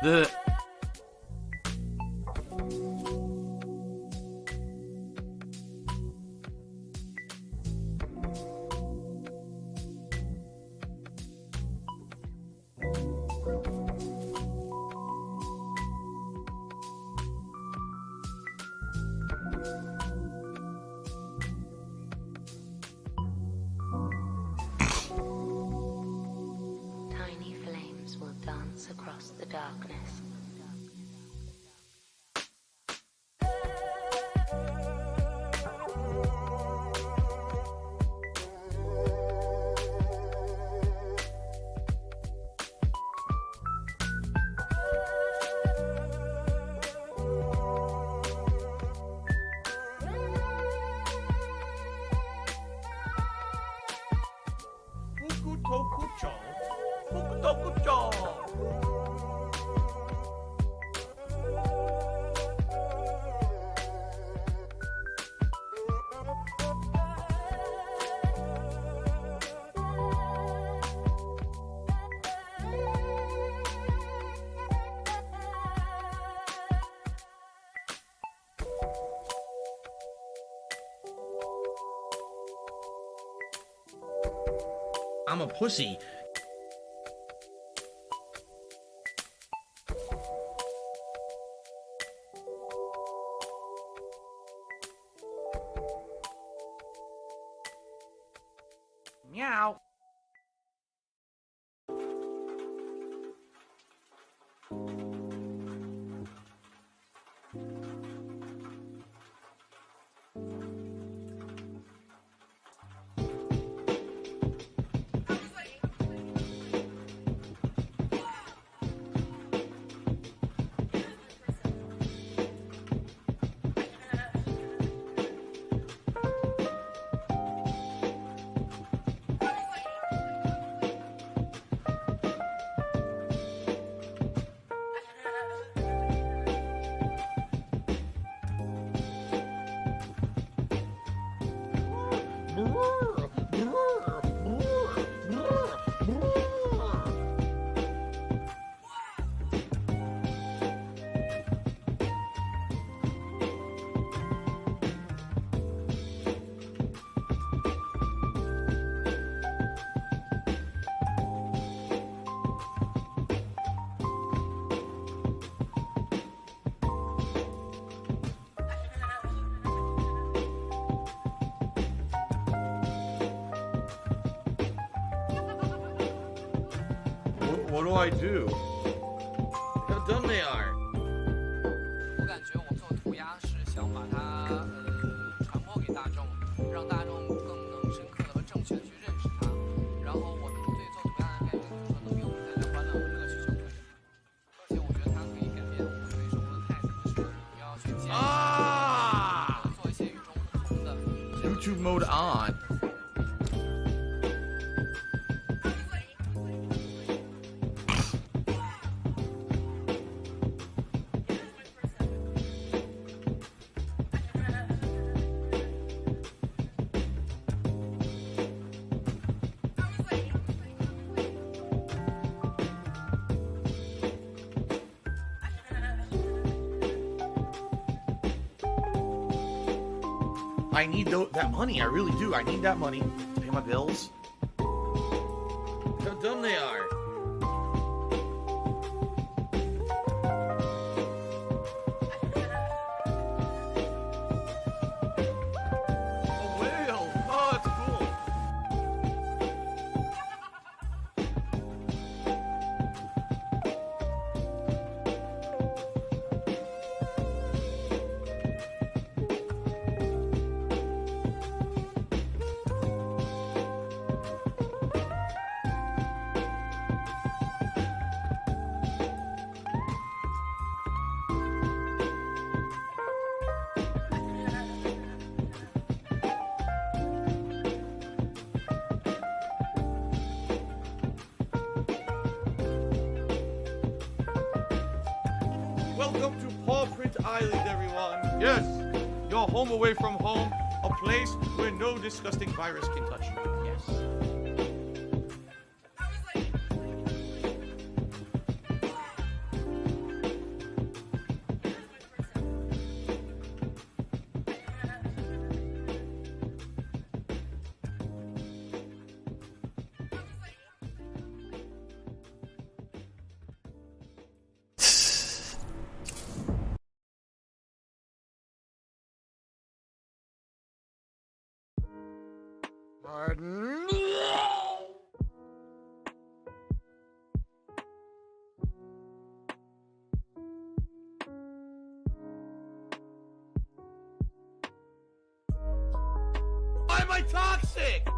The Tiny flames will dance across the darkness. I'm a pussy. Meow. What do I do? How dumb they are. 我感觉我做涂鸦是想把它传播给大众，让大众更能深刻的和正确的去认识它。然后我对做涂鸦的概念就是说能给我们带来欢乐和乐趣就可以。而且我觉得它可以改变我们对生活的态度，就是不要去坚持，做一些与众不同的。YouTube mode on. I need that money. I really do. I need that money to pay my bills. How dumb they are. A whale. Oh, that's cool. Welcome to Paw Print Island, everyone. Yes, your home away from home, a place where no disgusting virus can touch you. Yes. Pardon? Why am I toxic?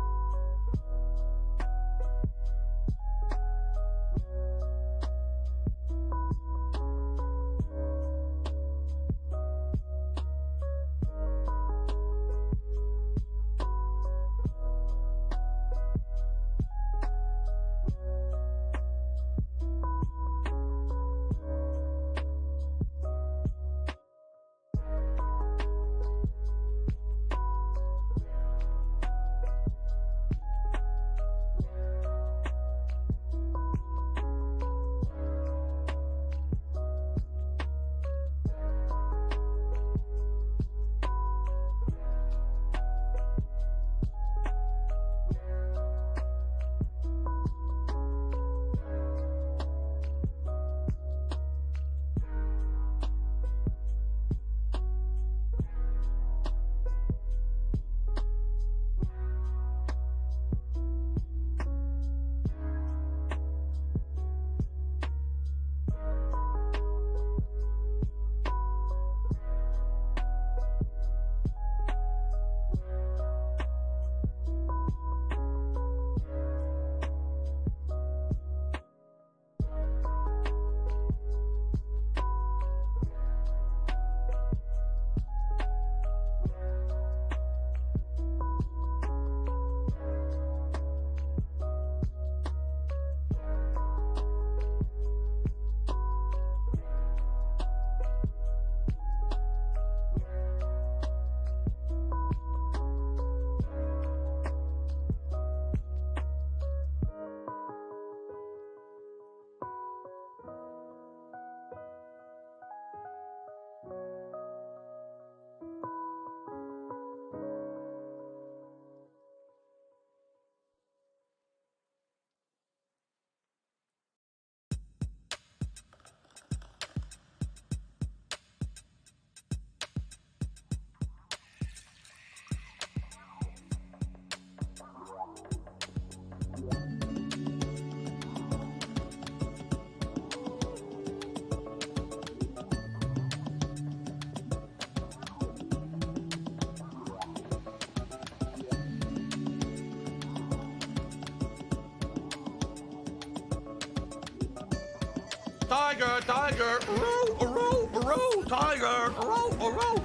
Tiger, tiger, row, row, row, tiger, row, row.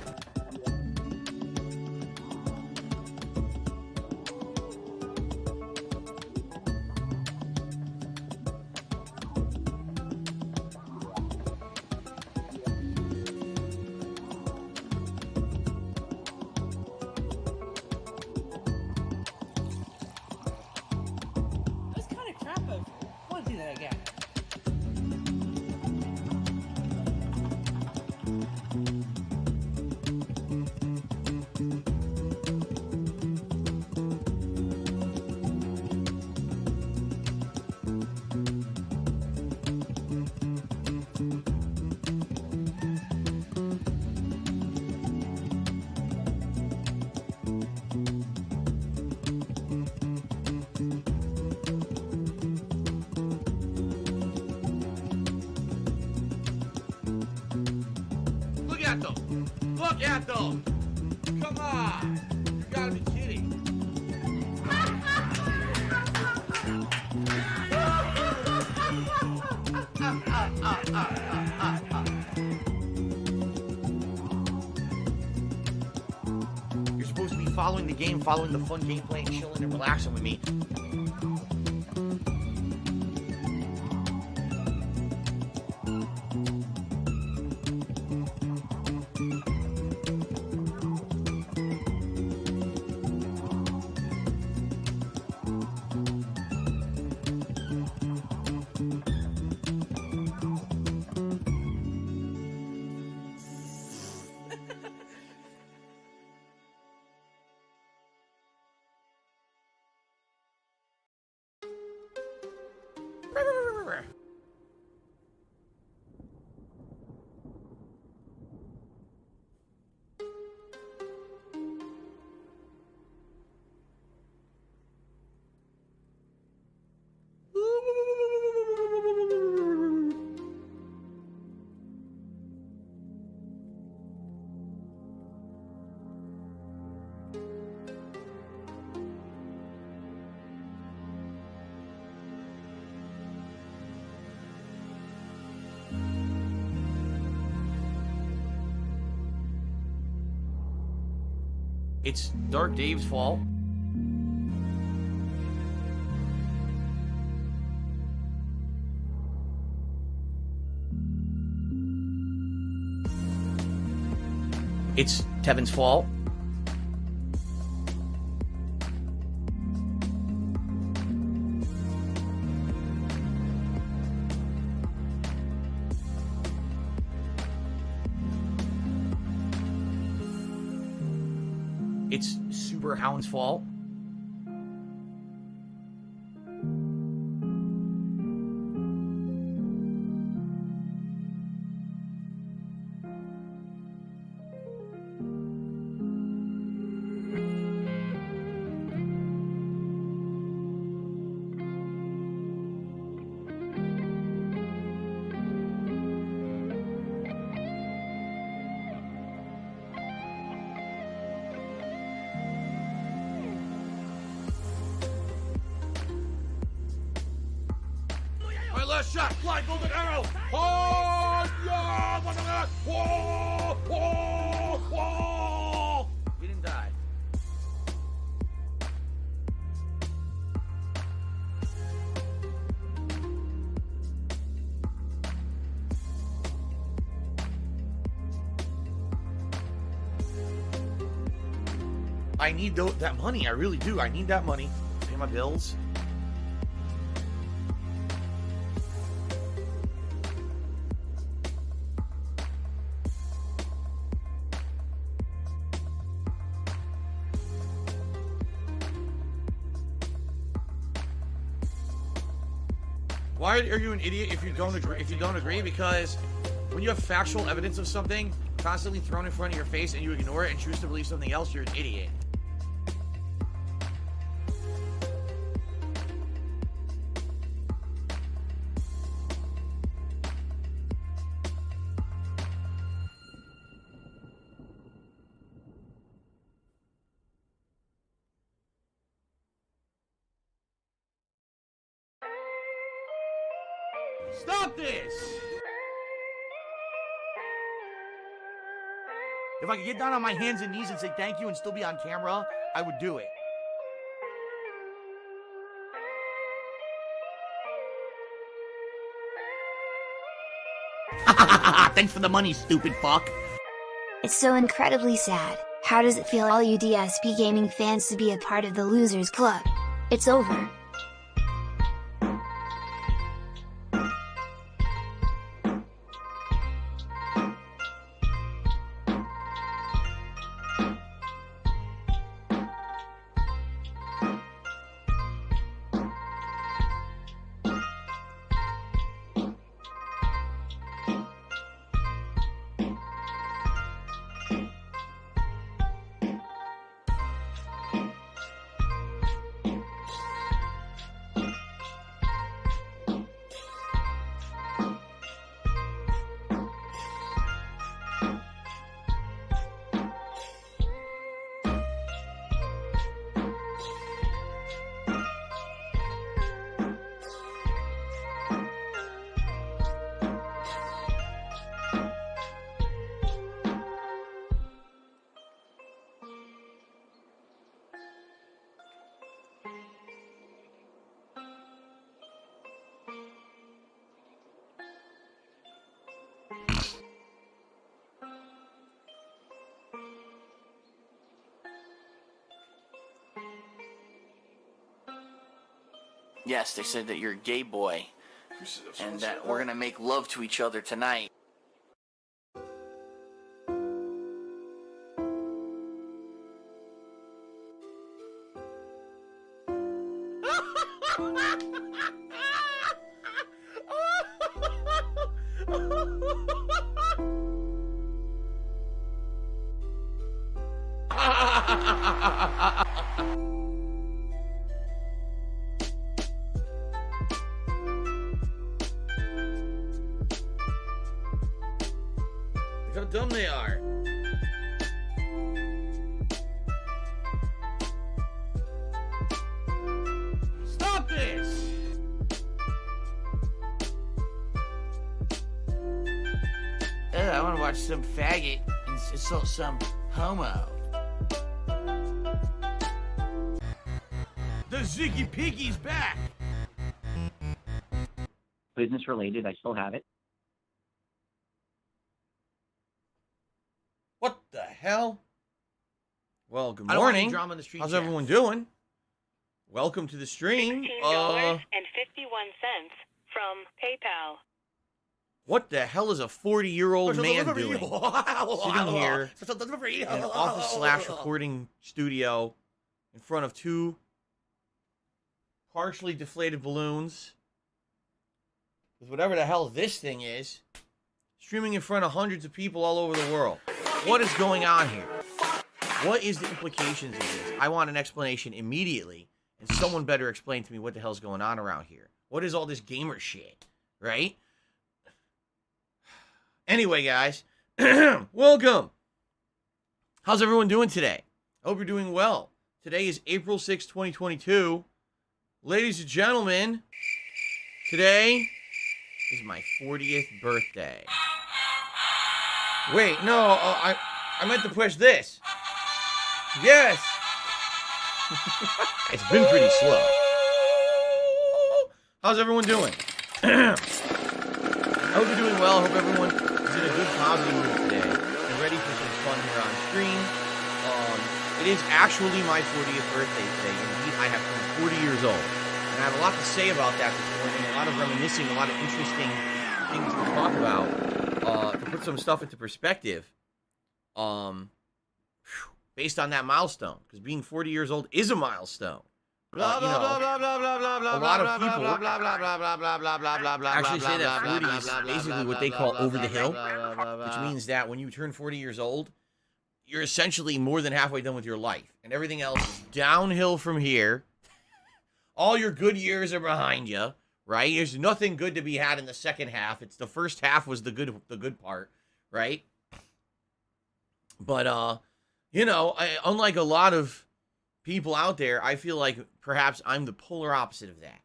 That's kind of crap. I want to do that again. Look at them! Look at them! Come on! You gotta be kidding! You're supposed to be following the game, following the fun gameplay, and chilling and relaxing with me. It's Dark Dave's fault. It's Tevin's fault. It's Super Hound's fault. My last shot, fly golden arrow. Oh, yeah! Whoa, whoa, whoa! He didn't die. I need that money. I really do. I need that money to pay my bills. Why are you an idiot if you don't agree? Because when you have factual evidence of something constantly thrown in front of your face and you ignore it and choose to believe something else, you're an idiot. Stop this! If I could get down on my hands and knees and say thank you and still be on camera, I would do it. Thanks for the money, stupid fuck. It's so incredibly sad. How does it feel, all you DSP gaming fans, to be a part of the Losers Club? It's over. Yes, they said that you're a gay boy, and that we're gonna make love to each other tonight. Look how dumb they are. Stop this! I want to watch some faggot and insult some homo. The Ziggy Piggy's back. Business related, I still have it. What the hell? Well, good I don't want any morning. drama in the street How's chat. everyone doing? Welcome to the stream. $16.51 from PayPal. What the hell is a 40-year-old man doing? Sitting here in an office/recording studio in front of two partially deflated balloons with whatever the hell this thing is, streaming in front of hundreds of people all over the world. What is going on here? What is the implications of this? I want an explanation immediately, and someone better explain to me what the hell's going on around here. What is all this gamer shit, right? Anyway, guys, welcome. How's everyone doing today? I hope you're doing well. Today is April 6, 2022. Ladies and gentlemen, today is my 40th birthday. Wait, no, I meant to push this. Yes. It's been pretty slow. How's everyone doing? I hope you're doing well. I hope everyone is in a good, positive mood today and ready for some fun here on stream. It is actually my 40th birthday today. Indeed, I have turned 40 years old. And I have a lot to say about that this morning, a lot of reminiscing, a lot of interesting things to talk about, to put some stuff into perspective, based on that milestone. Because being 40 years old is a milestone. A lot of people actually say that 40 is basically what they call over the hill, which means that when you turn 40 years old, you're essentially more than halfway done with your life. And everything else is downhill from here. All your good years are behind you, right? There's nothing good to be had in the second half. It's the first half was the good part, right? But, unlike a lot of people out there, I feel like perhaps I'm the polar opposite of that.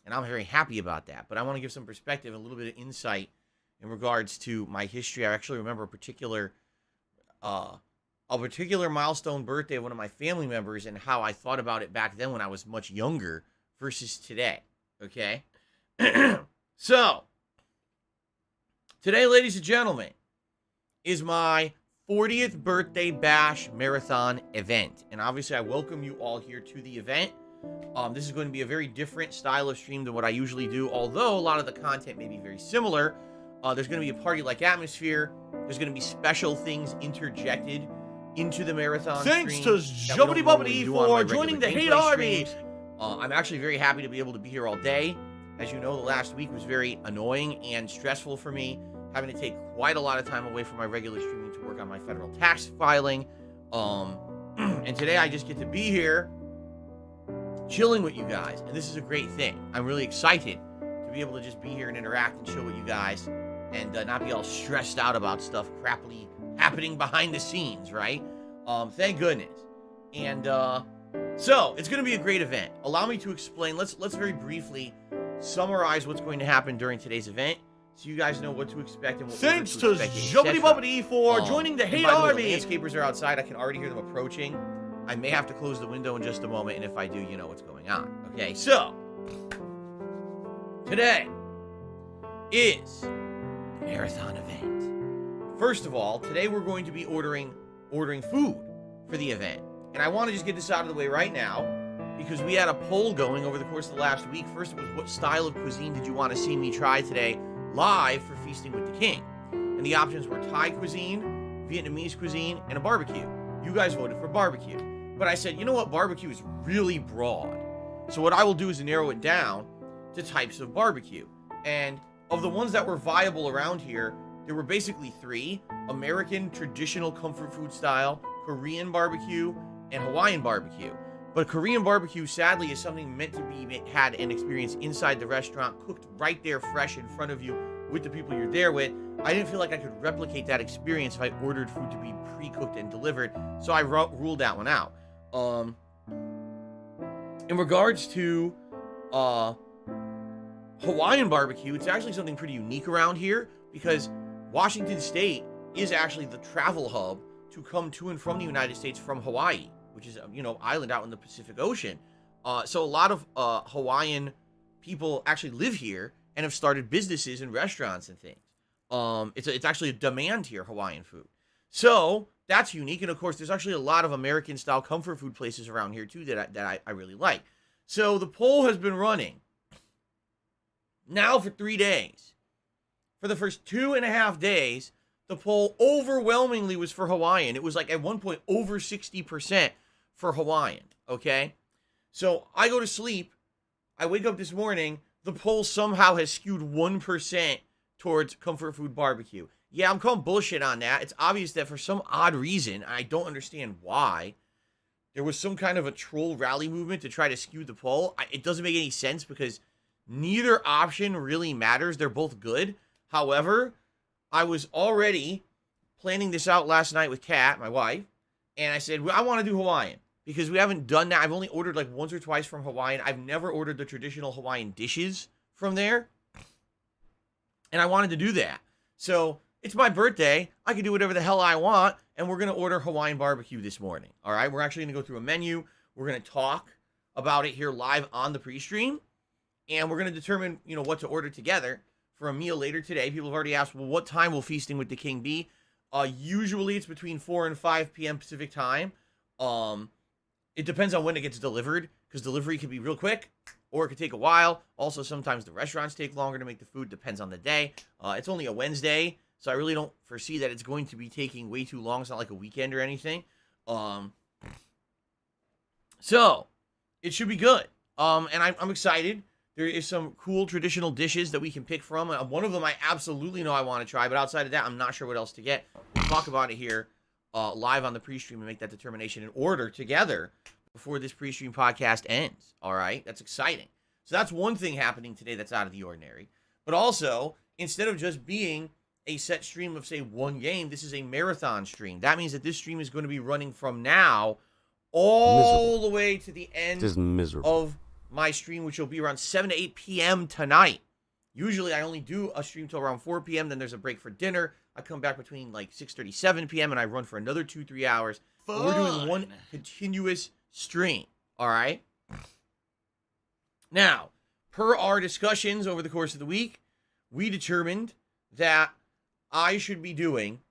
And I'm very happy about that. But I want to give some perspective, a little bit of insight in regards to my history. I actually remember a particular milestone birthday of one of my family members and how I thought about it back then when I was much younger versus today. Okay? So, today, ladies and gentlemen, is my 40th birthday bash marathon event. And obviously, I welcome you all here to the event. This is going to be a very different style of stream than what I usually do, although a lot of the content may be very similar. There's going to be a party-like atmosphere. There's going to be special things interjected into the marathon Thanks stream to Jubbity Bubbity for joining the Hate Army. I'm actually very happy to be able to be here all day. As you know, the last week was very annoying and stressful for me, having to take quite a lot of time away from my regular streaming to work on my federal tax filing. And today I just get to be here chilling with you guys, and this is a great thing. I'm really excited to be able to just be here and interact and chill with you guys and not be all stressed out about stuff crappily happening behind the scenes, right? Thank goodness. And so it's going to be a great event. Allow me to explain. Let's very briefly summarize what's going to happen during today's event, so you guys know what to expect and what Thanks to to expect, Jubbity Bubbity for joining the Hate Army. The landscapers are outside. I can already hear them approaching. I may have to close the window in just a moment, and if I do, you know what's going on. Okay, so today is the marathon event. First of all, today we're going to be ordering food for the event. And I want to just get this out of the way right now, because we had a poll going over the course of the last week. First, it was what style of cuisine did you want to see me try today live for Feasting with the King? And the options were Thai cuisine, Vietnamese cuisine, and a barbecue. You guys voted for barbecue. But I said, you know what? Barbecue is really broad. So what I will do is narrow it down to types of barbecue. And of the ones that were viable around here, there were basically three: American traditional comfort food style, Korean barbecue, and Hawaiian barbecue. But Korean barbecue, sadly, is something meant to be had and experienced inside the restaurant, cooked right there fresh in front of you with the people you're there with. I didn't feel like I could replicate that experience if I ordered food to be pre-cooked and delivered, so I ruled that one out. In regards to Hawaiian barbecue, it's actually something pretty unique around here, because Washington State is actually the travel hub to come to and from the United States from Hawaii, which is, island out in the Pacific Ocean. So a lot of Hawaiian people actually live here and have started businesses and restaurants and things. It's actually a demand here, Hawaiian food. So that's unique. And of course, there's actually a lot of American style comfort food places around here too that I really like. So the poll has been running now for 3 days. For the first 2.5 days, the poll overwhelmingly was for Hawaiian. It was like at one point over 60% for Hawaiian, okay? So I go to sleep, I wake up this morning, the poll somehow has skewed 1% towards comfort food barbecue. Yeah, I'm calling bullshit on that. It's obvious that for some odd reason, I don't understand why, there was some kind of a troll rally movement to try to skew the poll. It doesn't make any sense because neither option really matters. They're both good. However, I was already planning this out last night with Kat, my wife, and I said, I want to do Hawaiian because we haven't done that. I've only ordered like once or twice from Hawaiian. I've never ordered the traditional Hawaiian dishes from there, and I wanted to do that. So it's my birthday. I can do whatever the hell I want, and we're going to order Hawaiian barbecue this morning. All right, we're actually going to go through a menu. We're going to talk about it here live on the pre-stream, and we're going to determine, what to order together for a meal later today. People have already asked, well, what time will Feasting with the King be? Usually it's between 4 and 5 p.m. Pacific time. It depends on when it gets delivered, because delivery can be real quick, or it could take a while. Also, sometimes the restaurants take longer to make the food. Depends on the day. It's only a Wednesday, so I really don't foresee that it's going to be taking way too long. It's not like a weekend or anything. So it should be good. And I'm excited. There is some cool traditional dishes that we can pick from. One of them I absolutely know I want to try, but outside of that, I'm not sure what else to get. We'll talk about it here live on the pre-stream and make that determination and order together before this pre-stream podcast ends. All right? That's exciting. So that's one thing happening today that's out of the ordinary. But also, instead of just being a set stream of, say, one game, this is a marathon stream. That means that this stream is going to be running from now all the way to the end of my stream, which will be around 7 to 8 p.m. tonight. Usually I only do a stream till around 4 p.m. Then there's a break for dinner. I come back between like 6:30, 7 p.m. and I run for another 2-3 hours. We're doing one continuous stream. All right. Now, per our discussions over the course of the week, we determined that I should be doing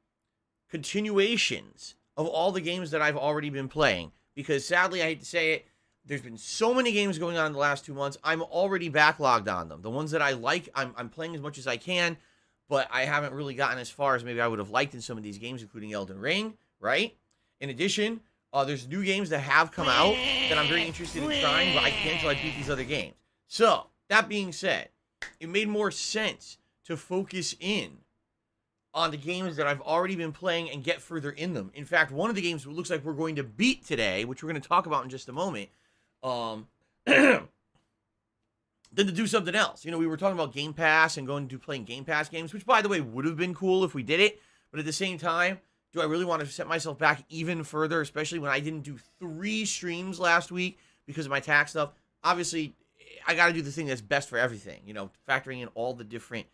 continuations of all the games that I've already been playing. Because sadly, I hate to say it, there's been so many games going on in the last 2 months. I'm already backlogged on them. The ones that I like, I'm playing as much as I can, but I haven't really gotten as far as maybe I would have liked in some of these games, including Elden Ring, right? In addition, there's new games that have come out that I'm very interested in trying, but I can't until I beat these other games. So, that being said, it made more sense to focus in on the games that I've already been playing and get further in them. In fact, one of the games it looks like we're going to beat today, which we're going to talk about in just a moment, than to do something else. We were talking about Game Pass and going to playing Game Pass games, which, by the way, would have been cool if we did it. But at the same time, do I really want to set myself back even further, especially when I didn't do 3 streams last week because of my tax stuff? Obviously, I got to do the thing that's best for everything, factoring in all the different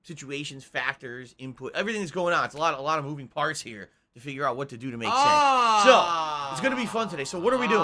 situations, factors, input, everything that's going on. It's a lot of moving parts here to figure out what to do to make sense. So, it's going to be fun today. So, what are we doing?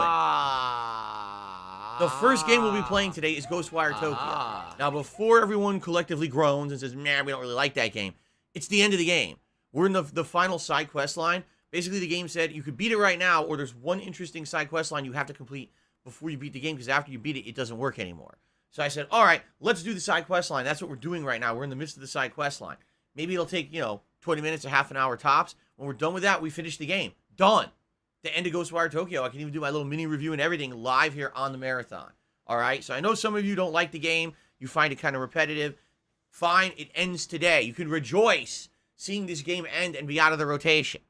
The first game we'll be playing today is Ghostwire Tokyo. Now, before everyone collectively groans and says, man, we don't really like that game, it's the end of the game. We're in the final side quest line. Basically, the game said you could beat it right now, or there's one interesting side quest line you have to complete before you beat the game, because after you beat it, it doesn't work anymore. So I said, all right, let's do the side quest line. That's what we're doing right now. We're in the midst of the side quest line. Maybe it'll take, 20 minutes or half an hour tops. When we're done with that, we finish the game. Done. The end of Ghostwire Tokyo. I can even do my little mini review and everything live here on the marathon. All right? So I know some of you don't like the game. You find it kind of repetitive. Fine. It ends today. You can rejoice seeing this game end and be out of the rotation.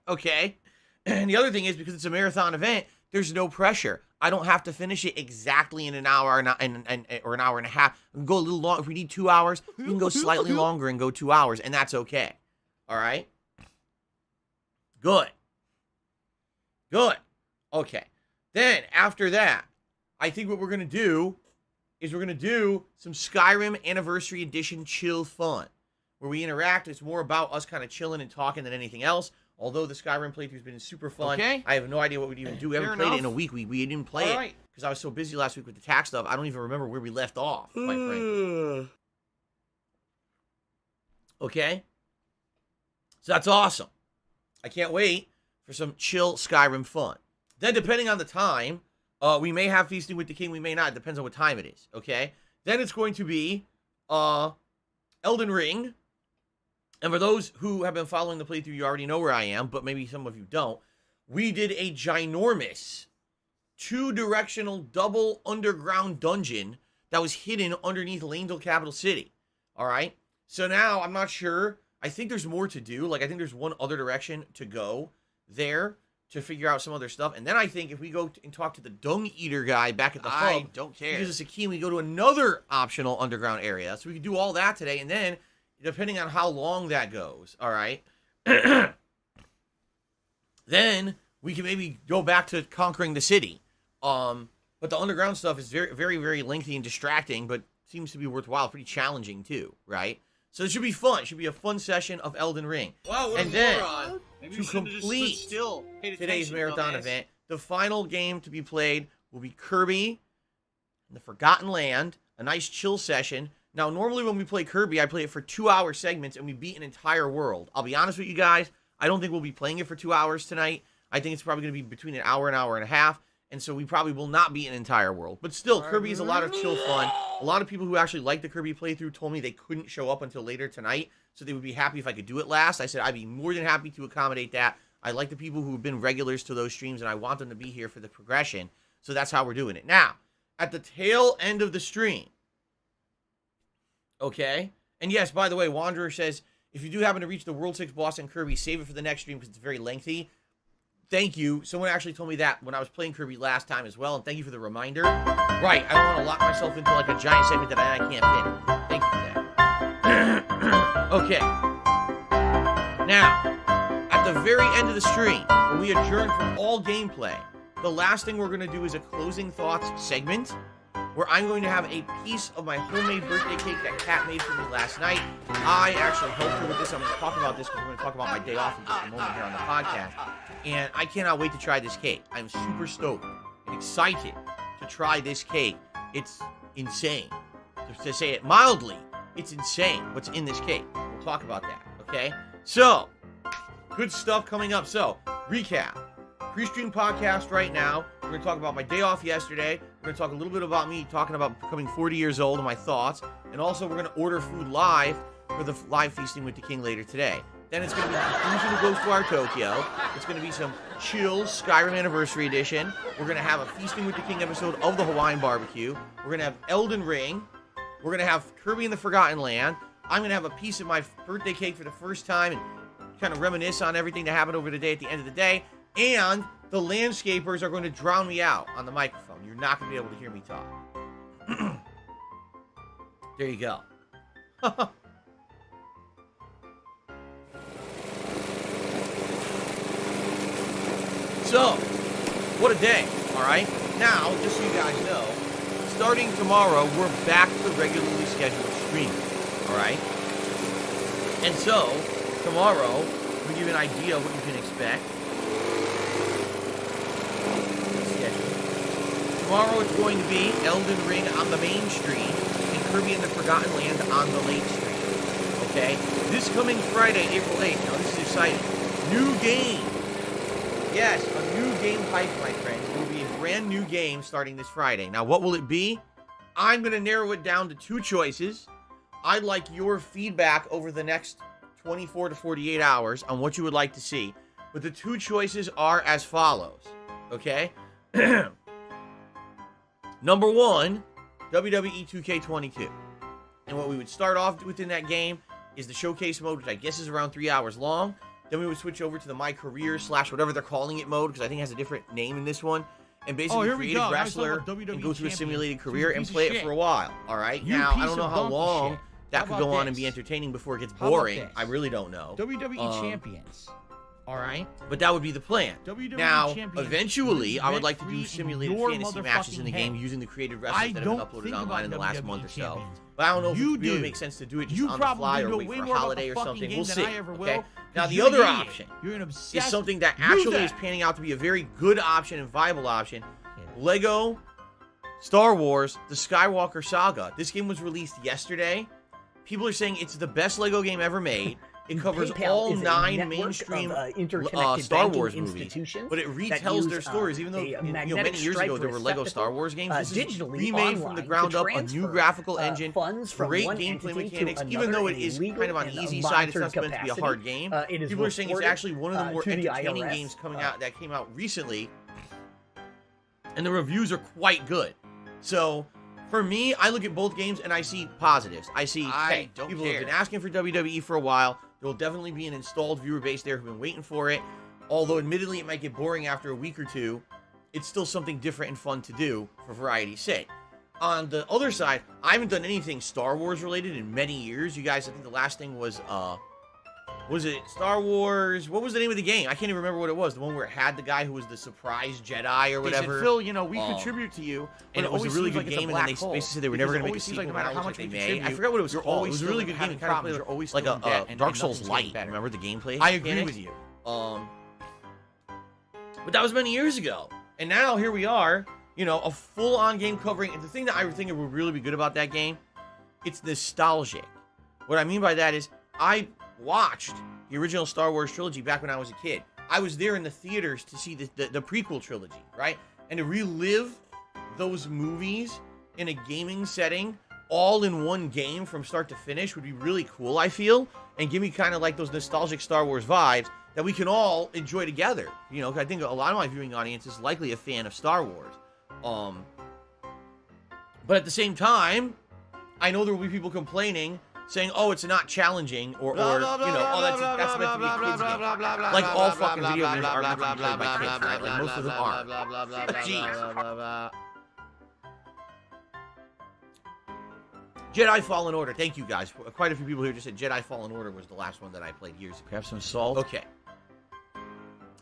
Okay? And the other thing is, because it's a marathon event, there's no pressure. I don't have to finish it exactly in an hour or an hour and a half. We can go a little long. If we need 2 hours, we can go slightly longer and go 2 hours, and that's okay. All right? Good. Good. Okay. Then, after that, I think what we're going to do is we're going to do some Skyrim Anniversary Edition chill fun, where we interact. It's more about us kind of chilling and talking than anything else. Although the Skyrim playthrough's been super fun. Okay. I have no idea what we'd even do. We haven't Fair played it enough. in a week. We didn't play All it right. because I was so busy last week with the tax stuff. I don't even remember where we left off, quite frankly. Okay? So that's awesome. I can't wait for some chill Skyrim fun. Then, depending on the time, we may have Feasting with the King, we may not. It depends on what time it is, okay? Then it's going to be Elden Ring. And for those who have been following the playthrough, you already know where I am, but maybe some of you don't. We did a ginormous 2-directional double underground dungeon that was hidden underneath Lanedale Capital City. All right? So now, I'm not sure. I think there's more to do. Like, I think there's one other direction to go there to figure out some other stuff. And then I think if we go and talk to the Dung Eater guy back at the hub, I don't care. he gives us a key and we go to another optional underground area. So we can do all that today. And then, depending on how long that goes, all right, then we can maybe go back to conquering the city. But the underground stuff is very, very, very lengthy and distracting, but seems to be worthwhile, pretty challenging too, right? So it should be fun. It should be a fun session of Elden Ring. Wow, what And a then, moron. Maybe to you should've just stood complete still, paid today's attention, marathon dumbass. event, the final game to be played will be Kirby and the Forgotten Land, a nice chill session. Now, normally when we play Kirby, I play it for 2-hour segments and we beat an entire world. I'll be honest with you guys, I don't think we'll be playing it for 2 hours tonight. I think it's probably going to be between an hour and a half, and so we probably will not beat an entire world. But still, Kirby is a lot of chill fun. A lot of people who actually like the Kirby playthrough told me they couldn't show up until later tonight, so they would be happy if I could do it last. I said I'd be more than happy to accommodate that. I like the people who have been regulars to those streams, and I want them to be here for the progression, so that's how we're doing it. Now, at the tail end of the stream, okay? And yes, by the way, Wanderer says, if you do happen to reach the World 6 boss in Kirby, save it for the next stream because it's very lengthy. Thank you. Someone actually told me that when I was playing Kirby last time as well, and thank you for the reminder. Right, I don't want to lock myself into like a giant segment that I can't pin. Thank you for that. Okay. Now, at the very end of the stream, when we adjourn from all gameplay, the last thing we're going to do is a closing thoughts segment where I'm going to have a piece of my homemade birthday cake that Kat made for me last night. I actually helped her with this. I'm going to talk about this because we're going to talk about my day off in just a moment here on the podcast. And I cannot wait to try this cake. I'm super stoked and excited to try this cake. It's insane. To say it mildly, it's insane what's in this cake. We'll talk about that, okay? So, good stuff coming up. So, recap. Pre-stream podcast right now. We're going to talk about my day off yesterday. We're going to talk a little bit about me talking about becoming 40 years old and my thoughts. And also, we're going to order food live for the live Feasting with the King later today. Then it's going to be the conclusion of Ghostwire Tokyo. It's going to be some chill Skyrim Anniversary Edition. We're going to have a Feasting with the King episode of the Hawaiian Barbecue. We're going to have Elden Ring. We're going to have Kirby and the Forgotten Land. I'm going to have a piece of my birthday cake for the first time and kind of reminisce on everything that happened over the day at the end of the day. And the landscapers are going to drown me out on the microphone. You're not going to be able to hear me talk. There you go. So, what a day, all right? Now, just so you guys know, starting tomorrow, we're back to regularly scheduled streaming, all right? And so, tomorrow, we give you an idea of what you can expect. Tomorrow it's going to be Elden Ring on the main stream and Kirby and the Forgotten Land on the late stream. Okay? This coming Friday, April 8th. Now this is exciting. New game. Yes, a new game hype, my friends. It will be a brand new game starting this Friday. Now what will it be? I'm going to narrow it down to 2 choices. I'd like your feedback over the next 24 to 48 hours on what you would like to see. But the 2 choices are as follows. Okay? Number 1, WWE 2K22. And what we would start off within that game is the showcase mode, which I guess is around 3 hours long. Then we would switch over to the My Career / whatever they're calling it mode, because I think it has a different name in this one. And basically create a wrestler and go through a simulated career and play it for a while. All right? Now, I don't know how long that could go on and be entertaining before it gets boring. I really don't know. WWE Champions. All right, but that would be the plan. WWE Now, Champion eventually, is I would like to do rent-free in simulated your fantasy matches in the motherfucking game head. using the created I wrestlers that have been don't uploaded think online in the about last WWE month or so. champions. But I don't know if You it really do. makes sense to do it just You on the fly or probably wait do for way a more holiday or about the something. fucking We'll game see. than I ever will, Okay. Now, 'cause the you're other an idiot. option You're an is obsessed something that actually is loser. panning out to be a very good option and viable option. Lego Star Wars: The Skywalker Saga. This game was released yesterday. People are saying it's the best Lego game ever made. It covers PayPal all is a 9 network mainstream of, interconnected Star banking Wars movies, institutions but it that retells use, their stories. Even though many years ago there were Lego Star Wars games, this is digitally remade from the online ground to up, a new transfer, graphical engine, funds from great one gameplay entity to mechanics. Even another though it in is legal kind of on and the easy side, it's not monitored meant to be a capacity. hard game. It is People are saying it's reported, actually one of the more to the entertaining IRS. games coming out that came out recently, and the reviews are quite good. So, for me, I look at both games and I see positives. I see, hey, people have been asking for WWE for a while. There will definitely be an installed viewer base there who've been waiting for it. Although, admittedly, it might get boring after a week or two. It's still something different and fun to do for variety's sake. On the other side, I haven't done anything Star Wars related in many years. You guys, I think the last thing was it Star Wars? What was the name of the game? I can't even remember what it was. The one where it had the guy who was the surprise Jedi or whatever. They said, Phil, you know, we contribute to you, and it was a really good game, and then they basically said they were never going to make a sequel. No matter how much they we may. contribute, I forgot what it was you're called. It always was a still really good game. having It kind of problems. played You're always like still in debt, a and Dark Souls nothing's Light. getting better. Remember the gameplay? I agree mechanics? with you. But that was many years ago. And now here we are, you know, a full-on game covering. And the thing that I think would really be good about that game, it's nostalgic. What I mean by that is I watched the original Star Wars trilogy back when I was a kid. I was there in the theaters to see the prequel trilogy, right? And to relive those movies in a gaming setting all in one game from start to finish would be really cool, I feel, and give me kind of like those nostalgic Star Wars vibes that we can all enjoy together. You know, I think a lot of my viewing audience is likely a fan of Star Wars. But at the same time, I know there will be people complaining, saying, "Oh, it's not challenging," or you know, "Oh, that's meant to be a kids game." Like all fucking video games are meant to be played by kids, right? Like most of them are. Jeez. Jedi Fallen Order. Thank you guys. Quite a few people here just said Jedi Fallen Order was the last one that I played years ago. Have some salt. Okay.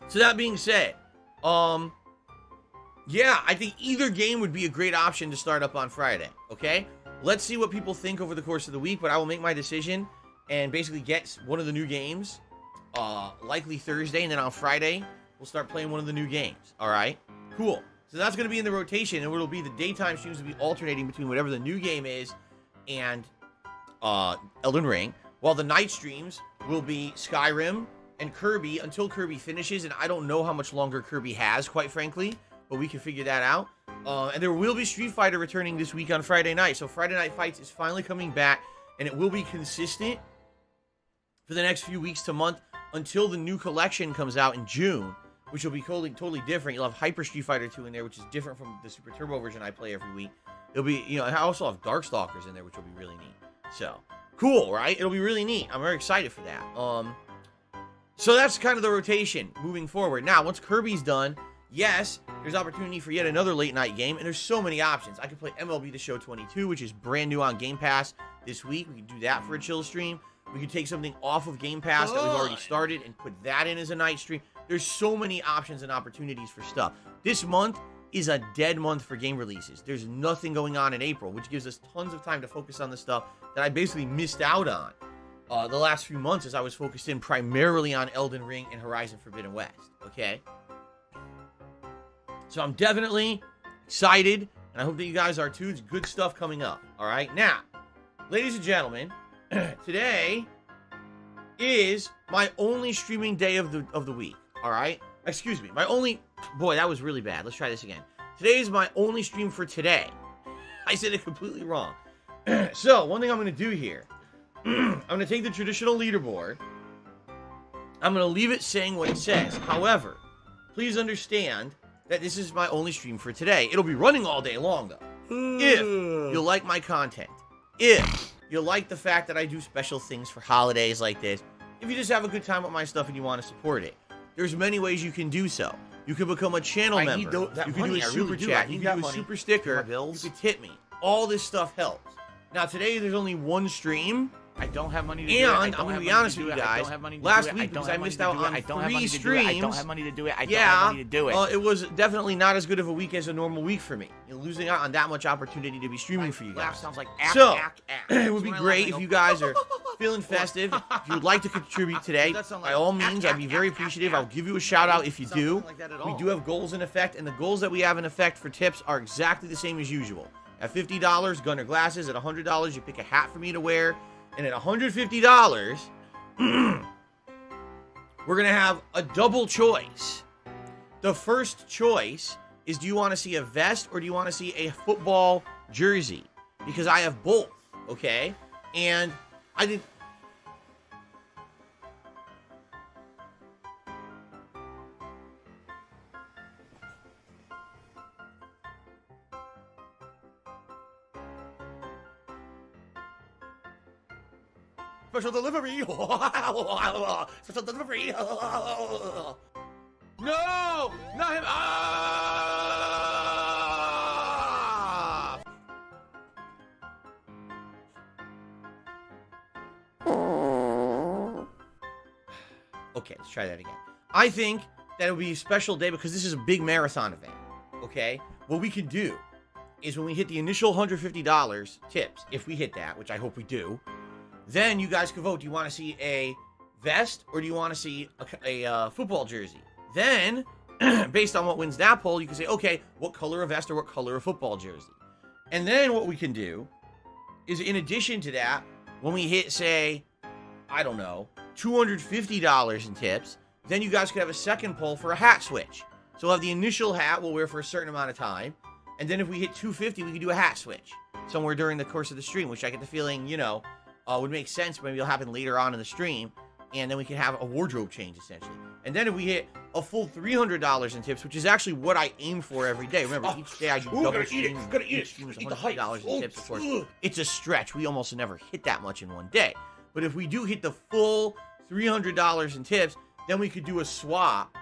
So that being said, yeah, I think either game would be a great option to start up on Friday. Okay? Let's see what people think over the course of the week, but I will make my decision and basically get one of the new games, likely Thursday, and then on Friday, we'll start playing one of the new games. All right? Cool. So that's going to be in the rotation, and it'll be the daytime streams will be alternating between whatever the new game is and Elden Ring, while the night streams will be Skyrim and Kirby until Kirby finishes, and I don't know how much longer Kirby has, quite frankly, but we can figure that out. And there will be Street Fighter returning this week on Friday night, so Friday Night Fights is finally coming back, and it will be consistent for the next few weeks to month until the new collection comes out in June, which will be totally different. You'll have Hyper Street Fighter 2 in there, which is different from the Super Turbo version I play every week. It'll be, you know, I also have Darkstalkers in there, which will be really neat. So, cool, right? It'll be really neat. I'm very excited for that. So that's kind of the rotation moving forward. Now, once Kirby's done, yes, there's opportunity for yet another late night game, and there's so many options. I could play MLB The Show 22, which is brand new on Game Pass this week. We could do that for a chill stream. We could take something off of Game Pass that we've already started and put that in as a night stream. There's so many options and opportunities for stuff. This month is a dead month for game releases. There's nothing going on in April, which gives us tons of time to focus on the stuff that I basically missed out on the last few months as I was focused in primarily on Elden Ring and Horizon Forbidden West, okay? So I'm definitely excited, and I hope that you guys are too. It's good stuff coming up, all right? Now, ladies and gentlemen, today is my only streaming day of the week, all right? Excuse me, my only... Boy, that was really bad. Let's try this again. Today is my only stream for today. I said it completely wrong. So, one thing I'm going to do here, I'm going to take the traditional leaderboard. I'm going to leave it saying what it says. However, please understand that this is my only stream for today. It'll be running all day long, though. If you like my content, if you like the fact that I do special things for holidays like this, if you just have a good time with my stuff and you want to support it, there's many ways you can do so. You can become a channel member. You can do a super chat. You can do a super sticker. You can tip me. All this stuff helps. Now, today there's only one stream, I don't have money to And do it. I'm going to be honest with you guys, last week, because I missed out on 3 streams. I don't have money to do it. I don't have money to do it. It was definitely not as good of a week as a normal week for me. You're losing out on that much opportunity to be streaming for you guys. Sounds like So, it would be great if you guys are feeling festive. If you would like to contribute today, by all means, I'd be very appreciative. I'll give you a shout out if you do. We do have goals in effect, and the goals that we have in effect for tips are exactly the same as usual. At $50, gun or glasses. At $100, you pick a hat for me to wear. And at $150, we're going to have a double choice. The first choice is, do you want to see a vest or do you want to see a football jersey? Because I have both, okay? And I did... Special delivery! Special delivery! No! Not him! Ah! Okay, let's try that again. I think that it would be a special day because this is a big marathon event. Okay? What we can do is when we hit the initial $150 tips, if we hit that, which I hope we do, then you guys can vote. Do you want to see a vest or do you want to see a football jersey? Then, based on what wins that poll, you can say, okay, what color of vest or what color of football jersey? And then what we can do is, in addition to that, when we hit, say, I don't know, $250 in tips, then you guys could have a second poll for a hat switch. So we'll have the initial hat we'll wear for a certain amount of time. And then if we hit $250, we can do a hat switch somewhere during the course of the stream, which I get the feeling, you know, would make sense. Maybe it'll happen later on in the stream, and then we can have a wardrobe change, essentially. And then if we hit a full $300 in tips, which is actually what I aim for every day. Remember, each day I do double streams. Each stream is $100 in tips, of course. It's a stretch. We almost never hit that much in one day. But if we do hit the full $300 in tips, then we could do a swap.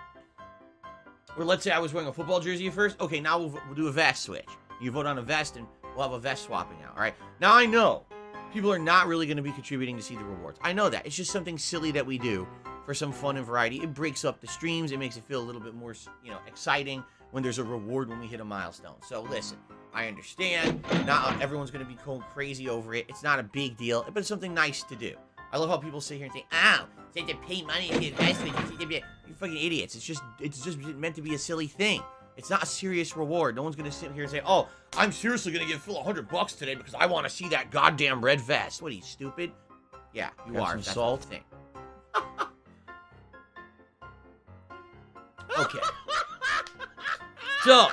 Or let's say I was wearing a football jersey at first. Okay, now we'll do a vest switch. You vote on a vest, and we'll have a vest swapping out, all right? Now, I know people are not really going to be contributing to see the rewards. I know that. It's just something silly that we do for some fun and variety. It breaks up the streams. It makes it feel a little bit more, you know, exciting when there's a reward when we hit a milestone. So listen, I understand. Not everyone's going to be going crazy over it. It's not a big deal, but it's something nice to do. I love how people sit here and say, "Oh, they have to pay money to invest with you." You fucking idiots. It's just meant to be a silly thing. It's not a serious reward. No one's going to sit here and say, "Oh, I'm seriously going to give Phil $100 today because I want to see that goddamn red vest." What are you, stupid? Yeah, you are. That's salt thing. Okay. So,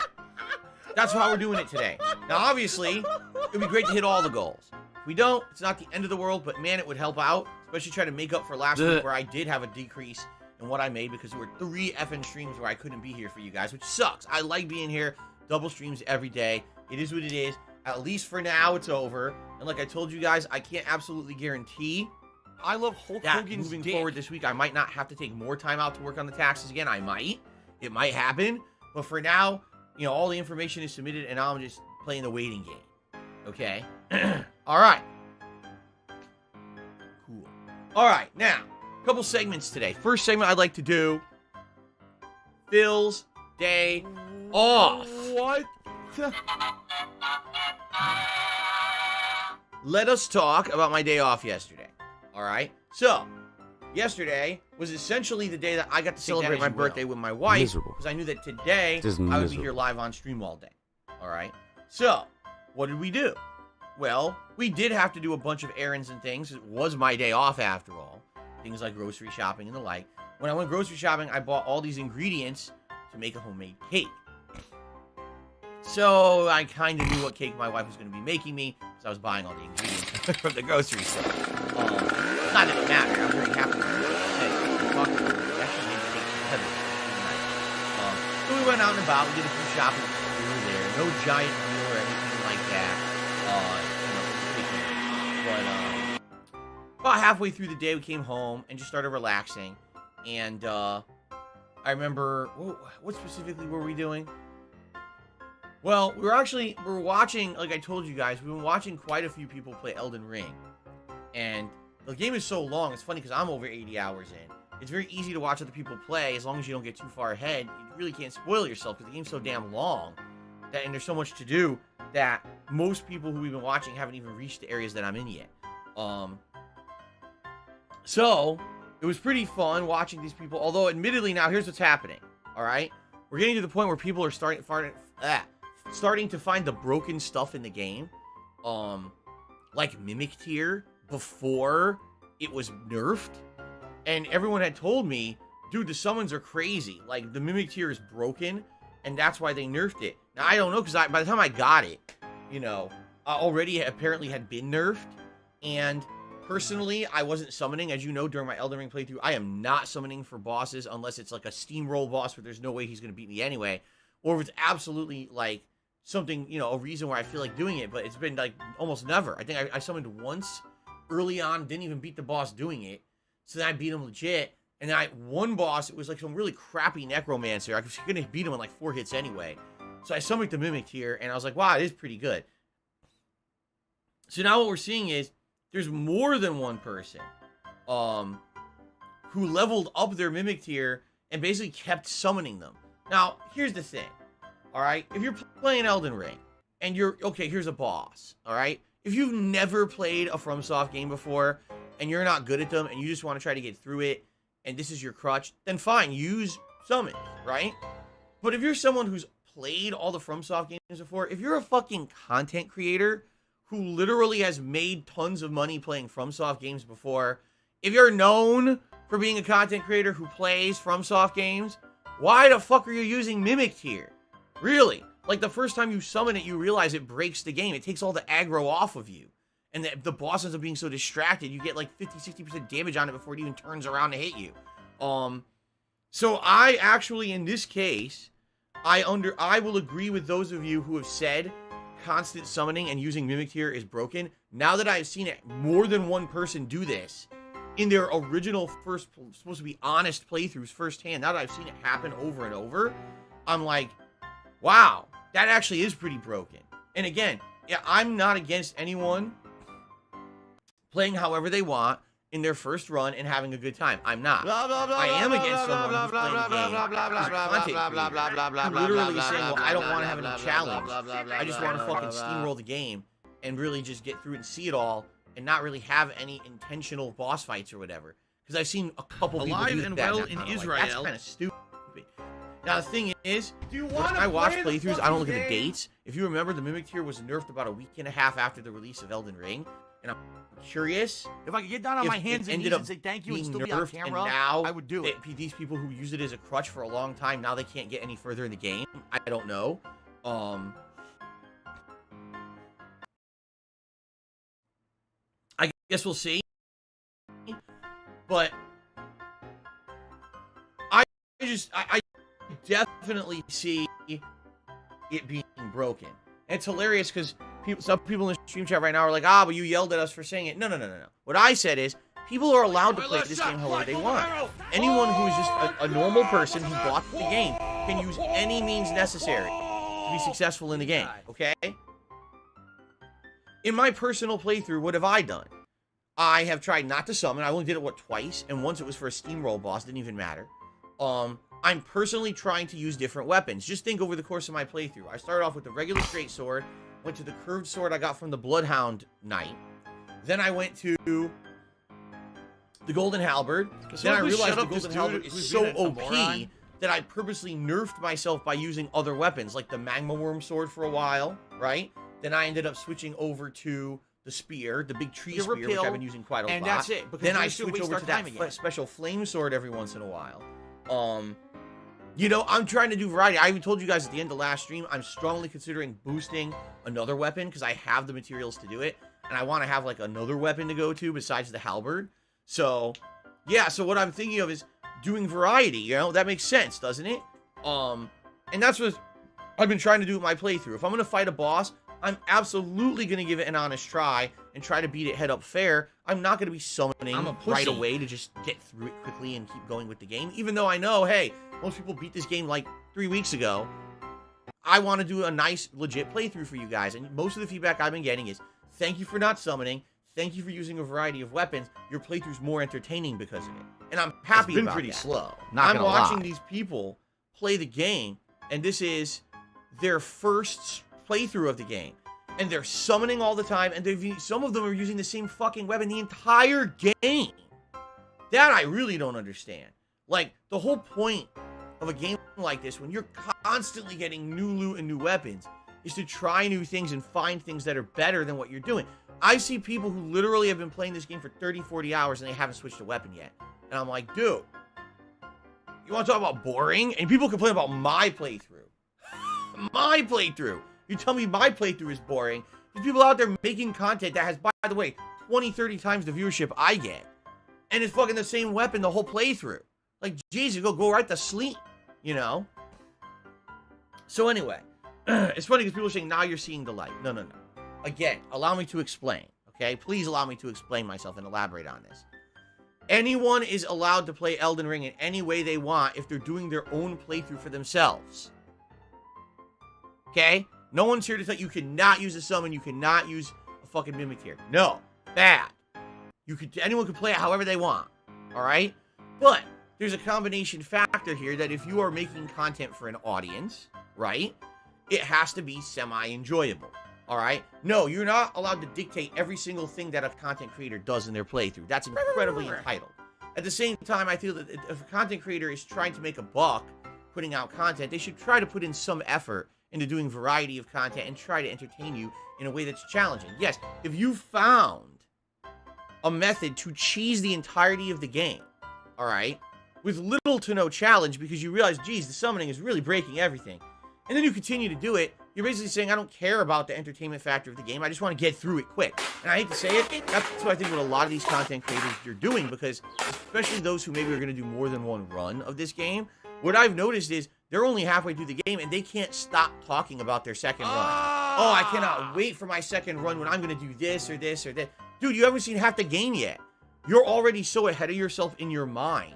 that's how we're doing it today. Now, obviously, it would be great to hit all the goals. If we don't, it's not the end of the world, but man, it would help out. Especially try to make up for last week where I did have a decrease in what I made because there were 3 effing streams where I couldn't be here for you guys, which sucks. I like being here. Double streams every day. It is what it is. At least for now, it's over. And like I told you guys, I can't absolutely guarantee I love Hulk that Hogan's moving dick. forward this week, I might not have to take more time out to work on the taxes again. I might. It might happen. But for now, you know, all the information is submitted, and I'm just playing the waiting game. Okay? All right. Cool. All right. Now, a couple segments today. First segment I'd like to do, Phil's Day Off. What? Let us talk about my day off yesterday. All right? So, yesterday was essentially the day that I got to celebrate my birthday with my wife. Because I knew that today I would be here live on stream all day. All right? So, what did we do? Well, we did have to do a bunch of errands and things. It was my day off after all. Things like grocery shopping and the like. When I went grocery shopping, I bought all these ingredients to make a homemade cake. So, I kind of knew what cake my wife was going to be making me, because I was buying all the ingredients from the grocery store. Not that it mattered. I'm very happy with it. So we went out and about. We did a few shopping through there. No giant meal or anything like that. But about halfway through the day, we came home and just started relaxing. And I remember, what specifically were we doing? Well, we were watching, like I told you guys, we've been watching quite a few people play Elden Ring. And The game is so long. It's funny because I'm over 80 hours in. It's very easy to watch other people play as long as you don't get too far ahead. You really can't spoil yourself because the game's so damn long and there's so much to do that most people who we've been watching haven't even reached the areas that I'm in yet. So it was pretty fun watching these people. Although, admittedly, now here's what's happening. All right, we're getting to the point where people are starting to find the broken stuff in the game, like Mimic Tier before it was nerfed, and everyone had told me, dude, the summons are crazy. Like, the Mimic Tier is broken, and that's why they nerfed it. Now, I don't know, because by the time I got it, you know, already apparently had been nerfed, and personally, I wasn't summoning. As you know, during my Elden Ring playthrough, I am not summoning for bosses unless it's like a steamroll boss where there's no way he's going to beat me anyway, or if it's absolutely, like, something, you know, a reason where I feel like doing it, but it's been, like, almost never. I think I summoned once early on, didn't even beat the boss doing it, so then I beat him legit, and then one boss, it was like some really crappy necromancer. I was going to beat him in like 4 hits anyway, so I summoned the Mimic here, and I was like, wow, it is pretty good. So now what we're seeing is, there's more than one person who leveled up their Mimic tier and basically kept summoning them. Now, here's the thing, all right? If you're playing Elden Ring, and okay, here's a boss, all right? If you've never played a FromSoft game before, and you're not good at them, and you just want to try to get through it, and this is your crutch, then fine, use summons, right? But if you're someone who's played all the FromSoft games before, if you're a fucking content creator who literally has made tons of money playing FromSoft games before, if you're known for being a content creator who plays FromSoft games, why the fuck are you using Mimic here? Really? Like, the first time you summon it, you realize it breaks the game. It takes all the aggro off of you. And the boss ends up being so distracted, you get like 50-60% damage on it before it even turns around to hit you. So I actually, in this case, I will agree with those of you who have said constant summoning and using Mimic Tier is broken. Now that I've seen it, more than one person do this in their original supposed to be honest playthroughs firsthand. Now that I've seen it happen over and over, I'm like, wow, that actually is pretty broken. And again, yeah, I'm not against anyone playing however they want in their first run and having a good time. I'm not. I am against someone who's playing the game who literally is saying, well, I don't want to have any challenge. I just want to fucking steamroll the game and really just get through it and see it all and not really have any intentional boss fights or whatever. Because I've seen a couple people do that. Alive and well in Israel. That's kind of stupid. Now, the thing is, when I watch playthroughs, I don't look at the dates. If you remember, the Mimic Tier was nerfed about a week and a half after the release of Elden Ring. And I'm curious if I could get down on my hands and knees and say thank you and still be on camera, now I would do it. These people who use it as a crutch for a long time, now they can't get any further in the game. I don't know. I guess we'll see. But I definitely see it being broken. And it's hilarious because some people in the stream chat right now are like, but you yelled at us for saying it. No. What I said is, people are allowed to play this game however they want. Anyone who is just a normal person who bought the game can use any means necessary to be successful in the game, okay? In my personal playthrough, what have I done? I have tried not to summon. I only did it, twice? And once it was for a steamroll boss. Didn't even matter. I'm personally trying to use different weapons. Just think over the course of my playthrough. I started off with the regular straight sword, went to the curved sword I got from the Bloodhound Knight. Then I went to the Golden Halberd. Then I realized the Golden Halberd is so OP that I purposely nerfed myself by using other weapons, like the Magma Worm sword for a while, right? Then I ended up switching over to the spear, the big tree spear, which I've been using quite a lot. And that's it. Then I switch over to that special flame sword every once in a while. You know, I'm trying to do variety. I even told you guys at the end of last stream, I'm strongly considering boosting another weapon because I have the materials to do it. And I want to have, like, another weapon to go to besides the halberd. So, yeah, so what I'm thinking of is doing variety, you know? That makes sense, doesn't it? And that's what I've been trying to do with my playthrough. If I'm going to fight a boss, I'm absolutely going to give it an honest try and try to beat it head up fair. I'm not going to be summoning right away to just get through it quickly and keep going with the game. Even though I know, hey, most people beat this game like 3 weeks ago. I want to do a nice, legit playthrough for you guys. And most of the feedback I've been getting is, thank you for not summoning. thank you for using a variety of weapons. Your playthrough's more entertaining because of it. And I'm happy about that. It's been pretty slow. I'm watching these people play the game, and this is their first playthrough of the game. And they're summoning all the time, and some of them are using the same fucking weapon the entire game. That I really don't understand. Like, the whole point of a game like this, when you're constantly getting new loot and new weapons, is to try new things and find things that are better than what you're doing. I see people who literally have been playing this game for 30, 40 hours, and they haven't switched a weapon yet. And I'm like, dude, you want to talk about boring? And people complain about my playthrough. My playthrough. You tell me my playthrough is boring. There's people out there making content that has, by the way, 20, 30 times the viewership I get. And it's fucking the same weapon the whole playthrough. Like, Jesus, go right to sleep, you know? So anyway, it's funny because people are saying, now you're seeing the light. No. Again, allow me to explain, okay? Please allow me to explain myself and elaborate on this. Anyone is allowed to play Elden Ring in any way they want if they're doing their own playthrough for themselves. Okay? No one's here to tell you cannot use a summon, you cannot use a fucking mimic here. No. Bad. Anyone can play it however they want. Alright? But there's a combination factor here that if you are making content for an audience, right, it has to be semi-enjoyable. Alright? No, you're not allowed to dictate every single thing that a content creator does in their playthrough. That's incredibly entitled. At the same time, I feel that if a content creator is trying to make a buck putting out content, they should try to put in some effort into doing variety of content and try to entertain you in a way that's challenging. Yes, if you found a method to cheese the entirety of the game, alright, with little to no challenge because you realize, geez, the summoning is really breaking everything, and then you continue to do it, you're basically saying, I don't care about the entertainment factor of the game, I just want to get through it quick. And I hate to say it, that's what I think what a lot of these content creators are doing, because especially those who maybe are going to do more than one run of this game, what I've noticed is they're only halfway through the game and they can't stop talking about their second run. Oh, I cannot wait for my second run when I'm going to do this or this or that. Dude, you haven't seen half the game yet. You're already so ahead of yourself in your mind,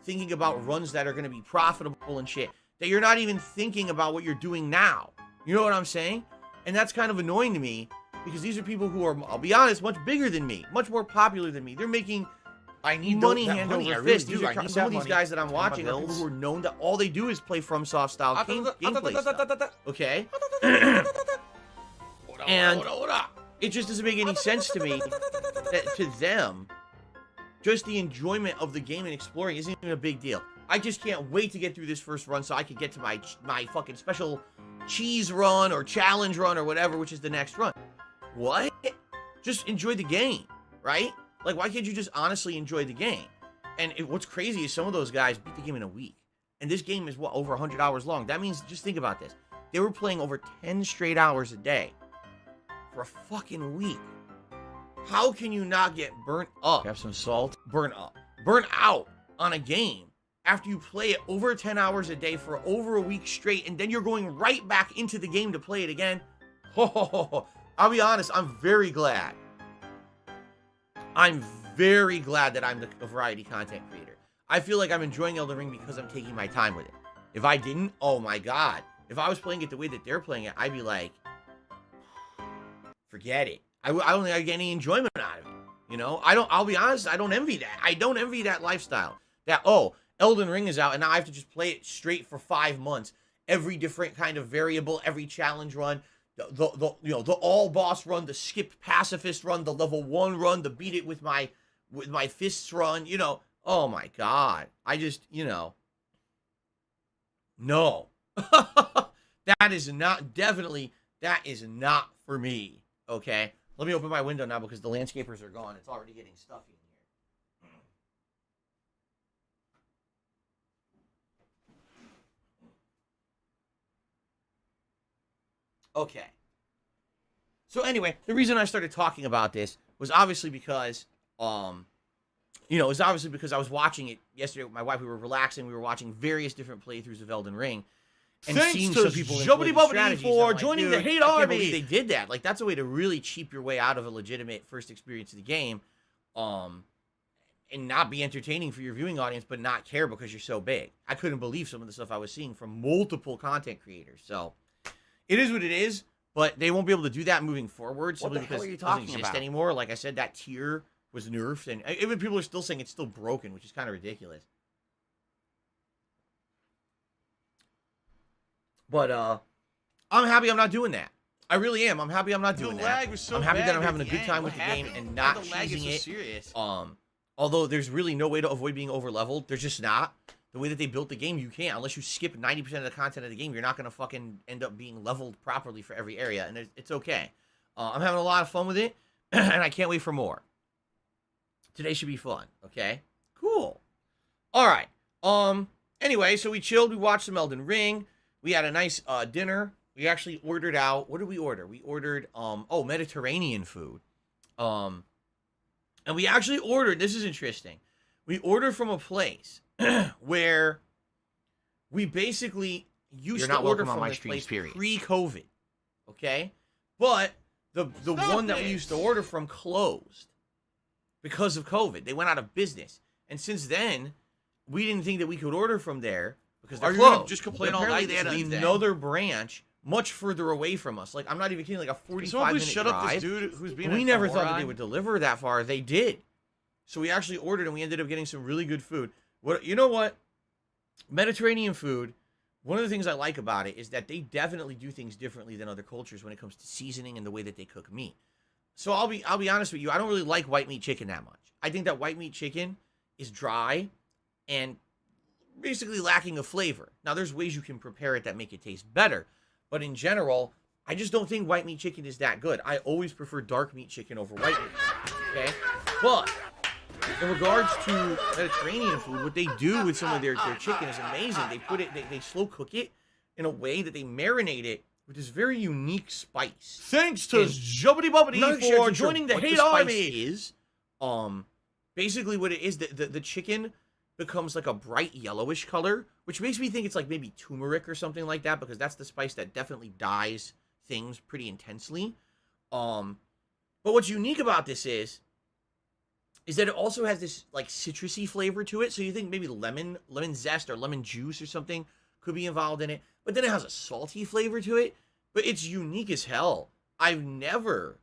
thinking about runs that are going to be profitable and shit, that you're not even thinking about what you're doing now. You know what I'm saying? And that's kind of annoying to me, because these are people who are, I'll be honest, much bigger than me, much more popular than me. They're making money hand over fist. Some of these guys that I'm watching are people who are known that all they do is play FromSoft style gameplay stuff. Okay? And it just doesn't make any sense to me that to them, just the enjoyment of the game and exploring isn't even a big deal. I just can't wait to get through this first run so I can get to my fucking special cheese run or challenge run or whatever, which is the next run. What? Just enjoy the game, right? Like, why can't you just honestly enjoy the game? And what's crazy is some of those guys beat the game in a week. And this game is, what, over 100 hours long. That means, just think about this. They were playing over 10 straight hours a day for a fucking week. How can you not get burnt up? Have some salt? Burnt up. Burnt out on a game after you play it over 10 hours a day for over a week straight, and then you're going right back into the game to play it again? I'll be honest, I'm very glad. I'm very glad that I'm a variety content creator. I feel like I'm enjoying Elden Ring because I'm taking my time with it. If I didn't, oh my god. If I was playing it the way that they're playing it, I'd be like, forget it. I don't think I'd get any enjoyment out of it. You know, I'll be honest, I don't envy that. I don't envy that lifestyle. That, oh, Elden Ring is out and now I have to just play it straight for 5 months. Every different kind of variable, every challenge run, the all boss run, the skip pacifist run, the level 1 run, the beat it with my fists run, you know. Oh my god. I just, you know. No. That is not for me. Okay? Let me open my window now because the landscapers are gone. It's already getting stuffy in here. Okay. So anyway, the reason I started talking about this was obviously because, I was watching it yesterday with my wife. We were relaxing. We were watching various different playthroughs of Elden Ring. And seeing some people for joining the hate army. I can't believe they did that. Like, that's a way to really cheap your way out of a legitimate first experience of the game, and not be entertaining for your viewing audience, but not care because you're so big. I couldn't believe some of the stuff I was seeing from multiple content creators. So, it is what it is. But they won't be able to do that moving forward What the simply hell because are you it doesn't talking exist about? anymore. Like I said, that tier was nerfed, and even people are still saying it's still broken, which is kind of ridiculous. But I'm happy I'm not doing that. I really am. I'm happy I'm not doing that. lag was so I'm happy bad that I'm at having a the good end. time What with the game happened? and Why not the lag is cheesing so it. serious? Although there's really no way to avoid being over leveled. There's just not. The way that they built the game, you can't. Unless you skip 90% of the content of the game, you're not going to fucking end up being leveled properly for every area. And it's okay. I'm having a lot of fun with it, and I can't wait for more. Today should be fun, okay? Cool. All right. Anyway, so we chilled. We watched some Elden Ring. We had a nice dinner. We actually ordered out. What did we order? We ordered, Mediterranean food. And we actually ordered, this is interesting. We ordered from a place where we basically used to order from this place pre-COVID. Okay? But the one that we used to order from closed because of COVID. They went out of business. And since then, we didn't think that we could order from there because they're closed. Gonna just complain all Apparently, night? They had another branch much further away from us. Like, I'm not even kidding, like a 45-minute shut drive. up this dude who's being We a never thought that moron. they would deliver that far. They did. So we actually ordered, and we ended up getting some really good food. You know what? Mediterranean food, one of the things I like about it is that they definitely do things differently than other cultures when it comes to seasoning and the way that they cook meat. So I'll be honest with you, I don't really like white meat chicken that much. I think that white meat chicken is dry and basically lacking of flavor. Now, there's ways you can prepare it that make it taste better, but in general, I just don't think white meat chicken is that good. I always prefer dark meat chicken over white meat, okay? But in regards to Mediterranean food, what they do with some of their chicken is amazing. They put it, they slow cook it in a way that they marinate it with this very unique spice. Thanks to Jubbity Bubbity for joining the hate army. Is basically what it is. The chicken becomes like a bright yellowish color, which makes me think it's like maybe turmeric or something like that, because that's the spice that definitely dyes things pretty intensely. But what's unique about this is that it also has this like citrusy flavor to it. So you think maybe lemon zest or lemon juice or something could be involved in it. But then it has a salty flavor to it. But it's unique as hell. I've never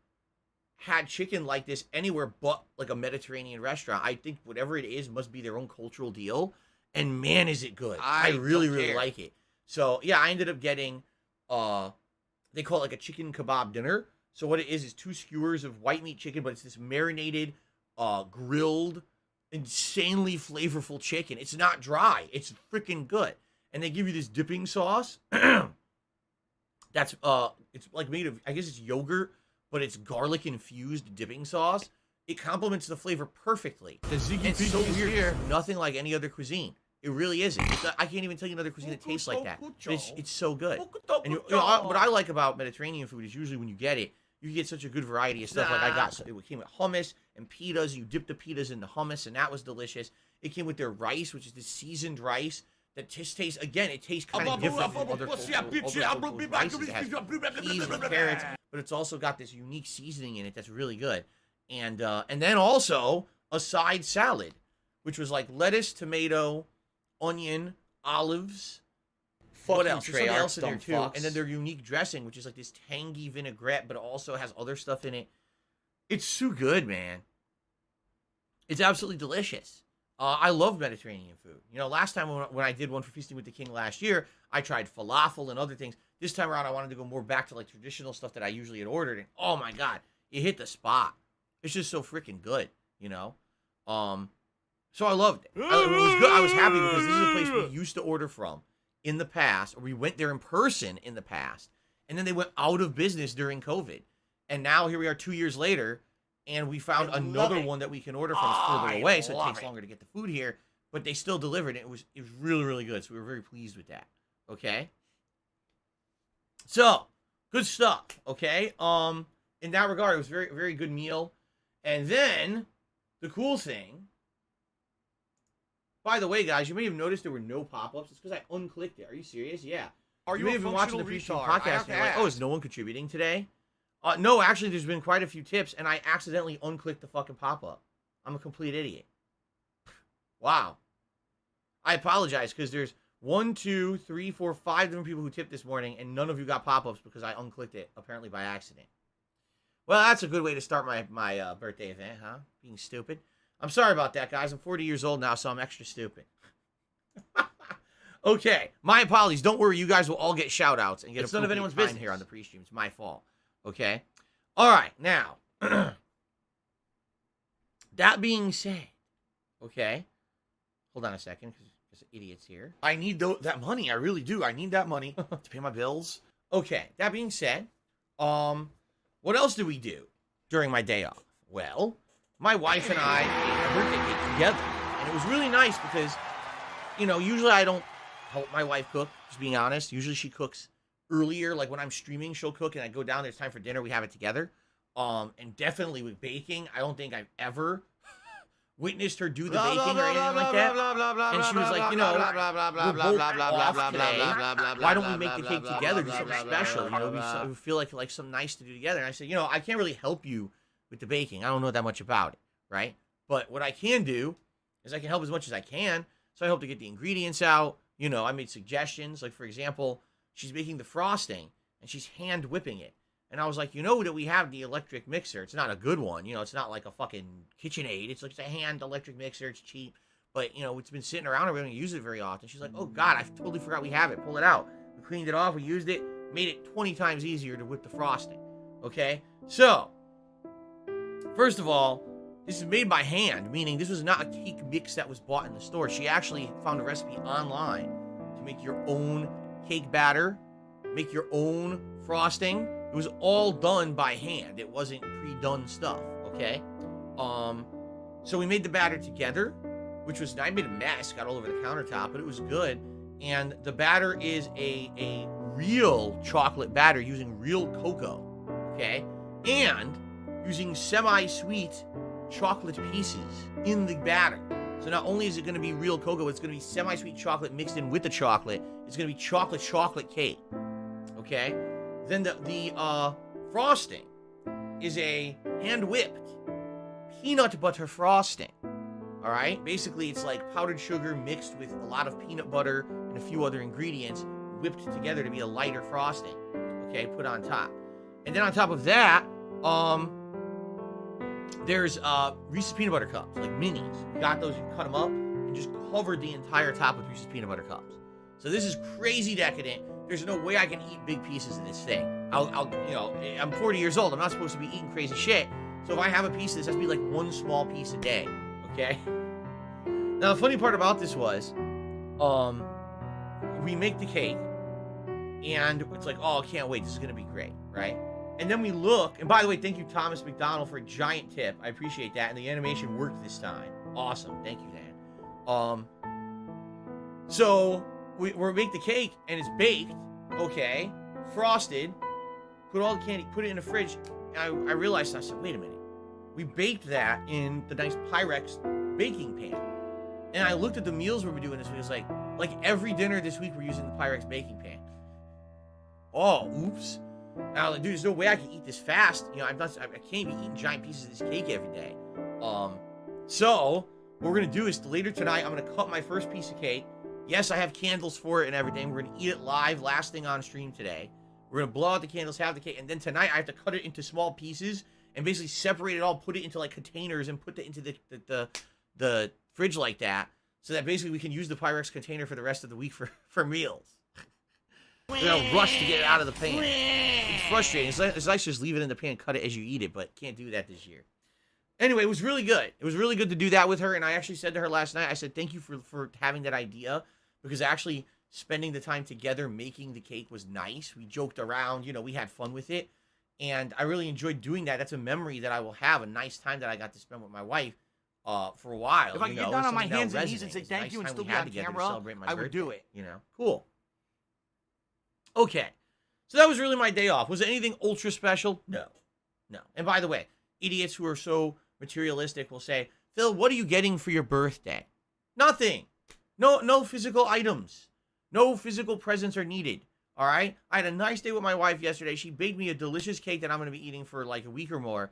had chicken like this anywhere but like a Mediterranean restaurant. I think whatever it is must be their own cultural deal. And man, is it good. I really like it. So yeah, I ended up getting, they call it like a chicken kebab dinner. So what it is 2 skewers of white meat chicken, but it's this marinated, grilled, insanely flavorful chicken. It's not dry. It's freaking good. And they give you this dipping sauce. That's, it's like made of, I guess it's yogurt, but it's garlic infused dipping sauce. It complements the flavor perfectly. It's so weird. Here. Nothing like any other cuisine. It really isn't. I can't even tell you another cuisine that tastes like that. But it's so good. And what I like about Mediterranean food is usually when you get it, you get such a good variety of stuff. Like I got, it came with hummus and pitas. You dip the pitas in the hummus, and that was delicious. It came with their rice, which is this seasoned rice that just tastes, again, it tastes kind of different from other cultural rices. It has peas and carrots, but it's also got this unique seasoning in it that's really good. And then also a side salad, which was like lettuce, tomato, onion, olives. What else? There's something else in there too. And then their unique dressing, which is like this tangy vinaigrette, but also has other stuff in it. It's so good, man. It's absolutely delicious. I love Mediterranean food. You know, last time when I did one for Feasting with the King last year, I tried falafel and other things. This time around, I wanted to go more back to like traditional stuff that I usually had ordered. And oh my God, it hit the spot. It's just so freaking good, you know? So I loved it. It was good. I was happy because this is a place we used to order from in the past, or we went there in person in the past, and then they went out of business during COVID. And now here we are 2 years later, and we found another one that we can order from. It's further away, so it takes longer to get the food here, but they still delivered it. It was really, really good, so we were very pleased with that. Okay? So, good stuff, okay? In that regard, it was a very, very good meal. And then, the cool thing, by the way, guys, you may have noticed there were no pop-ups. It's because I unclicked it. Are you serious? Yeah. Are you may a have been watching the functional Feasting retard? podcast and you're like, oh, is no one contributing today? No, actually, there's been quite a few tips, and I accidentally unclicked the fucking pop-up. I'm a complete idiot. Wow. I apologize, because there's 1, 2, 3, 4, 5 different people who tipped this morning, and none of you got pop-ups because I unclicked it, apparently by accident. Well, that's a good way to start my birthday event, huh? Being stupid. I'm sorry about that, guys. I'm 40 years old now, so I'm extra stupid. Okay, my apologies. Don't worry, you guys will all get shout-outs and get It's none of anyone's business here on the pre-stream. It's my fault. Okay? All right, now, that being said, okay, hold on a second, because there's idiots here. I need that money. I really do. I need that money to pay my bills. Okay, that being said, what else did we do during my day off? Well, my wife and I ate a birthday cake together, and it was really nice because, you know, usually I don't help my wife cook, just being honest. Usually she cooks earlier, like when I'm streaming, she'll cook, and I go down, there's time for dinner, we have it together. And definitely with baking, I don't think I've ever witnessed her do the baking or anything like that. And she was like, you know, we're both off today. Why don't we make the cake together, do something special? You know, we feel like something nice to do together. And I said, you know, I can't really help you with the baking. I don't know that much about it, right? But what I can do is I can help as much as I can. So I hope to get the ingredients out. You know, I made suggestions. Like, for example, she's making the frosting, and she's hand whipping it. And I was like, you know that we have the electric mixer. It's not a good one. You know, it's not like a fucking KitchenAid. It's like a hand electric mixer. It's cheap. But, you know, it's been sitting around. We don't use it very often. She's like, oh, God, I totally forgot we have it. Pull it out. We cleaned it off. We used it. Made it 20 times easier to whip the frosting. Okay? So, first of all, this is made by hand, meaning this was not a cake mix that was bought in the store. She actually found a recipe online to make your own cake batter, make your own frosting. It was all done by hand. It wasn't pre-done stuff, okay? So we made the batter together, which was, I made a mess, got all over the countertop, but it was good. And the batter is a real chocolate batter using real cocoa, okay? And using semi-sweet chocolate pieces in the batter. So not only is it going to be real cocoa, it's going to be semi-sweet chocolate mixed in with the chocolate. It's going to be chocolate cake. Okay? Then the frosting is a hand-whipped peanut butter frosting. All right? Basically, it's like powdered sugar mixed with a lot of peanut butter and a few other ingredients whipped together to be a lighter frosting. Okay? Put on top. And then on top of that, there's Reese's peanut butter cups, like minis. You got those, you cut them up, and just covered the entire top with Reese's peanut butter cups. So this is crazy decadent. There's no way I can eat big pieces of this thing. You know, I'm 40 years old. I'm not supposed to be eating crazy shit. So if I have a piece of this, it has to be like one small piece a day. Okay? Now, the funny part about this was, we make the cake, and it's like, oh, I can't wait. This is going to be great, right? And then we look, and by the way, thank you, Thomas McDonald, for a giant tip. I appreciate that. And the animation worked this time. Awesome. Thank you, Dan. So we make the cake, and it's baked, okay, frosted, put all the candy, put it in the fridge. And I realized, I said, wait a minute. We baked that in the nice Pyrex baking pan. And I looked at the meals we were doing this week. It was like every dinner this week, we're using the Pyrex baking pan. Oh, oops. And I was like, dude, there's no way I can eat this fast. You know, I can't be eating giant pieces of this cake every day. So what we're going to do is later tonight, I'm going to cut my first piece of cake. Yes, I have candles for it and everything. We're going to eat it live, last thing on stream today. We're going to blow out the candles, have the cake. And then tonight, I have to cut it into small pieces and basically separate it all, put it into like containers and put it into the fridge like that. So that basically we can use the Pyrex container for the rest of the week for meals. We're going to rush to get it out of the pan. It's frustrating. It's nice to just leave it in the pan, cut it as you eat it, but can't do that this year. Anyway, it was really good. It was really good to do that with her, and I actually said to her last night, I said, thank you for having that idea, because actually spending the time together making the cake was nice. We joked around, you know, we had fun with it, and I really enjoyed doing that. That's a memory that I will have, a nice time that I got to spend with my wife for a while. If I could get down on my hands and knees and say thank you and still be on camera, I would do it. You know, cool. Okay, so that was really my day off. Was it anything ultra special? No. And by the way, idiots who are so materialistic will say, Phil, what are you getting for your birthday? Nothing. No physical items. No physical presents are needed. All right? I had a nice day with my wife yesterday. She baked me a delicious cake that I'm going to be eating for like a week or more.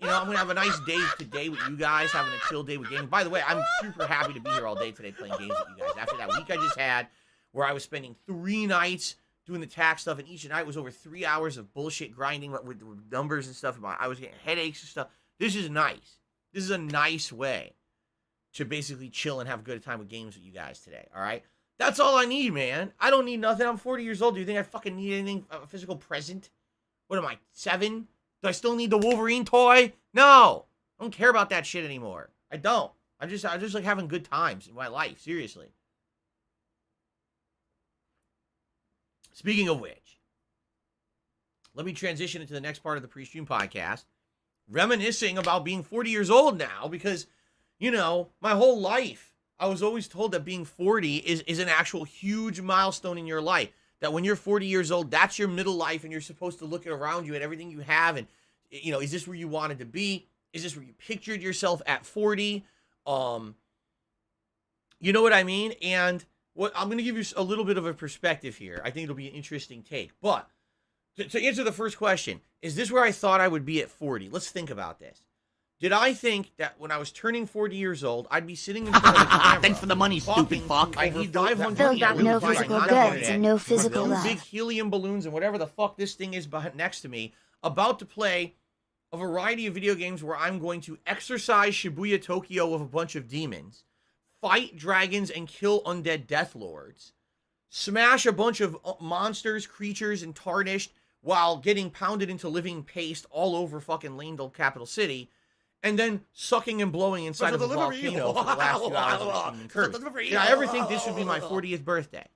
You know, I'm going to have a nice day today with you guys, having a chill day with gaming. By the way, I'm super happy to be here all day today playing games with you guys. After that week I just had, where I was spending 3 nights doing the tax stuff, and each night was over 3 hours of bullshit grinding with numbers and stuff. I was getting headaches and stuff. This is nice. This is a nice way to basically chill and have a good time with games with you guys today, all right? That's all I need, man. I don't need nothing. I'm 40 years old. Do you think I fucking need anything, a physical present? What am I, 7? Do I still need the Wolverine toy? No. I don't care about that shit anymore. I don't. I just like having good times in my life, seriously. Speaking of which, let me transition into the next part of the pre-stream podcast, reminiscing about being 40 years old now, because, you know, my whole life, I was always told that being 40 is an actual huge milestone in your life. That when you're 40 years old, that's your middle life, and you're supposed to look around you at everything you have, and, you know, is this where you wanted to be? Is this where you pictured yourself at 40? You know what I mean? And what I'm going to give you a little bit of a perspective here. I think it'll be an interesting take. But to answer the first question, is this where I thought I would be at 40? Let's think about this. Did I think that when I was turning 40 years old, I'd be sitting in front of the camera? Thanks for the money, stupid fuck. I need 500 Phil got no physical goods and no physical love. Big helium balloons and whatever the fuck this thing is next to me, about to play a variety of video games where I'm going to exorcise Shibuya, Tokyo of a bunch of demons, fight dragons and kill undead death lords, smash a bunch of monsters, creatures, and tarnished while getting pounded into living paste all over fucking Lanedale, capital city, and then sucking and blowing inside of a volcano for the last few hours of the in Kirby. Did I ever think this would be my 40th birthday?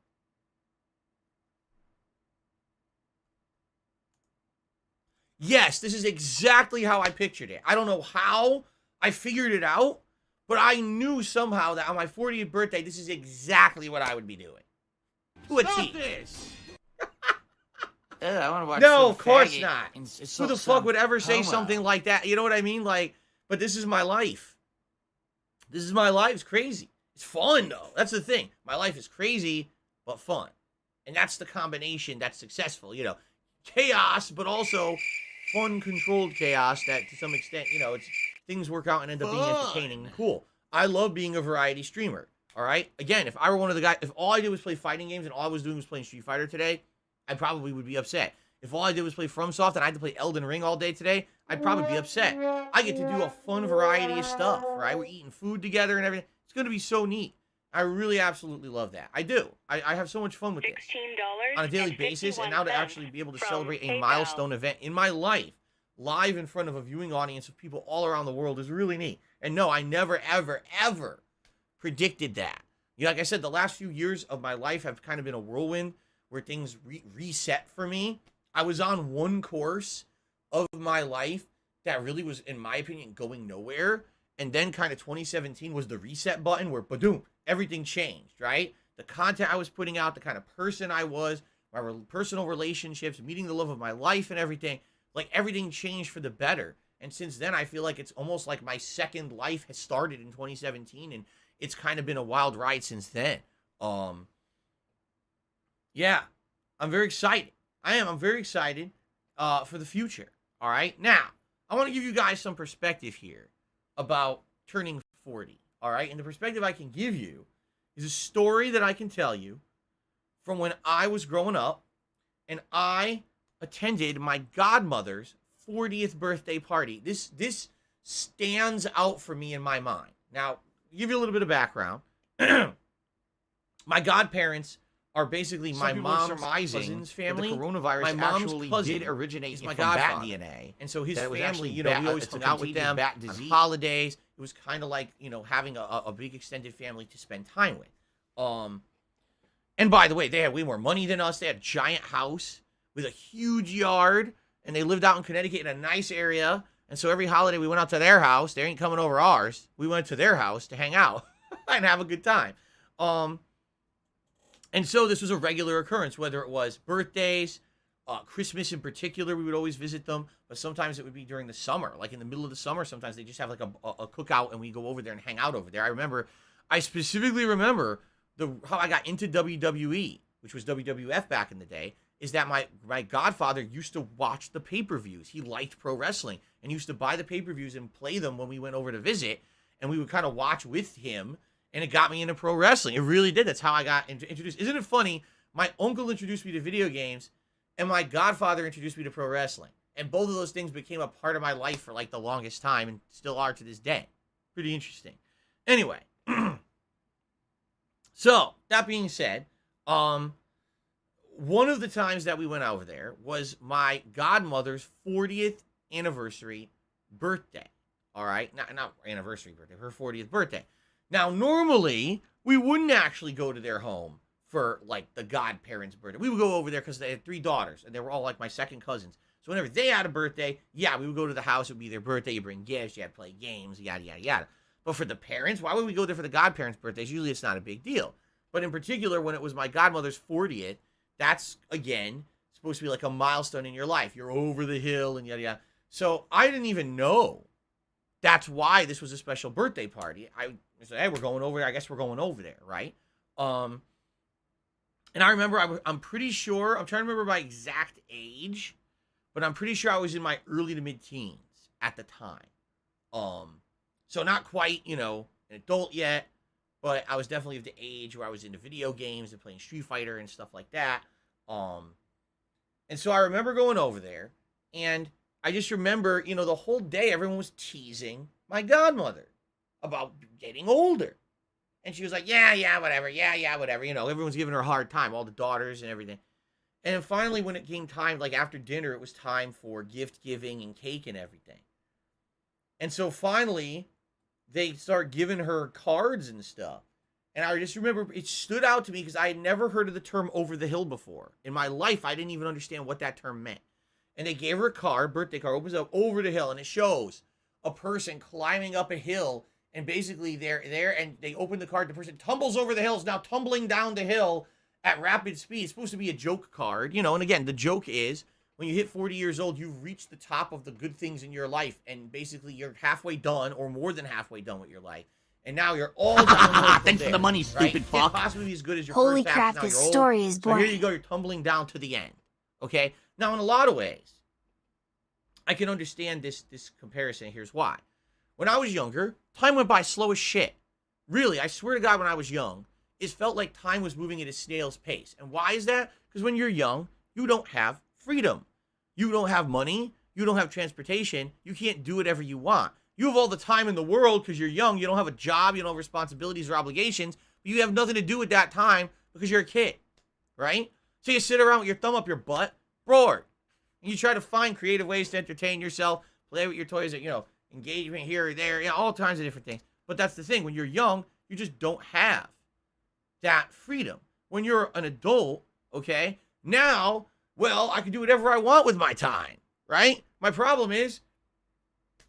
Yes, this is exactly how I pictured it. I don't know how I figured it out, but I knew somehow that on my 40th birthday, this is exactly what I would be doing. To a T. I want to watch. No, of course not. Who the fuck would ever say something like that? You know what I mean? Like, but this is my life. This is my life. It's crazy. It's fun, though. That's the thing. My life is crazy, but fun. And that's the combination that's successful. You know, chaos, but also fun, controlled chaos that, to some extent, you know, it's things work out and end up being entertaining and cool. I love being a variety streamer, all right? Again, if I were one of the guys, if all I did was play fighting games and all I was doing was playing Street Fighter today, I probably would be upset. If all I did was play FromSoft and I had to play Elden Ring all day today, I'd probably be upset. I get to do a fun variety of stuff, right? We're eating food together and everything. It's going to be so neat. I really absolutely love that. I do. I have so much fun with this on a daily basis, and now to actually be able to celebrate a milestone event in my life live in front of a viewing audience of people all around the world is really neat. And no, I never, ever, ever predicted that. You know, like I said, the last few years of my life have kind of been a whirlwind where things reset for me. I was on one course of my life that really was, in my opinion, going nowhere. And then kind of 2017 was the reset button where, badoom, everything changed, right? The content I was putting out, the kind of person I was, my personal relationships, meeting the love of my life and everything, like everything changed for the better. And since then, I feel like it's almost like my second life has started in 2017, and it's kind of been a wild ride since then. Yeah, I'm very excited. I'm very excited for the future. All right. Now, I want to give you guys some perspective here about turning 40. All right. And the perspective I can give you is a story that I can tell you from when I was growing up and I attended my godmother's 40th birthday party. This stands out for me in my mind. Now, to give you a little bit of background, my godparents are basically my mom's cousin's family. The coronavirus my mom's actually cousin did originate is my from bat godfather. DNA. And so his That it was family, actually you know, we always hung out with them bat on disease. holidays. It was kind of like, you know, having a big extended family to spend time with. And by the way, they had way more money than us. They had a giant house with a huge yard, and they lived out in Connecticut in a nice area. And so every holiday we went out to their house. They ain't coming over ours. We went to their house to hang out and have a good time. And so this was a regular occurrence, whether it was birthdays, Christmas in particular, we would always visit them. But sometimes it would be during the summer, like in the middle of the summer. Sometimes they just have like a cookout, and we go over there and hang out over there. I specifically remember how I got into WWE, which was WWF back in the day. is that my godfather used to watch the pay-per-views. He liked pro wrestling and used to buy the pay-per-views and play them when we went over to visit, and we would kind of watch with him, and it got me into pro wrestling. It really did. That's how I got introduced. Isn't it funny? My uncle introduced me to video games, and my godfather introduced me to pro wrestling. And both of those things became a part of my life for like the longest time and still are to this day. Pretty interesting. Anyway, so that being said, one of the times that we went over there was my godmother's 40th anniversary birthday. All right, not anniversary birthday, her 40th birthday. Now, normally we wouldn't actually go to their home for like the godparents' birthday. We would go over there because they had 3 daughters, and they were all like my second cousins. So whenever they had a birthday, yeah, we would go to the house. It would be their birthday. You bring gifts. You had to play games, yada, yada, yada. But for the parents, why would we go there for the godparents' birthdays? Usually it's not a big deal. But in particular, when it was my godmother's 40th, that's, again, supposed to be like a milestone in your life. You're over the hill and yada, yada. So I didn't even know that's why this was a special birthday party. I said, hey, we're going over there. I guess we're going over there, right? And I remember, I'm pretty sure, I'm trying to remember my exact age, but I'm pretty sure I was in my early to mid-teens at the time. So not quite, an adult yet, but I was definitely of the age where I was into video games and playing Street Fighter and stuff like that. And so I remember going over there, and I just remember, the whole day everyone was teasing my godmother about getting older. And she was like, yeah, whatever. Yeah, whatever. Everyone's giving her a hard time, all the daughters and everything. And then finally, when it came time, like after dinner, it was time for gift giving and cake and everything. And so finally, they start giving her cards and stuff. And I just remember it stood out to me because I had never heard of the term over the hill before. In my life, I didn't even understand what that term meant. And they gave her a card, birthday card, opens up over the hill, and it shows a person climbing up a hill. And basically, they're there, and they open the card. The person tumbles over the hills, now tumbling down the hill at rapid speed. It's supposed to be a joke card, and again, the joke is when you hit 40 years old, you've reached the top of the good things in your life, and basically you're halfway done or more than halfway done with your life. And now you're all down. Thanks for the money, stupid fuck. Can't possibly be as good as your Holy first crap, half. this story is boring. So here you go, you're tumbling down to the end. Okay? Now, in a lot of ways, I can understand this comparison. Here's why. When I was younger, time went by slow as shit. Really, I swear to God, when I was young, it felt like time was moving at a snail's pace. And why is that? Because when you're young, you don't have freedom. You don't have money. You don't have transportation. You can't do whatever you want. You have all the time in the world because you're young. You don't have a job. You don't have responsibilities or obligations. But you have nothing to do with that time because you're a kid, right? So you sit around with your thumb up your butt, bored. And you try to find creative ways to entertain yourself, play with your toys, engagement here or there, all kinds of different things. But that's the thing. When you're young, you just don't have that freedom. When you're an adult, okay, now, well, I can do whatever I want with my time, right? My problem is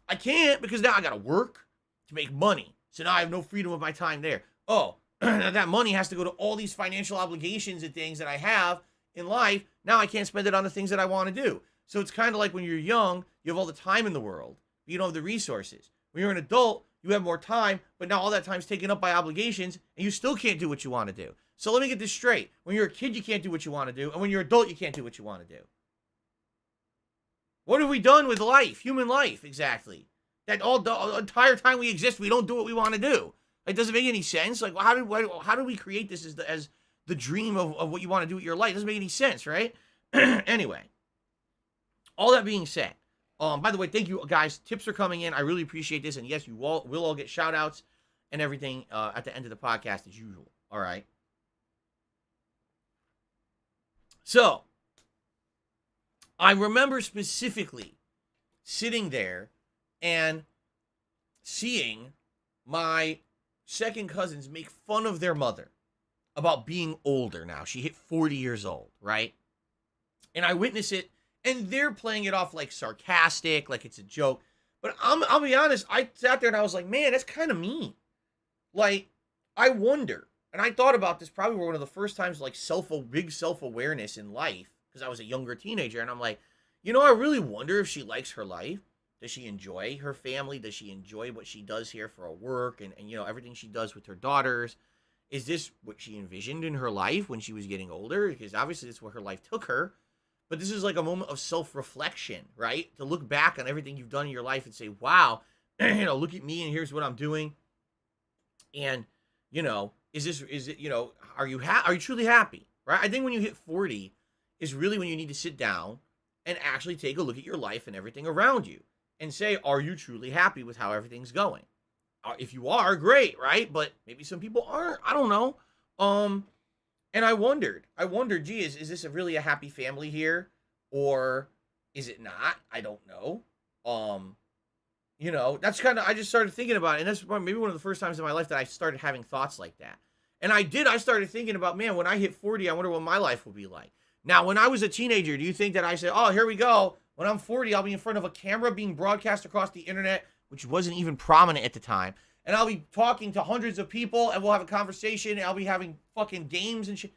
I can't because now I got to work to make money. So now I have no freedom of my time there. Oh, that money has to go to all these financial obligations and things that I have in life. Now I can't spend it on the things that I want to do. So it's kind of like when you're young, you have all the time in the world, but you don't have the resources. When you're an adult, you have more time, but now all that time's taken up by obligations, and you still can't do what you want to do. So let me get this straight. When you're a kid, you can't do what you want to do, and when you're an adult, you can't do what you want to do. What have we done with life, human life, exactly? That all the entire time we exist, we don't do what we want to do. It doesn't make any sense. Like, how did we create this as the dream of what you want to do with your life? It doesn't make any sense, right? Anyway, all that being said, by the way, thank you guys. Tips are coming in. I really appreciate this. And yes, you will all get shout outs and everything at the end of the podcast as usual. All right. So I remember specifically sitting there and seeing my second cousins make fun of their mother about being older now. She hit 40 years old, right? And I witness it, and they're playing it off like sarcastic, like it's a joke. But I'll be honest, I sat there and I was like, man, that's kind of mean. Like, I wonder, and I thought about this probably one of the first times, like big self-awareness in life, because I was a younger teenager, and I'm like, I really wonder if she likes her life. Does she enjoy her family? Does she enjoy what she does here for her work and everything she does with her daughters? Is this what she envisioned in her life when she was getting older? Because obviously that's where her life took her. but this is like a moment of self-reflection, right? To look back on everything you've done in your life and say, wow, you know, look at me and here's what I'm doing. And, you know, is it, you know, are you truly happy, right? I think when you hit 40 is really when you need to sit down and actually take a look at your life and everything around you and say, are you truly happy with how everything's going? If you are, great, right? But maybe some people aren't. I don't know. And I wondered, gee, is this really a happy family here? Or is it not? I don't know. You know, that's kind of, I just started thinking about it. And that's maybe one of the first times in my life that I started having thoughts like that. And I started thinking about, man, when I hit 40, I wonder what my life will be like. Now, when I was a teenager, do you think that I said, oh, here we go. When I'm 40, I'll be in front of a camera being broadcast across the internet, which wasn't even prominent at the time. And I'll be talking to hundreds of people and we'll have a conversation and I'll be having fucking games and shit.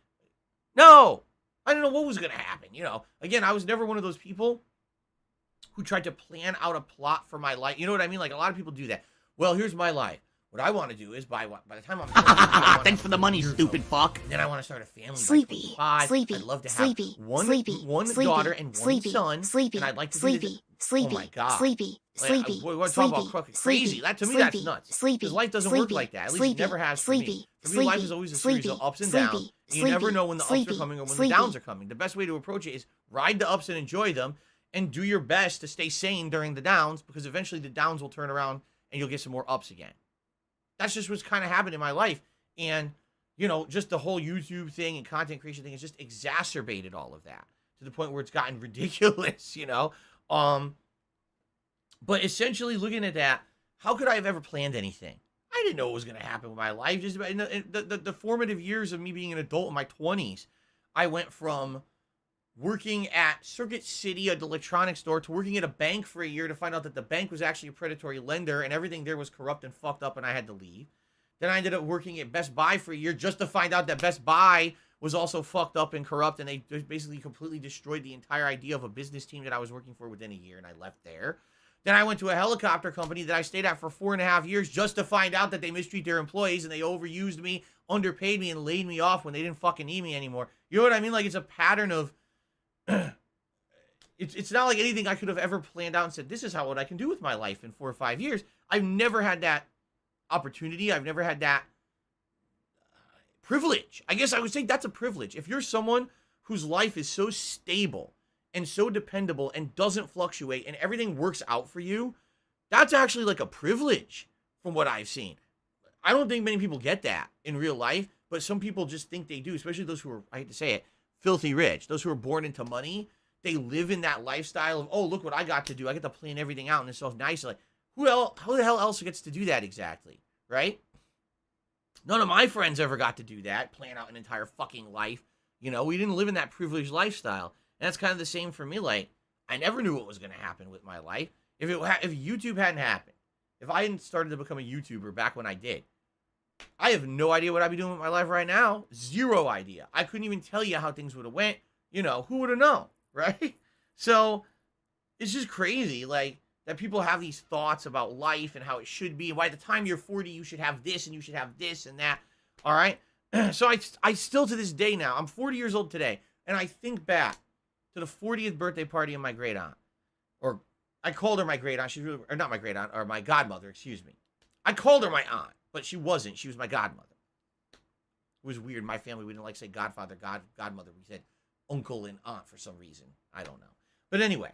No, I didn't know what was going to happen. You know, again, I was never one of those people who tried to plan out a plot for my life. You know what I mean? Like a lot of people do that. Well, here's my life. What I want to do is by the time I'm thanks for the money, stupid fuck. Then I want to start a family. Sleepy, sleepy, I'd love to have sleepy, one sleepy, one sleepy, daughter and one sleepy, son. sleepy, And I'd like to sleepy, do sleepy, oh my God. sleepy, Like, sleepy, we're talking sleepy, about crazy. sleepy, That to me, sleepy, that's nuts. sleepy, Because life doesn't sleepy, work like that. At least sleepy, it never has for sleepy, me. For me, sleepy, life is always a series of sleepy, ups and sleepy, downs. And you never sleepy, know when the ups sleepy, are coming or when the sleepy. downs are coming. The best way to approach it is ride the ups and enjoy them and do your best to stay sane during the downs, because eventually the downs will turn around and you'll get some more ups again. That's just what's kind of happened in my life. And, you know, just the whole YouTube thing and content creation thing has just exacerbated all of that to the point where it's gotten ridiculous, you know? But essentially looking at that, how could I have ever planned anything? I didn't know what was going to happen with my life. Just about in the formative years of me being an adult in my 20s, I went from working at Circuit City, an electronics store, to working at a bank for a year to find out that the bank was actually a predatory lender and everything there was corrupt and fucked up and I had to leave. Then I ended up working at Best Buy for a year just to find out that Best Buy was also fucked up and corrupt, and they basically completely destroyed the entire idea of a business team that I was working for within a year, and I left there. Then I went to a helicopter company that I stayed at for 4.5 years just to find out that they mistreat their employees and they overused me, underpaid me, and laid me off when they didn't fucking need me anymore. You know what I mean? Like, it's a pattern of... It's not like anything I could have ever planned out and said, this is what I can do with my life in 4 or 5 years. I've never had that opportunity. I've never had that privilege. I guess I would say that's a privilege. If you're someone whose life is so stable and so dependable and doesn't fluctuate and everything works out for you, that's actually like a privilege from what I've seen. I don't think many people get that in real life, but some people just think they do, especially those who are, I hate to say it, filthy rich. Those who are born into money, they live in that lifestyle of, oh, look what I got to do. I get to plan everything out and it's so nice. Like, who the hell else gets to do that exactly, right? None of my friends ever got to do that, plan out an entire fucking life. You know, we didn't live in that privileged lifestyle. And that's kind of the same for me. Like, I never knew what was going to happen with my life. If YouTube hadn't happened, if I hadn't started to become a YouTuber back when I did, I have no idea what I'd be doing with my life right now. Zero idea. I couldn't even tell you how things would have went. You know, who would have known, right? So, it's just crazy, like, that people have these thoughts about life and how it should be. And by the time you're 40, you should have this and you should have this and that. All right? So I still, to this day now, I'm 40 years old today, and I think back to the 40th birthday party of my great aunt. Or I called her my great aunt. She's really, or not my great aunt, or my godmother, excuse me. I called her my aunt, but she wasn't. She was my godmother. It was weird. My family, we didn't like to say godfather, godmother. We said uncle and aunt for some reason. I don't know. But anyway,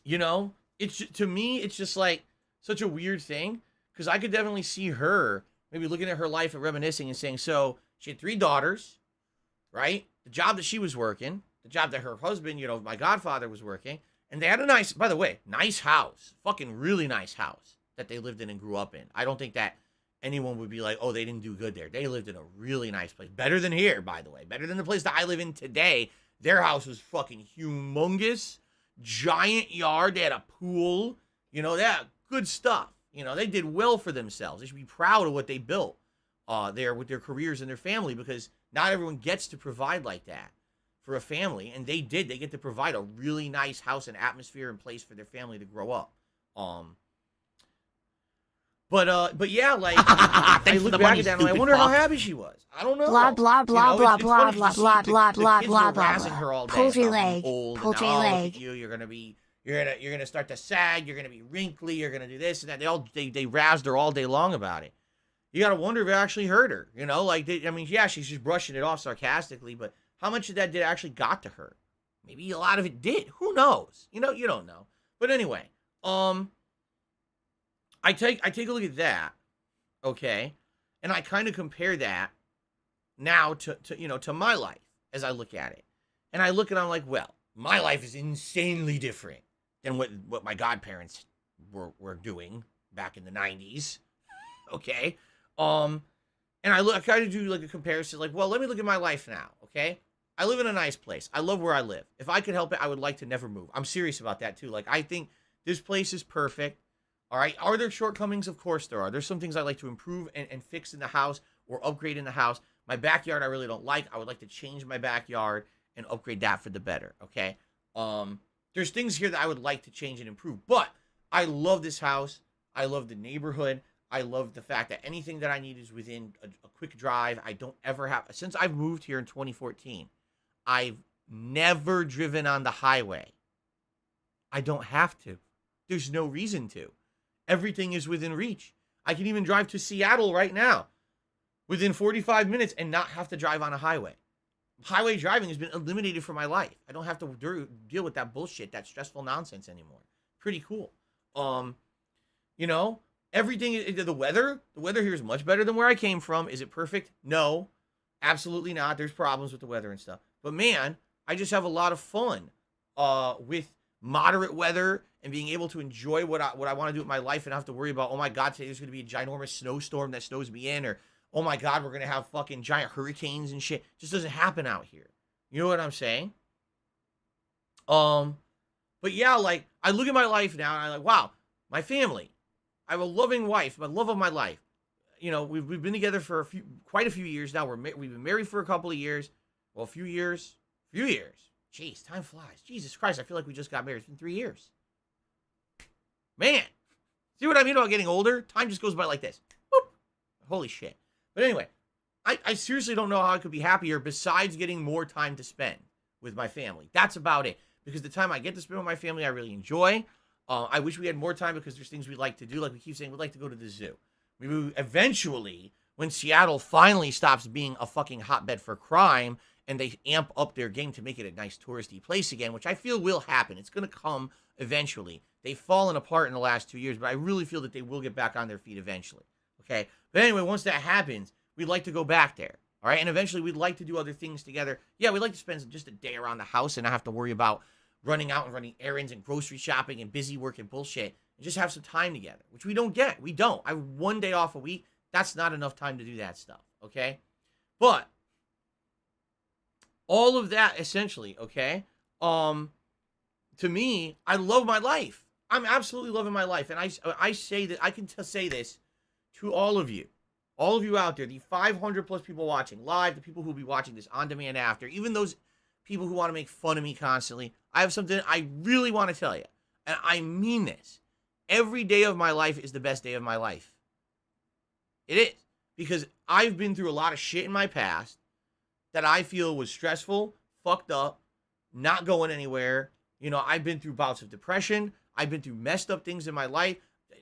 you know, it's, to me, it's just like such a weird thing, because I could definitely see her maybe looking at her life and reminiscing and saying, so she had 3 daughters, right? The job that she was working, the job that her husband, you know, my godfather was working, and they had a nice, by the way, nice house, fucking really nice house that they lived in and grew up in. I don't think that anyone would be like, oh, they didn't do good there. They lived in a really nice place. Better than here, by the way. Better than the place that I live in today. Their house was fucking humongous. Giant yard. They had a pool. You know, they had good stuff. You know, they did well for themselves. They should be proud of what they built there with their careers and their family, because not everyone gets to provide like that for a family. And they did. They get to provide a really nice house and atmosphere and place for their family to grow up. But yeah, like I look back at that and I wonder how happy she was. I don't know. Blah blah blah You know, blah it's blah funny blah 'cause blah the blah kids blah were blah blah razzing her all day Poultry about being leg, old, poultry and, oh, look leg. at you, you're gonna start to sag, you're gonna be wrinkly, you're gonna do this and that. They razzed her all day long about it. You gotta wonder if it actually hurt her. You know, like I mean, yeah, she's just brushing it off sarcastically, but how much of that did actually got to her? Maybe a lot of it did. Who knows? You know, you don't know. But anyway, I take a look at that, okay, and I kind of compare that now to my life as I look at it, and I look and I'm like, well, my life is insanely different than what my godparents were doing back in the 90s, okay, and I kind of do like a comparison, like, well, let me look at my life now, okay. I live in a nice place. I love where I live. If I could help it, I would like to never move. I'm serious about that too. Like, I think this place is perfect. All right. Are there shortcomings? Of course there are. There's some things I like to improve and fix in the house or upgrade in the house. My backyard I really don't like. I would like to change my backyard and upgrade that for the better. Okay. There's things here that I would like to change and improve. But I love this house. I love the neighborhood. I love the fact that anything that I need is within a quick drive. I don't ever have, since I've moved here in 2014, I've never driven on the highway. I don't have to. There's no reason to. Everything is within reach. I can even drive to Seattle right now within 45 minutes and not have to drive on a highway. Highway driving has been eliminated from my life. I don't have to deal with that bullshit, that stressful nonsense anymore. Pretty cool. You know, everything, the weather here is much better than where I came from. Is it perfect? No, absolutely not. There's problems with the weather and stuff. But man, I just have a lot of fun with moderate weather and being able to enjoy what I want to do with my life and not have to worry about, oh my God, today there's going to be a ginormous snowstorm that snows me in, or oh my God, we're going to have fucking giant hurricanes and shit. It just doesn't happen out here. You know what I'm saying? But yeah, like I look at my life now and I'm like, wow, my family. I have a loving wife, my love of my life. You know, we've been together for quite a few years now. We've been married for a couple of years. Well, a few years. Jeez, time flies. Jesus Christ, I feel like we just got married. It's been 3 years. Man, see what I mean about getting older? Time just goes by like this. Boop. Holy shit. But anyway, I seriously don't know how I could be happier besides getting more time to spend with my family. That's about it. Because the time I get to spend with my family, I really enjoy. I wish we had more time because there's things we like to do. Like we keep saying, we'd like to go to the zoo. We will eventually, when Seattle finally stops being a fucking hotbed for crime and they amp up their game to make it a nice touristy place again, which I feel will happen. It's going to come eventually. They've fallen apart in the last 2 years, but I really feel that they will get back on their feet eventually. Okay? But anyway, once that happens, we'd like to go back there. All right? And eventually we'd like to do other things together. Yeah, we'd like to spend just a day around the house and not have to worry about running out and running errands and grocery shopping and busy work and bullshit, and just have some time together, which we don't get. We don't. I have 1 day off a week. That's not enough time to do that stuff, okay? But all of that essentially, okay? To me, I love my life. I'm absolutely loving my life, and I say that I can say this to all of you out there, the 500 plus people watching live, the people who will be watching this on demand after, even those people who want to make fun of me constantly. I have something I really want to tell you, and I mean this. Every day of my life is the best day of my life. It is, because I've been through a lot of shit in my past that I feel was stressful, fucked up, not going anywhere. You know, I've been through bouts of depression. I've been through messed up things in my life.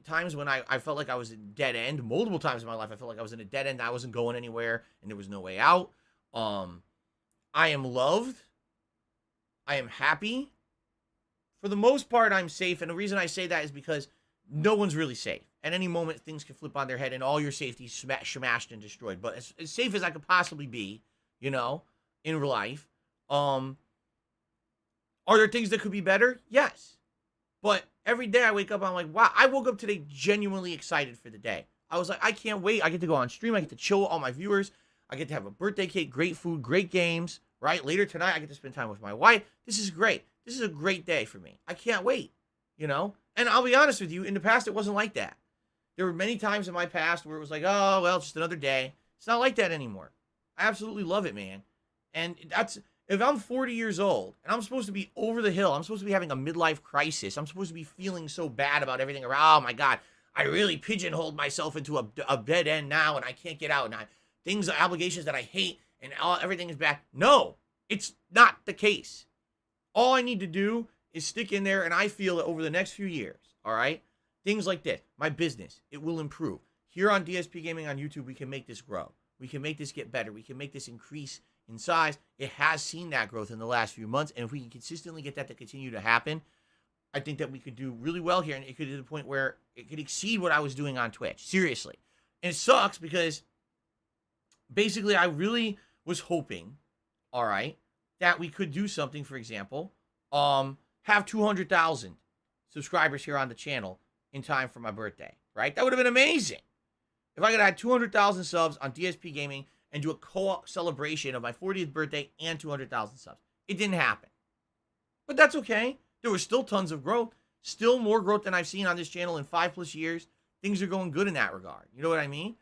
Times when I felt like I was in a dead end. Multiple times in my life, I felt like I was in a dead end. I wasn't going anywhere, and there was no way out. I am loved. I am happy. For the most part, I'm safe. And the reason I say that is because no one's really safe. At any moment, things can flip on their head and all your safety is smashed and destroyed. But as safe as I could possibly be, you know, in real life. Are there things that could be better? Yes. But every day I wake up, I'm like, wow, I woke up today genuinely excited for the day. I was like, I can't wait. I get to go on stream. I get to chill with all my viewers. I get to have a birthday cake, great food, great games, right? Later tonight, I get to spend time with my wife. This is great. This is a great day for me. I can't wait, you know? And I'll be honest with you, in the past, it wasn't like that. There were many times in my past where it was like, oh, well, just another day. It's not like that anymore. I absolutely love it, man. And that's, if I'm 40 years old and I'm supposed to be over the hill, I'm supposed to be having a midlife crisis. I'm supposed to be feeling so bad about everything around. Oh my God, I really pigeonholed myself into a dead end now, and I can't get out. And obligations that I hate, and everything is bad. No, it's not the case. All I need to do is stick in there, and I feel that over the next few years, all right, things like this, my business, it will improve. Here on DSP Gaming on YouTube, we can make this grow. We can make this get better. We can make this increase in size. It has seen that growth in the last few months, and if we can consistently get that to continue to happen, I think that we could do really well here, and it could get to the point where it could exceed what I was doing on Twitch. Seriously. And it sucks because basically I really was hoping, all right, that we could do something, for example, have 200,000 subscribers here on the channel in time for my birthday, right? That would have been amazing. If I could have 200,000 subs on DSP Gaming and do a co-op celebration of my 40th birthday and 200,000 subs. It didn't happen. But that's okay. There was still tons of growth. Still more growth than I've seen on this channel in 5+ years. Things are going good in that regard. You know what I mean?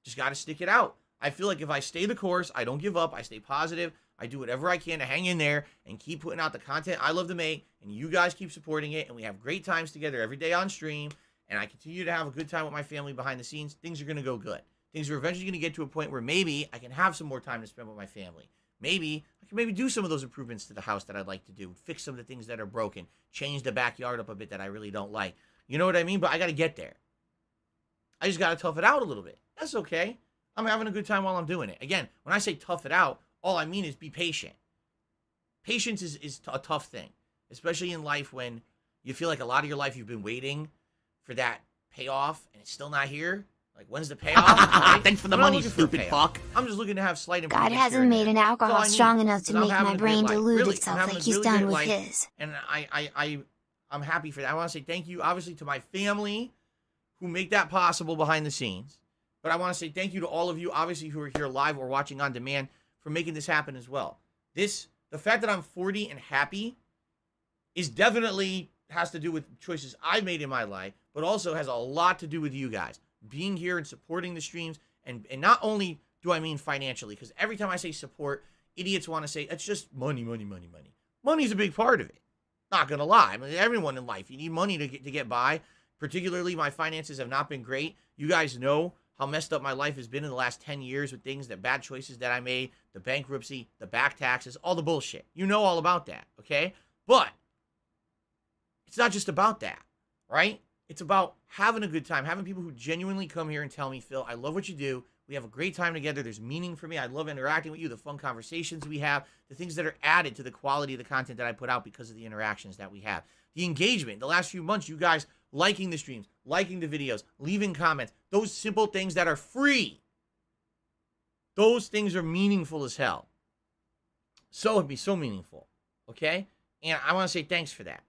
Just got to stick it out. I feel like if I stay the course, I don't give up, I stay positive, I do whatever I can to hang in there and keep putting out the content I love to make, and you guys keep supporting it, and we have great times together every day on stream, and I continue to have a good time with my family behind the scenes, things are going to go good. Things are eventually going to get to a point where maybe I can have some more time to spend with my family. Maybe I can do some of those improvements to the house that I'd like to do, fix some of the things that are broken, change the backyard up a bit that I really don't like. You know what I mean? But I got to get there. I just got to tough it out a little bit. That's okay. I'm having a good time while I'm doing it. Again, when I say tough it out, all I mean is be patient. Patience is a tough thing, especially in life when you feel like a lot of your life you've been waiting for that payoff and it's still not here. Like, when's the payoff? Right? Thanks for the money, stupid fuck. I'm just looking to have slight God improvements. hasn't made an alcohol strong enough to make my brain delude really, itself like he's done with his. And I'm happy for that. I want to say thank you, obviously, to my family who make that possible behind the scenes. But I want to say thank you to all of you, obviously, who are here live or watching on demand for making this happen as well. The fact that I'm 40 and happy is definitely has to do with choices I've made in my life, but also has a lot to do with you guys being here and supporting the streams. And not only do I mean financially, because every time I say support, idiots want to say, it's just money, money, money, money. Money's a big part of it. Not going to lie. I mean, everyone in life, you need money to get by. Particularly, my finances have not been great. You guys know how messed up my life has been in the last 10 years with things, bad choices that I made, the bankruptcy, the back taxes, all the bullshit. You know all about that, okay? But it's not just about that, right? It's about having a good time, having people who genuinely come here and tell me, Phil, I love what you do. We have a great time together. There's meaning for me. I love interacting with you, the fun conversations we have, the things that are added to the quality of the content that I put out because of the interactions that we have. The engagement, the last few months, you guys liking the streams, liking the videos, leaving comments, those simple things that are free. Those things are meaningful as hell. So it'd be so meaningful, okay? And I want to say thanks for that.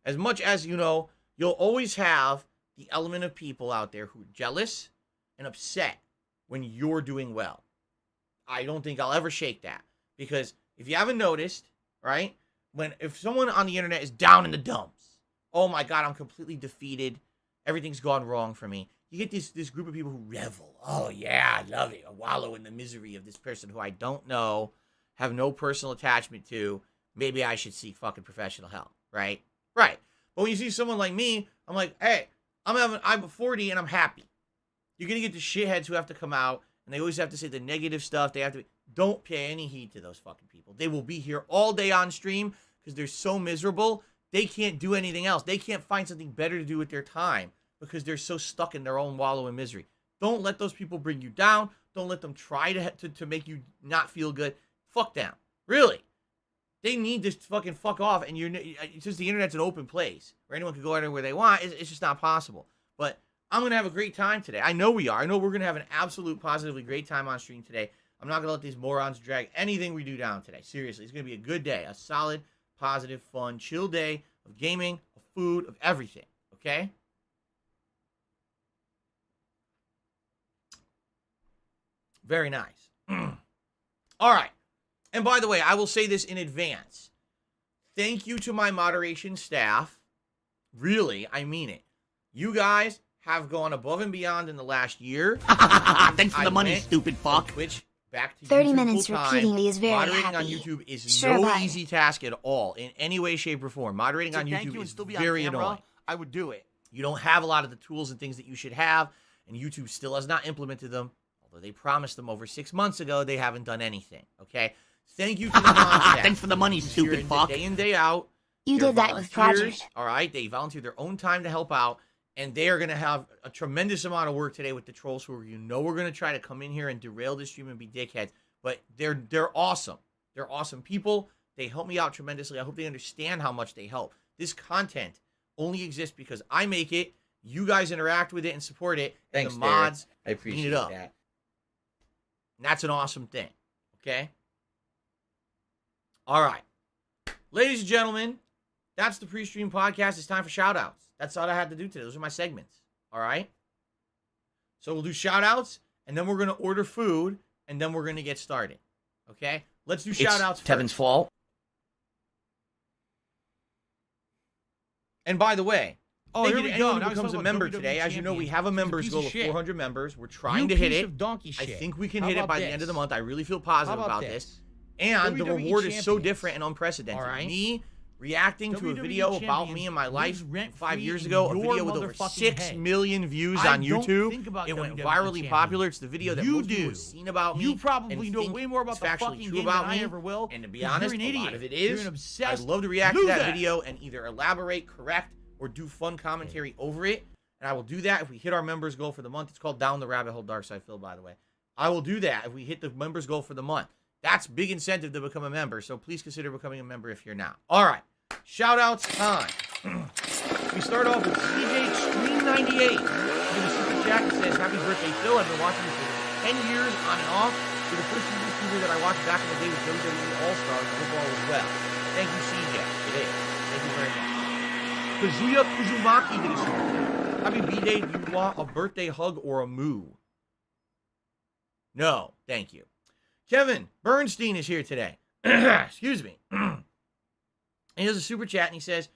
As much as, you know, you'll always have the element of people out there who are jealous and upset when you're doing well. I don't think I'll ever shake that. Because if you haven't noticed, right, if someone on the internet is down in the dumps, oh my God, I'm completely defeated, everything's gone wrong for me, you get this group of people who revel. Oh yeah, I love it. I wallow in the misery of this person who I don't know, have no personal attachment to. Maybe I should seek fucking professional help, right? Right. But when you see someone like me, I'm like, hey, I'm 40 and I'm happy. You're going to get the shitheads who have to come out, and they always have to say the negative stuff. Don't pay any heed to those fucking people. They will be here all day on stream because they're so miserable. They can't do anything else. They can't find something better to do with their time because they're so stuck in their own wallow in misery. Don't let those people bring you down. Don't let them try to make you not feel good. Fuck them. Really. They need to fucking fuck off. And since the internet's an open place where anyone can go anywhere they want, it's just not possible. But I'm going to have a great time today. I know we are. I know we're going to have an absolute positively great time on stream today. I'm not going to let these morons drag anything we do down today. Seriously, it's going to be a good day. A solid, positive, fun, chill day of gaming, of food, of everything. Okay? Very nice. All right. And by the way, I will say this in advance. Thank you to my moderation staff. Really, I mean it. You guys have gone above and beyond in the last year. Thanks for the money, stupid fuck. Twitch back to 30 YouTube minutes full-time. repeatedly is very Moderating happy. on YouTube is Sure, no bye. easy task at all, in any way, shape, or form. Moderating on YouTube is very annoying. I would do it. You don't have a lot of the tools and things that you should have, and YouTube still has not implemented them. Although they promised them over 6 months ago, they haven't done anything, okay? Thank you to the moms. Thanks for the money, stupid fuck. Day in, day out. You did that with Project. All right, they volunteer their own time to help out, and they are going to have a tremendous amount of work today with the trolls who are, we're going to try to come in here and derail this stream and be dickheads. But they're awesome. They're awesome people. They help me out tremendously. I hope they understand how much they help. This content only exists because I make it, you guys interact with it and support it, and the mods I appreciate clean it up. that. And that's an awesome thing, okay? All right. Ladies and gentlemen, that's the pre-stream podcast. It's time for shout-outs. That's all I had to do today. Those are my segments, all right? So we'll do shout-outs, and then we're going to order food, and then we're going to get started, okay? Let's do shout-outs first. Tevin's fault. And by the way, here we go. Anyone who becomes a member today, as you know, we have a members goal of 400 members. We're trying to hit it. I think we can hit it by the end of the month. I really feel positive about this. And the reward is so different and unprecedented. All right. Me reacting to a video about me and my life 5 years ago, a video with over 6 million views on YouTube. It went virally popular. It's the video that most people have seen about me. You probably know way more about the fucking game than I ever will. And to be honest, a lot of it is. I'd love to react to that video and either elaborate, correct, or do fun commentary over it. And I will do that if we hit our members goal for the month. It's called Down the Rabbit Hole Dark Side Phil, by the way. I will do that if we hit the members goal for the month. That's big incentive to become a member, so please consider becoming a member if you're not. All right, shout-outs time. We start off with CJ Stream 98. In the super chat, it says, "Happy birthday, Phil. I've been watching you for 10 years on and off. You're the first YouTuber that I watched back in the day with WWE All-Stars. I hope all is well." Thank you, CJ. It is. Thank you very much. Kazuya Kuzumaki did a super chat. Happy B-Day. Do you want a birthday hug or a moo? No, thank you. Kevin Bernstein is here today. Excuse me. And he has a super chat and he says,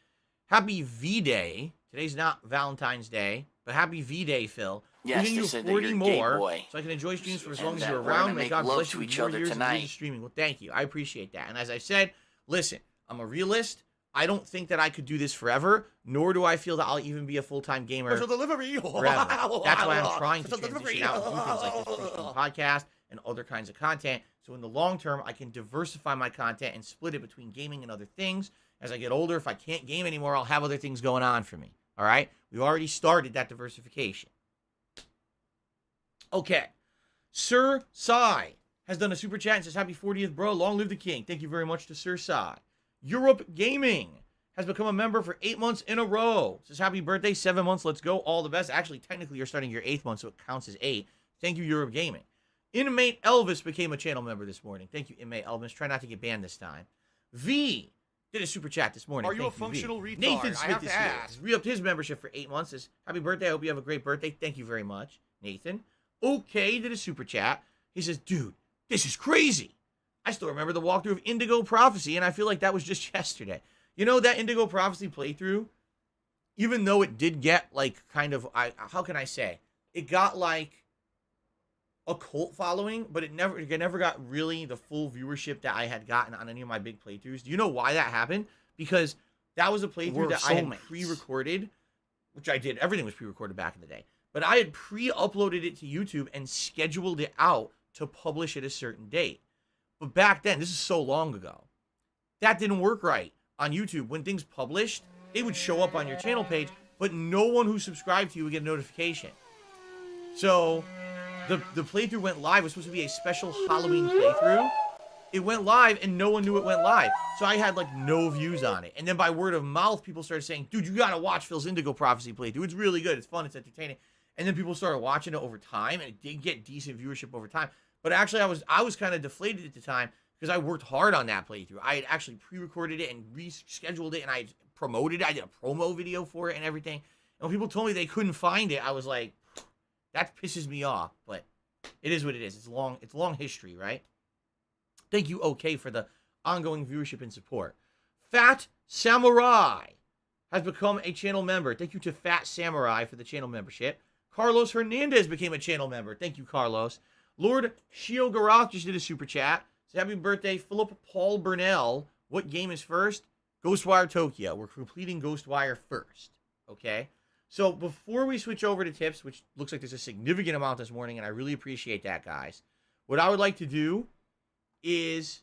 "Happy V-Day." Today's not Valentine's Day, but happy V-Day, Phil. Yes, Giving they you said 40 that you're more, gay boy. so I can enjoy streams for as long And as you're that we're around. gonna May make God love bless to you each more other years of tonight. doing streaming. Well, thank you. I appreciate that. And as I said, listen, I'm a realist. I don't think that I could do this forever, nor do I feel that I'll even be a full-time gamer forever. That's why I'm trying to transition out and do things like this pre-stream podcast and other kinds of content. So in the long term, I can diversify my content and split it between gaming and other things. As I get older, if I can't game anymore, I'll have other things going on for me. All right? We've already started that diversification. Okay. Sir Sai has done a super chat and says, "Happy 40th, bro. Long live the king." Thank you very much to Sir Sai. Europe Gaming has become a member for 8 months in a row. Says, "Happy birthday, 7 months. Let's go. All the best." Actually, technically, you're starting your 8th month, so it counts as 8. Thank you, Europe Gaming. Inmate Elvis became a channel member this morning. Thank you, Inmate Elvis. Try not to get banned this time. V did a super chat this morning. Are you Thank a functional retard? Nathan I Smith have is to here. ask. He's re-upped his membership for 8 months. Says, "Happy birthday. I hope you have a great birthday." Thank you very much, Nathan. Okay did a super chat. He says, "Dude, this is crazy. I still remember the walkthrough of Indigo Prophecy, and I feel like that was just yesterday." You know, that Indigo Prophecy playthrough, even though it did get, like, kind of, how can I say? It got, like, a cult following, but it never got really the full viewership that I had gotten on any of my big playthroughs. Do you know why that happened? Because that was a playthrough that I had pre-recorded, which I did. Everything was pre-recorded back in the day. But I had pre-uploaded it to YouTube and scheduled it out to publish at a certain date. But back then, this is so long ago, that didn't work right on YouTube. When things published, they would show up on your channel page, but no one who subscribed to you would get a notification. So the playthrough went live. It was supposed to be a special Halloween playthrough. It went live, and no one knew it went live. So I had, like, no views on it. And then by word of mouth, people started saying, "Dude, you got to watch Phil's Indigo Prophecy playthrough. It's really good. It's fun. It's entertaining." And then people started watching it over time, and it did get decent viewership over time. But actually, I was kind of deflated at the time because I worked hard on that playthrough. I had actually pre-recorded it and rescheduled it, and I promoted it. I did a promo video for it and everything. And when people told me they couldn't find it, I was like, that pisses me off. But it is what it is. It's long history, right? Thank you, OK, for the ongoing viewership and support. Fat Samurai has become a channel member. Thank you to Fat Samurai for the channel membership. Carlos Hernandez became a channel member. Thank you, Carlos. Lord Shiogarath just did a super chat. Says, "Happy birthday, Philip Paul Burnell. What game is first?" Ghostwire Tokyo. We're completing Ghostwire first. Okay? So before we switch over to tips, which looks like there's a significant amount this morning, and I really appreciate that, guys, what I would like to do is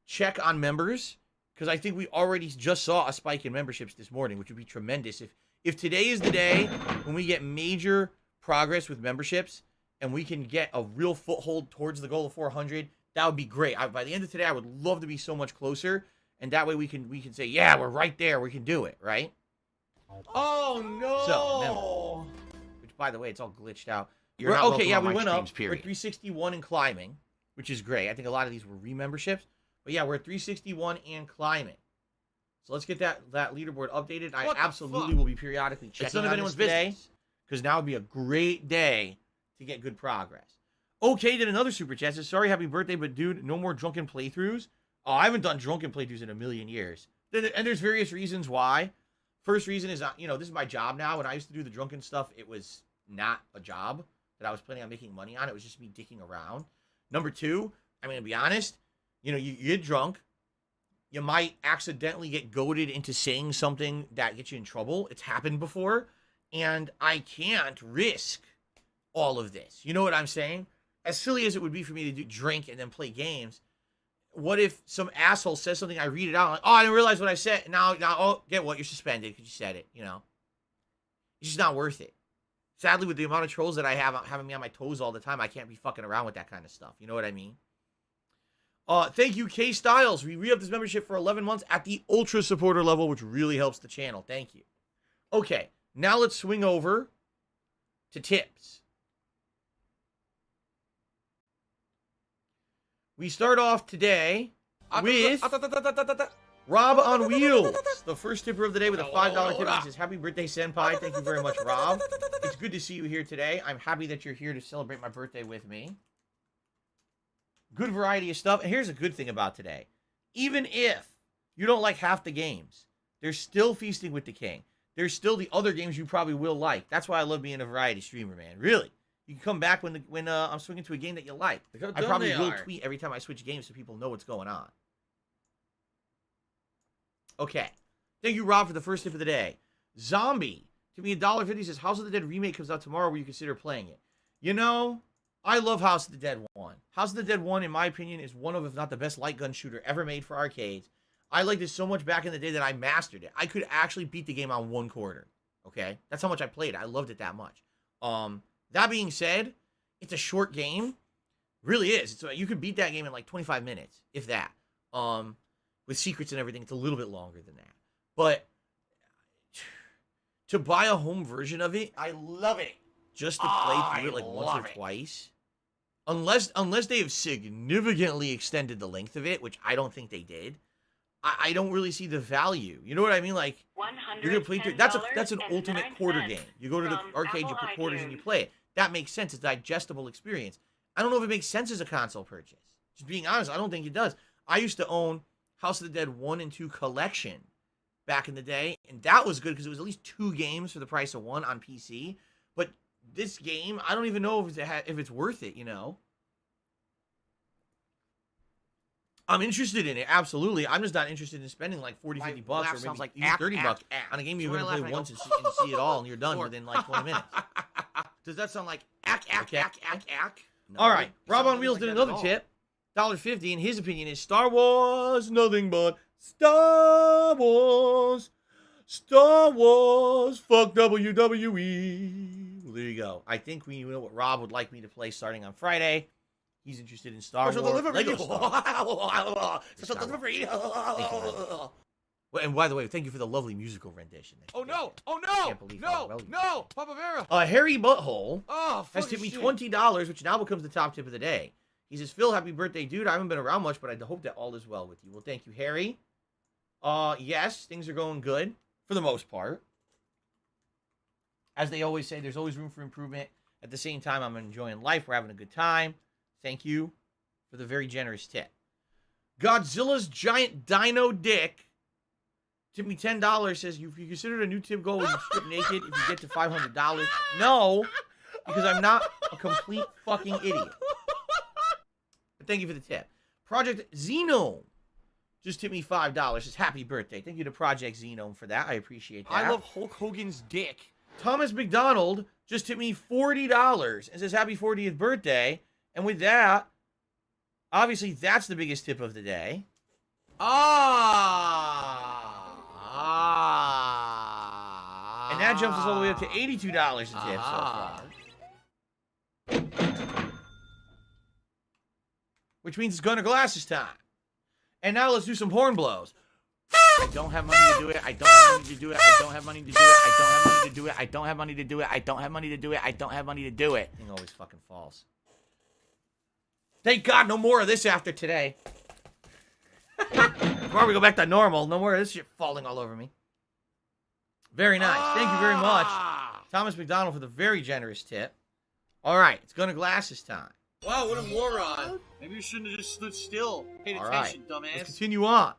check on members, because I think we already just saw a spike in memberships this morning, which would be tremendous. If today is the day when we get major progress with memberships and we can get a real foothold towards the goal of 400, that would be great. By the end of today, I would love to be so much closer, and that way we can say, yeah, we're right there. We can do it, right? Oh no! So, which, by the way, it's all glitched out. You're not okay, welcome yeah, on we my went up. streams, We're period. at 361 and climbing, which is great. I think a lot of these were re-memberships. But yeah, we're at 361 and climbing. So let's get that leaderboard updated. I absolutely will be periodically checking on this today, because now would be a great day to get good progress. Okay, did another super chat. Says, sorry, happy birthday, but dude, no more drunken playthroughs. Oh, I haven't done drunken playthroughs in a million years. And there's various reasons why. First reason is, this is my job now. When I used to do the drunken stuff, it was not a job that I was planning on making money on. It was just me dicking around. Number two, I'm going to be honest, you get drunk. You might accidentally get goaded into saying something that gets you in trouble. It's happened before. And I can't risk all of this. You know what I'm saying? As silly as it would be for me to drink and then play games, what if some asshole says something, I read it out, like, oh, I didn't realize what I said. Now, oh, get what? You're suspended because you said it, It's just not worth it. Sadly, with the amount of trolls that I have having me on my toes all the time, I can't be fucking around with that kind of stuff. You know what I mean? Thank you, K Styles. We re-upped this membership for 11 months at the Ultra Supporter level, which really helps the channel. Thank you. Okay, now let's swing over to tips. We start off today with Rob on Wheels, the first tipper of the day with a $5 tip. He says, happy birthday, Senpai. Thank you very much, Rob. It's good to see you here today. I'm happy that you're here to celebrate my birthday with me. Good variety of stuff. And here's a good thing about today. Even if you don't like half the games, there's still Feasting with the King. There's still the other games you probably will like. That's why I love being a variety streamer, man. Really. You can come back when I'm swinging to a game that you like. I probably will tweet every time I switch games so people know what's going on. Okay. Thank you, Rob, for the first tip of the day. Zombie. To me, $1.50 says, House of the Dead remake comes out tomorrow. Will you consider playing it? I love House of the Dead 1. House of the Dead 1, in my opinion, is one of, if not the best light gun shooter ever made for arcades. I liked it so much back in the day that I mastered it. I could actually beat the game on 1 quarter. Okay? That's how much I played it. I loved it that much. That being said, it's a short game. Really is. You could beat that game in like 25 minutes, if that. With secrets and everything, it's a little bit longer than that. But to buy a home version of it, I love it. Just to play through it like once or twice. Unless they have significantly extended the length of it, which I don't think they did. I don't really see the value. You know what I mean? Like, you're gonna play through. That's an ultimate quarter game. You go to the arcade, you put quarters, and you play it. That makes sense. It's a digestible experience. I don't know if it makes sense as a console purchase. Just being honest, I don't think it does. I used to own House of the Dead 1 and 2 collection back in the day, and that was good because it was at least 2 games for the price of 1 on PC. But this game, I don't even know if it's worth it. I'm interested in it, absolutely. I'm just not interested in spending like 40, 50 bucks or maybe even 30 bucks on a game you're going to play once and see it all, and you're done within like 20 minutes. Does that sound like ack? No. All right, Rob on Wheels did another tip, $1.50, and his opinion is Star Wars, nothing but Star Wars. Star Wars, fuck WWE. Well, there you go. I think we know what Rob would like me to play starting on Friday. He's interested in Star Wars. Lego Star Wars. Well, and by the way, thank you for the lovely musical rendition. Oh no! Can't believe how well you did. Papa Vera! Harry Butthole has tipped me shit. $20, which now becomes the top tip of the day. He says, Phil, happy birthday, dude. I haven't been around much, but I hope that all is well with you. Well, thank you, Harry. Yes, things are going good for the most part. As they always say, there's always room for improvement. At the same time, I'm enjoying life. We're having a good time. Thank you for the very generous tip. Godzilla's giant dino dick tipped me $10. Says, you considered a new tip goal when you strip naked if you get to $500. No, because I'm not a complete fucking idiot. But thank you for the tip. Project Xenome just tipped me $5. Says, happy birthday. Thank you to Project Xenome for that. I appreciate that. I love Hulk Hogan's dick. Thomas McDonald just tipped me $40 and says happy 40th birthday. And with that, obviously that's the biggest tip of the day. And that jumps us all the way up to $82 a tip so far. Which means it's Gunner Glasses time. And now let's do some horn blows. I don't have money to do it. I don't have money to do it. I don't have money to do it. I don't have money to do it. I don't have money to do it. I don't have money to do it. I don't have money to do it. Thing always fucking falls. Thank God no more of this after today. Before we go back to normal, no more of this shit falling all over me. Very nice. Thank you very much, Thomas McDonald, for the very generous tip. All right, it's Gunner Glasses time. Wow, what a moron. Maybe you shouldn't have just stood still. Paid attention, dumbass. Let's continue on.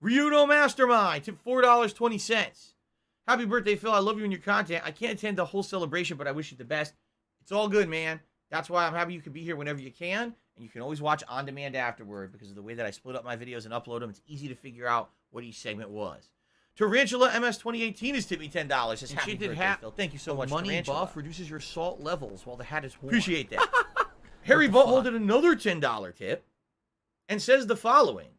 Ryuno Mastermind, tip $4.20. Happy birthday, Phil. I love you and your content. I can't attend the whole celebration, but I wish you the best. It's all good, man. That's why I'm happy you can be here whenever you can, and you can always watch on demand afterward because of the way that I split up my videos and upload them. It's easy to figure out what each segment was. Tarantula MS 2018 has tipped me $10. Says happy birthday, Phil. Thank you so much, Money Tarantula. buff reduces your salt levels while the hat is worn. Appreciate that. Harry Butthole did another $10 tip and says the following.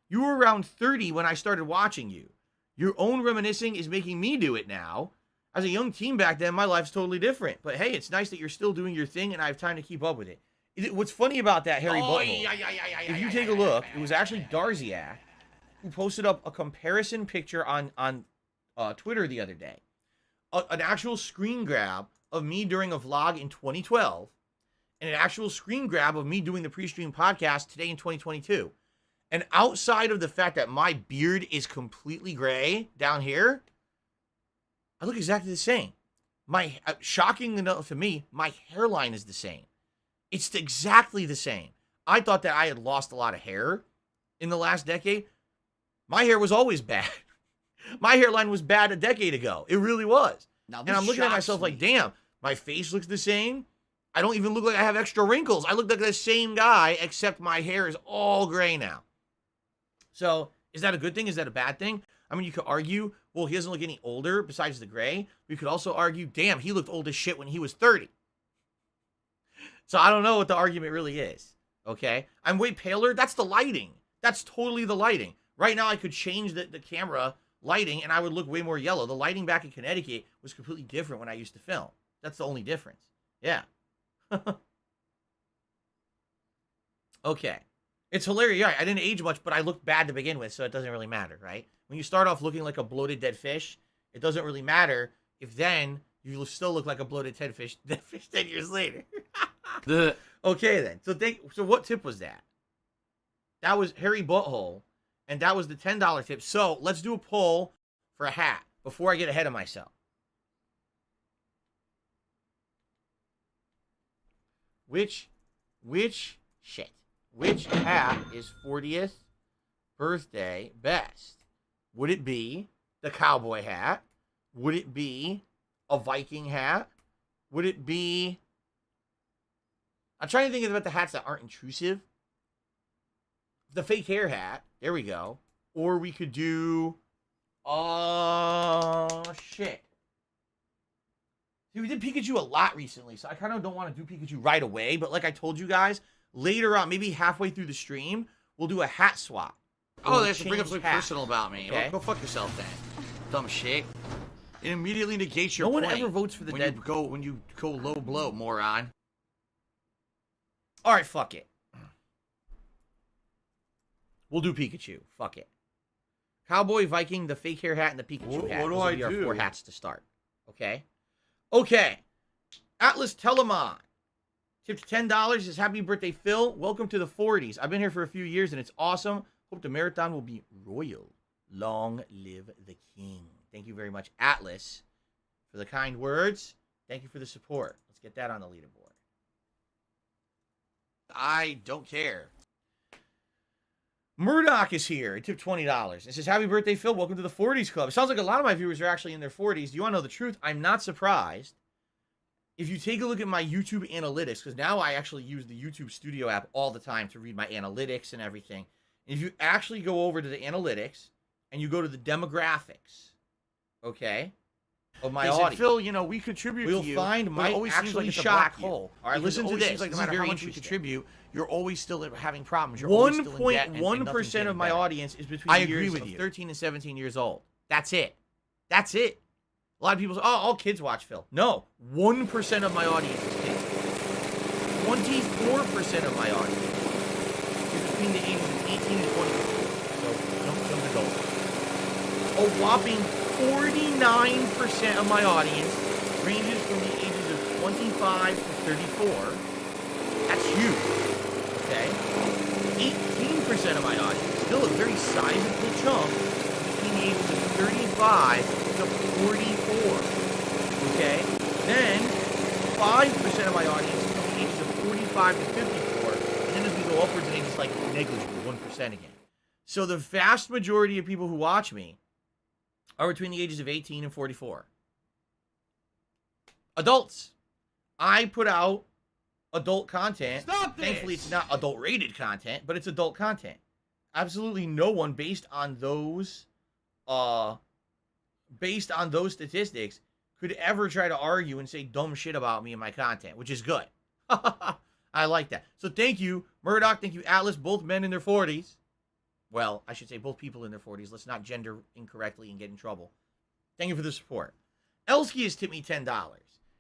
You were around 30 when I started watching you. Your own reminiscing is making me do it now. As a young teen back then, my life's totally different. But hey, it's nice that you're still doing your thing and I have time to keep up with it. What's funny about that, Harry Butthole, if you take a look, it was actually Darziak who posted up a comparison picture on Twitter the other day. An actual screen grab of me during a vlog in 2012 and an actual screen grab of me doing the pre-stream podcast today in 2022. And outside of the fact that my beard is completely gray down here, I look exactly the same. Shocking enough to me, my hairline is the same. It's exactly the same. I thought that I had lost a lot of hair in the last decade. My hair was always bad. My hairline was bad a decade ago. It really was. And I'm looking at myself like, damn, my face looks the same. I don't even look like I have extra wrinkles. I look like the same guy, except my hair is all gray now. So, is that a good thing? Is that a bad thing? I mean, you could argue, well, he doesn't look any older besides the gray. We could also argue, damn, he looked old as shit when he was 30. So, I don't know what the argument really is, okay? I'm way paler. That's the lighting. That's totally the lighting. Right now, I could change the camera lighting, and I would look way more yellow. The lighting back in Connecticut was completely different when I used to film. That's the only difference. Yeah. Okay. It's hilarious. Yeah, I didn't age much, but I looked bad to begin with, so it doesn't really matter, right? When you start off looking like a bloated dead fish, it doesn't really matter if then you still look like a bloated dead fish 10 years later. Okay, then. So what tip was that? That was Harry Butthole, and that was the $10 tip. So let's do a poll for a hat before I get ahead of myself. Which hat is 40th birthday best? Would it be the cowboy hat? Would it be a Viking hat? Would it be... I'm trying to think about the hats that aren't intrusive. The fake hair hat. There we go. Or we could do... shit. See, we did Pikachu a lot recently, so I kind of don't want to do Pikachu right away. But like I told you guys, later on, maybe halfway through the stream, we'll do a hat swap. Oh, they have to bring up something personal about me. Okay. Well, go fuck yourself then. Dumb shit. It immediately negates your point. No one ever votes for the dead. When you go low blow, moron. All right, fuck it. We'll do Pikachu. Fuck it. Cowboy, Viking, the fake hair hat, and the Pikachu hat. What do Those I will be our do? 4 hats to start. Okay? Okay. Atlas Telemon. Tipped $10. Says, happy birthday, Phil. Welcome to the 40s. I've been here for a few years, and it's awesome. Hope the marathon will be royal. Long live the king. Thank you very much, Atlas, for the kind words. Thank you for the support. Let's get that on the leaderboard. I don't care. Murdoch is here. It tipped $20. It says, happy birthday, Phil. Welcome to the 40s Club. It sounds like a lot of my viewers are actually in their 40s. Do you want to know the truth? I'm not surprised. If you take a look at my YouTube analytics, because now I actually use the YouTube Studio app all the time to read my analytics and everything. And if you actually go over to the analytics and you go to the demographics, okay, of my They audience. said, Phil, you know, we contribute We'll to you. find but it might always seems actually like it's a shock black you. hole. All right, Because listen it to always this. seems like This no is matter very how much we interesting. contribute, you're always still having problems. You're always still in debt and nothing's 1.1% getting of my better. audience is between I the agree years with of you. 13 and 17 years old. That's it. That's it. A lot of people say, oh, all kids watch Phil. No, 1% of my audience is kids. 24% of my audience is between the ages of 18 and 24. So, young adults. A whopping 49% of my audience ranges from the ages of 25 to 34. That's huge. Okay? 18% of my audience, still a very sizable chunk, between the ages of 35 to 44. Okay? Then, 5% of my audience is from the ages of 45 to 54. And then as we go upwards in ages, like negligible, 1% again. So the vast majority of people who watch me are between the ages of 18 and 44. Adults. I put out adult content. Stop this! Thankfully, it's not adult-rated content, but it's adult content. Absolutely no one based on those statistics could ever try to argue and say dumb shit about me and my content, which is good. I like that. So thank you, Murdoch. Thank you, Atlas. Both men in their 40s. Well, I should say both people in their 40s. Let's not gender incorrectly and get in trouble. Thank you for the support. Elsky has tipped me $10.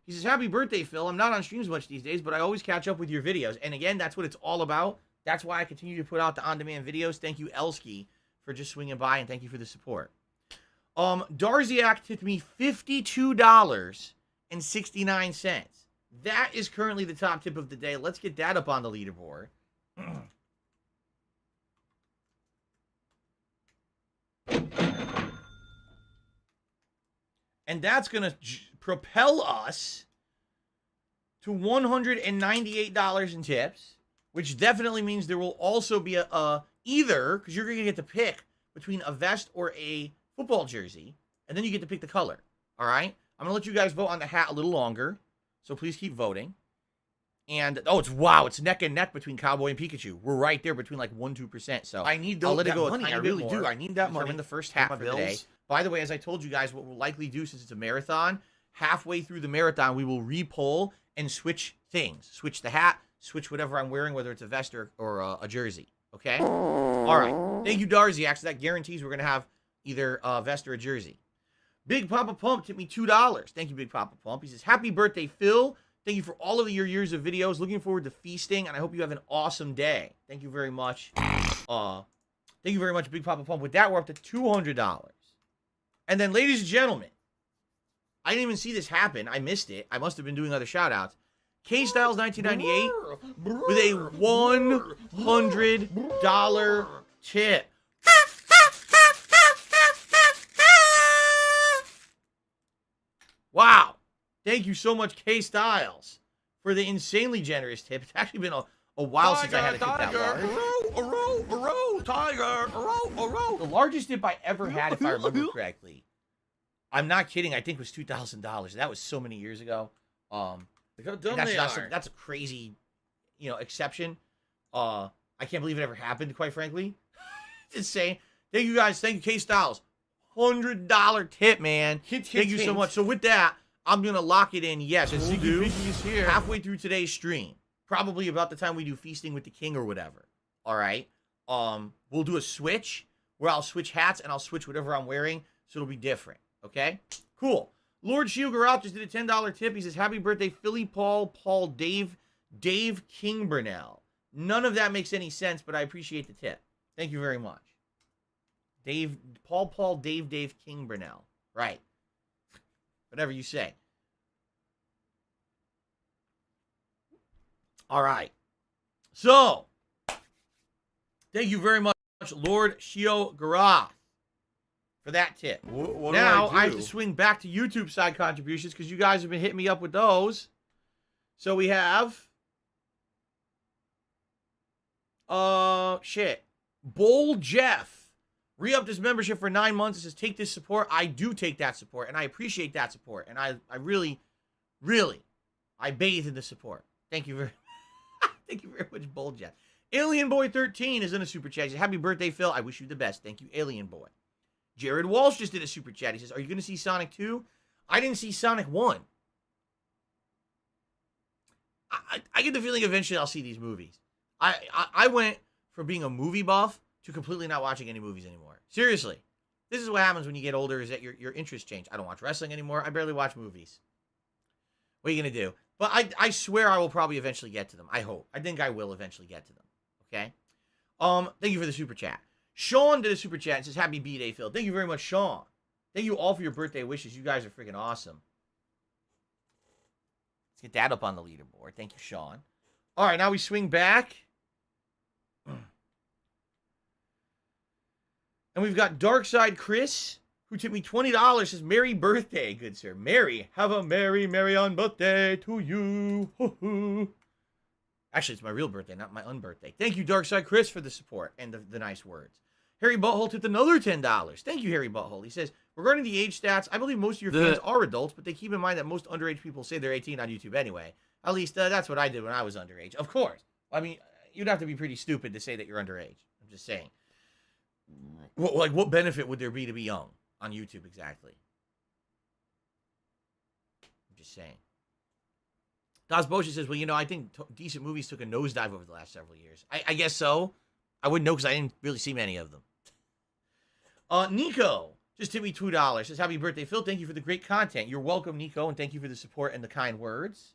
He says, happy birthday, Phil. I'm not on streams much these days, but I always catch up with your videos. And again, that's what it's all about. That's why I continue to put out the on-demand videos. Thank you, Elsky, for just swinging by, and thank you for the support. Darziak tipped me $52.69. That is currently the top tip of the day. Let's get that up on the leaderboard. And that's going to propel us to $198 in tips, which definitely means there will also be either, because you're going to get to pick between a vest or a football jersey, and then you get to pick the color. All right? I'm going to let you guys vote on the hat a little longer, so please keep voting. And, it's neck and neck between Cowboy and Pikachu. We're right there between like 1-2%. So I need I'll let it that go money. I really do. I need that money. I'm in the first hat my for the day. bills. By the way, as I told you guys, what we'll likely do since it's a marathon, halfway through the marathon, we will re-poll and switch things. Switch the hat, switch whatever I'm wearing, whether it's a vest or a jersey. Okay? All right. Thank you, Darziak. So that guarantees we're going to have either a vest or a jersey. Big Papa Pump tipped me $2. Thank you, Big Papa Pump. He says, happy birthday, Phil. Thank you for all of your years of videos. Looking forward to feasting, and I hope you have an awesome day. Thank you very much. Thank you very much, Big Papa Pump. With that, we're up to $200. And then, ladies and gentlemen, I didn't even see this happen. I missed it. I must have been doing other shout-outs. K-Styles 1998 with a $100 tip. Wow. Thank you so much, K-Styles, for the insanely generous tip. It's actually been a while since I had a tip that large. The largest tip I ever had, if I remember correctly, I'm not kidding, I think was $2,000. That was so many years ago. Look how dumb they are. That's a crazy, exception. I can't believe it ever happened, quite frankly. Just saying. Thank you guys. Thank you, K-Styles. $100 tip, man. Thank you so much. So with that, I'm going to lock it in. Yes, we'll do halfway through today's stream. Probably about the time we do Feasting with the King or whatever. All right? We'll do a switch where I'll switch hats and I'll switch whatever I'm wearing, so it'll be different. Okay? Cool. Lord Shield just did a $10 tip. He says, happy birthday, Philly Paul, Dave King Burnell. None of that makes any sense, but I appreciate the tip. Thank you very much. Paul, Dave King Burnell. Right. Whatever you say. All right. So, thank you very much, Lord Shio Garath, for that tip. What now, do I have to swing back to YouTube side contributions because you guys have been hitting me up with those. So we have... Bowl Jeff re-upped his membership for 9 months. It says, take this support. I do take that support, and I appreciate that support. And I really, I bathe in the support. Thank you very Thank you very much, Bowl Jeff. Alien Boy 13 is in a super chat. He says, happy birthday, Phil. I wish you the best. Thank you, Alien Boy. Jared Walsh just did a super chat. He says, are you going to see Sonic 2? I didn't see Sonic 1. I get the feeling eventually I'll see these movies. I went from being a movie buff to completely not watching any movies anymore. Seriously. This is what happens when you get older, is that your interests change. I don't watch wrestling anymore. I barely watch movies. What are you going to do? But I swear I will probably eventually get to them. I hope. I think I will eventually get to them. Okay? Thank you for the super chat. Sean did a super chat and says, happy B-Day, Phil. Thank you very much, Sean. Thank you all for your birthday wishes. You guys are freaking awesome. Let's get that up on the leaderboard. Thank you, Sean. All right, now we swing back. And we've got Darkside Chris, who took me $20, says, Merry birthday, good sir. Merry, have a merry, merry on birthday to you. Hoo-hoo. Actually, it's my real birthday, not my unbirthday. Thank you, Darkside Chris, for the support and the nice words. Harry Butthole tipped another $10. Thank you, Harry Butthole. He says, regarding the age stats, I believe most of your fans are adults, but they keep in mind that most underage people say they're 18 on YouTube anyway. At least that's what I did when I was underage. Of course. I mean, you'd have to be pretty stupid to say that you're underage. I'm just saying. What benefit would there be to be young on YouTube exactly? I'm just saying. Das Bosha says, well, you know, I think decent movies took a nosedive over the last several years. I guess so. I wouldn't know because I didn't really see many of them. Nico just tipped me $2. Says, happy birthday, Phil. Thank you for the great content. You're welcome, Nico, and thank you for the support and the kind words.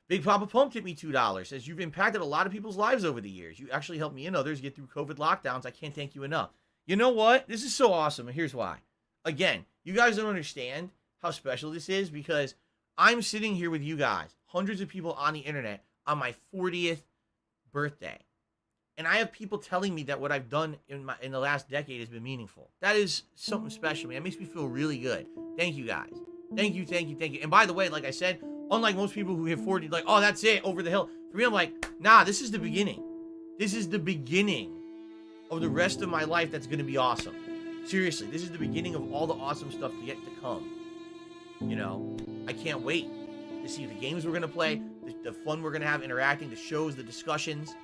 Big Papa Pump tipped me $2. Says, you've impacted a lot of people's lives over the years. You actually helped me and others get through COVID lockdowns. I can't thank you enough. You know what? This is so awesome, and here's why. Again, you guys don't understand how special this is because I'm sitting here with you guys, hundreds of people on the internet, on my 40th birthday. And I have people telling me that what I've done in the last decade has been meaningful. That is something special, man. It makes me feel really good. Thank you, guys. Thank you, thank you, thank you. And by the way, like I said, unlike most people who hit 40, like, oh, that's it, over the hill. For me, I'm like, nah, this is the beginning. This is the beginning of the rest of my life that's going to be awesome. Seriously, this is the beginning of all the awesome stuff yet to come. You know, I can't wait to see the games we're going to play, the fun we're going to have interacting, the shows, the discussions,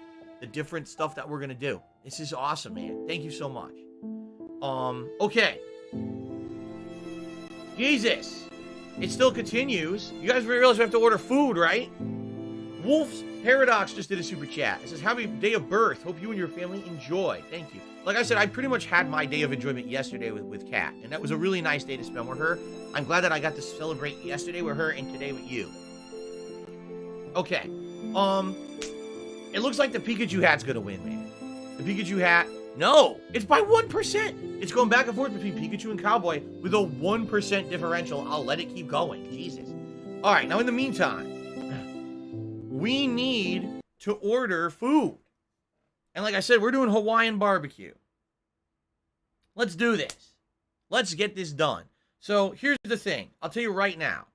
the different stuff that we're going to do. This is awesome, man. Thank you so much. Okay. Jesus. It still continues. You guys realize we have to order food, right? Wolf's Paradox just did a super chat. It says, happy day of birth. Hope you and your family enjoy. Thank you. Like I said, I pretty much had my day of enjoyment yesterday with Kat, and that was a really nice day to spend with her. I'm glad that I got to celebrate yesterday with her and today with you. Okay. It looks like the Pikachu hat's gonna win, man. The Pikachu hat, no, it's by 1%. It's going back and forth between Pikachu and Cowboy with a 1% differential. I'll let it keep going. Jesus. All right, now in the meantime, we need to order food. And like I said, we're doing Hawaiian barbecue. Let's do this. Let's get this done. So here's the thing. I'll tell you right now,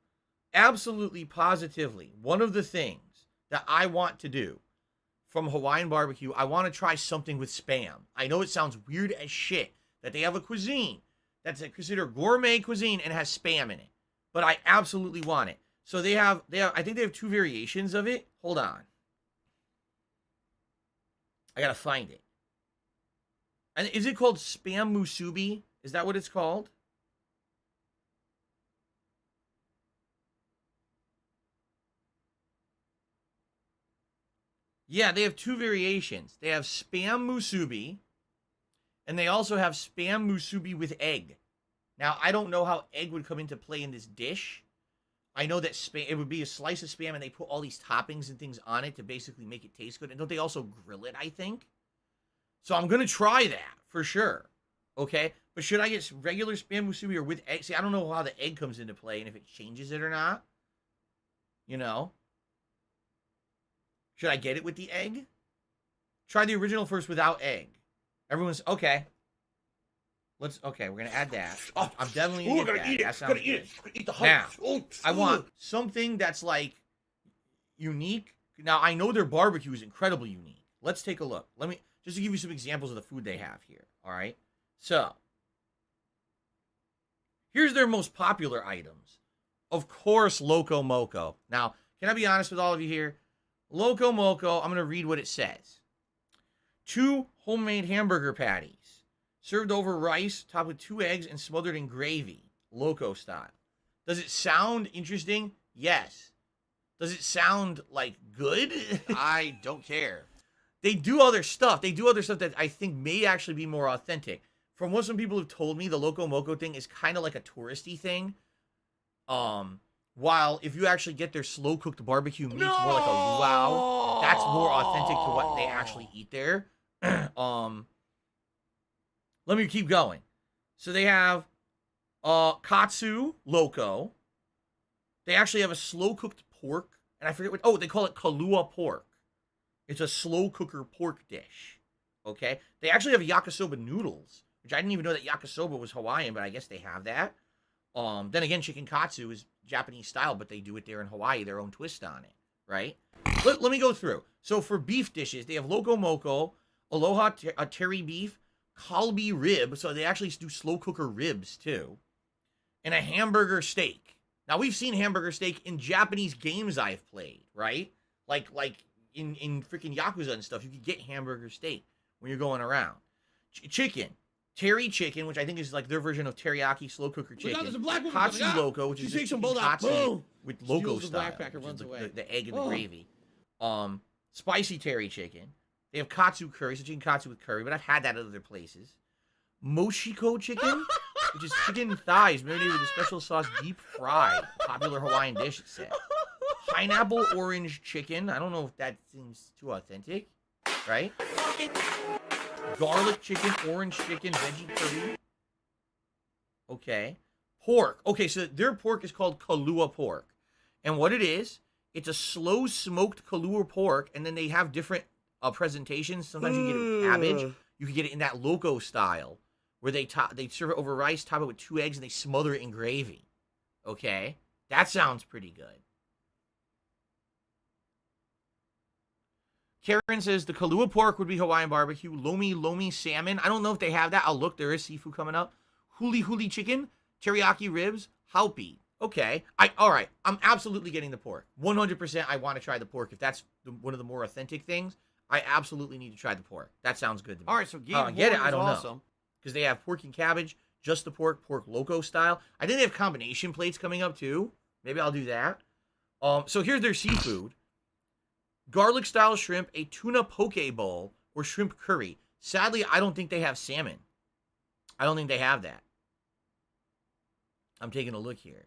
absolutely positively, one of the things that I want to do from Hawaiian barbecue, I want to try something with Spam. I know it sounds weird as shit that they have a cuisine that's considered gourmet cuisine and has Spam in it, but I absolutely want it. So they have, I think they have 2 variations of it. Hold on. I gotta find it. And is it called Spam Musubi? Is that what it's called? Yeah, they have 2 variations. They have Spam Musubi, and they also have Spam Musubi with egg. Now, I don't know how egg would come into play in this dish. I know that Spam, it would be a slice of Spam, and they put all these toppings and things on it to basically make it taste good. And don't they also grill it, I think? So I'm going to try that, for sure. Okay? But should I get regular Spam Musubi or with egg? See, I don't know how the egg comes into play and if it changes it or not. You know? Should I get it with the egg? Try the original first without egg. Everyone's, okay. Okay, we're going to add that. Oh, I'm definitely going to get that. Eat it. That sounds good. Eat the now, I want something that's, like, unique. Now, I know their barbecue is incredibly unique. Let's take a look. Let me, just to give you some examples of the food they have here. All right? So, here's their most popular items. Of course, Loco Moco. Now, can I be honest with all of you here? Loco Moco, I'm going to read what it says. 2 homemade hamburger patties, served over rice, topped with 2 eggs and smothered in gravy, Loco style. Does it sound interesting? Yes. Does it sound, like, good? I don't care. They do other stuff. They do other stuff that I think may actually be more authentic. From what some people have told me, the Loco Moco thing is kind of like a touristy thing. While if you actually get their slow-cooked barbecue meat, more like a luau, that's more authentic to what they actually eat there. Let me keep going. So they have katsu loco. They actually have a slow-cooked pork, and I forget what. Oh, they call it kalua pork. It's a slow cooker pork dish. Okay. They actually have yakisoba noodles, which I didn't even know that yakisoba was Hawaiian, but I guess they have that. Then again, chicken katsu is Japanese style, but they do it there in Hawaii, their own twist on it, right? Let me go through. So for beef dishes, they have loco moco, aloha teri beef, kalbi rib. So they actually do slow cooker ribs too, and a hamburger steak. Now we've seen hamburger steak in Japanese games I've played, right? Like in freaking Yakuza and stuff, you could get hamburger steak when you're going around. Chicken. Teri chicken, which I think is like their version of teriyaki slow cooker chicken. There's a black woman Katsu coming up. loco, which She is takes just them both out. katsu Boom. with loco Steals the style, backpack and which runs is away. the egg and the gravy. Spicy teri chicken. They have katsu curry, so chicken katsu with curry, but I've had that at other places. Moshiko chicken, which is chicken thighs marinated with a special sauce, deep fried. Popular Hawaiian dish, it said. Pineapple orange chicken. I don't know if that seems too authentic, right? Garlic chicken, orange chicken, veggie curry. Okay. Pork. Okay, so their pork is called kalua pork. And what it is, it's a slow smoked kalua pork, and then they have different presentations. Sometimes you get it with cabbage. You can get it in that loco style, where they serve it over rice, top it with 2 eggs, and they smother it in gravy. Okay? That sounds pretty good. Karen says the kalua pork would be Hawaiian barbecue. Lomi salmon. I don't know if they have that. I'll look. There is seafood coming up. Huli chicken. Teriyaki ribs. Haupi. Okay. All right. I'm absolutely getting the pork. 100% I want to try the pork. If that's one of the more authentic things, I absolutely need to try the pork. That sounds good to me. All right, so I get it. I don't know. Because they have pork and cabbage, just the pork loco style. I think they have combination plates coming up too. Maybe I'll do that. So here's their seafood. Garlic style shrimp, a tuna poke bowl, or shrimp curry. Sadly, I don't think they have salmon. I don't think they have that. I'm taking a look here.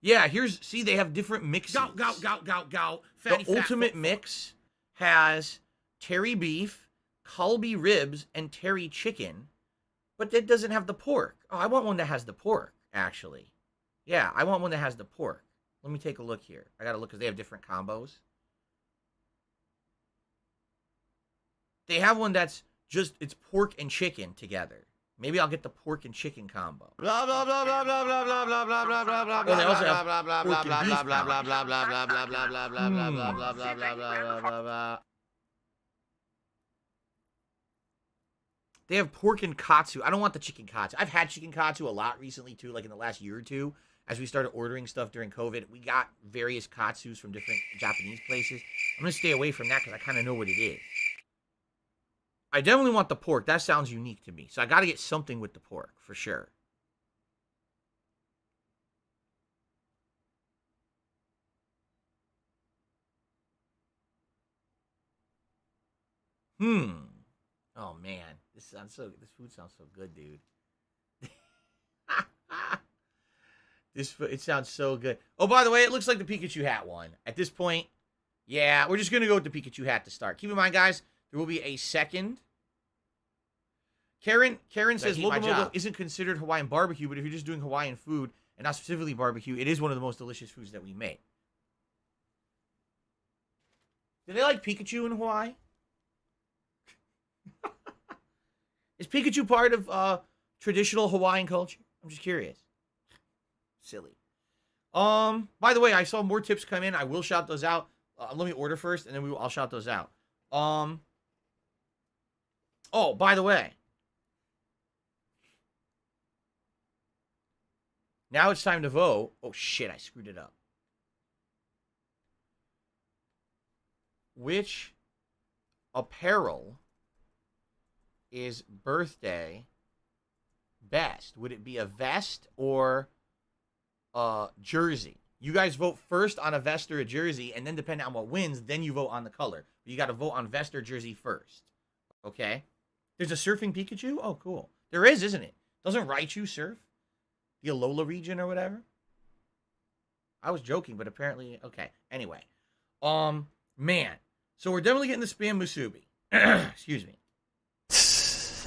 Yeah, see, they have different mixes. Gout. The ultimate mix has teri beef, kalbi ribs, and teri chicken, but it doesn't have the pork. Oh, I want one that has the pork, actually. Yeah, I want one that has the pork. Let me take a look here. I gotta look because they have different combos. They have one that's it's pork and chicken together. Maybe I'll get the pork and chicken combo. Blah blah blah blah blah blah blah blah blah blah blah blah They also have blah blah blah pork and beef blah blah combo. blah blah blah blah blah blah blah blah blah blah blah blah blah. They have pork and katsu. I don't want the chicken katsu. I've had chicken katsu a lot recently too, like in the last year or two. As we started ordering stuff during COVID, we got various katsus from different Japanese places. I'm going to stay away from that because I kind of know what it is. I definitely want the pork. That sounds unique to me. So I got to get something with the pork, for sure. Oh, man. This food sounds so good, dude. It sounds so good. Oh, by the way, it looks like the Pikachu hat won. At this point, yeah, we're just going to go with the Pikachu hat to start. Keep in mind, guys, there will be a second. Karen says Locomotive isn't considered Hawaiian barbecue, but if you're just doing Hawaiian food, and not specifically barbecue, it is one of the most delicious foods that we make. Do they like Pikachu in Hawaii? Is Pikachu part of traditional Hawaiian culture? I'm just curious. Silly. By the way, I saw more tips come in. I will shout those out. Let me order first, and then I'll shout those out. Oh, by the way. Now it's time to vote. Oh, shit, I screwed it up. Which apparel is Birthday best? Would it be a vest or a jersey? You guys vote first on a vest or a jersey, and then depending on what wins, then you vote on the color. But you got to vote on vest or jersey first. Okay? There's a surfing Pikachu? Oh, cool. There is, isn't it? Doesn't Raichu surf? The Alola region or whatever? I was joking, but apparently... Okay, anyway. Man. So we're definitely getting the Spam Musubi. Excuse me.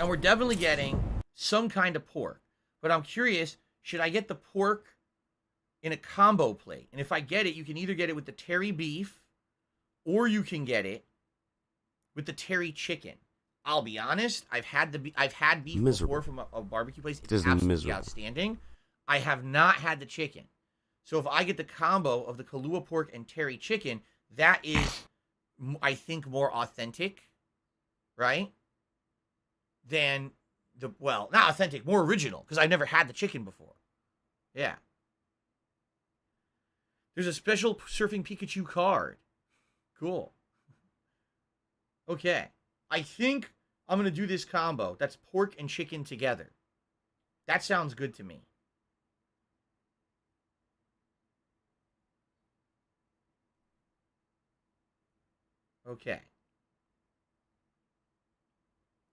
And we're definitely getting some kind of pork. But I'm curious, should I get the pork in a combo plate? And if I get it, you can either get it with the terry beef, or you can get it with the terry chicken. I'll be honest, I've had beef before from a barbecue place. It's absolutely outstanding. I have not had the chicken. So if I get the combo of the Kahlua pork and terry chicken, that is, I think, more authentic, right? Than well, not authentic, more original, because I've never had the chicken before. Yeah. There's a special Surfing Pikachu card. Cool. Okay. I think I'm going to do this combo. That's pork and chicken together. That sounds good to me. Okay.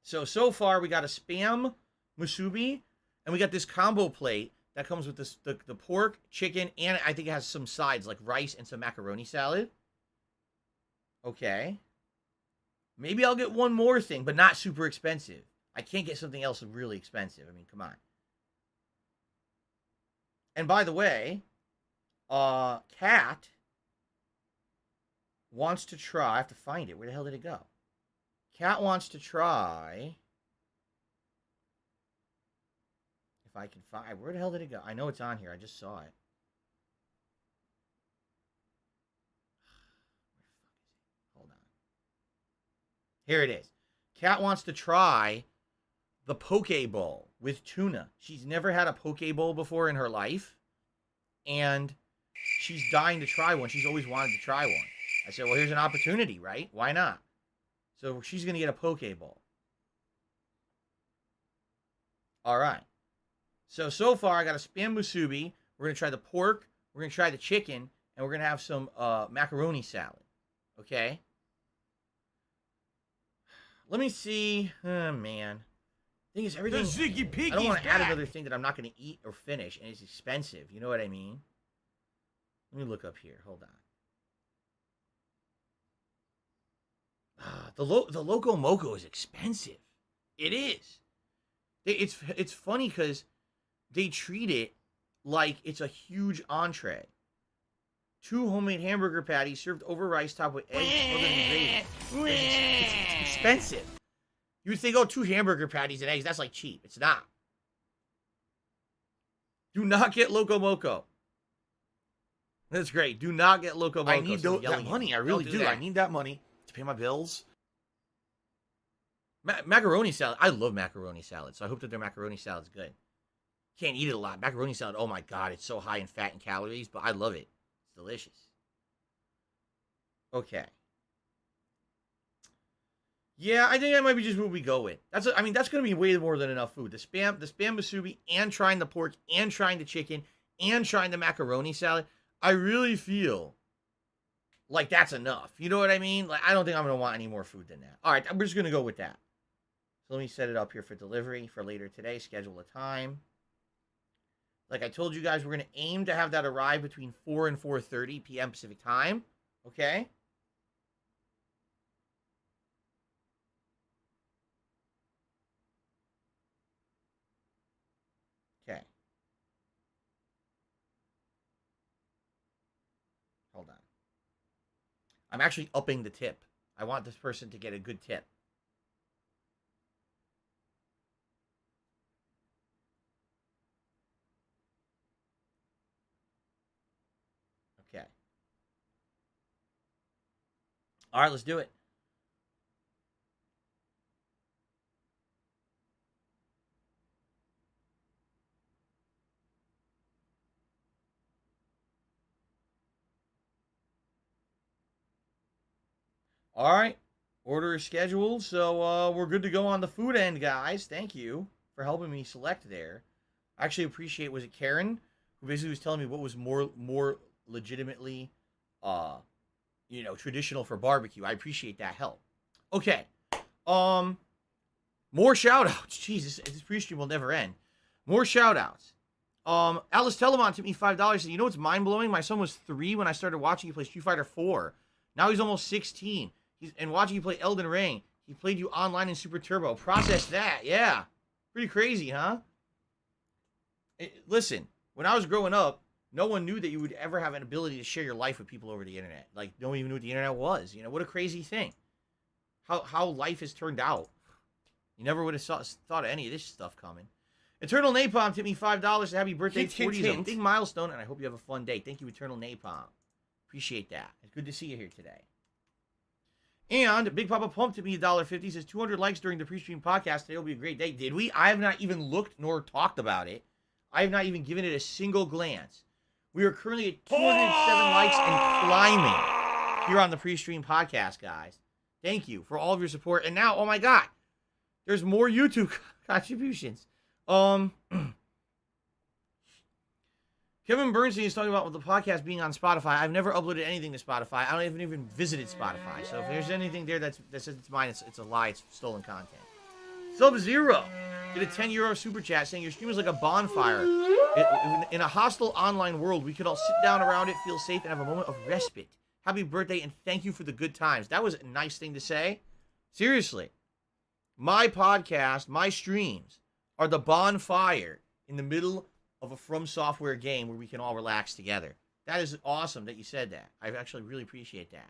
So far we got a Spam Musubi, and we got this combo plate that comes with this, the pork, chicken, and I think it has some sides like rice and some macaroni salad. Okay. Maybe I'll get one more thing, but not super expensive. I can't get something else really expensive. I mean, come on. And by the way, Cat wants to try. I have to find it. Where the hell did it go? Cat wants to try. If I can find... Where the hell did it go? I know it's on here. I just saw it. Hold on. Here it is. Cat wants to try the Poke Bowl with tuna. She's never had a Poke Bowl before in her life. And she's dying to try one. She's always wanted to try one. I said, well, here's an opportunity, right? Why not? So she's going to get a Poke Bowl. All right. So far, I got a Spam Musubi. We're going to try the pork. We're going to try the chicken. And we're going to have some macaroni salad. Okay? Let me see. Oh, man. Thing is, everything... I don't want to add another thing that I'm not going to eat or finish. And it's expensive. You know what I mean? Let me look up here. Hold on. The Loco Moco is expensive. It is. It's funny because they treat it like it's a huge entree. 2 homemade hamburger patties served over rice topped with eggs, smothered in gravy. It's expensive. You would think, oh, 2 hamburger patties and eggs, that's like cheap. It's not. Do not get Loco Moco. That's great. Do not get Loco Moco. I need that money. I really do. I need that money to pay my bills. Macaroni salad. I love macaroni salad, so I hope that their macaroni salad's good. Can't eat it a lot. Macaroni salad, oh my God, it's so high in fat and calories, but I love it. It's delicious. Okay. Yeah, I think that might be just what we go with. That's going to be way more than enough food. The spam musubi, and trying the pork, and trying the chicken, and trying the macaroni salad. I really feel like that's enough. You know what I mean? Like, I don't think I'm going to want any more food than that. All right, we're just going to go with that. So let me set it up here for delivery for later today. Schedule a time. Like I told you guys, we're going to aim to have that arrive between 4 and 4:30 p.m. Pacific time. Okay? Okay. Hold on. I'm actually upping the tip. I want this person to get a good tip. Okay. All right, let's do it. All right. Order is scheduled, so we're good to go on the food end, guys. Thank you. for helping me select there. I actually appreciate, was it Karen, who basically was telling me what was more legitimately, traditional for barbecue. I appreciate that help. Okay. More shout-outs. Jesus, this pre-stream will never end. More shout-outs. Alice Telemont took me $5. Said, you know what's mind-blowing? My son was 3 when I started watching you play Street Fighter 4. Now he's almost 16. And watching you play Elden Ring. He played you online in Super Turbo. Process that. Yeah. Pretty crazy, huh? Listen, when I was growing up, no one knew that you would ever have an ability to share your life with people over the internet. Like, no one even knew what the internet was. What a crazy thing. How life has turned out. You never would have thought of any of this stuff coming. Eternal Napalm tipped me $5. Happy birthday. 40 is a big milestone, and I hope you have a fun day. Thank you, Eternal Napalm. Appreciate that. It's good to see you here today. And Big Papa Pump tipped me $1.50. Says 200 likes during the pre-stream podcast. Today will be a great day. Did we? I have not even looked nor talked about it. I have not even given it a single glance. We are currently at 207 likes and climbing here on the pre-stream podcast, guys. Thank you for all of your support. And now, oh my God, there's more YouTube contributions. Kevin Bernstein is talking about the podcast being on Spotify. I've never uploaded anything to Spotify. I don't even visited Spotify. So if there's anything there that says it's mine, it's a lie. It's stolen content. Sub-Zero did a €10 super chat saying your stream is like a bonfire. In a hostile online world, we could all sit down around it, feel safe, and have a moment of respite. Happy birthday, and thank you for the good times. That was a nice thing to say. Seriously. My podcast, my streams, are the bonfire in the middle of a From Software game where we can all relax together. That is awesome that you said that. I actually really appreciate that.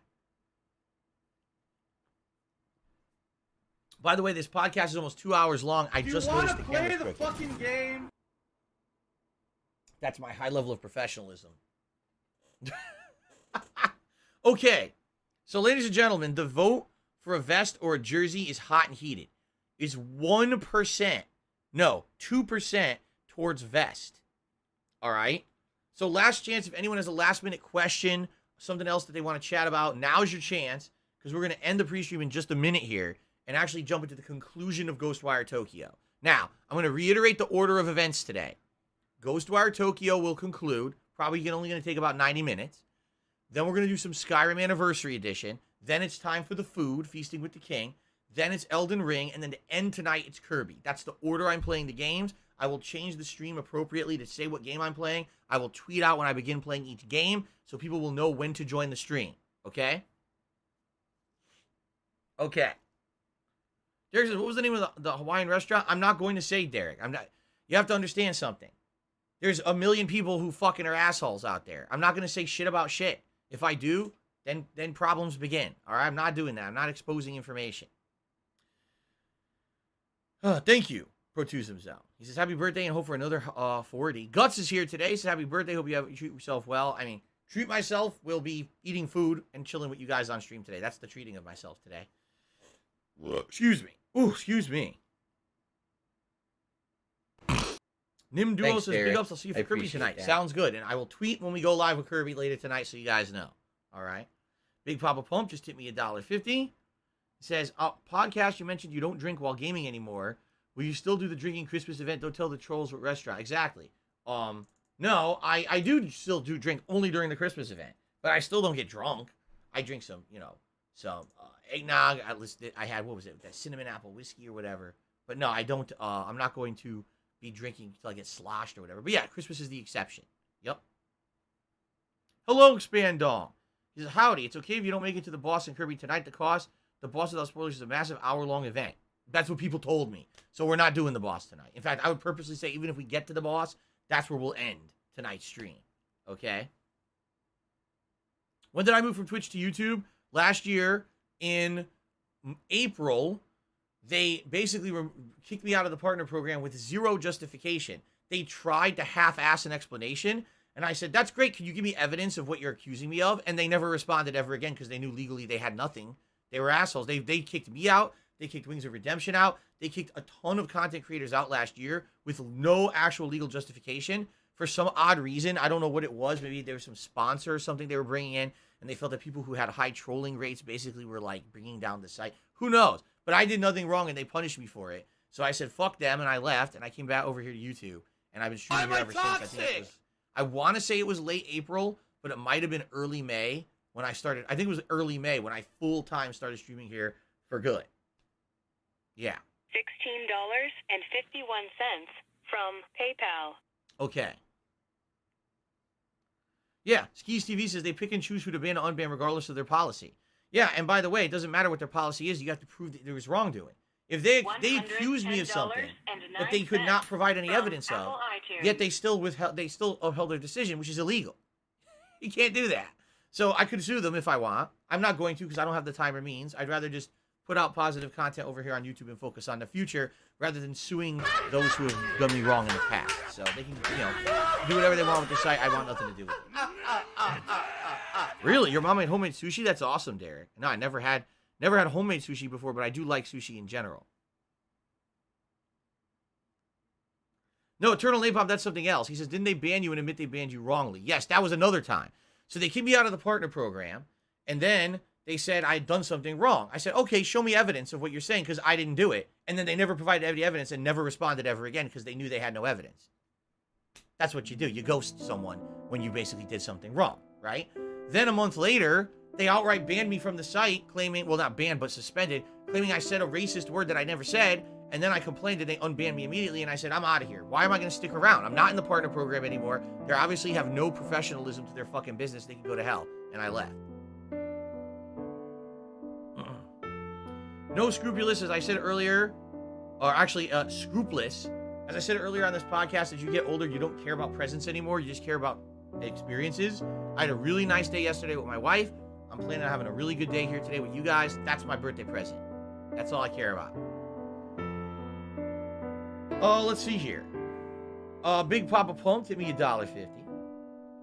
By the way, this podcast is almost 2 hours long. I just noticed the camera's crooked. Do you want to play the fucking game? That's my high level of professionalism. Okay. So, ladies and gentlemen, the vote for a vest or a jersey is hot and heated. It's 1%. No, 2% towards vest. All right? So, last chance, if anyone has a last-minute question, something else that they want to chat about, now's your chance, because we're going to end the pre-stream in just a minute here and actually jump into the conclusion of Ghostwire Tokyo. Now, I'm going to reiterate the order of events today. Ghostwire Tokyo will conclude, probably only going to take about 90 minutes. Then we're going to do some Skyrim Anniversary Edition. Then it's time for the food, Feasting with the King. Then it's Elden Ring. And then to end tonight, it's Kirby. That's the order I'm playing the games. I will change the stream appropriately to say what game I'm playing. I will tweet out when I begin playing each game so people will know when to join the stream. Okay? Okay. Derek says, what was the name of the Hawaiian restaurant? I'm not going to say, Derek. You have to understand something. There's a million people who fucking are assholes out there. I'm not going to say shit about shit. If I do, then problems begin. All right? I'm not doing that. I'm not exposing information. Thank you, Protusum Zone. He says, happy birthday and hope for another 40. Guts is here today. He says, happy birthday. Hope you treat yourself well. I mean, treat myself will be eating food and chilling with you guys on stream today. That's the treating of myself today. Excuse me. Ooh, excuse me. Nim Duo says, big ups. I'll see you for Kirby tonight. That. Sounds good. And I will tweet when we go live with Kirby later tonight so you guys know. All right. Big Papa Pump just tipped me $1.50. He says, podcast, you mentioned you don't drink while gaming anymore. Will you still do the drinking Christmas event? Don't tell the trolls what restaurant. Exactly. No, I do still do drink only during the Christmas event. But I still don't get drunk. I drink some, some eggnog. I had, what was it? That cinnamon apple whiskey or whatever. But no, I don't. I'm not going to be drinking till I get sloshed or whatever. But yeah, Christmas is the exception. Yep. Hello, Expandong. He says, howdy. It's okay if you don't make it to the boss in Kirby tonight. The boss without spoilers is a massive hour-long event. That's what people told me. So we're not doing the boss tonight. In fact, I would purposely say even if we get to the boss, that's where we'll end tonight's stream. Okay? When did I move from Twitch to YouTube? Last year in April, they basically kicked me out of the partner program with zero justification. They tried to half-ass an explanation, and I said, that's great. Can you give me evidence of what you're accusing me of? And they never responded ever again because they knew legally they had nothing. They were assholes. They kicked me out. They kicked Wings of Redemption out. They kicked a ton of content creators out last year with no actual legal justification. For some odd reason, I don't know what it was. Maybe there was some sponsor or something they were bringing in, and they felt that people who had high trolling rates basically were, like, bringing down the site. Who knows? But I did nothing wrong, and they punished me for it. So I said, fuck them, and I left, and I came back over here to YouTube, and I've been streaming here ever since. I want to say it was late April, but it might have been early May when I started. I think it was early May when I full-time started streaming here for good. Yeah. $16.51 from PayPal. Okay. Yeah, Skis TV says they pick and choose who to ban and unban regardless of their policy. Yeah, and by the way, it doesn't matter what their policy is. You have to prove that there was wrongdoing. If they accused me of something that they could not provide any evidence of, yet they still upheld their decision, which is illegal. You can't do that. So I could sue them if I want. I'm not going to because I don't have the time or means. I'd rather just put out positive content over here on YouTube and focus on the future rather than suing those who have done me wrong in the past. So they can, do whatever they want with the site. I want nothing to do with it. Really? Your mom made homemade sushi? That's awesome, Derek. No, I never had homemade sushi before, but I do like sushi in general. No, Eternal Napalm, that's something else. He says, didn't they ban you and admit they banned you wrongly? Yes, that was another time. So they kicked me out of the partner program, and then they said I had done something wrong. I said, okay, show me evidence of what you're saying, because I didn't do it. And then they never provided any evidence and never responded ever again because they knew they had no evidence. That's what you do. You ghost someone when you basically did something wrong, right? Then a month later, they outright banned me from the site, claiming, well, not banned, but suspended, claiming I said a racist word that I never said. And then I complained and they unbanned me immediately. And I said, I'm out of here. Why am I going to stick around? I'm not in the partner program anymore. They obviously have no professionalism to their fucking business. They can go to hell. And I left. No scrupulous, as I said earlier, or actually scrupulous. As I said earlier on this podcast, as you get older, you don't care about presents anymore. You just care about experiences. I had a really nice day yesterday with my wife. I'm planning on having a really good day here today with you guys. That's my birthday present. That's all I care about. Let's see here. Big Papa Punk hit me $1.50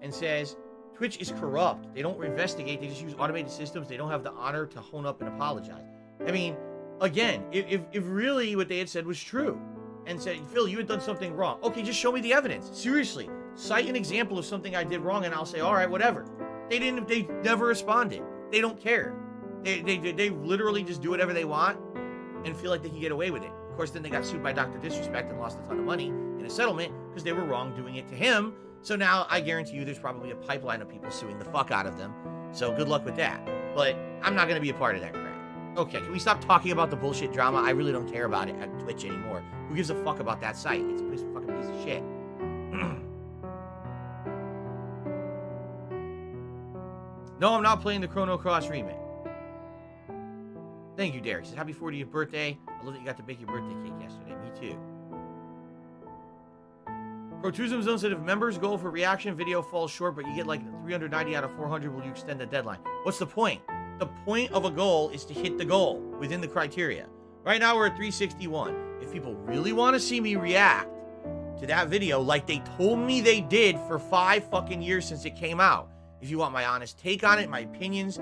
and says, Twitch is corrupt. They don't investigate. They just use automated systems. They don't have the honor to hone up and apologize. I mean, again, if really what they had said was true and said, Phil, you had done something wrong. Okay, just show me the evidence. Seriously. Cite an example of something I did wrong and I'll say, all right, whatever. They never responded. They don't care. They literally just do whatever they want and feel like they can get away with it. Of course, then they got sued by Dr. Disrespect and lost a ton of money in a settlement because they were wrong doing it to him. So now I guarantee you there's probably a pipeline of people suing the fuck out of them. So good luck with that. But I'm not going to be a part of that crap. Okay, can we stop talking about the bullshit drama? I really don't care about it at Twitch anymore. Who gives a fuck about that site? It's a fucking piece of shit. No, I'm not playing the Chrono Cross remake. Thank you, Derek. Says, happy 40th birthday. I love that you got to bake your birthday cake yesterday. Me too. Protusum Zone said, if members' goal for reaction video falls short, but you get like 390 out of 400, will you extend the deadline? What's the point? The point of a goal is to hit the goal within the criteria. Right now, we're at 361. If people really want to see me react to that video like they told me they did for 5 fucking years since it came out, if you want my honest take on it, my opinions,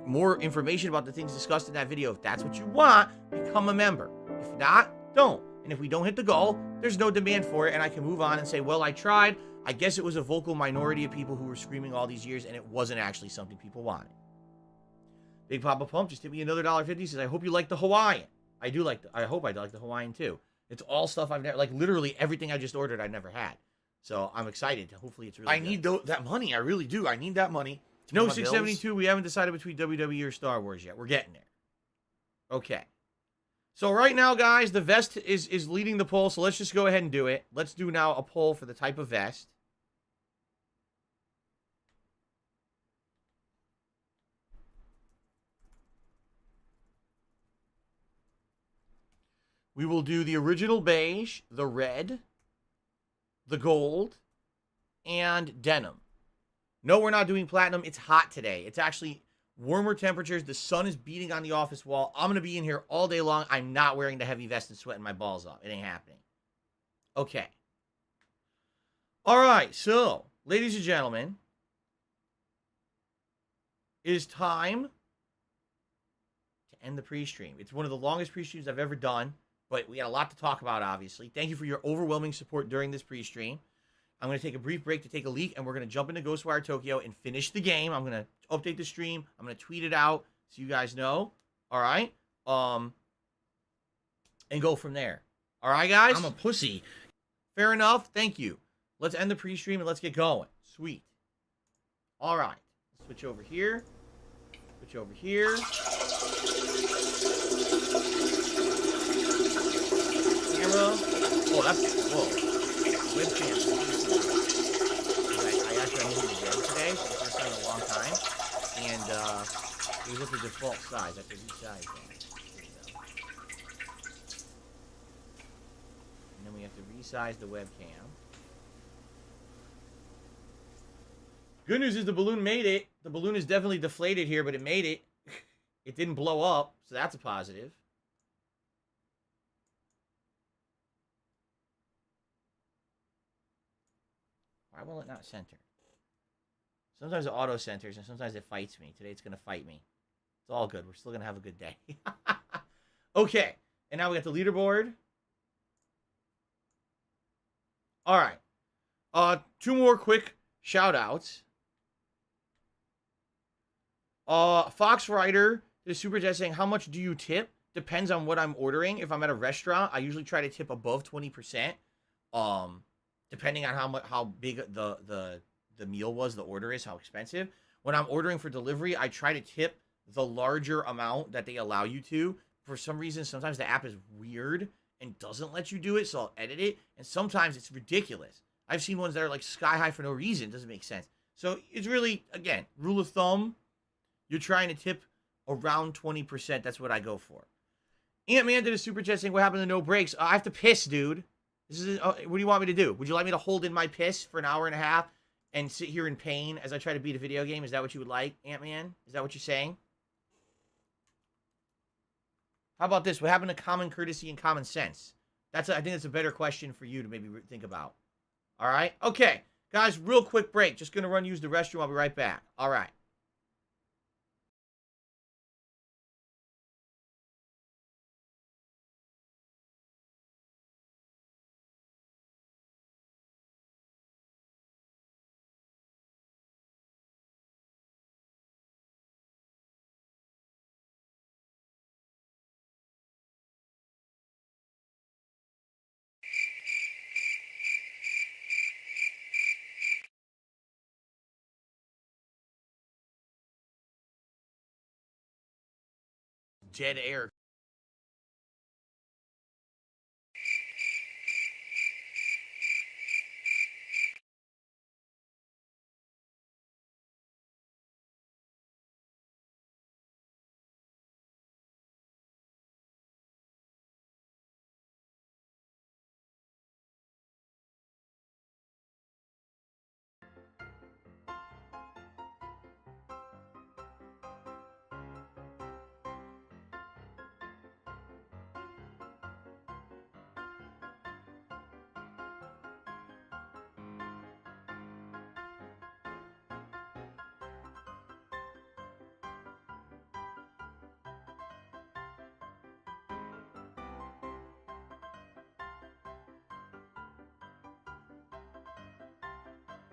more information about the things discussed in that video, if that's what you want, become a member. If not, don't. And if we don't hit the goal, there's no demand for it, and I can move on and say, well, I tried. I guess it was a vocal minority of people who were screaming all these years, and it wasn't actually something people wanted. Big Papa Pump just hit me another $1.50. Says, I hope you like the Hawaiian. I hope I like the Hawaiian too. It's all stuff I've never, like literally everything I just ordered I never had. So I'm excited. Hopefully it's really I need that money. I really do. I need that money. No 672. We haven't decided between WWE or Star Wars yet. We're getting there. Okay. So right now, guys, the vest is leading the poll. So let's just go ahead and do it. Let's do now a poll for the type of vest. We will do the original beige, the red, the gold, and denim. No, we're not doing platinum. It's hot today. It's actually warmer temperatures. The sun is beating on the office wall. I'm going to be in here all day long. I'm not wearing the heavy vest and sweating my balls off. It ain't happening. Okay. All right. So, ladies and gentlemen, it is time to end the pre-stream. It's one of the longest pre-streams I've ever done, but we got a lot to talk about, obviously. Thank you for your overwhelming support during this pre-stream. I'm going to take a brief break to take a leak, and we're going to jump into Ghostwire Tokyo and finish the game. I'm going to update the stream. I'm going to tweet it out so you guys know. All right? And go from there. All right, guys? I'm a pussy. Fair enough. Thank you. Let's end the pre-stream and let's get going. Sweet. All right. Switch over here. Switch over here. Camera. Oh, that's... Whoa. Webcam. I actually moved the game today for the first time in a long time. And, it was at the default size. I have to resize that. And then we have to resize the webcam. Good news is the balloon made it. The balloon is definitely deflated here, but it made it. It didn't blow up, so that's a positive. Why will it not center? Sometimes it auto centers and sometimes it fights me. Today it's going to fight me. It's all good. We're still going to have a good day. Okay. And now we got the leaderboard. All right. 2 more quick shout outs. Fox Rider did a super chat saying, how much do you tip? Depends on what I'm ordering. If I'm at a restaurant, I usually try to tip above 20%. Depending on how big the meal was, the order is, how expensive. When I'm ordering for delivery, I try to tip the larger amount that they allow you to. For some reason, sometimes the app is weird and doesn't let you do it, so I'll edit it. And sometimes it's ridiculous. I've seen ones that are like sky high for no reason. It doesn't make sense. So it's really, again, rule of thumb, you're trying to tip around 20%. That's what I go for. Ant-Man did a super chat saying, what happened to no breaks? I have to piss, dude. This is what do you want me to do? Would you like me to hold in my piss for an hour and a half and sit here in pain as I try to beat a video game? Is that what you would like, Ant-Man? Is that what you're saying? How about this? What happened to common courtesy and common sense? I think that's a better question for you to maybe think about. All right? Okay. Guys, real quick break. Just going to run use the restroom. I'll be right back. All right. Dead air.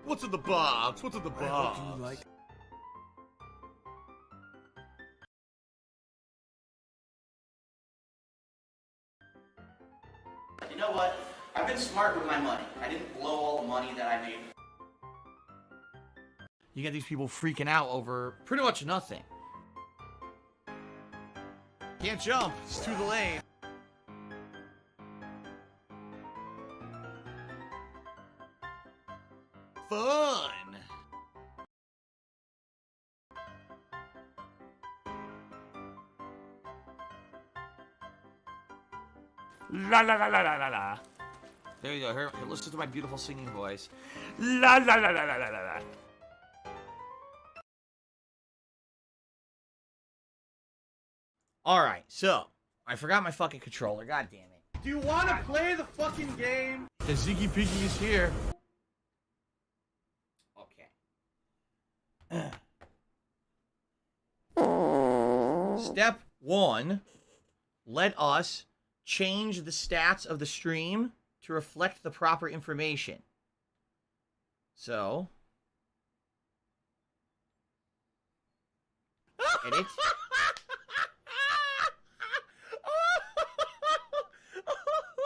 What's in the box? What's in the box? What do you like? You know what? I've been smart with my money. I didn't blow all the money that I made. You get these people freaking out over pretty much nothing. Can't jump. It's too delayed. Fun! La la la la la la la. There you go. Here, listen to my beautiful singing voice. La la la la la la la la. All right, so I forgot my fucking controller. God damn it. Do you want to play the fucking game? The Ziggy Piggy is here. Okay. Step 1. Let us change the stats of the stream to reflect the proper information. So. Edit.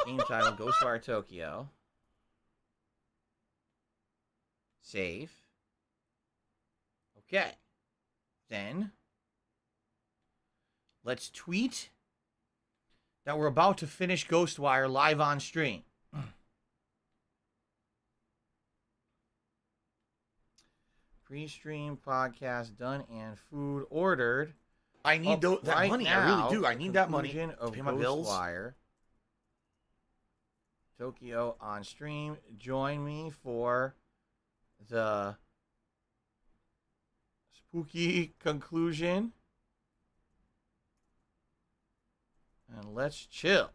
Game title, Ghostwire Tokyo. Save. Okay. Then, let's tweet that we're about to finish Ghostwire live on stream. Pre-stream podcast done and food ordered. I need that right money. Now, I really do. I need that money to pay my bills. Ghostwire Tokyo on stream. Join me for the spooky conclusion. And let's chill.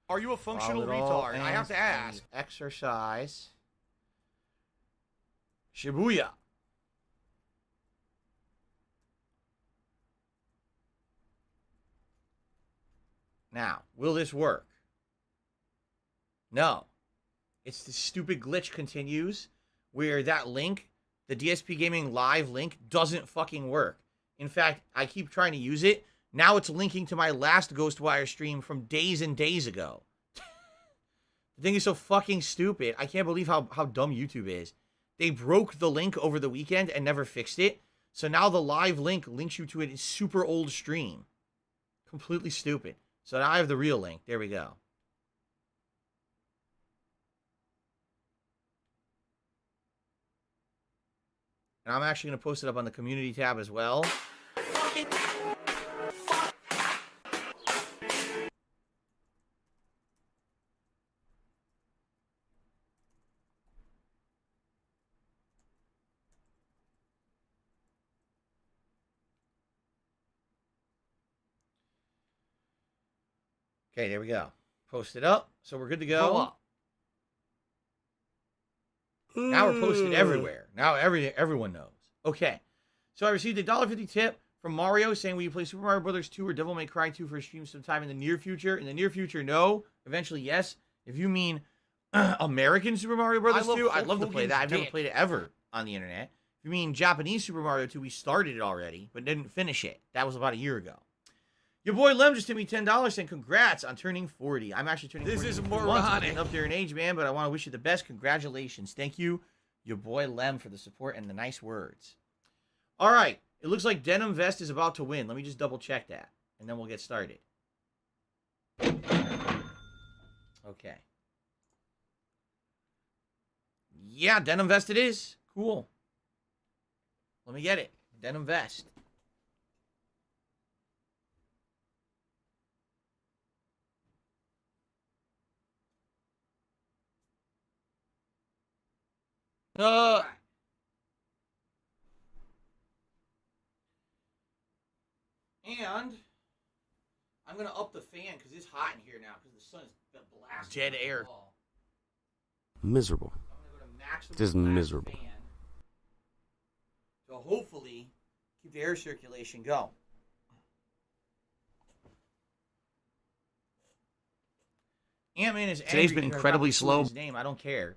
Are you a functional While it all retard? I have to ends, ask. Exercise. Shibuya. Now, will this work? No. It's the stupid glitch continues where that link, the DSP Gaming Live link, doesn't fucking work. In fact, I keep trying to use it. Now it's linking to my last Ghostwire stream from days and days ago. The thing is so fucking stupid. I can't believe how dumb YouTube is. They broke the link over the weekend and never fixed it. So now the live link links you to a super old stream. Completely stupid. So now I have the real link. There we go. And I'm actually going to post it up on the community tab as well. Okay, there we go. Post it up. So we're good to go. Now we're posted everywhere. Now everyone knows. Okay. So I received a $1.50 tip from Mario saying, will you play Super Mario Brothers 2 or Devil May Cry 2 for a stream sometime in the near future? In the near future, no. Eventually, yes. If you mean American Super Mario Brothers 2, I'd love to play that. I've never played it ever on the internet. If you mean Japanese Super Mario 2, we started it already, but didn't finish it. That was about a year ago. Your boy Lem just sent me $10 saying congrats on turning 40. I'm actually turning 40. This is moronic. Up there in age, man, but I want to wish you the best. Congratulations. Thank you, your boy Lem, for the support and the nice words. All right. It looks like Denim Vest is about to win. Let me just double check that, and then we'll get started. Okay. Yeah, Denim Vest it is. Cool. Let me get it. Denim Vest. And I'm going to up the fan because it's hot in here now because the sun is blasting. Dead air. Miserable. Just miserable. So hopefully keep the air circulation going. Ant-Man is Today's been incredibly slow. His name. I don't care.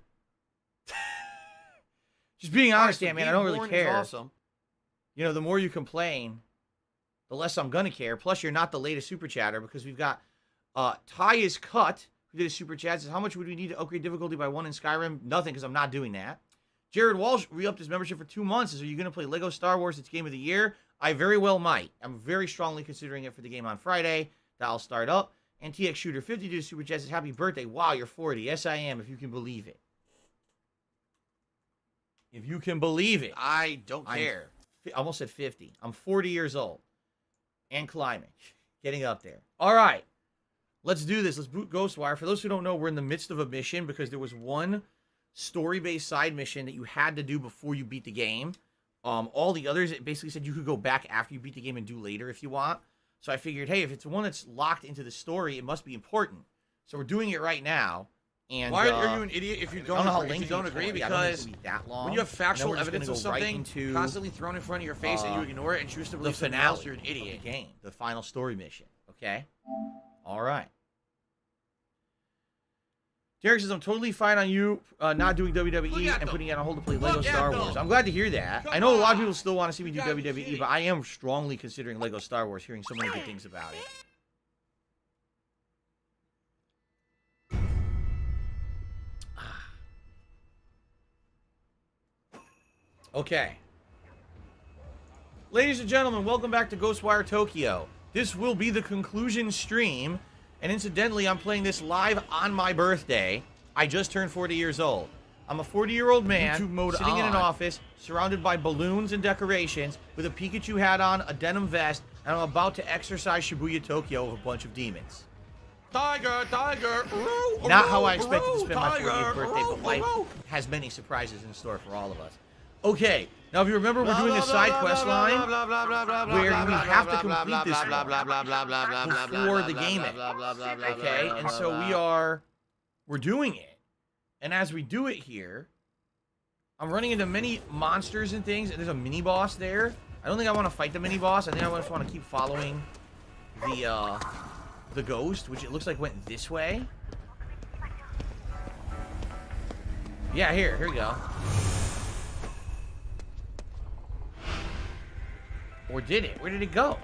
Just being honest, Ant-Man, I don't really care. Awesome. You know, the more you complain, the less I'm going to care. Plus, you're not the latest super chatter because we've got Ty is Cut, who did a super chat, says, how much would we need to upgrade difficulty by 1 in Skyrim? Nothing, because I'm not doing that. Jared Walsh re-upped his membership for 2 months. Says, are you going to play Lego Star Wars? It's Game of the Year. I very well might. I'm very strongly considering it for the game on Friday. That'll start up. And TX Shooter 50 did a super chat, says, happy birthday. Wow, you're 40. Yes, I am, if you can believe it. If you can believe it. I don't care. I almost said 50. I'm 40 years old. And climbing. Getting up there. All right. Let's do this. Let's boot Ghostwire. For those who don't know, we're in the midst of a mission because there was one story-based side mission that you had to do before you beat the game. All the others, it basically said you could go back after you beat the game and do later if you want. So I figured, hey, if it's one that's locked into the story, it must be important. So we're doing it right now. And why are you an idiot if you don't agree? Because when you have factual evidence of something constantly thrown in front of your face and you ignore it and choose to believe something else, you're an idiot. Game, the final story mission. Okay? All right. Derek says, I'm totally fine on you not doing WWE and putting it on hold to play Lego Star Wars. I'm glad to hear that. I know a lot of people still want to see me do WWE, but I am strongly considering Lego Star Wars, hearing so many good things about it. Okay. Ladies and gentlemen, welcome back to Ghostwire Tokyo. This will be the conclusion stream, and incidentally, I'm playing this live on my birthday. I just turned 40 years old. I'm a 40-year-old man sitting in an office, surrounded by balloons and decorations, with a Pikachu hat on, a denim vest, and I'm about to exorcise Shibuya, Tokyo with a bunch of demons. Tiger, tiger, Not how I expected to spend my 40th birthday, but life has many surprises in store for all of us. Okay, now if you remember, we're doing a side quest line where we have to complete this one before the game ends. Okay, and so we're doing it. And as we do it here, I'm running into many monsters and things, and there's a mini-boss there. I don't think I want to fight the mini-boss. I think I just want to keep following the ghost, which it looks like went this way. Yeah, here we go. Or did it? Where did it go?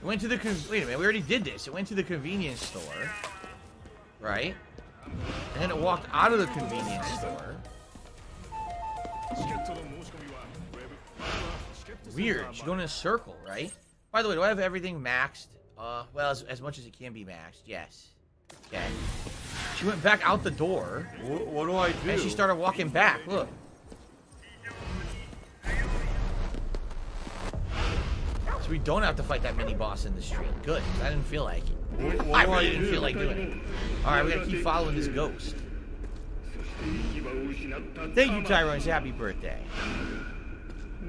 It went to the wait a minute, we already did this. It went to the convenience store, right? And then it walked out of the convenience store. Weird. She's going in a circle, right? By the way, do I have everything maxed? Well, as much as it can be maxed. Yes. Okay. She went back out the door. What do I do? And she started walking back. Look. So we don't have to fight that mini-boss in the stream. Good. I didn't feel like it. I really didn't feel like doing it. Alright, we gotta keep following this ghost. Thank you, Tyrone. Happy birthday.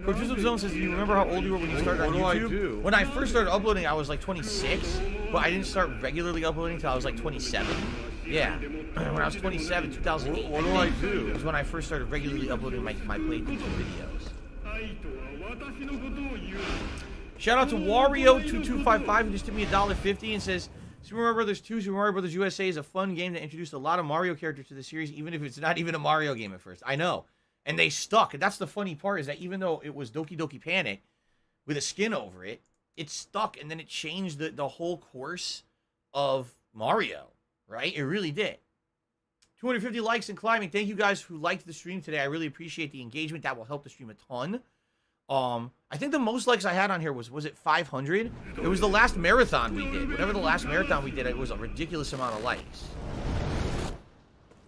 Producer Zone says, do you remember how old you were when you started on YouTube? What do I do? When I first started uploading, I was like 26, but I didn't start regularly uploading until I was like 27. Yeah. When I was 27, 2008. What do I do? Was when I first started regularly uploading my playthroughs and videos. Shout out to Wario2255 who just tipped me $1.50 and says, Super Mario Bros. 2 Super Mario Bros. USA is a fun game that introduced a lot of Mario characters to the series, even if it's not even a Mario game at first. I know. And they stuck. And that's the funny part, is that even though it was Doki Doki Panic with a skin over it, it stuck, and then it changed the whole course of Mario, right? It really did. 250 likes and climbing. Thank you guys who liked the stream today. I really appreciate the engagement. That will help the stream a ton. I think the most likes I had on here was it 500? It was the last marathon we did. Whatever the last marathon we did, it was a ridiculous amount of likes.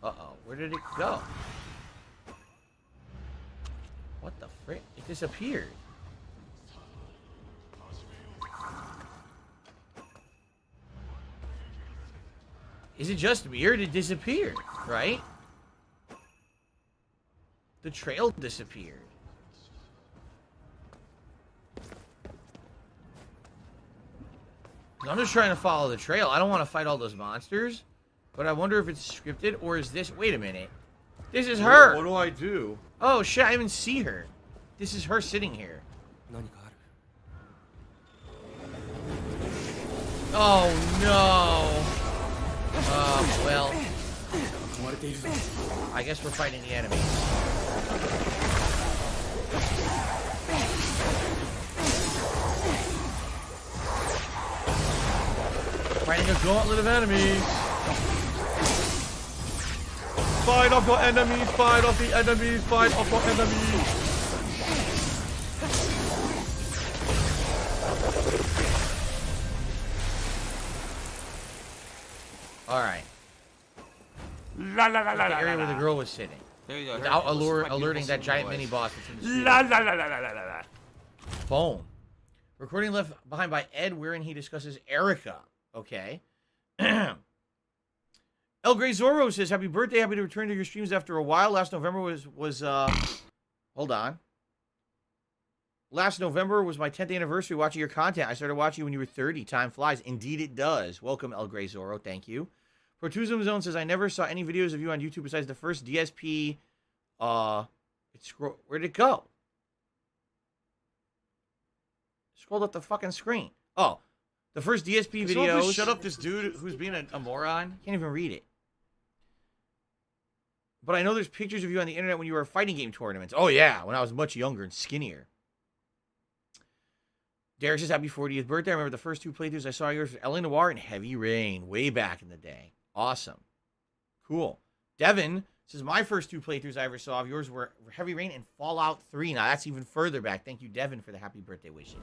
Uh-oh. Where did it go? What the frick? It disappeared. Is it just weird? It disappeared, right? The trail disappeared. I'm just trying to follow the trail. I don't want to fight all those monsters, but I wonder if it's scripted, or is this... Wait a minute. This is her! What do I do? Oh, shit, I even see her. This is her sitting here. Oh, no. Well. I guess we're fighting the enemy. Fighting a gauntlet of enemies. Fight off your enemies, fight off the enemies, fight off your enemies. Alright. La la la la the area where the girl was sitting. There you go. Without alerting that giant mini boss that's in the street. La la la la la la la. Phone. Recording left behind by Ed, wherein he discusses Erica. Okay. El Grey Zorro says, happy birthday, happy to return to your streams after a while. Last November was hold on. Last November was my 10th anniversary watching your content. I started watching you when you were 30. Time flies. Indeed it does. Welcome, El Grey Zorro. Thank you. Protuzum Zone says, I never saw any videos of you on YouTube besides the first DSP. Where'd it go? Scrolled up the fucking screen. Oh. The first DSP videos. Shut up this dude who's being a moron. Can't even read it. But I know there's pictures of you on the internet when you were fighting game tournaments. Oh, yeah. When I was much younger and skinnier. Derek says, happy 40th birthday. I remember the first two playthroughs I saw yours with Ellie Noir and Heavy Rain. Way back in the day. Awesome. Cool. Devin This is my first 2 playthroughs I ever saw of yours were Heavy Rain and Fallout 3. Now, that's even further back. Thank you, Devin, for the happy birthday wishes.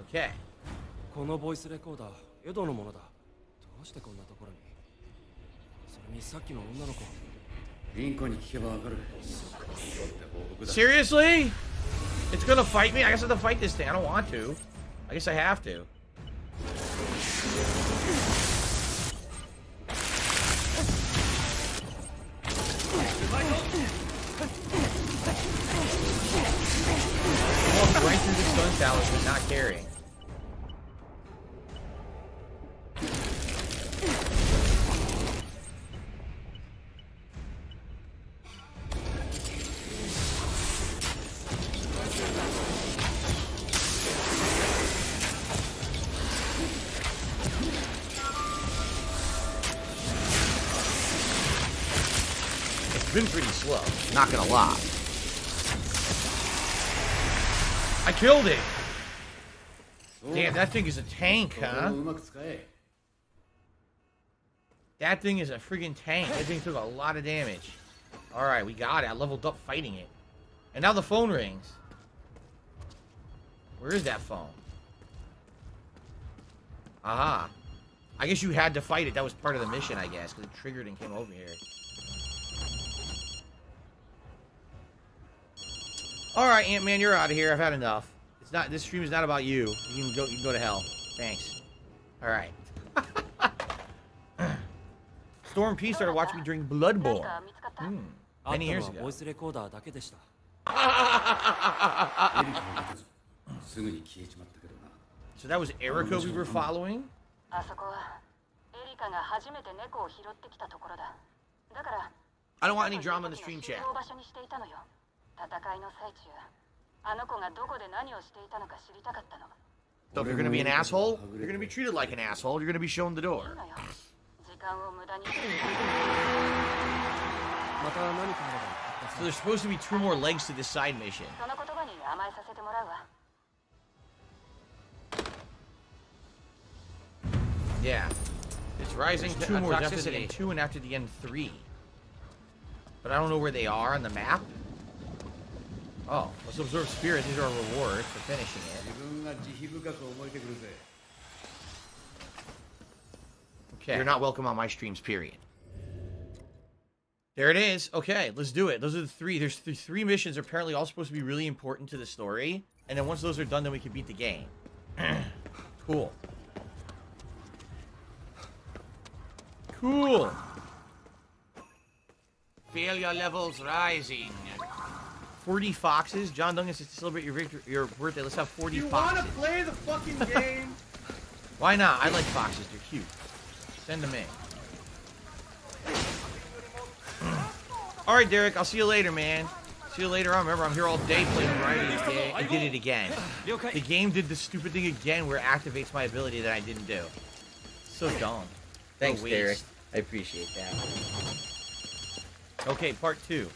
Okay. Seriously? It's gonna fight me? I guess I have to fight this thing. I don't want to. I guess I have to. Walked right through the stun towers but not carrying. It's been pretty slow, not gonna lie. I killed it! Damn, that thing is a tank, huh? That thing is a friggin' tank. That thing took a lot of damage. Alright, we got it. I leveled up fighting it. And now the phone rings. Where is that phone? Aha. I guess you had to fight it. That was part of the mission, I guess, because it triggered and came over here. Alright, Ant-Man, you're out of here. I've had enough. It's not. This stream is not about you. You can go to hell. Thanks. Alright. Storm P started watching me during Bloodborne. Many years ago. So that was Erica we were following? I don't want any drama in the stream chat. So if you're gonna be an asshole, you're gonna be treated like an asshole, you're gonna be shown the door. So there's supposed to be 2 more legs to this side mission. Yeah. It's rising to 2 more toxicity. 2 and after the end 3. But I don't know where they are on the map. Oh, let's observe spirits. These are our rewards for finishing it. Okay. You're not welcome on my streams, period. There it is. Okay, let's do it. Those are the 3. There's 3 missions are apparently all supposed to be really important to the story. And then once those are done, then we can beat the game. Cool. Cool. Failure levels rising. 40 foxes. John Duncan says to celebrate your birthday. Let's have 40 foxes. You want to play the fucking game? Why not? I like foxes. They're cute. Send them in. All right, Derek. I'll see you later, man. See you later on. Remember, I'm here all day playing Variety Day. I did it again. The game did the stupid thing again where it activates my ability that I didn't do. So dumb. Thanks, Derek. I appreciate that. Okay, part 2.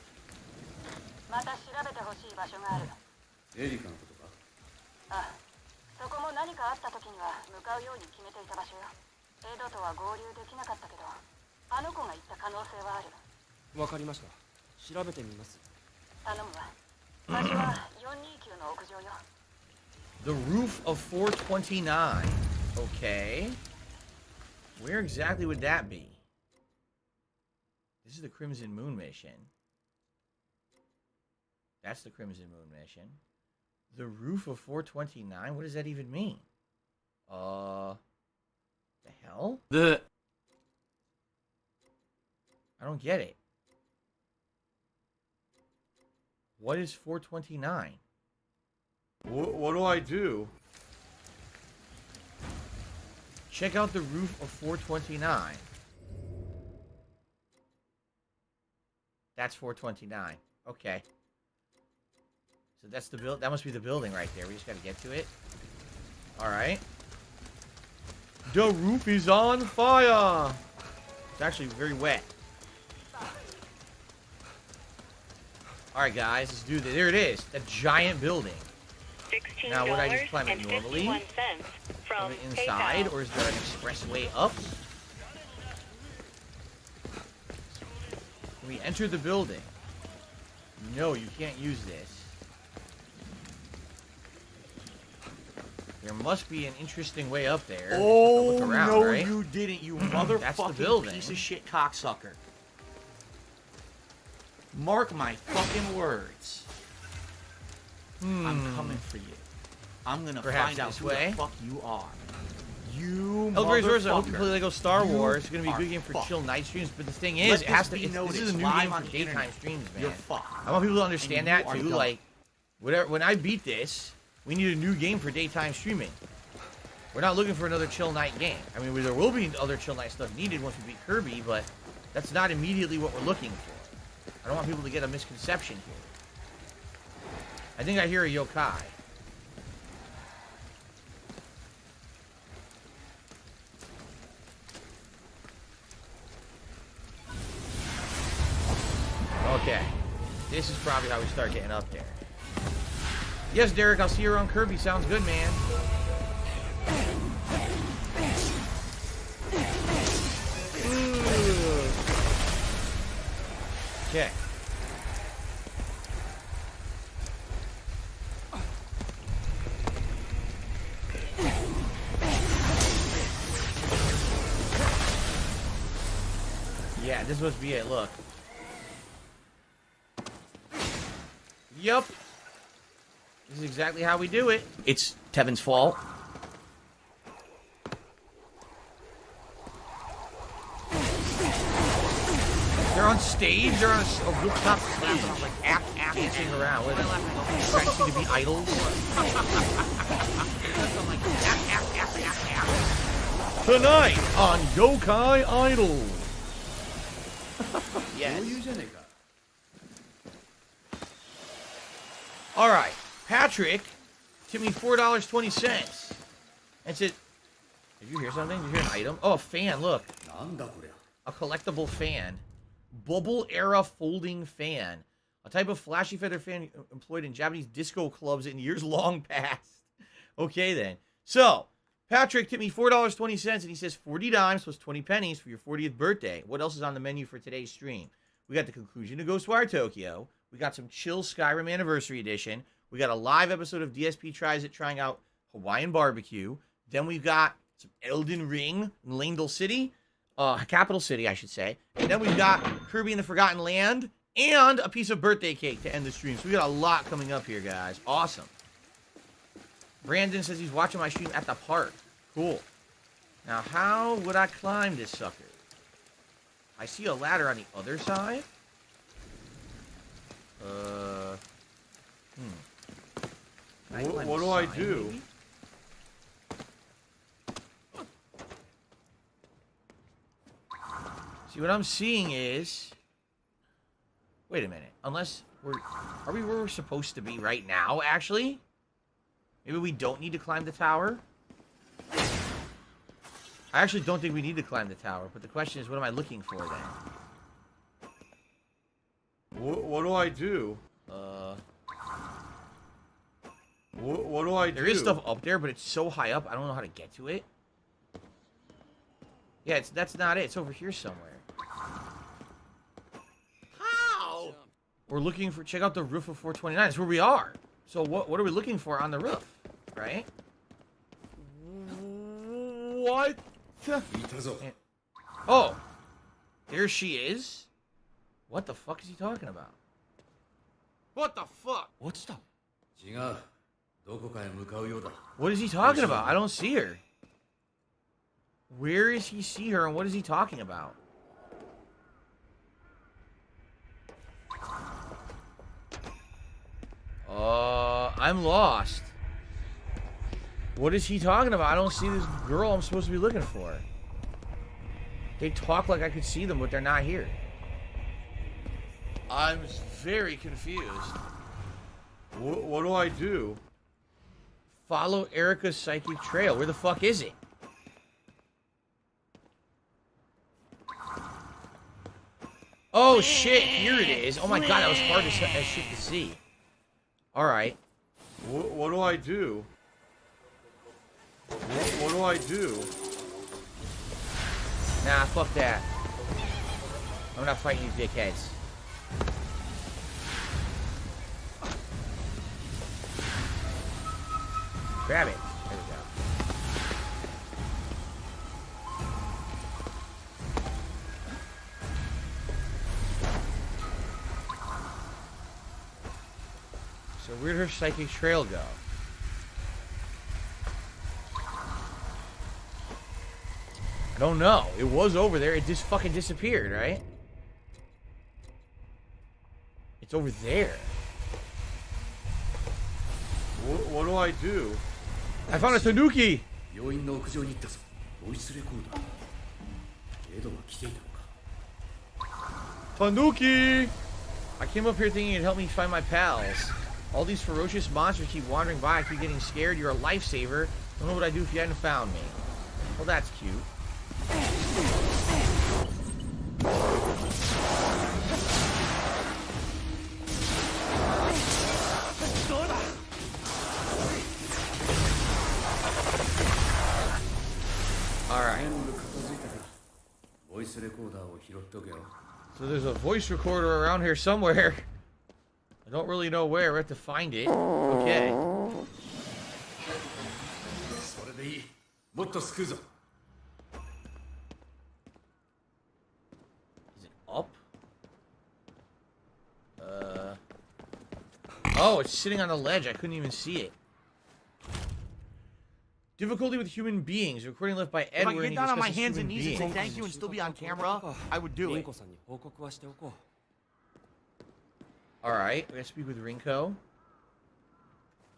The roof of 429. Okay. Where exactly would that be? This is the Crimson Moon mission. That's the Crimson Moon mission. The roof of 429? What does that even mean? The hell? I don't get it. What is 429? What do I do? Check out the roof of 429. That's 429. Okay. So that's the build. That must be the building right there. We just gotta get to it. All right. The roof is on fire. It's actually very wet. All right, guys, let's do this. There it is. That giant building. Now, would I just climb it normally? From the inside, or is there an expressway up? Can we enter the building. No, you can't use this. There must be an interesting way up there. Oh, look around, no, right? you didn't, you That's the motherfucking building. piece of shit cocksucker. Mark my fucking words. I'm coming for you. I'm gonna Perhaps find out this who way? the fuck you are. You Elden Ring Resorts, I hope you motherfucker. play Lego Star You Wars. It's gonna be a are good game for fucked. chill night streams, but the thing is, Let it has this to. be This is noticed a new live game on for the daytime internet. streams, man. You're fucked. I want people to understand And you that are too. done. Like, whatever. When I beat this, we need a new game for daytime streaming. We're not looking for another chill night game. I mean, there will be other chill night stuff needed once we beat Kirby, but that's not immediately what we're looking for. I don't want people to get a misconception here. I think I hear a yokai. Okay. This is probably how we start getting up there. Yes, Derek, I'll see you around Kirby. Sounds good, man. Okay. Yeah, this must be it. Look. Yup. This is exactly how we do it. It's Tevin's fault. They're on stage. They're on a rooftop stage, like dancing around. What are they practicing to be idols? Tonight on Yokai Idol. Yes. All right, Patrick tipped me $4.20 and said, "Did you hear something? Did you hear an item? Oh, a fan. Look, a collectible fan, bubble era folding fan, a type of flashy feather fan employed in Japanese disco clubs in years long past." Okay, then. So Patrick tipped me $4.20 and he says 40 dimes plus 20 pennies for your 40th birthday. What else is on the menu for today's stream? We got the conclusion to Ghostwire Tokyo. We got some chill Skyrim Anniversary Edition. We got a live episode of DSP Tries It trying out Hawaiian barbecue. Then we've got some Elden Ring in Langdale City. Capital City, I should say. And then we've got Kirby in the Forgotten Land and a piece of birthday cake to end the stream. So we got a lot coming up here, guys. Awesome. Brandon says he's watching my stream at the park. Cool. Now, how would I climb this sucker? I see a ladder on the other side. What do I do? Maybe? See, what I'm seeing is... Wait a minute. Unless we're... Are we where we're supposed to be right now, actually? Maybe we don't need to climb the tower? I actually don't think we need to climb the tower, but the question is, what am I looking for then? What do I do? What do I do? There is stuff up there, but it's so high up, I don't know how to get to it. Yeah, that's not it. It's over here somewhere. How? We're looking for... Check out the roof of 429. That's where we are. So what are we looking for on the roof? Right? What? Oh. There she is. What the fuck is he talking about? What the fuck? What's the... What is he talking about? I don't see her. Where does he see her and what is he talking about? I'm lost. What is he talking about? I don't see this girl I'm supposed to be looking for. They talk like I could see them, but they're not here. I'm very confused. What do I do? Follow Erica's psychic trail. Where the fuck is it? Oh shit, here it is. Oh my god, that was hard as shit to see. Alright. What do I do? What do I do? Nah, fuck that. I'm not fighting these dickheads. Grab it. There we go. So where'd her psychic trail go? I don't know. It was over there. It just fucking disappeared, right? It's over there. What do I do? I found a tanuki! Tanuki! I came up here thinking it'd help me find my pals. All these ferocious monsters keep wandering by. I keep getting scared. You're a lifesaver. Don't know what I'd do if you hadn't found me. Well, that's cute. Alright. So there's a voice recorder around here somewhere. I don't really know where. We have to find it. Okay. Is it up? Oh, it's sitting on the ledge. I couldn't even see it. Difficulty with human beings. Recording left by Edward. If I could get down on my hands and knees and say thank you and still be on camera, I would do it. Alright, we gotta speak with Rinko.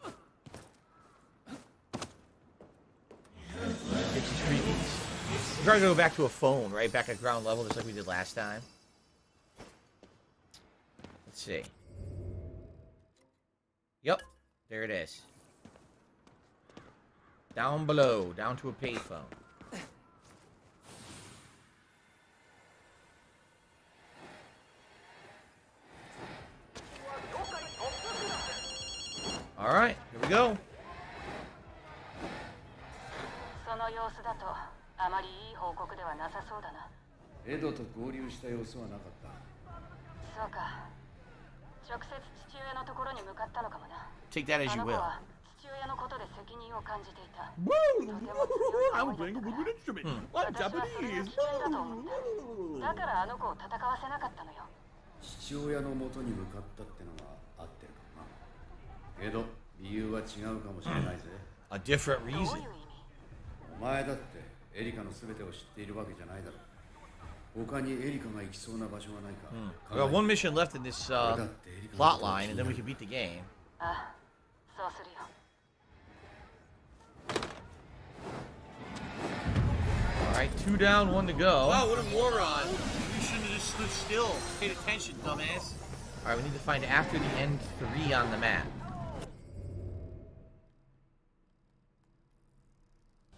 We're trying to go back to a phone, right? Back at ground level, just like we did last time. Let's see. Yep, there it is. Down below, down to a payphone. Alright, here we go. Take that as you will. I'm playing a woodwind instrument. I'm Japanese. A different reason. We got one mission left in this plot line, and then we can beat the game. Alright, 2 down, 1 to go. Wow, what a moron. You shouldn't have just stood still. Paid attention, dumbass. Alright, we need to find after the N3 on the map.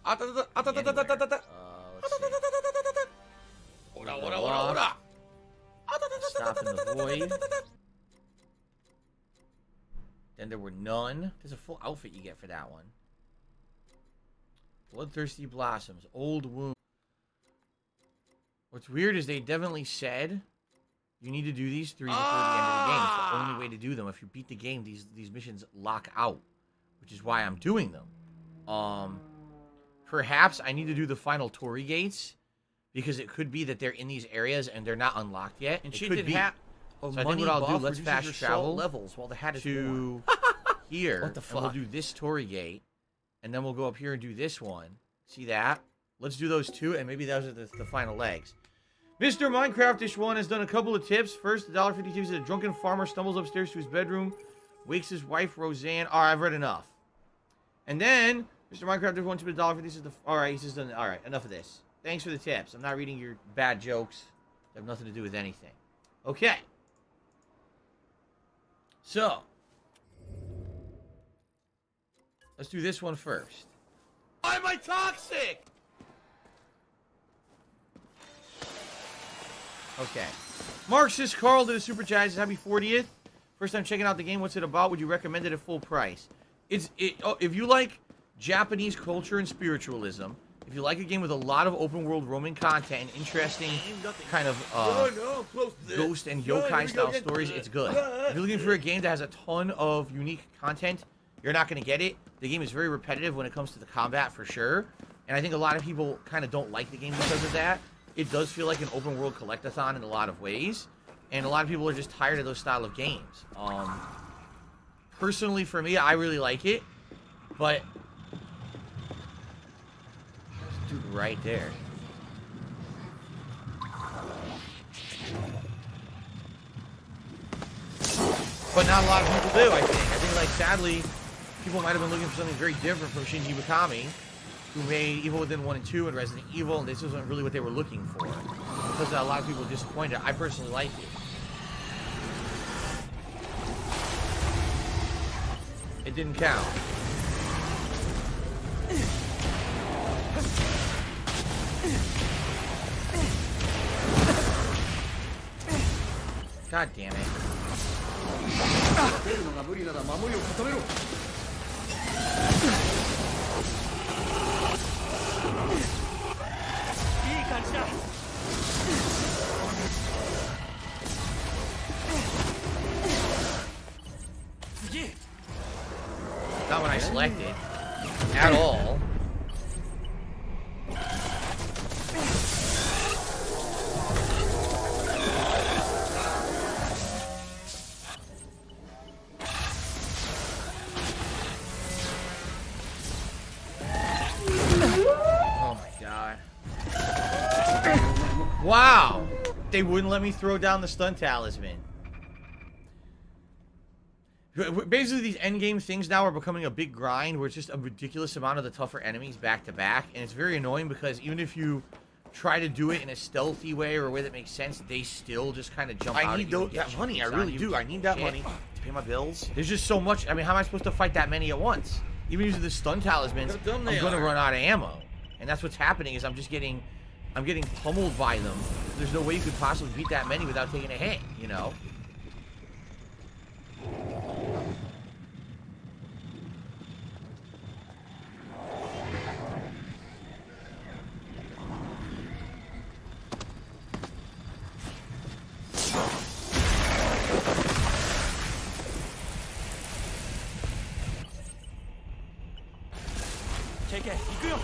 Let's see. Stop in the void. Then there were none. There's a full outfit you get for that one. Bloodthirsty Blossoms. Old Wound. What's weird is they definitely said you need to do these 3 before the end of the game. It's the only way to do them. If you beat the game, these missions lock out, which is why I'm doing them. Perhaps I need to do the final Torii gates because it could be that they're in these areas and they're not unlocked yet. And it she could did be. have So I think what I'll do, let's fast travel levels while the hat is to here. What the fuck? And we'll do this Torii gate, and then we'll go up here and do this one. See that? Let's do those 2, and maybe those are the final legs. Mr. Minecraftish 1 has done a couple of tips. First, $1.50 tips is a drunken farmer stumbles upstairs to his bedroom, wakes his wife Roseanne. All right, I've read enough. And then Mr. Minecraftish 1 tips $1.50 is the. All right, he's just done. All right, enough of this. Thanks for the tips. I'm not reading your bad jokes. They have nothing to do with anything. Okay. So, let's do this one first. Why am I toxic? Okay. Marxist Carl did a super chat. Says, happy 40th. First time checking out the game. What's it about? Would you recommend it at full price? If you like Japanese culture and spiritualism, if you like a game with a lot of open world roaming content and interesting kind of ghost and yokai style stories, it's good. If you're looking for a game that has a ton of unique content you're not going to get it. The game is very repetitive when it comes to the combat, for sure. And I think a lot of people kind of don't like the game because of that. It does feel like an open world collectathon in a lot of ways. And a lot of people are just tired of those style of games. Personally, for me, I really like it. But... dude right there. But not a lot of people do, I think. I think, like, sadly, people might have been looking for something very different from Shinji Mikami, who made Evil Within 1 and 2 and Resident Evil, and this wasn't really what they were looking for. Because a lot of people were disappointed. I personally like it. It didn't count. God damn it. Not what I selected. At all. Wow! They wouldn't let me throw down the stun talisman. Basically, these endgame things now are becoming a big grind where it's just a ridiculous amount of the tougher enemies back to back. And it's very annoying because even if you try to do it in a stealthy way or a way that makes sense, they still just kind of jump out. I need that money. I really do. I need that money to pay my bills. There's just so much. I mean, how am I supposed to fight that many at once? Even using the stun talismans, I'm going to run out of ammo. And that's what's happening is I'm getting pummeled by them. There's no way you could possibly beat that many without taking a hit, you know? Take it. Go.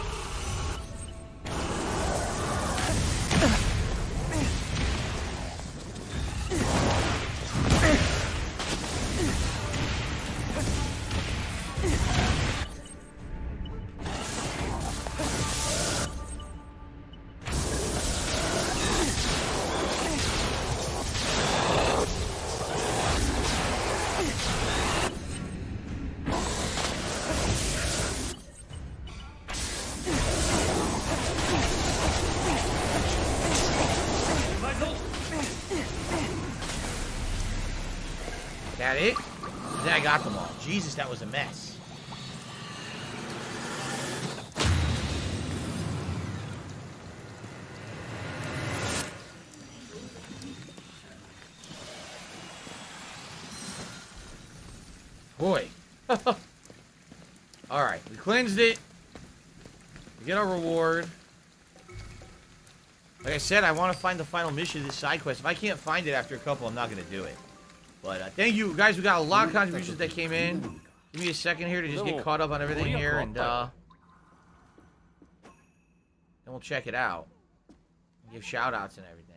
That it? Then I got them all. Jesus, that was a mess. Boy. Alright, we cleansed it. We get our reward. Like I said, I want to find the final mission of this side quest. If I can't find it after a couple, I'm not going to do it. But thank you, guys. We got a lot of contributions that came in. Give me a second here to just get caught up on everything here, and then we'll check it out. Give shout-outs and everything.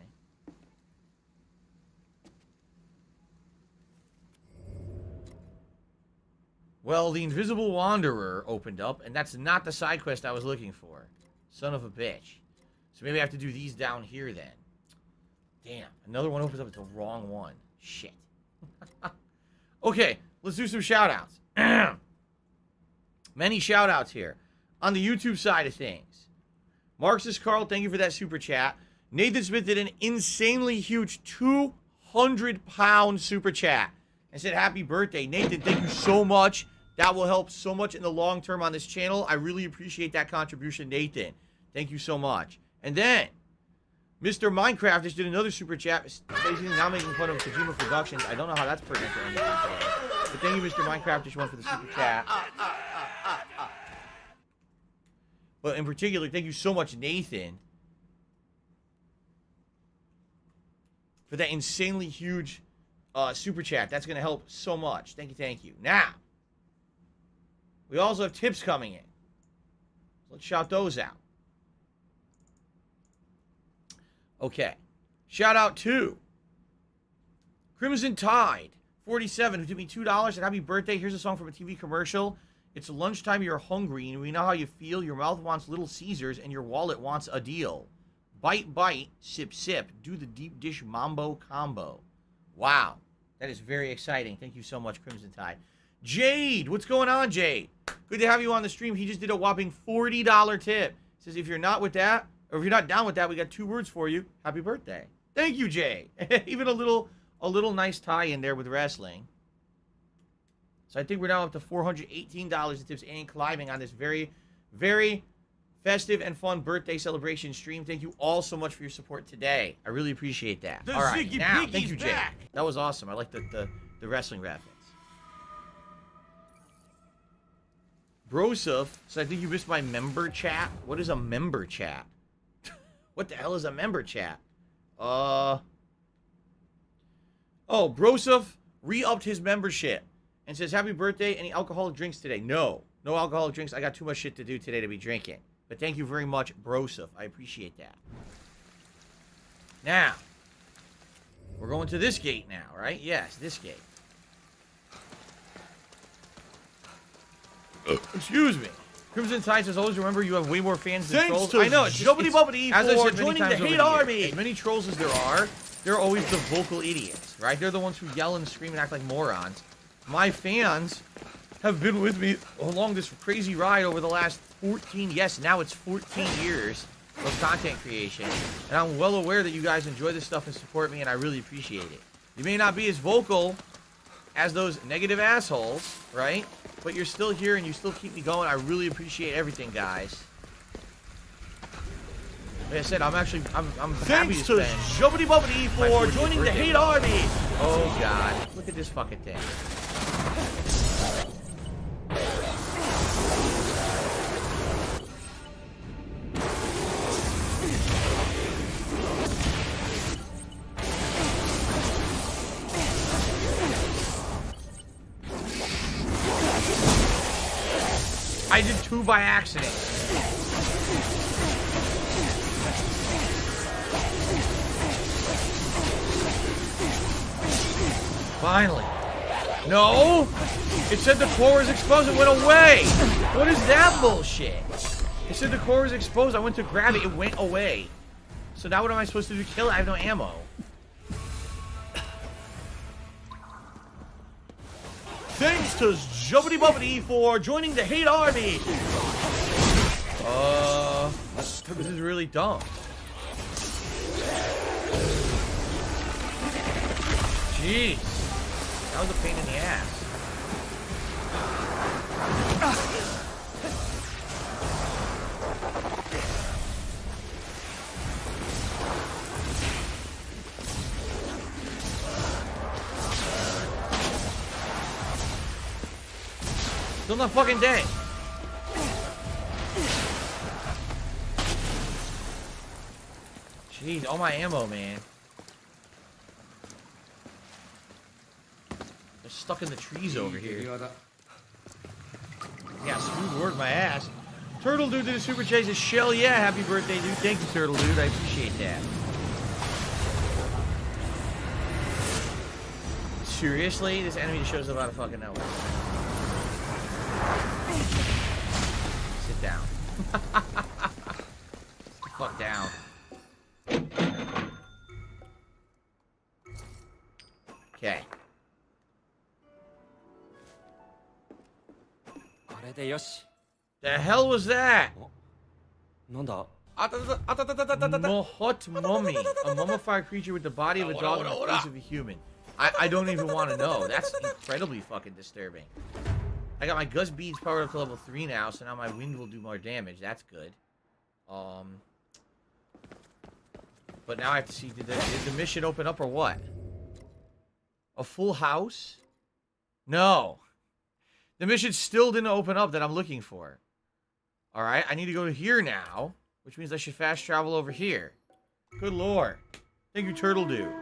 Well, the Invisible Wanderer opened up, and that's not the side quest I was looking for. Son of a bitch. So maybe I have to do these down here then. Damn, another one opens up. It's the wrong one. Shit. Okay, let's do some shout-outs. Many shout-outs here. On the YouTube side of things. Marxist Carl, thank you for that super chat. Nathan Smith did an insanely huge 200-pound super chat and said happy birthday. Nathan, thank you so much. That will help so much in the long term on this channel. I really appreciate that contribution, Nathan. Thank you so much. And then, Mr. Minecraft just did another super chat, basically now making fun of Kojima Productions. I don't know how that's pertinent to anything today. But thank you, Mr. Minecraft, just one for the super chat. But in particular, thank you so much, Nathan, for that insanely huge super chat. That's going to help so much. Thank you, thank you. Now, We also have tips coming in. Let's shout those out. Okay. Shout out to Crimson Tide 47, who did me $2 and happy birthday. Here's a song from a TV commercial. It's lunchtime, you're hungry, and we know how you feel. Your mouth wants Little Caesars, and your wallet wants a deal. Bite, bite, sip, sip. Do the deep dish mambo combo. Wow. That is very exciting. Thank you so much, Crimson Tide. Jade, what's going on, Jade? Good to have you on the stream. He just did a whopping $40 tip. Says if you're not with that, or if you're not down with that, we got 2 words for you. Happy birthday. Thank you, Jay. Even a little nice tie in there with wrestling. So I think we're now up to $418 in tips and climbing on this very, very festive and fun birthday celebration stream. Thank you all so much for your support today. I really appreciate that. All right, now, thank you, Jay. That was awesome. I like the wrestling reference. Broseph, so I think you missed my member chat. What is a member chat? What the hell is a member chat? Oh, Broseph re-upped his membership and says, happy birthday. Any alcoholic drinks today? No alcoholic drinks. I got too much shit to do today to be drinking. But thank you very much, Broseph. I appreciate that. Now, we're going to this gate now, right? Yes, this gate. Excuse me. Crimson Tide says, always remember you have way more fans than trolls. I know, it's Jubbity-bubbity for joining the hate army. As many trolls as there are, they're always the vocal idiots, right? They're the ones who yell and scream and act like morons. My fans have been with me along this crazy ride over the last 14, yes, now it's 14 years of content creation. And I'm well aware that you guys enjoy this stuff and support me, and I really appreciate it. You may not be as vocal as those negative assholes, right? But you're still here and you still keep me going. I really appreciate everything, guys. Like I said, I'm happy to spend. Thanks to Jubbity-Bubbity for joining the hate army. Oh, God. Look at this fucking thing. I did 2 by accident. Finally. No! It said the core was exposed. It went away. What is that bullshit? It said the core was exposed. I went to grab it. It went away. So now what am I supposed to do? Kill it? I have no ammo. Thanks to Jubbity-Bubbity for joining the hate army. This is really dumb. Jeez. That was a pain in the ass. Still not fucking dead. Jeez, all my ammo, man. They're stuck in the trees over here. Yeah, smooth work my ass. Turtle Dude did a super chase. Shell, yeah, happy birthday, dude. Thank you, Turtle Dude. I appreciate that. Seriously? This enemy shows up out of fucking nowhere. Sit down. Sit the fuck down. Okay. The hell was that? Mohot mummy. A mummified creature with the body of a dog and the face of a human. I don't even want to know. That's incredibly fucking disturbing. I got my Gus beads powered up to level 3 now, so now my wind will do more damage. That's good. But now I have to see, did the mission open up or what? A full house? No. The mission still didn't open up that I'm looking for. Alright, I need to go to here now, which means I should fast travel over here. Good lord. Thank you, Turtle Dude.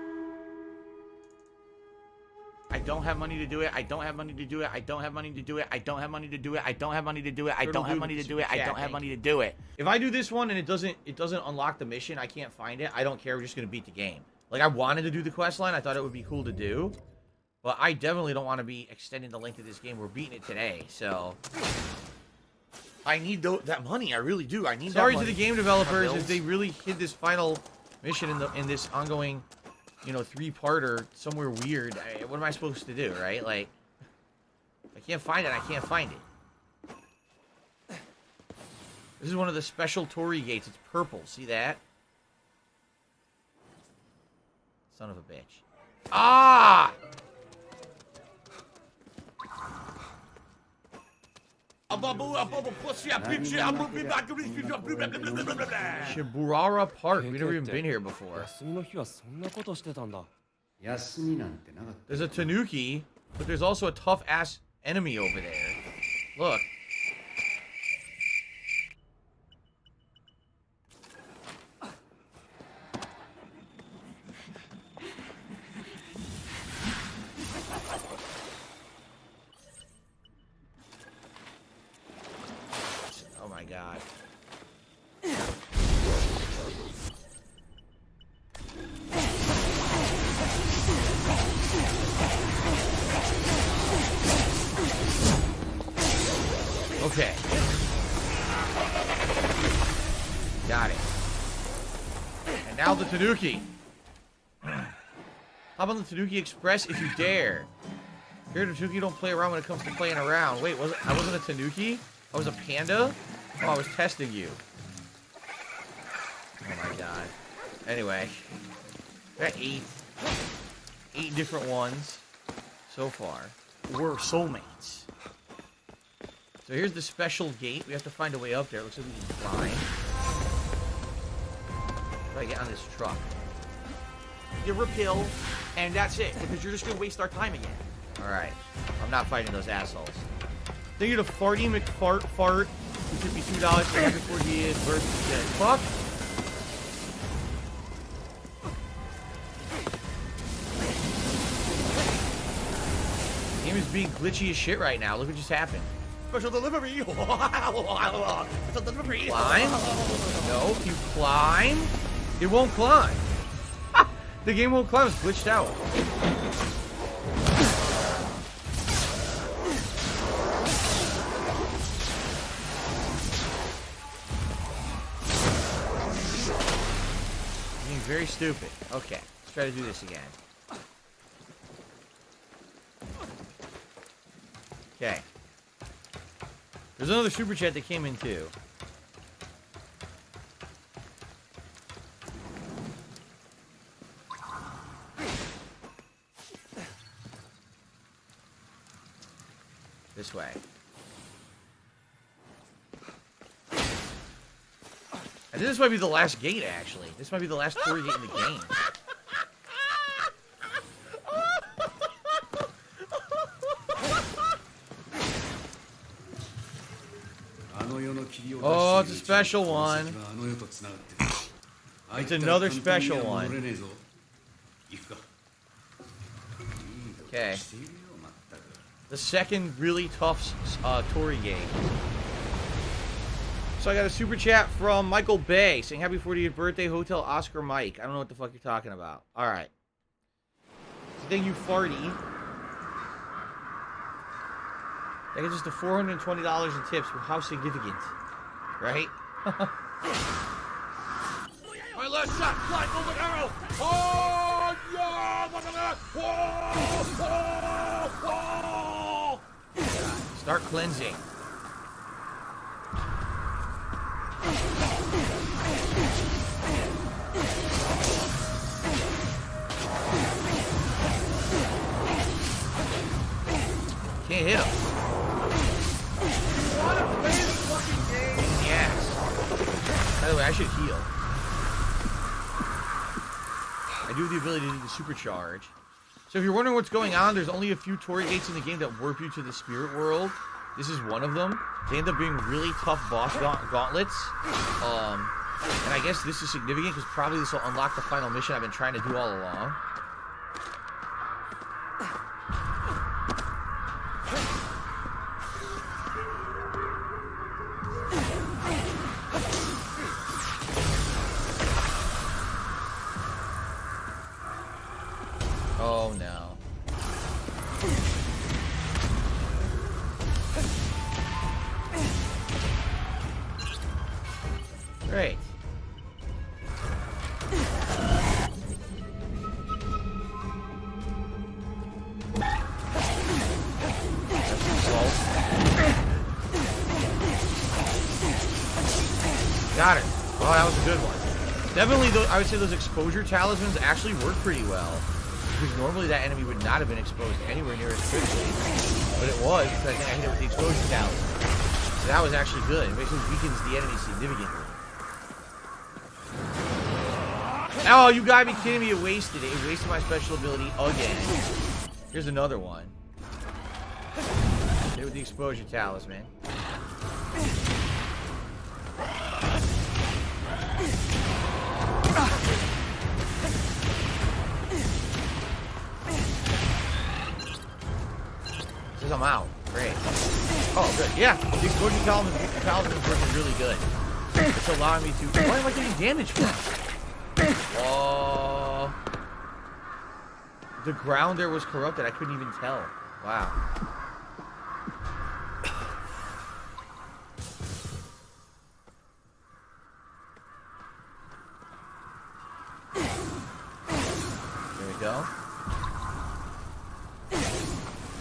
I don't have money to do it. I don't have money to do it. I don't have money to do it. I don't have money to do it. I don't have money to do it. I don't have money to do it. I don't have money to do it. If I do this one and it doesn't unlock the mission, I can't find it, I don't care. We're just gonna beat the game. Like, I wanted to do the quest line. I thought it would be cool to do. But I definitely don't want to be extending the length of this game. We're beating it today, so... I need that money. I really do. I need that money. Sorry to the game developers if they really hid this final mission in this ongoing, you know, 3-parter somewhere weird. What am I supposed to do, right? Like, I can't find it. I can't find it. This is one of the special Torii gates. It's purple. See that? Son of a bitch. Ah! Shiburara Park. We've never even been here before. There's a tanuki, but there's also a tough-ass enemy over there. Look. Oh my god. Okay. Got it. And now the Tanuki. Hop on the Tanuki Express if you dare. Here, the Tanuki don't play around when it comes to playing around. Wait, I wasn't a Tanuki? I was a panda? Oh, I was testing you. Oh my god. Anyway. Got 8 different ones so far. We're soulmates. So here's the special gate. We have to find a way up there. It looks like we can climb. How do I get on this truck? You repel, and that's it. Because you're just going to waste our time again. Alright. I'm not fighting those assholes. Thank you to Farty McFart for $52 for happy 40th birthday. Fuck. The game is being glitchy as shit right now. Look what just happened. Special delivery. Special delivery. Climb? No, if you climb, it won't climb. The game won't climb. It's glitched out. Being very stupid. Okay, let's try to do this again. Okay. There's another super chat that came in too. This way. I think this might be the last gate, actually. This might be the last Torii gate in the game. Oh, it's a special one. It's another special one. Okay. The second really tough Torii game. So I got a super chat from Michael Bay saying happy 40th birthday, Hotel Oscar Mike. I don't know what the fuck you're talking about. Alright. So thank you, Farty. That gets us to $420 in tips. How significant, right? My last shot, fly, moving arrow. Oh, yeah! Whoa! Start cleansing. Can't hit him. Yes. By the way, I should heal. I do have the ability to do the supercharge. So if you're wondering what's going on, there's only a few Torii gates in the game that warp you to the spirit world. This is one of them. They end up being really tough boss gauntlets. And I guess this is significant because probably this will unlock the final mission I've been trying to do all along. Great. Got it. Oh, that was a good one. Definitely, I would say those exposure talismans actually work pretty well. Because normally that enemy would not have been exposed anywhere near as quickly. But it was, because I think I hit it with the exposure talisman. So that was actually good. It basically weakens the enemy significantly. Oh, you gotta be kidding me. It wasted it. It wasted my special ability again. Here's another one. Hit it with the exposure talisman. Says I'm out. Great. Oh, good. Yeah, the exposure talisman is working really good. It's allowing me to. Why am I getting damage from? Whoa. The ground there was corrupted. I couldn't even tell. Wow. There we go.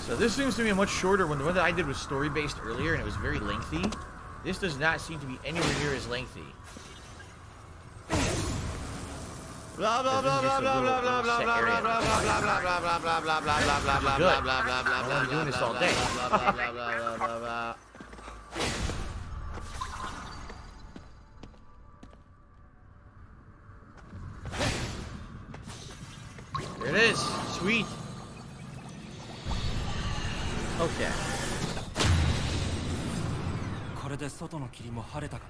So this seems to be a much shorter one. The one that I did was story-based earlier, and it was very lengthy. This does not seem to be anywhere near as lengthy. Blah blah blah blah blah blah blah blah blah blah blah blah blah blah blah blah blah blah blah blah. Good. I'm gonna be doing this all day. There it is. Sweet. Okay. これで外の霧も晴れたかな。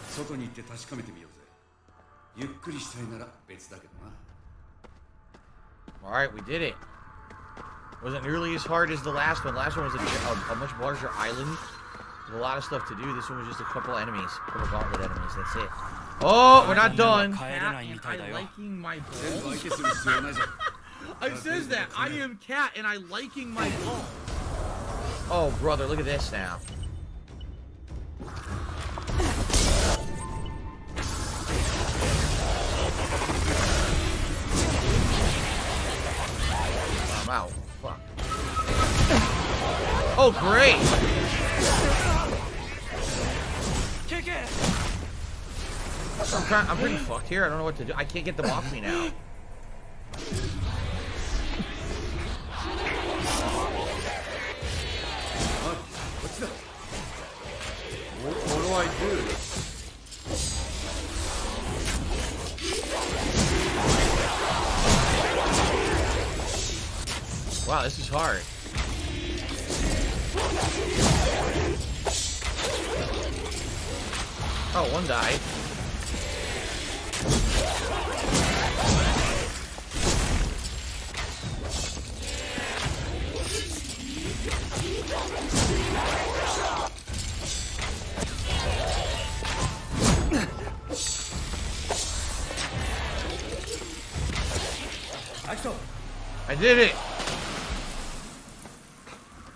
外に行って確かめてみようぜ。ゆっくりしたいなら別だけどな。All right, we did it. Wasn't nearly as hard as the last one. Last one was a much larger island. There's a lot of stuff to do. This one was just a couple enemies, a couple gauntlet enemies. That's it. Oh, we're not done. I'm liking my balls. It says that I am cat and I liking my balls. Oh, brother, look at this now. I'm out. Fuck. Oh, great. Kick it. I'm pretty fucked here. I don't know what to do. I can't get them off me now. What's that? What do I do? Wow, this is hard. Oh, one died. I did it!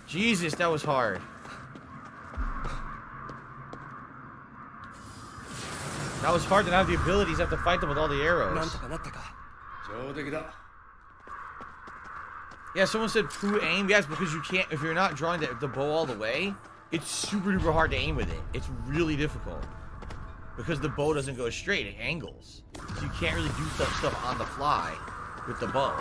Jesus, that was hard. That was hard to not have the abilities. I have to fight them with all the arrows. Yeah, someone said poo aim. Yes, because you can't, if you're not drawing the bow all the way, it's super duper hard to aim with it. It's really difficult. Because the bow doesn't go straight, it angles. So you can't really do stuff on the fly with the bow.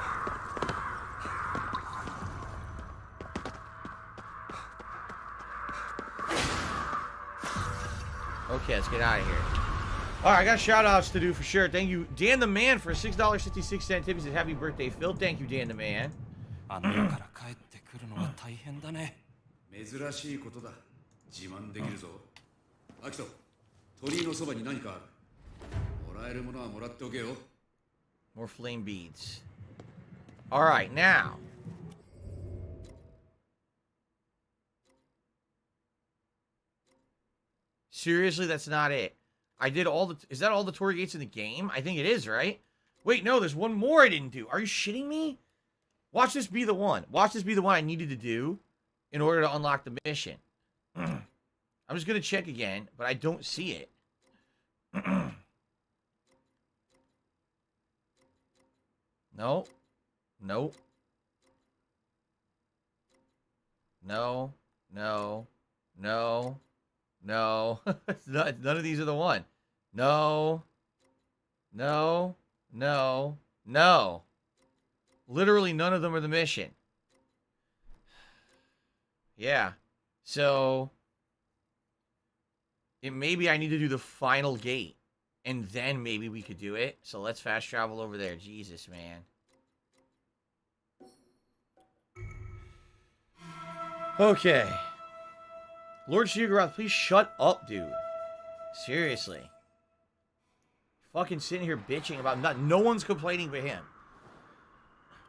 Okay, let's get out of here. Alright, I got shout-outs to do for sure. Thank you, Dan the Man, for a $6.56 tip. He says, happy birthday, Phil. Thank you, Dan the Man. More flame beads. Alright, now. Seriously, that's not it. I did all the... Is that all the torii gates in the game? I think it is, right? Wait, no, there's one more I didn't do. Are you shitting me? Watch this be the one. Watch this be the one I needed to do in order to unlock the mission. I'm just going to check again, but I don't see it. No. Nope. No. No. No. No. None of these are the one. No. No. No. No. Literally none of them are the mission. Yeah. So maybe I need to do the final gate. And then maybe we could do it. So let's fast travel over there. Jesus, man. Okay. Lord Shigaroth, please shut up, dude. Seriously. Fucking sitting here bitching about nothing. No one's complaining but him.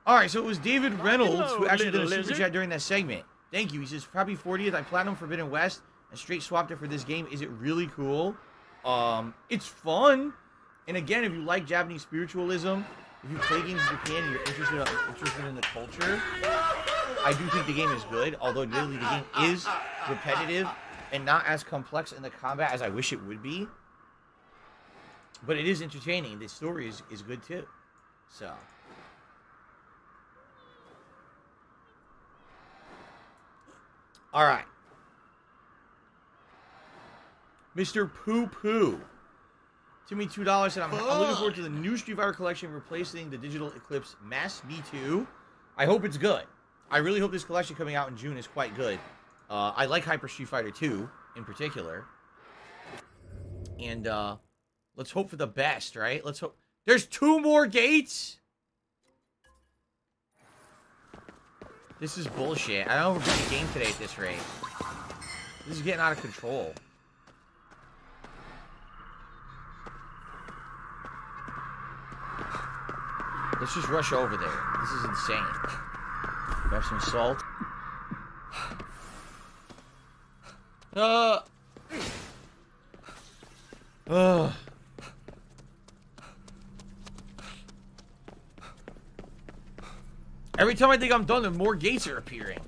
Alright, so it was David Reynolds who actually did a super chat during that segment. Thank you. He says, probably 40th. I platinum Forbidden West and straight swapped it for this game. Is it really cool? It's fun. And again, if you like Japanese spiritualism, if you play games in Japan and you're interested in the culture, I do think the game is good. Although admittedly the game is repetitive and not as complex in the combat as I wish it would be. But it is entertaining. The story is good too. So alright. Mr. Poo Poo. Timmy $2 said, I'm looking forward to the new Street Fighter collection replacing the Digital Eclipse Mass B2. I hope it's good. I really hope this collection coming out in June is quite good. I like Hyper Street Fighter 2 in particular. And let's hope for the best, right? Let's hope. There's 2 more gates? This is bullshit. I don't know if we're playing a game today at this rate. This is getting out of control. Let's just rush over there. This is insane. Grab some salt. Every time I think I'm done, more gates are appearing.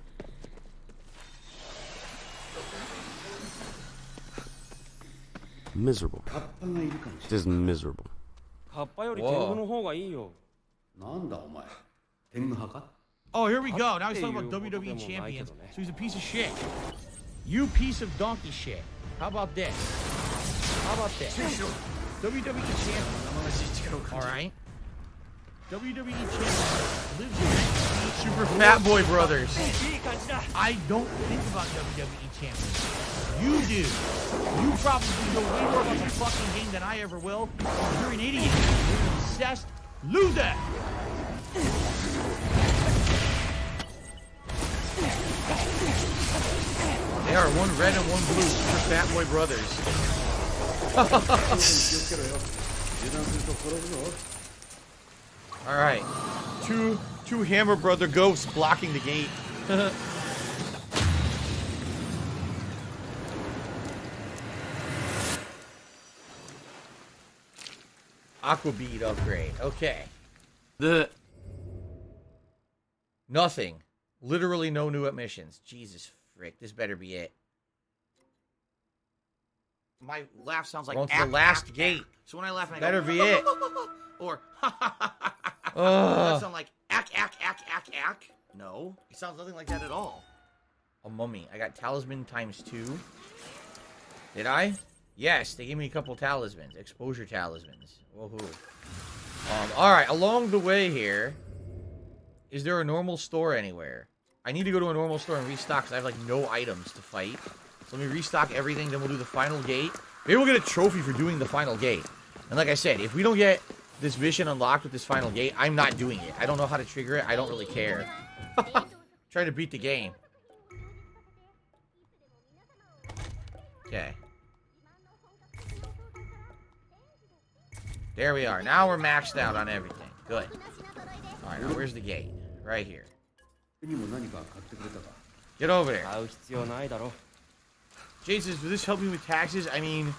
Miserable. It is miserable. Whoa. Oh, here we go. Now he's talking about WWE champions. So he's a piece of shit. You piece of donkey shit. How about this? How about this? WWE champion. Alright. WWE champion lives in Super Fat Boy Brothers. I don't think about WWE champions. You do. You probably know way more about the fucking game than I ever will. You're an idiot. You're an obsessed loser. They are one red and one blue Super Fat Boy Brothers. Alright. Two Hammer Brother ghosts blocking the gate. Aqua Bead upgrade. Okay. Nothing. Literally no new missions. Jesus frick. This better be it. My laugh sounds like going to the last gate. So when I laugh, I better go, be it. Or that sound like ack. No, it sounds nothing like that at all. A mummy. I got talisman ×2. Did I? Yes, they gave me a couple talismans. Exposure talismans. Woohoo. Alright, along the way here, is there a normal store anywhere? I need to go to a normal store and restock because I have, like, no items to fight. So let me restock everything, then we'll do the final gate. Maybe we'll get a trophy for doing the final gate. And like I said, if we don't get this mission unlocked with this final gate, I'm not doing it. I don't know how to trigger it. I don't really care. Trying to beat the game. Okay. There we are. Now we're maxed out on everything. Good. Alright, now where's the gate? Right here. Get over there. Jade says, will this help me with taxes? I mean,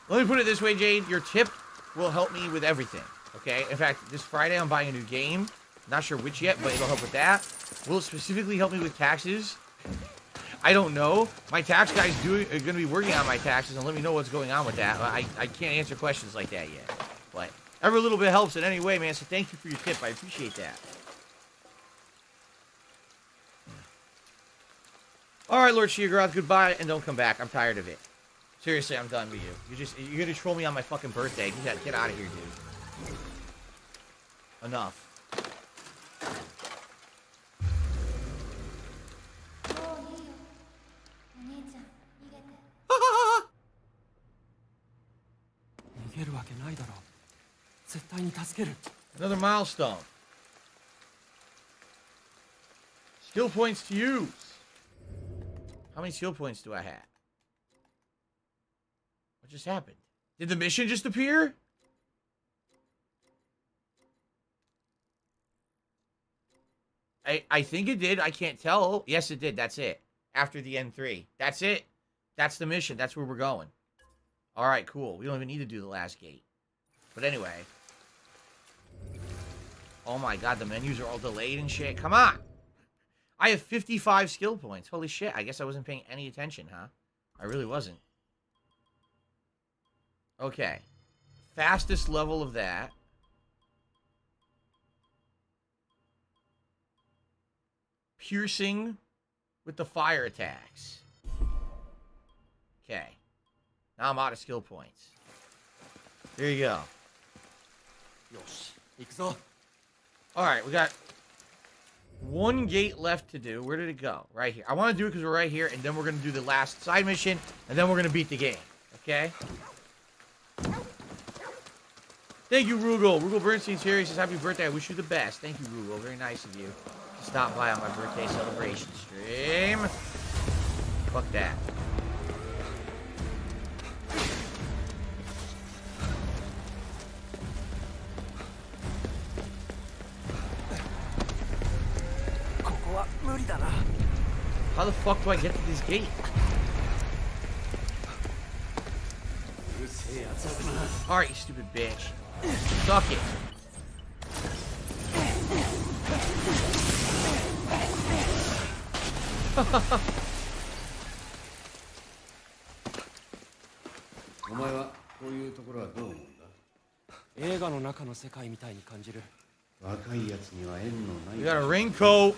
let me put it this way, Jade. Your tip will help me with everything. Okay? In fact, this Friday I'm buying a new game. Not sure which yet, but it'll help with that. Will it specifically help me with taxes? I don't know. My tax guy's going to be working on my taxes and let me know what's going on with that. I can't answer questions like that yet. But every little bit helps in any way, man. So thank you for your tip. I appreciate that. All right, Lord Sheogroth, goodbye and don't come back. I'm tired of it. Seriously, I'm done with you. You're going to troll me on my fucking birthday. You gotta get out of here, dude. Enough. Another milestone. Skill points to use. How many skill points do I have? What just happened? Did the mission just appear? I think it did. I can't tell. Yes, it did. That's it. After the N3. That's it. That's the mission. That's where we're going. All right, cool. We don't even need to do the last gate. But anyway. Oh my god, the menus are all delayed and shit. Come on. I have 55 skill points. Holy shit. I guess I wasn't paying any attention, huh? I really wasn't. Okay. Fastest level of that. Piercing with the fire attacks. Okay. Now I'm out of skill points. There you go. Alright, we got one gate left to do. Where did it go? Right here. I want to do it because we're right here, and then we're going to do the last side mission, and then we're going to beat the game. Okay? Thank you, Rugal. Rugal Bernstein's here. He says, happy birthday. I wish you the best. Thank you, Rugal. Very nice of you to stop by on my birthday celebration stream. Fuck that. How the fuck do I get to this gate? Alright, you stupid bitch. Suck it. We got a raincoat.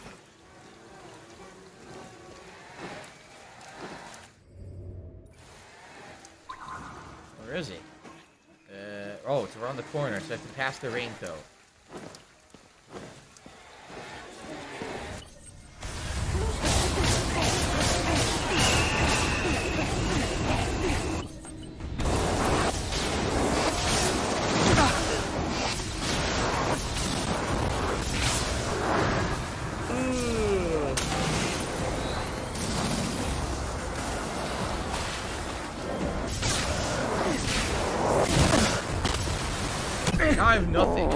Where is it? Oh, it's around the corner, so I have to pass the raincoat. Now I have nothing.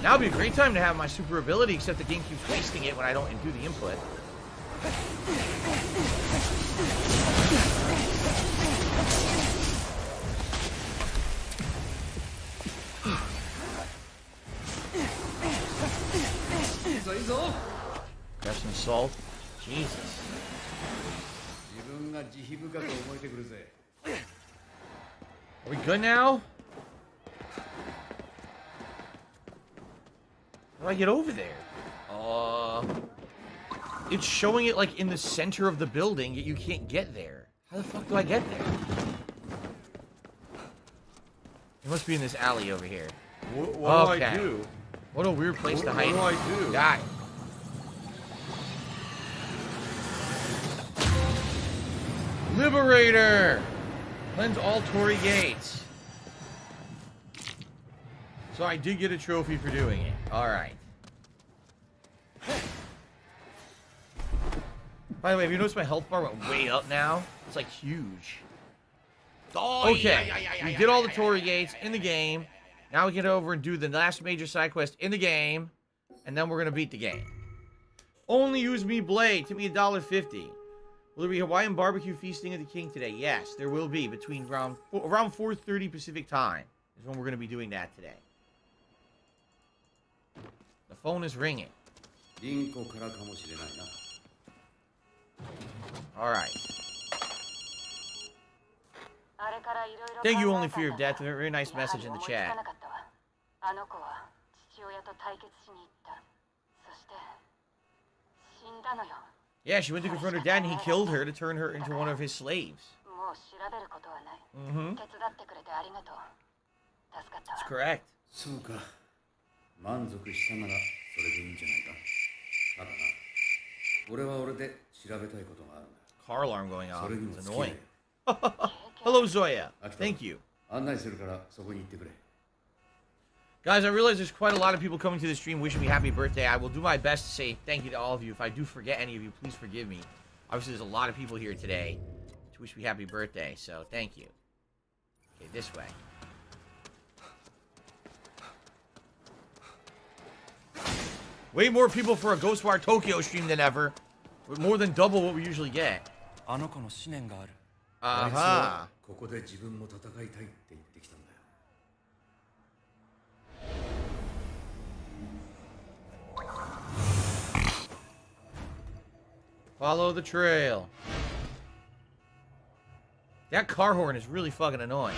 Now would be a great time to have my super ability, except the game keeps wasting it when I don't do the input. Grab some salt. Jesus. Are we good now? How do I get over there? It's showing it like in the center of the building, yet you can't get there. How the fuck do I get there? It must be in this alley over here. What do I do? What a weird place to hide. What do I do? Die. Liberator! Cleanse all Torii gates. So I did get a trophy for doing it. Alright. By the way, have you noticed my health bar went way up now? It's like huge. Okay. We did all the Torii gates in the game. Now we get over and do the last major side quest in the game. And then we're going to beat the game. Only use me blade. Tip me $1.50. Will there be Hawaiian barbecue feasting of the king today? Yes, there will be between around 4:30 Pacific time is when we're going to be doing that today. Phone is ringing. Alright. Thank you only for your death. A very nice message in the chat. Yeah, she went to confront her dad and he killed her to turn her into one of his slaves. Mm-hmm. That's correct. Car alarm going off. It's annoying. Hello, Zoya. Thank you. Guys, I realize there's quite a lot of people coming to the stream wishing me happy birthday. I will do my best to say thank you to all of you. If I do forget any of you, please forgive me. Obviously, there's a lot of people here today to wish me happy birthday, so thank you. Okay, this way. Way more people for a Ghostwire Tokyo stream than ever. With more than double what we usually get. Uh-huh. Follow the trail. That car horn is really fucking annoying.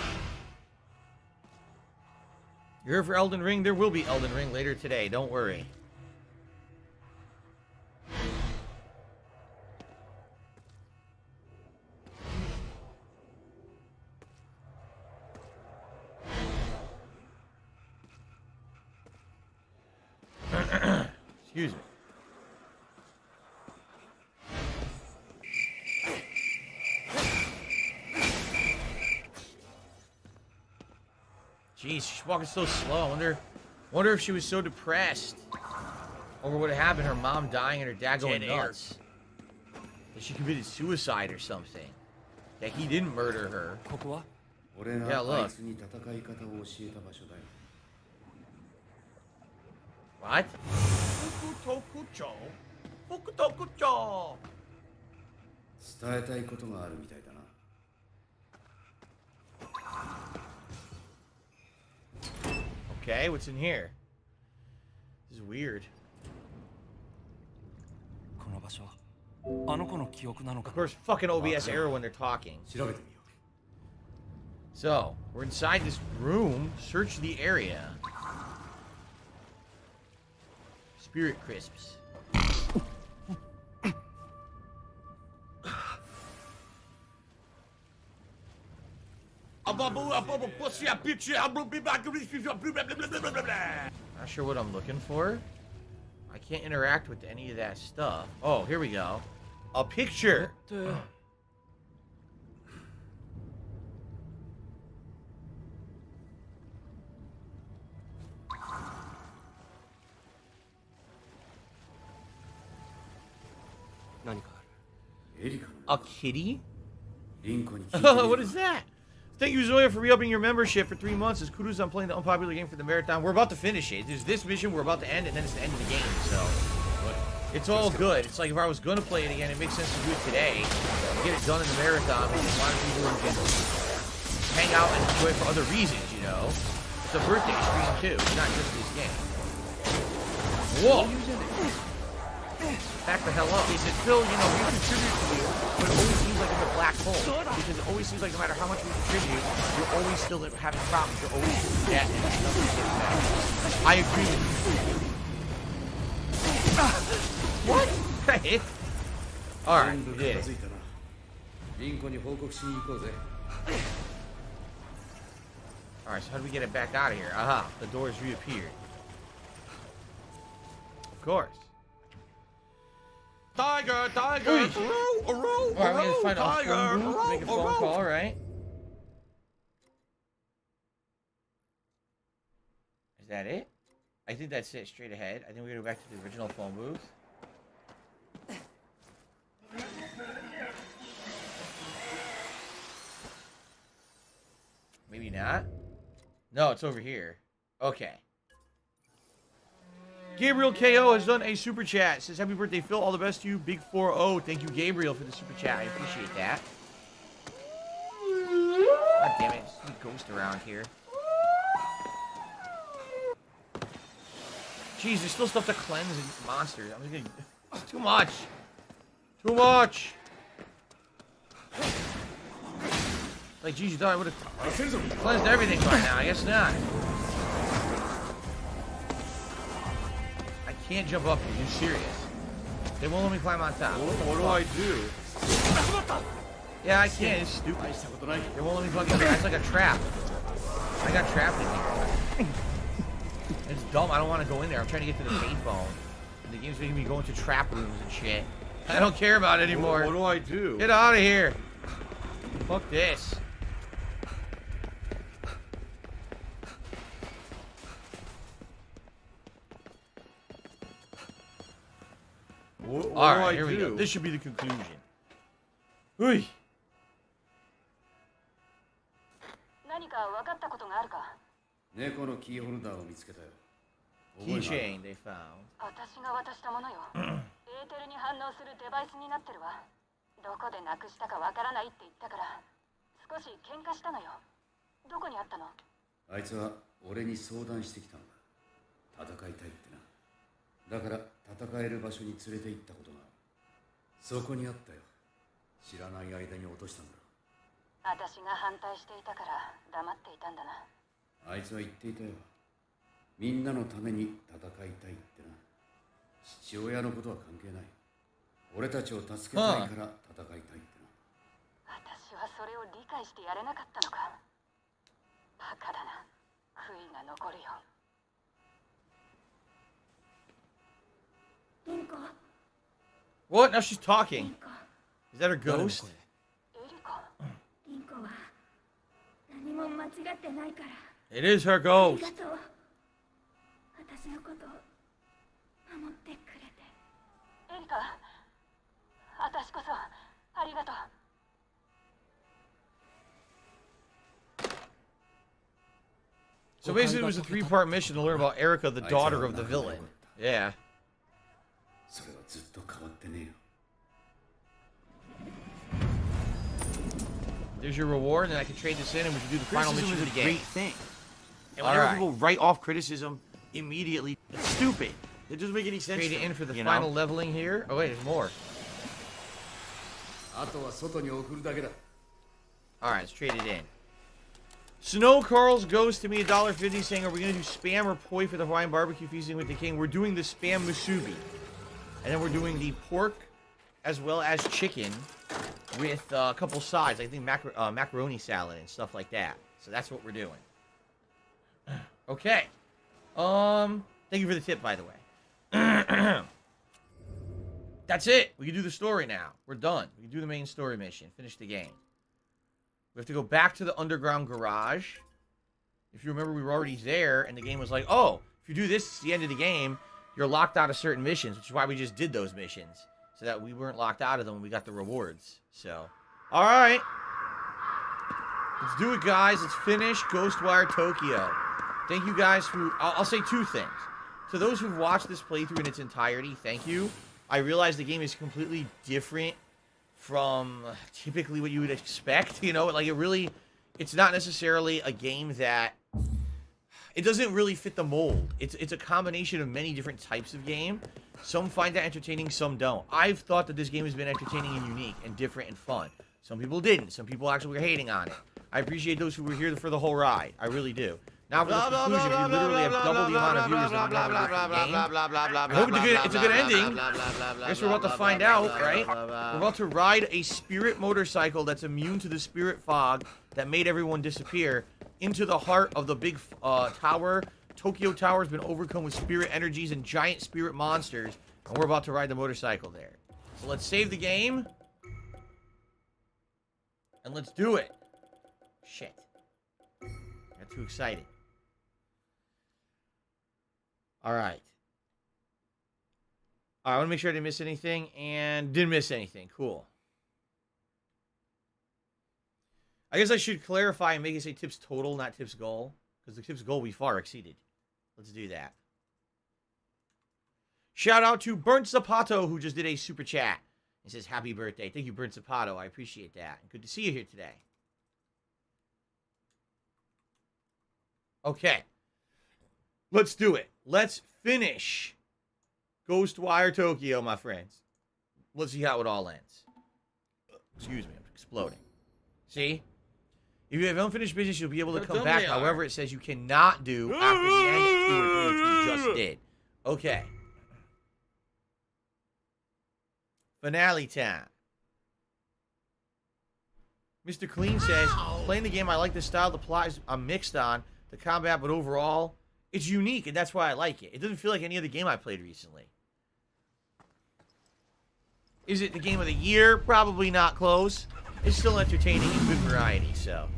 You're here for Elden Ring? There will be Elden Ring later today. Don't worry. Excuse me. Jeez, she's walking so slow. I wonder if she was so depressed over what happened, her mom dying and her dad going nuts, that she committed suicide or something. That he didn't murder her. Yeah, look. What? Okay, what's in here? This is weird. Of course, fucking OBS error when they're talking. So, we're inside this room. Search the area. Spirit crisps. Not sure what I'm looking for. I can't interact with any of that stuff. Oh, here we go. A picture. A kitty? What is that? Thank you, Zoya, for re-upping your membership for 3 months. As kudos on playing the unpopular game for the marathon. We're about to finish it. There's this mission we're about to end, and then it's the end of the game, so it's all good. It's like if I was going to play it again, it makes sense to do it today. Get it done in the marathon with a lot of people who can hang out and enjoy it for other reasons, you know? It's a birthday stream, too, not just this game. Whoa! Back the hell up. He said, Phil, you know, we contribute to you, but it always seems like it's a black hole. Because it always seems like no matter how much we contribute, you're always still having problems. You're always in debt and nothing's getting better. I agree with you. What? Hit? Alright, we did it. Alright, so how do we get it back out of here? Aha, the doors reappeared. Of course. Tiger! Alright, we gotta find a phone booth, make a phone call, right? Is that it? I think that's it, straight ahead. I think we gotta go back to the original phone booth. Maybe not? No, it's over here. Okay. Gabriel KO has done a super chat. Says, happy birthday, Phil. All the best to you. Big 4-0. Thank you, Gabriel, for the super chat. I appreciate that. God damn it. There's a ghost around here. Jeez, there's still stuff to cleanse and monsters. I'm just getting... Too much. Too much. Like, geez, you thought I would have cleansed everything by now. I guess not. I can't jump up here. You're serious. They won't let me climb on top. What do I do? Yeah, I can't. It's stupid. They won't let me fucking... It's like a trap. I got trapped in here. It's dumb. I don't want to go in there. I'm trying to get to the payphone. And the game's making me go into trap rooms and shit. I don't care about it anymore. What do I do? Get out of here. Fuck this. Alright, here we go. This should be the conclusion. Ui. 何か分かったことがあるか？猫のキーホルダーを見つけたよ。Keychain they found. 私が渡したものよ。エーテルに反応するデバイスになってるわ。どこでなくしたかわからないって言ったから、少し喧嘩したのよ。どこにあったの？あいつは俺に相談してきたんだ。戦いたいってな。だから戦える場所に連れて行ったことがある。そこにあったよ。知らない間に落としたんだ。私が反対していたから黙っていたんだな。あいつは言っていたよ。みんなのために戦いたいってな。父親のことは関係ない。俺たちを助けたいから戦いたいってな。私はそれを理解してやれなかったのか。バカだな。悔いが残るよ。What? Now she's talking. Is that her ghost? It is her ghost. So basically it was a 3-part mission to learn about Erica, the daughter of the villain. Yeah. There's your reward, and then I can trade this in, and we can do the final mission of the game. Great thing. And whenever people write off criticism immediately, it's stupid. It doesn't make any sense. Trade it in for the final leveling here. Oh wait, there's more. Alright, let's trade it in. Snow Carl's goes to me $1.50 saying, are we going to do spam or poi for the Hawaiian barbecue feasting with the king? We're doing the spam musubi. And then we're doing the pork as well as chicken with a couple sides. I think macaroni salad and stuff like that. So that's what we're doing. Okay. Thank you for the tip, by the way. That's it. We can do the story now. We're done. We can do the main story mission. Finish the game. We have to go back to the underground garage. If you remember, we were already there, and the game was like, oh, if you do this, it's the end of the game. You're locked out of certain missions, which is why we just did those missions. So that we weren't locked out of them when we got the rewards. So, alright. Let's do it, guys. Let's finish Ghostwire Tokyo. Thank you guys for... I'll say two things. To those who've watched this playthrough in its entirety, thank you. I realize the game is completely different from typically what you would expect. You know, like it really... It's not necessarily a game that... It doesn't really fit the mold. It's a combination of many different types of game. Some find that entertaining, some don't. I've thought that this game has been entertaining and unique and different and fun. Some people didn't. Some people actually were hating on it. I appreciate those who were here for the whole ride. I really do. Now for the conclusion, we literally have double the amount of viewers than we have in the game. I hope it's a good ending. I guess we're about to find out, right? We're about to ride a spirit motorcycle that's immune to the spirit fog that made everyone disappear into the heart of the big tower. Tokyo Tower has been overcome with spirit energies and giant spirit monsters, and we're about to ride the motorcycle there. So let's save the game. And let's do it. Shit. Got too excited. Alright. I want to make sure I didn't miss anything, and didn't miss anything. Cool. I guess I should clarify and make it say tips total, not tips goal. Because the tips goal we far exceeded. Let's do that. Shout out to Burnt Zapato, who just did a super chat. He says, happy birthday. Thank you, Burnt Zapato. I appreciate that. Good to see you here today. Okay. Let's do it. Let's finish Ghostwire Tokyo, my friends. Let's see how it all ends. Excuse me, I'm exploding. See? If you have unfinished business, you'll be able to come back. However, it says you cannot do after the end of 2 or 3, which we just did. Okay. Finale time. Mr. Clean says, playing the game, I like the style, the plot I'm mixed on, the combat, but overall, it's unique, and that's why I like it. It doesn't feel like any other game I played recently. Is it the game of the year? Probably not close. It's still entertaining and good variety, so.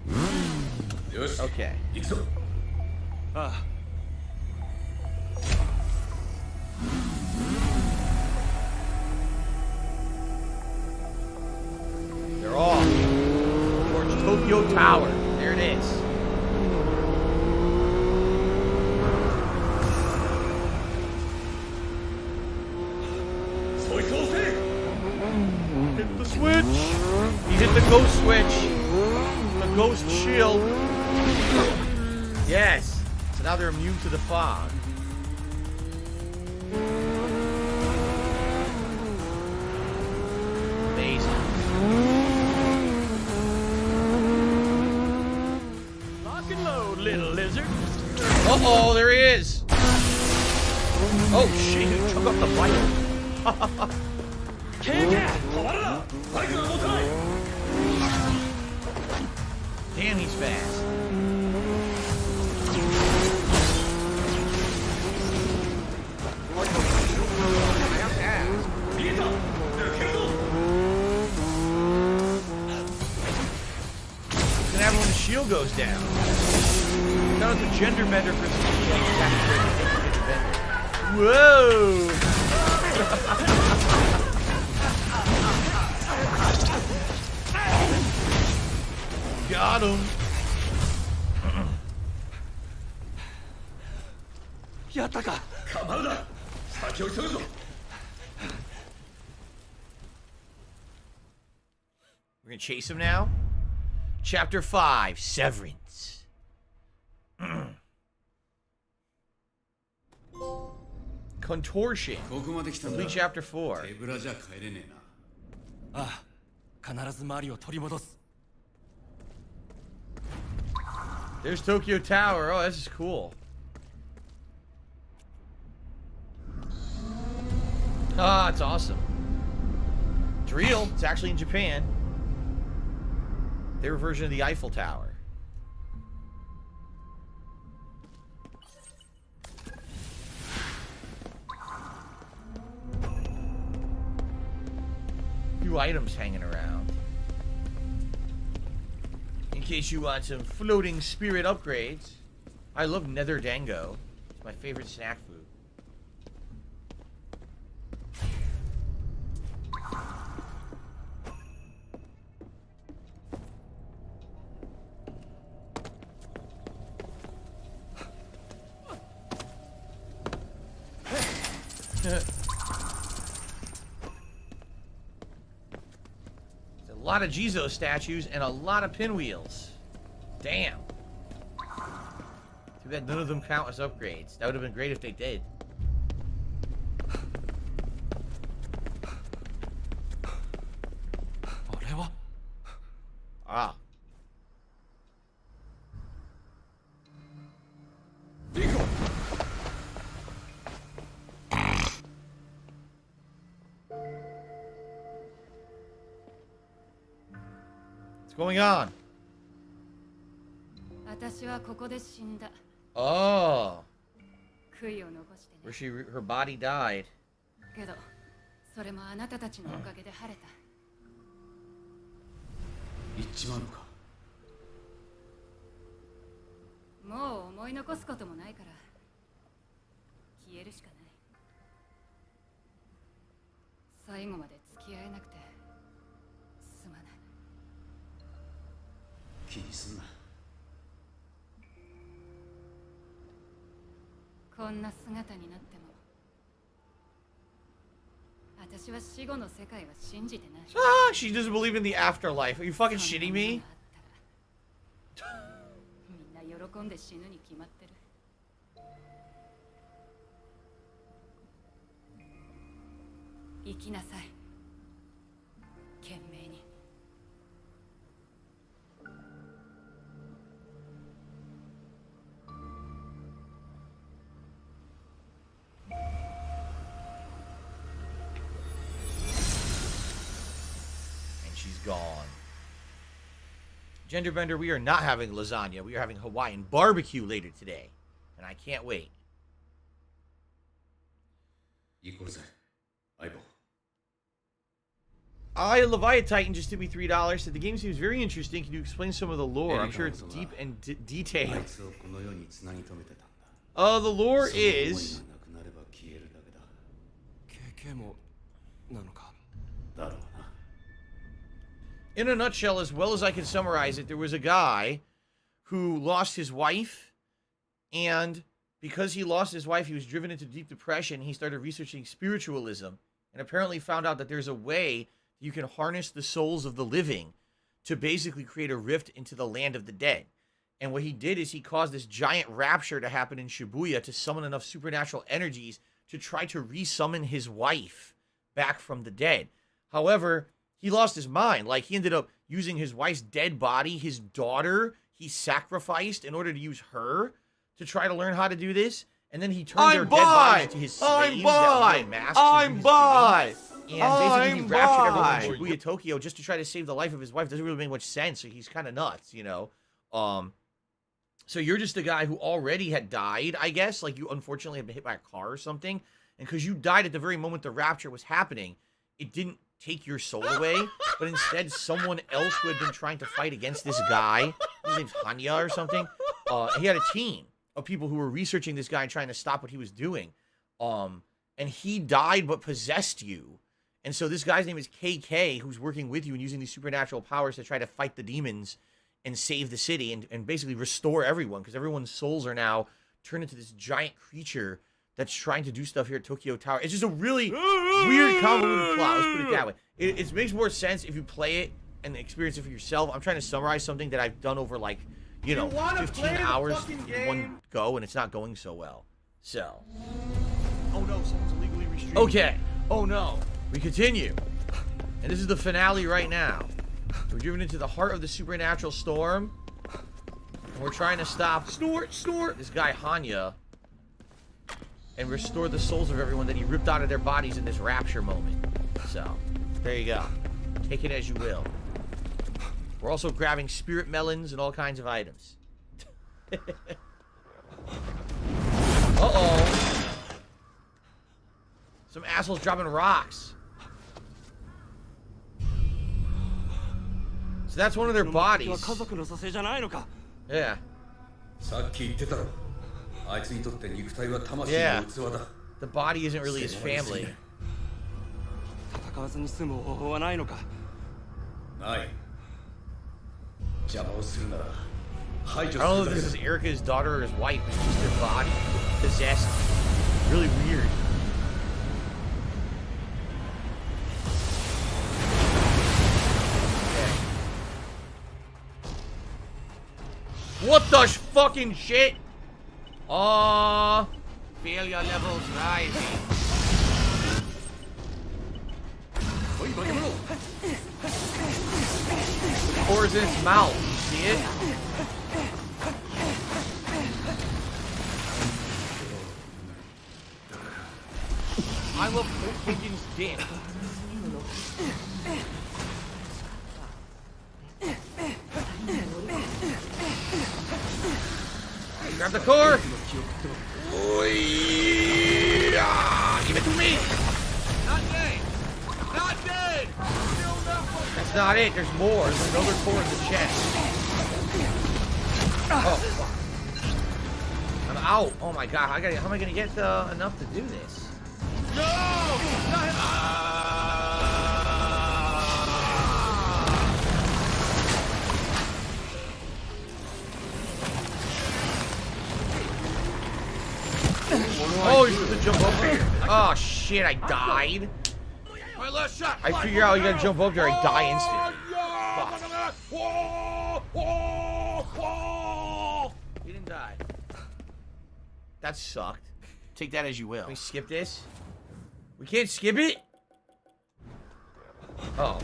Okay. They're off towards Tokyo Tower. There it is. Hit the switch. He hit the ghost switch. The ghost shield. Yes. So now they're immune to the fog. Amazing. Lock and load, little lizard. Uh-oh, there he is. Oh, shit, he took up the bike. Damn, he's fast. And everyone's shield goes down. That was a gender bender for the gender bender. Whoa! Got him. We're gonna chase him now. Chapter 5, Severance. Contortion. Complete chapter 4. There's Tokyo Tower. Oh, this is cool. Ah, it's awesome. It's real. It's actually in Japan. Their version of the Eiffel Tower. Few items hanging around. In case you want some floating spirit upgrades. I love nether dango. It's my favorite snack food. A lot of Jizo statues and a lot of pinwheels. Damn. Too bad none of them count as upgrades. That would have been great if they did. Ah. What's going on? Oh. Where her body died. Ah, she doesn't believe in the afterlife. Are you fucking shitting me? 生きなさい。懸命に。She's gone. Genderbender, we are not having lasagna. We are having Hawaiian barbecue later today. And I can't wait. Leviathan just tipped me $3. Said the game seems very interesting. Can you explain some of the lore? I'm sure it's deep and detailed. The lore is... In a nutshell, as well as I can summarize it, there was a guy who lost his wife, and because he lost his wife, he was driven into deep depression. He started researching spiritualism, and apparently found out that there's a way you can harness the souls of the living to basically create a rift into the land of the dead. And what he did is he caused this giant rapture to happen in Shibuya to summon enough supernatural energies to try to resummon his wife back from the dead. However, he lost his mind. Like, he ended up using his wife's dead body, his daughter, he sacrificed in order to use her to try to learn how to do this. And then he turned their dead bodies into his slaves that wore masks. And basically he raptured everyone in Shibuya, Tokyo, just to try to save the life of his wife. Doesn't really make much sense. So he's kind of nuts, you know. So you're just a guy who already had died, I guess. Like, you unfortunately had been hit by a car or something. And because you died at the very moment the rapture was happening, it didn't take your soul away, but instead someone else who had been trying to fight against this guy, his name's Hanya or something, he had a team of people who were researching this guy and trying to stop what he was doing, and he died but possessed you. And so this guy's name is KK, who's working with you and using these supernatural powers to try to fight the demons and save the city and basically restore everyone, because everyone's souls are now turned into this giant creature that's trying to do stuff here at Tokyo Tower. It's just a really weird, convoluted plot. Let's put it that way. It makes more sense if you play it and experience it for yourself. I'm trying to summarize something that I've done over, like, you know, 15 hours in one go, and it's not going so well. So. Oh no, someone's illegally restrained. Okay. Oh no. We continue. And this is the finale right now. We're driven into the heart of the supernatural storm. And we're trying to stop this guy Hanya and restore the souls of everyone that he ripped out of their bodies in this rapture moment. So, there you go. Take it as you will. We're also grabbing spirit melons and all kinds of items. Uh-oh. Some assholes dropping rocks. So that's one of their bodies. Yeah. Yeah. The body isn't really his family. I don't know if this is Erica's daughter or his wife, but it's just their body. Possessed. Really weird. Okay. What the fucking shit? Failure levels rising. Pours in its mouth. You see it? I love pigeon's dick. Grab the core. Give it to me. Not dead. Not dead. That's not it. There's more. There's another core in the chest. Oh, fuck. I'm out. Oh my god. How am I gonna get enough to do this? No! Not him. Oh, you're supposed to jump over here. Oh shit, I died. My last shot. I figure out you gotta jump over there, I die instantly. You didn't die. That sucked. Take that as you will. Can we skip this? We can't skip it? Oh.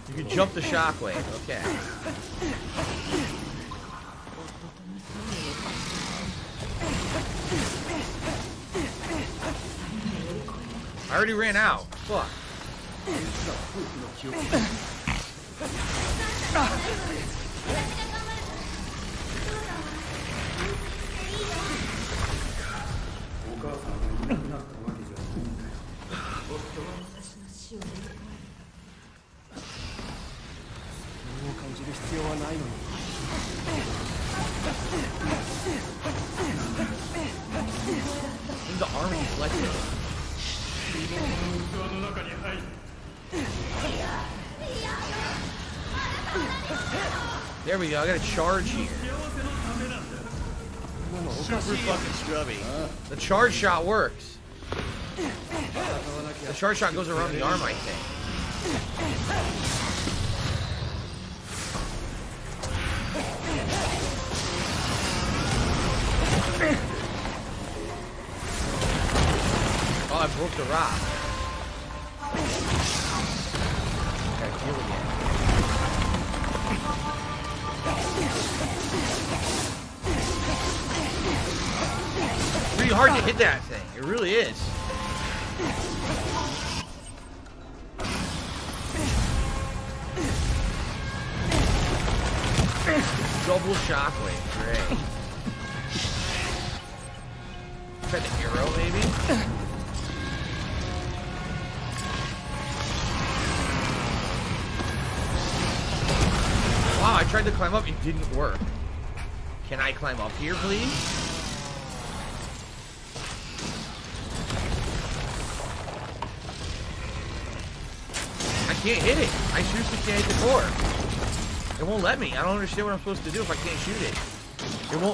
You can jump the shockwave. Okay. I already ran out. Fuck. In the army collected. There we go. I got a charge here. Super fucking scrubby. The charge shot works. The charge shot goes around the arm, I think. Oh, I broke the rock. Gotta heal again. Pretty hard to hit that thing. It really is. Double shockwave. Great. Try the arrow, maybe? Wow, I tried to climb up. It didn't work. Can I climb up here, please? I can't hit it. I seriously can't hit the core. It won't let me. I don't understand what I'm supposed to do if I can't shoot it.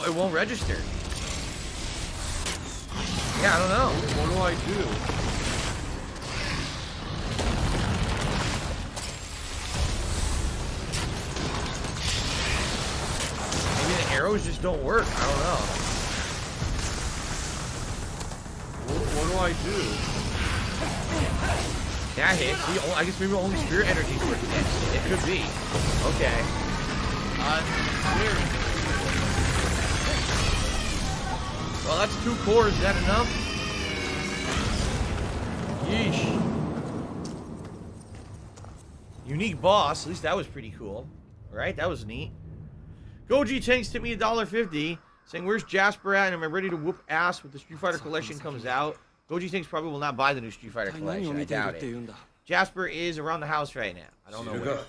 It won't register. Yeah, I don't know. What do I do? Maybe the arrows just don't work. I don't know. What do I do? That hit. See, I guess maybe only spirit energy is working. It could be. Okay. Well, that's 2 cores. Is that enough? Yeesh. Unique boss. At least that was pretty cool. Right? That was neat. Goji Tanks tipped me $1.50, saying, "Where's Jasper at? And am I ready to whoop ass when the Street Fighter collection comes out?" Goji Tanks probably will not buy the new Street Fighter collection. I doubt it. Jasper is around the house right now. I don't know where.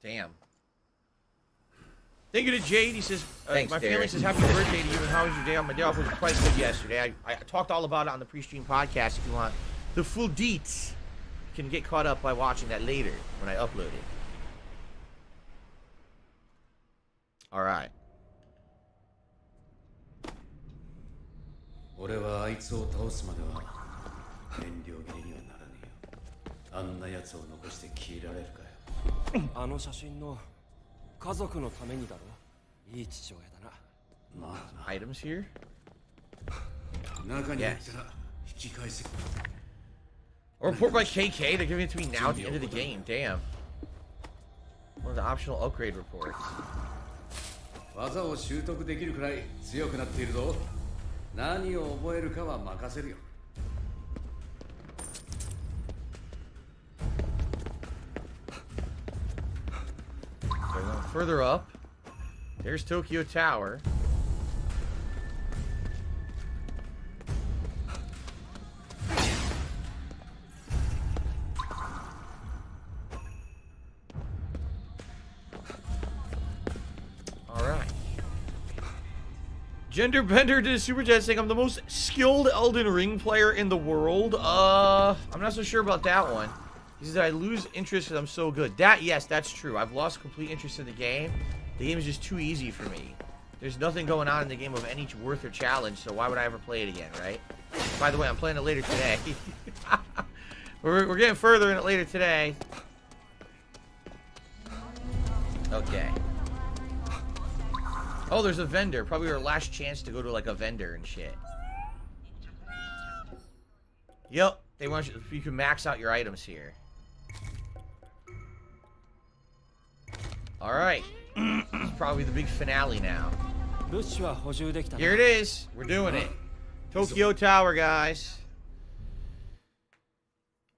Damn. Thank you to Jade. He says, Thanks, my family says happy birthday to you, and how was your day on my day off? It was quite good yesterday. I talked all about it on the pre-stream podcast. If you want the full deets, you can get caught up by watching that later when I upload it. All right. Items here? Yes. Or report by KK. They're giving it to me now at the end of the game. Damn. One of the optional upgrade reports. Okay, further up. There's Tokyo Tower. Alright. Gender Bender did a super chat saying I'm the most skilled Elden Ring player in the world. I'm not so sure about that one. He says, I lose interest because I'm so good. Yes, that's true. I've lost complete interest in the game. The game is just too easy for me. There's nothing going on in the game of any worth or challenge, so why would I ever play it again, right? By the way, I'm playing it later today. we're getting further in it later today. Okay. Oh, there's a vendor. Probably our last chance to go to like a vendor and shit. Yep. They want you can max out your items here. Alright. It's probably the big finale now. Here it is. We're doing it. Tokyo Tower, guys.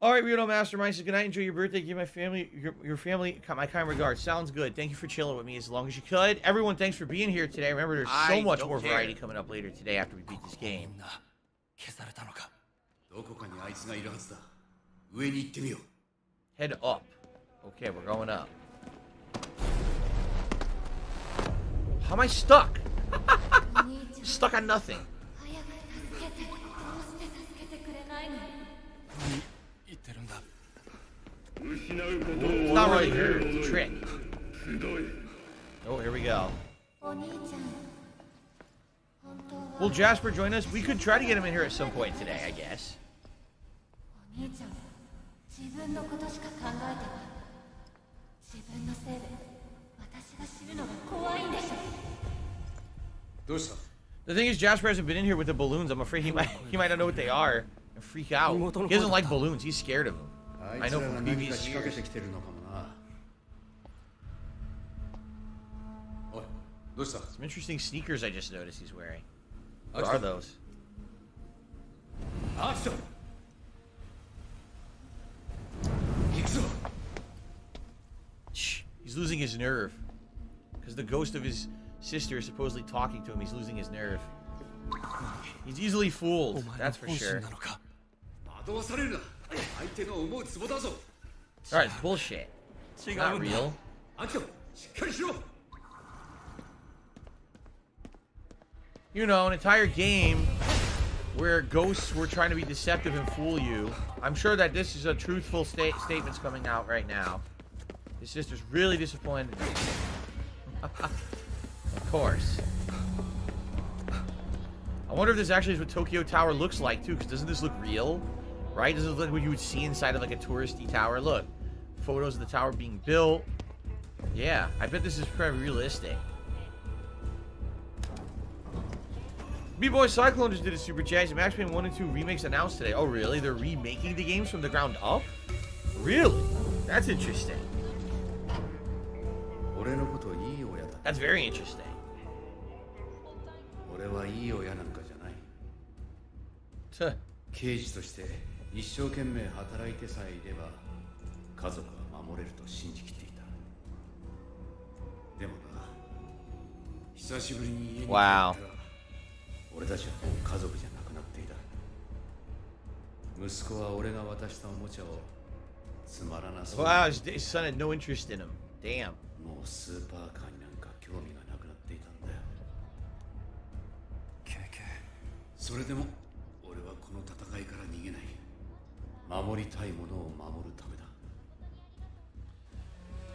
Alright, Rito Mastermind says, good night, enjoy your birthday, give my family, your family my kind regards. Sounds good. Thank you for chilling with me as long as you could. Everyone, thanks for being here today. Remember, there's so much more variety coming up later today after we beat this game. Head up. Okay, we're going up. How am I stuck? Stuck on nothing. It's not really her, it's a trick. Oh, here we go. Will Jasper join us? We could try to get him in here at some point today, I guess. The thing is, Jasper hasn't been in here with the balloons. I'm afraid he might not know what they are and freak out. He doesn't like balloons. He's scared of them. I know from previous years. Some interesting sneakers I just noticed he's wearing. What are those? Shh, he's losing his nerve. Because the ghost of his sister is supposedly talking to him. He's losing his nerve. He's easily fooled, that's for sure. Alright, it's bullshit. It's not real. You know, an entire game where ghosts were trying to be deceptive and fool you. I'm sure that this is a truthful statements coming out right now. His sister's really disappointed. Of course. I wonder if this actually is what Tokyo Tower looks like, too, because doesn't this look real? Right? Doesn't it look like what you would see inside of, like, a touristy tower? Look. Photos of the tower being built. Yeah, I bet this is pretty realistic. B-Boy Cyclone just did a super chat. Max Payne 1 and 2 remakes announced today. Oh, really? They're remaking the games from the ground up? Really? That's interesting. That's very interesting. Huh. Wow. Wow, his son had no interest in him. Damn.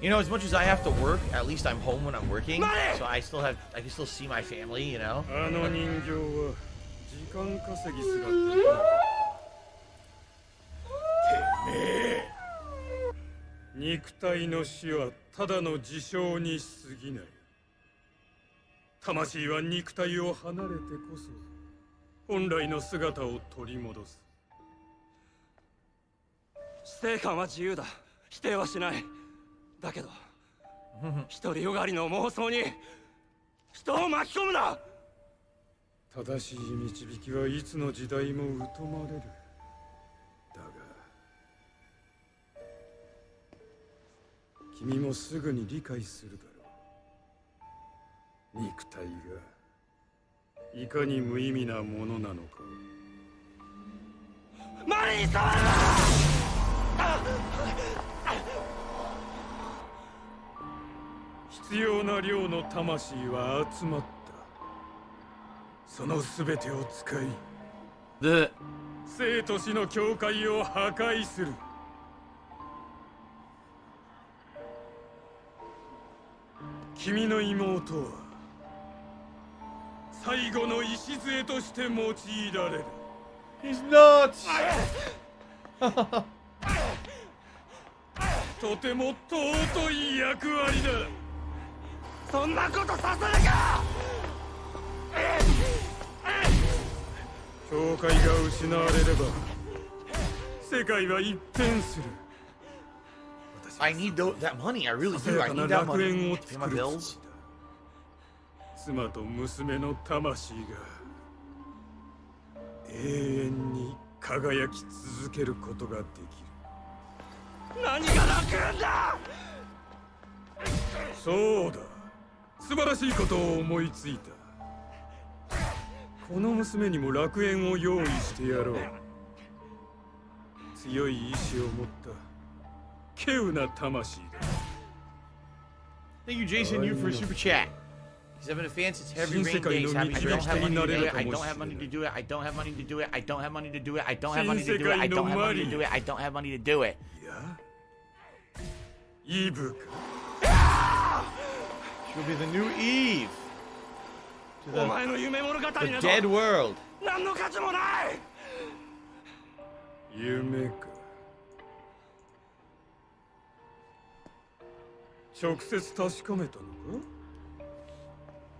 You know, as much as I have to work, at least I'm home when I'm working, so I can still see my family, you know? 君の妹は最後の礎として用いられる。 He's nuts! とても尊い役割だ。そんなことさせるか。教会が失われれば世界は一変する。 I need that money. I really do. I need that money to pay my bills. 妻と娘の魂が永遠に輝き続けることができる。何が楽園だ。そうだ、素晴らしいことを思いついた。この娘にも楽園を用意してやろう。強い意志を持った稀有な魂だ。 Thank you, Jason, you for a super chat. He's having a fan since Heavy Rain Days. Happy I don't have money to do it. I don't have money to do it. I don't have money to do it. I don't have money to do it. I don't have money to do it. I don't have money to do it. I don't have money to do it. イブか。 She'll be the new Eve. To お前の夢物語など the dead world. 何の価値もない。夢か。直接確かめたのか。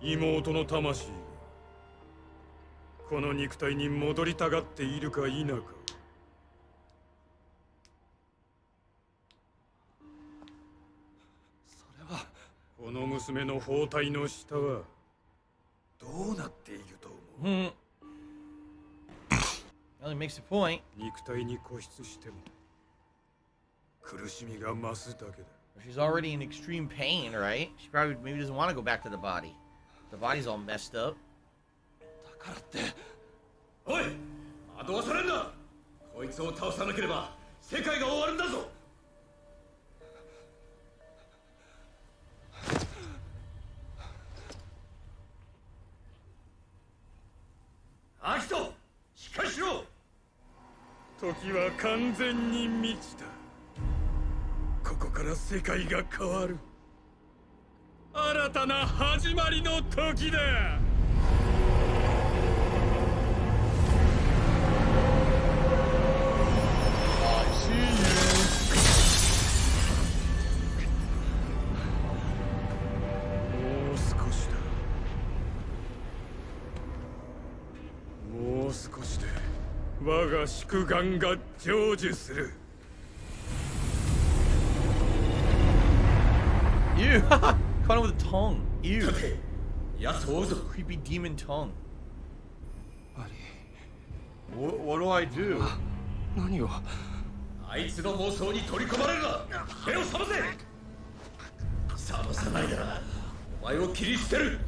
妹の魂がこの肉体に戻りたがっているか否か。それはこの娘の包帯の下はどうなっていると思う。 Well, he makes a point. 肉体に固執しても苦しみが増すだけだ。 She's already in extreme pain, right? She probably maybe doesn't want to go back to the body. The body's all messed up. だからっておい、惑わされんな。こいつを倒さなければ世界が終わるんだぞ。アキト、しっかりしろ。時は完全に満ちた。ここから世界が変わる。新たな始まりの時だ。もう少しだ。もう少しで我が祝願が成就する。 Ew! Caught him with a tongue. Ew. Creepy demon tongue. What do I do? 何を。あいつの妄想に取り込まれるな。目を覚ませ。覚まさないならお前を切り捨てる。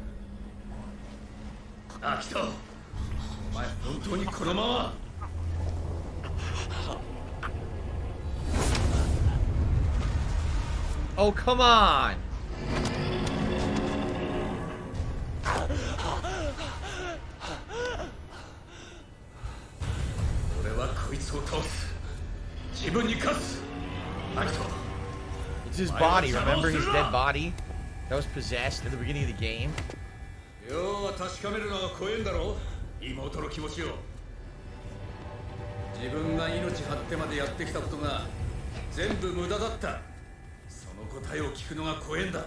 アキト、お前本当にこのまま。 Oh, come on! 俺はこいつを倒す。自分に勝つ。アキト。 It's his body, remember his dead body? That was possessed at the beginning of the game? 要は確かめるのが怖えんだろ。妹の気持ちを。自分が命張ってまでやってきたことが全部無駄だった。 答えを聞くのが怖えんだ。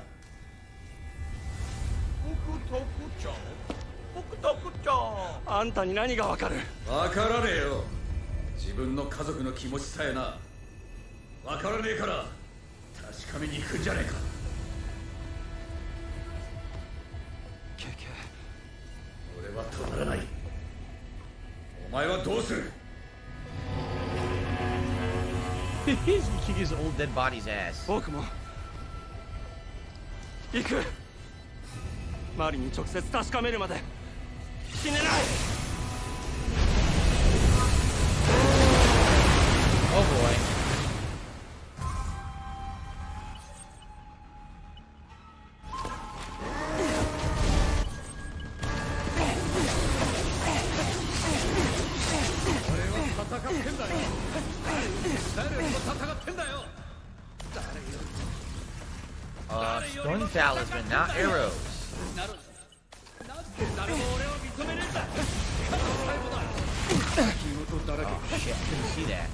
あんたに何がわかる。わからねえよ。自分の家族の気持ちさえな。わからねえから確かめに行くんじゃねえか。ケケ、俺は止まらない。お前はどうする。 He's gonna kick his old dead body's ass. 僕も 行く。マリに直接確かめるまで死ねない。 Oh boy. Stun talisman, not arrows. Oh shit, I couldn't see that.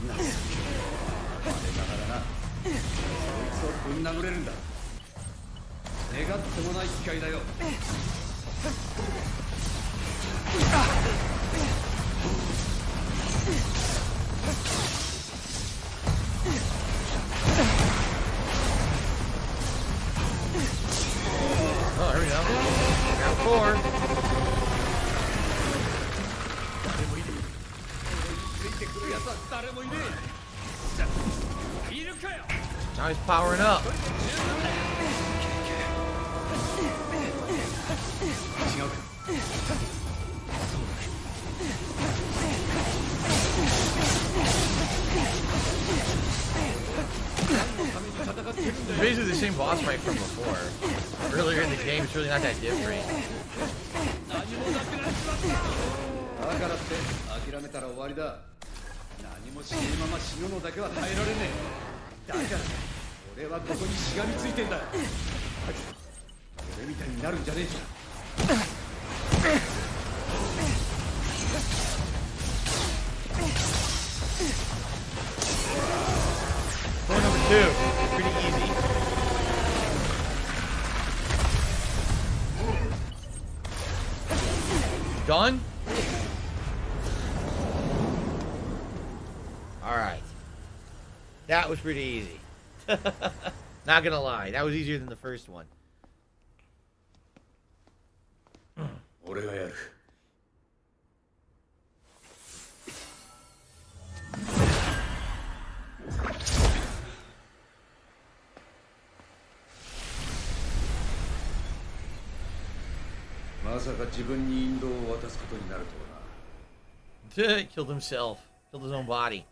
Oh, there we go. Got 4. Now he's powering up. It's basically the same boss fight from before. Earlier in the game, it's really not that different. Floor number 2, pretty easy. Done? Alright. That was pretty easy. Not gonna lie, that was easier than the first one. Killed himself. Killed his own body.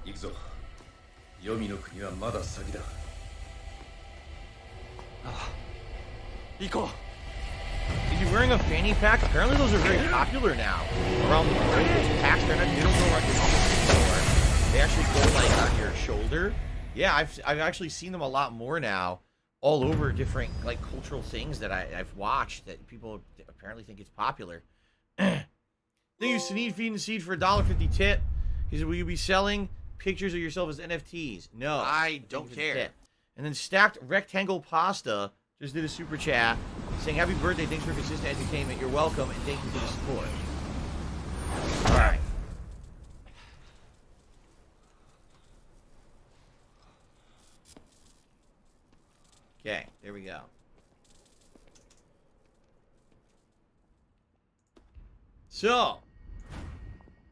Is he wearing a fanny pack? Apparently those are very popular now around the world. Those packs, they don't go like this anymore. They actually go like on your shoulder. Yeah, I've actually seen them a lot more now, all over different like cultural things that I've watched that people apparently think it's popular. Thank you, Sneed Feeding Seed for $1.50 tip. He said, will you be selling pictures of yourself as NFTs? No, I don't care. And then Stacked Rectangle Pasta just did a super chat saying, happy birthday, thanks for consistent entertainment. You're welcome, and thank you for the support. All right. Okay, there we go. So,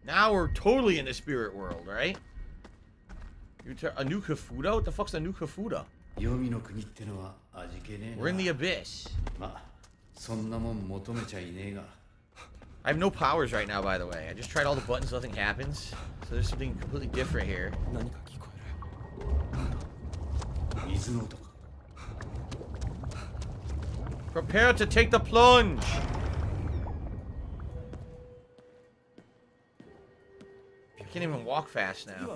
now we're totally in the spirit world, right? A new Kafuda? What the fuck's a new Kafuda? We're in the abyss. I have no powers right now, by the way. I just tried all the buttons, nothing happens. So there's something completely different here. Prepare to take the plunge! I can't even walk fast now.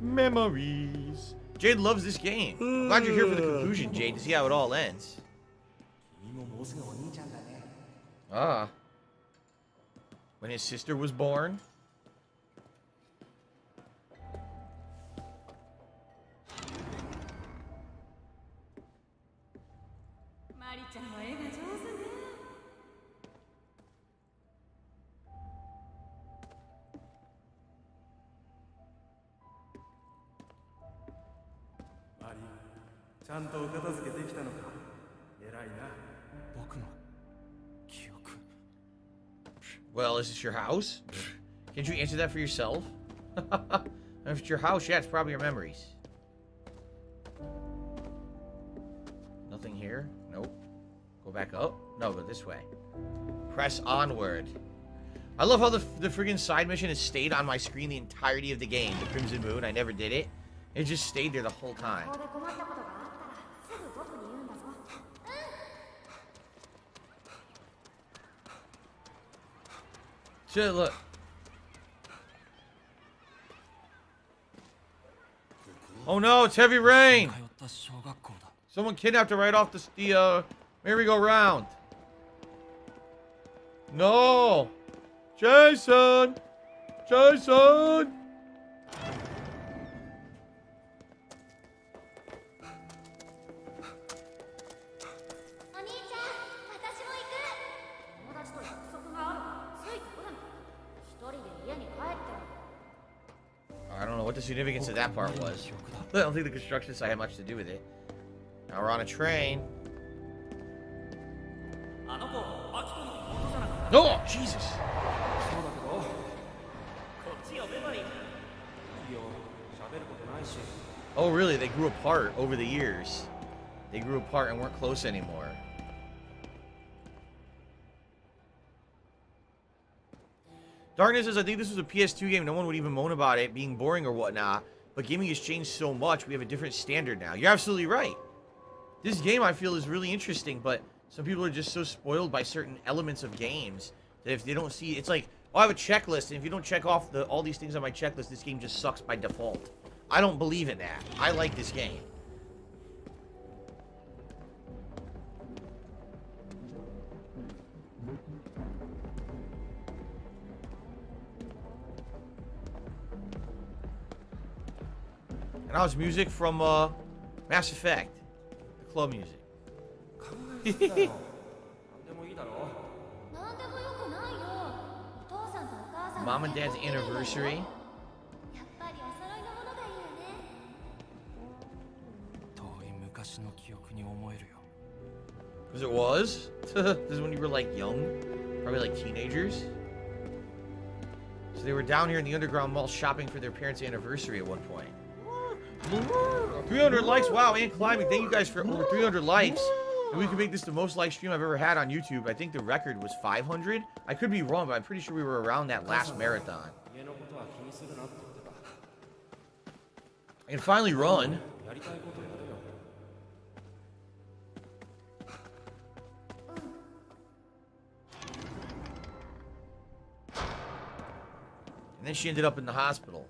Memories. Jade loves this game. I'm glad you're here for the conclusion, Jade, to see how it all ends. Ah. When his sister was born. Well, is this your house? Can't you answer that for yourself? If it's your house, yeah, it's probably your memories. Nothing here? Nope. Go back up? No, go this way. Press onward. I love how the friggin' side mission has stayed on my screen the entirety of the game. The Crimson Moon, I never did it. It just stayed there the whole time. Shit, look. Oh no, it's heavy rain! Someone kidnapped her right off the merry-go-round. No! Jason! Jason! I don't know what the significance of that part was. I don't think the construction site had much to do with it. Now we're on a train. Oh, Jesus! Oh, really? They grew apart over the years. They grew apart and weren't close anymore. Darkness says, I think this was a PS2 game. No one would even moan about it being boring or whatnot. But gaming has changed so much. We have a different standard now. You're absolutely right. This game, I feel, is really interesting. But some people are just so spoiled by certain elements of games that if they don't see... It's like, oh, I have a checklist. And if you don't check off all these things on my checklist, this game just sucks by default. I don't believe in that. I like this game. And that was music from Mass Effect. The club music. Mom and Dad's anniversary. Because it was? This is when you were like young? Probably like teenagers? So they were down here in the underground mall shopping for their parents' anniversary at one point. 300 likes, wow, and climbing. Thank you guys for over 300 likes. And we can make this the most liked stream I've ever had on YouTube. I think the record was 500. I could be wrong, but I'm pretty sure we were around that last marathon. I can finally run. And then she ended up in the hospital.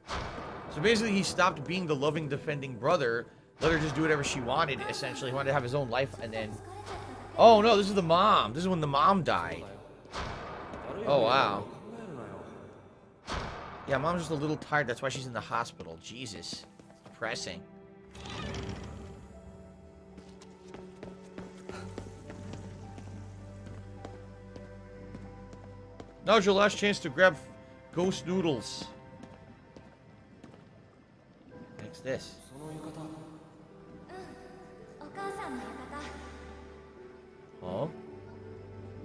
So basically, he stopped being the loving, defending brother. Let her just do whatever she wanted, essentially. He wanted to have his own life, and then... Oh, no, this is the mom. This is when the mom died. Oh, wow. Yeah, mom's just a little tired. That's why she's in the hospital. Jesus. It's depressing. Now's your last chance to grab ghost noodles. What's this? Oh?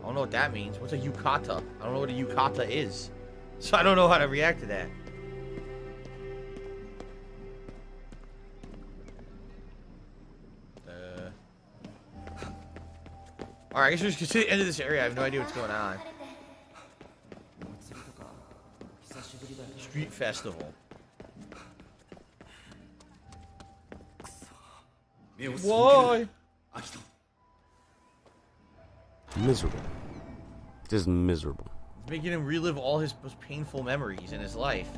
I don't know what that means. What's a yukata? I don't know what a yukata is. So I don't know how to react to that. Alright, I guess we're just to the end of this area. I have no idea what's going on. Street festival. Why? Miserable. Just miserable. It's making him relive all his most painful memories in his life.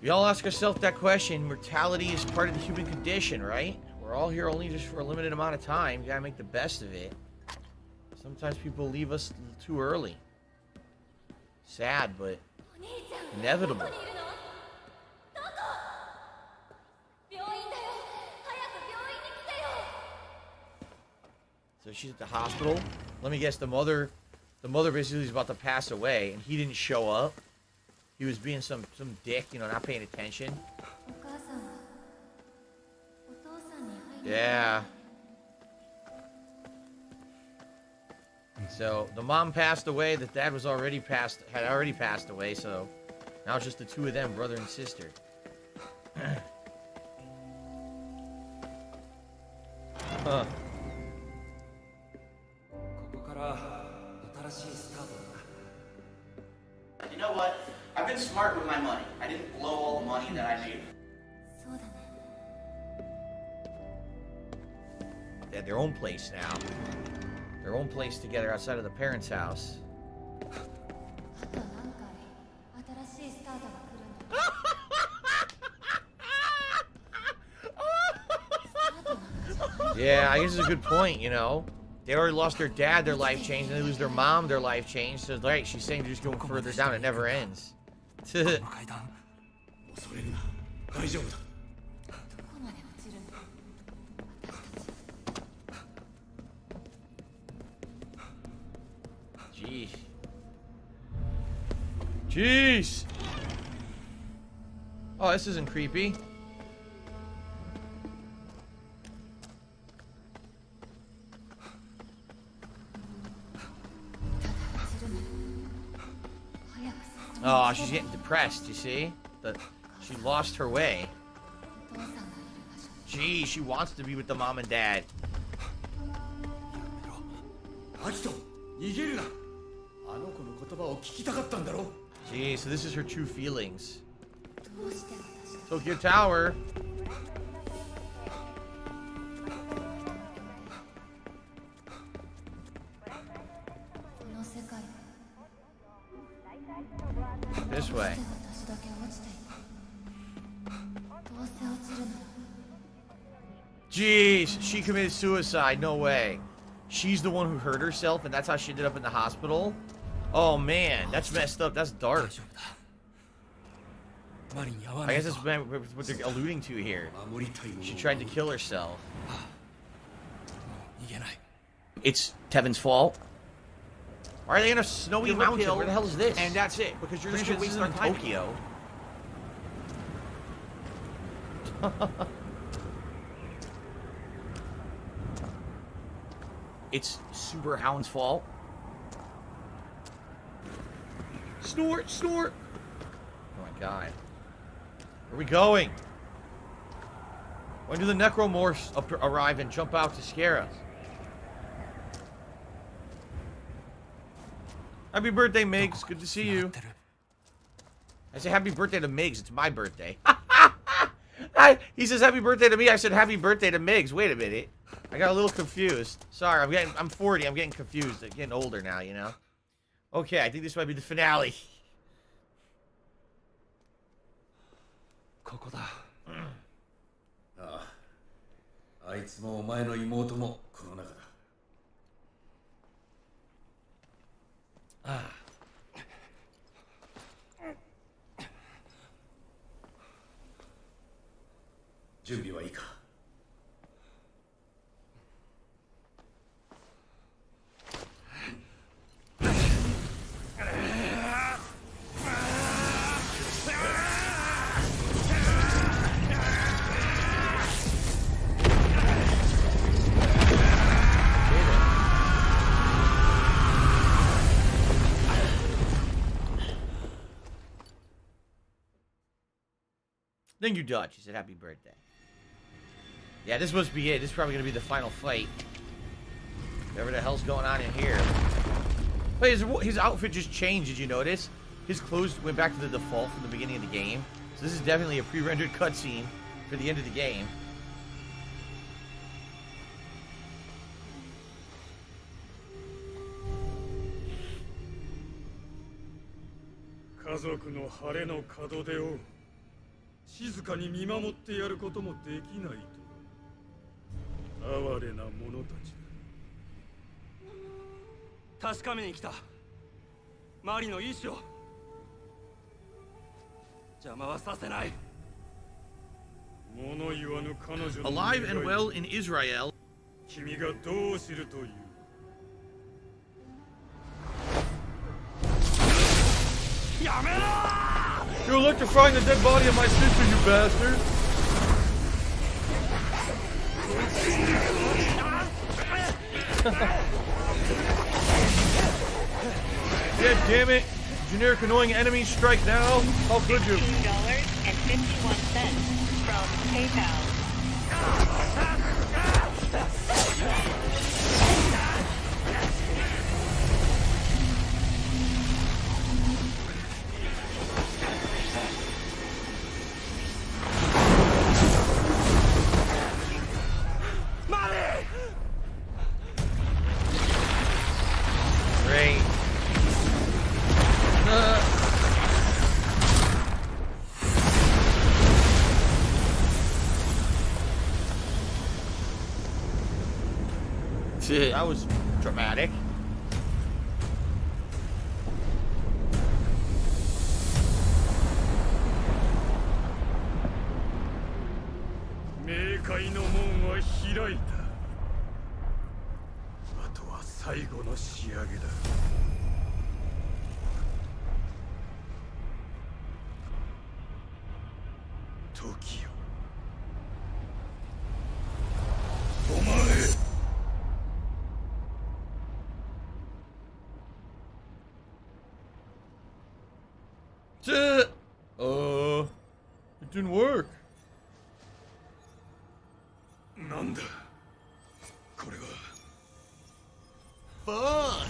We all ask ourselves that question. Mortality is part of the human condition, right? We're all here only just for a limited amount of time. You gotta make the best of it. Sometimes people leave us too early. Sad, but inevitable. So she's at the hospital. Let me guess, the mother basically is about to pass away, and he didn't show up. He was being some dick, you know, not paying attention. Yeah. So the mom passed away. The dad had already passed away. So now it's just the two of them, brother and sister. Huh. You know what? I've been smart with my money. I didn't blow all the money that I made. They had their own place now. Their own place together outside of the parents' house. Yeah, I guess it's a good point, you know. They already lost their dad, their life changed, and they lose their mom, their life changed. So, right, she's saying they're just going further down. It never ends. Jeez. Jeez. Oh, this isn't creepy. Oh, she's getting depressed, you see? She lost her way. Gee, she wants to be with the mom and dad. Gee, so this is her true feelings. Tokyo Tower. This way. Jeez, she committed suicide. No way. She's the one who hurt herself, and that's how she ended up in the hospital? Oh, man. That's messed up. That's dark. I guess that's what they're alluding to here. She tried to kill herself. It's Tevin's fault. Why are they in a snowy mountain? Where the hell is this? And that's it, because you're just going to waste our in time. Tokyo. It's Super Hound's fault. Snort, snort. Oh my god. Where are we going? When do the necromorphs arrive and jump out to scare us? Happy birthday, Migs. Good to see you. I say happy birthday to Migs. It's my birthday. He says happy birthday to me. I said happy birthday to Migs. Wait a minute. I got a little confused. Sorry, I'm 40. I'm getting confused. I'm getting older now, you know. Okay, I think this might be the finale. Thank you, Dutch. He said happy birthday. Yeah, this must be it. This is probably going to be the final fight. Whatever the hell's going on in here. But his outfit just changed, did you notice? His clothes went back to the default from the beginning of the game. So this is definitely a pre-rendered cutscene for the end of the game. Alive and well in Israel. You're electrifying the dead body of my sister, you bastard! damn it. Generic annoying enemies strike now. How could you? $2.51 from PayPal. Great. That was dramatic. It didn't work. Fun.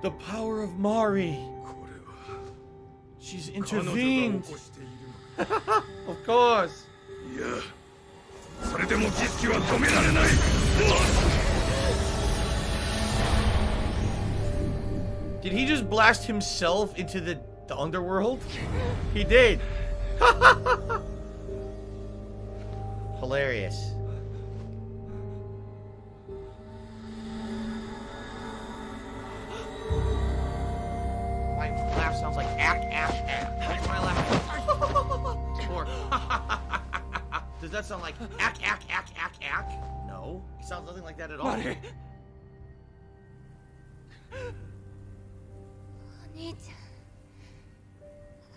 The power of Mari. She's intervened. Of course. Did he just blast himself into the underworld? He did. Hilarious. My laugh sounds like ack, ack, ack. That's my laugh. Or does that sound like ack, ack, ack, ack, ack? No, it sounds nothing like that at all. お兄ちゃん、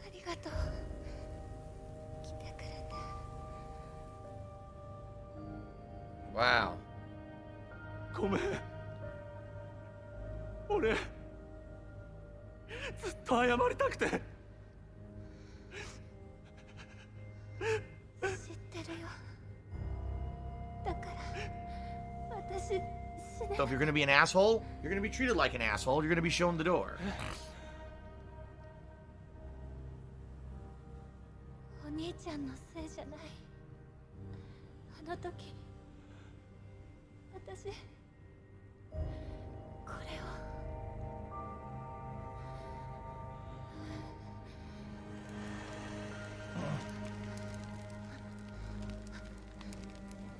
ありがとう。来てくれて。Wow. ごめん。俺、ずっと謝りたくて。知ってるよ。だから、私、死ね。So if you're gonna be an asshole, you're gonna be treated like an asshole. You're gonna be shown the door. お兄ちゃんのせいじゃない。あの時、私、これを。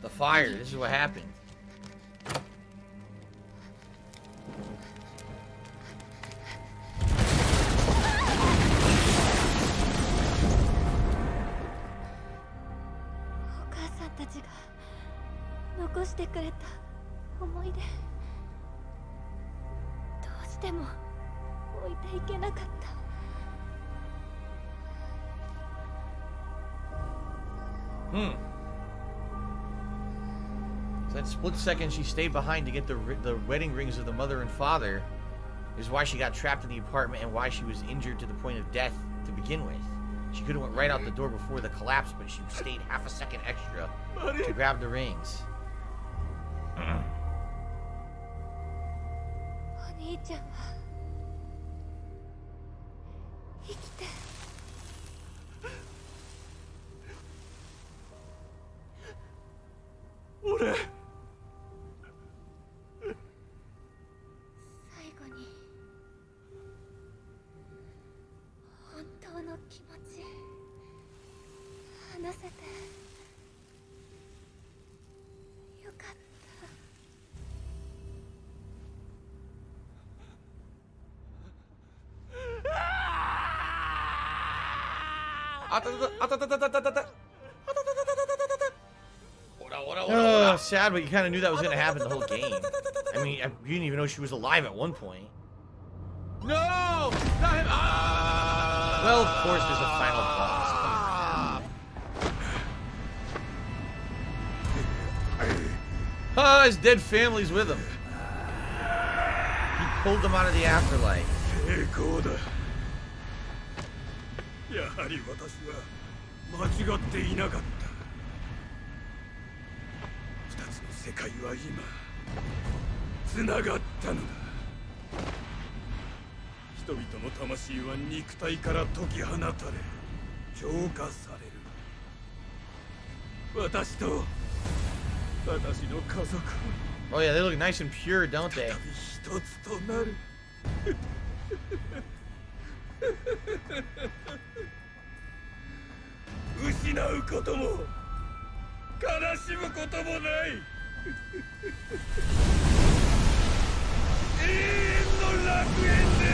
The fire. This is what happened. お母さんたちが残してくれた思い出。どうしても置いていけなかった。 That split second she stayed behind to get the wedding rings of the mother and father is why she got trapped in the apartment and why she was injured to the point of death to begin with. She could have went right out the door before the collapse, but she stayed half a second extra to grab the rings. お兄ちゃんは生きて。 俺。 最後に本当の気持ち話せてよかった。あたたたたたたたたた。Sad, but you kind of knew that was going to happen the whole game. I mean, you didn't even know she was alive at one point. No! Not him! Ah! Well, of course, there's a final boss. Ah, his dead family's with him. He pulled them out of the afterlife. やはり私は間違っていなかった。二つの世界は今つながったのだ。人々の魂は肉体から解き放たれ浄化される。私と私の家族は Oh yeah, they look nice and pure, don't they? 一つとなる。失うことも悲しむこともない。永遠の楽園で。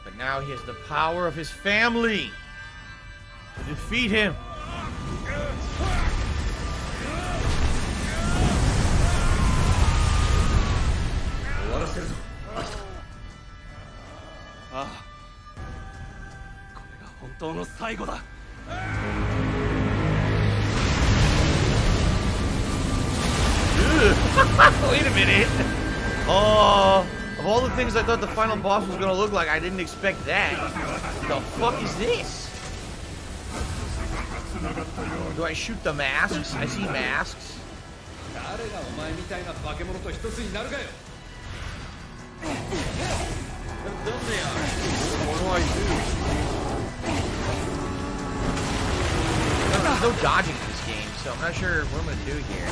But now he has the power of his family to defeat him. Wait a minute. Oh, of all the things I thought the final boss was gonna look like, I didn't expect that. The fuck is this? Do I shoot the masks? I see masks. What do I do? There's no dodging in this game, so I'm not sure what I'm gonna do here.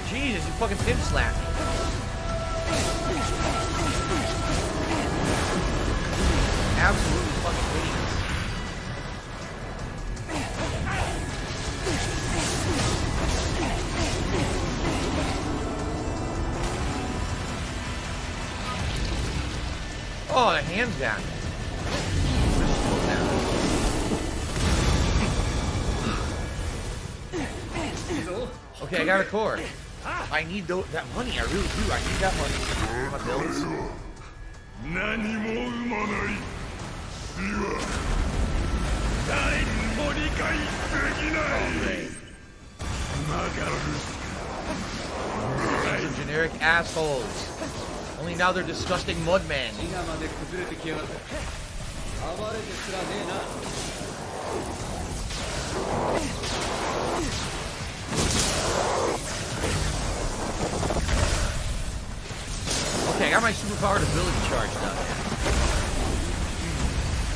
Jesus, you fucking pimp slapped me. Absolutely fucking idiots. Oh, the hand's down. Okay, I got a core. I need that money. I really do. I need that money for my bills. Some generic assholes. Only now they're disgusting mudmen. Okay, I got my superpowered ability charged up.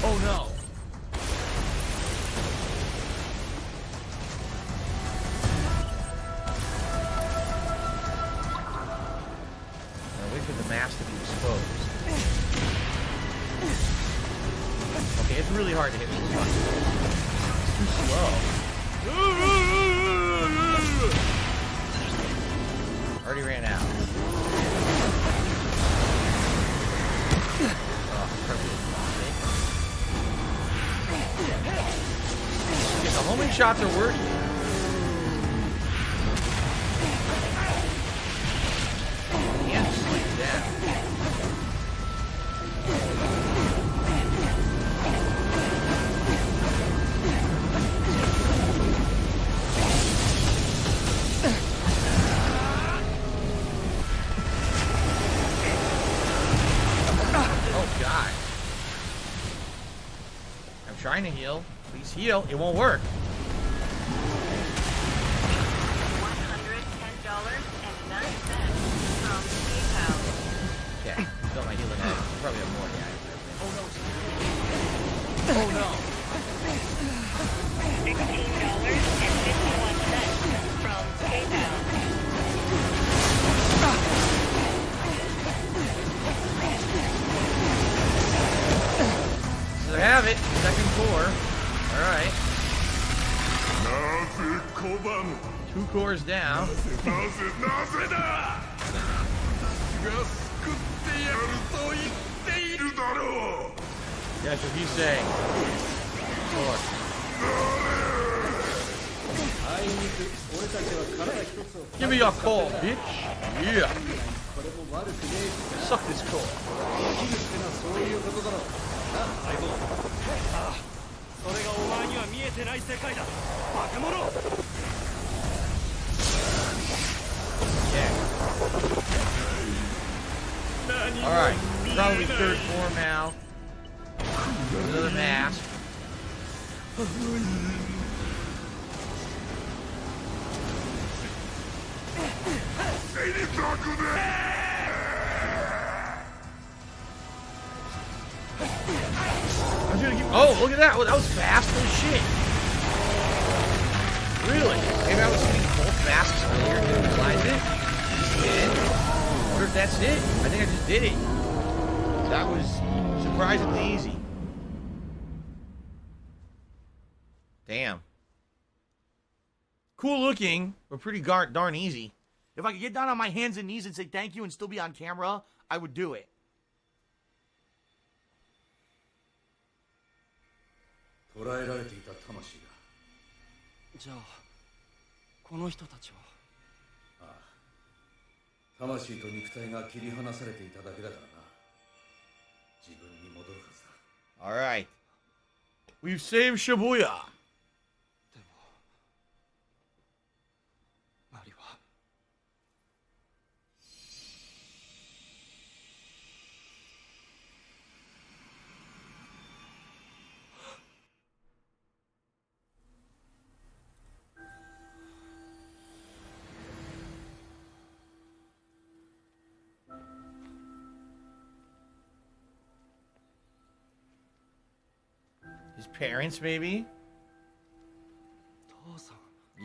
Oh no. Now wait for the mask to be exposed. Okay, it's really hard to hit me. It's too slow. Already ran out. Okay, the homing shots are working. And sleep down. Trying to heal. Please heal. It won't work. $110.09 from PayPal. Okay. Fill my healing items. Probably have more. Yeah. Oh no. $16.51 from PayPal. So I have have it. Second core. Alright. 2 cores down. That's what he's saying. Give me your core, bitch. Yeah. Suck this core. Alright, probably third form now. Another mask. Oh, look at that! Oh, that was fast. Oh shit! Really? Maybe I was hitting both masks earlier and didn't realize it. And I wonder if that's it. I think I just did it. That was surprisingly easy. Damn. Cool looking, but pretty darn easy. If I could get down on my hands and knees and say thank you and still be on camera, I would do it. 捕らえられていた魂が。じゃあこの人たちは。ああ、魂と肉体が切り離されていただけだからな。自分に戻るはずだ。All right, we've saved Shibuya. His parents, maybe?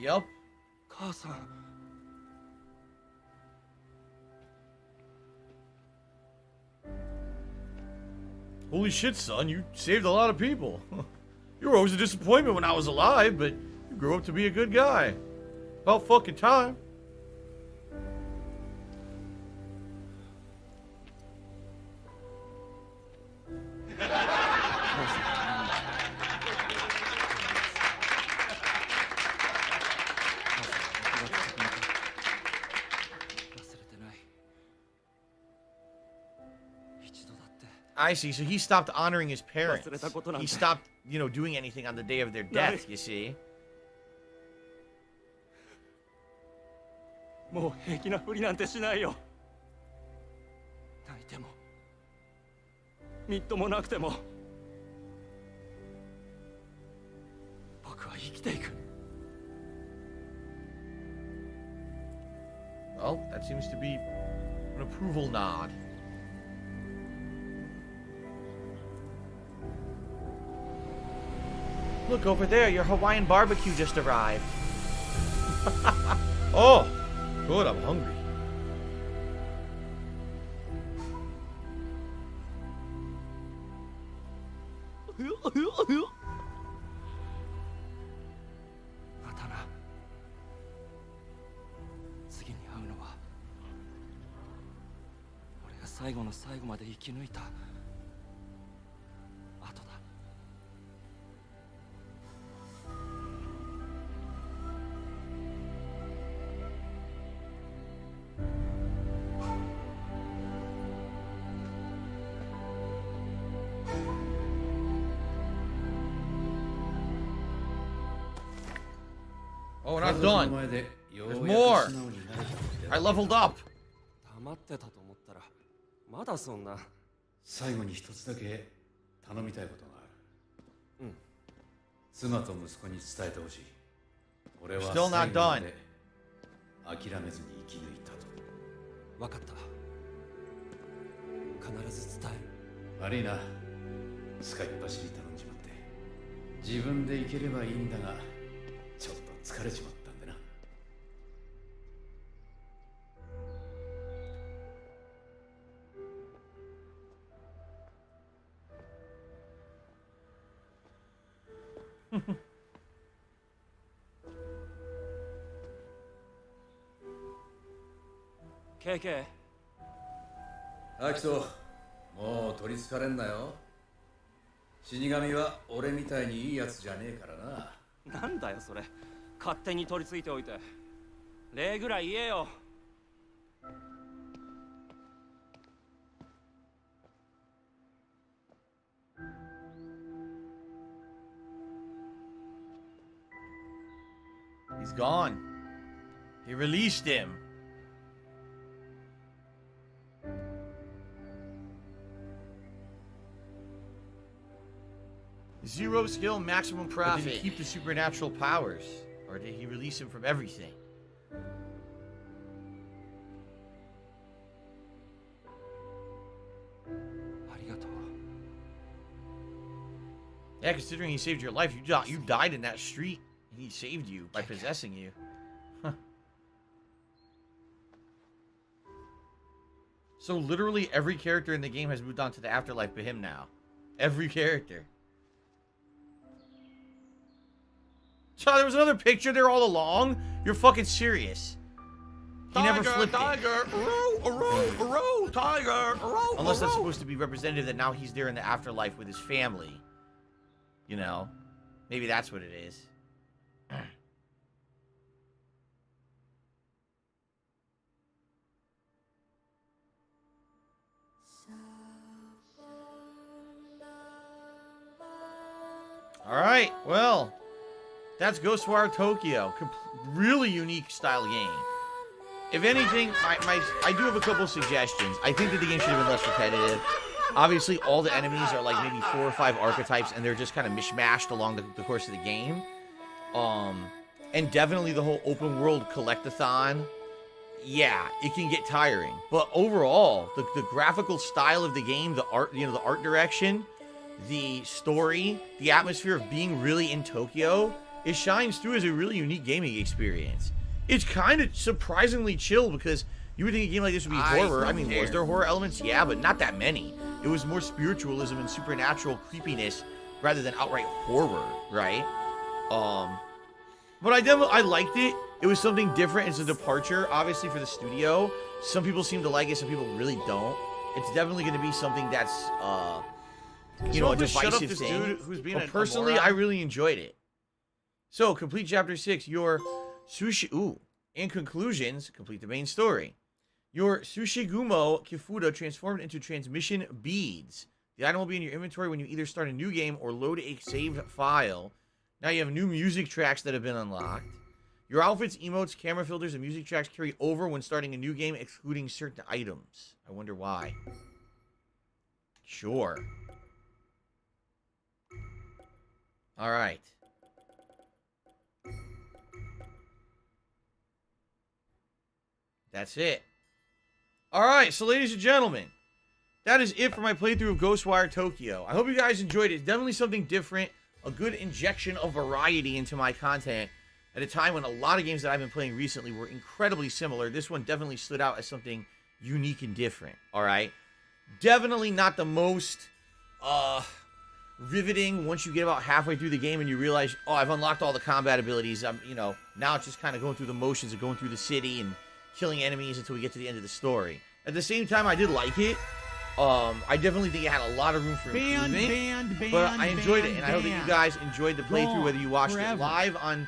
Yup. Holy shit, son, you saved a lot of people. You were always a disappointment when I was alive, but you grew up to be a good guy. About fucking time. I see. So he stopped honoring his parents. He stopped, you know, doing anything on the day of their death, you see. もう平気なふりなんてしないよ。泣いてもみっともなくても僕は生きていく。Well, that seems to be an approval nod. Look over there, your Hawaiian barbecue just arrived. Oh, good, I'm hungry. Oh, we're not done. There's more. I leveled up. 黙ってたと思ったらまだそんな。最後に一つだけ頼みたいことがある。うん。妻と息子に伝えてほしい。俺は最後まで諦めずに生き抜いたと。分かった。必ず伝える。悪いな。使いっ走り頼んじまって。自分で行ければいいんだが、ちょっと疲れちまったんでな。KK。アキト、もう取りつかれんなよ。死神は俺みたいにいいやつじゃねえからな。なんだよそれ。勝手に取り付いておいて。礼ぐらい言えよ。He's gone. He released him. Zero skill, maximum profit. But did he keep the supernatural powers? Or did he release him from everything? Yeah, considering he saved your life, you died in that street. He saved you by possessing you. Huh. So literally every character in the game has moved on to the afterlife but him now. Every character. So there was another picture there all along? You're fucking serious. He never flipped tiger, row, tiger, row. Unless that's supposed to be representative that now he's there in the afterlife with his family. You know? Maybe that's what it is. Alright, well, that's Ghostwire Tokyo. Really unique style game. If anything, I do have a couple suggestions. I think that the game should have been less repetitive. Obviously, all the enemies are like maybe 4 or 5 archetypes, and they're just kind of mishmashed along the course of the game. And definitely the whole open world collectathon, yeah, it can get tiring. But overall, the graphical style of the game, the art, the art direction, the story, the atmosphere of being really in Tokyo, it shines through as a really unique gaming experience. It's kind of surprisingly chill because you would think a game like this would be horror. I mean, was there horror elements? Yeah, but not that many. It was more spiritualism and supernatural creepiness rather than outright horror, right? But I liked it. It was something different. It's a departure, obviously, for the studio. Some people seem to like it, some people really don't. It's definitely going to be something that's, you know, a divisive thing. Dude who's being but personally, I really enjoyed it. So, complete Chapter 6. Your sushi... Ooh. In conclusions, complete the main story. Your Sushigumo Kifuda transformed into transmission beads. The item will be in your inventory when you either start a new game or load a saved file. Now you have new music tracks that have been unlocked. Your outfits, emotes, camera filters, and music tracks carry over when starting a new game, excluding certain items. I wonder why. Sure. Alright. That's it. Alright, so ladies and gentlemen, that is it for my playthrough of Ghostwire Tokyo. I hope you guys enjoyed it. It's definitely something different, a good injection of variety into my content at a time when a lot of games that I've been playing recently were incredibly similar. This one definitely stood out as something unique and different, alright? Definitely not the most, riveting once you get about halfway through the game and you realize, oh, I've unlocked all the combat abilities. You know, now it's just kind of going through the motions of going through the city and killing enemies until we get to the end of the story. At the same time, I did like it. I definitely think it had a lot of room for improvement. But I enjoyed it, and I hope that you guys enjoyed the playthrough, whether you watched it live on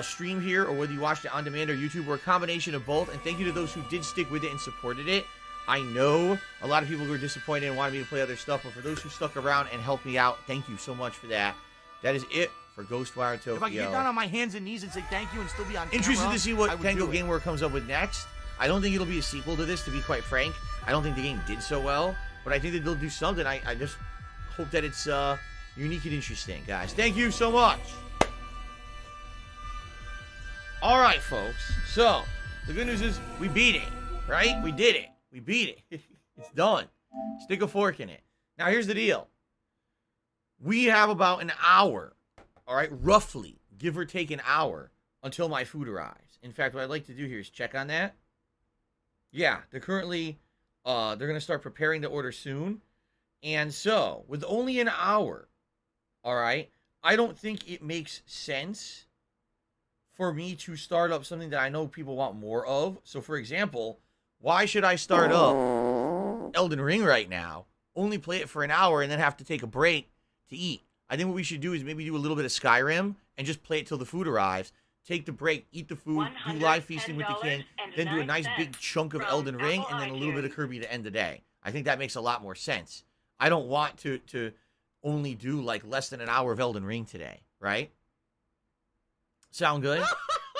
stream here or whether you watched it on demand or YouTube or a combination of both. And thank you to those who did stick with it and supported it. I know a lot of people were disappointed and wanted me to play other stuff, but for those who stuck around and helped me out, thank you so much for that. That is it for Ghostwire Tokyo. If I could get down on my hands and knees and say thank you and still be on camera, interested to see what Tango Gameware comes up with next. I don't think it'll be a sequel to this, to be quite frank. I don't think the game did so well, but I think that they'll do something. I just hope that it's unique and interesting, guys. Thank you so much. All right, folks. So, the good news is we beat it, right? We did it. We beat it. It's done. Stick a fork in it. Now, here's the deal. We have about an hour, all right, roughly, give or take an hour, until my food arrives. In fact, what I'd like to do here is check on that. Yeah, they're currently, they're going to start preparing the order soon. And so, with only an hour, all right, I don't think it makes sense for me to start up something that I know people want more of. So, for example, why should I start up Elden Ring right now, only play it for an hour, and then have to take a break to eat? I think what we should do is maybe do a little bit of Skyrim and just play it till the food arrives. Take the break, eat the food, do live feasting with the king, then do a nice big chunk of Elden Ring, and then a little bit of Kirby to end the day. I think that makes a lot more sense. I don't want to only do like less than an hour of Elden Ring today, right? Sound good?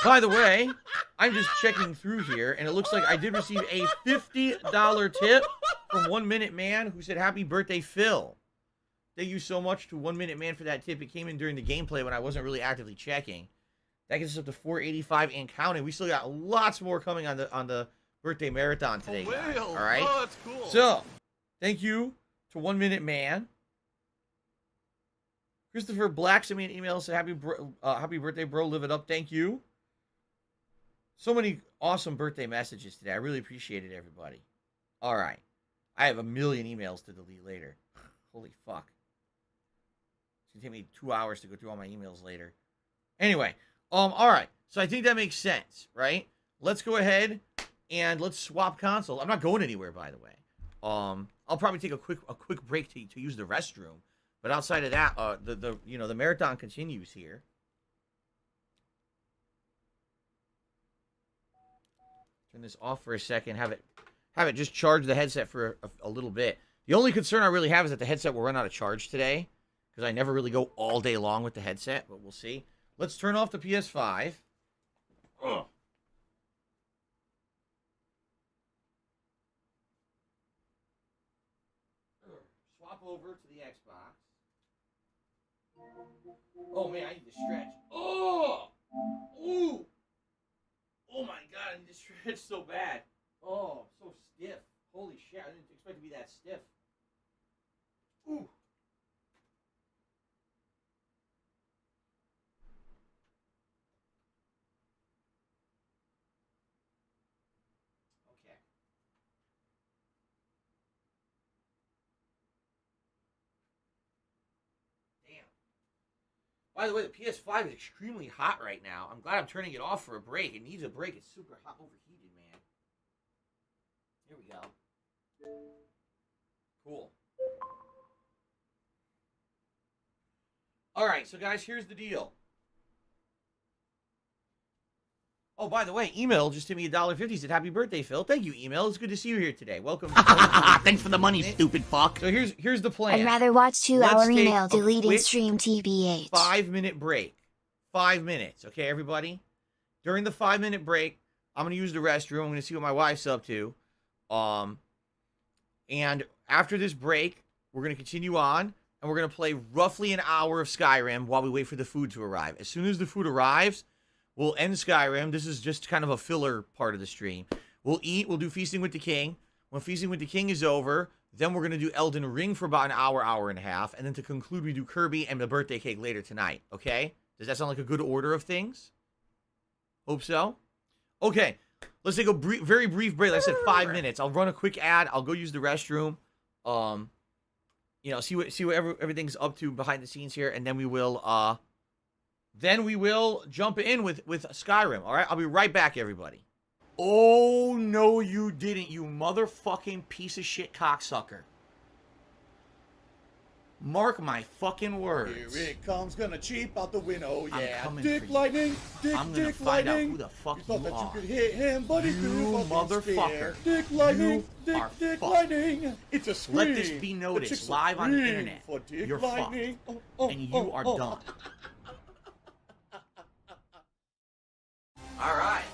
By the way, I'm just checking through here, and it looks like I did receive a $50 tip from 1 Minute Man, who said, "Happy birthday, Phil." Thank you so much to 1 Minute Man for that tip. It came in during the gameplay when I wasn't really actively checking. That gets us up to 485 and counting. We still got lots more coming on the birthday marathon today, guys. All right? Oh, that's cool. So, thank you to 1 Minute Man. Christopher Black sent me an email and said, happy birthday, bro. Live it up. Thank you. So many awesome birthday messages today. I really appreciate it, everybody. All right. I have a million emails to delete later. Holy fuck. It's going to take me 2 hours to go through all my emails later. Anyway, all right. So I think that makes sense, right? Let's go ahead and let's swap console. I'm not going anywhere, by the way. I'll probably take a quick break to use the restroom. But outside of that, the marathon continues here. Turn this off for a second. Have it just charge the headset for a little bit. The only concern I really have is that the headset will run out of charge today, because I never really go all day long with the headset. But we'll see. Let's turn off the PS5. Ugh. Swap over to the Xbox. Oh man, I need to stretch. Oh! Ooh! Oh my god, I need to stretch so bad. Oh, so stiff. Holy shit, I didn't expect it to be that stiff. Ooh. Okay. Damn. By the way, the PS5 is extremely hot right now. I'm glad I'm turning it off for a break. It needs a break. It's super hot, overheated, man. Here we go. Cool. All right, so guys, here's the deal. Oh, by the way, email just hit me $1.50. Said, "Happy birthday, Phil." Thank you, email. It's good to see you here today. Welcome. Thanks for the money, stupid fuck. So here's the plan. I'd rather watch 2-hour email deleting stream TBH. 5-minute break. 5 minutes, okay, everybody? During the 5-minute break, I'm going to use the restroom. I'm going to see what my wife's up to. And after this break, we're going to continue on, and we're going to play roughly an hour of Skyrim while we wait for the food to arrive. As soon as the food arrives, we'll end Skyrim. This is just kind of a filler part of the stream. We'll eat. We'll do Feasting with the King. When Feasting with the King is over, then we're going to do Elden Ring for about an hour, hour and a half. And then to conclude, we do Kirby and the birthday cake later tonight. Okay? Does that sound like a good order of things? Hope so. Okay. Let's take a very brief break. Like I said, 5 minutes. I'll run a quick ad. I'll go use the restroom. See what everything's up to behind the scenes here. And then we will jump in with Skyrim. All right? I'll be right back, everybody. Oh, no, you didn't, you motherfucking piece of shit cocksucker. Mark my fucking words. Here it comes, gonna cheap out the window, yeah. I'm coming Dick for you. Lightning, I'm gonna find out who the fuck you thought are. that you could hit him, but he You motherfucker. Dick Lightning, You are Dick fucked. Lightning. It's a scream. Let this be noticed live on the internet. For Dick You're Lightning. fucked. And you are done. All right.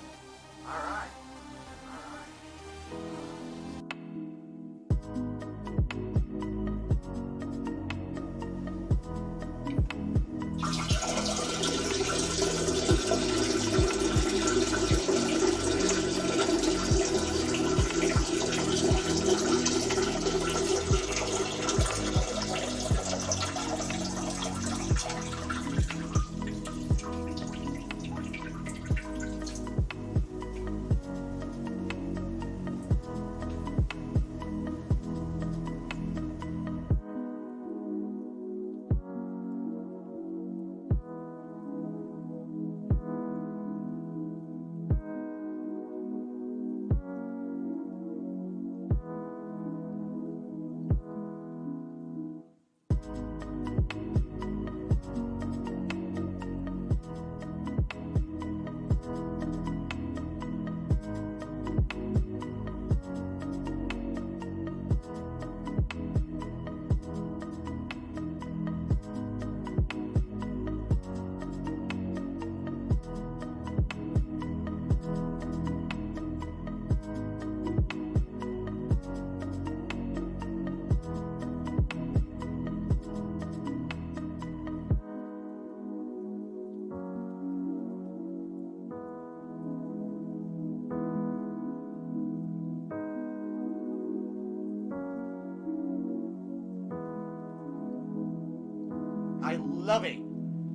I love it.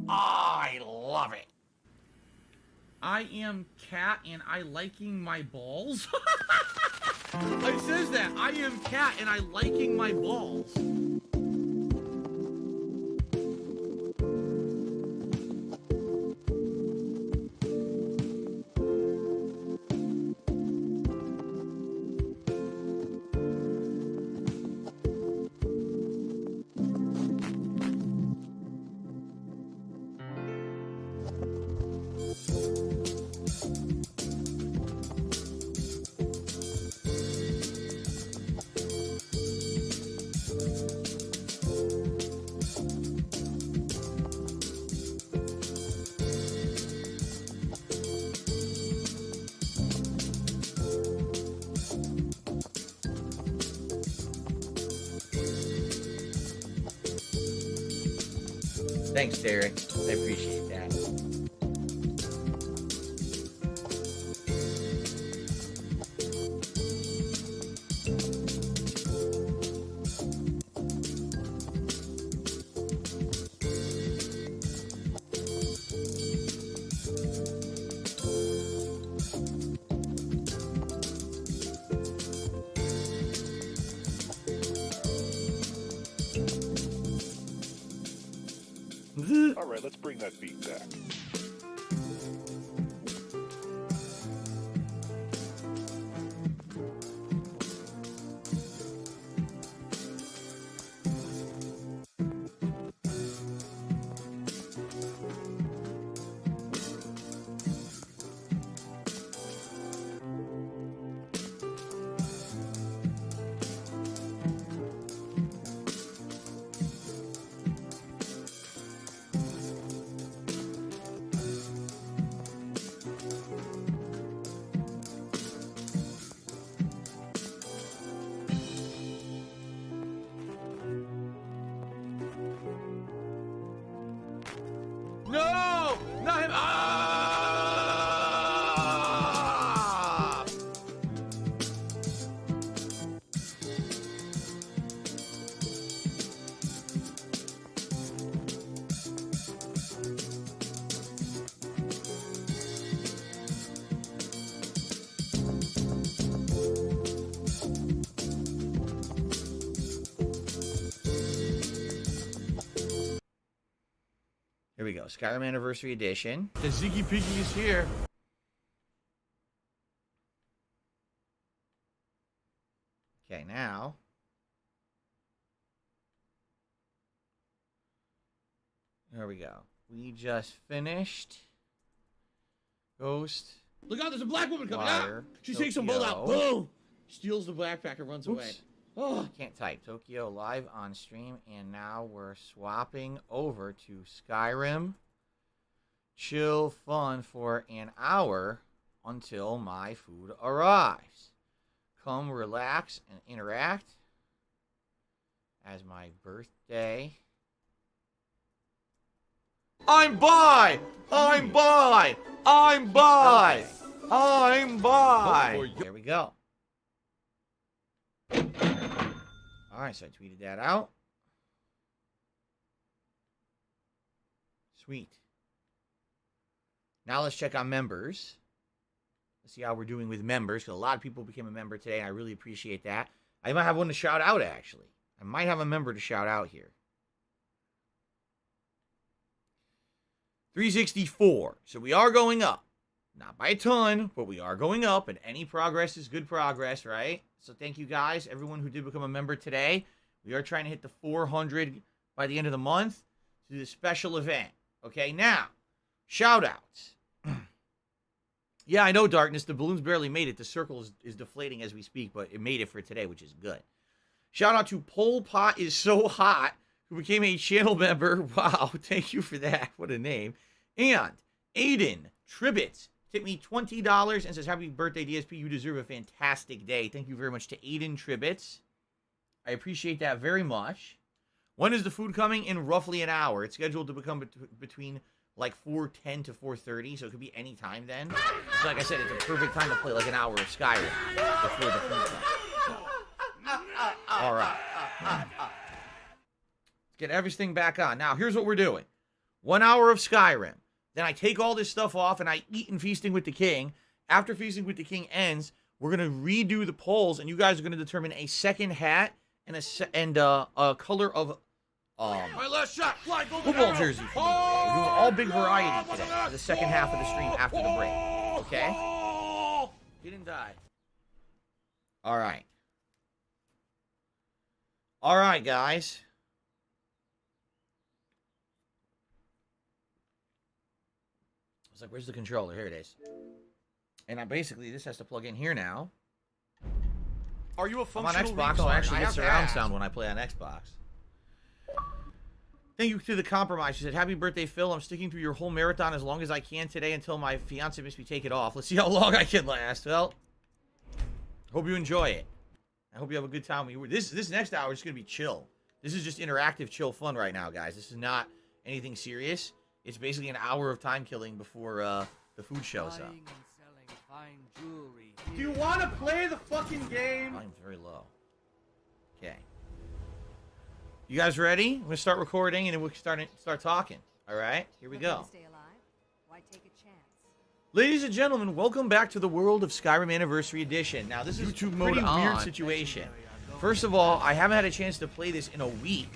I love it. I am cat and I liking my balls. It says that. I am cat and I liking my balls. Thanks, Derek. I appreciate that. All right, let's bring that beat back. No! Not him! Ah! Here we go. Skyrim Anniversary Edition. The Ziggy Piggy is here. Okay, now. There we go. We just finished Ghost. Look out, there's a black woman coming Wire, out. She takes some bolt out. Tokyo. Boom. Steals the backpack and runs away. Oh, I can't type. Tokyo live on stream, and now we're swapping over to Skyrim. Chill fun for an hour until my food arrives. Come relax and interact as my birthday. I'm by! I'm by! I'm by! I'm by! There we go. Alright, so I tweeted that out. Sweet. Now let's check on members. Let's see how we're doing with members, because a lot of people became a member today, and I really appreciate that. I might have one to shout out, actually. I might have a member to shout out here. 364. So we are going up. Not by a ton, but we are going up, and any progress is good progress, right? So thank you guys, everyone who did become a member today. We are trying to hit the 400 by the end of the month to do this special event. Okay, now, shout-outs. Yeah, I know, Darkness. The balloons barely made it. The circle is deflating as we speak, but it made it for today, which is good. Shout-out to Pol Pot is so hot, who became a channel member. Wow, thank you for that. What a name. And Aiden Tribbett tipped me $20 and says, happy birthday, DSP. You deserve a fantastic day. Thank you very much to Aiden Tribbett. I appreciate that very much. When is the food coming? In roughly an hour. It's scheduled to become between like 4:10 to 4:30, so it could be any time then. So like I said, it's a perfect time to play like an hour of Skyrim before the food comes. So. All right. Get everything back on. Now, here's what we're doing. 1 hour of Skyrim. Then I take all this stuff off and I eat in Feasting with the King. After Feasting with the King ends, we're going to redo the polls, and you guys are going to determine a second hat and a color of my last shot. Fly, football jersey. We're doing all big variety today for the second half of the stream after the break. Okay? He didn't die. All right. All right, guys. It's like, where's the controller? Here it is. And basically, this has to plug in here now. Are you a functional I'm on Xbox, retard? so I actually get surround sound when I play on Xbox. Thank you to the compromise. She said, happy birthday, Phil. I'm sticking through your whole marathon as long as I can today until my fiance makes me take it off. Let's see how long I can last. Well, hope you enjoy it. I hope you have a good time. This next hour is going to be chill. This is just interactive, chill fun right now, guys. This is not anything serious. It's basically an hour of time killing before the food shows up. Do you want to play the fucking game? Volume's very low. Okay. You guys ready? I'm going to start recording and then we'll start talking. All right? Here we go. Ladies and gentlemen, welcome back to the world of Skyrim Anniversary Edition. Now, this is a pretty weird situation. First of all, I haven't had a chance to play this in a week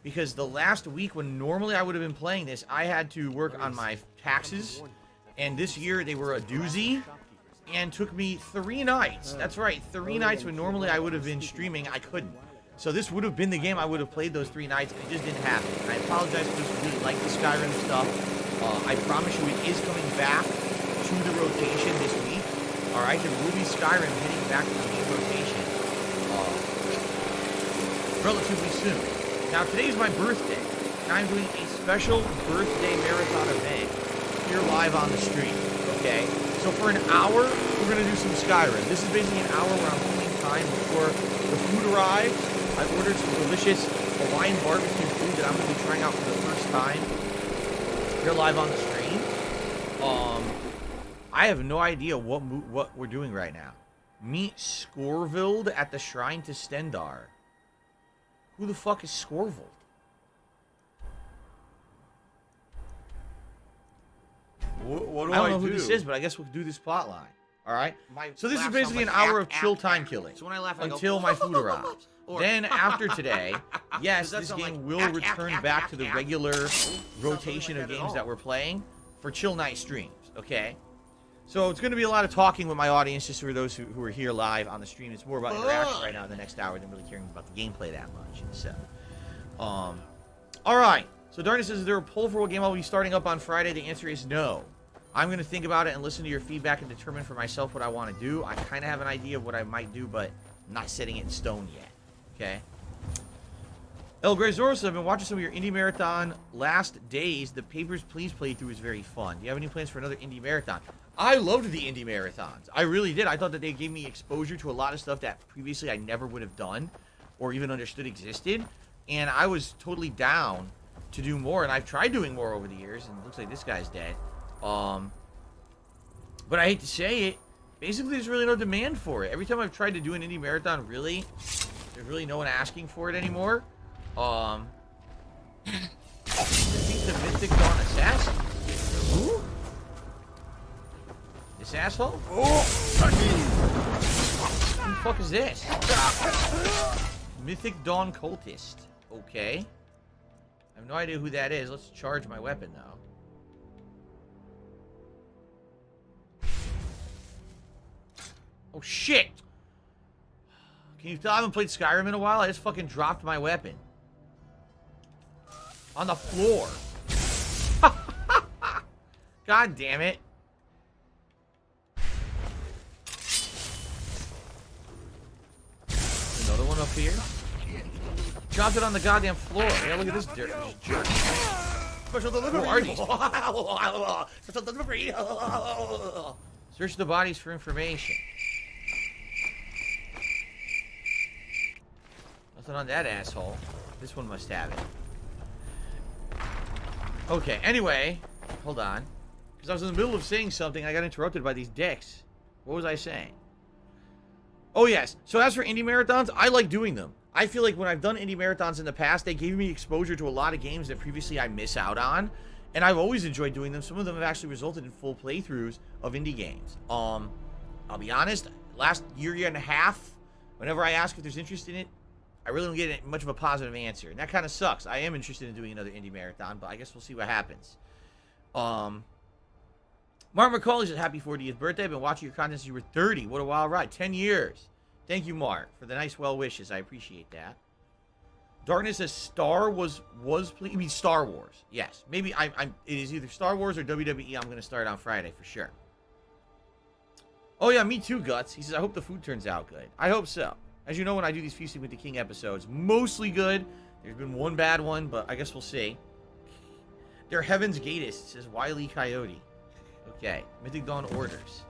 because the last week when normally I would have been playing this, I had to work on my taxes. And this year, they were a doozy and took me 3 nights. That's right, 3 nights when normally I would have been streaming. I couldn't. So this would have been the game I would have played those 3 nights. It just didn't happen. And I apologize for this. Really like the Skyrim stuff. I promise you it is coming back to the rotation this week. Alright, there will be Skyrim hitting back to the main rotation relatively soon. Now, today's my birthday, and I'm doing a special birthday marathon event here live on the stream, okay? So for an hour, we're going to do some Skyrim. This is basically an hour where I'm killing time before the food arrives. I've ordered some delicious Hawaiian barbecue food that I'm going to be trying out for the first time here live on the stream. I have no idea what we're doing right now. Meet Scorvild at the Shrine to Stendar. Who the fuck is Scorvild? What do I don't know who this is, but I guess we'll do this plot line. All right. So this is basically an hour of chill time killing. So when I laugh, until my food arrives. Then after today, yes, this game will return back to the regular rotation of games that we're playing for chill night streams. Okay. So it's going to be a lot of talking with my audience, just for those who are here live on the stream. It's more about interaction right now in the next hour than really caring about the gameplay that much. So, all right. So Darkness says, is there a poll for what game I'll be starting up on Friday? The answer is no. I'm going to think about it and listen to your feedback and determine for myself what I want to do. I kind of have an idea of what I might do, but I'm not setting it in stone yet. Okay? El Grayzoros, I've been watching some of your Indie Marathon last days. The Papers, Please playthrough is very fun. Do you have any plans for another Indie Marathon? I loved the Indie Marathons. I really did. I thought that they gave me exposure to a lot of stuff that previously I never would have done or even understood existed. And I was totally down to do more. And I've tried doing more over the years. And it looks like this guy's dead. But I hate to say it. Basically, there's really no demand for it. Every time I've tried to do an Indie Marathon, really, there's really no one asking for it anymore. I think the Mythic Dawn Assassin. Who? This asshole? Oh! Who the fuck is this? Mythic Dawn Cultist. Okay. I have no idea who that is. Let's charge my weapon, though. Oh, shit! Can you tell I haven't played Skyrim in a while? I just fucking dropped my weapon. On the floor. God damn it. Another one up here. Dropped it on the goddamn floor. Yeah, look at this dirt. Jerk. Special delivery. Who are these? Special delivery. Search the bodies for information. Nothing on that asshole. This one must have it. Okay, anyway. Hold on. Because I was in the middle of saying something, I got interrupted by these dicks. What was I saying? Oh, yes. So as for indie marathons, I like doing them. I feel like when I've done indie marathons in the past, they gave me exposure to a lot of games that previously I miss out on. And I've always enjoyed doing them. Some of them have actually resulted in full playthroughs of indie games. I'll be honest, last year and a half, whenever I ask if there's interest in it, I really don't get much of a positive answer. And that kind of sucks. I am interested in doing another indie marathon, but I guess we'll see what happens. Mark McCauley said, happy 40th birthday. I've been watching your content since you were 30. What a wild ride. 10 years. Thank you, Mark, for the nice well wishes. I appreciate that. Darkness says Star was you mean Star Wars? Yes. Maybe it is either Star Wars or WWE. I'm going to start on Friday for sure. Oh yeah, me too, Guts. He says, I hope the food turns out good. I hope so. As you know, when I do these Feasting with the King episodes, mostly good. There's been one bad one, but I guess we'll see. They're Heaven's Gatist, says Wile E. Coyote. Okay, Mythic Dawn orders.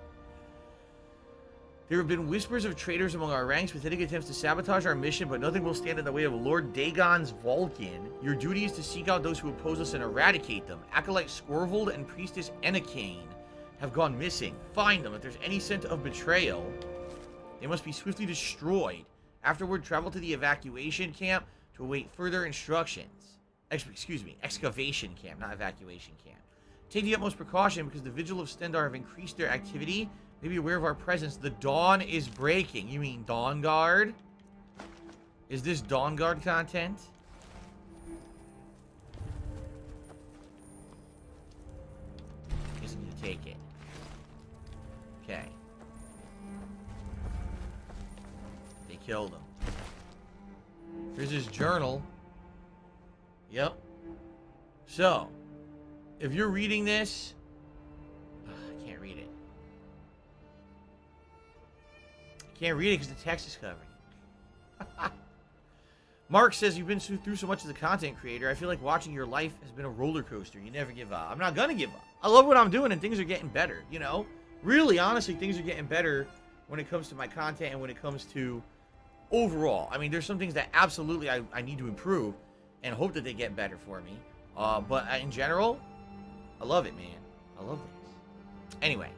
There have been whispers of traitors among our ranks, pathetic attempts to sabotage our mission, but nothing will stand in the way of Lord Dagon's Vulcan. Your duty is to seek out those who oppose us and eradicate them. Acolyte Squirvold and Priestess Enakane have gone missing. Find them. If there's any scent of betrayal, they must be swiftly destroyed. Afterward, travel to the evacuation camp to await further instructions. Excavation camp, not evacuation camp. Take the utmost precaution because the Vigil of Stendarr have increased their activity. May be aware of our presence. The dawn is breaking. You mean Dawn Guard? Is this Dawn Guard content? Guess I'm gonna take it. Okay. They killed him. Here's his journal. Yep. So, if you're reading this, I can't read it. Can't read it because the text is covered. Mark says, you've been through so much as a content creator. I feel like watching your life has been a roller coaster. You never give up. I'm not going to give up. I love what I'm doing and things are getting better, you know? Really, honestly, things are getting better when it comes to my content and when it comes to overall. I mean, there's some things that absolutely I need to improve and hope that they get better for me. But in general, I love it, man. I love this. Anyway,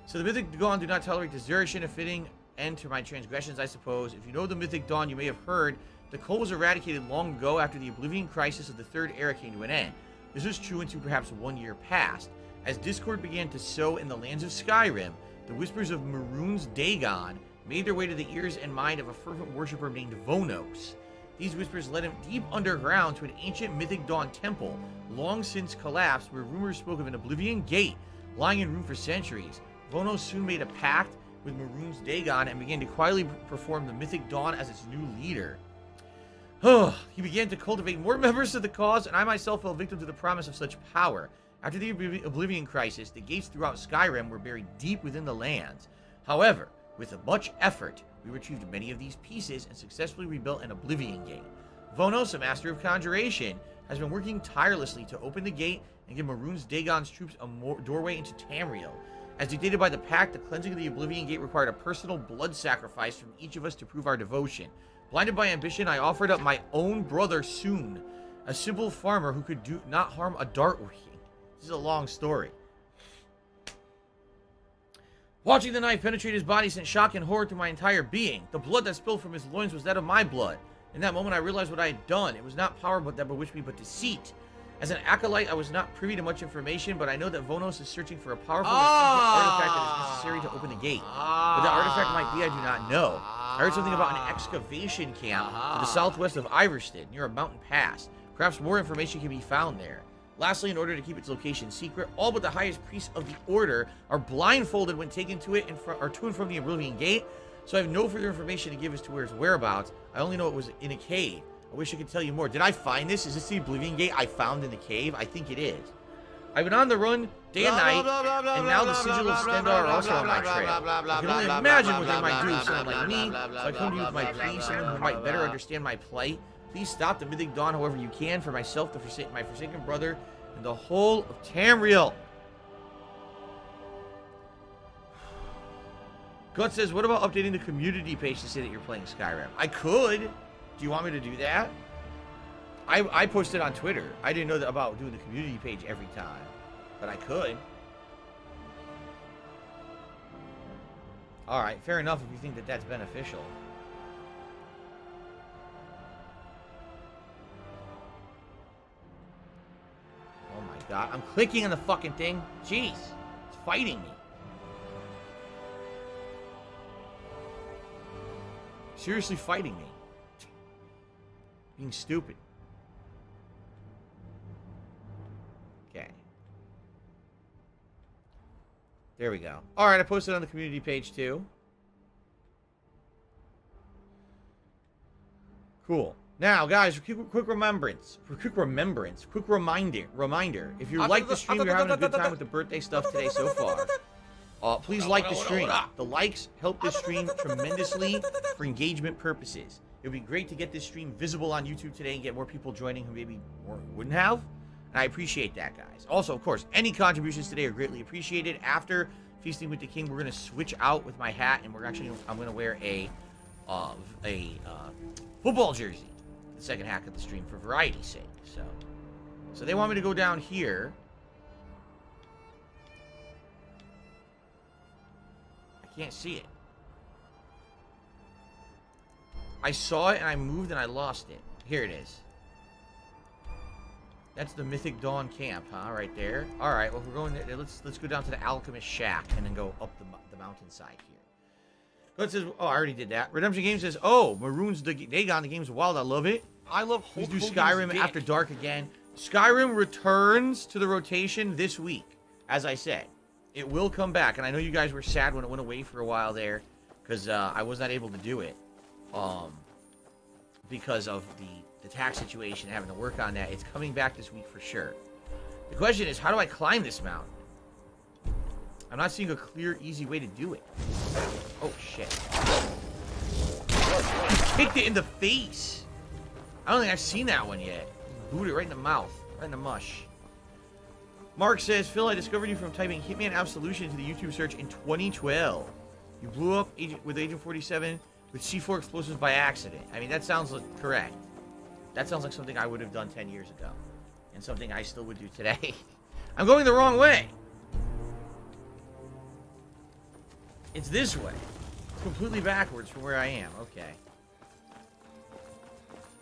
so the Mythic Dawn do not tolerate desertion, a fitting end to my transgressions, I suppose. If you know the Mythic Dawn, you may have heard the cult was eradicated long ago after the Oblivion crisis of the Third Era came to an end. This was true into perhaps 1 year past. As discord began to sow in the lands of Skyrim, the whispers of Maroon's Dagon made their way to the ears and mind of a fervent worshipper named Vonos. These whispers led him deep underground to an ancient Mythic Dawn temple, long since collapsed, where rumors spoke of an Oblivion gate lying in ruin for centuries. Vonos soon made a pact with Maroon's Dagon and began to quietly perform the Mythic Dawn as its new leader. He began to cultivate more members of the cause, and I myself fell victim to the promise of such power. After the Oblivion crisis, the gates throughout Skyrim were buried deep within the lands. However, with much effort, we retrieved many of these pieces and successfully rebuilt an Oblivion gate. Vonos, a master of conjuration, has been working tirelessly to open the gate and give Maroon's Dagon's troops a doorway into Tamriel. As dictated by the pact, the cleansing of the Oblivion Gate required a personal blood sacrifice from each of us to prove our devotion. Blinded by ambition, I offered up my own brother Soon, a simple farmer who could not harm a dart working. This is a long story. Watching the knife penetrate his body sent shock and horror through my entire being. The blood that spilled from his loins was that of my blood. In that moment, I realized what I had done. It was not power that bewitched me, but deceit. As an acolyte, I was not privy to much information, but I know that Vonos is searching for a powerful artifact that is necessary to open the gate. What that artifact might be, I do not know. I heard something about an excavation camp to the southwest of Iverstead, near a mountain pass. Perhaps more information can be found there. Lastly, in order to keep its location secret, all but the highest priests of the Order are blindfolded when taken to it to and from the Oblivion Gate, so I have no further information to give as to where its whereabouts. I only know it was in a cave. I wish I could tell you more. Did I find this? Is this the Oblivion Gate I found in the cave? I think it is. I've been on the run day and night, and now the Sigil of Stendarr are also on my trail. I can only imagine what they might do to someone like me, so I come to you with my plea, someone who might better understand my plight. Please stop the Mythic Dawn however you can for myself, my forsaken brother, and the whole of Tamriel. Gut says, what about updating the community page to say that you're playing Skyrim? I could. Do you want me to do that? I posted on Twitter. I didn't know about doing the community page every time, but I could. All right, fair enough if you think that that's beneficial. Scott. I'm clicking on the fucking thing. Jeez. It's fighting me. Seriously fighting me. Being stupid. Okay. There we go. Alright, I posted on the community page too. Cool. Now, guys, quick reminder. If you like the stream, you're having a good time with the birthday stuff today so far. Please like the stream. The likes help this stream tremendously for engagement purposes. It would be great to get this stream visible on YouTube today and get more people joining who maybe wouldn't have. And I appreciate that, guys. Also, of course, any contributions today are greatly appreciated. After Feasting with the King, we're going to switch out with my hat, and I'm going to wear a football jersey the second half of the stream for variety's sake. So they want me to go down here. I can't see it. I saw it and I moved and I lost it. Here it is. That's the Mythic Dawn camp, huh? Right there. All right. Well, if we're going there, let's go down to the Alchemist Shack and then go up the mountainside here. So it says, oh, I already did that. Redemption Game says, oh, Maroon's Dagon. The game's wild. I love it. I love. Please do Skyrim After Dark again. Skyrim returns to the rotation this week, as I said. It will come back, and I know you guys were sad when it went away for a while there, because I was not able to do it, because of the tax situation, having to work on that. It's coming back this week for sure. The question is, how do I climb this mountain? I'm not seeing a clear, easy way to do it. Oh shit! Kicked it in the face. I don't think I've seen that one yet. Booted right in the mouth, right in the mush. Mark says, Phil, I discovered you from typing Hitman Absolution into the YouTube search in 2012. You blew up with Agent 47 with C4 explosives by accident. I mean, that sounds correct. That sounds like something I would have done 10 years ago. And something I still would do today. I'm going the wrong way. It's this way. It's completely backwards from where I am. Okay.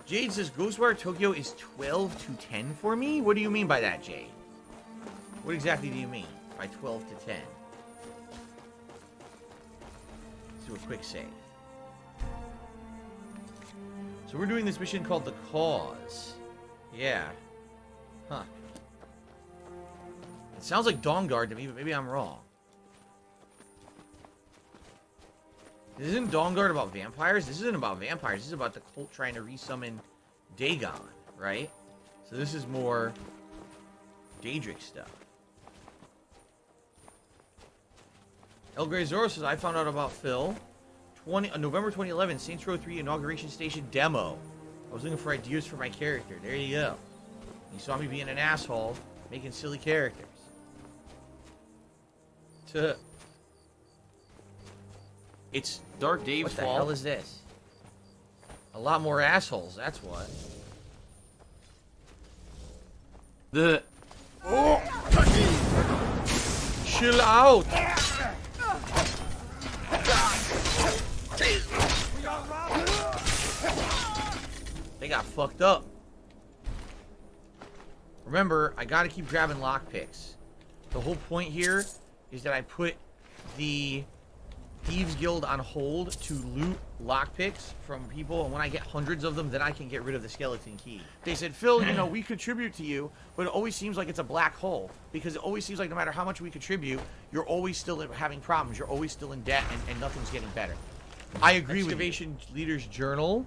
Jade says, Ghostwire Tokyo is 12 to 10 for me? What do you mean by that, Jade? What exactly do you mean by 12 to 10? Let's do a quick save. So we're doing this mission called The Cause. Yeah. Huh. It sounds like Dawnguard to me, but maybe I'm wrong. Isn't Dawnguard about vampires? This isn't about vampires. This is about the cult trying to resummon Dagon, right? So this is more Daedric stuff. El Grey Zoro says, I found out about Phil. November 2011, Saints Row 3 Inauguration Station demo. I was looking for ideas for my character. There you go. You saw me being an asshole, making silly characters. It's Dark Dave's fault. What the hell is this? A lot more assholes, that's what. Chill out! They got fucked up. Remember, I gotta keep grabbing lockpicks. The whole point here is that I put the Thieves Guild on hold to loot lockpicks from people, and when I get hundreds of them, then I can get rid of the skeleton key. They said, Phil, you know, we contribute to you, but it always seems like it's a black hole, because it always seems like no matter how much we contribute, you're always still having problems, you're always still in debt, and nothing's getting better. I agree with Excavation Leader's Journal.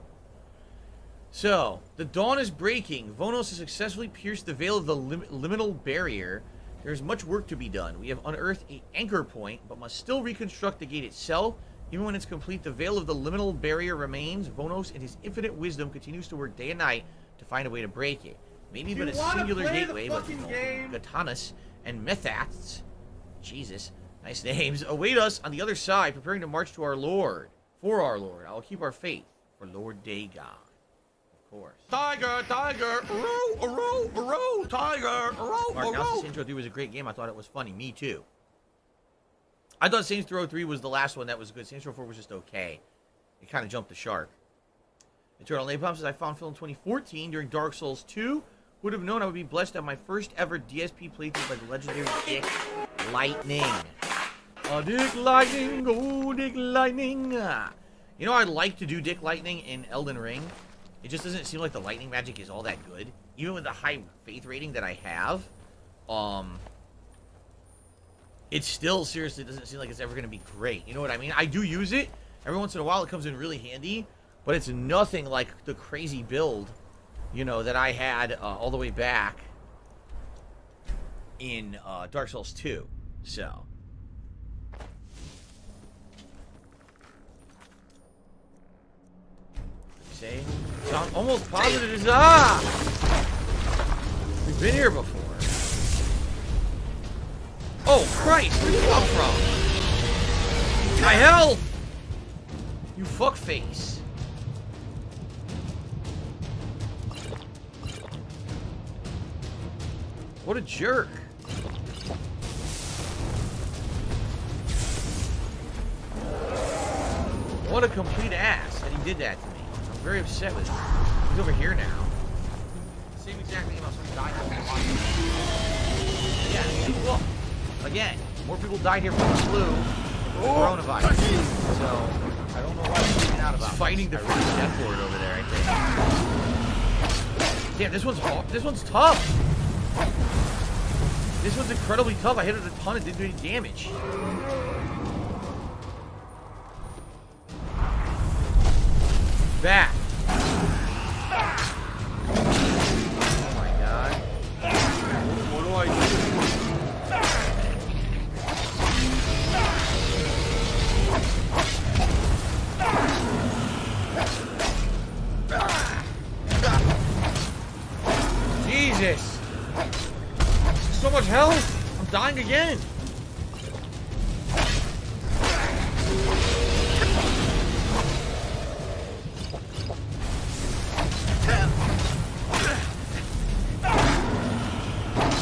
So, the dawn is breaking. Vonos has successfully pierced the veil of the liminal barrier. There is much work to be done. We have unearthed an anchor point, but must still reconstruct the gate itself. Even when it's complete, the veil of the liminal barrier remains. Vonos, in his infinite wisdom, continues to work day and night to find a way to break it. Maybe but a singular gateway, but Gatanas and Methats, Jesus, nice names, await us on the other side, preparing to march to our Lord. For our Lord. I will keep our faith for Lord Dagon. Of course. Tiger, tiger, row, tiger, row. Mark, now Saints Row 3 was a great game. I thought it was funny. Me too. I thought Saints Row 3 was the last one that was good. Saints Row 4 was just okay. It kind of jumped the shark. Eternal Napalm says, I found Phil in 2014 during Dark Souls 2 Would have known I would be blessed to have my first ever DSP playthrough by the legendary Dick Lightning. Oh, Dick Lightning, oh, Dick Lightning. You know, I'd like to do Dick Lightning in Elden Ring. It just doesn't seem like the lightning magic is all that good. Even with the high faith rating that I have, it still seriously doesn't seem like it's ever going to be great. You know what I mean? I do use it. Every once in a while it comes in really handy, but it's nothing like the crazy build, you know, that I had all the way back in Dark Souls 2. So... say. So I'm almost positive it's we've been here before. Oh Christ, where'd you come from? My health! You fuckface. What a jerk. What a complete ass that he did that to me. I'm very upset with him. He's over here now. Same exact name. I was going to die after yeah, look. Again, more people died here from the flu than from coronavirus. So, I don't know why he's freaking out about fighting the freaking Death Lord over there, I think. Damn, this one's hard. This one's tough. This one's incredibly tough. I hit it a ton. It didn't do any damage. Back. Oh my god. What do I do? Jesus. So much health. I'm dying again.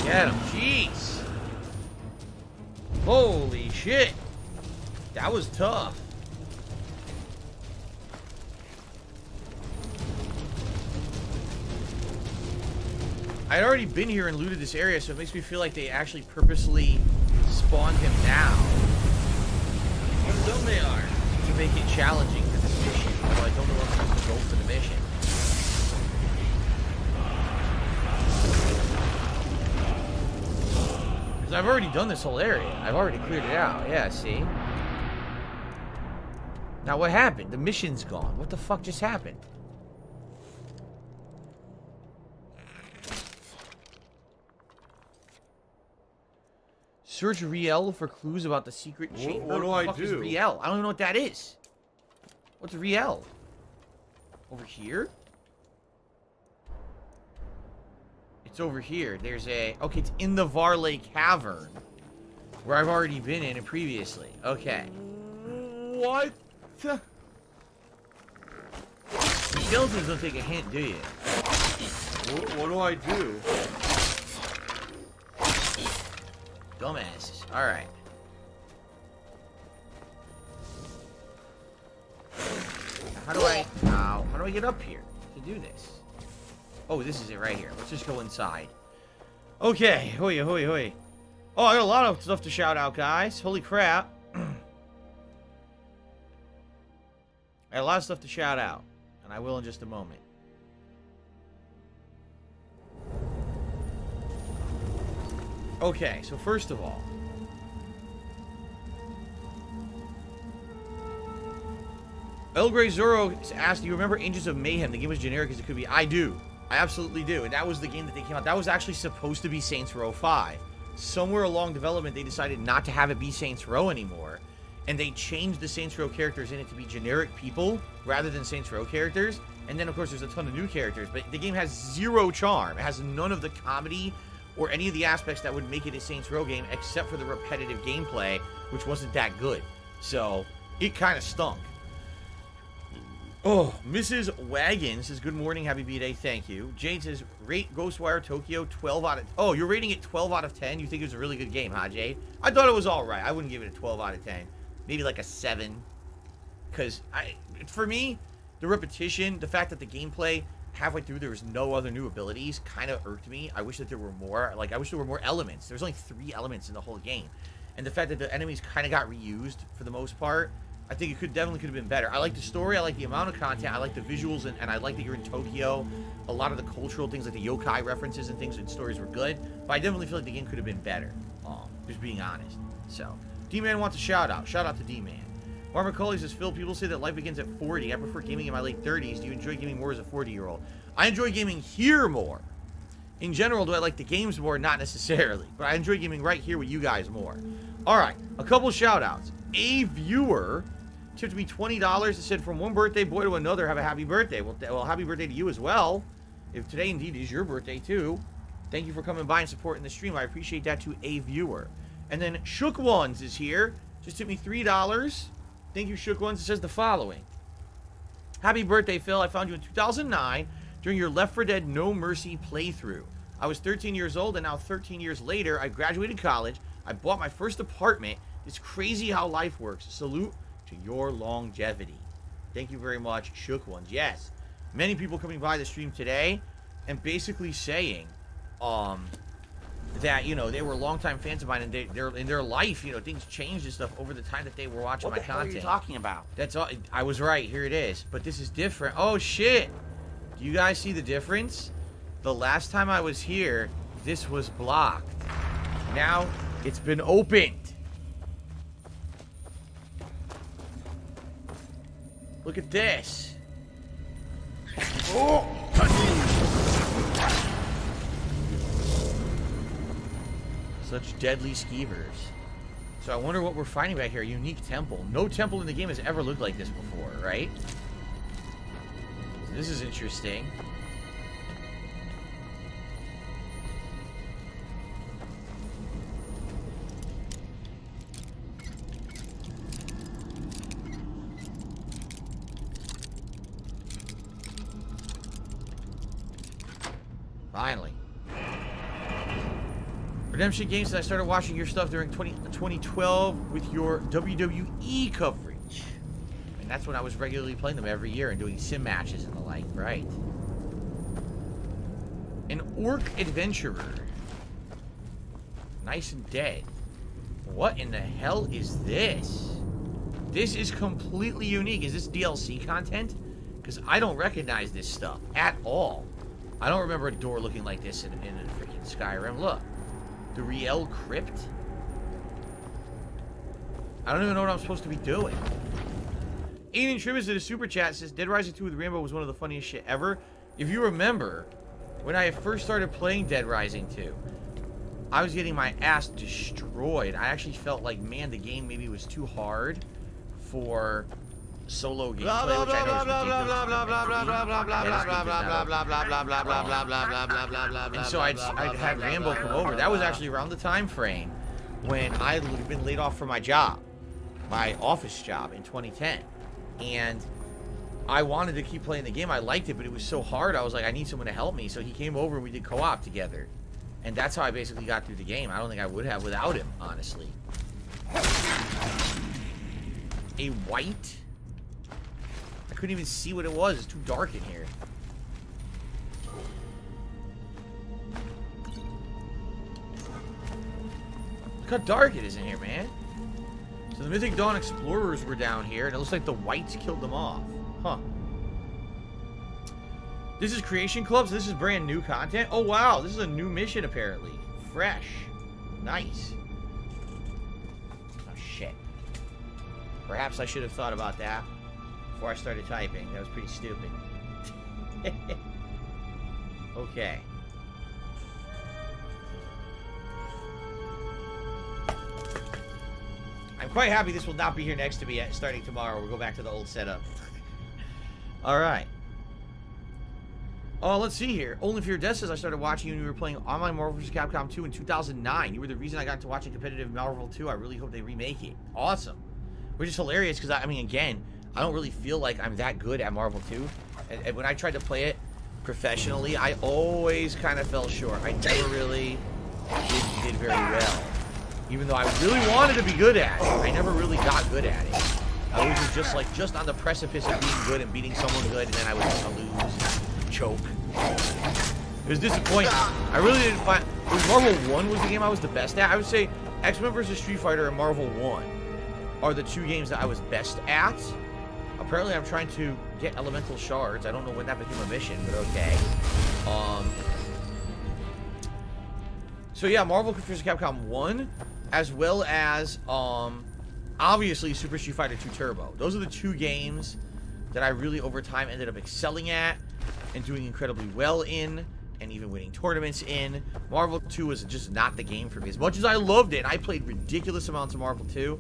Get him. Jeez. Holy shit. That was tough. I'd already been here and looted this area, so it makes me feel like they actually purposely spawned him now. How dumb they are. To make it challenging for this mission. Although I don't know if I'm supposed to go for the mission. Because I've already done this whole area. I've already cleared it out. Yeah, see? Now what happened? The mission's gone. What the fuck just happened? Search Riel for clues about the secret chamber. What do I do? Is do? Riel? I don't even know what that is. What's Riel? Over here? It's over here. There's a... Okay, it's in the Varley Cavern. Where I've already been in it previously. Okay. What? The skeletons don't take a hint, do you? What do I do? Dumbasses. Alright. How do I... how do I get up here to do this? Oh, this is it right here. Let's just go inside. Okay. Hoi, hoi, hoi. Oh, I got a lot of stuff to shout out, guys. Holy crap. I got a lot of stuff to shout out. And I will in just a moment. Okay, so first of all, El Grey Zoro asked, do you remember Angels of Mayhem? The game was generic as it could be. I do. I absolutely do. And that was the game that they came out. That was actually supposed to be Saints Row 5. Somewhere along development, they decided not to have it be Saints Row anymore. And they changed the Saints Row characters in it to be generic people rather than Saints Row characters. And then, of course, there's a ton of new characters. But the game has zero charm. It has none of the comedy or any of the aspects that would make it a Saints Row game, except for the repetitive gameplay, which wasn't that good. So, it kind of stunk. Oh, Mrs. Wagon says, good morning, happy B-Day, thank you. Jade says, rate Ghostwire Tokyo 12 out of... Oh, you're rating it 12 out of 10? You think it was a really good game, huh, Jade? I thought it was alright. I wouldn't give it a 12 out of 10. Maybe like a 7. Because, for me, the repetition, the fact that the gameplay halfway through there was no other new abilities kind of irked me. I wish that there were more. Like, I wish there were more elements. There's only 3 elements in the whole game. And the fact that the enemies kind of got reused for the most part, I think it definitely could have been better. I like the story, I like the amount of content, I like the visuals, and I like that you're in Tokyo. A lot of the cultural things, like the yokai references and things and stories were good, but I definitely feel like the game could have been better, just being honest. So, D-Man wants a shout-out. Shout-out to D-Man. Mark McCauley says, Phil, people say that life begins at 40. I prefer gaming in my late 30s. Do you enjoy gaming more as a 40-year-old? I enjoy gaming here more. In general, do I like the games more? Not necessarily, but I enjoy gaming right here with you guys more. All right, a couple shout-outs. A viewer tipped me $20. It said, from one birthday boy to another, have a happy birthday. Well, happy birthday to you as well. If today indeed is your birthday too. Thank you for coming by and supporting the stream. I appreciate that to a viewer. And then Shook Ones is here. Just tipped me $3. Thank you, Shook Ones. It says the following. Happy birthday, Phil. I found you in 2009 during your Left 4 Dead No Mercy playthrough. I was 13 years old, and now 13 years later, I graduated college. I bought my first apartment. It's crazy how life works. Salute to your longevity. Thank you very much, Shook Ones. Yes, many people coming by the stream today and basically saying that, you know, they were longtime fans of mine, and they're in their life, you know, things changed and stuff over the time that they were watching my content. What the hell are you talking about? That's all. I was right. Here it is. But this is different. Oh, shit. Do you guys see the difference? The last time I was here, this was blocked. Now, it's been opened. Look at this. Oh! Such deadly skeevers. So I wonder what we're finding back here. A unique temple. No temple in the game has ever looked like this before, right? So this is interesting. Finally. Redemption Games, I started watching your stuff during 2012 with your WWE coverage. And that's when I was regularly playing them every year and doing sim matches and the like, right? An orc adventurer. Nice and dead. What in the hell is this? This is completely unique. Is this DLC content? Because I don't recognize this stuff at all. I don't remember a door looking like this in a freaking Skyrim. Look. The Riel Crypt? I don't even know what I'm supposed to be doing. Aiden Tribbers did a super chat, says Dead Rising 2 with Rambo was one of the funniest shit ever. If you remember, when I first started playing Dead Rising 2, I was getting my ass destroyed. I actually felt like, man, the game maybe was too hard for solo gameplay, which I know is ridiculous. And so I'd had Rambo come over. That was actually around the time frame when I'd been laid off from my job, my office job in 2010. And I wanted to keep playing the game. I liked it, but it was so hard. I was like, I need someone to help me. So he came over and we did co-op together. And that's how I basically got through the game. I don't think I would have without him, honestly. A white? I couldn't even see what it was. It's too dark in here. Look how dark it is in here, man. So the Mythic Dawn Explorers were down here, and it looks like the whites killed them off. Huh. This is Creation Club, so this is brand new content. Oh, wow. This is a new mission, apparently. Fresh. Nice. Oh, shit. Perhaps I should have thought about that before I started typing. That was pretty stupid. Okay. I'm quite happy this will not be here next to me starting tomorrow. We'll go back to the old setup. Alright. Oh, let's see here. Only for your death says I started watching you when you were playing online Marvel vs. Capcom 2 in 2009. You were the reason I got to watching competitive Marvel 2. I really hope they remake it. Awesome. Which is hilarious because, I mean, again, I don't really feel like I'm that good at Marvel 2. And when I tried to play it professionally, I always kind of fell short. I never really did very well. Even though I really wanted to be good at it, I never really got good at it. I always was just on the precipice of being good and beating someone good, and then I would lose. choke. It was disappointing. I really didn't find... It was Marvel 1 was the game I was the best at. I would say X-Men vs. Street Fighter and Marvel 1 are the 2 games that I was best at. Apparently, I'm trying to get elemental shards. I don't know when that became a mission, but okay. So yeah, Marvel vs. Capcom 1, as well as, obviously, Super Street Fighter 2 Turbo. Those are the 2 games that I really, over time, ended up excelling at and doing incredibly well in, and even winning tournaments in. Marvel 2 was just not the game for me. As much as I loved it, I played ridiculous amounts of Marvel 2.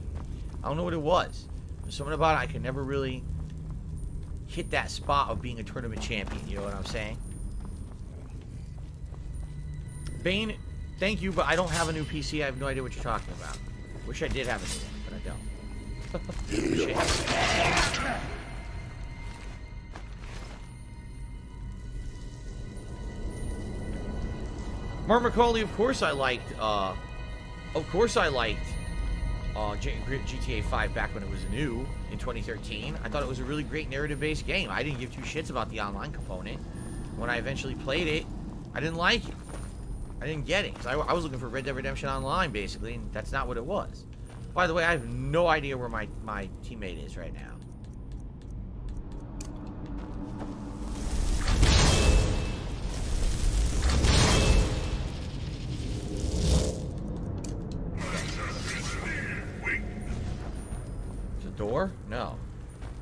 I don't know what it was. There's something about it I could never really hit that spot of being a tournament champion. You know what I'm saying? Bane, thank you, but I don't have a new PC. I have no idea what you're talking about. Wish I did have a new one, but I don't. Mark McCauley, of course I liked GTA 5 back when it was new in 2013. I thought it was a really great narrative-based game. I didn't give 2 shits about the online component. When I eventually played it, I didn't like it. I didn't get it, because I was looking for Red Dead Redemption Online, basically, and that's not what it was. By the way, I have no idea where my teammate is right now. Door? No.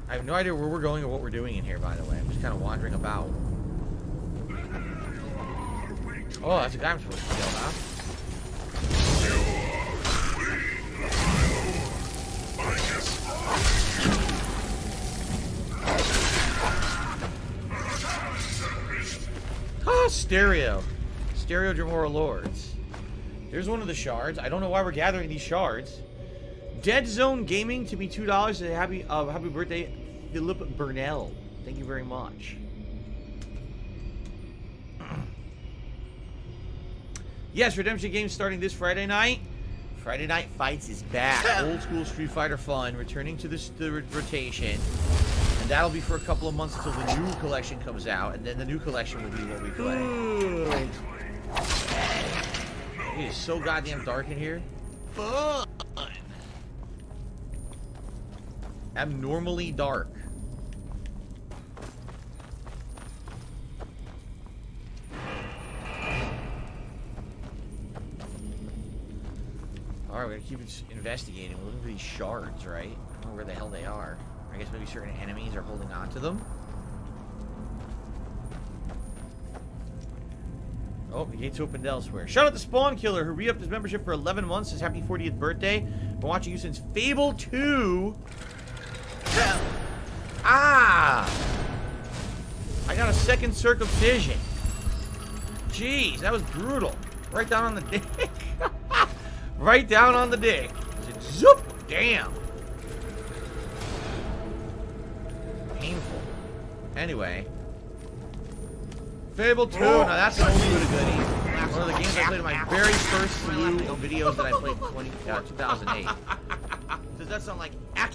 I have no idea where we're going or what we're doing in here, by the way. I'm just kind of wandering about. Oh, that's a guy I'm supposed to kill, huh? Ah, Stereo. Stereo Dremora Lords. There's one of the shards. I don't know why we're gathering these shards. Dead Zone Gaming to be $2. Happy birthday, Philip Burnell. Thank you very much. Yes, Redemption Games starting this Friday night. Friday Night Fights is back. Old school Street Fighter fun returning to the rotation, and that'll be for a couple of months until the new collection comes out, and then the new collection will be what we play. It is so goddamn dark in here. Fun. Abnormally dark. Alright, we're gonna keep investigating. We're looking for these shards, right? I don't know where the hell they are. I guess maybe certain enemies are holding on to them. Oh, the gate's opened elsewhere. Shout out to Spawn Killer, who re-upped his membership for 11 months. His happy 40th birthday. Been watching you since Fable 2. Ah! I got a second circumcision. Jeez, that was brutal. Right down on the dick. Right down on the dick. Zoop! Damn. Painful. Anyway. Fable 2. Now that's an oldie but a goodie. One of the games I played in my very first slew of videos that I played in 2008. Does that sound like ack?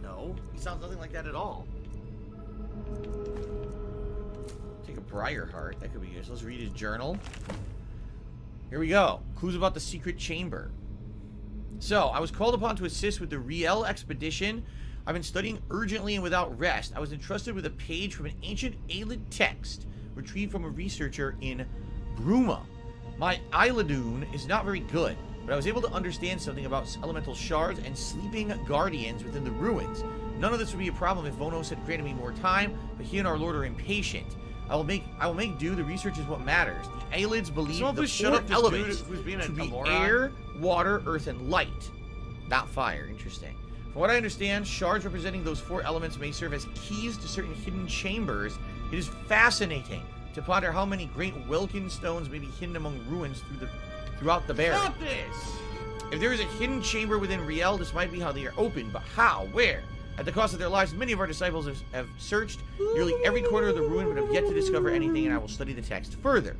No. It sounds nothing like that at all. Take a Briar Heart. That could be useful. Let's read his journal. Here we go. Clues about the secret chamber. So, I was called upon to assist with the Riel expedition. I've been studying urgently and without rest. I was entrusted with a page from an ancient Aelid text retrieved from a researcher in Bruma. My Eiladun is not very good, but I was able to understand something about elemental shards and sleeping guardians within the ruins. None of this would be a problem if Vonos had granted me more time, but he and our lord are impatient. I will make do. The research is what matters. The Aelids believe the four elements to be air, water, earth, and light. Not fire. Interesting. From what I understand, shards representing those 4 elements may serve as keys to certain hidden chambers. It is fascinating to ponder how many great Welkin stones may be hidden among ruins throughout the Barren. Stop this! If there is a hidden chamber within Riel, this might be how they are opened, but how? Where? At the cost of their lives, many of our disciples have searched nearly every corner of the ruin, but have yet to discover anything, and I will study the text further.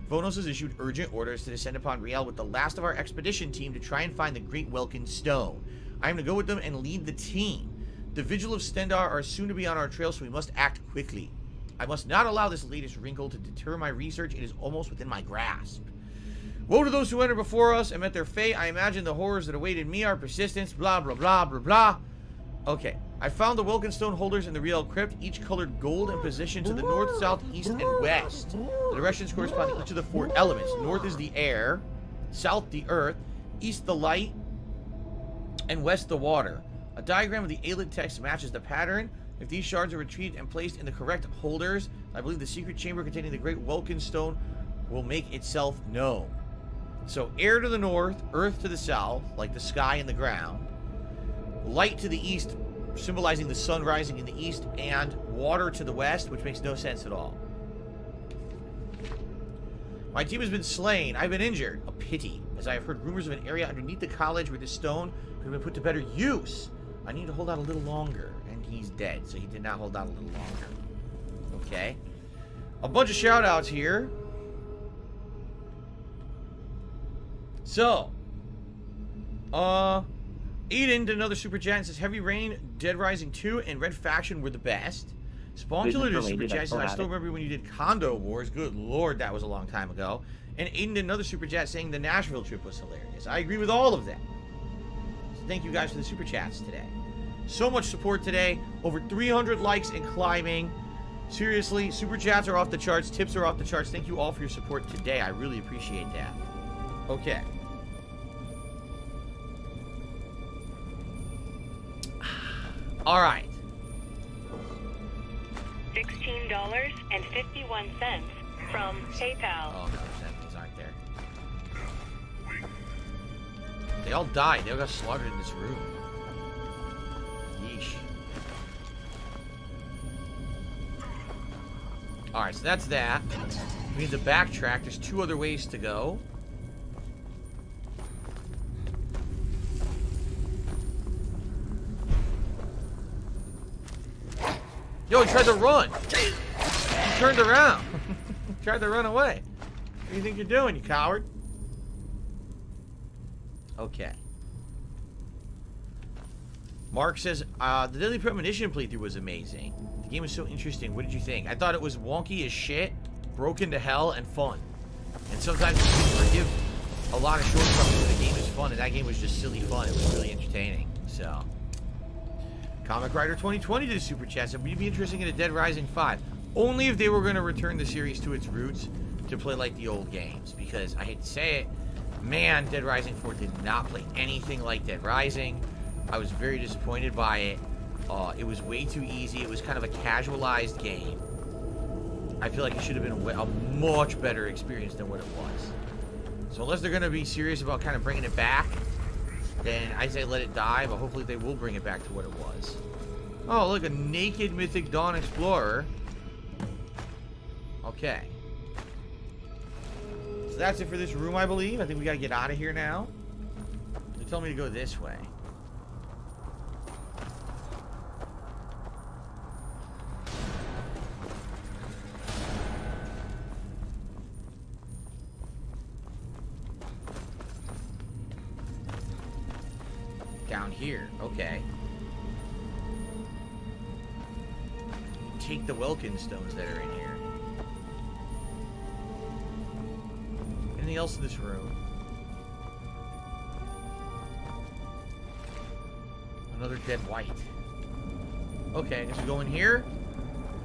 Vonos has issued urgent orders to descend upon Riel with the last of our expedition team to try and find the Great Welkin Stone. I am to go with them and lead the team. The Vigil of Stendar are soon to be on our trail, so we must act quickly. I must not allow this latest wrinkle to deter my research. It is almost within my grasp. Woe to those who entered before us and met their fate. I imagine the horrors that awaited me are persistence. Blah, blah, blah, blah, blah. Okay. I found the Wilkinstone holders in the Real Crypt, each colored gold and positioned to the north, south, east, and west. The directions correspond to each of the 4 elements. North is the air, south the earth, east the light, and west the water. A diagram of the Aelid text matches the pattern. If these shards are retrieved and placed in the correct holders, I believe the secret chamber containing the great Wilkinstone will make itself known. So air to the north, earth to the south, like the sky and the ground, light to the east, symbolizing the sun rising in the east, and water to the west, which makes no sense at all. My team has been slain. I've been injured. A pity, as I have heard rumors of an area underneath the college where this stone could have been put to better use. I need to hold out a little longer. And he's dead, so he did not hold out a little longer. Okay. A bunch of shout-outs here. So, Eden did another super chat and says, Heavy Rain, Dead Rising 2, and Red Faction were the best. Spawnkiller did a super chat and says, I still remember when you did Condo Wars. Good lord, that was a long time ago. And Aiden did another super chat saying the Nashville trip was hilarious. I agree with all of that. So thank you guys for the super chats today. So much support today. Over 300 likes and climbing. Seriously, super chats are off the charts. Tips are off the charts. Thank you all for your support today. I really appreciate that. Okay. All right. $16.51 from PayPal. Oh, no, these aren't there. They all died. They all got slaughtered in this room. Yeesh. All right, so that's that. We need to backtrack. There's 2 other ways to go. Yo, he tried to run. He turned around. He tried to run away. What do you think you're doing, you coward? Okay. Mark says, the Deadly Premonition playthrough was amazing. The game was so interesting. What did you think? I thought it was wonky as shit, broken to hell, and fun. And sometimes you can forgive a lot of shortcomings, but the game is fun, and that game was just silly fun. It was really entertaining. So... Comic Rider 2020 did a super chat. Said, would you be interested in a Dead Rising 5? Only if they were going to return the series to its roots to play like the old games. Because, I hate to say it, man, Dead Rising 4 did not play anything like Dead Rising. I was very disappointed by it. It was way too easy. It was kind of a casualized game. I feel like it should have been a much better experience than what it was. So unless they're going to be serious about kind of bringing it back, then I say let it die, but hopefully they will bring it back to what it was. Oh, look, a naked Mythic Dawn Explorer. Okay. So that's it for this room, I believe. I think we gotta get out of here now. They told me to go this way. Down here, okay. Take the Welkin stones that are in here. Anything else in this room? Another dead white. Okay, I guess we go in here.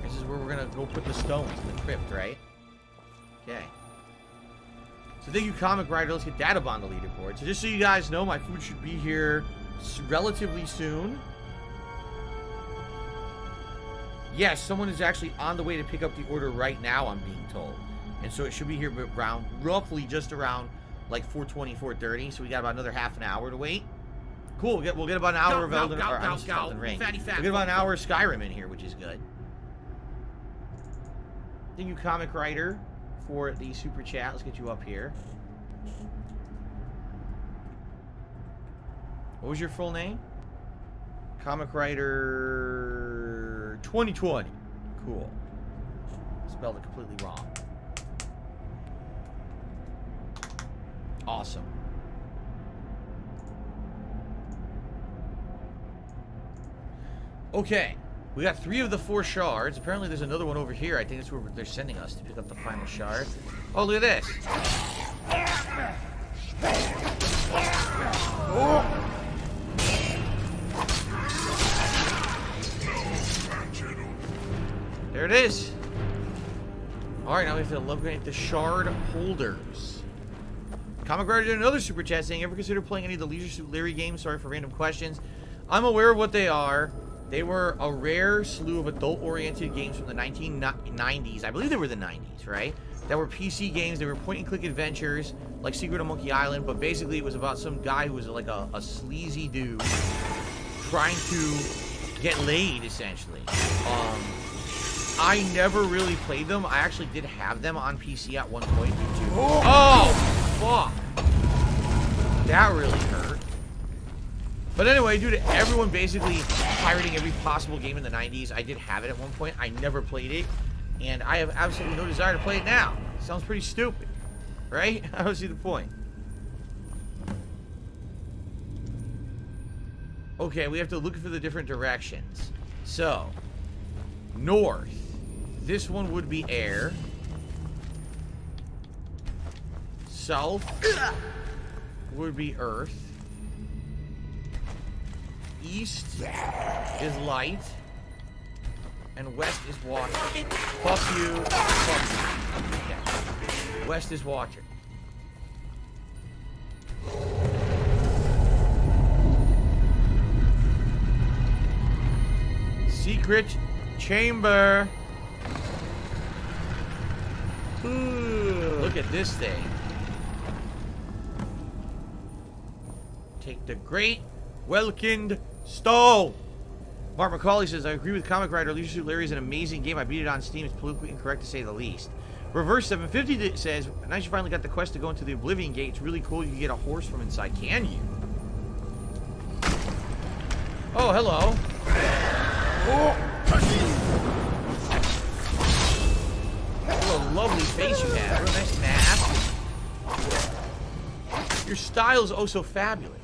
This is where we're gonna go put the stones in the crypt, right? Okay. So thank you, Comic Rider. Let's get Databon on the leaderboard. So just so you guys know, my food should be here relatively soon. Yes, someone is actually on the way to pick up the order right now, I'm being told. And so it should be here around, roughly just around like 4:20, 4:30. So we got about another half an hour to wait. Cool, we'll get about an hour of Elden Ring. We'll get about an hour of Skyrim in here, which is good. Thank you, Comic Rider, for the super chat. Let's get you up here. What was your full name? Comic Rider 2020. Cool. Spelled it completely wrong. Awesome. Okay. We got 3 of the 4 shards. Apparently there's another one over here. I think that's where they're sending us to pick up the final shard. Oh, look at this. There it is. Alright, now we have to eliminate the shard holders. Comic Writer did another super chat saying, ever consider playing any of the Leisure Suit Larry games? Sorry for random questions. I'm aware of what they are. They were a rare slew of adult-oriented games from the 1990s. I believe they were the 90s, right? That were PC games. They were point-and-click adventures, like Secret of Monkey Island, but basically it was about some guy who was like a sleazy dude trying to get laid, essentially. I never really played them. I actually did have them on PC at one point due to... Oh, fuck. That really hurt. But anyway, due to everyone basically pirating every possible game in the 90s, I did have it at one point. I never played it, and I have absolutely no desire to play it now. Sounds pretty stupid, right? I don't see the point. Okay, we have to look for the different directions. So, north. This one would be air. South would be earth. East is light. And west is water. Fuck you. Fuck you. Yeah. West is water. Secret chamber. Look at this thing. Take the great Welkind Stone. Mark McCauley says, I agree with Comic Writer. Leisure Suit Larry is an amazing game. I beat it on Steam. It's politically incorrect to say the least. Reverse 750 says, nice you finally got the quest to go into the Oblivion Gate. It's really cool. You can get a horse from inside. Can you? Oh, hello. What a lovely face you have. What a nice mask. Your style is oh so fabulous.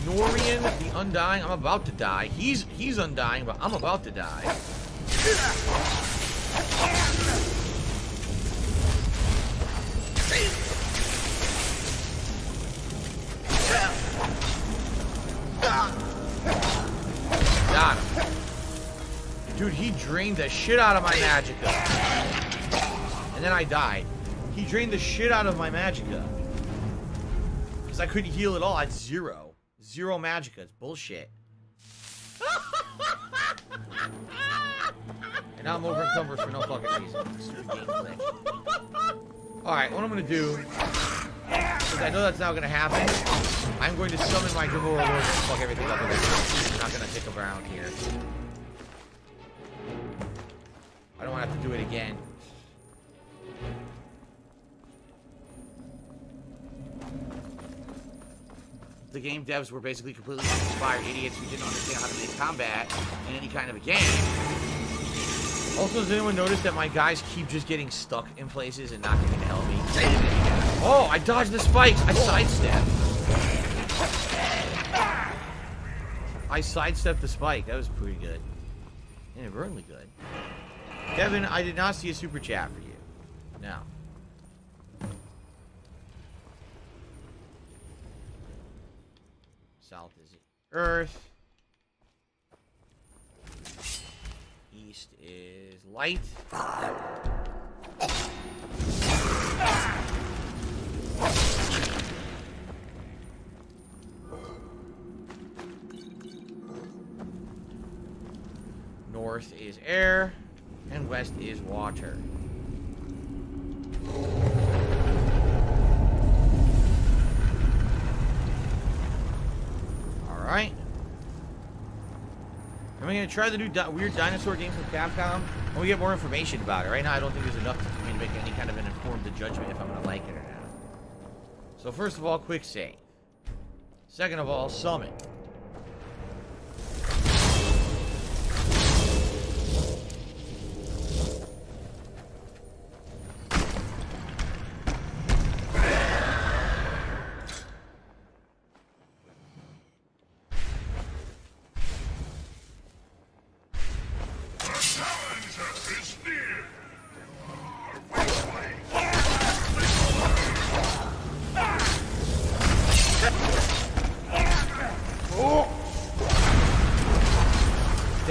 Norian, the Undying. I'm about to die. He's undying, but I'm about to die. Got him. Dude, he drained the shit out of my magicka. And then I died. He drained the shit out of my magicka. Because I couldn't heal at all. I had zero. Zero magicka. It's bullshit. And now I'm over encumbered for no fucking reason. Stupid game glitch. Alright, what I'm gonna do, because I know that's not gonna happen, I'm going to summon my Gamora Lord and fuck everything up again. I'm not gonna stick around here. I don't want to have to do it again. The game devs were basically completely uninspired idiots who didn't understand how to make combat in any kind of a game. Also, does anyone notice that my guys keep just getting stuck in places and not getting to help me? Oh, I dodged the spikes. I sidestepped. I sidestepped the spike. That was pretty good. Yeah, really good. Kevin, I did not see a super chat for you. No. South is Earth. East is light. North is air, and west is water. Alright. Am I going to try the new weird dinosaur game from Capcom? When we get more information about it. Right now, I don't think there's enough for me to make any kind of an informed judgment if I'm going to like it or not. So first of all, quick save. Second of all, summon.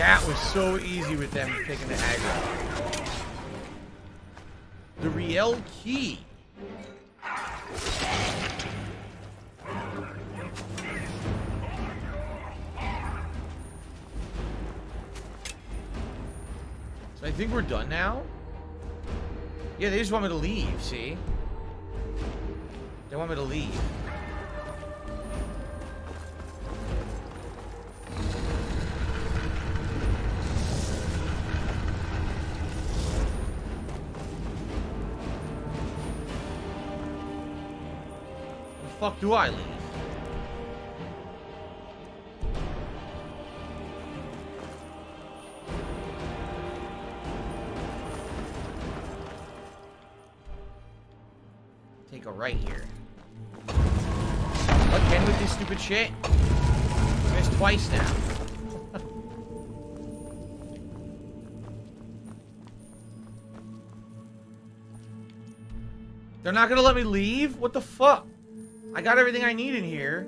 That was so easy with them picking the aggro. The Riel key. So I think we're done now. Yeah, they just want me to leave, see? They want me to leave. The fuck do I leave? Take a right here. Again with this stupid shit? Missed twice now. They're not gonna let me leave? What the fuck? I got everything I need in here.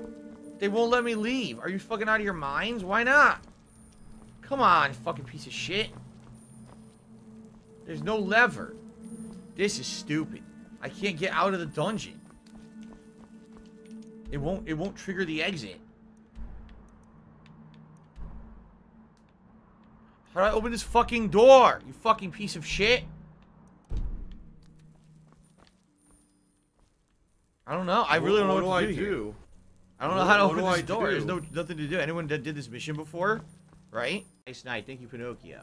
They won't let me leave. Are you fucking out of your minds? Why not? Come on, fucking piece of shit. There's no lever. This is stupid. I can't get out of the dungeon. It won't trigger the exit. How do I open this fucking door? You fucking piece of shit. I don't know. I really don't know what to do here. I don't know how to open this door. There's nothing to do. Anyone that did this mission before? Right? Nice night. Thank you, Pinocchio.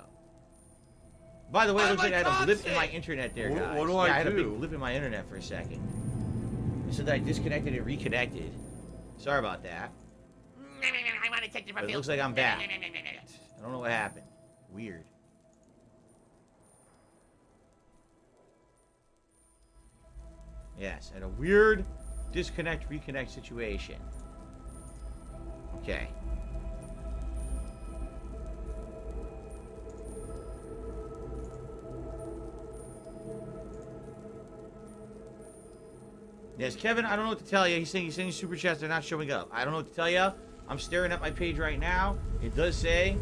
By the way, it looks like I had a blip in my internet there, guys. What do I I had a do? big blip in my internet for a second. It said that I disconnected and reconnected. Sorry about that. But it looks like I'm back. I don't know what happened. Weird. Yes, and a weird disconnect, reconnect situation. Okay. Yes, Kevin, I don't know what to tell you. He's saying super chats are not showing up. I don't know what to tell you. I'm staring at my page right now. It does say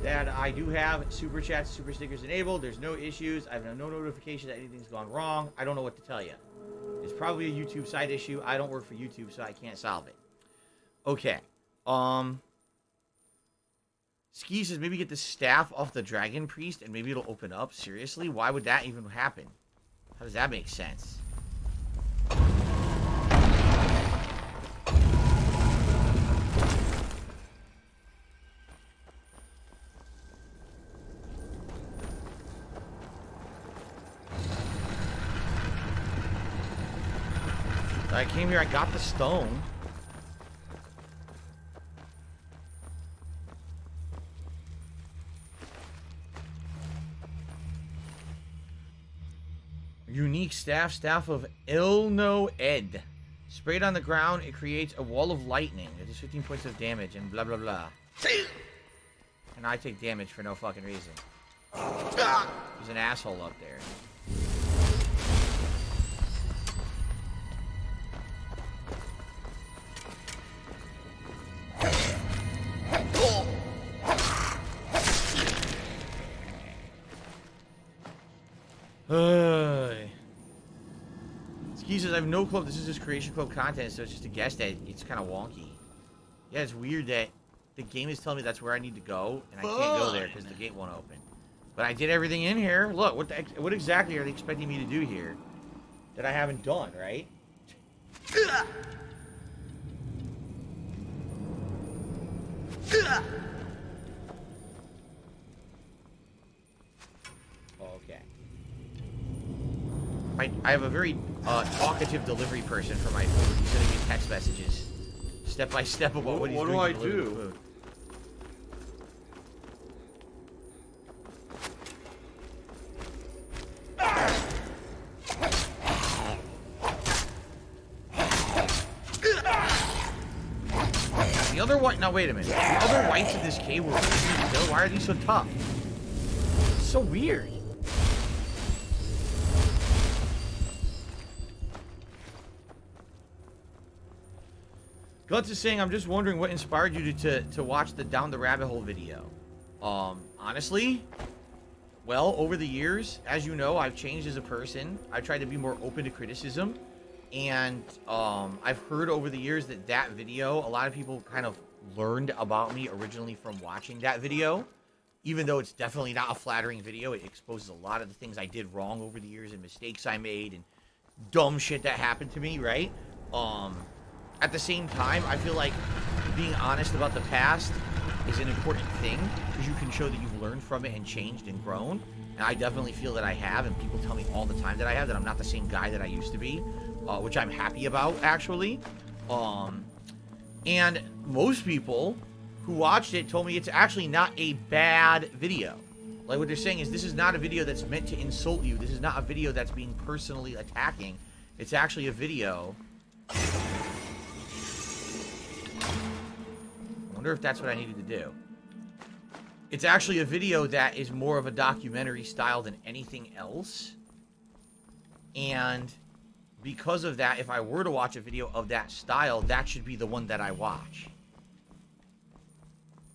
that I do have super chats, super stickers enabled. There's no issues. I have no notification that anything's gone wrong. I don't know what to tell you. It's probably a YouTube side issue. I don't work for YouTube, so I can't solve it. Okay. Ski says maybe get the staff off the Dragon Priest and maybe it'll open up. Seriously? Why would that even happen? How does that make sense? I came here, I got the stone. Unique staff of Ilno Ed. Sprayed on the ground, it creates a wall of lightning. It does 15 points of damage and blah blah blah. And I take damage for no fucking reason. There's an asshole up there. Ski says, I have no clue if this is just Creation Club content, so it's just a guess that it's kind of wonky. Yeah, it's weird that the game is telling me that's where I need to go, and I can't go there because the gate won't open. But I did everything in here. Look, what exactly are they expecting me to do here that I haven't done, right? Okay. I have a very talkative delivery person for my food. He's sending me text messages, step by step about what he's doing to deliver the food. The other white. Now wait a minute. The other whites in this cave were easy to kill. Why are these so tough? It's so weird. Guts is saying, I'm just wondering what inspired you to watch the Down the Rabbit Hole video. Honestly, well, over the years, as you know, I've changed as a person. I've tried to be more open to criticism. And I've heard over the years that video, a lot of people kind of learned about me originally from watching that video. Even though it's definitely not a flattering video, it exposes a lot of the things I did wrong over the years and mistakes I made and dumb shit that happened to me, right? At the same time, I feel like being honest about the past is an important thing because you can show that you've learned from it and changed and grown. And I definitely feel that I have, and people tell me all the time that I have, that I'm not the same guy that I used to be, which I'm happy about, actually. And most people who watched it told me it's actually not a bad video. Like, what they're saying is this is not a video that's meant to insult you. This is not a video that's being personally attacking. It's actually a video. I wonder if that's what I needed to do. It's actually a video that is more of a documentary style than anything else. And because of that, if I were to watch a video of that style, that should be the one that I watch.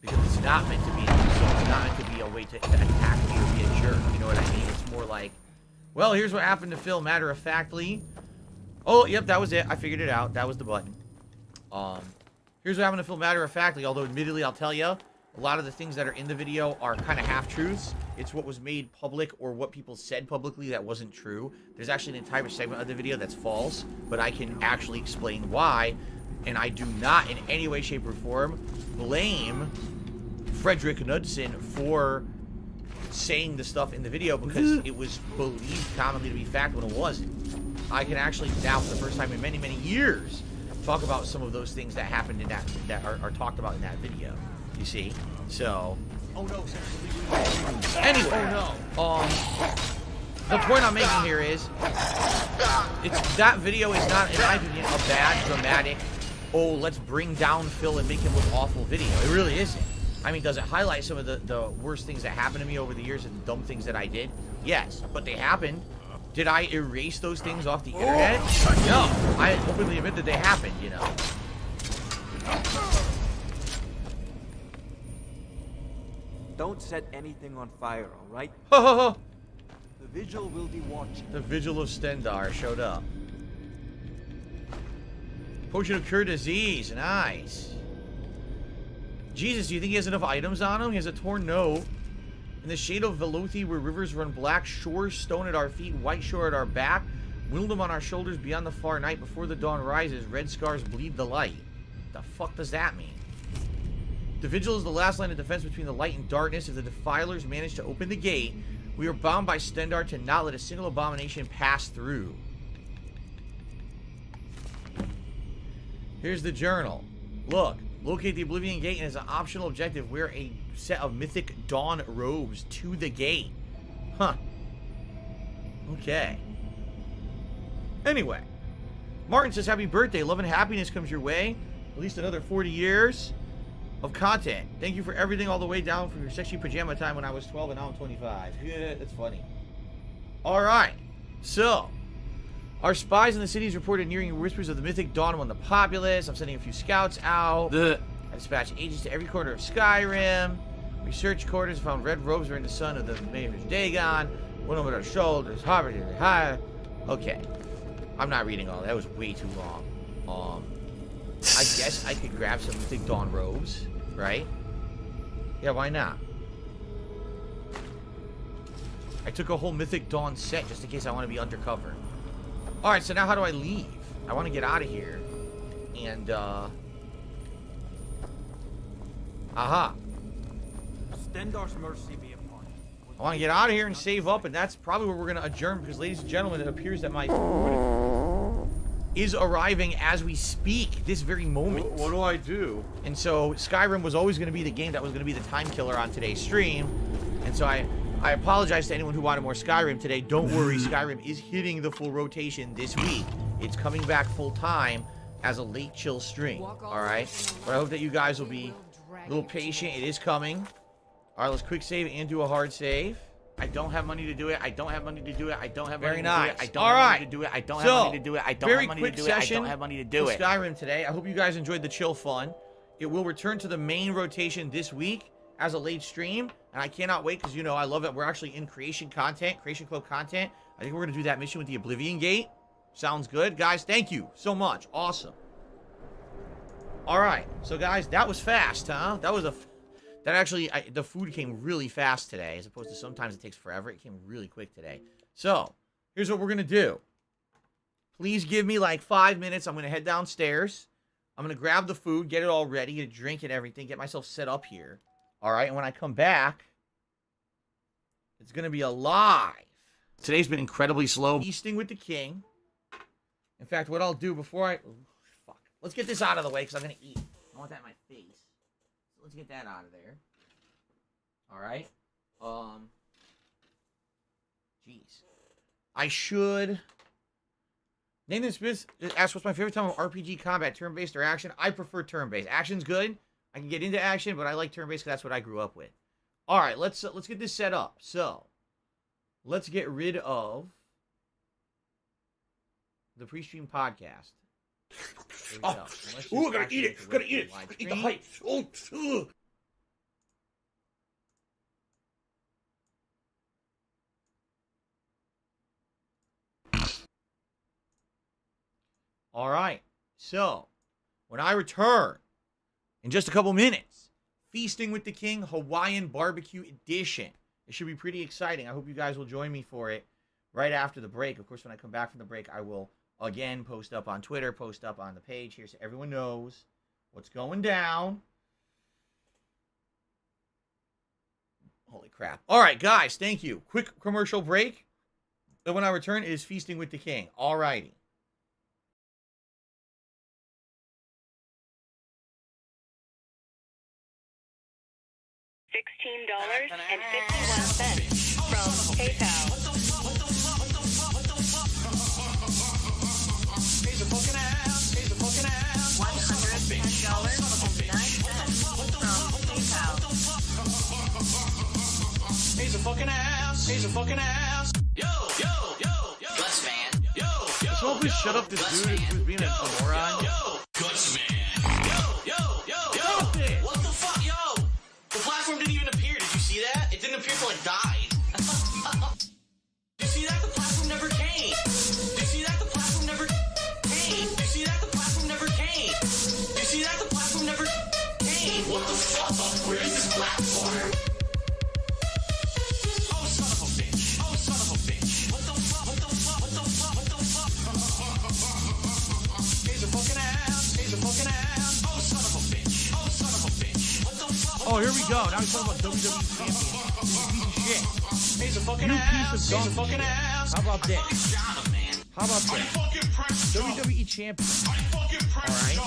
Because it's not meant to be an insult. It's not meant to be a way to attack me or be a jerk. You know what I mean? It's more like, well, here's what happened to Phil matter-of-factly. Oh, yep, that was it. I figured it out. That was the button. Here's what happened to Phil matter-of-factly. Although, admittedly, I'll tell you, a lot of the things that are in the video are kind of half-truths. It's what was made public or what people said publicly that wasn't true. There's actually an entire segment of the video that's false, but I can actually explain why. And I do not in any way, shape, or form blame Frederick Knudsen for saying the stuff in the video because it was believed commonly to be fact when it wasn't. I can actually now, for the first time in many, many years, talk about some of those things that happened in that are talked about in that video. You see? So, Oh no, anyway, the point I'm making here is, that video is not, in my opinion, a bad, dramatic, oh, let's bring down Phil and make him look awful video. It really isn't. I mean, does it highlight some of the worst things that happened to me over the years and the dumb things that I did? Yes, but they happened. Did I erase those things off the internet? No. I openly admit that they happened, you know. Don't set anything on fire, all right? Ho ho ho! The vigil will be watching. The vigil of Stendar showed up. Potion of Cure Disease, nice. Jesus, do you think he has enough items on him? He has a torn note. In the shade of Velothi, where rivers run black, shores stone at our feet, white shore at our back, windom on our shoulders beyond the far night, before the dawn rises, red scars bleed the light. The fuck does that mean? The vigil is the last line of defense between the light and darkness. If the defilers manage to open the gate, we are bound by Stendar to not let a single abomination pass through. Here's the journal. Look, locate the Oblivion Gate, and as an optional objective, wear a set of mythic dawn robes to the gate. Huh. Okay. Anyway, Martin says, happy birthday. Love and happiness comes your way. At least another 40 years of content. Thank you for everything all the way down from your sexy pajama time when I was 12 and now I'm 25. Yeah, that's funny. Alright. So, our spies in the cities reported nearing whispers of the mythic dawn among the populace. I'm sending a few scouts out. I dispatched agents to every corner of Skyrim. We searched quarters, found red robes wearing the son of the mayor's Dagon. One over their shoulders, hovered high. Okay. I'm not reading all that. That was way too long. I guess I could grab some mythic dawn robes, right? Yeah, why not? I took a whole mythic dawn set just in case I want to be undercover. Alright, so now how do I leave? I want to get out of here. And, aha. Stendar's mercy be upon you. I want to get out of here and save up, and that's probably where we're going to adjourn, because, ladies and gentlemen, it appears that my food is arriving as we speak, this very moment. What do I do? And so, Skyrim was always going to be the game that was going to be the time killer on today's stream. And so I apologize to anyone who wanted more Skyrim today. Don't worry, Skyrim is hitting the full rotation this week. It's coming back full time as a late chill stream. Alright? But I hope that you guys will be a little patient. It is coming. Alright, let's quick save and do a hard save. I don't have money to do it. I don't have money to do it. I don't have money to do it. I don't have money to do it. I don't have money to do it. I don't have money to do it. I don't have money to do it. Skyrim today. I hope you guys enjoyed the chill fun. It will return to the main rotation this week. as a late stream, and I cannot wait because, you know, I love it. We're actually in Creation Club content. I think we're going to do that mission with the Oblivion Gate. Sounds good. Guys, thank you so much. Awesome. All right. So, guys, that was fast, huh? That was the food came really fast today, as opposed to sometimes it takes forever. It came really quick today. So, here's what we're going to do. Please give me like 5 minutes. I'm going to head downstairs. I'm going to grab the food, get it all ready, get a drink and everything, get myself set up here. All right, and when I come back, it's going to be alive. Today's been incredibly slow. Feasting with the king. In fact, what I'll do before I... fuck. Let's get this out of the way because I'm going to eat. I want that in my face. So let's get that out of there. All right. Jeez. I should... Nathan Smith asked, what's my favorite time of RPG combat, turn-based or action? I prefer turn-based. Action's good. I can get into action, but I like turn-based because that's what I grew up with. All right, let's get this set up. So, let's get rid of the pre-stream podcast. There we go. Ooh, I gotta eat it. Gotta eat it. Eat the height. Oh, All right, so when I return in just a couple minutes, Feasting with the King Hawaiian Barbecue Edition. It should be pretty exciting. I hope you guys will join me for it right after the break. Of course, when I come back from the break, I will again post up on Twitter, post up on the page here so everyone knows what's going down. Holy crap. All right, guys, thank you. Quick commercial break. Then when I return, it is Feasting with the King. All righty. $16.51 from PayPal. He's a fucking ass. He's a fucking ass. Yo, yo, yo, yo. Guts man. Yo, yo. Someone please shut up this dude who's being a moron. Yo, Guts man. Yo, yo, yo, yo. What the fuck, yo? The platform didn't even appear. Did you see that? It didn't appear till it died. Did you see that? The platform never came. Did you see that? The platform never came. Did you see that? The platform never came. Did you see that? The platform never came. What the fuck? Where is this platform? Oh, son of a bitch. Oh, son of a bitch. What the fuck? What the fuck? What the fuck? What the fuck? He's a fucking ass. He's a fucking ass. Oh, son of a bitch. Oh, son of a bitch. What the fuck? Oh, here we go. Now he's talking about WWE champion. He's a piece of shit. He's a fucking You ass. piece of He's a donkey fucking shit. ass. How about that? Shot him, man. How about that? WWE champion. Alright?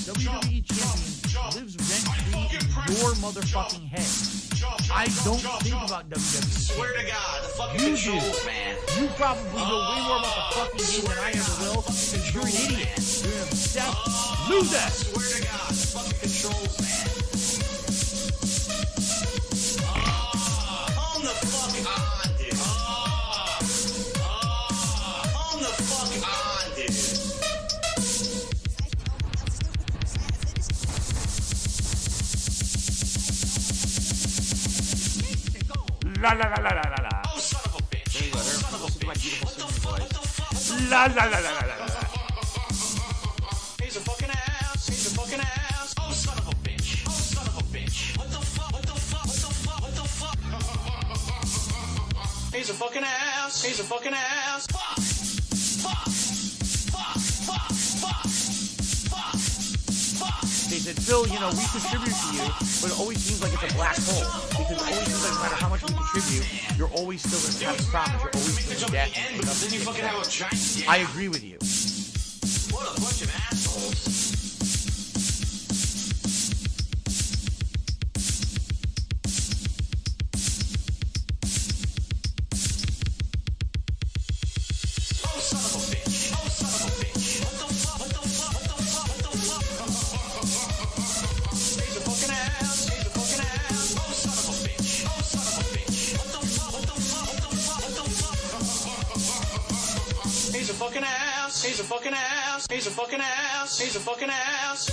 WWE champion lives rent-free in your motherfucking head. I don't think about WWE. Swear to God, the fucking You controls, do. man. You probably know way more about the fucking game than I ever will because you're an idiot. You're an obsessed loser. Swear to God, the fucking controls, man. Calm the fuck on, dude. Calm the fuck on, dude. La la la la la la la. Oh, son of a bitch. There you go. Son of a bitch. What the fuck? What the fuck? La la la la la la la. He's a fucking ass. He's a fucking ass. Oh, son of a bitch. Oh, son of a bitch. What the fuck? What the fuck? What the fuck? What the fuck? He's a fucking ass. He's a fucking ass. Fuck. Fuck. Fuck. Fuck. Fuck. Fuck. Fuck. They said, Phil, you know, we contribute to you, but it always seems like it's a black hole. Because it always seems like no matter how much we contribute, you're always still going to have problems. You're always still in debt. But then you fucking have a giant. I agree with you. What a bunch of assholes. Oh, son of a bitch. Oh, son of a bitch. What the fuck? What the fuck? What the fuck? What the fuck? He's a fucking ass. He's a fucking ass. Oh, son of a bitch. Oh, son of a bitch. What the fuck? What the fuck? What the fuck? What the fuck? He's a fucking ass. He's a fucking ass. He's a fucking ass. He's a fucking ass.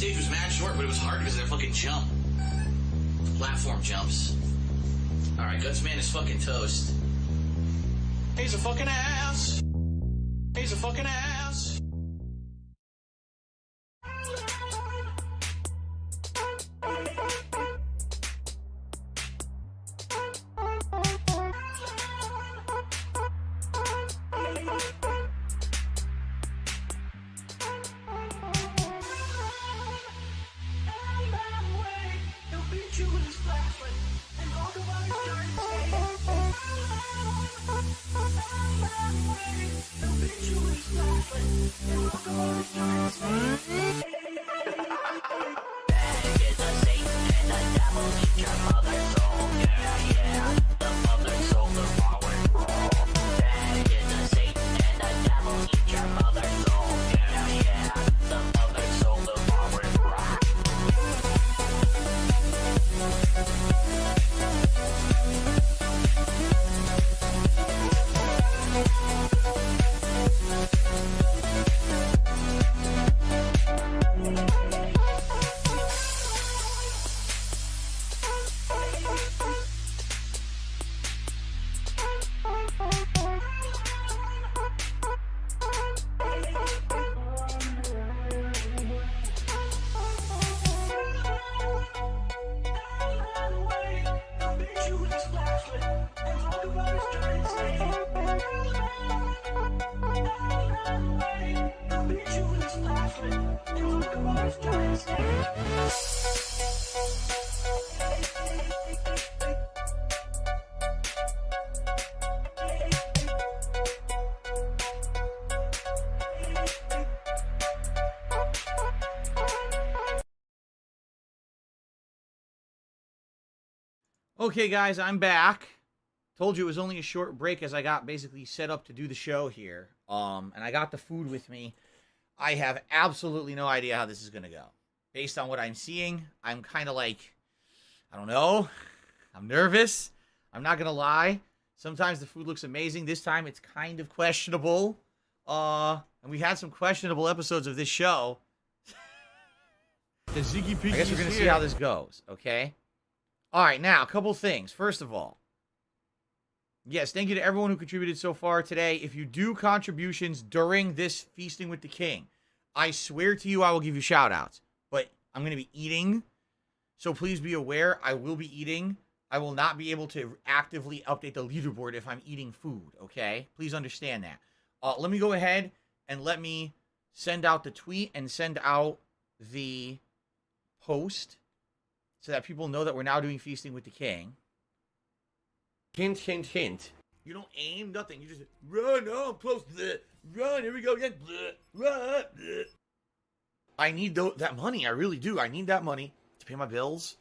stage was mad short, but it was hard because of that fucking jump. The platform jumps. Alright, Gutsman is fucking toast. He's a fucking ass. He's a fucking ass. Okay, guys, I'm back. Told you it was only a short break as I got basically set up to do the show here. And I got the food with me. I have absolutely no idea how this is going to go. Based on what I'm seeing, I'm kind of like, I don't know. I'm nervous. I'm not going to lie. Sometimes the food looks amazing. This time it's kind of questionable. And we had some questionable episodes of this show. The Ziggy Piggy I guess we're going to see how this goes, okay? All right, now, a couple things. First of all, yes, thank you to everyone who contributed so far today. If you do contributions during this Feasting with the King, I swear to you I will give you shout-outs. But I'm going to be eating, so please be aware I will be eating. I will not be able to actively update the leaderboard if I'm eating food, okay? Please understand that. Let me go ahead and let me send out the tweet and send out the post so that people know that we're now doing Feasting with the King. Hint, hint, hint. You don't aim, nothing. You just run, oh, I'm close. Bleh. Run, here we go again. Bleh. Run. Bleh. I need that money. I really do. I need that money to pay my bills.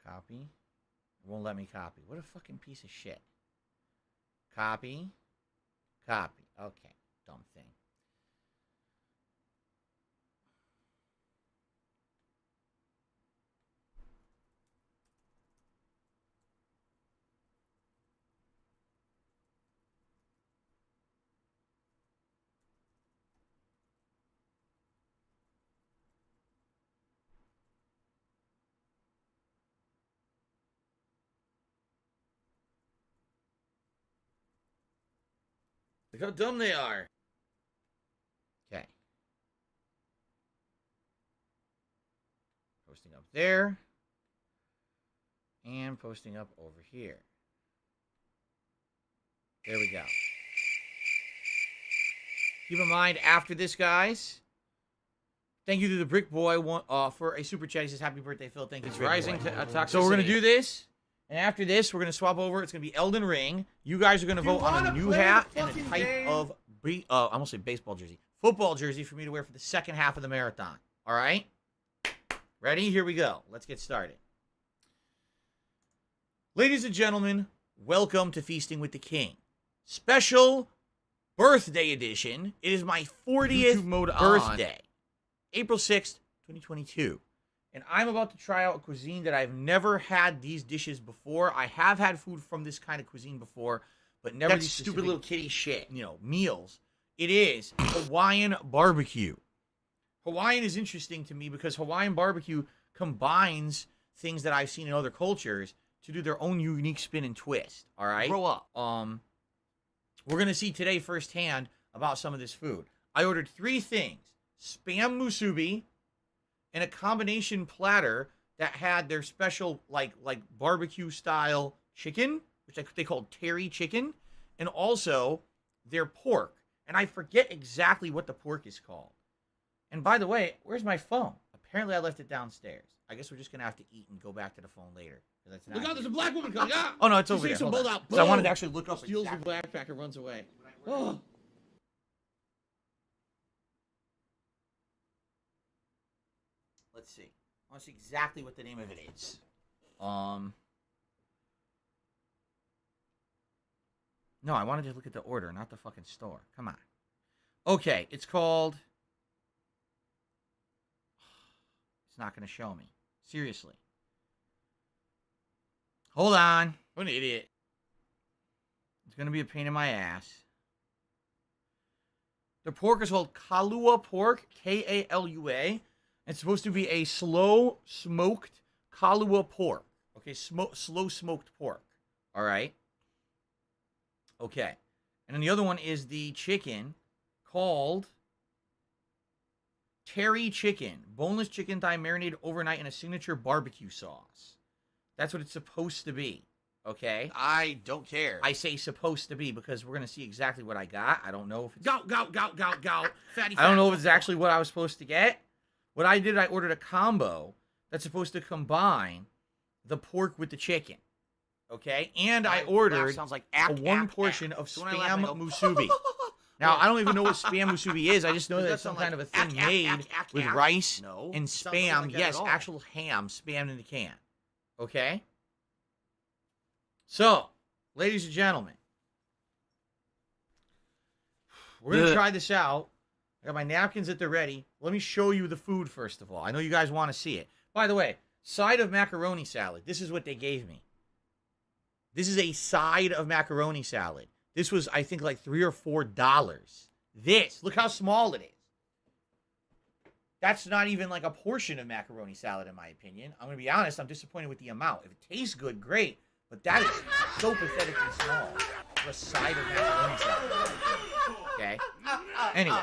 Copy. It won't let me copy. What a fucking piece of shit. Copy. Copy. Okay. Dumb thing. Look how dumb they are. Okay. Posting up there. And posting up over here. There we go. Keep in mind, after this, guys, thank you to the Brick Boy for a super chat. He says, happy birthday, Phil. Thank you. It's rising to toxicity. So we're going to do this. And after this, we're going to swap over. It's going to be Elden Ring. You guys are going to vote on a new hat and a type of, I almost say baseball jersey. Football jersey for me to wear for the second half of the marathon. All right? Ready? Here we go. Let's get started. Ladies and gentlemen, welcome to Feasting with the King. Special birthday edition. It is my 40th birthday. April 6th, 2022. And I'm about to try out a cuisine that I've never had these dishes before. I have had food from this kind of cuisine before, but never That these stupid little kitty shit. meals. It is Hawaiian barbecue. Hawaiian is interesting to me because Hawaiian barbecue combines things that I've seen in other cultures to do their own unique spin and twist. All right? Grow up. We're going to see today firsthand about some of this food. I ordered 3 things. Spam musubi and a combination platter that had their special like barbecue style chicken, which they call terry chicken, and also their pork. And I forget exactly what the pork is called. And by the way, where's my phone? Apparently I left it downstairs. I guess we're just going to have to eat and go back to the phone later. Look out, there's a black woman coming. Ah! Oh, no, it's over there. Hold out. So I wanted to actually look up. Steals your backpack and runs away. Oh. Let's see. I want to see exactly what the name of it is. No, I wanted to look at the order, not the fucking store. Come on. Okay, it's called... It's not going to show me. Seriously. Hold on. What an idiot. It's going to be a pain in my ass. The pork is called Kalua pork, Kalua. It's supposed to be a slow smoked Kalua pork. Okay, slow smoked pork. All right. Okay. And then the other one is the chicken called terry chicken. Boneless chicken thigh marinated overnight in a signature barbecue sauce. That's what it's supposed to be. Okay? I don't care. I say supposed to be because we're going to see exactly what I got. I don't know if it's... Go. Fatty I don't know if it's actually what I was supposed to get. What I did, I ordered a combo that's supposed to combine the pork with the chicken. Okay? And I ordered one portion of spam musubi. Now, I don't even know what spam musubi is. I just know that it's some kind of a thing made with rice and spam. Yes, actual ham spammed in the can. Okay? So, ladies and gentlemen, we're going to try this out. I got my napkins at the ready. Let me show you the food first of all. I know you guys want to see it. By the way, side of macaroni salad. This is what they gave me. This is a side of macaroni salad. This was, I think, like $3 or $4. This, look how small it is. That's not even like a portion of macaroni salad, in my opinion. I'm going to be honest, I'm disappointed with the amount. If it tastes good, great. But that is so pathetically small for a side of macaroni salad. Okay? Anyway.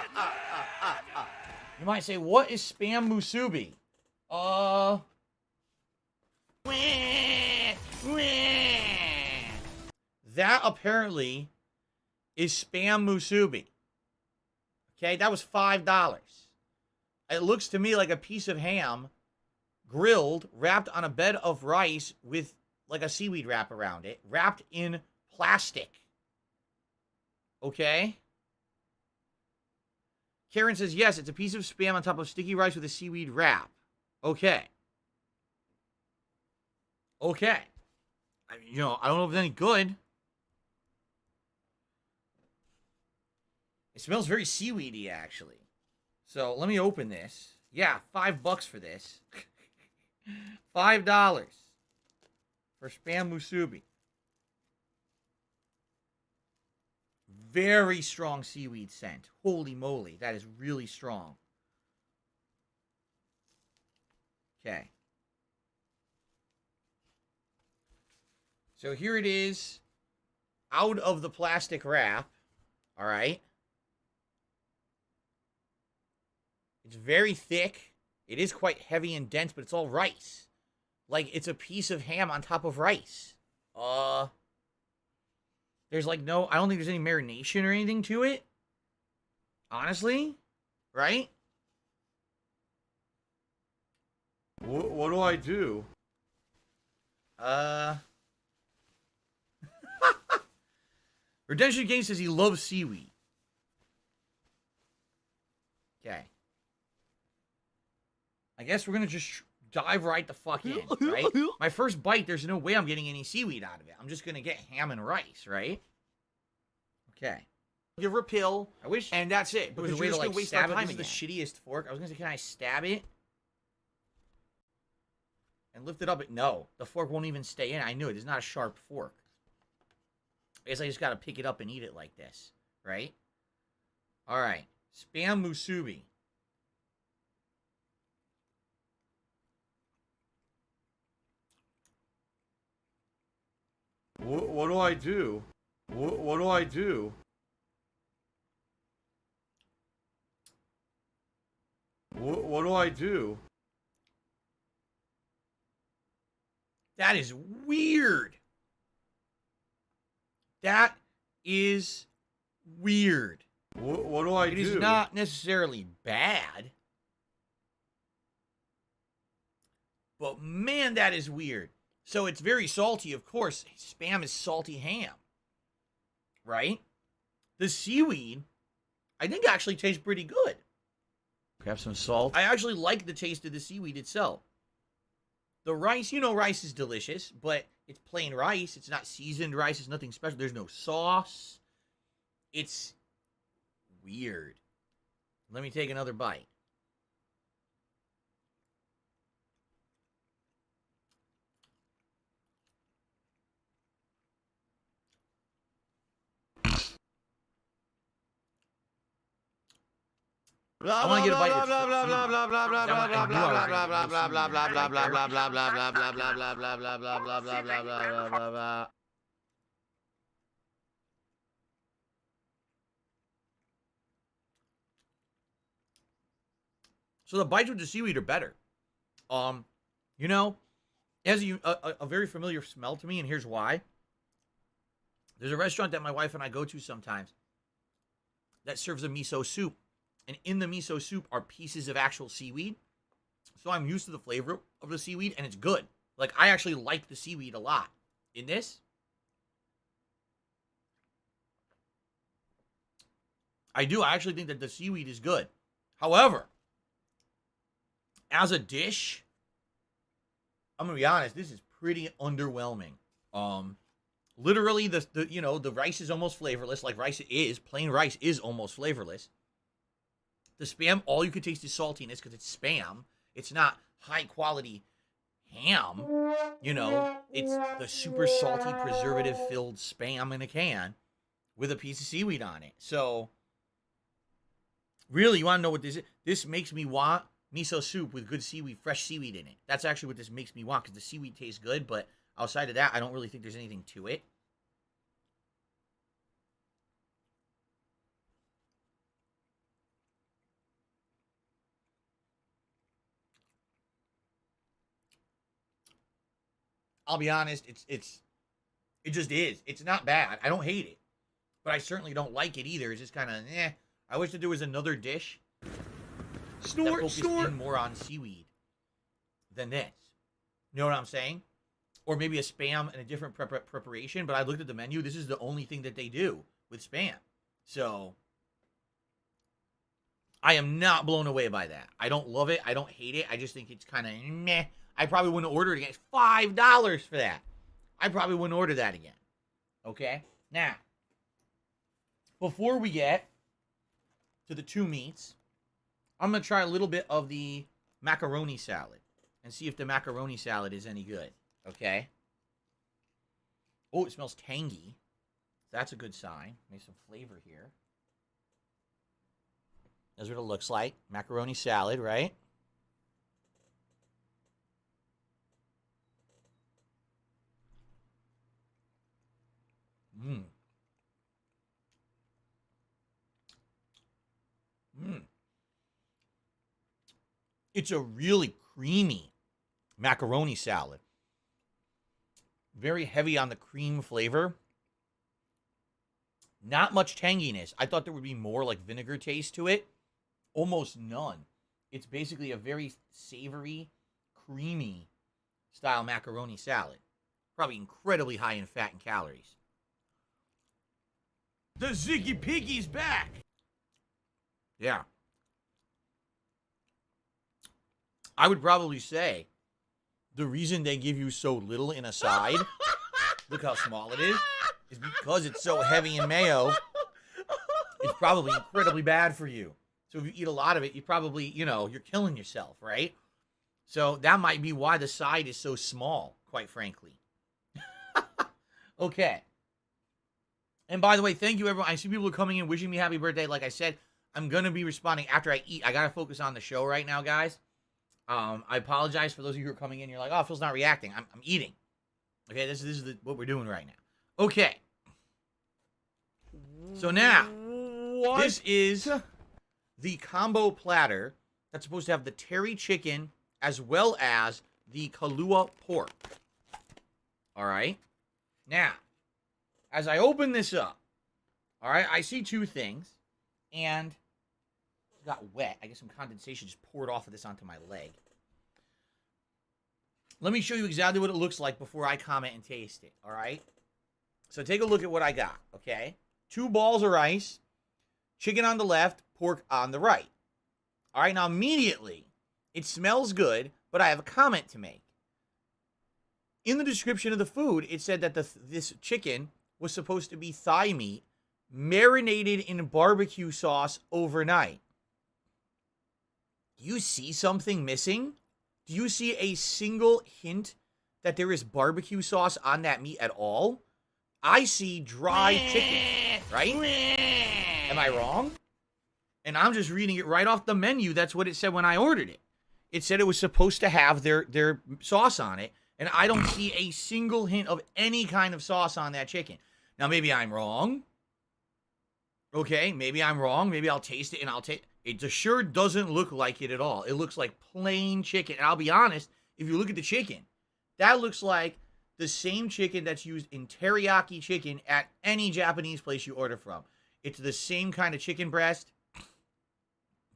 You might say, what is spam musubi? That apparently is spam musubi. Okay, that was $5. It looks to me like a piece of ham grilled, wrapped on a bed of rice with like a seaweed wrap around it, wrapped in plastic. Okay? Karen says, yes, it's a piece of spam on top of sticky rice with a seaweed wrap. Okay. Okay. I mean, I don't know if it's any good. It smells very seaweedy, actually. So, let me open this. Yeah, $5 for this. $5 for spam musubi. Very strong seaweed scent. Holy moly, that is really strong. Okay. So here it is, out of the plastic wrap. All right. It's very thick. It is quite heavy and dense, but it's all rice. Like, it's a piece of ham on top of rice. There's like no, I don't think there's any marination or anything to it. Honestly. Right? What do I do? Redemption Game says he loves seaweed. Okay. I guess we're going to just dive right the fuck in, right? My first bite, there's no way I'm getting any seaweed out of it. I'm just going to get ham and rice, right? Okay. Give her a pill. I wish. And that's it. Because you're just going to waste stab it. This is the shittiest fork. I was going to say, can I stab it? And lift it up? No. The fork won't even stay in. I knew it. It's not a sharp fork. I guess I just got to pick it up and eat it like this, right? All right. Spam musubi. What do I do? What do I do? What do I do? That is weird. That is weird. What do I do? It is not necessarily bad. But man, that is weird. So it's very salty, of course. Spam is salty ham. Right? The seaweed, I think actually tastes pretty good. Have some salt. I actually like the taste of the seaweed itself. The rice, you know, rice is delicious, but it's plain rice. It's not seasoned rice. It's nothing special. There's no sauce. It's weird. Let me take another bite. I want to get a bite. So the bites with the seaweed are better. You know, it has a very familiar smell to me, and here's why. There's a restaurant that my wife and I go to sometimes that serves a miso soup. And in the miso soup are pieces of actual seaweed. So I'm used to the flavor of the seaweed, and it's good. Like, I actually like the seaweed a lot. In this, I do. I actually think that the seaweed is good. However, as a dish, I'm going to be honest, this is pretty underwhelming. Literally, the rice is almost flavorless. Like, plain rice is almost flavorless. The Spam, all you can taste is saltiness because it's Spam. It's not high-quality ham. You know, it's the super salty, preservative-filled Spam in a can with a piece of seaweed on it. So, really, you want to know what this is? This makes me want miso soup with good seaweed, fresh seaweed in it. That's actually what this makes me want because the seaweed tastes good, but outside of that, I don't really think there's anything to it. I'll be honest, it just is. It's not bad. I don't hate it. But I certainly don't like it either. It's just kind of, I wish that there was another dish that focused in more on seaweed than this. You know what I'm saying? Or maybe a Spam and a different preparation. But I looked at the menu. This is the only thing that they do with Spam. So, I am not blown away by that. I don't love it. I don't hate it. I just think it's kind of meh. I probably wouldn't order it again. It's $5 for that. I probably wouldn't order that again. Okay? Now, before we get to the two meats, I'm going to try a little bit of the macaroni salad and see if the macaroni salad is any good. Okay? Oh, it smells tangy. That's a good sign. Maybe some flavor here. That's what it looks like. Macaroni salad, right? It's a really creamy macaroni salad. Very heavy on the cream flavor. Not much tanginess. I thought there would be more like vinegar taste to it. Almost none. It's basically a very savory, creamy style macaroni salad. Probably incredibly high in fat and calories. The Ziggy Piggy's back! Yeah. I would probably say the reason they give you so little in a side, look how small it is because it's so heavy in mayo. It's probably incredibly bad for you. So if you eat a lot of it, you probably, you're killing yourself, right? So that might be why the side is so small, quite frankly. Okay. And by the way, thank you, everyone. I see people coming in wishing me happy birthday. Like I said, I'm going to be responding after I eat. I got to focus on the show right now, guys. I apologize for those of you who are coming in. You're like, oh, Phil's not reacting. I'm eating. Okay, this is what we're doing right now. Okay. So now, this is the combo platter that's supposed to have the terry chicken as well as the Kahlua pork. All right. Now, as I open this up, all right, I see two things, and it got wet. I guess some condensation just poured off of this onto my leg. Let me show you exactly what it looks like before I comment and taste it, all right? So take a look at what I got, okay? 2 balls of rice, chicken on the left, pork on the right. All right, now immediately, it smells good, but I have a comment to make. In the description of the food, it said that this chicken was supposed to be thigh meat marinated in barbecue sauce overnight. Do you see something missing? Do you see a single hint that there is barbecue sauce on that meat at all? I see dry chicken, right? Am I wrong? And I'm just reading it right off the menu. That's what it said when I ordered it. It said it was supposed to have their sauce on it, and I don't see a single hint of any kind of sauce on that chicken. Now, maybe I'm wrong. Okay, maybe I'm wrong. Maybe I'll taste it and I'll take it. It sure doesn't look like it at all. It looks like plain chicken. And I'll be honest, if you look at the chicken, that looks like the same chicken that's used in teriyaki chicken at any Japanese place you order from. It's the same kind of chicken breast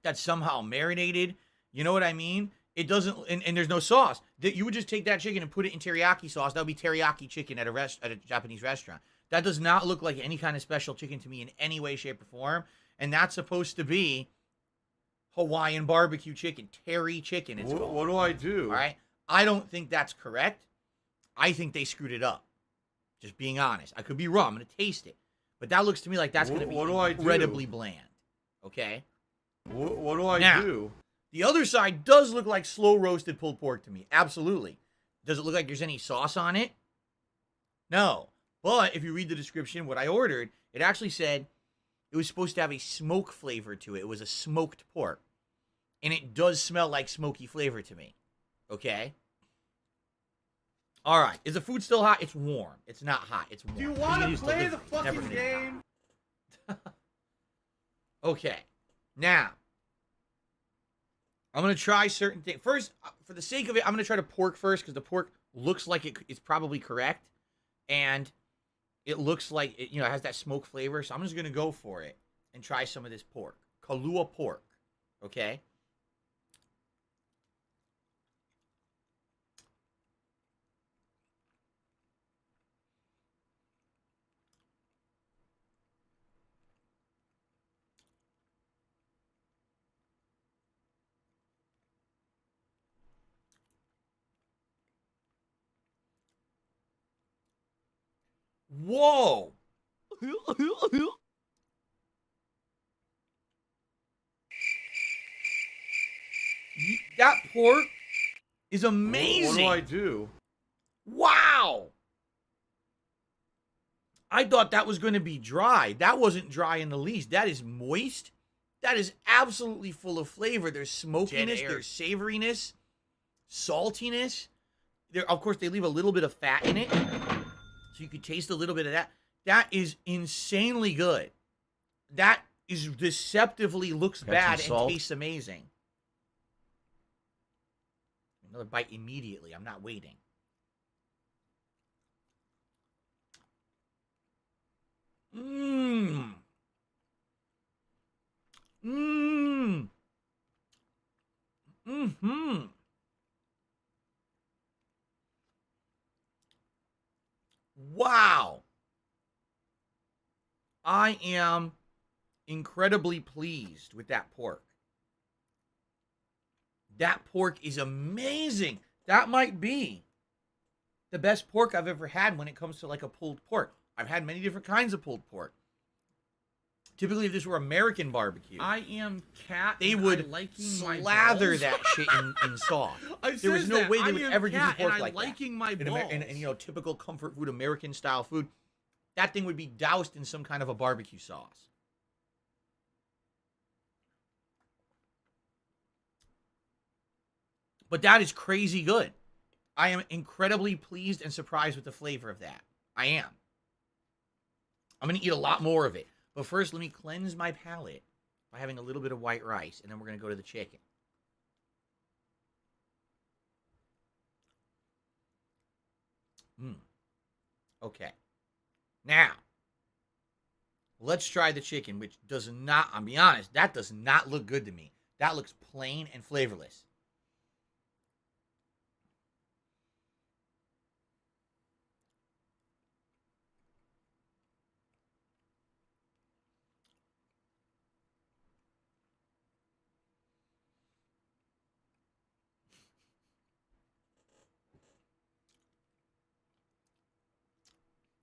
that's somehow marinated. You know what I mean? It doesn't, and there's no sauce. You would just take that chicken and put it in teriyaki sauce. That would be teriyaki chicken at a Japanese restaurant. That does not look like any kind of special chicken to me in any way, shape, or form. And that's supposed to be Hawaiian barbecue chicken, terry chicken. It's called. What do I do? All right. I don't think that's correct. I think they screwed it up. Just being honest. I could be wrong. I'm going to taste it. But that looks to me like that's going to be incredibly bland. Okay? What do I do? The other side does look like slow roasted pulled pork to me. Absolutely. Does it look like there's any sauce on it? No. But if you read the description, what I ordered, it actually said it was supposed to have a smoke flavor to it. It was a smoked pork. And it does smell like smoky flavor to me. Okay? All right. Is the food still hot? It's warm. It's not hot. It's warm. Do you want to play the fucking game? Okay. Now, I'm going to try certain things. First, for the sake of it, I'm going to try the pork first because the pork looks like it's probably correct. And it looks like it, it has that smoke flavor. So I'm just going to go for it and try some of this pork. Kahlua pork. Okay? Whoa! That pork is amazing. What do I do? Wow! I thought that was going to be dry. That wasn't dry in the least. That is moist. That is absolutely full of flavor. There's smokiness, there's savoriness, saltiness. There, of course, they leave a little bit of fat in it. So you could taste a little bit of that. That is insanely good. That is deceptively looks bad and tastes amazing. Another bite immediately. I'm not waiting. Mmm. Mmm. Mm-hmm. Wow. I am incredibly pleased with that pork. That pork is amazing. That might be the best pork I've ever had when it comes to like a pulled pork. I've had many different kinds of pulled pork. Typically, if this were American barbecue, I am cat. They would slather that shit in sauce. There was no way they would ever use pork like that. In typical comfort food, American style food, that thing would be doused in some kind of a barbecue sauce. But that is crazy good. I am incredibly pleased and surprised with the flavor of that. I am. I'm going to eat a lot more of it. But first, let me cleanse my palate by having a little bit of white rice. And then we're going to go to the chicken. Okay. Now, let's try the chicken, which does not, I'll be honest, that does not look good to me. That looks plain and flavorless.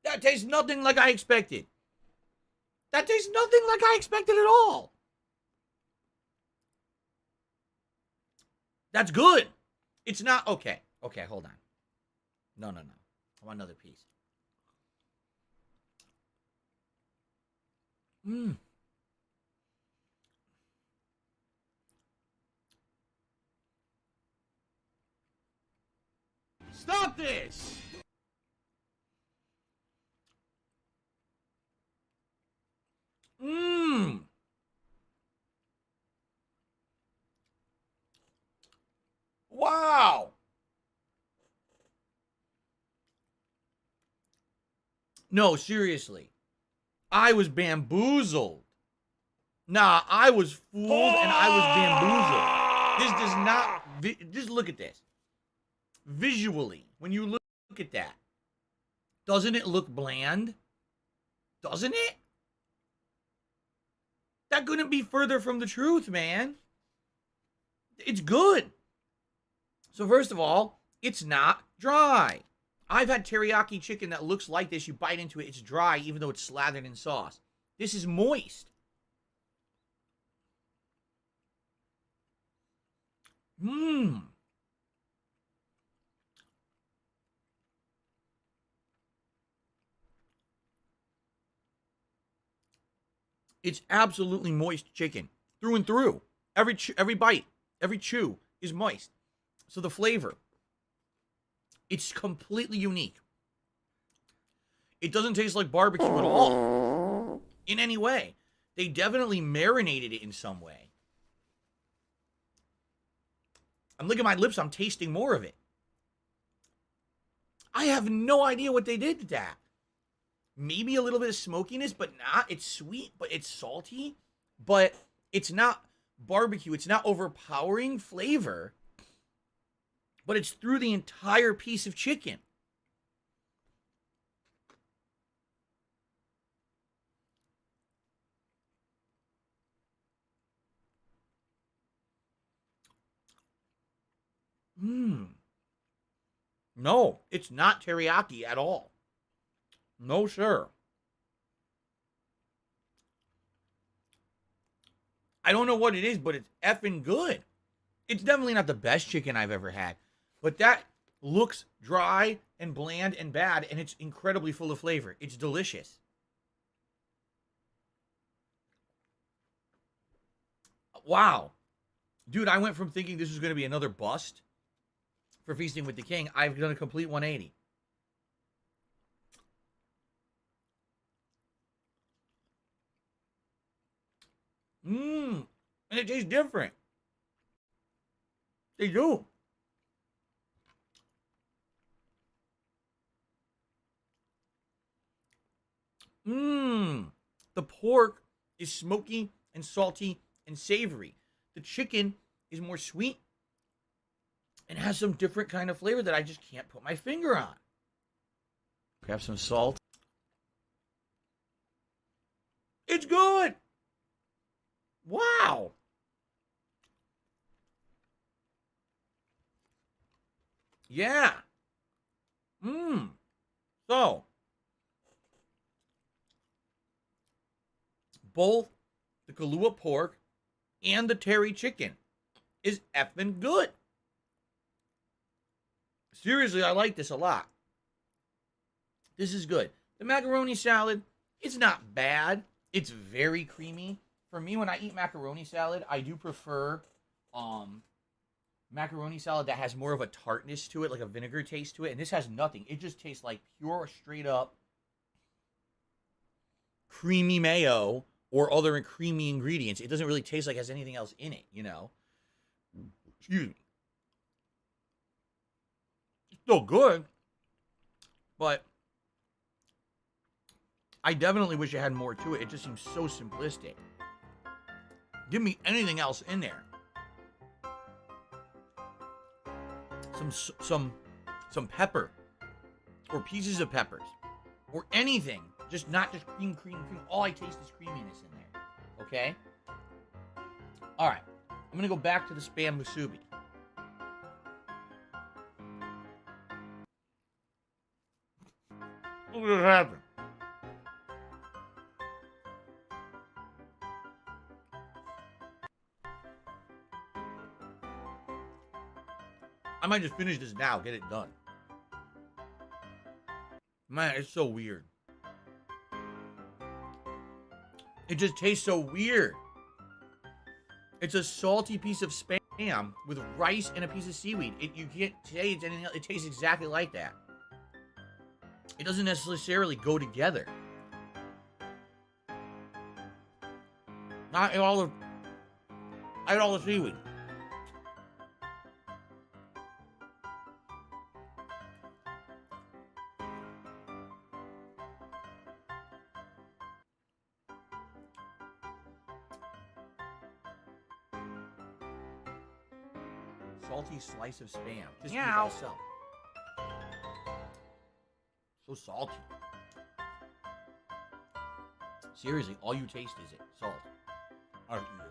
That tastes nothing like I expected. That tastes nothing like I expected at all. That's good. It's not, okay. Okay, hold on. No. I want another piece. Stop this! Wow! No, seriously. I was bamboozled. Nah, I was fooled and I was bamboozled. This does not... Just look at this. Visually, when you look at that, doesn't it look bland? Doesn't it? That couldn't be further from the truth, man. It's good. So first of all, it's not dry. I've had teriyaki chicken that looks like this. You bite into it, it's dry, even though it's slathered in sauce. This is moist. It's absolutely moist chicken, through and through. Every bite, every chew is moist. So the flavor, it's completely unique. It doesn't taste like barbecue at all, in any way. They definitely marinated it in some way. I'm licking my lips, I'm tasting more of it. I have no idea what they did to that. Maybe a little bit of smokiness, but not. It's sweet, but it's salty. But it's not barbecue. It's not overpowering flavor. But it's through the entire piece of chicken. No, it's not teriyaki at all. No, sir. I don't know what it is, but it's effing good. It's definitely not the best chicken I've ever had. But that looks dry and bland and bad, and it's incredibly full of flavor. It's delicious. Wow. Dude, I went from thinking this was going to be another bust for Feasting with the King. I've done a complete 180. And it tastes different. They do. The pork is smoky and salty and savory. The chicken is more sweet and has some different kind of flavor that I just can't put my finger on. Grab some salt. It's good. Wow. Yeah. So, both the Kahlua pork and the teri chicken is effing good. Seriously, I like this a lot. This is good. The macaroni salad, it's not bad. It's very creamy. For me, when I eat macaroni salad, I do prefer macaroni salad that has more of a tartness to it, like a vinegar taste to it. And this has nothing. It just tastes like pure, straight up creamy mayo or other creamy ingredients. It doesn't really taste like it has anything else in it, you know? Excuse me. It's still good, but I definitely wish it had more to it. It just seems so simplistic. Give me anything else in there. Some pepper or pieces of peppers or anything. Just not just cream. All I taste is creaminess in there. Okay? All right. I'm going to go back to the Spam Musubi. Look what happened. I might just finish this now, get it done. Man, it's so weird. It just tastes so weird. It's a salty piece of Spam with rice and a piece of seaweed. You can't say it's anything else. It tastes exactly like that. It doesn't necessarily go together. I ate all the seaweed. Salty slice of Spam. Just eat it by itself. So salty. Seriously, all you taste is it. Salt. I don't eat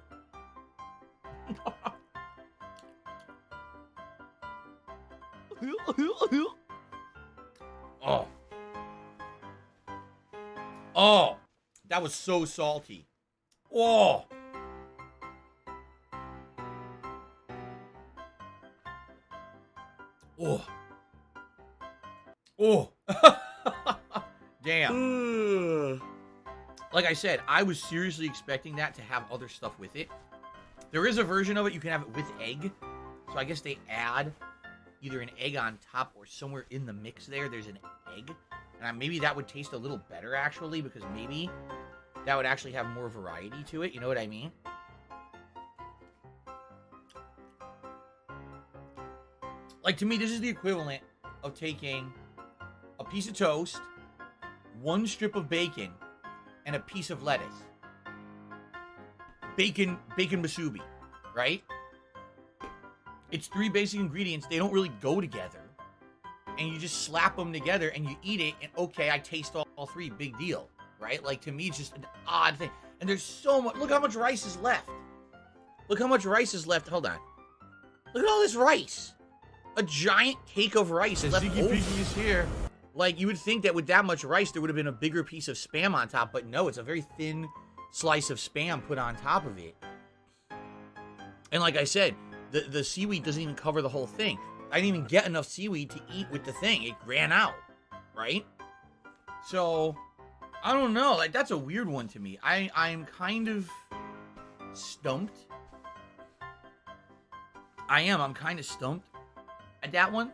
it. Oh. Oh. That was so salty. Oh. Oh. Oh. Damn. Like I said, I was seriously expecting that to have other stuff with it. There is a version of it you can have it with egg. So I guess they add either an egg on top or somewhere in the mix there's an egg. And maybe that would taste a little better, actually, because maybe that would actually have more variety to it. You know what I mean? Like, to me, this is the equivalent of taking a piece of toast, one strip of bacon, and a piece of lettuce. Bacon musubi, right? It's 3 basic ingredients. They don't really go together. And you just slap them together and you eat it, and okay, I taste all 3. Big deal, right? Like, to me, it's just an odd thing. And there's so much. Look how much rice is left. Look how much rice is left. Hold on. Look at all this rice. A giant cake of rice left over. is here. Like, you would think that with that much rice, there would have been a bigger piece of Spam on top, but no, it's a very thin slice of Spam put on top of it. And like I said, the seaweed doesn't even cover the whole thing. I didn't even get enough seaweed to eat with the thing. It ran out, right? So, I don't know. Like, that's a weird one to me. I'm kind of stumped. I'm kind of stumped at that one.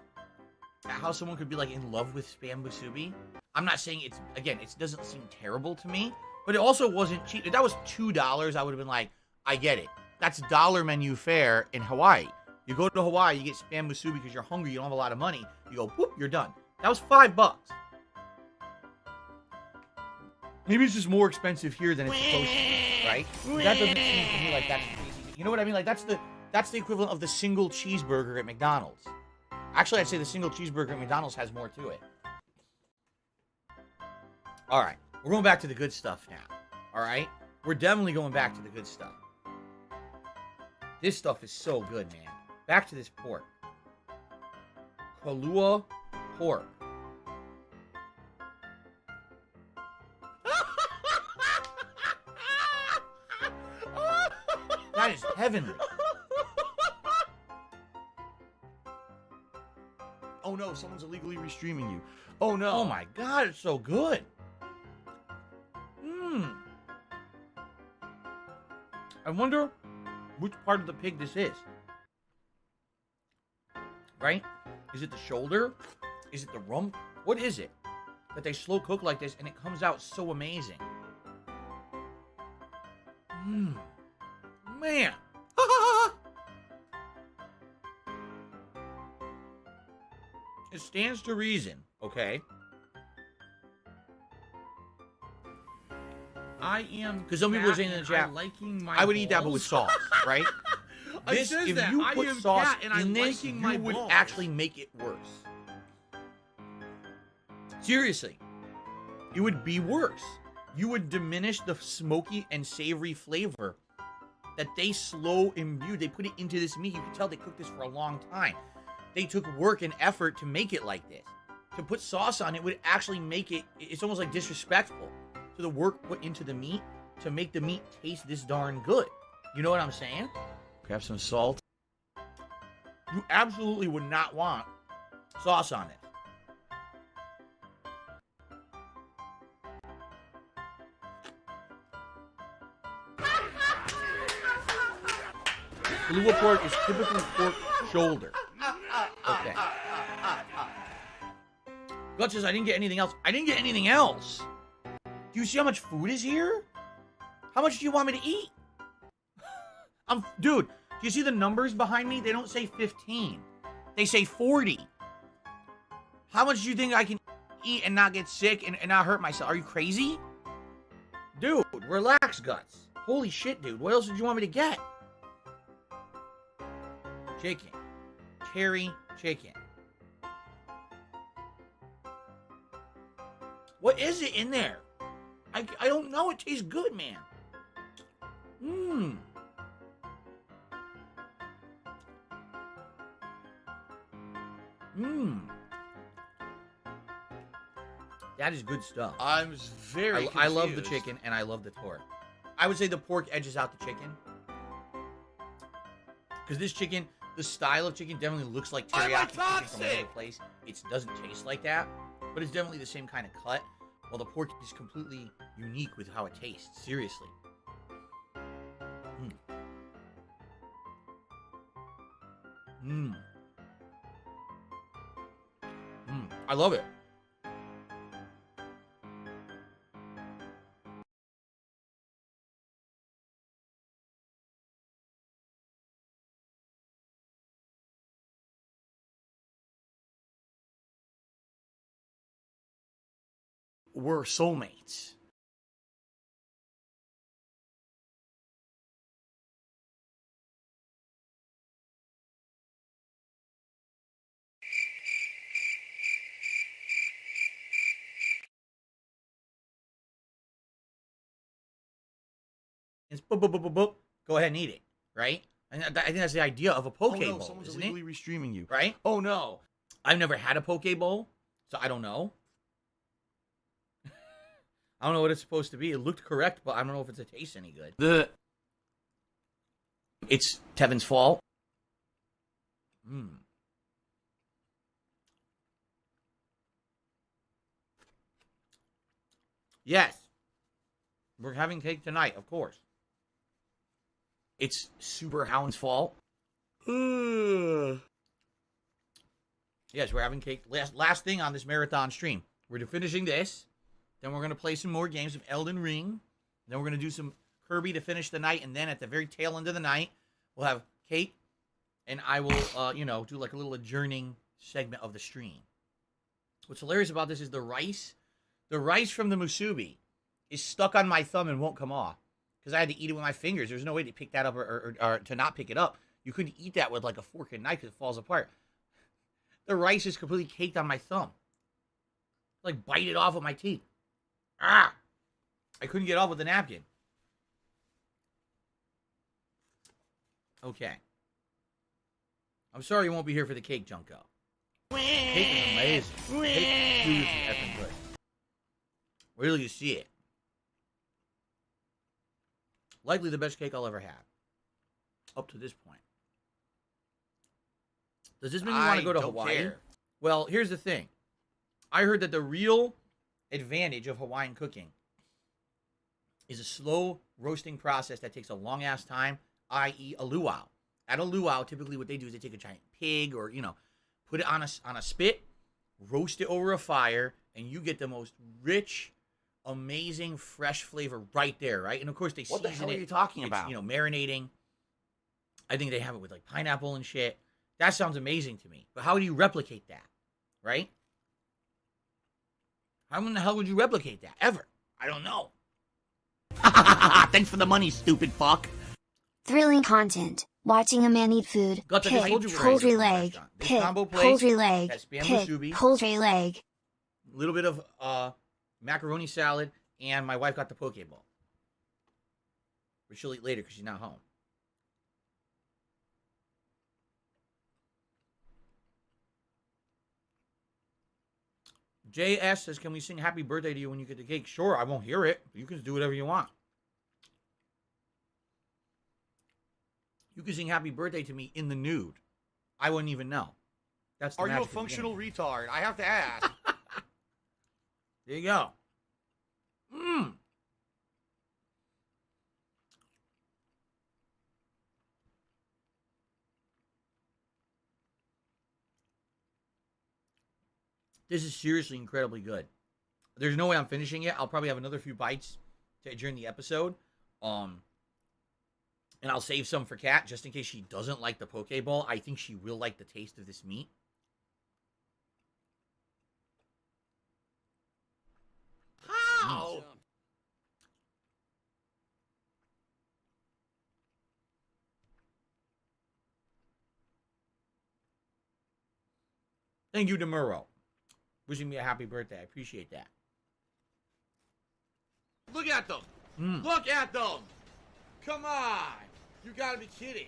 How someone could be, like, in love with Spam Musubi. I'm not saying it doesn't seem terrible to me, but it also wasn't cheap. If that was $2, I would have been like, I get it. That's dollar menu fare in Hawaii. You go to Hawaii, you get Spam Musubi because you're hungry, you don't have a lot of money. You go, whoop, you're done. That was $5. Maybe it's just more expensive here than it's supposed to be, right? That doesn't seem to me like that's crazy. You know what I mean? Like, that's the equivalent of the single cheeseburger at McDonald's. Actually, I'd say the single cheeseburger at McDonald's has more to it. All right. We're going back to the good stuff now. All right? We're definitely going back to the good stuff. This stuff is so good, man. Back to this pork. Kalua pork. That is heavenly. Oh no, someone's illegally restreaming you. Oh no. Oh my god, it's so good. I wonder which part of the pig this is. Right? Is it the shoulder? Is it the rump? What is it that they slow cook like this and it comes out so amazing? Man. It stands to reason, okay? I am. Because some people are saying in the chat, I would eat that, but with sauce, right? This, if you put sauce in this, you would actually make it worse. Seriously, it would be worse. You would diminish the smoky and savory flavor that they slow imbue. They put it into this meat. You can tell they cooked this for a long time. They took work and effort to make it like this. To put sauce on it would actually make it, it's almost like disrespectful to the work put into the meat to make the meat taste this darn good. You know what I'm saying? Grab some salt. You absolutely would not want sauce on it. Kahlua pork is typically pork shoulder. Okay. Guts says, I didn't get anything else. I didn't get anything else. Do you see how much food is here? How much do you want me to eat? Dude, do you see the numbers behind me? They don't say 15. They say 40. How much do you think I can eat and not get sick and not hurt myself? Are you crazy? Dude, relax, Guts. Holy shit, dude. What else did you want me to get? Chicken. Cherry chicken. What is it in there? I don't know. It tastes good, man. Mmm. Mmm. That is good stuff. I'm very confused. I love the chicken and I love the pork. I would say the pork edges out the chicken. Because this chicken, the style of chicken definitely looks like teriyaki chicken from another place. It doesn't taste like that, but it's definitely the same kind of cut. While the pork is completely unique with how it tastes. Seriously. Mmm. Mmm. I love it. We're soulmates. It's boop, boop, boop, boop, boop. Go ahead and eat it, right? And I think that's the idea of a poke bowl, someone's isn't illegally it? restreaming you. Right? Oh, no. I've never had a poke bowl, so I don't know. I don't know what it's supposed to be. It looked correct, but I don't know if it tastes any good. It's Tevin's fault. Yes. We're having cake tonight, of course. It's Super Hound's fault. Yes, we're having cake. Last thing on this marathon stream. We're finishing this. Then we're going to play some more games of Elden Ring. Then we're going to do some Kirby to finish the night. And then at the very tail end of the night, we'll have cake. And I will, do like a little adjourning segment of the stream. What's hilarious about this is the rice. The rice from the musubi is stuck on my thumb and won't come off. Because I had to eat it with my fingers. There's no way to pick that up or to not pick it up. You couldn't eat that with like a fork and knife because it falls apart. The rice is completely caked on my thumb. Like bite it off with my teeth. Ah! I couldn't get off with the napkin. Okay. I'm sorry you won't be here for the cake, Junko. Cake is amazing. Cake is effing good. Wait till you see it. Likely the best cake I'll ever have. Up to this point. Does this mean you want to go to Hawaii? Care. Well, here's the thing. I heard that the real advantage of Hawaiian cooking is a slow roasting process that takes a long ass time, i.e. a luau. At a luau, typically what they do is they take a giant pig or, put it on a spit, roast it over a fire, and you get the most rich, amazing fresh flavor right there, right? And of course they What the season hell are it. you talking It's, about? you know, marinating. I think they have it with like pineapple and shit. That sounds amazing to me. But how do you replicate that, right? How in the hell would you replicate that ever? I don't know. Thanks for the money, stupid fuck. Thrilling content. Watching a man eat food. Guts, I just told Pig, you we're at poultry a leg. restaurant. This Pig, combo plate poultry leg. has spam Pig, musubi. poultry leg. A little bit of macaroni salad, and my wife got the poke bowl. But she'll eat later because she's not home. JS says, can we sing happy birthday to you when you get the cake? Sure, I won't hear it. You can do whatever you want. You can sing happy birthday to me in the nude. I wouldn't even know. That's the Are you a magic of the functional game. retard? I have to ask. There you go. Mmm. This is seriously incredibly good. There's no way I'm finishing it. I'll probably have another few bites during the episode. And I'll save some for Kat just in case she doesn't like the poke bowl. I think she will like the taste of this meat. How? Thank you, Demuro. Wishing me a happy birthday. I appreciate that. Look at them. Look at them. Come on. You gotta be kidding.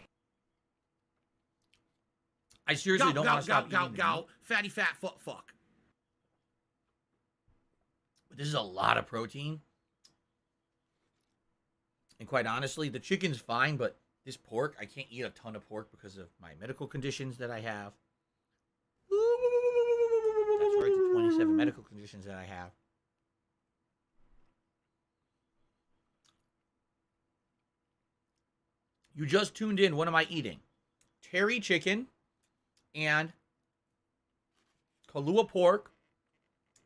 I seriously don't want to stop eating the meat. Fatty fat fuck. But this is a lot of protein. And quite honestly, the chicken's fine, but this pork, I can't eat a ton of pork because of my medical conditions that I have. That's right, the 27 medical conditions that I have. You just tuned in. What am I eating? Terry chicken and Kahlua pork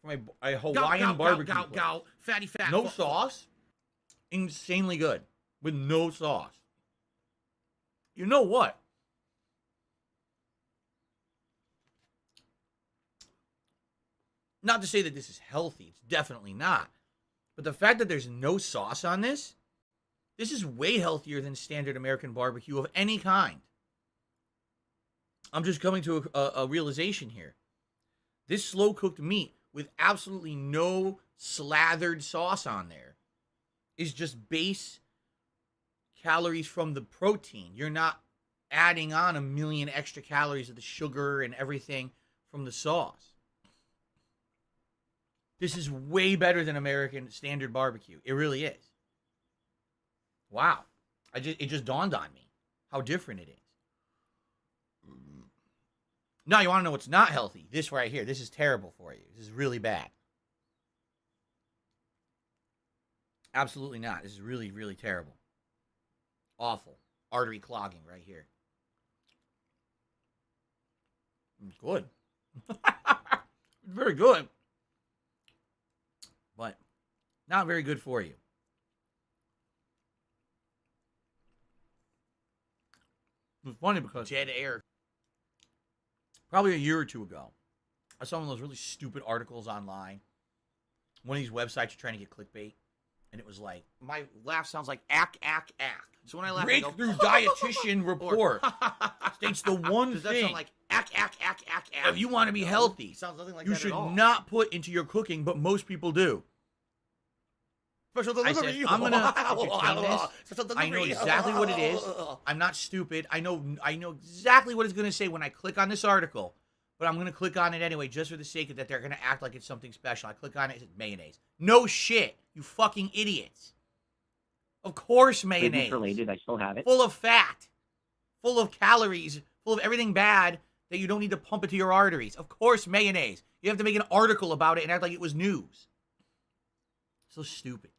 from a Hawaiian barbecue place. Fatty fat. No sauce. Insanely good. With no sauce. You know what? Not to say that this is healthy. It's definitely not. But the fact that there's no sauce on this, this is way healthier than standard American barbecue of any kind. I'm just coming to a realization here. This slow-cooked meat with absolutely no slathered sauce on there is just base calories from the protein. You're not adding on a million extra calories of the sugar and everything from the sauce. This is way better than American standard barbecue. It really is. Wow. It just dawned on me how different it is. Now, you want to know what's not healthy? This right here. This is terrible for you. This is really bad. Absolutely not. This is really, really terrible. Awful. Artery clogging right here. Good. Very good. But not very good for you. It was funny because Dead air. probably a year or two ago, I saw one of those really stupid articles online. One of these websites are trying to get clickbait. And it was like, My laugh sounds like ack. So when I laugh, breakthrough I go, dietitian report states the one Does that thing. sound like ack? If you want to be healthy, Sounds nothing like you that should at all. not put into your cooking, but most people do. Special I delivery. said, I'm gonna entertain this. Special I know delivery. exactly what it is. I'm not stupid. I know exactly what it's gonna say when I click on this article, but I'm gonna click on it anyway, just for the sake of that they're gonna act like it's something special. I click on it, it says mayonnaise. No shit, you fucking idiots. Of course mayonnaise. Business related, I still have it. Full of fat, full of calories, full of everything bad that you don't need to pump into your arteries. Of course mayonnaise. You have to make an article about it and act like it was news. So stupid.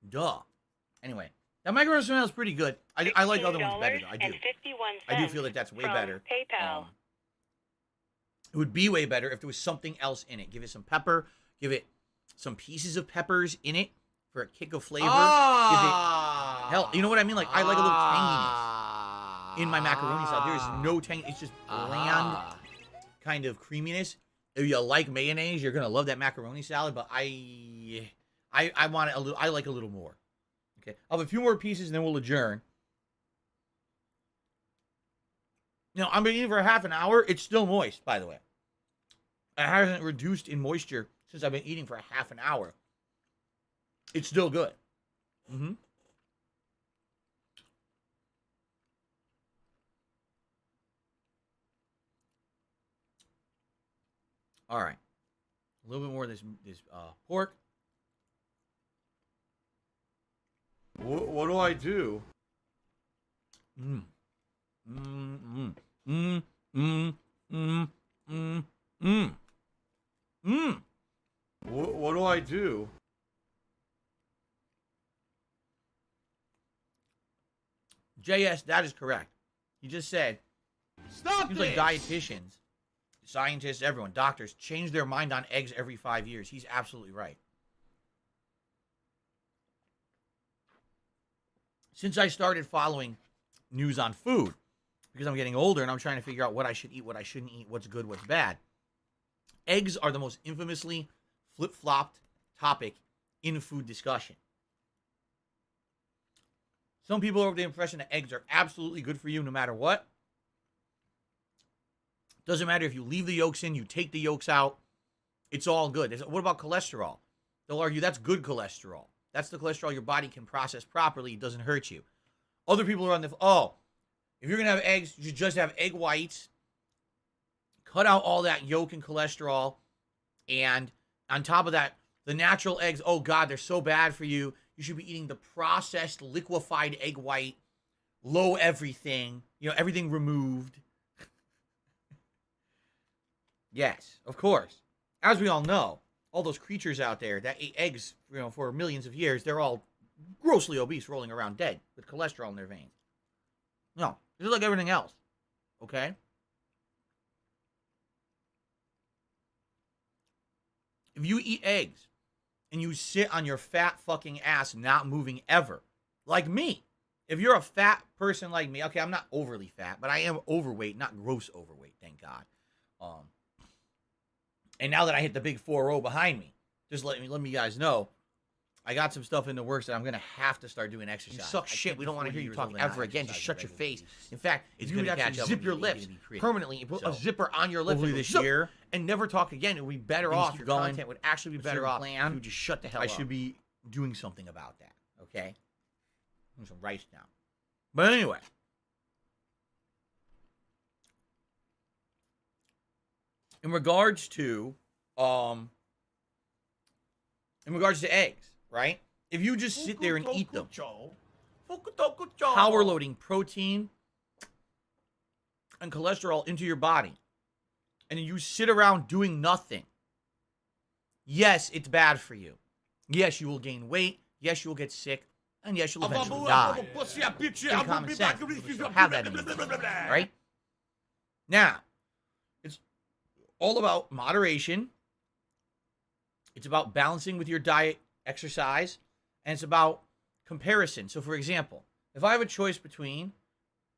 Duh. Anyway, That macaroni smell is pretty good. I like other ones better, though. I do feel that that's way better. PayPal. It would be way better if there was something else in it. Give it some pepper. Give it some pieces of peppers in it for a kick of flavor. Hell, you know what I mean? Like, I like a little tanginess in my macaroni salad. There is no tang. It's just bland kind of creaminess. If you like mayonnaise, you're gonna love that macaroni salad. But I want it a little. I like a little more. Okay, I'll have a few more pieces and then we'll adjourn. Now, I've been eating for half an hour. It's still moist, by the way. It hasn't reduced in moisture since I've been eating for half an hour. It's still good. Mm-hmm. All right. A little bit more of this pork. What do I do? What do I do? JS, that is correct. He just said, stop seems this! like dietitians, scientists, everyone, doctors, change their mind on eggs every 5 years. He's absolutely right. Since I started following news on food, because I'm getting older and I'm trying to figure out what I should eat, what I shouldn't eat, what's good, what's bad, eggs are the most infamously flip-flopped topic in food discussion. Some people are of the impression that eggs are absolutely good for you no matter what. Doesn't matter if you leave the yolks in, you take the yolks out, it's all good. What about cholesterol? They'll argue that's good cholesterol. That's the cholesterol your body can process properly. It doesn't hurt you. Other people are on the, if you're going to have eggs, you should just have egg whites. Cut out all that yolk and cholesterol. And on top of that, the natural eggs, oh God, they're so bad for you. You should be eating the processed, liquefied egg white, low everything, everything removed. Yes, of course. As we all know, all those creatures out there that ate eggs, for millions of years, they're all grossly obese, rolling around dead with cholesterol in their veins. No, it's like everything else. Okay? If you eat eggs and you sit on your fat fucking ass not moving ever, like me, if you're a fat person like me, okay, I'm not overly fat, but I am overweight, not gross overweight, thank God. And now that I hit the big 4-0 behind me, just let me guys know, I got some stuff in the works that I'm going to have to start doing exercise. You suck shit. We don't want to hear you talk ever again. Just shut your face. In fact, if you would actually zip your lips permanently and put a zipper on your lips this year and never talk again, it would be better off. Your content would actually be better off if you would just shut the hell up. I should be doing something about that, okay? I'm some rice now. But anyway. In regards to eggs, right? If you just sit there and eat them, power loading protein and cholesterol into your body, and you sit around doing nothing, yes, it's bad for you. Yes, you will gain weight. Yes, you will get sick. And yes, you'll eventually die. In common sense, you have that in you, right? Now, it's all about moderation. It's about balancing with your diet, exercise, and it's about comparison. So, for example, if I have a choice between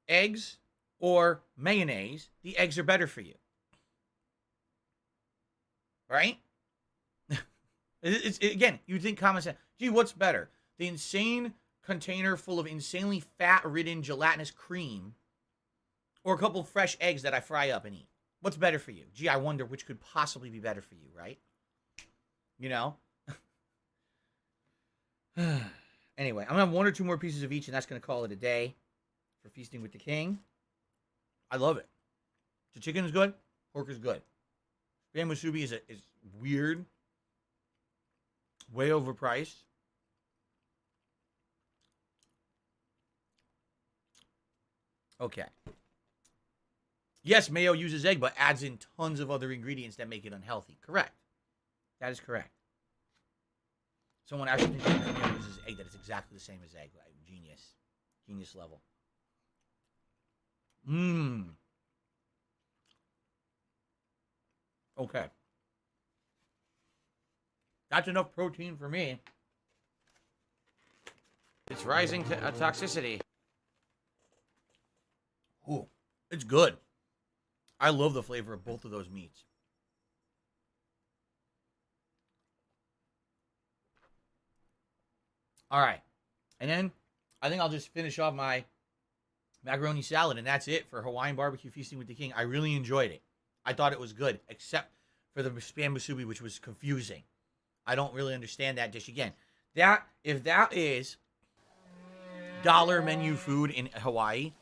eggs or mayonnaise, the eggs are better for you. Right? Again, you'd think common sense. Gee, what's better? The insane container full of insanely fat-ridden gelatinous cream or a couple of fresh eggs that I fry up and eat? What's better for you? Gee, I wonder which could possibly be better for you, right? Anyway, I'm going to have 1 or 2 more pieces of each, and that's going to call it a day for Feasting with the King. I love it. The chicken is good. Pork is good. Spam musubi is weird. Way overpriced. Okay. Yes, mayo uses egg, but adds in tons of other ingredients that make it unhealthy. Correct. That is correct. Someone actually thinks that uses egg, that it's exactly the same as egg. Genius. Genius level. Mmm. Okay. That's enough protein for me. It's rising to toxicity. Ooh, it's good. I love the flavor of both of those meats. All right. And then I think I'll just finish off my macaroni salad, and that's it for Hawaiian Barbecue Feasting with the King. I really enjoyed it. I thought it was good, except for the spam musubi, which was confusing. I don't really understand that dish. Again, if that is dollar menu food in Hawaii,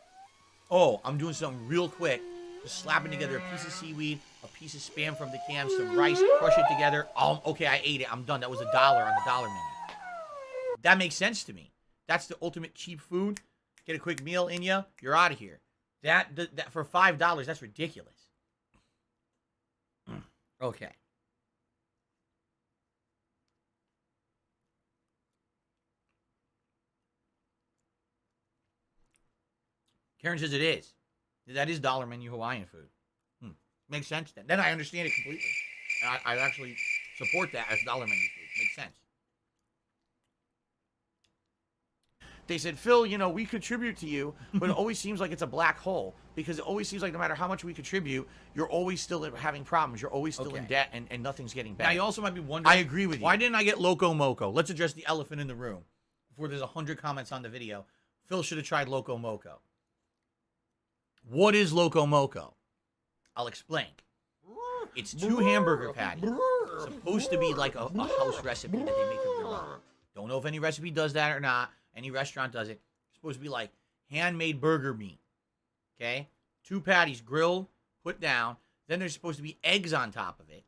oh, I'm doing something real quick. Just slapping together a piece of seaweed, a piece of spam from the can, some rice, crush it together. Okay, I ate it. I'm done. That was $1 on the dollar menu. That makes sense to me. That's the ultimate cheap food. Get a quick meal in you. You're out of here. That for $5, that's ridiculous. Okay. Karen says it is. That is dollar menu Hawaiian food. Makes sense then. Then I understand it completely. I actually support that as dollar menu food. Makes sense. They said, Phil, you know, we contribute to you, but it always seems like it's a black hole, because it always seems like no matter how much we contribute, you're always still having problems. You're always still in debt, and nothing's getting better. Now, you also might be wondering, I agree with you. Why didn't I get Loco Moco? Let's address the elephant in the room. Before there's 100 comments on the video, Phil should have tried Loco Moco. What is Loco Moco? I'll explain. It's 2 hamburger patties. It's supposed to be like a house recipe that they make of their own. Don't know if any recipe does that or not. Any restaurant does it. It's supposed to be like handmade burger meat. Okay? 2 patties grilled, put down. Then there's supposed to be eggs on top of it.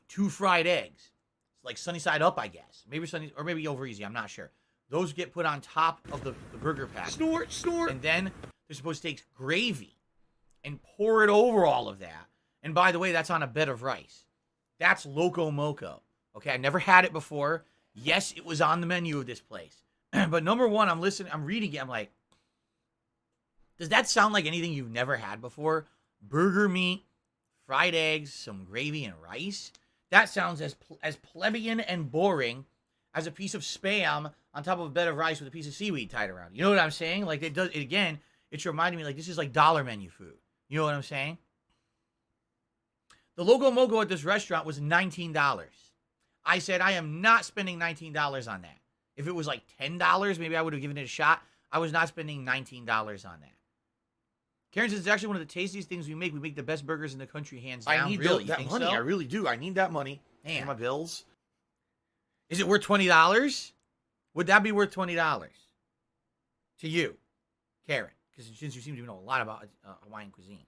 2 fried eggs. It's like sunny side up, I guess. Maybe sunny, or maybe over easy. I'm not sure. Those get put on top of the burger patty. Snort. And then they're supposed to take gravy and pour it over all of that. And by the way, that's on a bed of rice. That's Loco Moco. Okay, I never had it before. Yes, it was on the menu of this place. But number one, I'm reading it. I'm like, does that sound like anything you've never had before? Burger meat, fried eggs, some gravy, and rice? That sounds as plebeian and boring as a piece of spam on top of a bed of rice with a piece of seaweed tied around it. You know what I'm saying? Like, it does it again. It's reminding me, like, this is like dollar menu food. You know what I'm saying? The Loco Moco at this restaurant was $19. I said, I am not spending $19 on that. If it was like $10, maybe I would have given it a shot. I was not spending $19 on that. Karen says, it's actually one of the tastiest things we make. We make the best burgers in the country, hands down. I need really? that money. So? I really do. I need that money. Man. For my bills. Is it worth $20? Would that be worth $20 to you, Karen? Because since you seem to know a lot about Hawaiian cuisine.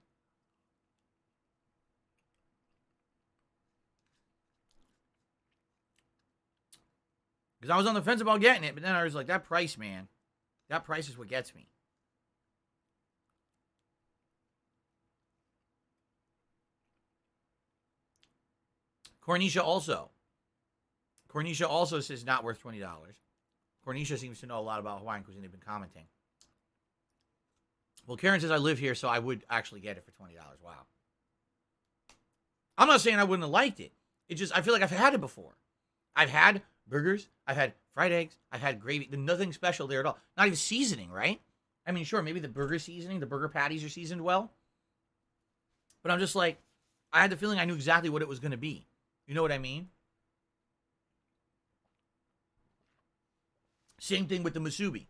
Because I was on the fence about getting it, but then I was like, that price, man. That price is what gets me. Cornisha also says not worth $20. Cornisha seems to know a lot about Hawaiian cuisine. They've been commenting. Well, Karen says I live here, so I would actually get it for $20. Wow. I'm not saying I wouldn't have liked it. It's just, I feel like I've had it before. I've had burgers. I've had fried eggs. I've had gravy. There's nothing special there at all. Not even seasoning, right? I mean, sure, maybe the burger seasoning, the burger patties are seasoned well. But I'm just like, I had the feeling I knew exactly what it was going to be. You know what I mean? Same thing with the musubi.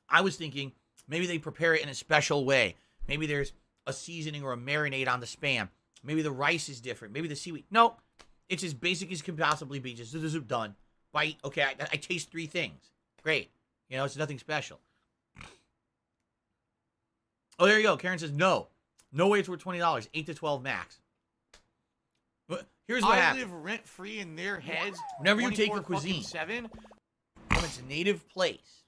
I was thinking maybe they prepare it in a special way. Maybe there's a seasoning or a marinade on the spam. Maybe the rice is different. Maybe the seaweed. No, it's as basic as can possibly be. Just done. Bite. Okay, I taste 3 things. Great. You know, it's nothing special. Oh, there you go. Karen says no. No way it's worth $20. 8 to 12 max. But here's what happens. I live rent-free in their heads. Whenever you take a cuisine 7 from its native place,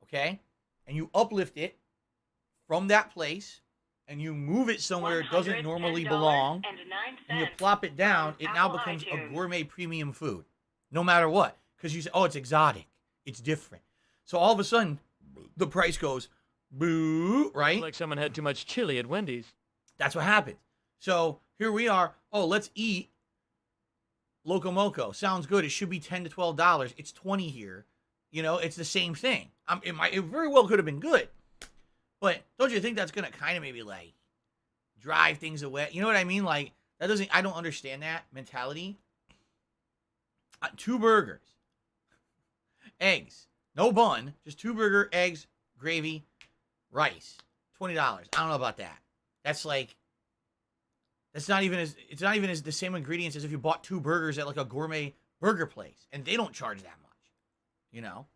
okay, and you uplift it from that place, and you move it somewhere it doesn't normally belong, and you plop it down, it now becomes a gourmet premium food. no matter what. Because you say, oh, it's exotic. It's different. So all of a sudden, the price goes, boo, right? Like someone had too much chili at Wendy's. That's what happened. So here we are. Oh, let's eat Loco Moco. Sounds good. It should be $10 to $12. It's $20 here. You know, it's the same thing. It very well could have been good. But don't you think that's going to kind of maybe like drive things away? You know what I mean? Like, I don't understand that mentality. 2 burgers, eggs, no bun, just 2 burger, eggs, gravy, rice, $20. I don't know about that. That's like, it's not even as the same ingredients as if you bought 2 burgers at like a gourmet burger place, and they don't charge that much, you know?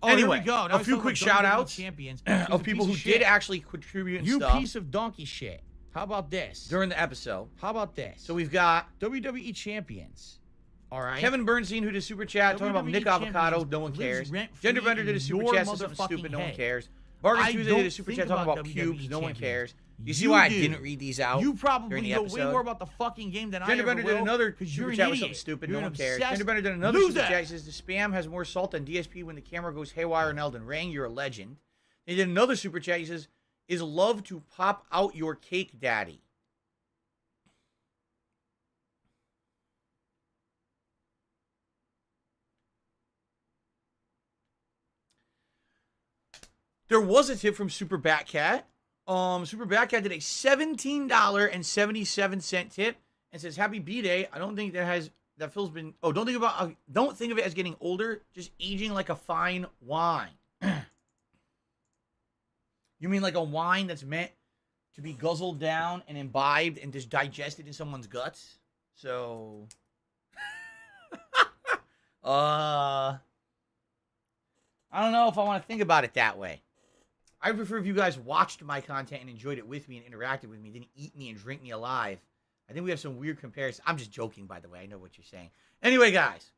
Anyway, here we go. Now a few quick shout outs champions of people who did actually contribute and you stuff. piece of donkey shit. How about this? During the episode. How about this? So we've got WWE champions. All right. Kevin Bernstein, who did super chat, talking about Nick Avocado, no one cares. Genderbender did a super chat, said something stupid, no one cares. Bargain Tuesday did a super chat talking about cubes, no one cares. You see why I didn't read these out? You probably during the know episode? way more about the fucking game than I ever Genderbender will. did another You're super an chat with idiot. something stupid, You're no an one cares. obsessed Genderbender did another loser. super chat. He says the spam has more salt than DSP when the camera goes haywire in Elden Ring. You're a legend. He did another super chat. He says, is love to pop out your cake, daddy? There was a tip from Super Batcat. Super Batcat did a $17.77 tip and says, "Happy B-Day. I don't think that Phil's been. Oh, don't think of it as getting older. Just aging like a fine wine." You mean like a wine that's meant to be guzzled down and imbibed and just digested in someone's guts? So, I don't know if I want to think about it that way. I prefer if you guys watched my content and enjoyed it with me and interacted with me, didn't eat me and drink me alive. I think we have some weird comparisons. I'm just joking, by the way. I know what you're saying. Anyway, guys,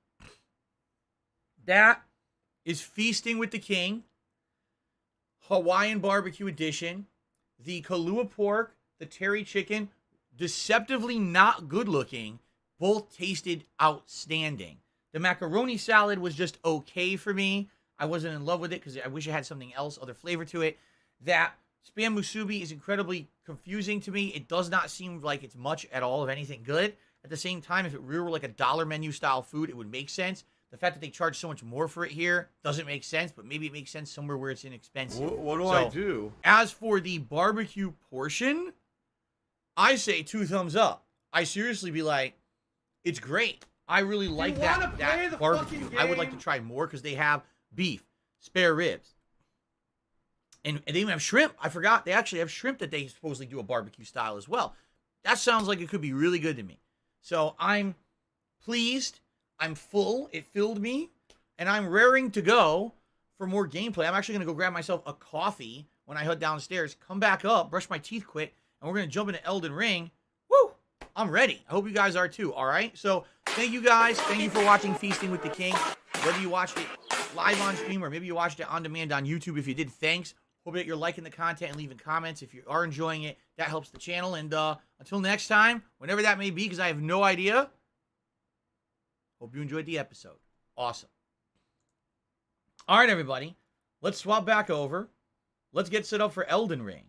that is Feasting with the King, Hawaiian Barbecue Edition. The Kahlua pork, the terry chicken, deceptively not good looking, both tasted outstanding. The macaroni salad was just okay for me. I wasn't in love with it because I wish it had something else, other flavor to it. That spam musubi is incredibly confusing to me. It does not seem like it's much at all of anything good. At the same time, if it really were like a dollar menu style food, it would make sense. The fact that they charge so much more for it here doesn't make sense, but maybe it makes sense somewhere where it's inexpensive. What do I do? As for the barbecue portion, I say 2 thumbs up. I seriously be like, it's great. I really like that barbecue. I would like to try more because they have beef, spare ribs, and they even have shrimp. I forgot. They actually have shrimp that they supposedly do a barbecue style as well. That sounds like it could be really good to me. So I'm pleased. I'm full. It filled me. And I'm raring to go for more gameplay. I'm actually going to go grab myself a coffee when I head downstairs, come back up, brush my teeth quick, and we're going to jump into Elden Ring. Woo! I'm ready. I hope you guys are too, all right? So thank you guys. Thank you for watching Feasting with the King. Whether you watched it live on stream or maybe you watched it on demand on YouTube, if you did, thanks. Hope that you're liking the content and leaving comments. If you are enjoying it, that helps the channel. And until next time, whenever that may be, because I have no idea, hope you enjoyed the episode. Awesome. All right, everybody. Let's swap back over. Let's get set up for Elden Ring.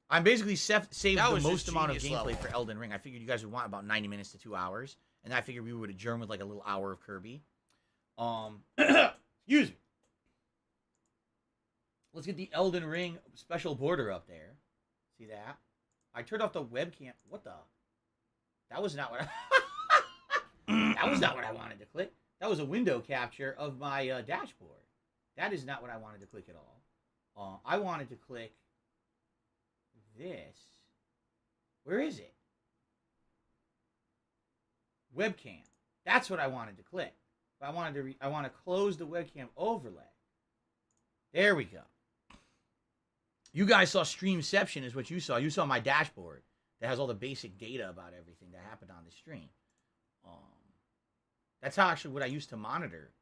I'm basically saved the most amount of gameplay for Elden Ring. I figured you guys would want about 90 minutes to 2 hours. And I figured we would adjourn with like a little hour of Kirby. Excuse me. Let's get the Elden Ring special border up there. See that? I turned off the webcam. What the? That was not what I... That was not what I wanted to click. That was a window capture of my dashboard. That is not what I wanted to click at all. I wanted to click this. Where is it? Webcam. That's what I wanted to click. But I want to close the webcam overlay. There we go. You guys saw Streamception is what you saw. You saw my dashboard that has all the basic data about everything that happened on the stream. That's how actually what I used to monitor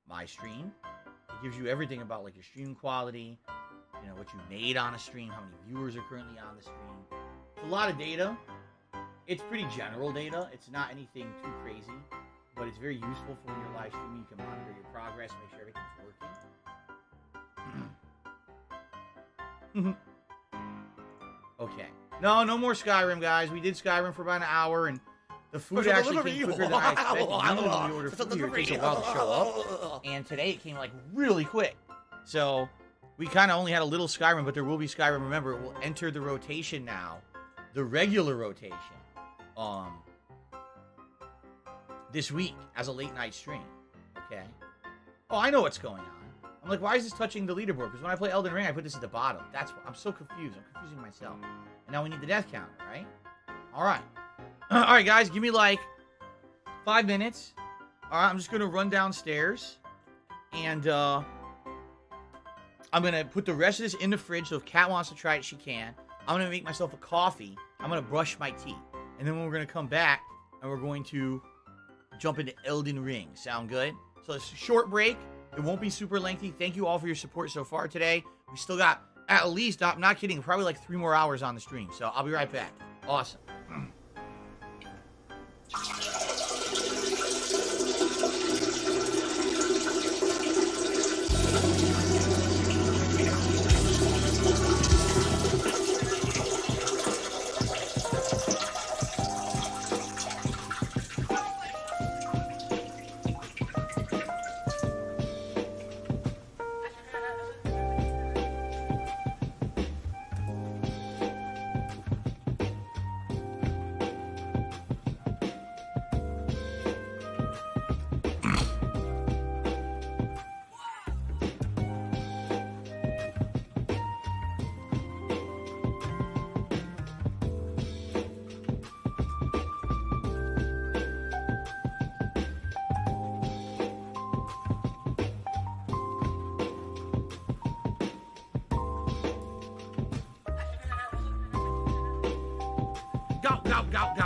my stream. It gives you everything about like your stream quality, you know, what you made on a stream, how many viewers are currently on the stream. It's a lot of data. It's pretty general data. It's not anything too crazy, but it's very useful for when you're live streaming. You can monitor your progress, make sure everything's working. Okay. No more Skyrim, guys. We did Skyrim for about an hour, and the food actually came quicker than I expected. Normally when we order food here, it takes a while to show up, and today it came like really quick. So we kind of only had a little Skyrim, but there will be Skyrim. Remember, it will enter the rotation now, the regular rotation, this week as a late night stream. Okay. Oh, I know what's going on. I'm like, why is this touching the leaderboard? Because when I play Elden Ring, I put this at the bottom. That's why I'm so confused. I'm confusing myself. And now we need the death counter, right? All right. All right, guys, give me like 5 minutes. All right, I'm just going to run downstairs. And I'm going to put the rest of this in the fridge, so if Kat wants to try it, she can. I'm going to make myself a coffee. I'm going to brush my teeth. And then we're going to come back, and we're going to jump into Elden Ring. Sound good? So it's a short break. It won't be super lengthy. Thank you all for your support so far today. We still got, at least, I'm not kidding, probably like 3 more hours on the stream. So I'll be right back. Awesome.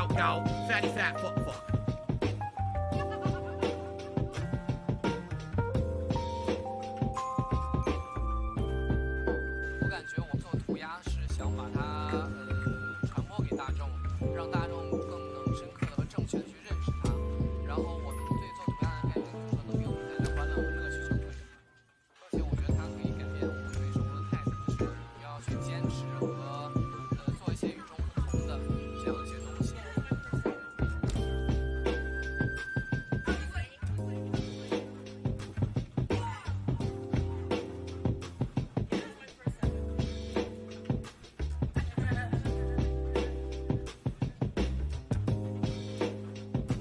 Go. Fatty fat fuck. 我感觉我做涂鸦是想把它传播给大众，让大众更能深刻的和正确的去认识它。然后我对做涂鸦的概念就是说能给我们带来欢乐和乐趣就可以。而且我觉得它可以改变我们对生活的态度，就是你要去坚持和做一些与众不同的这样一些东西。 All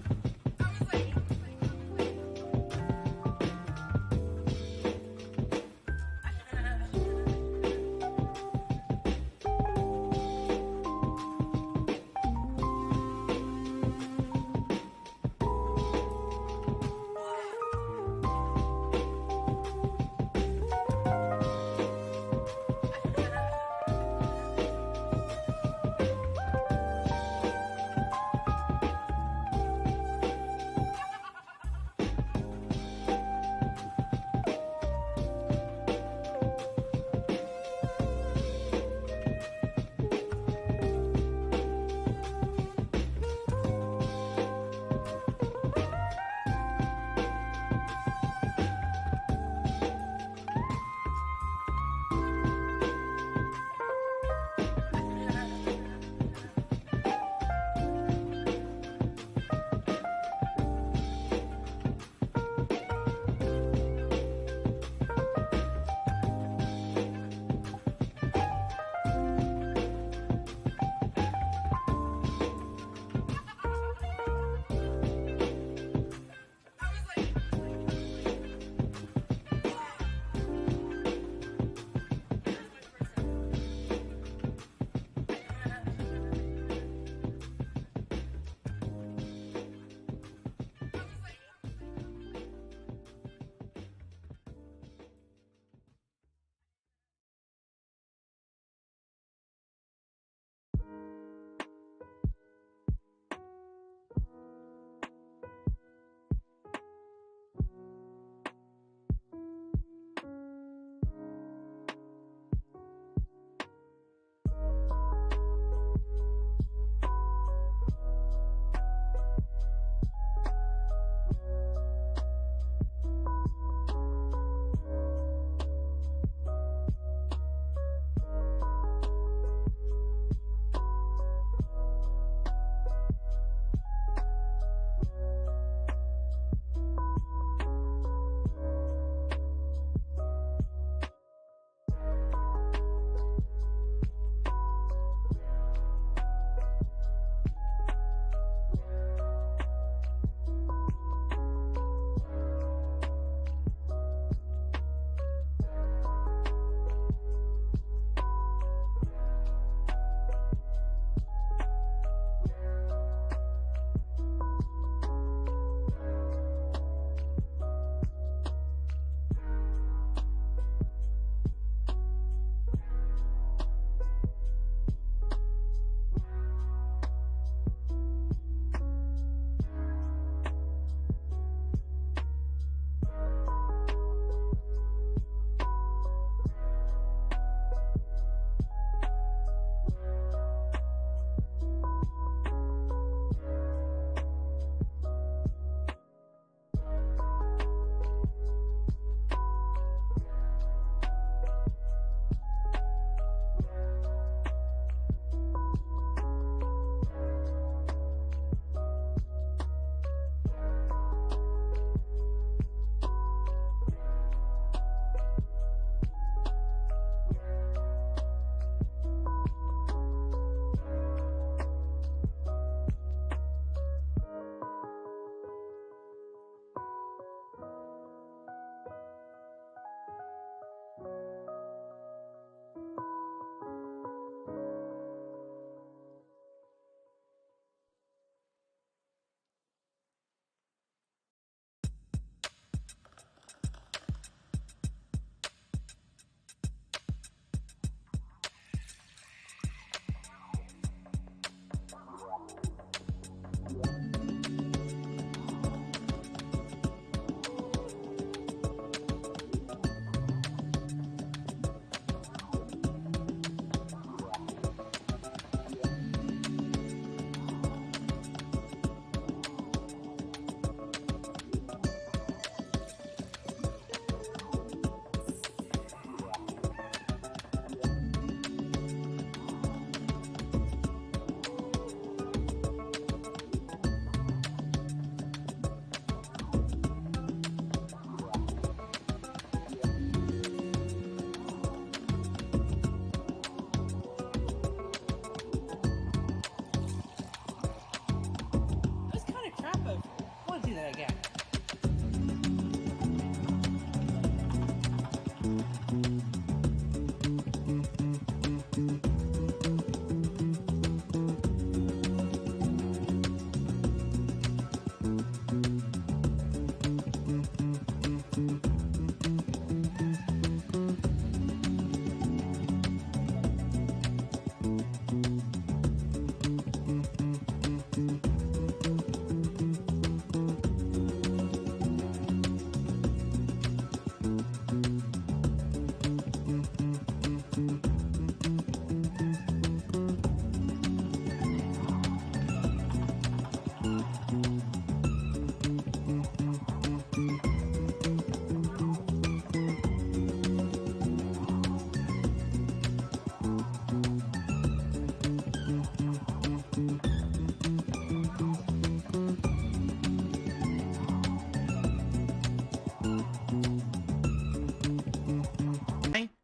do that again.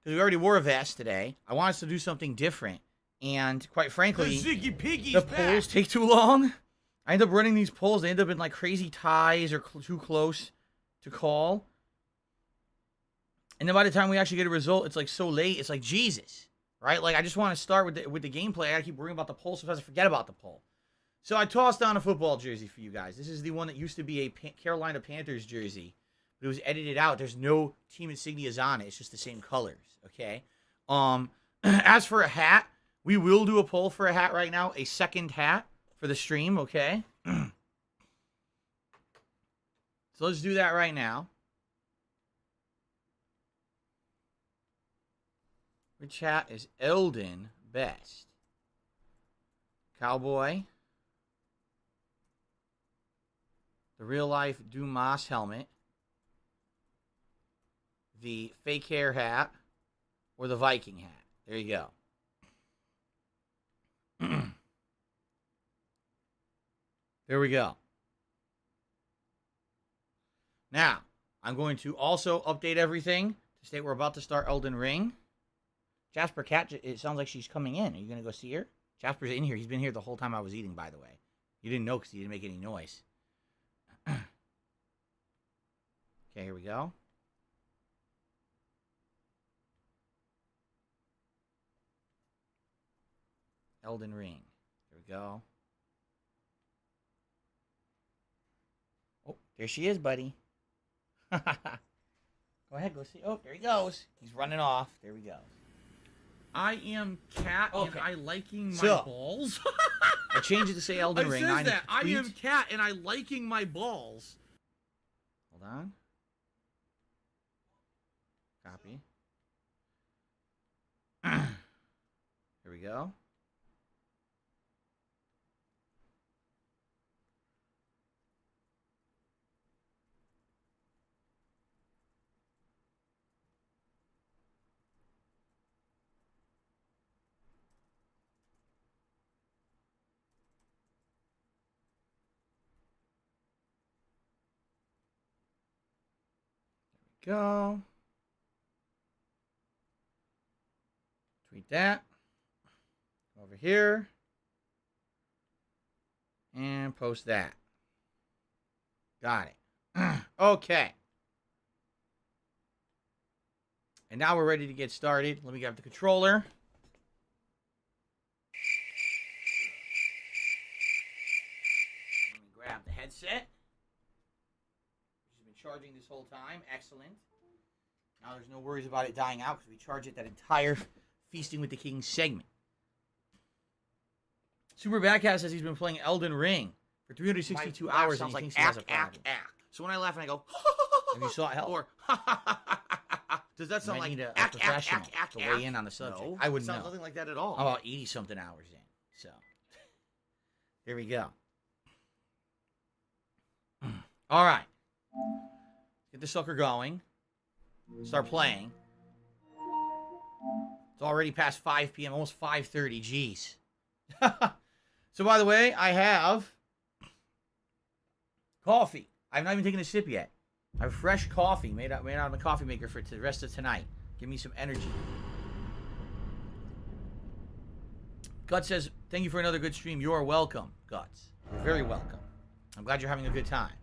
We already wore a vest today. I want us to do something different. And quite frankly, the polls take too long. I end up running these polls. They end up in like crazy ties or too close to call. And then by the time we actually get a result, it's like so late. It's like Jesus, right? Like I just want to start with the gameplay. I gotta keep worrying about the poll. Sometimes I forget about the poll. So I tossed down a football jersey for you guys. This is the one that used to be a Carolina Panthers jersey. But it was edited out. There's no team insignias on it. It's just the same colors, okay? As for a hat, we will do a poll for a hat right now. A second hat for the stream, okay? So let's do that right now. Which hat is Elden best? Cowboy. The real-life Dumas helmet. The fake hair hat, or the Viking hat. There you go. There we go. Now, I'm going to also update everything to state we're about to start Elden Ring. Jasper Cat, it sounds like she's coming in. Are you going to go see her? Jasper's in here. He's been here the whole time I was eating, by the way. You didn't know because he didn't make any noise. Okay, here we go. Elden Ring. There we go. Oh, there she is, buddy. Go ahead, go see. Oh, there he goes. He's running off. There we go. I am Cat, and I liking my balls. I changed it to say Elden Ring. It says that. I am Cat, and I liking my balls. Hold on. Copy. Here we go. Go. Tweet that. Over here. And post that. Got it. Okay. And now we're ready to get started. Let me grab the controller. Let me grab the headset. Charging this whole time. Excellent. Now there's no worries about it dying out because we charge it that entire Feasting with the King segment. Super Backcast says he's been playing Elden Ring for 362 hours and he thinks he has a problem. So when I laugh and I go, have you sought help? Or, does that sound like need a professional to weigh in on the subject? No, I wouldn't know. Nothing like that at all. I'm about 80-something hours in. So, there we go. All right. Get the sucker going. Start playing. It's already past 5 p.m., almost 5:30. Jeez. So, by the way, I have coffee. I've not even taken a sip yet. I have fresh coffee made out of a coffee maker for the rest of tonight. Give me some energy. Guts says, thank you for another good stream. You are welcome, Guts. You're very welcome. I'm glad you're having a good time.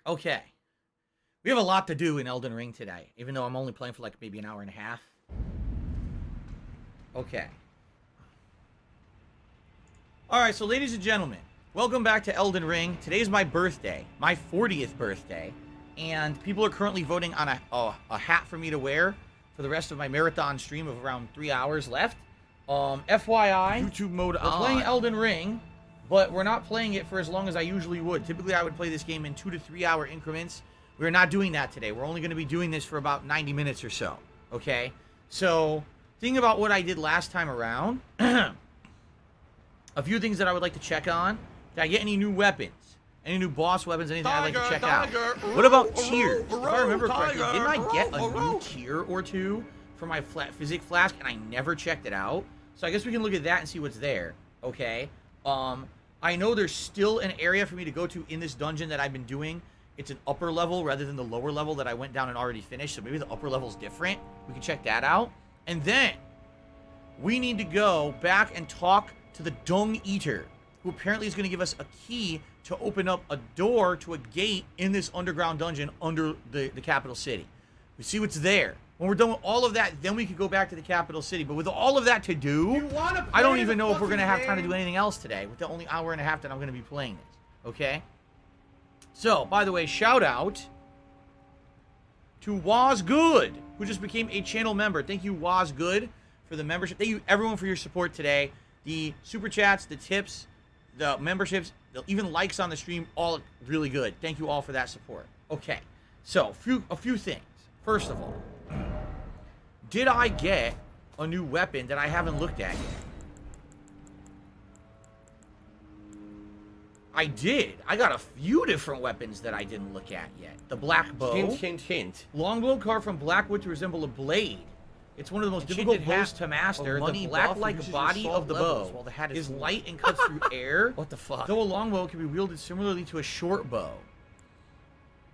Okay. We have a lot to do in Elden Ring today, even though I'm only playing for like maybe an hour and a half. Okay. Alright, so ladies and gentlemen, welcome back to Elden Ring. Today's my birthday, my 40th birthday, and people are currently voting on a hat for me to wear for the rest of my marathon stream of around 3 hours left. FYI, YouTube mode we're playing Elden Ring, but we're not playing it for as long as I usually would. Typically, I would play this game in 2 to 3 hour increments. We're not doing that today. We're only going to be doing this for about 90 minutes or so, okay? So, thinking about what I did last time around, a few things that I would like to check on. Did I get any new weapons? Any new boss weapons? Anything I'd like to check out? What about tiers? If I remember correctly, didn't I get a new tier or two for my physic flask, and I never checked it out? So I guess we can look at that and see what's there, okay? I know there's still an area for me to go to in this dungeon that I've been doing. It's an upper level rather than the lower level that I went down and already finished, so maybe the upper level's different. We can check that out. And then, we need to go back and talk to the Dung Eater, who apparently is going to give us a key to open up a door to a gate in this underground dungeon under the capital city. We see what's there. When we're done with all of that, then we could go back to the capital city. But with all of that to do, I don't even know if we're going to have time to do anything else today with the only hour and a half that I'm going to be playing this. Okay? So, by the way, shout out to Was Good, who just became a channel member. Thank you, Was Good, for the membership. Thank you, everyone, for your support today. The super chats, the tips, the memberships, even likes on the stream, all really good. Thank you all for that support. Okay, so a few things. First of all, did I get a new weapon that I haven't looked at yet? I did. I got a few different weapons that I didn't look at yet. The black bow. Hint, hint, hint. Longbow carved from blackwood to resemble a blade. It's one of the most difficult bows to master. The black-like body of the bow is light and cuts through air. What the fuck? Though a longbow can be wielded similarly to a short bow.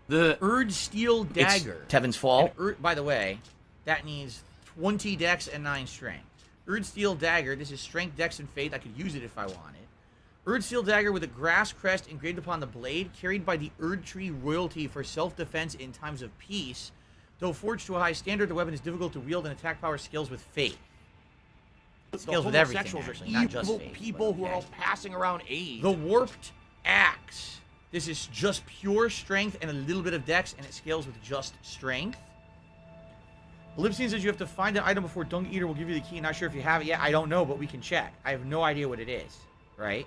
The Erd Steel Dagger. It's Tevin's fault. By the way, that needs 20 dex and 9 strength. Erd Steel Dagger. This is strength, dex, and faith. I could use it if I wanted. Erd Steel Dagger with a grass crest engraved upon the blade, carried by the Erd Tree royalty for self-defense in times of peace. Though forged to a high standard, the weapon is difficult to wield and attack power scales with faith. Scales with everything, actually, not just faith. People who are all passing around aid. The Warped Axe. This is just pure strength and a little bit of dex, and it scales with just strength. Lipsine says you have to find an item before Dung Eater will give you the key. Not sure if you have it yet. I don't know, but we can check. I have no idea what it is, right?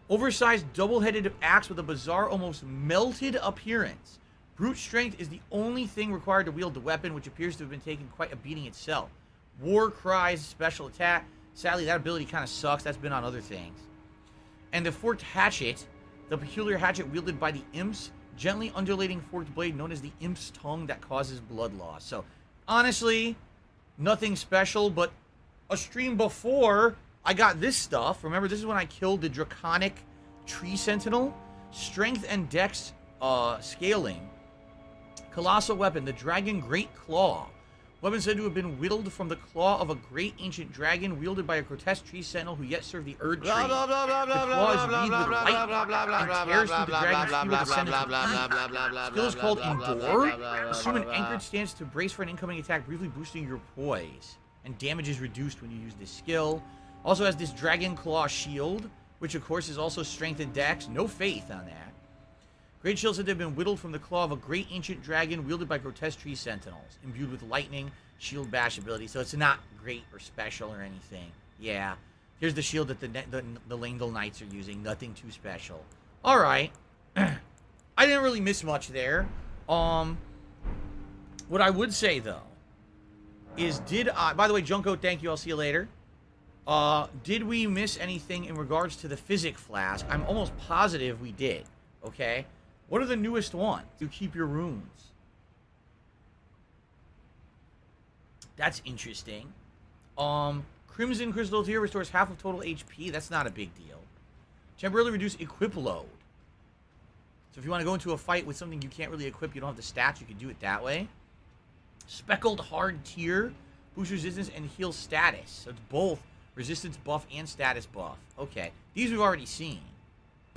Oversized double-headed axe with a bizarre, almost melted appearance. Brute strength is the only thing required to wield the weapon, which appears to have been taking quite a beating itself. War Cries special attack. Sadly, that ability kind of sucks. That's been on other things. And the Forked Hatchet, the peculiar hatchet wielded by the imps, gently undulating forked blade known as the imp's tongue that causes blood loss. So, honestly, nothing special, but a stream before I got this stuff. Remember, this is when I killed the Draconic Tree Sentinel. Strength and dex scaling. Colossal weapon, the Dragon Great Claw. Weapon said to have been whittled from the claw of a great ancient dragon wielded by a grotesque tree sentinel who yet served the Erd Tree. The claw is wreathed with light and tears through the dragon's feeble descendants. Skill is called Endure. Assume an anchored stance to brace for an incoming attack, briefly boosting your poise. And damage is reduced when you use this skill. Also has this Dragon Claw Shield, which of course is also strength and dex. No faith on that. Great shields said they've been whittled from the claw of a great ancient dragon wielded by grotesque tree sentinels, imbued with lightning, shield bash ability. So it's not great or special or anything. Yeah. Here's the shield that the Langdal Knights are using. Nothing too special. All right. I didn't really miss much there. What I would say though is, by the way, Junko, thank you. I'll see you later. Did we miss anything in regards to the physic flask? I'm almost positive we did. Okay. What are the newest ones? You keep your runes. That's interesting. Crimson Crystal Tier restores half of total HP. That's not a big deal. Temporarily reduce equip load. So if you want to go into a fight with something you can't really equip, you don't have the stats, you can do it that way. Speckled Hard Tier. Boosts resistance and heals status. So it's both resistance buff and status buff. Okay. These we've already seen.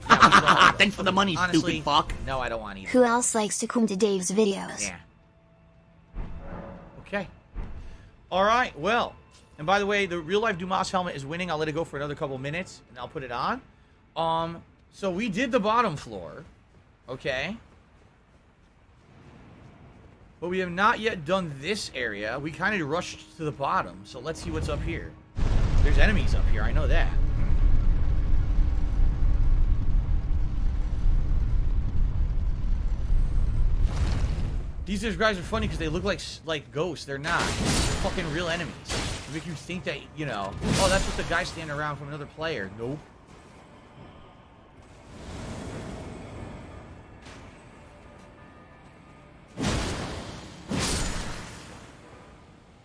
Thanks for the money, Honestly, stupid fuck. No, I don't want either. Who else likes to come to Dave's videos? Yeah. Okay. Alright, well. And by the way, the real-life Dumas helmet is winning. I'll let it go for another couple minutes, and I'll put it on. So we did the bottom floor. Okay. But we have not yet done this area. We kind of rushed to the bottom, so let's see what's up here. There's enemies up here, I know that. These guys are funny because they look like ghosts. They're not. They're fucking real enemies. They make you think that, you know, oh, that's what the guy standing around from another player. Nope.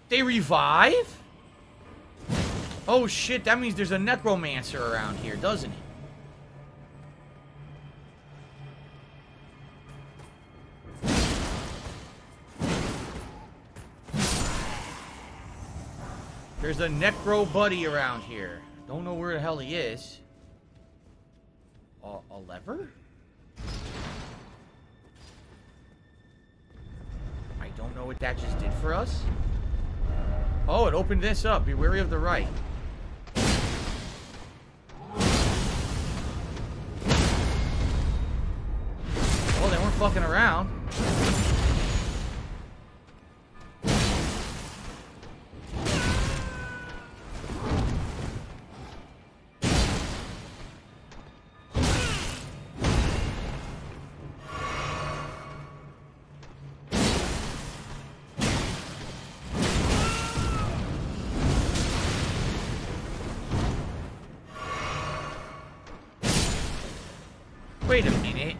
They revive? Oh shit, that means there's a necromancer around here, doesn't it? There's a necro buddy around here. Don't know where the hell he is. A lever? I don't know what that just did for us. Oh, it opened this up. Be wary of the right. Oh, they weren't fucking around. Wait a minute.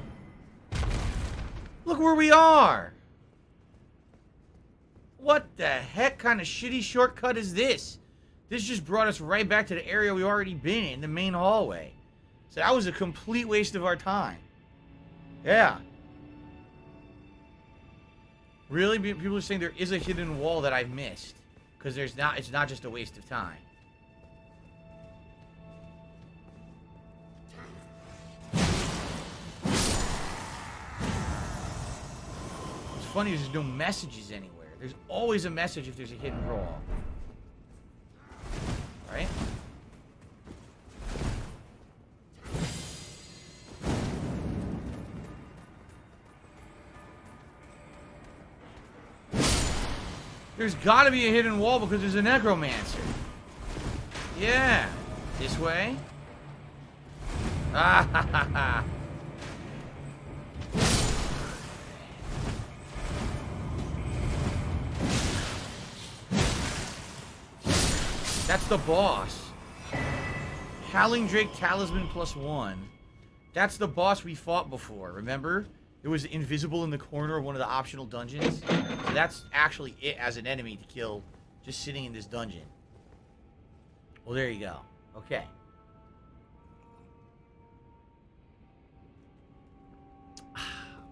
Look where we are. What the heck kind of shitty shortcut is this? This just brought us right back to the area we already been in, the main hallway. So that was a complete waste of our time. Yeah. Really? People are saying there is a hidden wall that I've missed. Because there's not, it's not just a waste of time. Funny, there's no messages anywhere. There's always a message if there's a hidden wall. Right? There's gotta be a hidden wall because there's a necromancer. Yeah. This way? Ah ha ha ha. That's the boss. Howling Drake Talisman +1. That's the boss we fought before, remember? It was invisible in the corner of one of the optional dungeons. So that's actually it as an enemy to kill just sitting in this dungeon. Well, there you go. Okay.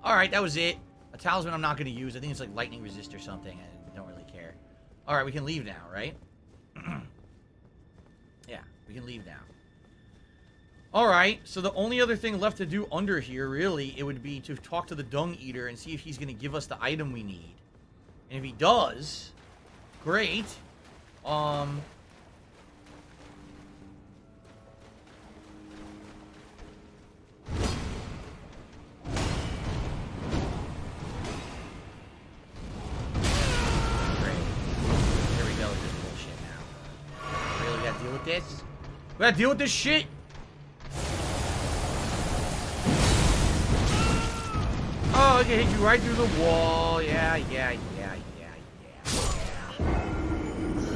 Alright, that was it. A talisman I'm not going to use. I think it's like lightning resist or something. I don't really care. Alright, we can leave now, right? Yeah, we can leave now. Alright, so the only other thing left to do under here, really, it would be to talk to the Dung Eater and see if he's going to give us the item we need. And if he does, great. This. We gotta deal with this shit. Oh, I can hit you right through the wall. Yeah.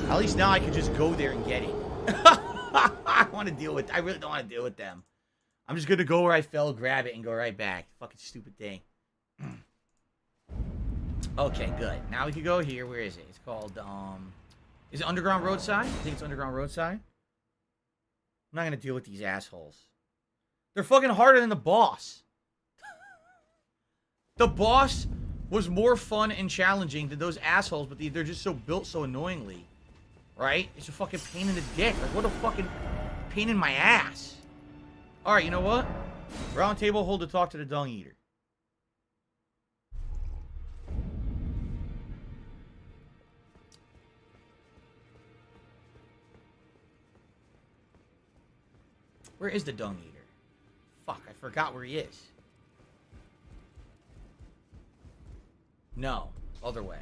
At least now I can just go there and get it. I don't want to deal with. I really don't want to deal with them. I'm just gonna go where I fell, grab it, and go right back. Fucking stupid thing. Okay, good. Now we can go here. Where is it? It's called Is it Underground Roadside? I think it's Underground Roadside. I'm not gonna deal with these assholes. They're fucking harder than the boss. The boss was more fun and challenging than those assholes, but they're just so built so annoyingly. Right? It's a fucking pain in the dick. Like, what a fucking pain in my ass. Alright, you know what? Round table, hold to talk to the dung eater. Where is the dung eater? Fuck, I forgot where he is. No, other way.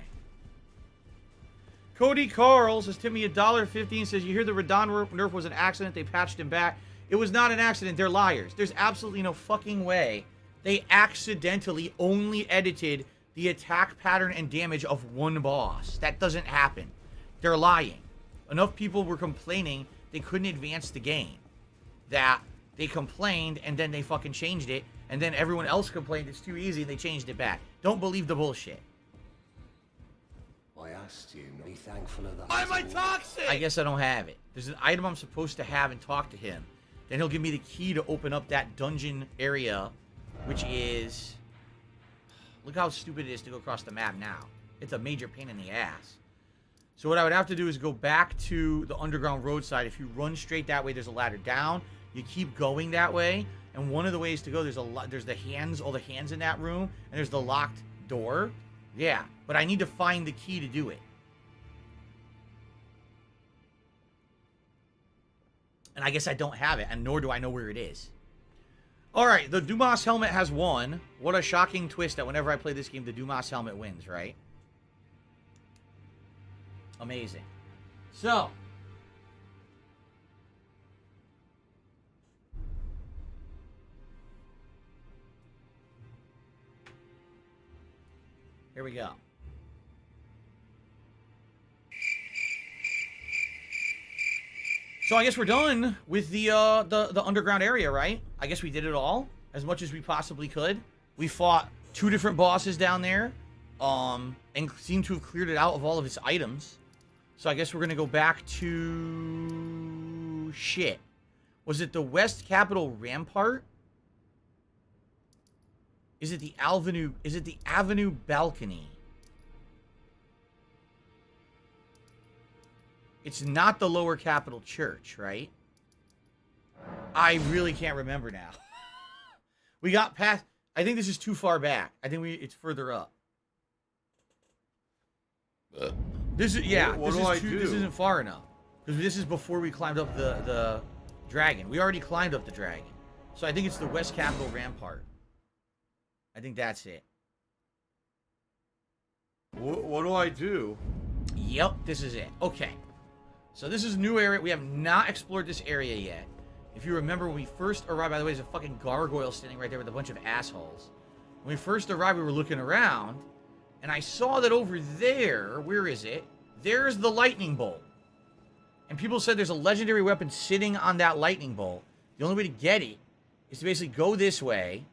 Cody Carl says, tip me $1.50 and says, you hear the Radon nerf was an accident, they patched him back. It was not an accident, they're liars. There's absolutely no fucking way they accidentally only edited the attack pattern and damage of one boss. That doesn't happen. They're lying. Enough people were complaining they couldn't advance the game that they complained and then they fucking changed it, and then everyone else complained it's too easy and they changed it back. Don't believe the bullshit. I asked you, be thankful of that. Why am I toxic? I guess I don't have it. There's an item I'm supposed to have and talk to him. Then he'll give me the key to open up that dungeon area, which is... Look how stupid it is to go across the map now. It's a major pain in the ass. So what I would have to do is go back to the underground roadside. If you run straight that way, there's a ladder down. You keep going that way, and one of the ways to go, there's the hands, all the hands in that room, and there's the locked door. Yeah, but I need to find the key to do it. And I guess I don't have it, and nor do I know where it is. Alright, the Dumas helmet has won. What a shocking twist that whenever I play this game, the Dumas helmet wins, right? Amazing. So. Here we go. So I guess we're done with the underground area, right? I guess we did it all as much as we possibly could. We fought 2 different bosses down there, and seemed to have cleared it out of all of its items. So I guess we're gonna go back to shit. Was it the West Capitol Rampart? Is it the Avenue? Is it the Avenue Balcony? It's not the Lower Capitol Church, right? I really can't remember now. We got past... I think this is too far back. I think it's further up. This is... Yeah, this isn't far enough. Because this is before we climbed up the dragon. We already climbed up the dragon. So I think it's the West Capitol Rampart. I think that's it. What do I do? Yep, this is it. Okay. So this is a new area. We have not explored this area yet. If you remember when we first arrived, by the way, there's a fucking gargoyle standing right there with a bunch of assholes. When we first arrived, we were looking around, and I saw that over there, where is it? There's the lightning bolt. And people said there's a legendary weapon sitting on that lightning bolt. The only way to get it is to basically go this way,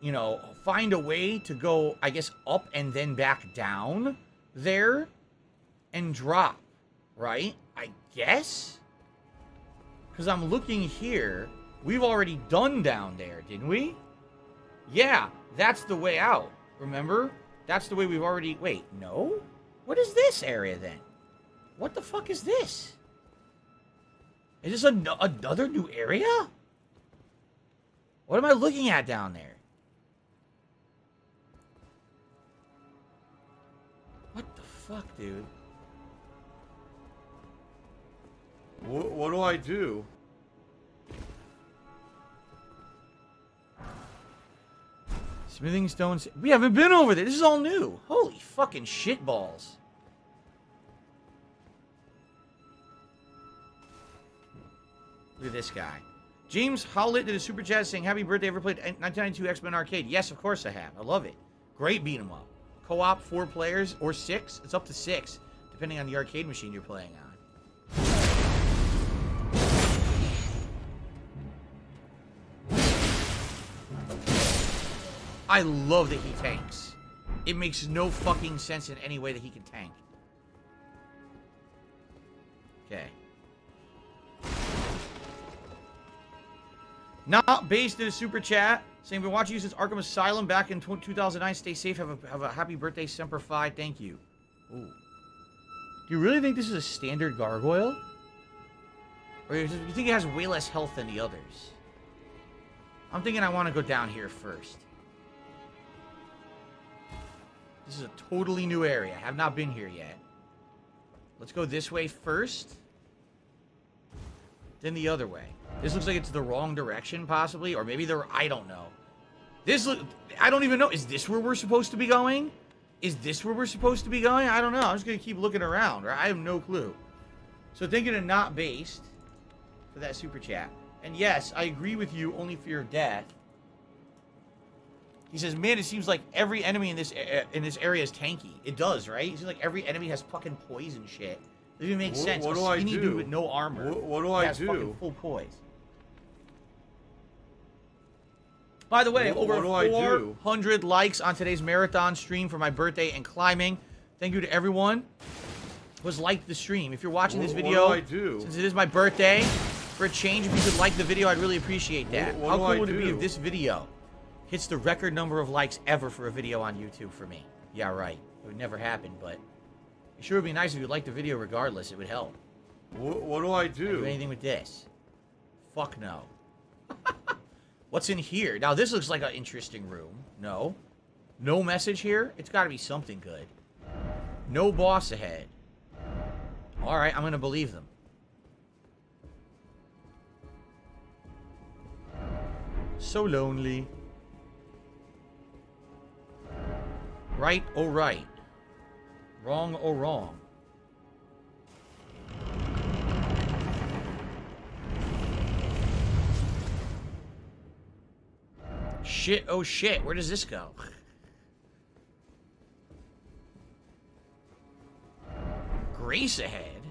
you know, find a way to go, I guess, up and then back down there and drop. Right? I guess? Because I'm looking here. We've already done down there, didn't we? Yeah, that's the way out. Remember? That's the way we've already... Wait, no? What is this area, then? What the fuck is this? Is this another new area? What am I looking at down there? What the fuck, dude? What do I do? Smithing stones. We haven't been over there. This is all new. Holy fucking shitballs. Look at this guy. James Howlett did a super chat saying, happy birthday. Ever played 1992 X-Men Arcade? Yes, of course I have. I love it. Great beat 'em up. Co-op, 4 players, or 6. It's up to 6, depending on the arcade machine you're playing on. I love that he tanks. It makes no fucking sense in any way that he can tank. Okay. Not based in a super chat. Saying, been watching you since Arkham Asylum back in 2009. Stay safe. Have a happy birthday, Semper Fi. Thank you. Ooh. Do you really think this is a standard gargoyle? Or do you think it has way less health than the others? I'm thinking I want to go down here first. This is a totally new area. I have not been here yet. Let's go this way first. Then the other way. This looks like it's the wrong direction, possibly. Or maybe I don't know. I don't even know. Is this where we're supposed to be going? Is this where we're supposed to be going? I don't know. I'm just going to keep looking around. Right? I have no clue. So thinking of not based for that super chat. And yes, I agree with you, only fear of death. He says, man, it seems like every enemy in this area is tanky. It does, right? It seems like every enemy has fucking poison shit. Doesn't even make sense. What do I do? Dude with no armor. What do I do? Fucking full poise. By the way, over 400 likes on today's marathon stream for my birthday and climbing. Thank you to everyone who has liked the stream. If you're watching this video, since it is my birthday, for a change, if you could like the video, I'd really appreciate that. How cool would it be if this video hits the record number of likes ever for a video on YouTube for me? Yeah, right. It would never happen, but it sure would be nice if you liked the video regardless. It would help. What do I do? Can I do anything with this? Fuck no. What's in here? Now, this looks like an interesting room. No. No message here? It's got to be something good. No boss ahead. Alright, I'm going to believe them. So lonely. Right, oh right. Wrong, oh wrong. Shit, oh shit. Where does this go? Grace ahead.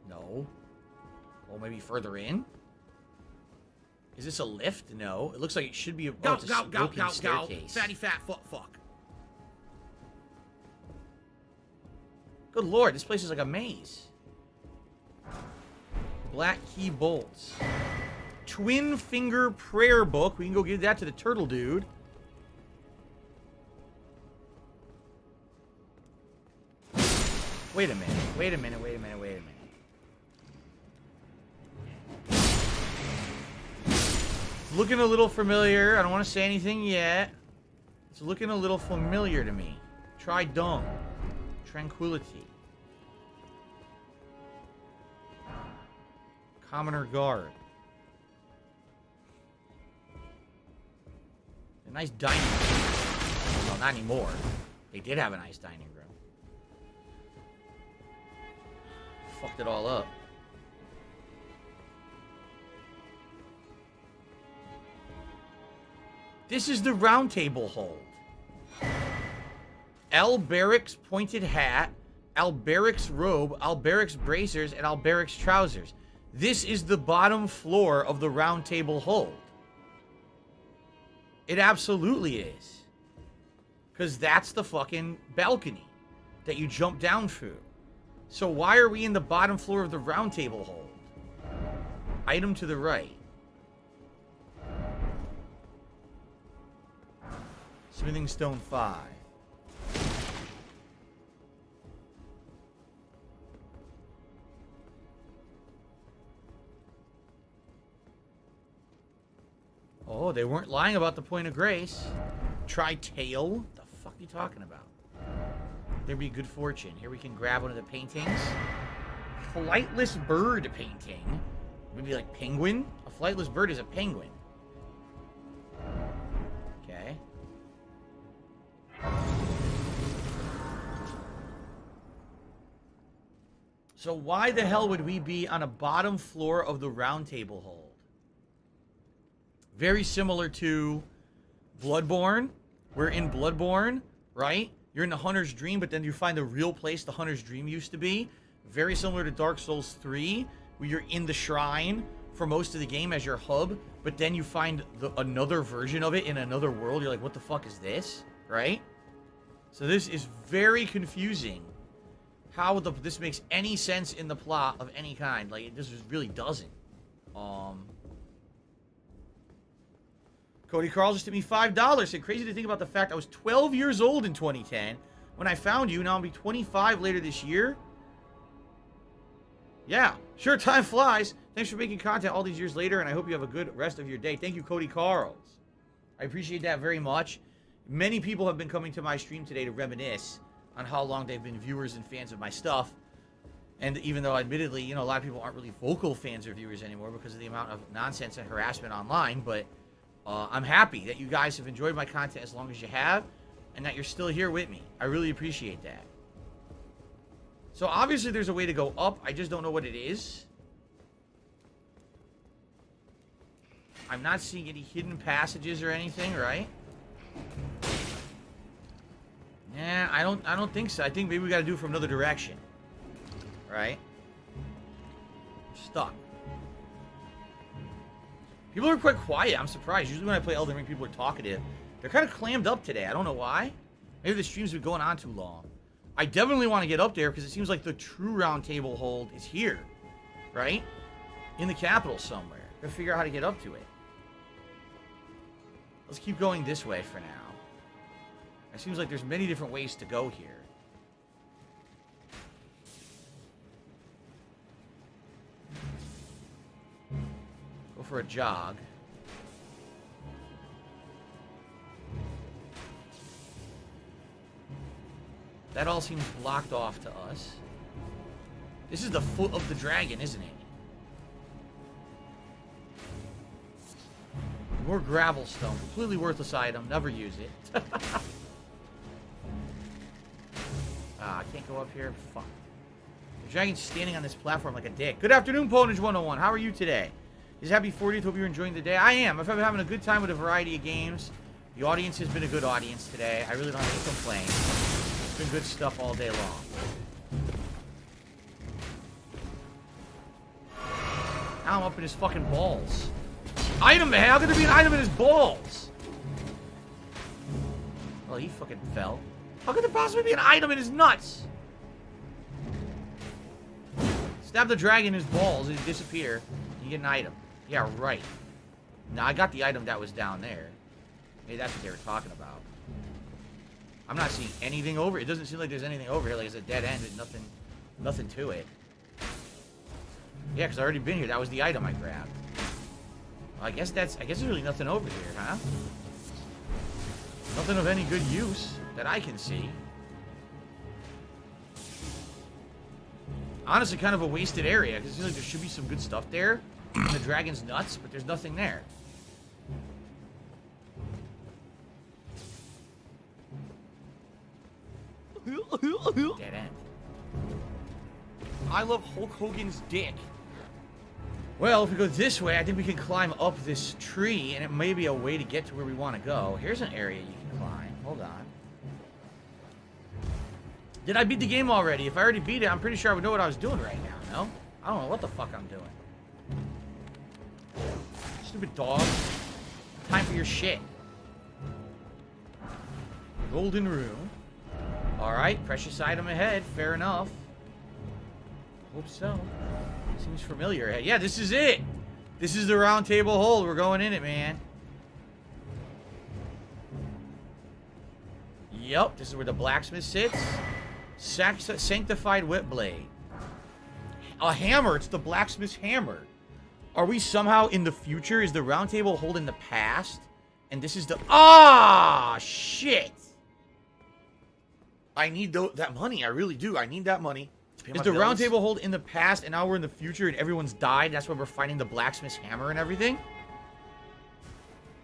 No. Well, maybe further in? Is this a lift? No. It looks like it should be a staircase. Fatty fat fuck. Good lord, this place is like a maze. Black key bolts. Twin finger prayer book. We can go give that to the turtle dude. Wait a minute. Wait a minute. Wait a minute. Wait a minute. It's looking a little familiar. I don't want to say anything yet. It's looking a little familiar to me. Try dung. Tranquility. Commoner guard. A nice dining room. Well, not anymore. They did have a nice dining room. Fucked it all up. This is the round table hold. Alberic's pointed hat, Alberic's robe, Alberic's bracers, and Alberic's trousers. This is the bottom floor of the round table hold. It absolutely is. Because that's the fucking balcony that you jump down through. So why are we in the bottom floor of the round table hold? Item to the right. Smithing stone 5. Oh, they weren't lying about the point of grace. Try tail? The fuck are you talking about? There'd be good fortune. Here we can grab one of the paintings. Flightless bird painting. Maybe like penguin? A flightless bird is a penguin. Okay. So why the hell would we be on a bottom floor of the round table hold? Very similar to Bloodborne. We're in Bloodborne, right? You're in the Hunter's Dream, but then you find the real place the Hunter's Dream used to be. Very similar to Dark Souls 3, where you're in the shrine for most of the game as your hub, but then you find another version of it in another world. You're like, what the fuck is this? Right? So this is very confusing. How this makes any sense in the plot of any kind. Like, this really doesn't. Cody Carl just hit me $5. Said, crazy to think about the fact I was 12 years old in 2010 when I found you. Now I'll be 25 later this year. Yeah, sure, time flies. Thanks for making content all these years later, and I hope you have a good rest of your day. Thank you, Cody Carls. I appreciate that very much. Many people have been coming to my stream today to reminisce on how long they've been viewers and fans of my stuff. And even though, admittedly, you know, a lot of people aren't really vocal fans or viewers anymore because of the amount of nonsense and harassment online, but I'm happy that you guys have enjoyed my content as long as you have, and that you're still here with me. I really appreciate that. So obviously there's a way to go up. I just don't know what it is. I'm not seeing any hidden passages or anything, right? Nah, I don't think so. I think maybe we got to do it from another direction. Right? Stuck. People are quite quiet. I'm surprised. Usually when I play Elden Ring, people are talkative. They're kind of clammed up today. I don't know why. Maybe the stream's been going on too long. I definitely want to get up there because it seems like the true round table hold is here. Right? In the capital somewhere. Gotta figure out how to get up to it. Let's keep going this way for now. It seems like there's many different ways to go here. Go for a jog. That all seems blocked off to us. This is the foot of the dragon, isn't it? More gravel stone. Completely worthless item. Never use it. I can't go up here. Fuck. The dragon's standing on this platform like a dick. Good afternoon, Ponage101. How are you today? Is happy 40th. Hope you're enjoying the day. I am. I've been having a good time with a variety of games. The audience has been a good audience today. I really don't have any complaints. It's been good stuff all day long. Now I'm up in his fucking balls. Item, man. How could there be an item in his balls? Well, he fucking fell. How could there possibly be an item in his nuts? Stab the dragon in his balls and disappear. You get an item. Yeah, right. Now, I got the item that was down there. Maybe that's what they were talking about. I'm not seeing anything over. It doesn't seem like there's anything over here. Like it's a dead end with nothing to it. Yeah, because I already been here. That was the item I grabbed. Well, I guess there's really nothing over here, huh? Nothing of any good use that I can see. Honestly, kind of a wasted area, because it seems like there should be some good stuff there. And the dragon's nuts, but there's nothing there. Dead end. I love Hulk Hogan's dick. Well, if we go this way, I think we can climb up this tree, and it may be a way to get to where we want to go. Here's an area you can climb. Hold on. Did I beat the game already? If I already beat it, I'm pretty sure I would know what I was doing right now, no? I don't know what the fuck I'm doing. Stupid dog. Time for your shit. Golden room. Alright, precious item ahead. Fair enough. Hope so. Seems familiar. Yeah, this is it. This is the round table hold. We're going in it, man. Yep, this is where the blacksmith sits. Sanctified whip blade. A hammer. It's the blacksmith's hammer. Are we somehow in the future? Is the round table hold in the past? And this is the... Ah, shit. I need that money. I really do. I need that money. Is the round table hold in the past and now we're in the future and everyone's died? That's why we're finding the blacksmith's hammer and everything?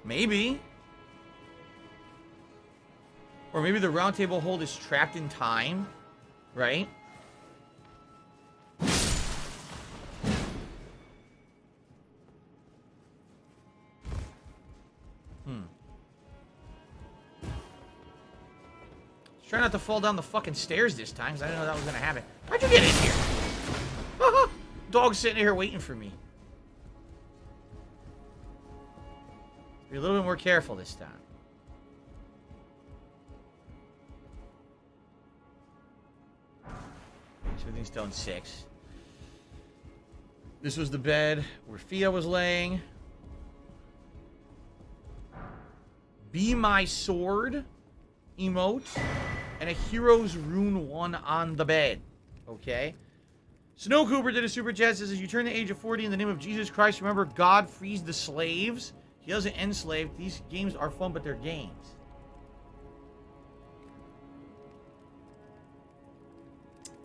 Maybe. Or maybe the round table hold is trapped in time, right? Try not to fall down the fucking stairs this time, because I didn't know that was going to happen. How'd you get in here? Dog's sitting here waiting for me. Be a little bit more careful this time. Smithing stone 6. This was the bed where Fia was laying. Be my sword emote. And a hero's rune 1 on the bed. Okay? Snow Cooper did a super chat. Says, as you turn the age of 40 in the name of Jesus Christ, remember God frees the slaves. He doesn't enslave. These games are fun, but they're games.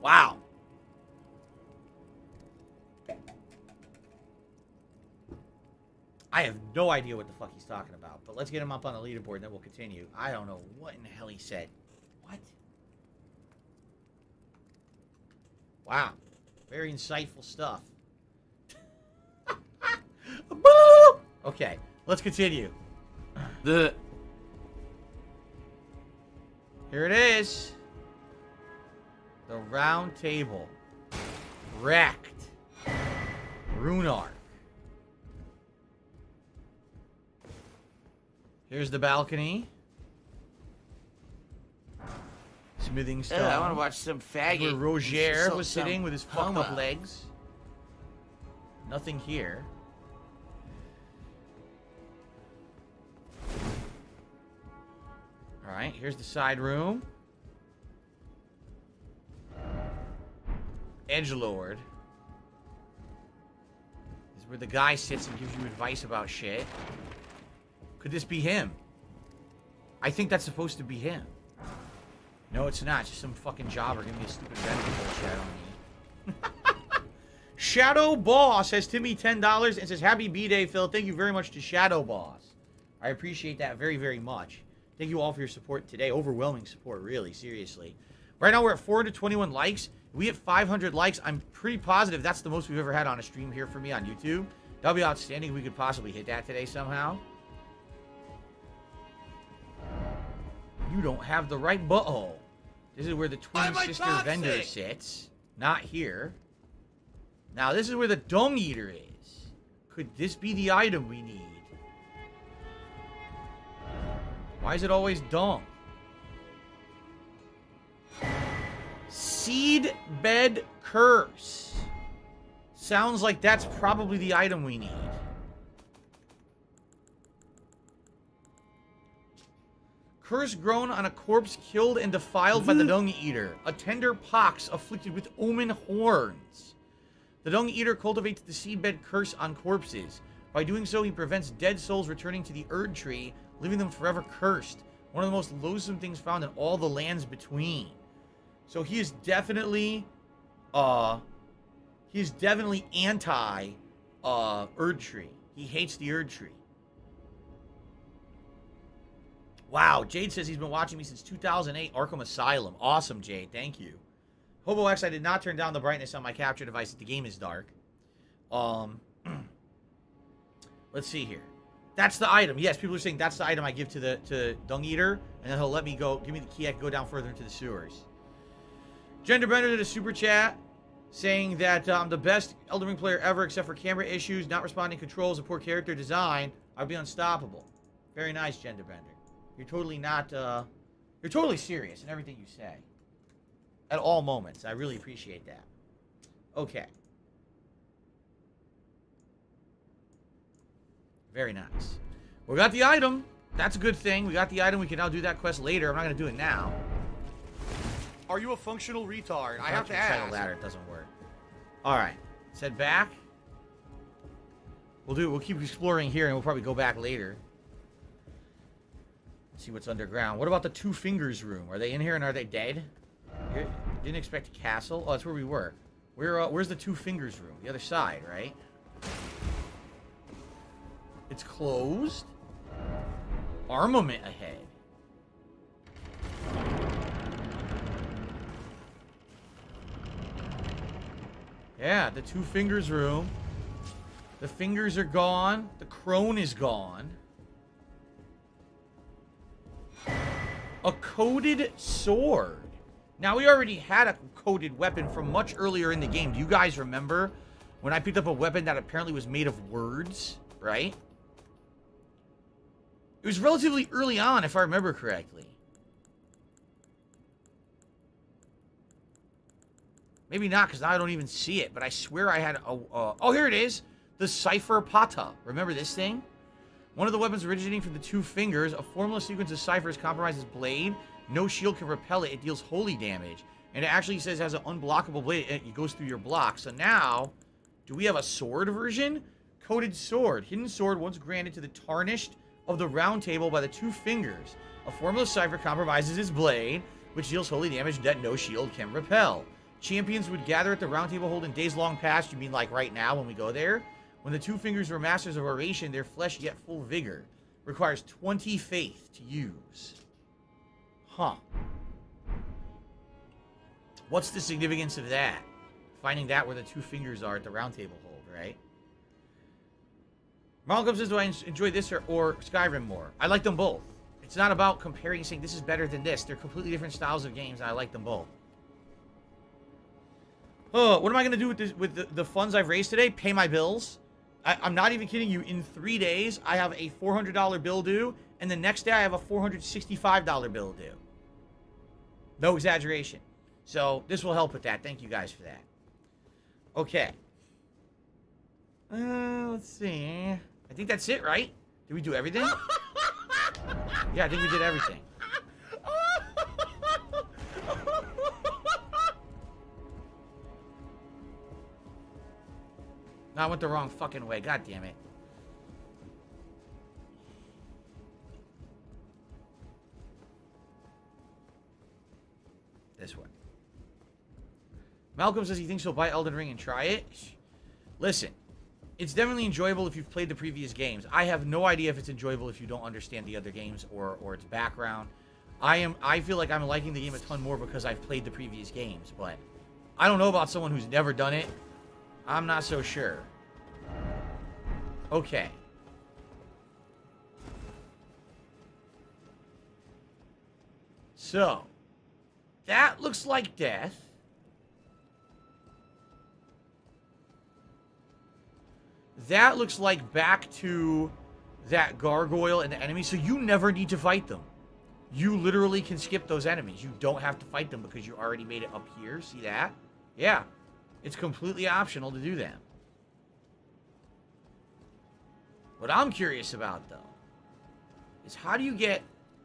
Wow. I have no idea what the fuck he's talking about, but let's get him up on the leaderboard and then we'll continue. I don't know what in the hell he said. What? Wow. Very insightful stuff. Boo! Okay, let's continue. Here it is. The round table. Wrecked. Runar. Here's the balcony. Smithing stone. I want to watch some faggot. Where Roger was sitting with his fucked up legs. Nothing here. Alright, here's the side room. Edgelord. This is where the guy sits and gives you advice about shit. Could this be him? I think that's supposed to be him. No, it's not. It's just some fucking jobber giving me a stupid vendor bullshit on me. Shadow Boss has Timmy $10 and says, Happy B-Day, Phil. Thank you very much to Shadow Boss. I appreciate that very, very much. Thank you all for your support today. Overwhelming support, really. Seriously. Right now, we're at 421 likes. If we hit 500 likes, I'm pretty positive that's the most we've ever had on a stream here for me on YouTube. That would be outstanding if we could possibly hit that today somehow. You don't have the right butthole. This is where the twin sister vendor sits. Not here. Now, this is where the dung eater is. Could this be the item we need? Why is it always dung? Seedbed Curse. Sounds like that's probably the item we need. Curse grown on a corpse killed and defiled by the Dung Eater. A tender pox afflicted with omen horns. The Dung Eater cultivates the seedbed curse on corpses. By doing so, he prevents dead souls returning to the Erd Tree, leaving them forever cursed. One of the most loathsome things found in all the lands between. So he is definitely, anti, Erd Tree. He hates the Erd Tree. Wow, Jade says he's been watching me since 2008 Arkham Asylum. Awesome, Jade. Thank you. Hobo X, I did not turn down the brightness on my capture device. The game is dark. Let's see here. That's the item. Yes, people are saying that's the item I give to Dung Eater, and then he'll let me go. Give me the key. I can go down further into the sewers. Genderbender did a super chat saying that I'm the best Elden Ring player ever, except for camera issues, not responding controls, and poor character design. I'd be unstoppable. Very nice, Genderbender. You're totally not, you're totally serious in everything you say. At all moments. I really appreciate that. Okay. Very nice. We got the item. That's a good thing. We got the item. We can now do that quest later. I'm not going to do it now. Are you a functional retard? I have to ask. The ladder. It doesn't work. Alright. Let's head back. We'll keep exploring here, and we'll probably go back later. See what's underground. What about the Two Fingers room? Are they in here and are they dead? Here, didn't expect a castle. Oh, that's where we were. Where's the Two Fingers room? The other side, right? It's closed. Armament ahead. Yeah, the Two Fingers room. The fingers are gone. The crone is gone. A coded sword. Now, we already had a coded weapon from much earlier in the game. Do you guys remember when I picked up a weapon that apparently was made of words, right? It was relatively early on, if I remember correctly. Maybe not, because now I don't even see it, but I swear I had a... oh, here it is. The Cipher Pata. Remember this thing? One of the weapons originating from the Two Fingers, a formless sequence of ciphers compromises blade. No shield can repel it. It deals holy damage. And it actually says it has an unblockable blade. It goes through your block. So now, do we have a sword version? Coated sword. Hidden sword once granted to the tarnished of the round table by the 2 fingers. A formless cipher compromises its blade, which deals holy damage that no shield can repel. Champions would gather at the round table hold in days long past. You mean like right now when we go there? When the 2 fingers were masters of oration, their flesh yet full vigor. Requires 20 faith to use. Huh. What's the significance of that? Finding that where the 2 fingers are at the round table hold, right? Malcolm says, do I enjoy this or Skyrim more? I like them both. It's not about comparing saying this is better than this. They're completely different styles of games, and I like them both. Oh, what am I going to do with the funds I've raised today? Pay my bills. I'm not even kidding you. In 3 days, I have a $400 bill due, and the next day I have a $465 bill due. No exaggeration. So this will help with that. Thank you guys for that. Okay. Let's see. I think that's it, right? Did we do everything? Yeah, I think we did everything. No, I went the wrong fucking way. God damn it. This one. Malcolm says he thinks he'll buy Elden Ring and try it. Listen, it's definitely enjoyable if you've played the previous games. I have no idea if it's enjoyable if you don't understand the other games or its background. I feel like I'm liking the game a ton more because I've played the previous games, but I don't know about someone who's never done it. I'm not so sure. Okay. So, that looks like death. That looks like back to that gargoyle and the enemy, so you never need to fight them. You literally can skip those enemies. You don't have to fight them because you already made it up here. See that? Yeah. It's completely optional to do that. What I'm curious about, though, is how do you get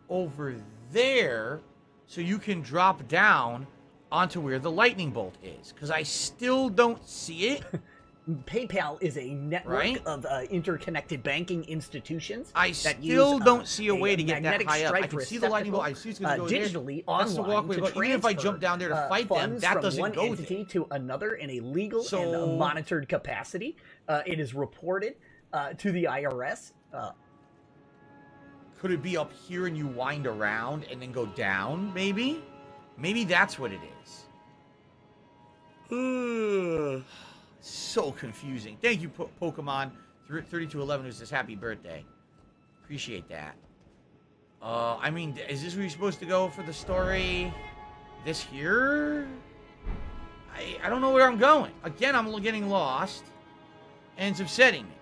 over there so you can drop down onto where the lightning bolt is? Because I still don't see it. PayPal is a network of interconnected banking institutions. I still don't see a way to get that high up. I can see the lightning bolt. I see it's going to go digitally there. That's the walkway. But even if I jump down there to fight them, that doesn't from go one entity to another in a legal and a monitored capacity. It is reported to the IRS. Could it be up here and you wind around and then go down? Maybe. Maybe that's what it is. So confusing. Thank you, Pokemon 3211, who says happy birthday. Appreciate that. I mean, is this where you're supposed to go for the story? This here? I don't know where I'm going. Again, I'm getting lost. And it's upsetting me.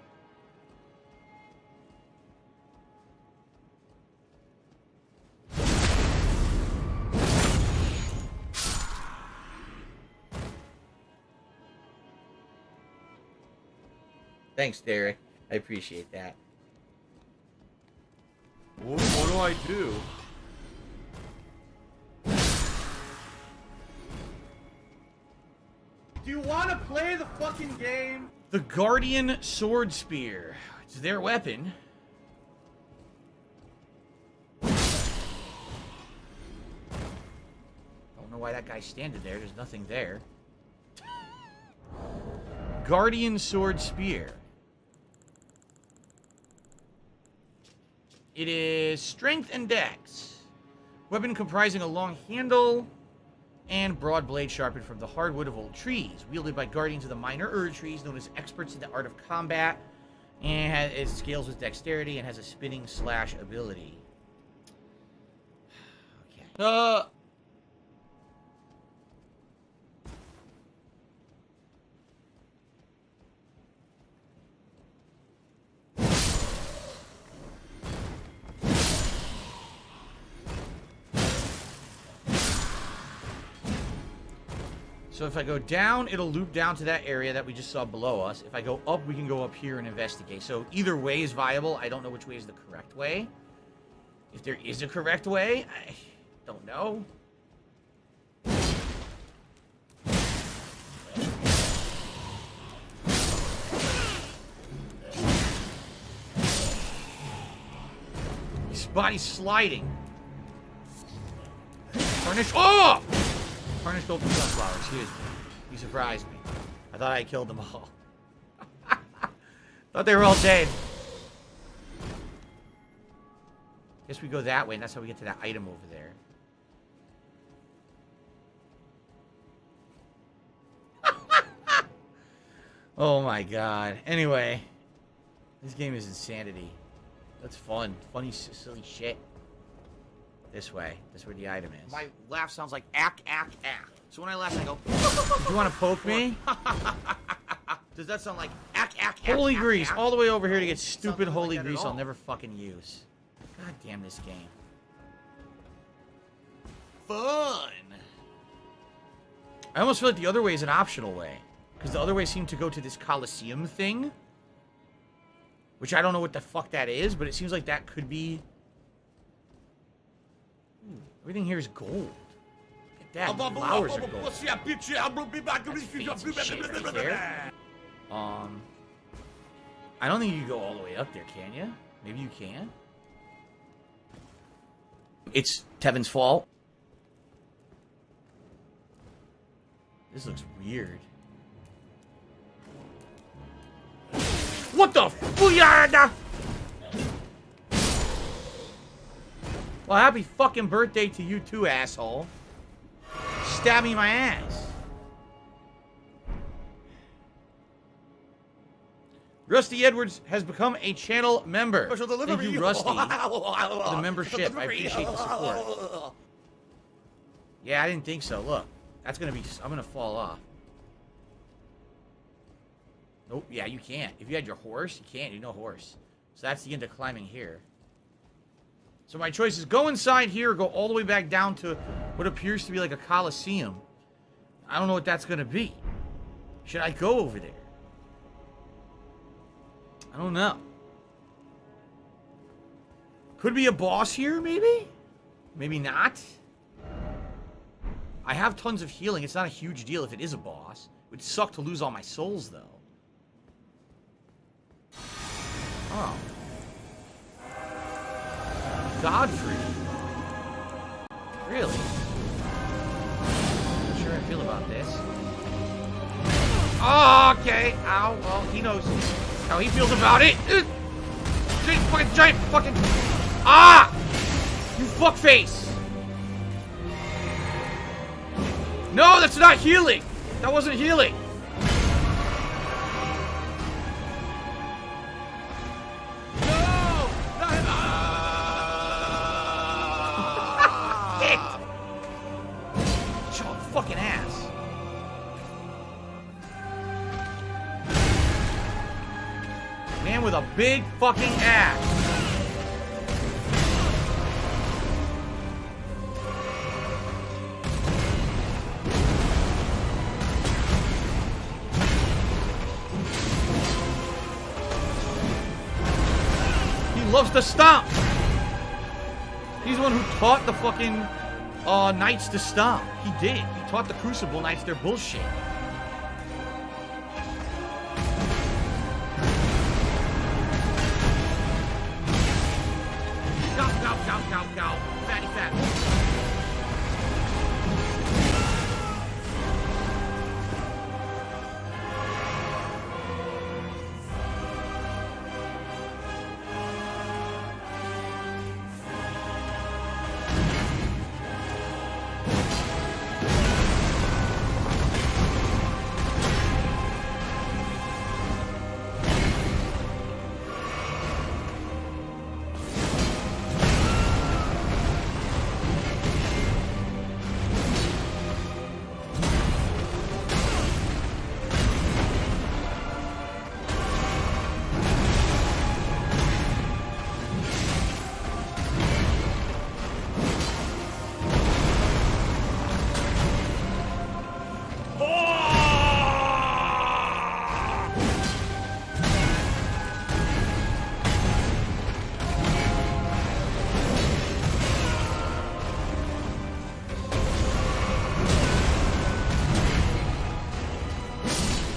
Thanks, Derek. I appreciate that. What do I do? Do you want to play the fucking game? The Guardian Sword Spear. It's their weapon. Don't know why that guy's standing there. There's nothing there. Guardian Sword Spear. It is strength and dex. Weapon comprising a long handle and broad blade sharpened from the hardwood of old trees. Wielded by guardians of the minor trees known as experts in the art of combat. And it scales with dexterity and has a spinning slash ability. Okay. So if I go down, it'll loop down to that area that we just saw below us. If I go up, we can go up here and investigate. So either way is viable. I don't know which way is the correct way. If there is a correct way, I don't know. body's sliding. Tarnish. Oh! Tarnish gold for sunflower. Excuse me. You surprised me. I thought I killed them all. Thought they were all dead. Guess we go that way, and that's how we get to that item over there. Oh my god. Anyway, this game is insanity. That's fun. Funny, silly shit. This way. That's where the item is. My laugh sounds like ack, ack, ack. So when I laugh, I go... Do you want to poke me? Does that sound like ack, ack, ack, Holy ack, grease. ack? All the way over here to get stupid Something holy like that at grease I'll all. never fucking use. God damn this game. Fun. I almost feel like the other way is an optional way. Because the other way seemed to go to this Coliseum thing. Which I don't know what the fuck that is, but it seems like that could be... Ooh, everything here is gold. Look at that. Flowers are gold. That's fancy shit right there. I don't think you can go all the way up there, can you? Maybe you can? It's Tevin's fault. This looks weird. What the f***? Well, happy fucking birthday to you too, asshole. Stab me in my ass. Rusty Edwards has become a channel member. Thank you, Rusty, for the membership. I appreciate the support. Yeah, I didn't think so. Look, that's gonna be... I'm gonna fall off. Nope, yeah, you can't. If you had your horse, you can't. You're no horse. So that's the end of climbing here. So my choice is go inside here or go all the way back down to what appears to be like a coliseum. I don't know what that's going to be. Should I go over there? I don't know. Could be a boss here, maybe? Maybe not. I have tons of healing. It's not a huge deal if it is a boss. It would suck to lose all my souls, though. Oh. Godfrey. Really? Not sure how I feel about this. Oh, okay. Ow. Well, he knows how he feels about it. Giant fucking... Ah! You fuckface! No, that's not healing! That wasn't healing! Fucking ass. Man with a big fucking ass. He loves to stomp. He's the one who taught the fucking knights to stomp. He did. He taught the Crucible Knights their bullshit. Go, go, go, go, go. Fatty, fatty.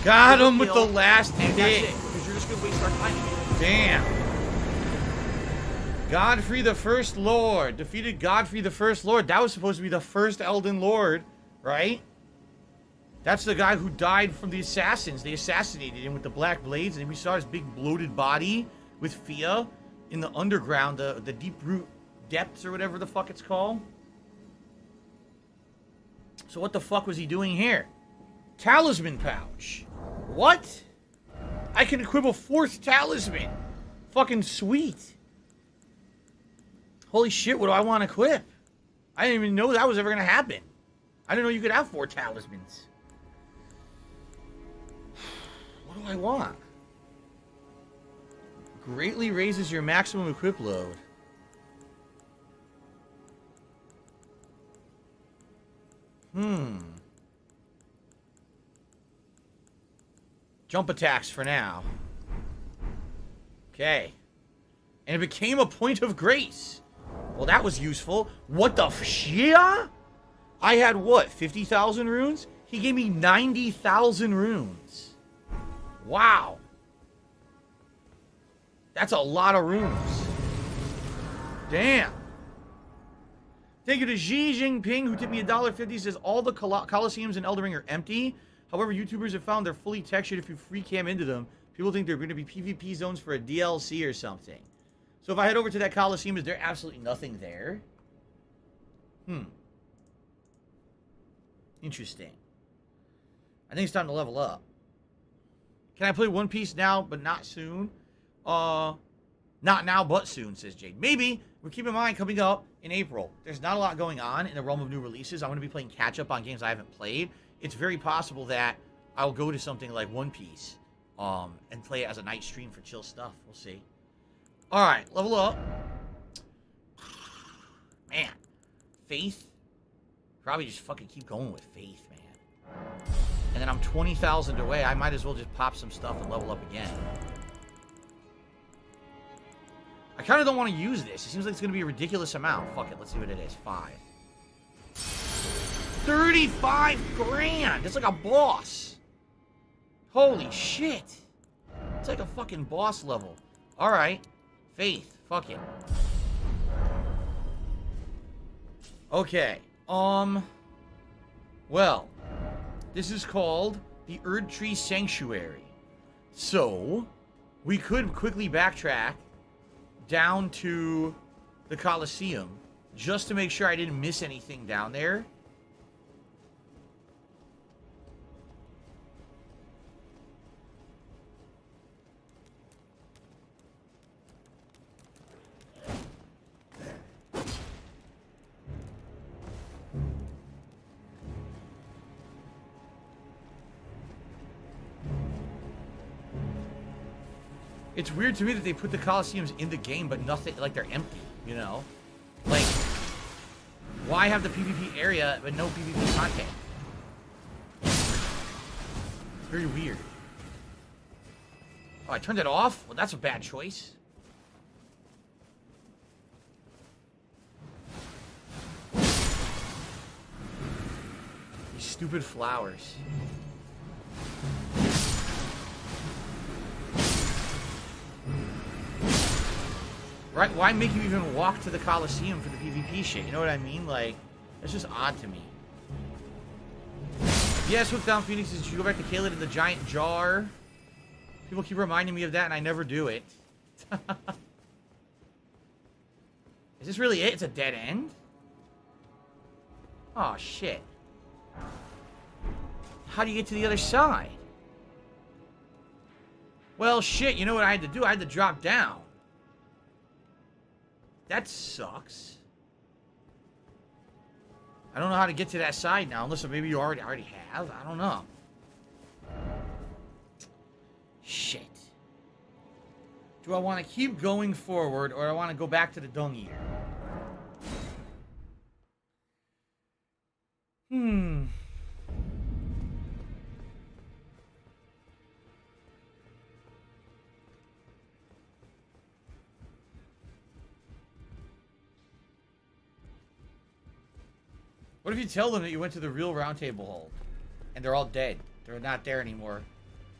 Got him with the last hit. Because you're just going to waste our time. Damn. Godfrey the First Lord. Defeated Godfrey the First Lord. That was supposed to be the first Elden Lord, right? That's the guy who died from the assassins. They assassinated him with the black blades, and we saw his big bloated body with Fia in the underground, the deep root depths or whatever the fuck it's called. So what the fuck was he doing here? Talisman pouch. What? I can equip a 4th talisman. Fucking sweet. Holy shit, what do I want to equip? I didn't even know that was ever going to happen. I didn't know you could have 4 talismans. What do I want? Greatly raises your maximum equip load. Jump attacks for now. Okay. And it became a point of grace. Well, that was useful. What the shit? I had what? 50,000 runes? He gave me 90,000 runes. Wow. That's a lot of runes. Damn. Thank you to Xi Jinping, who tipped me $1.50. Says all the Colosseums in Elden Ring are empty. However, YouTubers have found they're fully textured if you free cam into them. People think they're going to be PvP zones for a DLC or something. So if I head over to that Colosseum, is there absolutely nothing there? Interesting. I think it's time to level up. Can I play One Piece now, but not soon? Not now, but soon, says Jade. Maybe. But keep in mind, coming up in April, there's not a lot going on in the realm of new releases. I'm going to be playing catch-up on games I haven't played. It's very possible that I'll go to something like One Piece and play it as a night stream for chill stuff. We'll see. All right, level up. Man, Faith. Probably just fucking keep going with Faith, man. And then I'm 20,000 away. I might as well just pop some stuff and level up again. I kind of don't want to use this. It seems like it's going to be a ridiculous amount. Fuck it. Let's see what it is. 5. 35 grand. It's like a boss. Holy shit. It's like a fucking boss level. All right. Faith. Fuck it. Okay. Well, this is called the Erd Tree Sanctuary. So, we could quickly backtrack down to the Colosseum just to make sure I didn't miss anything down there. It's weird to me that they put the Colosseums in the game, but nothing, like they're empty, you know? Like, why have the PvP area, but no PvP content? It's very weird. Oh, I turned it off? Well, that's a bad choice. These stupid flowers. Right? Why make you even walk to the Colosseum for the PvP shit? You know what I mean? Like, that's just odd to me. Yes, with Down Phoenix, did you go back to Caelid in the giant jar? People keep reminding me of that, and I never do it. Is this really it? It's a dead end? Oh, shit. How do you get to the other side? Well, shit, you know what I had to do? I had to drop down. That sucks. I don't know how to get to that side now, unless maybe you already have. I don't know. Shit. Do I want to keep going forward, or do I want to go back to the Dung Eater? What if you tell them that you went to the real round table hold and they're all dead? They're not there anymore.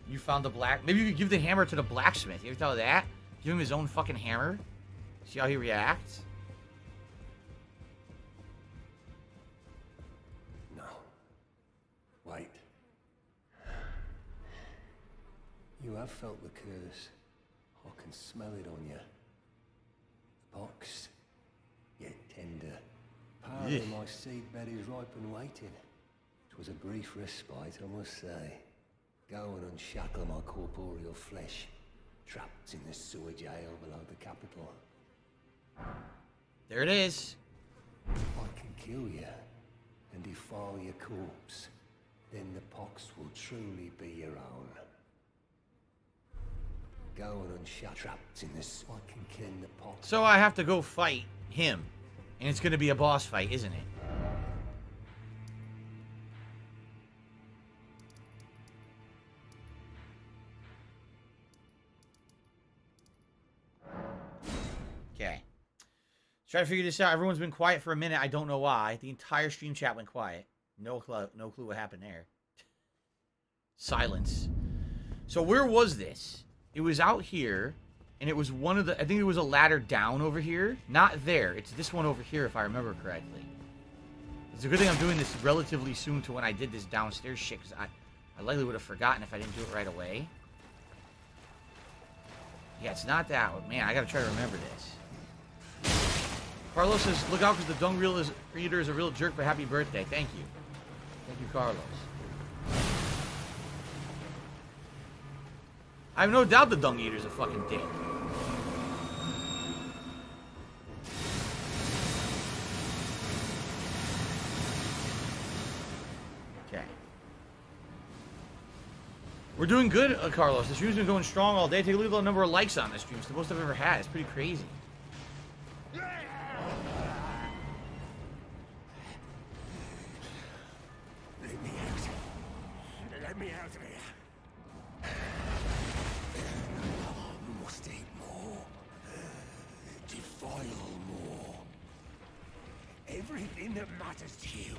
You found the black... Maybe you could give the hammer to the blacksmith. You ever thought of that? Give him his own fucking hammer? See how he reacts? No. Wait. You have felt the curse. I can smell it on you. The box, yet tender. Part of my seedbed is ripe and waiting. 'Twas a brief respite, I must say. Go and unshackle my corporeal flesh, trapped in the sewer jail below the capital. There it is. I can kill you and defile your corpse. Then the pox will truly be your own. Go and unshackle, trapped in this. I can kill the pox. So I have to go fight him. And it's going to be a boss fight, isn't it? Okay. Try to figure this out. Everyone's been quiet for a minute. I don't know why. The entire stream chat went quiet. No clue what happened there. Silence. So where was this? It was out here. And it was one of the... I think it was a ladder down over here. Not there. It's this one over here, if I remember correctly. It's a good thing I'm doing this relatively soon to when I did this downstairs shit, because I likely would have forgotten if I didn't do it right away. Yeah, it's not that one. Man, I gotta try to remember this. Carlos says, look out, because the dung reader is a real jerk, but happy birthday. Thank you. Thank you, Carlos. I have no doubt the dung eater's a fucking dick. Okay. We're doing good, Carlos. The stream's been going strong all day. Take a look at the number of likes on this stream. It's the most I've ever had. It's pretty crazy. Let me out. Let me out of here. You must eat more. Defile more. Everything that matters to you.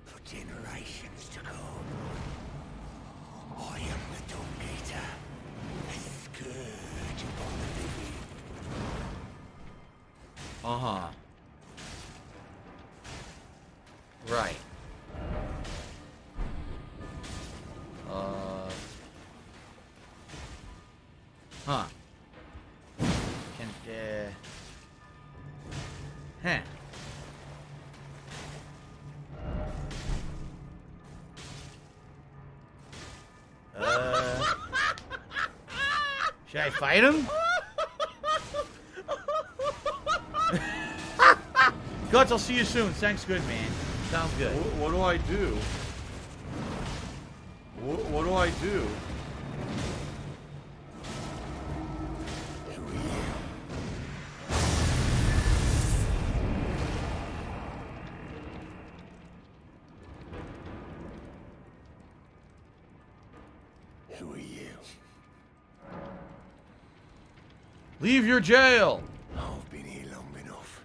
For generations to come. I am the Dung Eater. A scourge upon the living. Uh-huh. Right. Huh. And, huh. Should I fight him? Guts, I'll see you soon. Thanks, good man. Sounds good. What do I do? What do I do? Who are you? Leave your jail. I've been here long enough.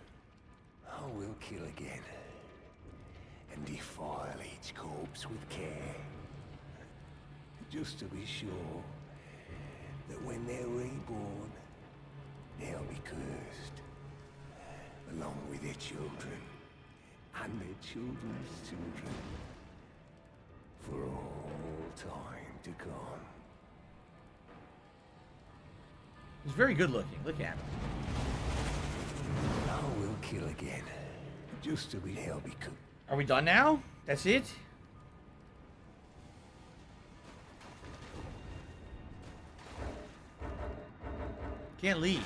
I will kill again. And defile each corpse with care. Just to be sure that when they're reborn, they'll be cursed. Along with their children. And their children's children. For all time to come. He's very good looking. Look at him. I will kill again. Just to be held be cooked. Are we done now? That's it? Can't leave.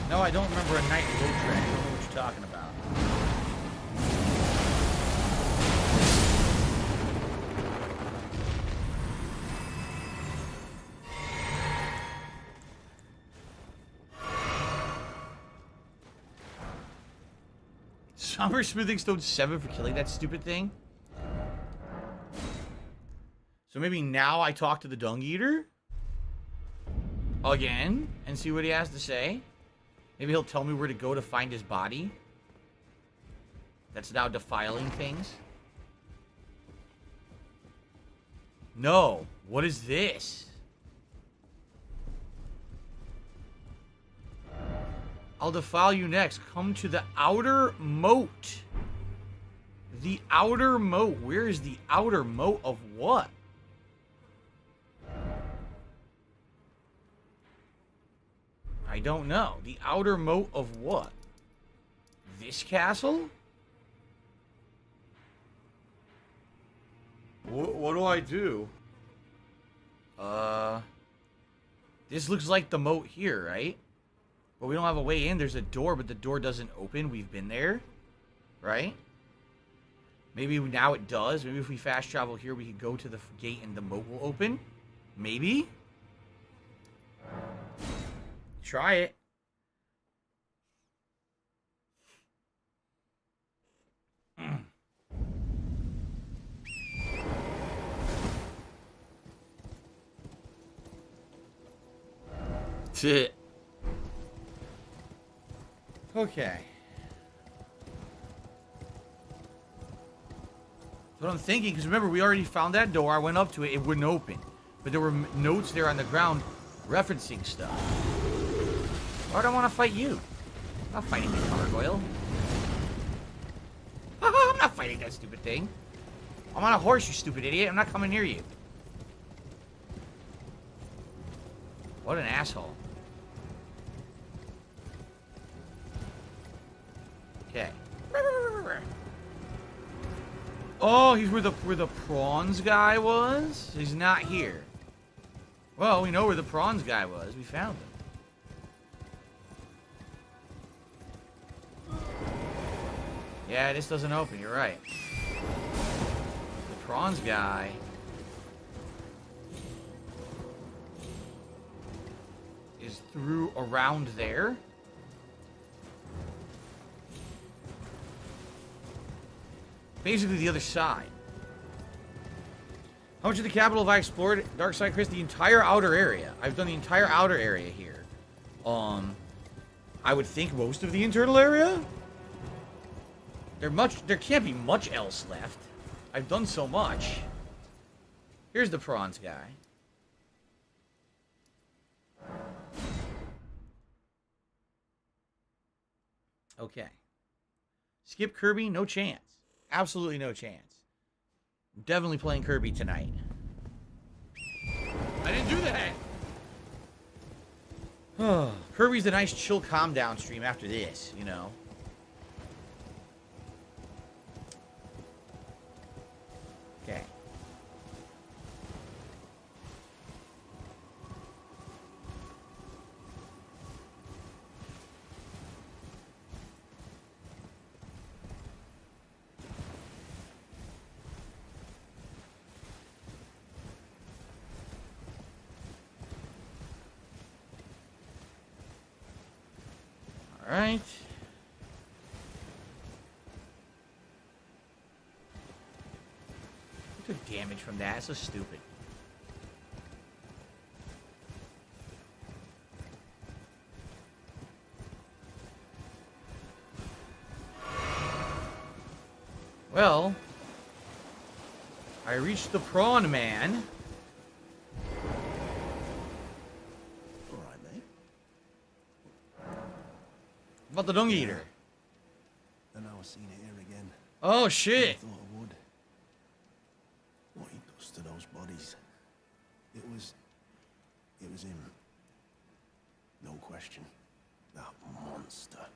No, I don't remember a night road track. I don't know what talking about. Somber Smoothing Stone 7 for killing that stupid thing. So maybe now I talk to the Dung Eater again and see what he has to say. Maybe he'll tell me where to go to find his body. That's now defiling things. No. What is this? I'll defile you next. Come to the outer moat. The outer moat. Where is the outer moat of what? I don't know. The outer moat of what? This castle? What do I do? This looks like the moat here, right? But we don't have a way in. There's a door, but the door doesn't open. We've been there, right? Maybe now it does. Maybe if we fast travel here, we could go to the gate and the moat will open. Maybe. Try it. That's it. Okay. That's what I'm thinking, because remember, we already found that door. I went up to it. It wouldn't open. But there were notes there on the ground referencing stuff. Why do I want to fight you? I'm not fighting the gargoyle. I'm not fighting that stupid thing. I'm on a horse, you stupid idiot. I'm not coming near you. What an asshole. Okay. Oh, he's where the prawns guy was? He's not here. Well, we know where the prawns guy was. We found him. Yeah, this doesn't open. You're right. The prawns guy is through around there. Basically the other side. How much of the capital have I explored? Dark side, Chris, the entire outer area. I've done the entire outer area here. I would think most of the internal area. There can't be much else left. I've done so much. Here's the prawns guy. Okay. Skip Kirby, no chance. Absolutely no chance. I'm definitely playing Kirby tonight. I didn't do that! Kirby's a nice chill calm down stream after this, you know. Okay. Alright. I took damage from that. That's so stupid. Well, I reached the prawn man. About the dung eater. And I was seeing it here again. Oh shit! I thought I would. What he does to those bodies. It was him. No question. That monster.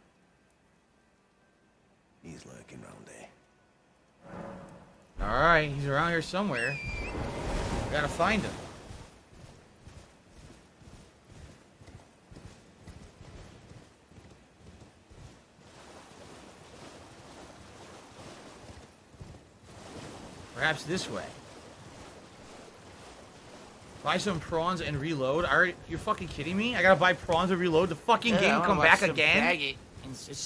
He's lurking round there. Alright, he's around here somewhere. We gotta find him. Perhaps this way. Buy some prawns and reload. You're fucking kidding me? I gotta buy prawns and reload. The fucking game come back again?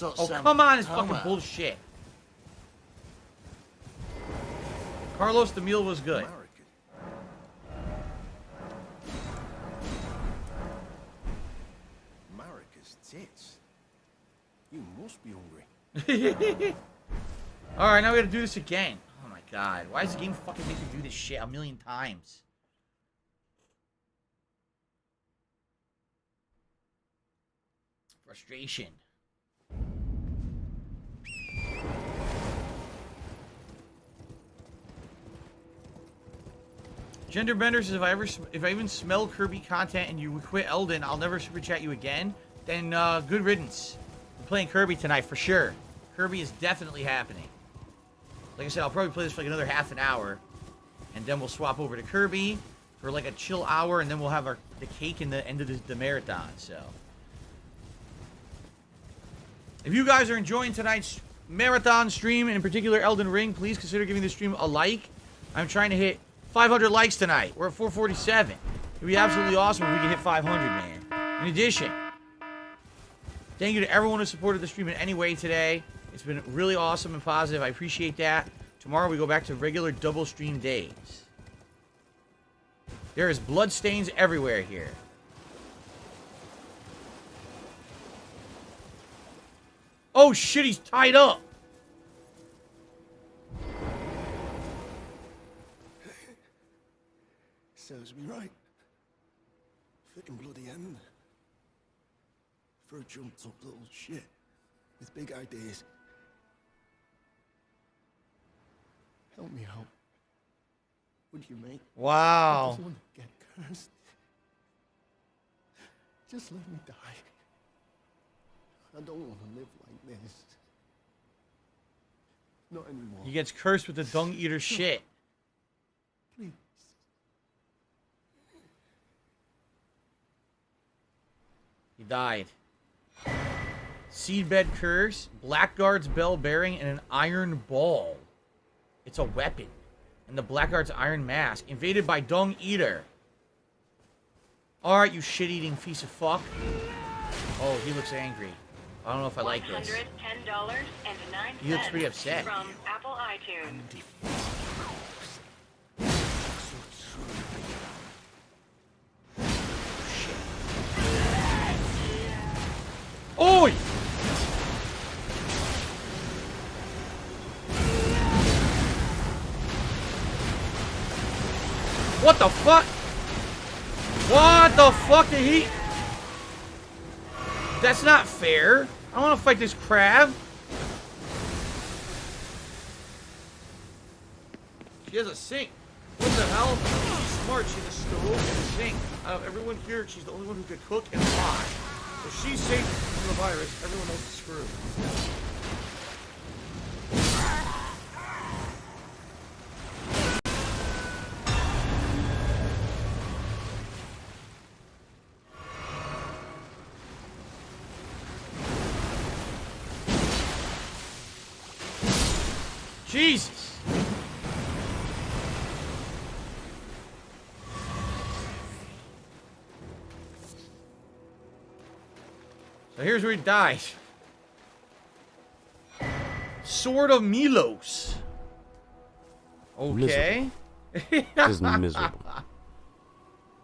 Oh, come on, it's fucking bullshit. Carlos, the meal was good. Marika's tits. You must be hungry. Alright, now we gotta do this again. Oh my god. Why does the game fucking make you do this shit a million times? Frustration. Genderbender says, if I even smell Kirby content and you quit Elden, I'll never super chat you again. Then good riddance. I'm playing Kirby tonight for sure. Kirby is definitely happening. Like I said, I'll probably play this for like another half an hour, and then we'll swap over to Kirby for like a chill hour, and then we'll have the cake in the end of the marathon. So, if you guys are enjoying tonight's marathon stream, and in particular Elden Ring, please consider giving this stream a like. I'm trying to hit 500 likes tonight. We're at 447. It'd be absolutely awesome if we can hit 500, man. In addition, thank you to everyone who supported the stream in any way today. It's been really awesome and positive. I appreciate that. Tomorrow we go back to regular double stream days. There is blood stains everywhere here. Oh shit, he's tied up. Serves me right. Fitting bloody end. For a jumped up little shit with big ideas. Help me out. Would you, mate? Wow. I just want to get cursed. Just let me die. I don't want to live like this. Not anymore. He gets cursed with the dung eater shit. Please. He died. Seedbed curse, Blackguard's bell bearing, and an iron ball. It's a weapon. And the Blackguard's iron mask. Invaded by Dung Eater. Alright, you shit-eating piece of fuck. Oh, he looks angry. I don't know if I like this. $110.09 He looks pretty upset. from Apple iTunes. Oi! What the fuck? What the fuck did he... That's not fair. I don't want to fight this crab. She has a sink. What the hell? She's smart. She has a stove and a sink. Out of everyone here, she's the only one who could cook and fry. So she's safe from the virus. Everyone else is screwed. Jesus! So here's where he dies. Sword of Milos. Okay. Just miserable.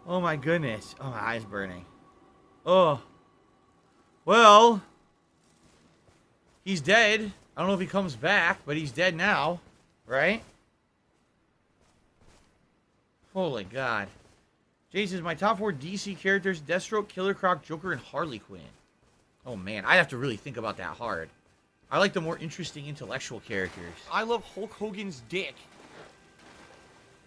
Oh my goodness. Oh, my eye's burning. Oh. Well. He's dead. I don't know if he comes back, but he's dead now. Right? Holy God. Jay says, my top 4 DC characters, Deathstroke, Killer Croc, Joker, and Harley Quinn. Oh man, I'd have to really think about that hard. I like the more interesting intellectual characters. I love Hulk Hogan's dick.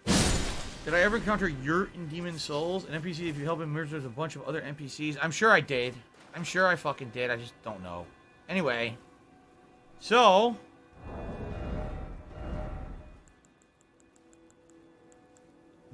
Did I ever encounter Yurt in Demon Souls? An NPC, if you help him merge with a bunch of other NPCs? I'm sure I did. I'm sure I fucking did. I just don't know. Anyway. So.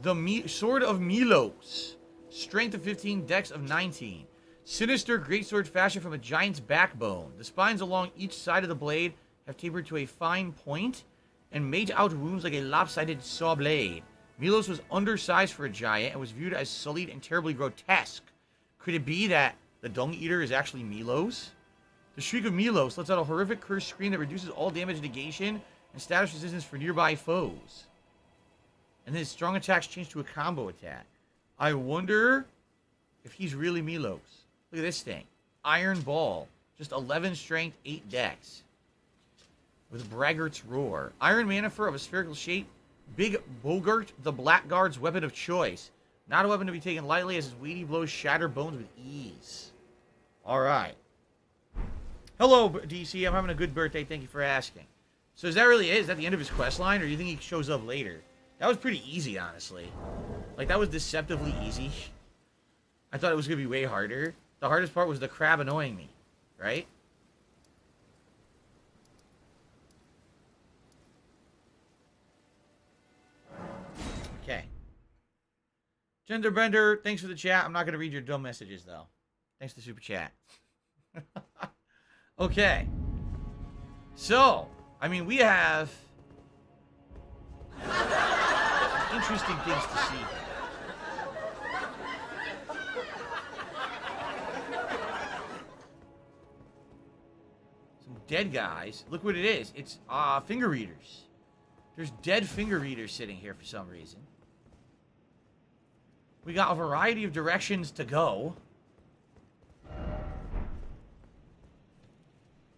The Sword of Milos. Strength of 15, Dex of 19. Sinister greatsword fashioned from a giant's backbone. The spines along each side of the blade have tapered to a fine point, and made out wounds like a lopsided saw blade. Milos was undersized for a giant and was viewed as sullied and terribly grotesque. Could it be that the Dung Eater is actually Milos? The Shriek of Milos lets out a horrific cursed scream that reduces all damage negation and status resistance for nearby foes. And then his strong attacks change to a combo attack. I wonder if he's really Milos. Look at this thing. Iron Ball. Just 11 strength, 8 dex. With Braggart's Roar. Iron Manifer of a spherical shape. Big Bogart, the Blackguard's weapon of choice. Not a weapon to be taken lightly as his weighty blows shatter bones with ease. Alright. Hello, DC. I'm having a good birthday. Thank you for asking. So is that really it? Is that the end of his quest line? Or do you think he shows up later? That was pretty easy, honestly. Like, that was deceptively easy. I thought it was going to be way harder. The hardest part was the crab annoying me. Right? Okay. Genderbender, thanks for the chat. I'm not going to read your dumb messages, though. Thanks for the super chat. Okay. So, I mean, we have some interesting things to see. Some dead guys. Look what it is. It's finger readers. There's dead finger readers sitting here for some reason. We got a variety of directions to go.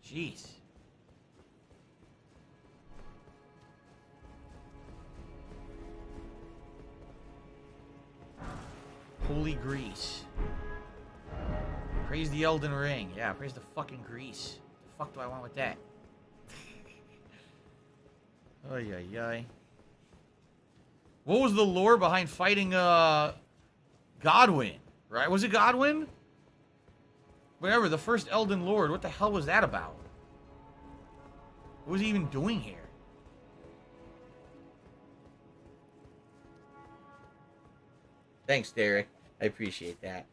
Jeez. Holy grease. Praise the Elden Ring. Yeah, praise the fucking grease. The fuck do I want with that? Ay, ay, ay. What was the lore behind fighting, Godwyn? Right? Was it Godwyn? Whatever, the first Elden Lord. What the hell was that about? What was he even doing here? Thanks, Derek. I appreciate that.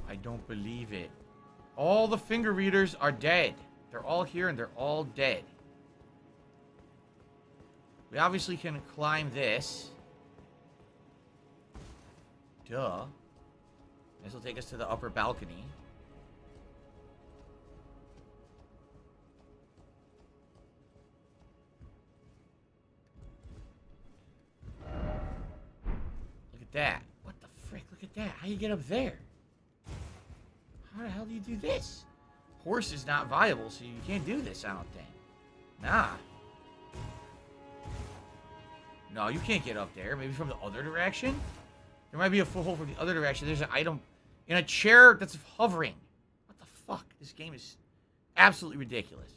I don't believe it. All the finger readers are dead. They're all here and they're all dead. We obviously can climb this. Duh. This will take us to the upper balcony. Look at that. What the frick? Look at that. How do you get up there? How the hell do you do this? Horse is not viable, so you can't do this, I don't think. Nah. No, you can't get up there. Maybe from the other direction? There might be a foothold from the other direction. There's an item in a chair that's hovering. What the fuck? This game is absolutely ridiculous.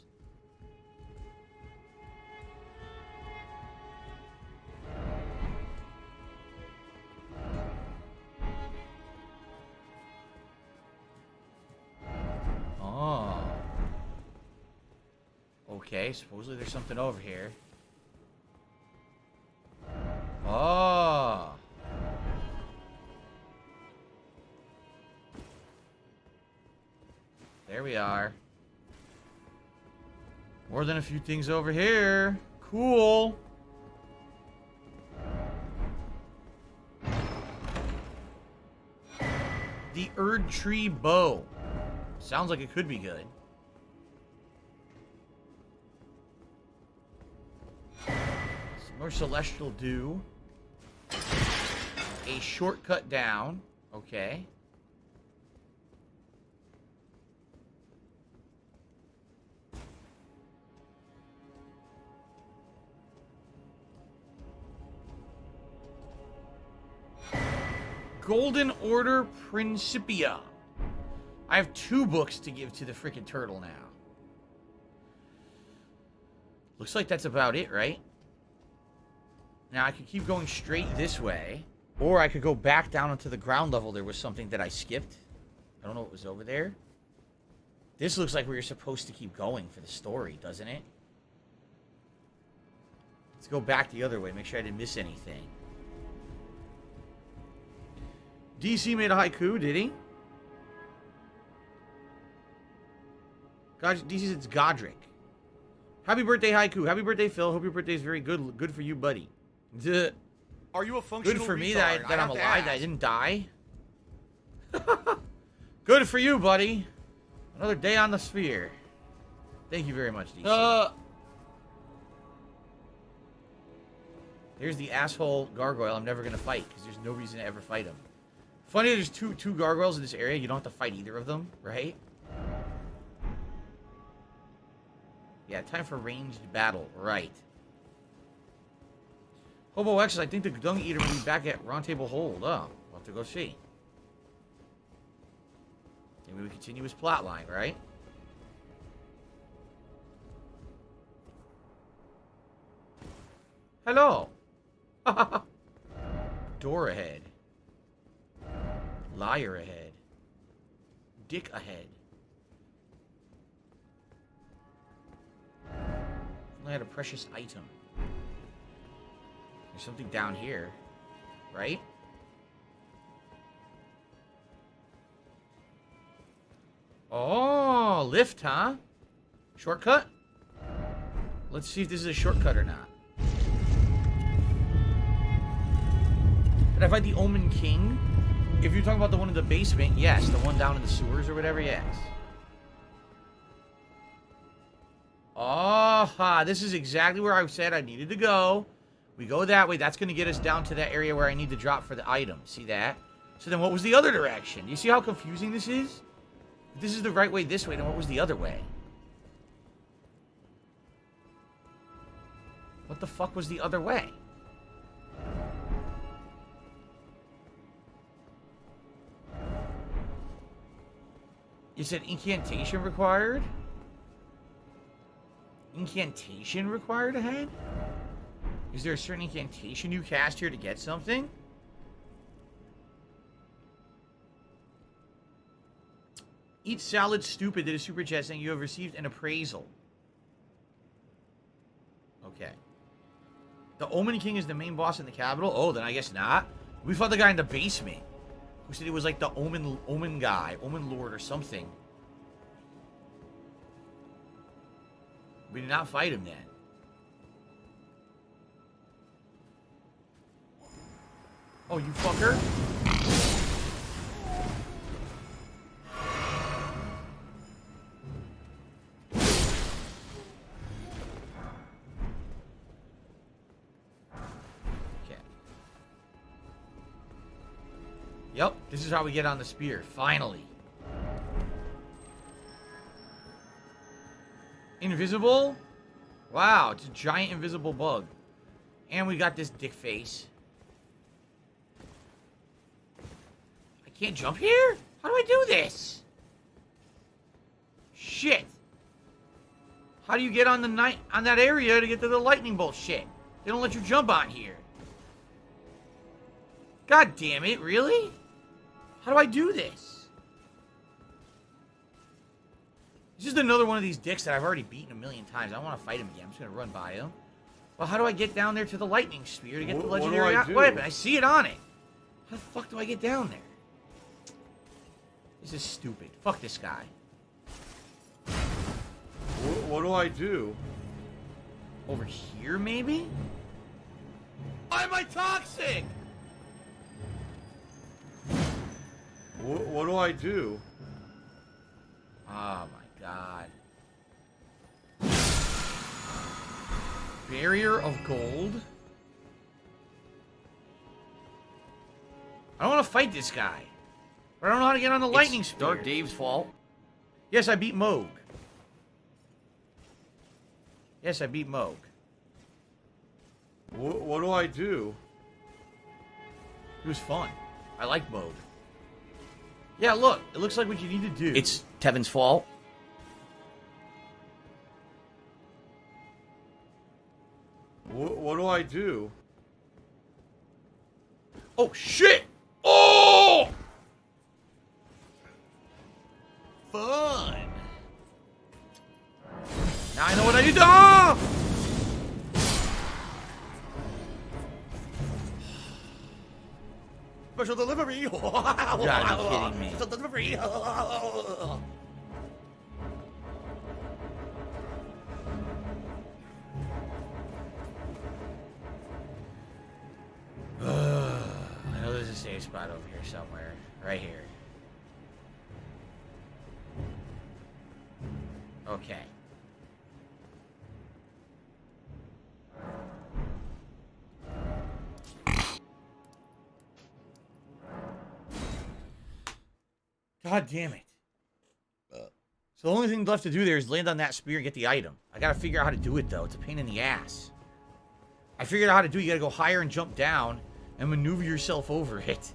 Oh. Okay, supposedly there's something over here. Oh. There we are. More than a few things over here. Cool. The Erd Tree Bow. Sounds like it could be good. Some more Celestial Dew. A shortcut down. Okay. Golden Order Principia. I have 2 books to give to the frickin' turtle now. Looks like that's about it, right? Now, I could keep going straight this way. Or I could go back down into the ground level. There was something that I skipped. I don't know what was over there. This looks like we were supposed to keep going for the story, doesn't it? Let's go back the other way. Make sure I didn't miss anything. DC made a haiku, did he? God, DC said it's Godric. Happy birthday, Haiku. Happy birthday, Phil. Hope your birthday is very good. Good for you, buddy. Duh. Are you a functional Good for me retard? that I'm alive, that I didn't die. Good for you, buddy. Another day on the sphere. Thank you very much, DC. Here's the asshole gargoyle I'm never going to fight, because there's no reason to ever fight him. Funny, there's two gargoyles in this area. You don't have to fight either of them, right? Yeah, time for ranged battle. Right. Hobo X, I think the Dung Eater will be back at Round Table Hold. Oh, we'll have to go see. Maybe we continue his plot line, right? Hello. Door ahead. Liar ahead. Dick ahead. I had a precious item. There's something down here, right? Oh, lift, huh? Shortcut? Let's see if this is a shortcut or not. Did I fight the Omen King? If you're talking about the one in the basement, yes. The one down in the sewers or whatever, yes. Oh, this is exactly where I said I needed to go. We go that way. That's going to get us down to that area where I need to drop for the item. See that? So then what was the other direction? You see how confusing this is? If this is the right way this way, then what was the other way? What the fuck was the other way? You said incantation required? Incantation required ahead? Is there a certain incantation you cast here to get something? Eat salad stupid did a super chat saying you have received an appraisal. Okay. The Omen King is the main boss in the capital? Oh, then I guess not. We fought the guy in the basement who said he was like the Omen guy, Omen Lord or something. We did not fight him then. Oh, you fucker. Okay. Yep, this is how we get on the spear, finally. Invisible? Wow, it's a giant invisible bug. And we got this dick face. I can't jump here? How do I do this? Shit. How do you get on that area to get to the lightning bolt shit? They don't let you jump on here. God damn it, really? How do I do this? This is another one of these dicks that I've already beaten a million times. I don't want to fight him again. I'm just going to run by him. Well, how do I get down there to the lightning spear to get the legendary weapon? I see it on it. How the fuck do I get down there? This is stupid. Fuck this guy. What do I do? Over here, maybe? Why am I toxic? What do I do? Oh, my God. Barrier of gold? I don't want to fight this guy. But I don't know how to get on the lightning spear. Dark Dave's fault. Yes, I beat Moog. Yes, I beat Moog. What do I do? It was fun. I like Moog. Yeah, look. It looks like what you need to do. It's Tevin's fault. What do I do? Oh, shit! Oh! Fun. Now I know what I need to... Oh! Special delivery. You gotta be kidding me. Special delivery. save spot over here somewhere. Right here. Okay. God damn it. So the only thing left to do there is land on that spear and get the item. I gotta figure out how to do it, though. It's a pain in the ass. I figured out how to do it. You gotta go higher and jump down and maneuver yourself over it.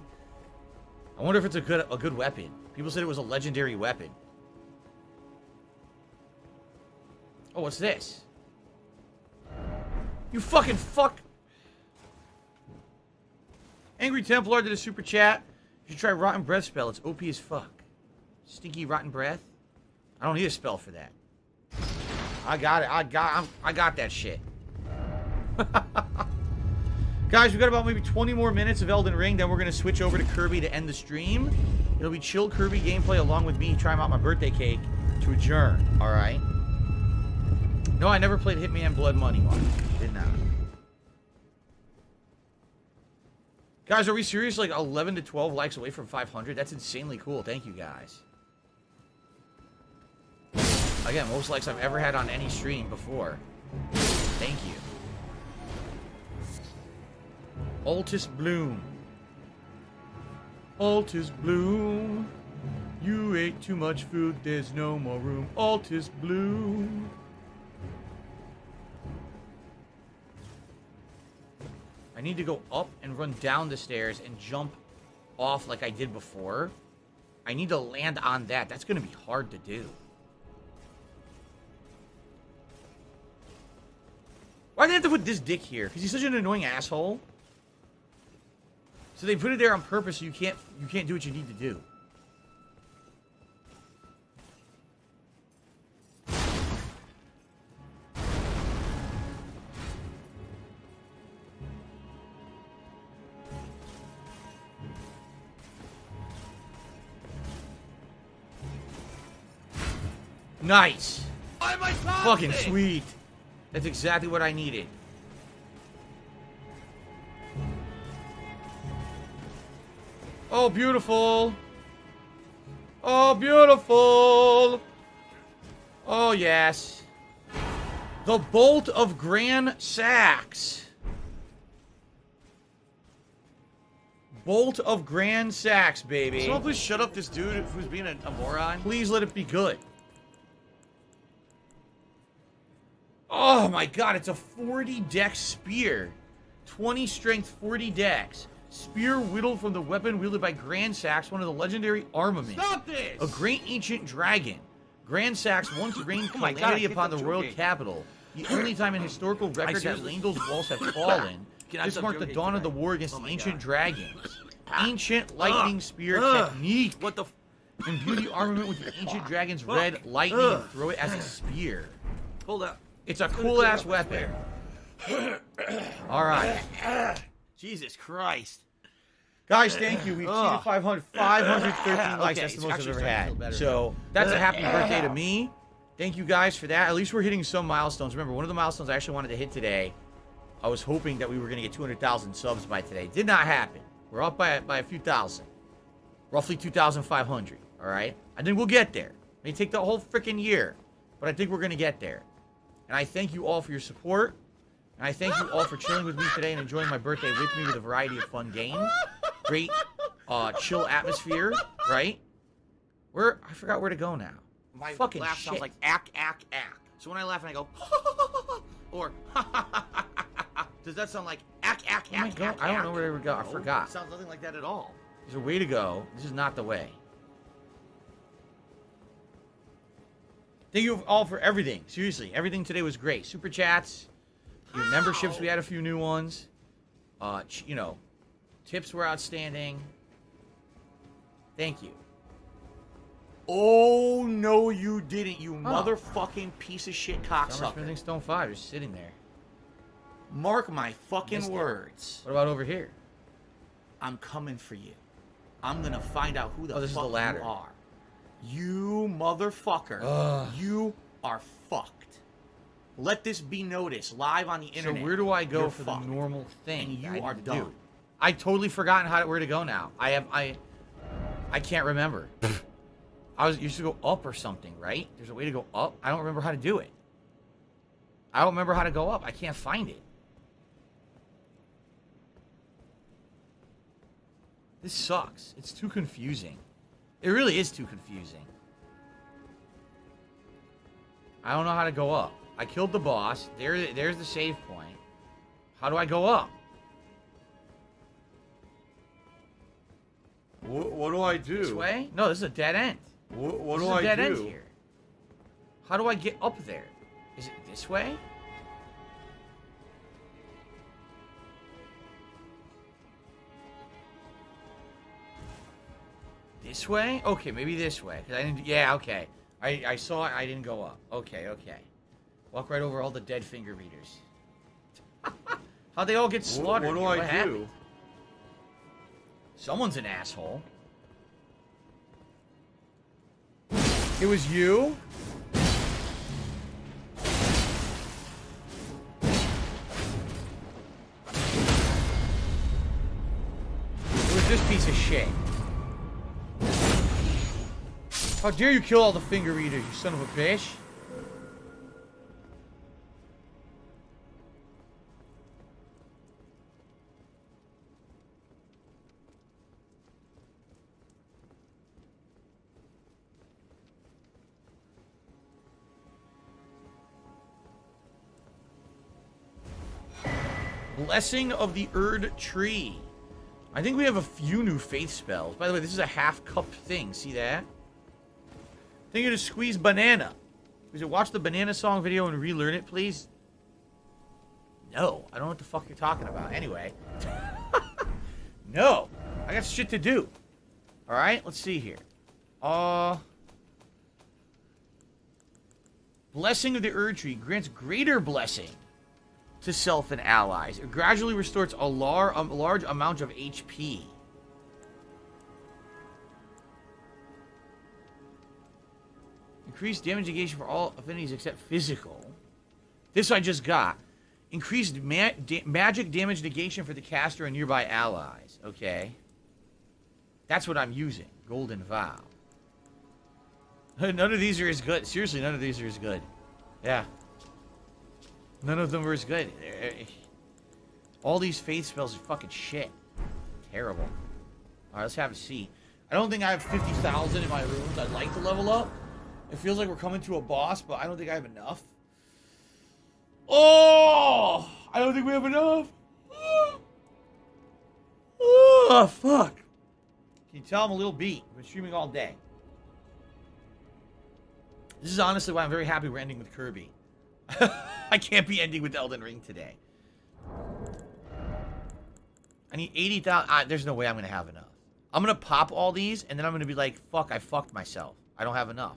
I wonder if it's a good weapon. People said it was a legendary weapon. Oh, what's this? You fucking fuck. Angry Templar did a super chat. You should try Rotten Breath spell. It's OP as fuck. Stinky Rotten Breath? I don't need a spell for that. I got it. I got that shit. Guys, we got about maybe 20 more minutes of Elden Ring. Then we're going to switch over to Kirby to end the stream. It'll be chill Kirby gameplay along with me trying out my birthday cake to adjourn. Alright? No, I never played Hitman Blood Money one. Did not. Guys, are we serious? Like 11 to 12 likes away from 500? That's insanely cool. Thank you, guys. Again, most likes I've ever had on any stream before. Thank you. Altus Bloom. Altus Bloom. You ate too much food, there's no more room. Altus Bloom. I need to go up and run down the stairs and jump off like I did before. I need to land on that. That's going to be hard to do. Why did they have to put this dick here? Because he's such an annoying asshole. So they put it there on purpose so you can't do what you need to do. Nice. Fucking sweet. That's exactly what I needed. Oh, beautiful. Oh, beautiful. Oh, yes. The Bolt of Grand Sax. Bolt of Grand Sax, baby. Someone please shut up this dude who's being a moron. Please let it be good. Oh my god, it's a 40 dex spear. 20 strength, 40 dex. Spear whittled from the weapon wielded by Grand Sax, one of the legendary armaments. Stop this! A great ancient dragon. Grand Sax once reigned calamity upon the royal capital. The only time in historical record that Lindell's walls have fallen. This marked the dawn of the war against the ancient dragons. Ancient lightning spear technique. What the Imbue the armament with the ancient dragon's red lightning and throw it as a spear. Hold up. It's a cool-ass weapon. Alright. Jesus Christ. Guys, thank you. We exceeded 500. 513 likes. That's the most I've ever had. So, that's a happy birthday to me. Thank you guys for that. At least we're hitting some milestones. Remember, one of the milestones I actually wanted to hit today, I was hoping that we were going to get 200,000 subs by today. Did not happen. We're up by a few thousand. Roughly 2,500. Alright? I think we'll get there. It may take the whole freaking year. But I think we're going to get there. And I thank you all for your support. And I thank you all for chilling with me today and enjoying my birthday with me with a variety of fun games. Great, chill atmosphere, right? I forgot where to go now. My fucking laugh shit. sounds like ack, ack, ack. So when I laugh and I go, or does that sound like ack, ack, Oh my ack, God, ack, I don't know ack? where to go. I No, forgot. It sounds nothing like that at all. There's a way to go. This is not the way. Thank you all for everything. Seriously, everything today was great. Super chats, your memberships, we had a few new ones. You know, tips were outstanding. Thank you. Oh, no, you didn't, you motherfucking piece of shit Summer cocksucker. Smithing Stone 5 just sitting there. Mark my fucking Missed it. words. What about over here? I'm coming for you. I'm gonna find out who the this is fuck the ladder. you are. You motherfucker. Ugh. You are fucked. Let this be noticed live on the internet. So where do I go You're for fucked. the normal thing? And that I you need are to done. do? I totally forgotten where to go now. I can't remember. Used to go up or something, right? There's a way to go up. I don't remember how to do it. I don't remember how to go up. I can't find it. This sucks. It's too confusing. It really is too confusing. I don't know how to go up. I killed the boss. There's the save point. How do I go up? What do I do? This way? No, this is a dead end. What this do is a I dead do? end here. How do I get up there? Is it this way? This way? Okay, maybe this way. 'Cause I didn't. Yeah, okay. I saw it. I didn't go up. Okay, okay. Walk right over all the dead finger readers. How'd they all get slaughtered? What do here? I What do? happened? Someone's an asshole. It was you? It was this piece of shit. How dare you kill all the finger readers, you son of a bitch. Blessing of the Erd Tree. I think we have a few new faith spells. By the way, this is a half cup thing. See that? I think you just squeeze banana. We should watch the banana song video and relearn it, please. No, I don't know what the fuck you're talking about. Anyway. No, I got shit to do. All right, let's see here. Blessing of the Erd Tree grants greater blessing to self and allies. It gradually restores a large amount of HP. Increased damage negation for all affinities except physical. This I just got. Increased magic damage negation for the caster and nearby allies. Okay. That's what I'm using. Golden Vow. None of these are as good. Seriously, none of these are as good. Yeah. None of them are as good. All these faith spells are fucking shit. Terrible. Alright, let's have a seat. I don't think I have 50,000 in my rooms. I'd like to level up. It feels like we're coming to a boss, but I don't think I have enough. Oh! I don't think we have enough. Oh, fuck. Can you tell I'm a little beat? I've been streaming all day. This is honestly why I'm very happy we're ending with Kirby. I can't be ending with Elden Ring today. I need 80,000. There's no way I'm going to have enough. I'm going to pop all these, and then I'm going to be like, fuck, I fucked myself. I don't have enough.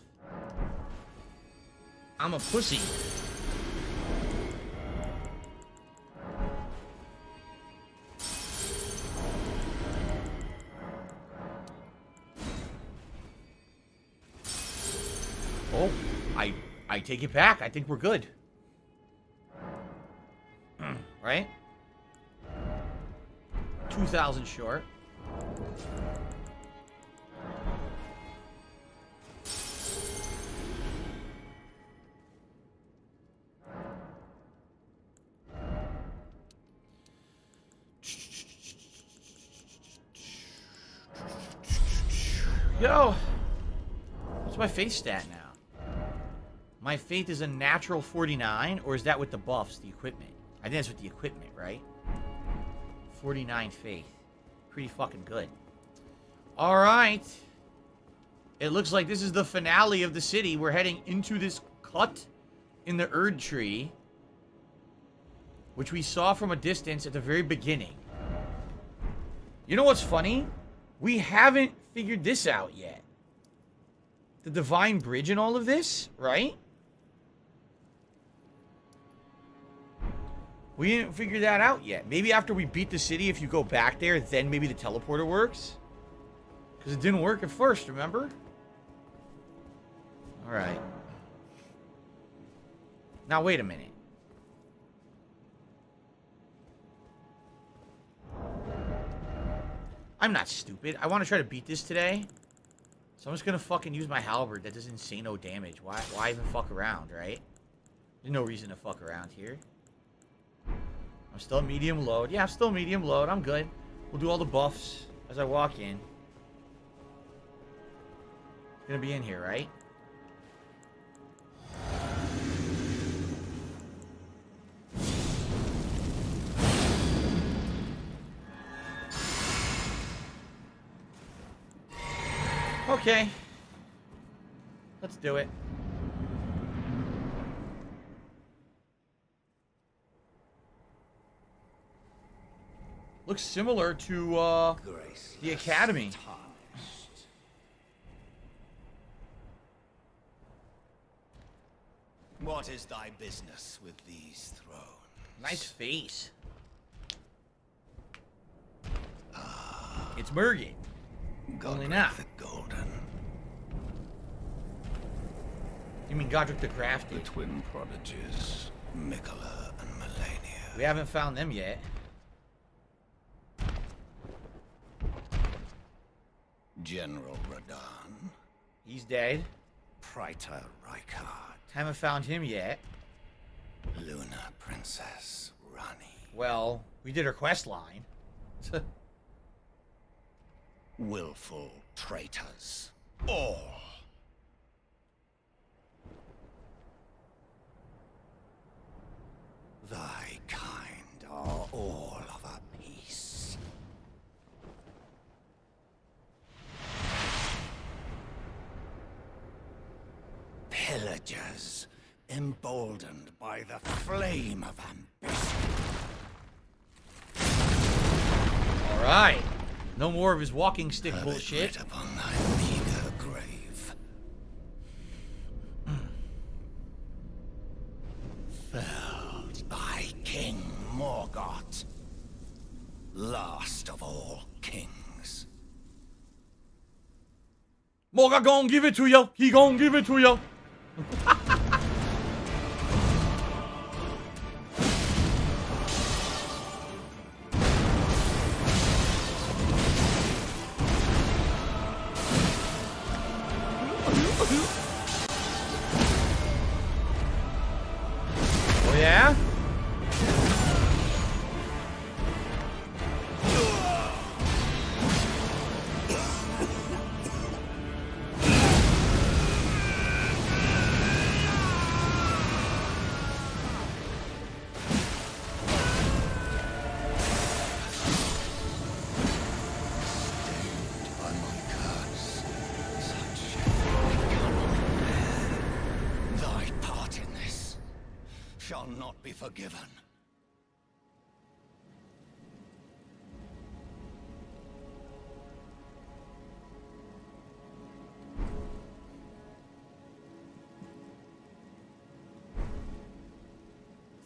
I'm a pussy. Oh, I take it back. I think we're good. Right? 2,000 short. Yo! What's my faith stat now? My faith is a natural 49, or is that with the buffs, the equipment? I think that's with the equipment, right? 49 faith. Pretty fucking good. Alright. It looks like this is the finale of the city. We're heading into this cut in the Erd Tree, which we saw from a distance at the very beginning. You know what's funny? We haven't figured this out yet. The Divine Bridge and all of this, right? We didn't figure that out yet. Maybe after we beat the city, if you go back there, then maybe the teleporter works. Because it didn't work at first, remember? Alright. Now, wait a minute. I'm not stupid. I want to try to beat this today. So I'm just going to fucking use my halberd that does insano damage. Why even fuck around, right? There's no reason to fuck around here. I'm still medium load. Yeah, I'm still medium load. I'm good. We'll do all the buffs as I walk in. It's going to be in here, right? Okay. Let's do it. Looks similar to the Academy. What is thy business with these thrones? Nice face. It's Mergen. Only now. Golden. You mean Godric the Crafty? The twin prodigies, Mikola and Melania. We haven't found them yet. General Radahn. He's dead. Praetor Rykard. Haven't found him yet. Luna Princess Rani. Well, we did her quest line. Willful traitors. All. Thy kind are all of a piece. Pillagers, emboldened by the flame of ambition. All right. No more of his walking stick bullshit. Upon thy meager grave. Felled by King Morgoth, last of all kings. Morgoth gon' give it to you. He gon' give it to you. Oh yeah? Thy part in this shall not be forgiven.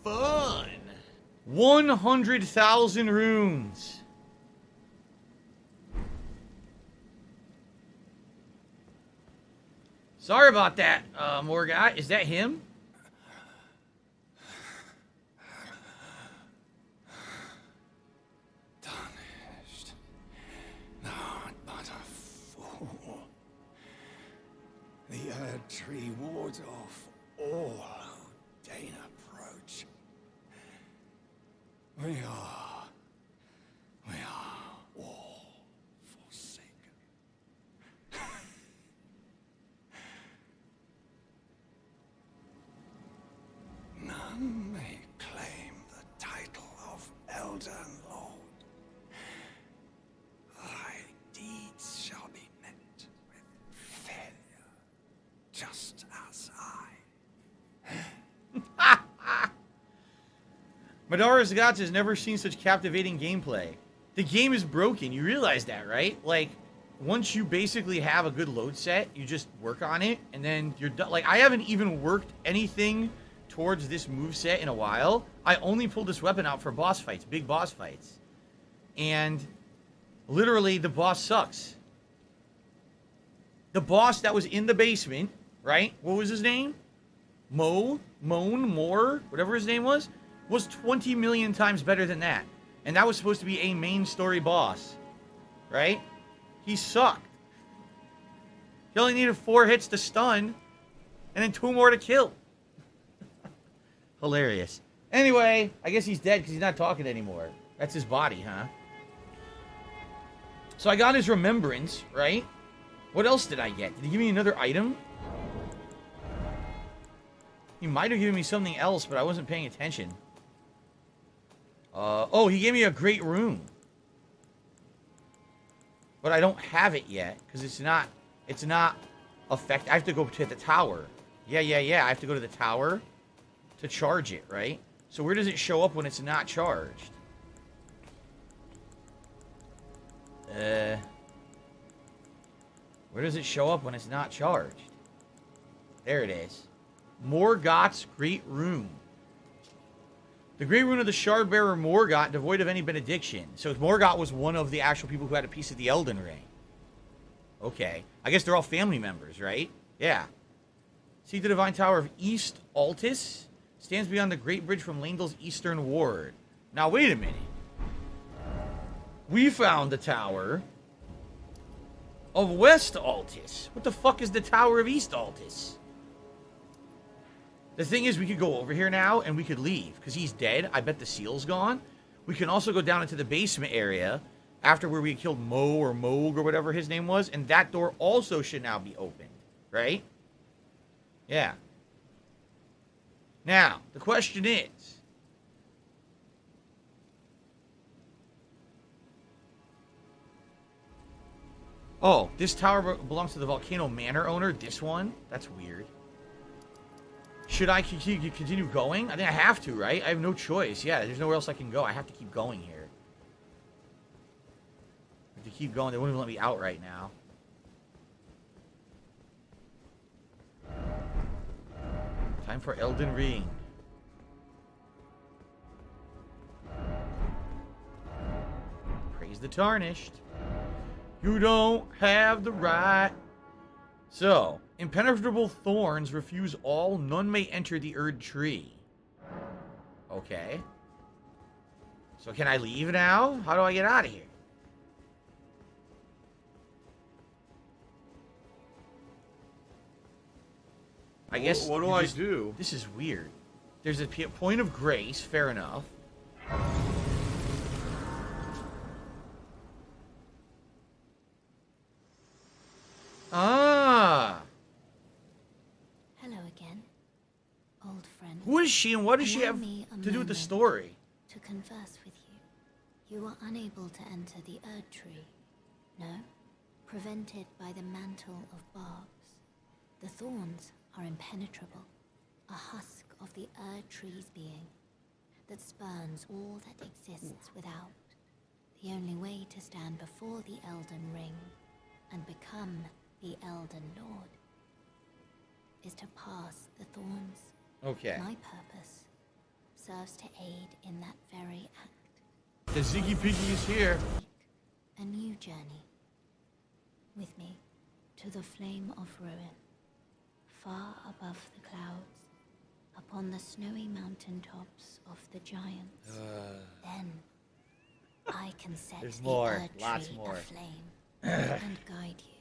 Fun. 100,000 runes. Sorry about that, Morgoth. Is that him? Tarnished. Thou art but a fool. The Erd Tree wards off all who deign approach. We are all forsaken. None may claim the title of Elden Lord. Thy deeds shall be met with failure, just as I. Madara Zagats has never seen such captivating gameplay. The game is broken. You realize that, right? Like, once you basically have a good load set, you just work on it, and then you're done. Like, I haven't even worked anything towards this moveset in a while. I only pulled this weapon out for boss fights, big boss fights. And literally, the boss sucks. The boss that was in the basement, right? What was his name? Moan, More, whatever his name was 20 million times better than that. And that was supposed to be a main story boss. right? He sucked. He only needed 4 hits to stun, and then 2 more to kill. Hilarious. Anyway, I guess he's dead because he's not talking anymore. That's his body, huh? So I got his remembrance, right? What else did I get? Did he give me another item? He might have given me something else, but I wasn't paying attention. Oh, he gave me a great rune. But I don't have it yet, because it's not effective. I have to go to the tower. Yeah. I have to go to the tower to charge it, right? So where does it show up when it's not charged? Where does it show up when it's not charged? There it is. Morgoth's Great Rune. The Great Rune of the Shardbearer Morgoth, devoid of any benediction. So Morgoth was one of the actual people who had a piece of the Elden Ring. Okay. I guess they're all family members, right? Yeah. See the Divine Tower of East Altus? Stands beyond the Great Bridge from Leyndell's Eastern Ward. Now, wait a minute. We found the Tower of West Altus. What the fuck is the Tower of East Altus? The thing is, we could go over here now, and we could leave, because he's dead. I bet the seal's gone. We can also go down into the basement area, after where we killed Mo or Moog or whatever his name was, and that door also should now be opened, right? Yeah. Now, the question is... Oh, this tower belongs to the Volcano Manor owner? This one? That's weird. Should I continue going? I think I have to, right? I have no choice. Yeah, there's nowhere else I can go. I have to keep going here. I have to keep going. They won't even let me out right now. Time for Elden Ring. Praise the Tarnished. You don't have the right. So, impenetrable thorns refuse all. None may enter the Erd tree. Okay. So can I leave now? How do I get out of here? I guess... What do I do? This is weird. There's a point of grace. Fair enough. Ah. Hello again, old friend. Who is she and what does she have to do with the story? To converse with you. You are unable to enter the Erd tree. No? Prevented by the mantle of barbs. The thorns are impenetrable. A husk of the Erd tree's being that spurns all that exists without. The only way to stand before the Elden Ring and become the Elden Lord is to pass the thorns. Okay. My purpose serves to aid in that very act. The Ziggy Piggy is here. A new journey. With me to the flame of ruin, far above the clouds, upon the snowy mountaintops of the giants. Then I can set There's the more. Erd Lots tree more. aflame and guide you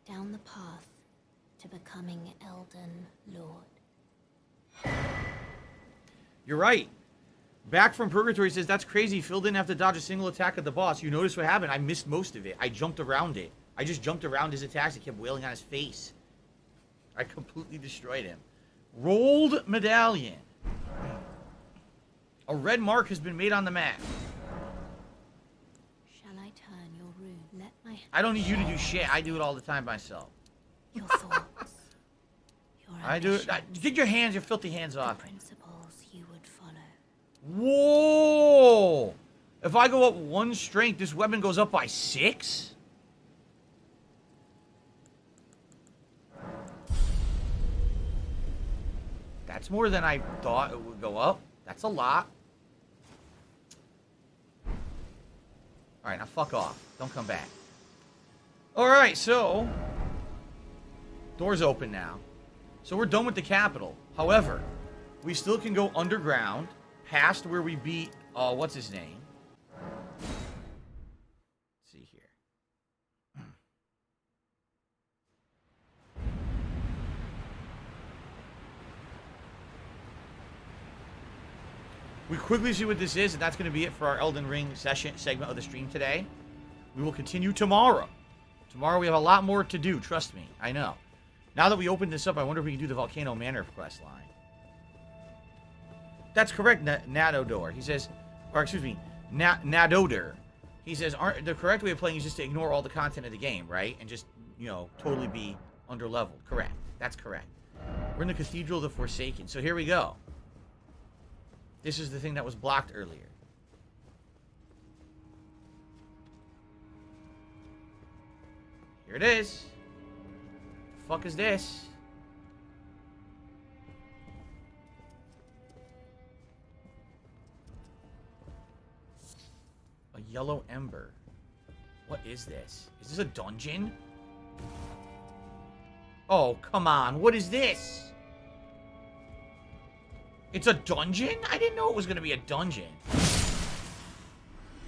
down the path to becoming Elden Lord. You're right. Back from Purgatory says, that's crazy. Phil didn't have to dodge a single attack of the boss. You notice what happened? I missed most of it. I jumped around it. I just jumped around his attacks. It kept wailing on his face. I completely destroyed him. Rolled medallion. A red mark has been made on the map. Shall I turn your rune? Let my I don't need you to do shit. I do it all the time myself. your thoughts, your I do it. Get your hands, your filthy hands off. principles you would follow. Whoa! If I go up 1 strength, this weapon goes up by 6? That's more than I thought it would go up. That's a lot. Alright, now fuck off. Don't come back. Alright, so... door's open now. So we're done with the capital. However, we still can go underground, past where we beat, what's his name? Let's see here. We quickly see what this is, and that's going to be it for our Elden Ring segment of the stream today. We will continue tomorrow. Tomorrow we have a lot more to do, trust me. I know. Now that we opened this up, I wonder if we can do the Volcano Manor quest line. That's correct, Nadodor. He says, or excuse me, Nadodor. He says, the correct way of playing is just to ignore all the content of the game, right? And just, you know, totally be under-leveled. Correct. That's correct. We're in the Cathedral of the Forsaken. So here we go. This is the thing that was blocked earlier. Here it is. The fuck is this? A yellow ember. What is this? Is this a dungeon? Oh, come on. What is this? It's a dungeon? I didn't know it was going to be a dungeon.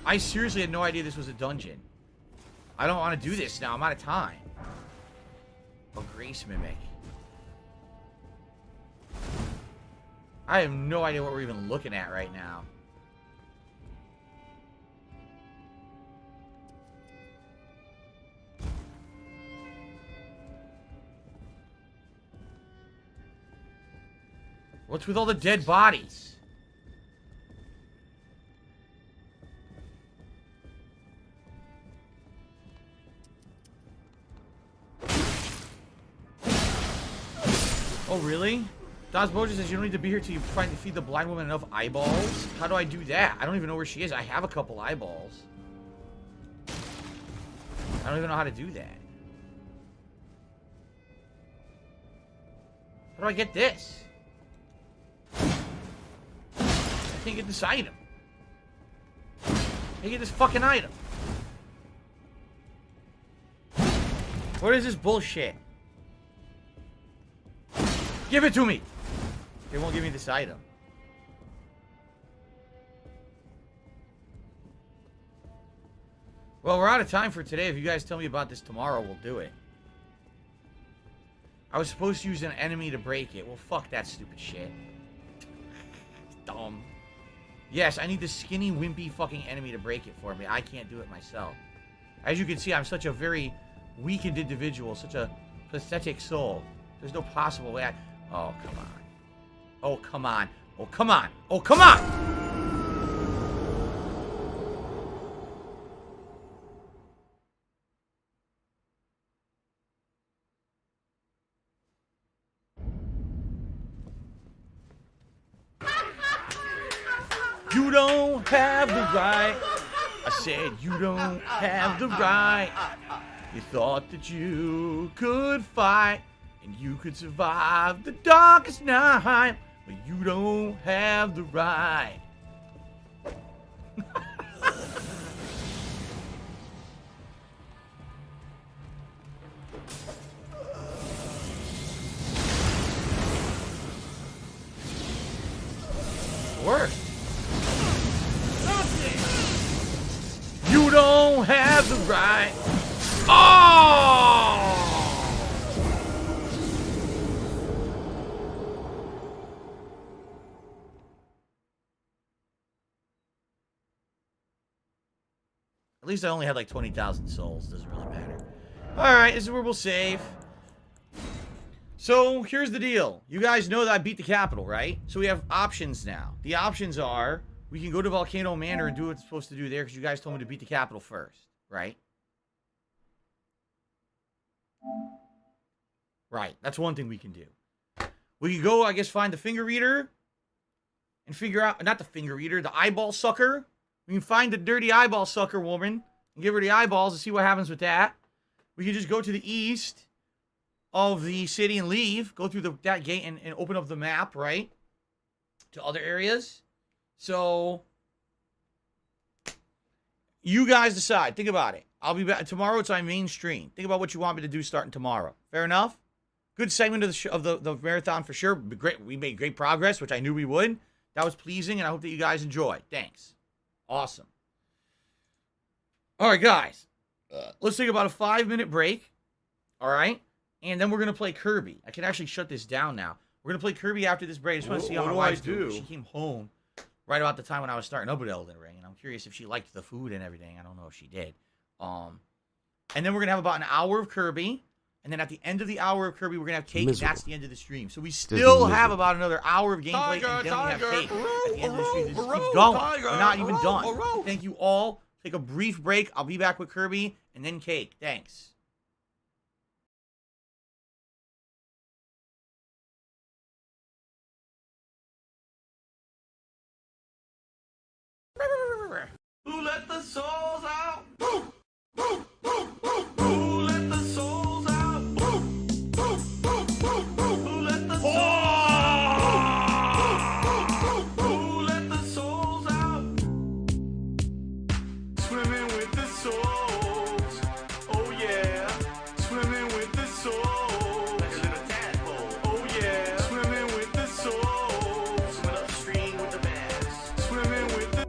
I seriously had no idea this was a dungeon. I don't want to do this now. I'm out of time. A Grace Mimic. I have no idea what we're even looking at right now. What's with all the dead bodies? Oh, really? Dazboja says you don't need to be here till you find to feed the blind woman enough eyeballs. How do I do that? I don't even know where she is. I have a couple eyeballs. I don't even know how to do that. How do I get this? I can't get this item. I can't get this fucking item. What is this bullshit? Give it to me! They won't give me this item. Well, we're out of time for today. If you guys tell me about this tomorrow, we'll do it. I was supposed to use an enemy to break it. Well, fuck that stupid shit. Dumb. Yes, I need the skinny, wimpy fucking enemy to break it for me. I can't do it myself. As you can see, I'm such a very weakened individual. Such a pathetic soul. There's no possible way I... Oh, come on. Oh, come on. Oh, come on. Oh, come on! You don't have the right. I said you don't have the right. You thought that you could fight and you could survive the darkest night, but you don't have the right. Worse. You don't have the right. Oh! At least I only had like 20,000 souls. Doesn't really matter. Alright, this is where we'll save. So, here's the deal. You guys know that I beat the capital, right? So we have options now. The options are, we can go to Volcano Manor and do what it's supposed to do there, because you guys told me to beat the capital first, right? Right, that's one thing we can do. We can go, I guess, find the finger reader and figure out, not the finger reader, the eyeball sucker. We can find the dirty eyeball sucker woman and give her the eyeballs and see what happens with that. We can just go to the east of the city and leave. Go through that gate and open up the map, right? To other areas. So, you guys decide. Think about it. I'll be back tomorrow. It's my main stream. Think about what you want me to do starting tomorrow. Fair enough? Good segment of the marathon for sure. Great. We made great progress, which I knew we would. That was pleasing, and I hope that you guys enjoyed. Thanks. Awesome. All right, guys. Let's take about a 5-minute break. All right? And then we're going to play Kirby. I can actually shut this down now. We're going to play Kirby after this break. I just want to see how my wife's doing. She came home right about the time when I was starting up with Elden Ring, and I'm curious if she liked the food and everything. I don't know if she did. And then we're gonna have about an hour of Kirby, and then at the end of the hour of Kirby, we're gonna have cake, and that's the end of the stream. So we still have about another hour of gameplay, and then we have cake at the end of the stream. This just keeps going. We're not even done. Thank you all. Take a brief break. I'll be back with Kirby, and then cake. Thanks. Who let the souls out? Who let the souls out? Who let the souls out? Who let the souls out? Swimming with the souls. Oh yeah. Swimming with the souls. Like a little tadpole. Oh yeah. Swimming with the souls. Swimming upstream with the bass. Swimming with the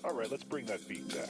All right, let's bring that beat back.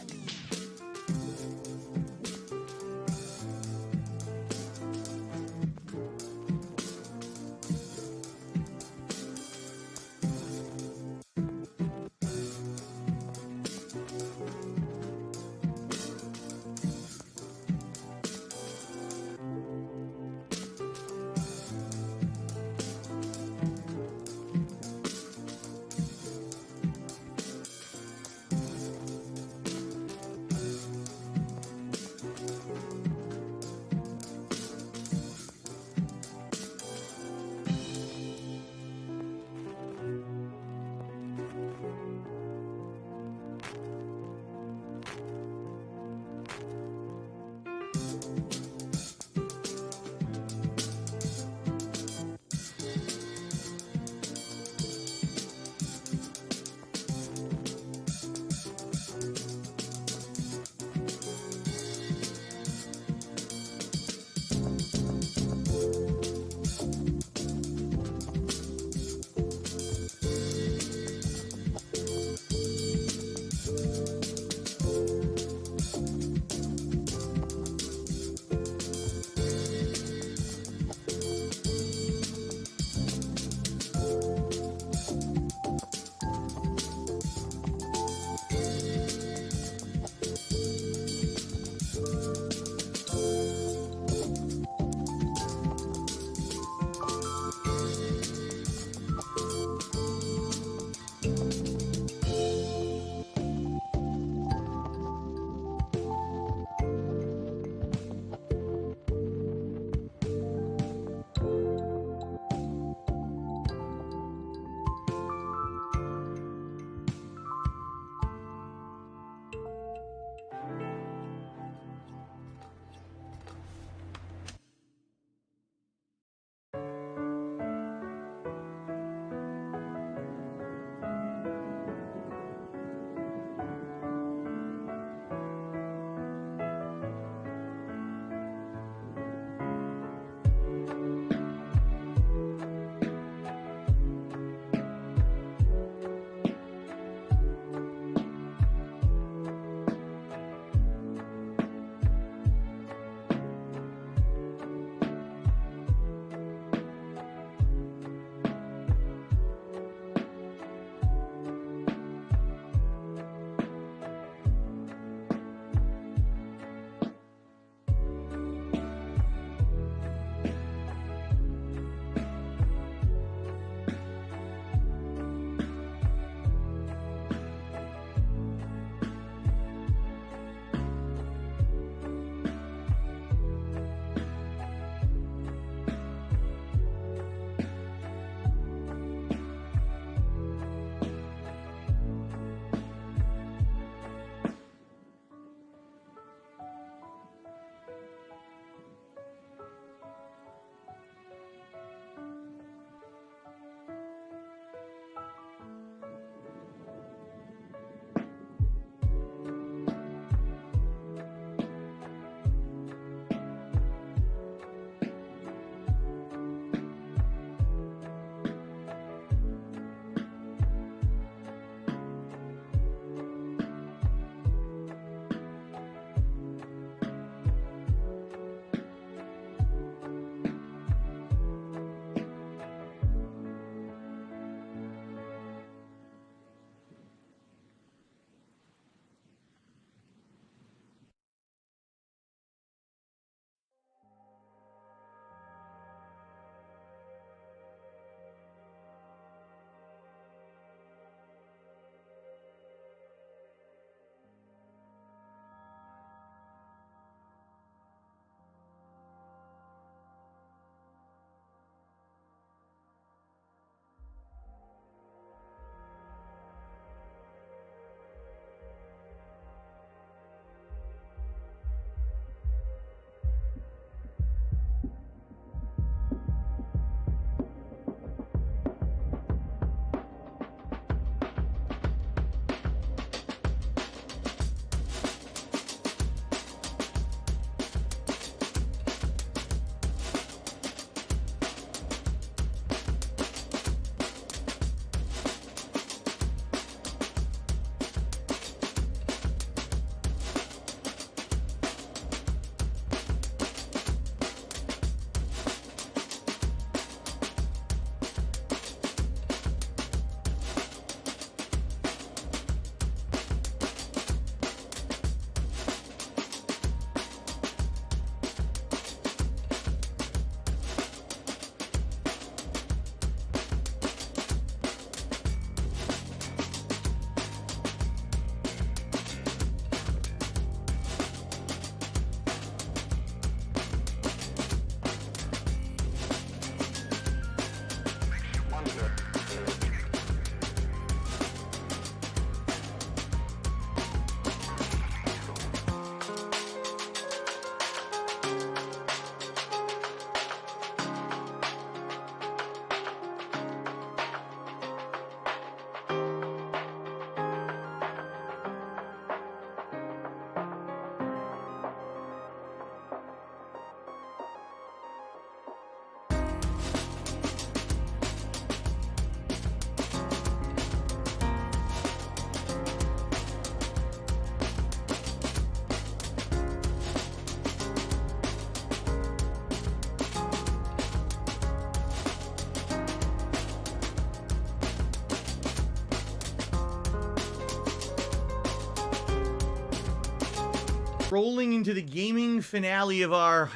rolling into the gaming finale of our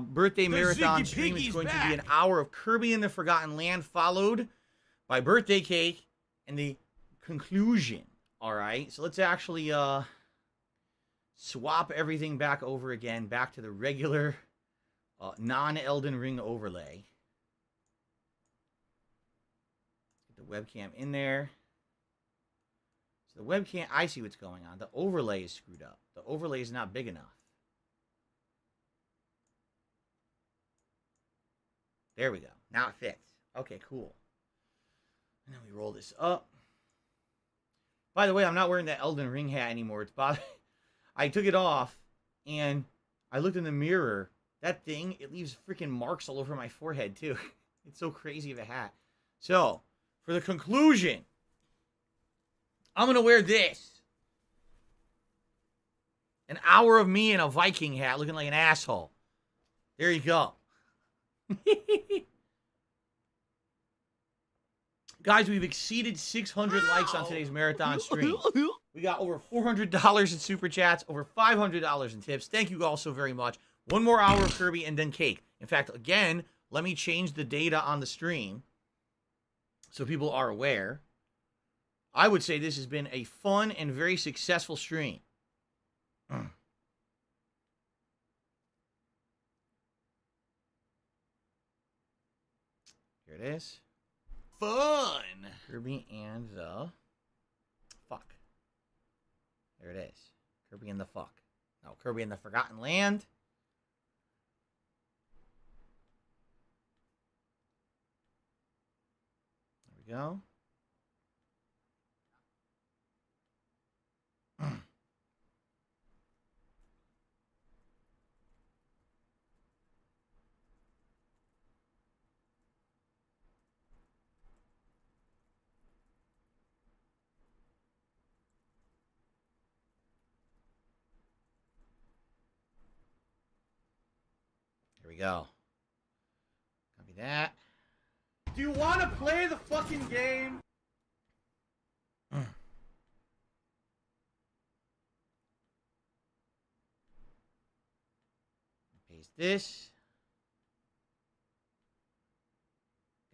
birthday marathon stream. It's going to be an hour of Kirby in the Forgotten Land, followed by birthday cake and the conclusion. All right, so let's actually swap everything back over again, back to the regular non-Elden Ring overlay. Get the webcam in there. So the webcam, I see what's going on. The overlay is screwed up. The overlay is not big enough. There we go. Now it fits. Okay, cool. And then we roll this up. By the way, I'm not wearing that Elden Ring hat anymore. It's I took it off, and I looked in the mirror. That thing, it leaves freaking marks all over my forehead, too. It's so crazy of a hat. So, for the conclusion, I'm going to wear this. An hour of me in a Viking hat looking like an asshole. There you go. Guys, we've exceeded 600 likes on today's marathon stream. We got over $400 in super chats, over $500 in tips. Thank you all so very much. One more hour of Kirby and then cake. In fact, again, let me change the data on the stream so people are aware. I would say this has been a fun and very successful stream. Here it is. Fun! Kirby and the fuck. There it is. Kirby and the fuck. No, Kirby and the Forgotten Land. There we go. Here we go. Copy that. Do you want to play the fucking game? Paste this.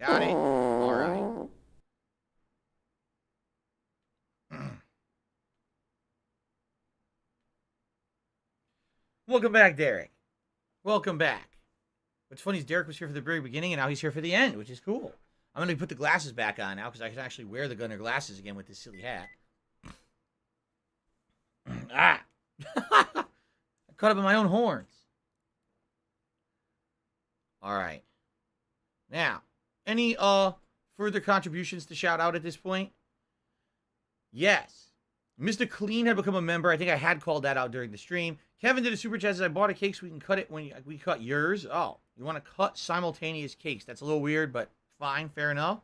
Got it. All right. Welcome back, Derek. Welcome back. What's funny is Derek was here for the very beginning, and now he's here for the end, which is cool. I'm going to put the glasses back on now, because I can actually wear the Gunner glasses again with this silly hat. Ah! I caught up in my own horns. All right. Now, any further contributions to shout out at this point? Yes. Mr. Clean had become a member. I think I had called that out during the stream. Kevin did a super chat. Says, I bought a cake so we can cut it when we cut yours. Oh, you want to cut simultaneous cakes. That's a little weird, but fine. Fair enough.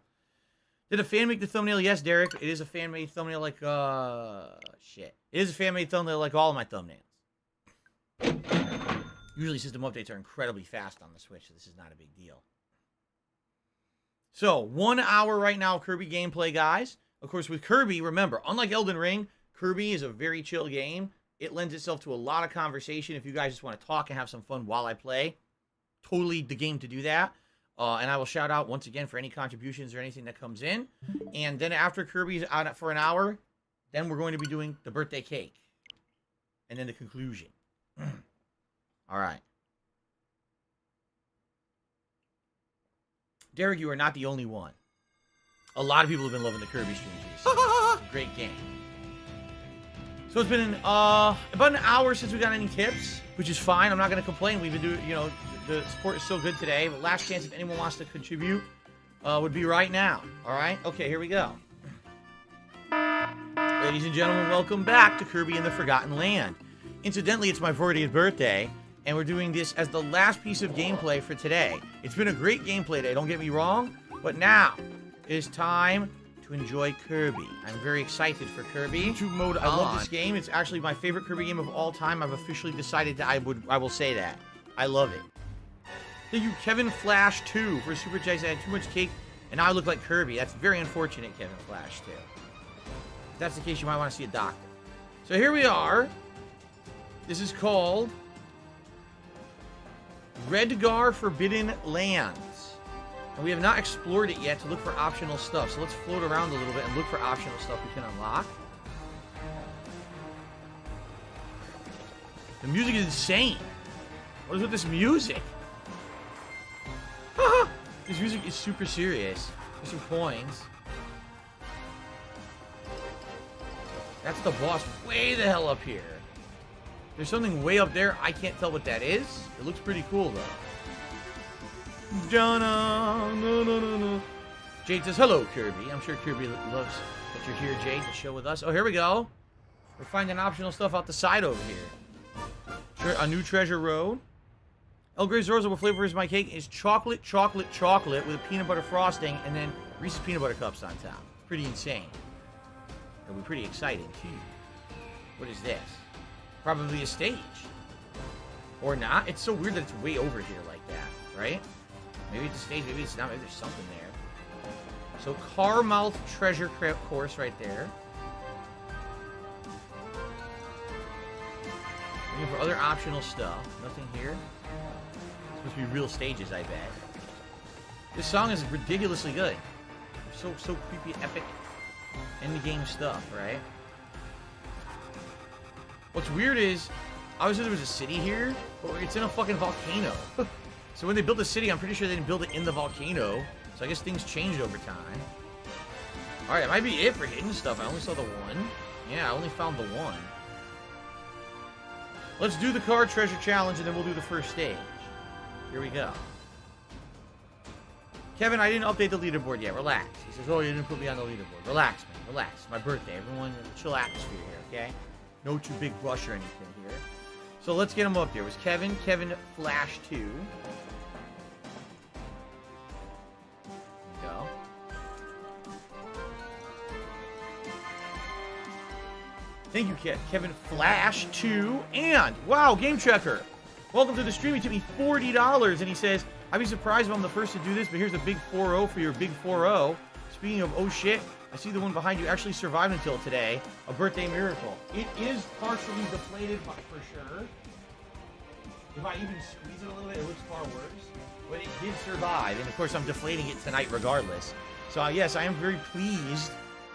Did a fan make the thumbnail? Yes, Derek. It is a fan-made thumbnail like, shit. It is a fan-made thumbnail like all of my thumbnails. Usually system updates are incredibly fast on the Switch, so this is not a big deal. So, 1 hour right now of Kirby gameplay, guys. Of course, with Kirby, remember, unlike Elden Ring, Kirby is a very chill game. It lends itself to a lot of conversation if you guys just want to talk and have some fun while I play. Totally the game to do that. And I will shout out once again for any contributions or anything that comes in. And then after Kirby's out for an hour, then we're going to be doing the birthday cake. And then the conclusion. All right. Derek, you are not the only one. A lot of people have been loving the Kirby streams recently. It's a great game. So it's been about an hour since we got any tips, which is fine. I'm not going to complain. We've been doing, you know, the support is still good today. But last chance if anyone wants to contribute would be right now. All right? Okay, here we go. Ladies and gentlemen, welcome back to Kirby and the Forgotten Land. Incidentally, it's my 40th birthday, and we're doing this as the last piece of gameplay for today. It's been a great gameplay day, don't get me wrong, but now it is time to enjoy Kirby. I'm very excited for Kirby. YouTube mode, I love this game. It's actually my favorite Kirby game of all time. I've officially decided that I will say that. I love it. Thank you, Kevin Flash 2, for Super Chase. I had too much cake, and now I look like Kirby. That's very unfortunate, Kevin Flash 2. If that's the case, you might want to see a doctor. So here we are. This is called Redgar Forbidden Lands. And we have not explored it yet to look for optional stuff. So let's float around a little bit and look for optional stuff we can unlock. The music is insane. What is with this music? This music is super serious. There's some coins. That's the boss way the hell up here. There's something way up there. I can't tell what that is. It looks pretty cool, though. Jade says, hello, Kirby. I'm sure Kirby loves that you're here, Jade, to chill with us. Oh, here we go. We're finding optional stuff out the side over here. A new treasure road. El Grey's Rosa, what flavor is my cake? Is chocolate, chocolate, chocolate with a peanut butter frosting and then Reese's peanut butter cups on top. It's pretty insane. It'll be pretty exciting, too. What is this? Probably a stage. Or not. It's so weird that it's way over here like that, right? Maybe it's a stage, maybe it's not. Maybe there's something there. So, Carmouth Treasure Course right there. Looking for other optional stuff. Nothing here. Supposed to be real stages, I bet. This song is ridiculously good. So creepy, epic, end-game stuff, right? What's weird is, obviously there was a city here, but it's in a fucking volcano. So when they built the city, I'm pretty sure they didn't build it in the volcano. So I guess things changed over time. Alright, that might be it for hidden stuff. I only saw the one. Yeah, I only found the one. Let's do the card treasure challenge, and then we'll do the first stage. Here we go. Kevin, I didn't update the leaderboard yet. Relax. He says, oh, you didn't put me on the leaderboard. Relax, man. Relax. It's my birthday. Everyone, chill atmosphere here, okay? No too big rush or anything here. So let's get him up there. It was Kevin Flash 2. There we go. Thank you, Kevin Flash 2. And, wow, Game Checker. Welcome to the stream. He took me $40, and he says, I'd be surprised if I'm the first to do this, but here's a big 4-0 for your big 4-0. Speaking of, oh shit, I see the one behind you actually survived until today. A birthday miracle. It is partially deflated, but for sure. If I even squeeze it a little bit, it looks far worse. But it did survive, and of course I'm deflating it tonight regardless. So yes, I am very pleased.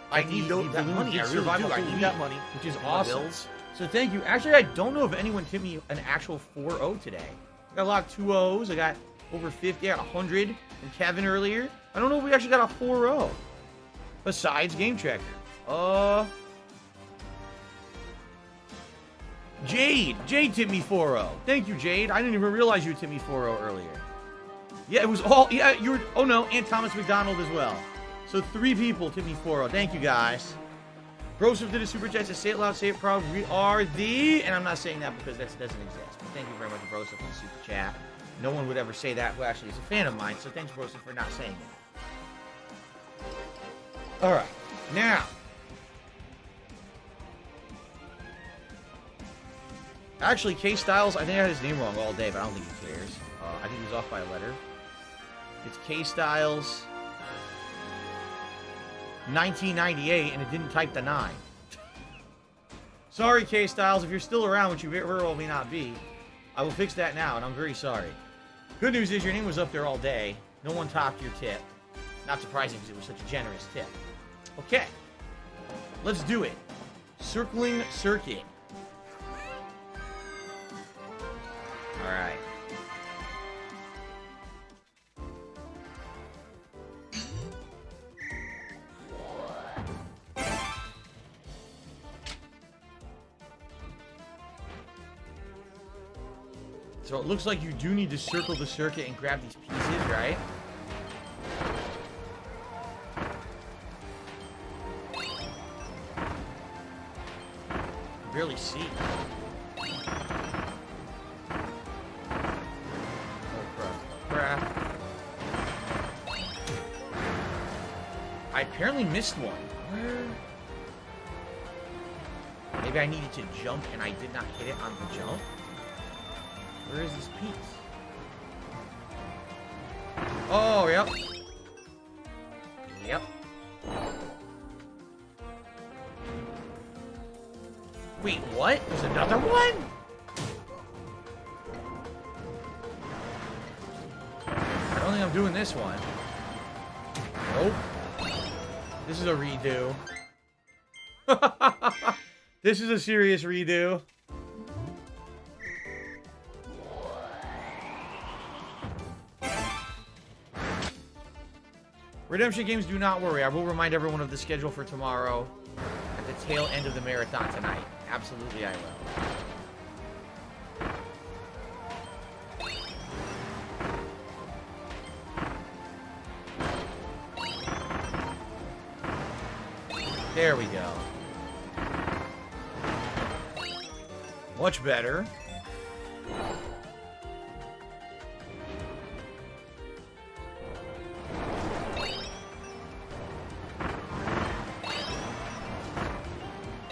I need that money. I really do. I need that money. Which is awesome. So thank you. Actually, I don't know if anyone tipped me an actual 4-0 today. I got a lot of 2-0s. I got over 50. I got 100 from Kevin earlier. I don't know if we actually got a 4-0. Besides Game Checker. Jade tipped me 4-0. Thank you, Jade. I didn't even realize you tipped me 4-0 earlier. Yeah, it was all... Yeah, you were... Oh, no. And Thomas McDonald as well. So 3 people tipped me 4-0. Thank you, guys. Broseph did a super chat. Say it loud, say it proud. We are the... And I'm not saying that because that doesn't exist. But thank you very much, Broseph, for the super chat. No one would ever say that who actually is a fan of mine. So thanks, Broseph, for not saying that. All right. Now... Actually, K Styles, I think I had his name wrong all day, but I don't think he cares. I think he was off by a letter. It's K Styles 1998, and it didn't type the 9. Sorry, K Styles, if you're still around, which you very well may not be, I will fix that now, and I'm very sorry. Good news is your name was up there all day. No one topped your tip. Not surprising because it was such a generous tip. Okay. Let's do it. Circling Circuit. Alright. So it looks like you do need to circle the circuit and grab these pieces, right? I barely see. I apparently missed one. Where? Maybe I needed to jump and I did not hit it on the jump. Where is this piece? Oh, yep. Yep. Wait, what? There's another one? think I'm doing this one. Nope. This is a redo. This is a serious redo. Redemption games, do not worry. I will remind everyone of the schedule for tomorrow at the tail end of the marathon tonight. Absolutely, I will. There we go. Much better.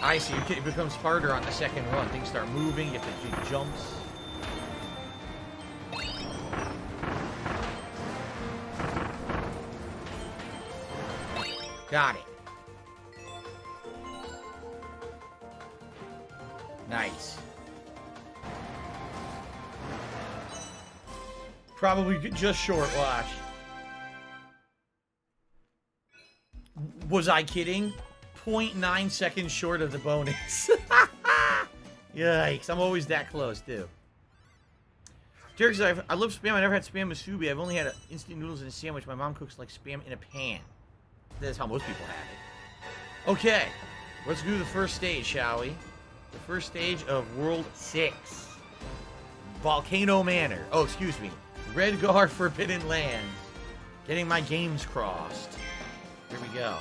I see. It becomes harder on the second run. Things start moving. You have to do jumps. Got it. Nice. Probably just short, watch. Was I kidding? 0.9 seconds short of the bonus. Yikes, I'm always that close, too. Derek says, I love Spam. I never had Spam musubi. I've only had instant noodles in a sandwich. My mom cooks like Spam in a pan. That's how most people have it. Okay, let's do the first stage, shall we? The first stage of World 6. Volcano Manor. Oh, excuse me. Redgar Forbidden Lands. Getting my games crossed. Here we go.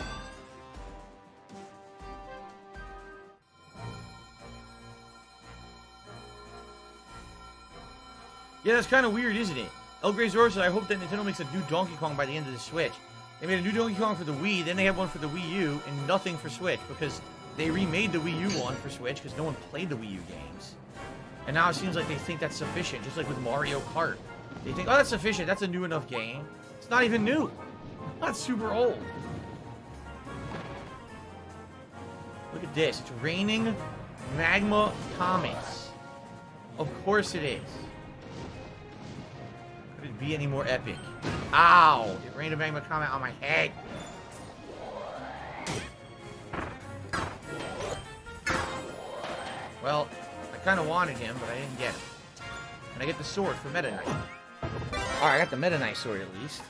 Yeah, that's kind of weird, isn't it? El Grayzor said, I hope that Nintendo makes a new Donkey Kong by the end of the Switch. They made a new Donkey Kong for the Wii, then they had one for the Wii U, and nothing for Switch, because they remade the Wii U one for Switch, because no one played the Wii U games. And now it seems like they think that's sufficient, just like with Mario Kart. They think, oh, that's sufficient, that's a new enough game. It's not even new. That's super old. Look at this. It's raining magma comets. Of course it is. Could it be any more epic? Ow! It rained a magma comet on my head. Well, I kind of wanted him, but I didn't get him. And I get the sword for Meta Knight. Alright, I got the Meta Knight sword at least.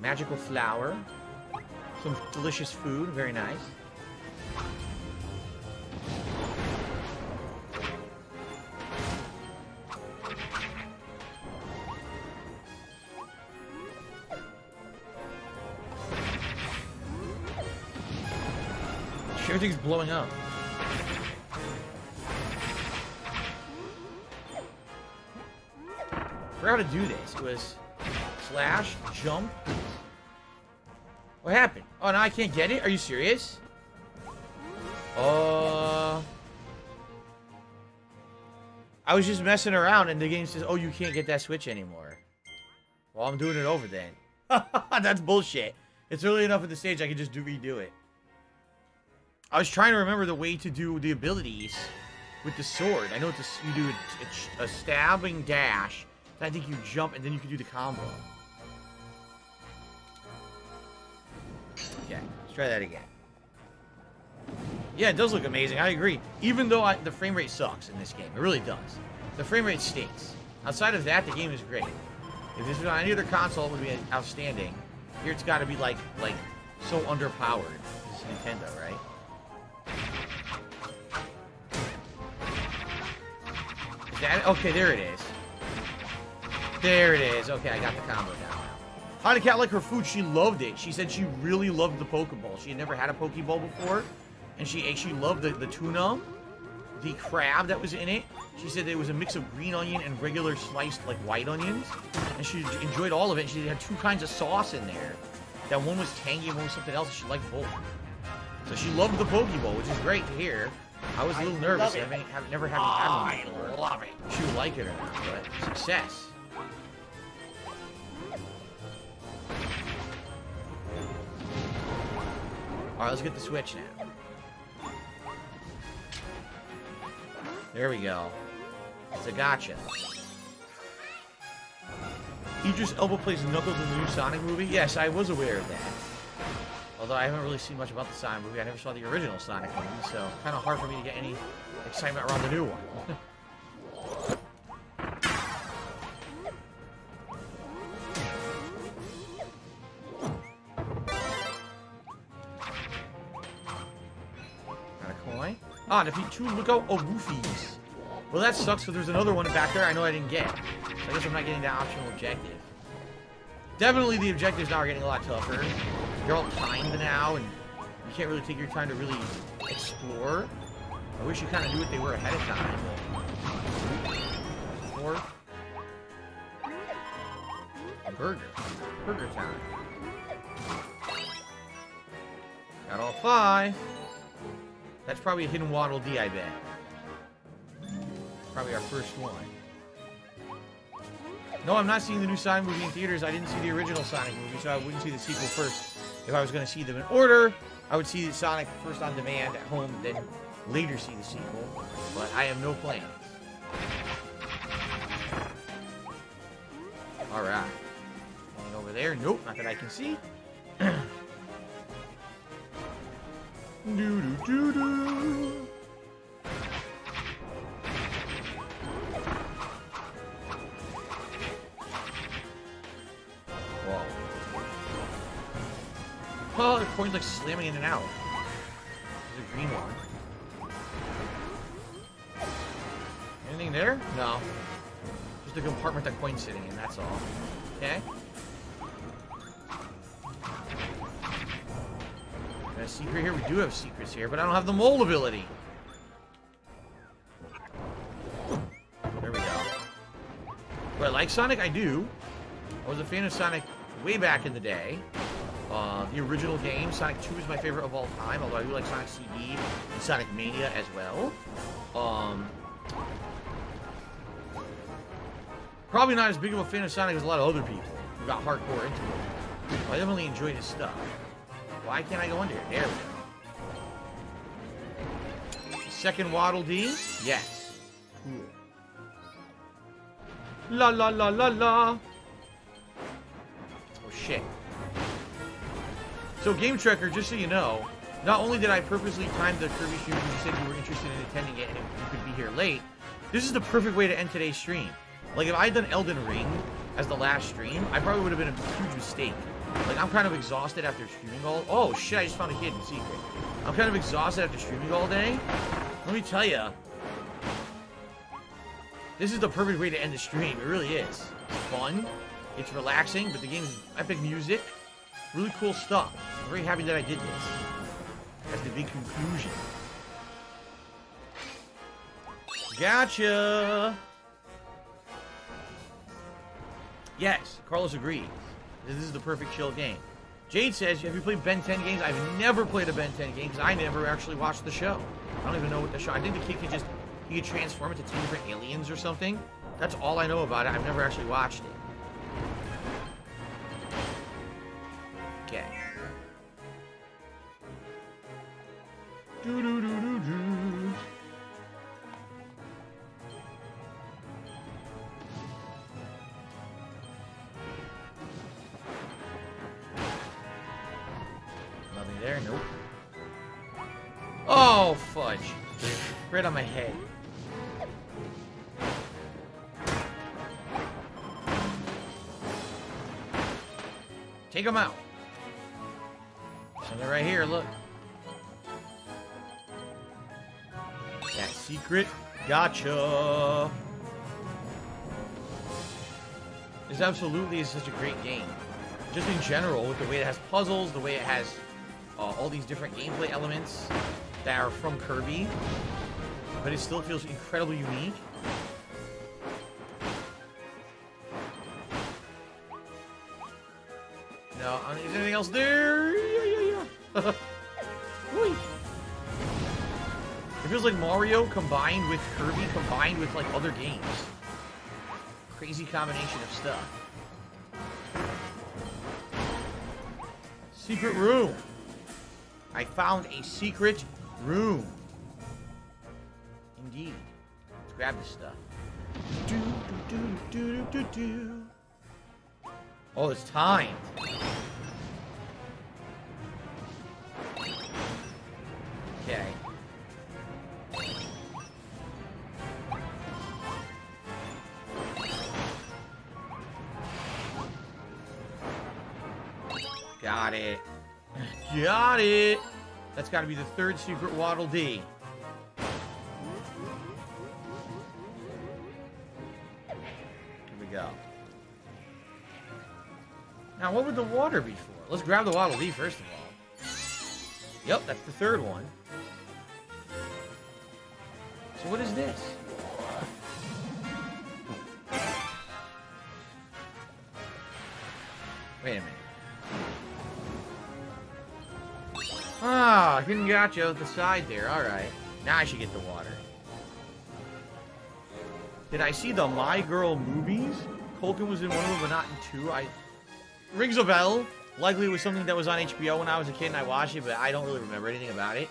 Magical flower. Some delicious food. Very nice. Everything's blowing up. I forgot how to do this. It was slash, jump. What happened? Oh, now I can't get it? Are you serious? I was just messing around and the game says, oh, you can't get that Switch anymore. Well, I'm doing it over then. That's bullshit. It's early enough in the stage I can just redo it. I was trying to remember the way to do the abilities with the sword. I know you do a stabbing dash. I think you jump and then you can do the combo. Okay, let's try that again. Yeah, it does look amazing. I agree. Even though the frame rate sucks in this game. It really does. The frame rate stinks. Outside of that, the game is great. If this was on any other console, it would be outstanding. Here it's got to be like so underpowered. This is Nintendo, right? Okay, there it is. There it is. Okay, I got the combo down. How did Cat like her food? She loved it. She said she really loved the Pokeball. She had never had a Pokeball before. And she loved the tuna, the crab that was in it. She said it was a mix of green onion and regular sliced, like, white onions. And she enjoyed all of it. She had two kinds of sauce in there. That one was tangy and one was something else. And she liked both. So she loved the Pokeball, which is great to hear. I was a little nervous. I've never had one before. I love it. She would like it or not, but success. Alright, let's get the Switch now. There we go. It's a gotcha. Idris Elba plays Knuckles in the new Sonic movie? Yes, I was aware of that. Although I haven't really seen much about the Sonic movie. I never saw the original Sonic movie, so kind of hard for me to get any excitement around the new one. Got a coin. Ah, defeat 2 lookout Woofies. Well, that sucks because there's another one back there I know I didn't get. So I guess I'm not getting that optional objective. Definitely the objectives now are getting a lot tougher. You're all timed now, and you can't really take your time to really explore. I wish you kind of knew what they were ahead of time. Or Burger time. Got all 5. That's probably a hidden Waddle Dee, I bet. Probably our first one. No, I'm not seeing the new Sonic movie in theaters. I didn't see the original Sonic movie, so I wouldn't see the sequel first. If I was going to see them in order, I would see the Sonic first on demand at home, then later see the sequel. But I have no plans. Alright. Going over there. Nope, not that I can see. Do-do-do-do. Oh, the coin's like slamming in and out. There's a green one. Anything there? No. Just a compartment that coin's sitting in, that's all. Okay. Got a secret here? We do have secrets here, but I don't have the mole ability. There we go. Do I like Sonic? I do. I was a fan of Sonic way back in the day. The original game, Sonic 2 is my favorite of all time, although I do like Sonic CD and Sonic Mania as well. Probably not as big of a fan of Sonic as a lot of other people who got hardcore into it. I definitely enjoyed his stuff. Why can't I go under it? There we go. Second Waddle Dee? Yes. Cool. La la la la la. Oh shit. So, Game Trekker, just so you know, not only did I purposely time the Kirby stream because you said you were interested in attending it and you could be here late, this is the perfect way to end today's stream. Like, if I had done Elden Ring as the last stream, I probably would have been a huge mistake. Like, I'm kind of exhausted after streaming all... Oh, shit, I just found a hidden secret. I'm kind of exhausted after streaming all day. Let me tell you, this is the perfect way to end the stream. It really is. It's fun. It's relaxing, but the game is epic music. Really cool stuff. I'm very happy that I did this. That's the big conclusion. Gotcha! Yes, Carlos agrees. This is the perfect chill game. Jade says, have you played Ben 10 games? I've never played a Ben 10 game because I never actually watched the show. I don't even know what the show... I think the kid could just... He could transform into 10 different aliens or something. That's all I know about it. I've never actually watched it. Okay. Do-do-do-do-do. Nothing there? Nope. Oh, fudge. Right on my head. Take him out. Something right here, look. That secret. Gotcha. This absolutely is such a great game. Just in general, with the way it has puzzles, the way it has all these different gameplay elements that are from Kirby. But it still feels incredibly unique. No, is there anything else there? Yeah. It feels like Mario combined with Kirby combined with like other games. Crazy combination of stuff. Secret room. I found a secret room. Indeed. Let's grab this stuff. Do. Oh, it's timed. Okay. Got it. Got it. That's got to be the third secret Waddle Dee. Here we go. Now, what would the water be for? Let's grab the Waddle Dee first of all. Yep, that's the third one. So what is this? Wait a minute. Ah, hidden gotcha at the side there. Alright. Now I should get the water. Did I see the My Girl movies? Culkin was in one of them, but not in two. Rings a bell. Likely it was something that was on HBO when I was a kid and I watched it, but I don't really remember anything about it.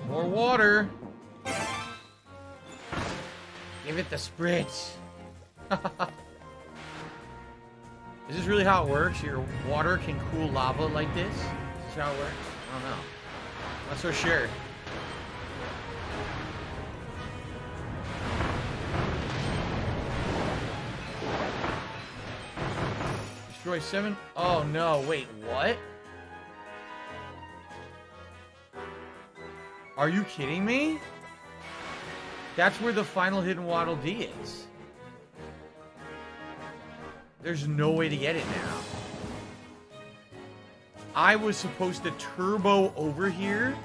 More water. Give it the spritz. Is this really how it works? Your water can cool lava like this? Is this how it works? I don't know. Not so sure. Destroy 7? Oh no, wait, what? Are you kidding me? That's where the final hidden Waddle Dee is. There's no way to get it now. I was supposed to turbo over here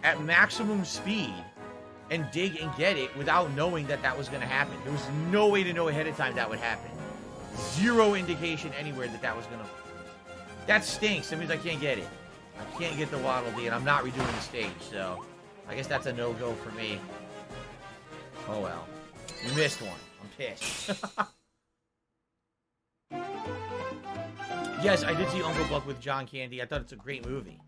at maximum speed and dig and get it without knowing that that was going to happen. There was no way to know ahead of time that would happen. Zero indication anywhere that that was going to... That stinks. That means I can't get it. I can't get the Waddle Dee, and I'm not redoing the stage, so... I guess that's a no-go for me. Oh well. You missed one. I'm pissed. Yes, I did see Uncle Buck with John Candy. I thought it's a great movie.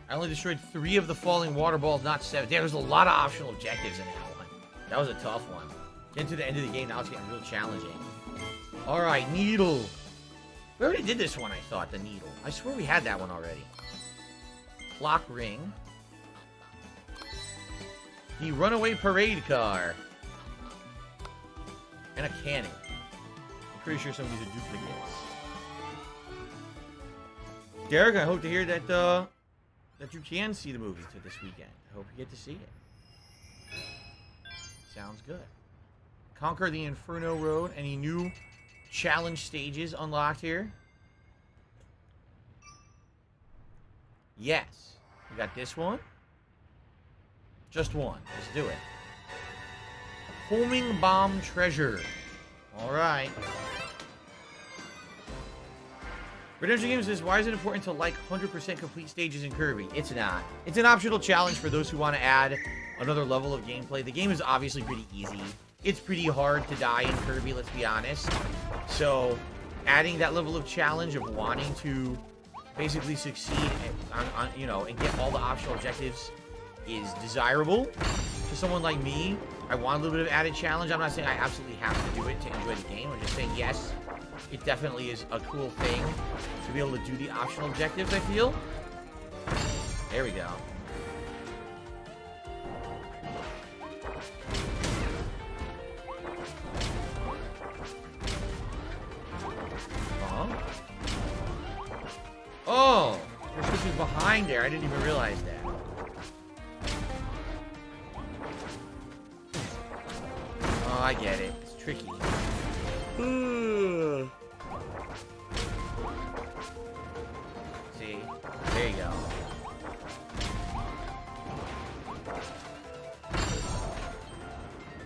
I only destroyed 3 of the falling water balls, not 7. There was a lot of optional objectives in that one. That was a tough one. Getting to the end of the game, now it's getting real challenging. Alright, Needle. We already did this one, I thought, the Needle. I swear we had that one already. Clock Ring. The Runaway Parade Car. And a cannon. I'm pretty sure some of these are duplicates. Derek, I hope to hear that that you can see the movie this weekend. I hope you get to see it. Sounds good. Conquer the Inferno Road. Any new challenge stages unlocked here? Yes. We got this one. Just one. Let's do it. Homing Bomb Treasure. Alright. Redemption Games says, why is it important to like 100% complete stages in Kirby? It's not. It's an optional challenge for those who want to add another level of gameplay. The game is obviously pretty easy. It's pretty hard to die in Kirby, let's be honest. So, adding that level of challenge of wanting to basically succeed on you know, and get all the optional objectives is desirable. For someone like me, I want a little bit of added challenge. I'm not saying I absolutely have to do it to enjoy the game. I'm just saying, yes, it definitely is a cool thing to be able to do the optional objectives, I feel. There we go. Oh, there's switches behind there. I didn't even realize that. Oh, I get it. It's tricky. See? There you go.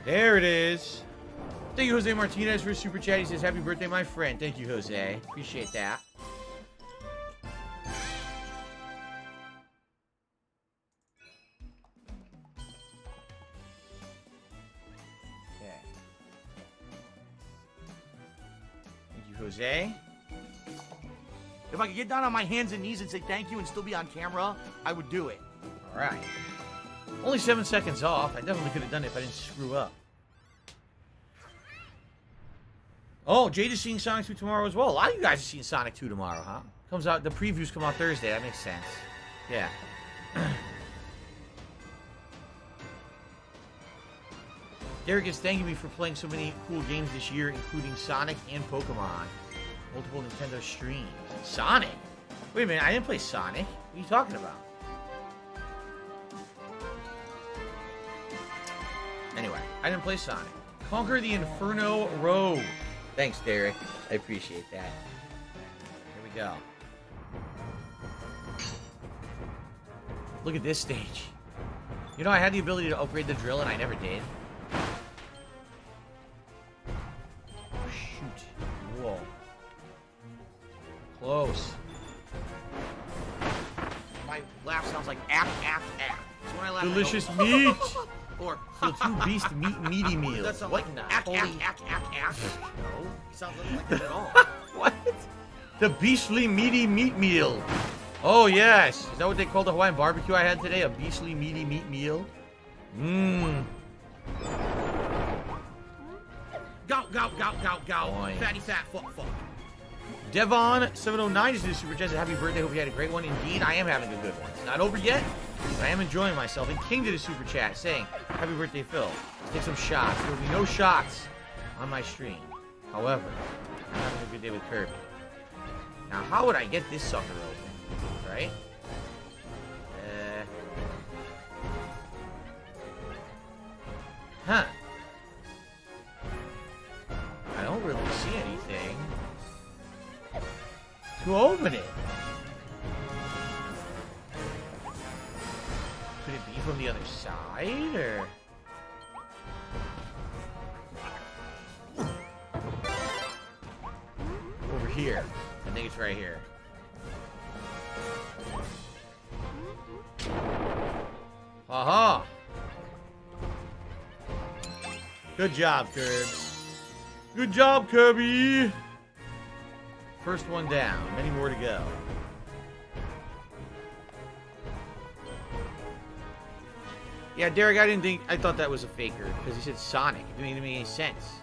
There it is. Thank you, Jose Martinez, for super chat. He says, happy birthday, my friend. Thank you, Jose. Appreciate that. Jose. If I could get down on my hands and knees and say thank you and still be on camera, I would do it. All right. Only 7 seconds off. I definitely could have done it if I didn't screw up. Oh, Jade is seeing Sonic 2 tomorrow as well. A lot of you guys are seeing Sonic 2 tomorrow, huh? Comes out, the previews come out Thursday. That makes sense. Yeah. Derek is thanking me for playing so many cool games this year, including Sonic and Pokemon. Multiple Nintendo streams. Sonic? Wait a minute, I didn't play Sonic. What are you talking about? Anyway, I didn't play Sonic. Conquer the Inferno Road. Thanks, Derek. I appreciate that. Here we go. Look at this stage. You know, I had the ability to upgrade the drill, and I never did. Oh, shoot. Whoa. Close. My laugh sounds like act. So when I laugh, Delicious I go, meat. Or the two beast meaty meal. That's not like act. No, it sounds like that at all. What? The beastly meaty meat meal. Oh yes, is that what they call the Hawaiian barbecue I had today? A beastly meaty meat meal. Mmm. Go. Boy. Fatty fat fuck. Devon709 is the super chat. Happy birthday. Hope you had a great one. Indeed, I am having a good one. It's not over yet, but I am enjoying myself. And King did a super chat saying, happy birthday, Phil. Let's take some shots. There will be no shots on my stream. However, I'm having a good day with Kirby. Now, how would I get this sucker open? Right? Huh. I don't really see anything to open it. Could it be from the other side, or? Over here. I think it's right here. Aha! Good job, Kirbs. Good job, Kirby! First one down. Many more to go. Yeah, Derek, I thought that was a faker, because he said Sonic. It didn't make any sense.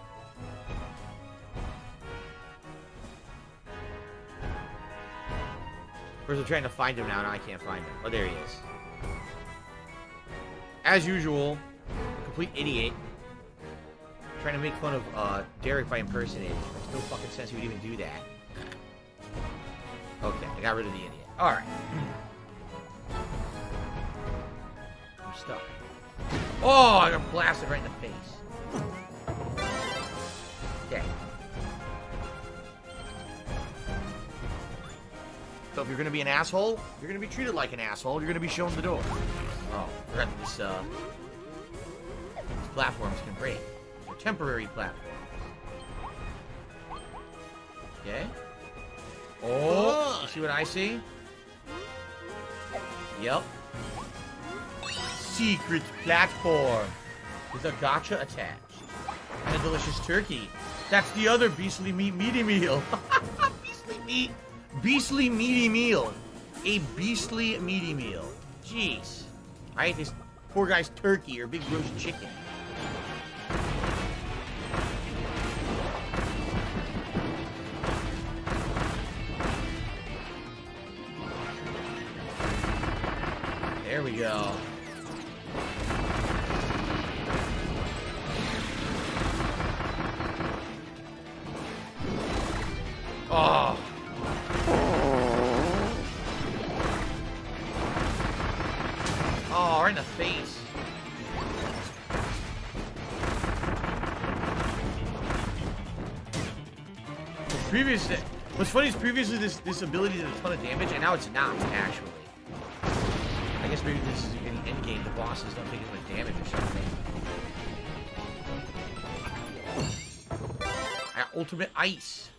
First, I'm trying to find him now, and I can't find him. Oh, there he is. As usual, complete idiot. Trying to make fun of Derek by impersonating him. There's no fucking sense he would even do that. Okay, I got rid of the idiot. Alright. I'm stuck. Oh, I got blasted right in the face. Okay. So if you're gonna be an asshole, you're gonna be treated like an asshole. You're gonna be shown the door. Oh, I forgot that these platforms can break. They're temporary platforms. Okay. Oh, you see what I see? Yep. Secret platform with a gotcha attached. And a delicious turkey. That's the other beastly meaty meal. Beastly meaty meal. A beastly meaty meal. Jeez. I ate this poor guy's turkey or big roast chicken. There we go. Oh. Oh, right in the face. What's funny is previously this ability did a ton of damage, and now it's not, actually. I guess maybe this is an endgame. The bosses don't take as much damage or something. I got ultimate ice.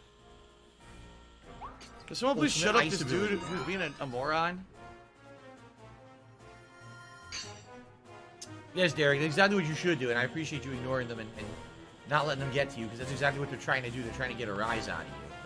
Can someone please shut up this dude who's being a moron? Yes, Derek, that's exactly what you should do, and I appreciate you ignoring them and not letting them get to you, because that's exactly what they're trying to do. They're trying to get a rise out of you.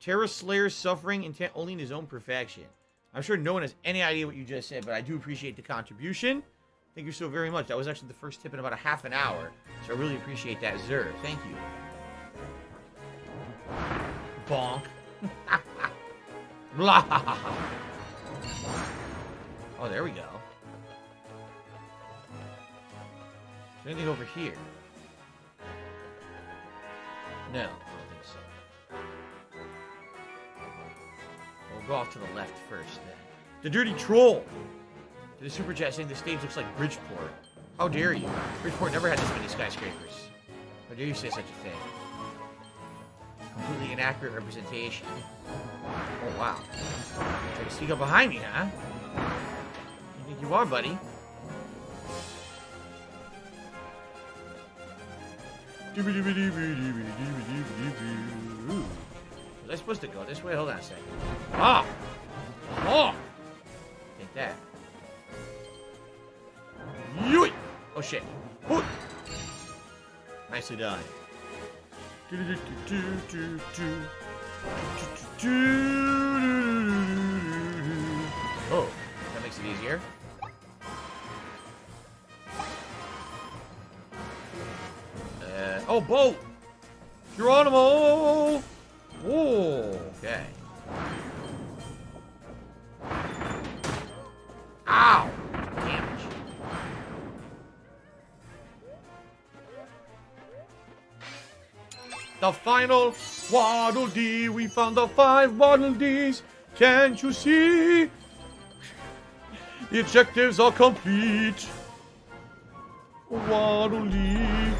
Terror Slayer's suffering intent only in his own perfection. I'm sure no one has any idea what you just said, but I do appreciate the contribution. Thank you so very much. That was actually the first tip in about a half an hour, so I really appreciate that, Zer. Thank you. Bonk. Blah. Oh, there we go. Is there anything over here? No, I don't think so. We'll go off to the left first, then. The Dirty Troll! To the Super Chat saying the stage looks like Bridgeport. How dare you? Bridgeport never had this many skyscrapers. How dare you say such a thing? Completely inaccurate representation. Oh, wow. Try to sneak up behind me, huh? You think you are, buddy? Was I supposed to go this way? Hold on a second. Ah! Oh! Take that. Yoy! Oh shit. Oh. Nicely done. Oh, that makes it easier. Oh, boat! Geronimo! Oh, okay. Ow! Damage. The final Waddle Dee. We found the 5 Waddle Dees. Can't you see? The objectives are complete. Waddle Dee.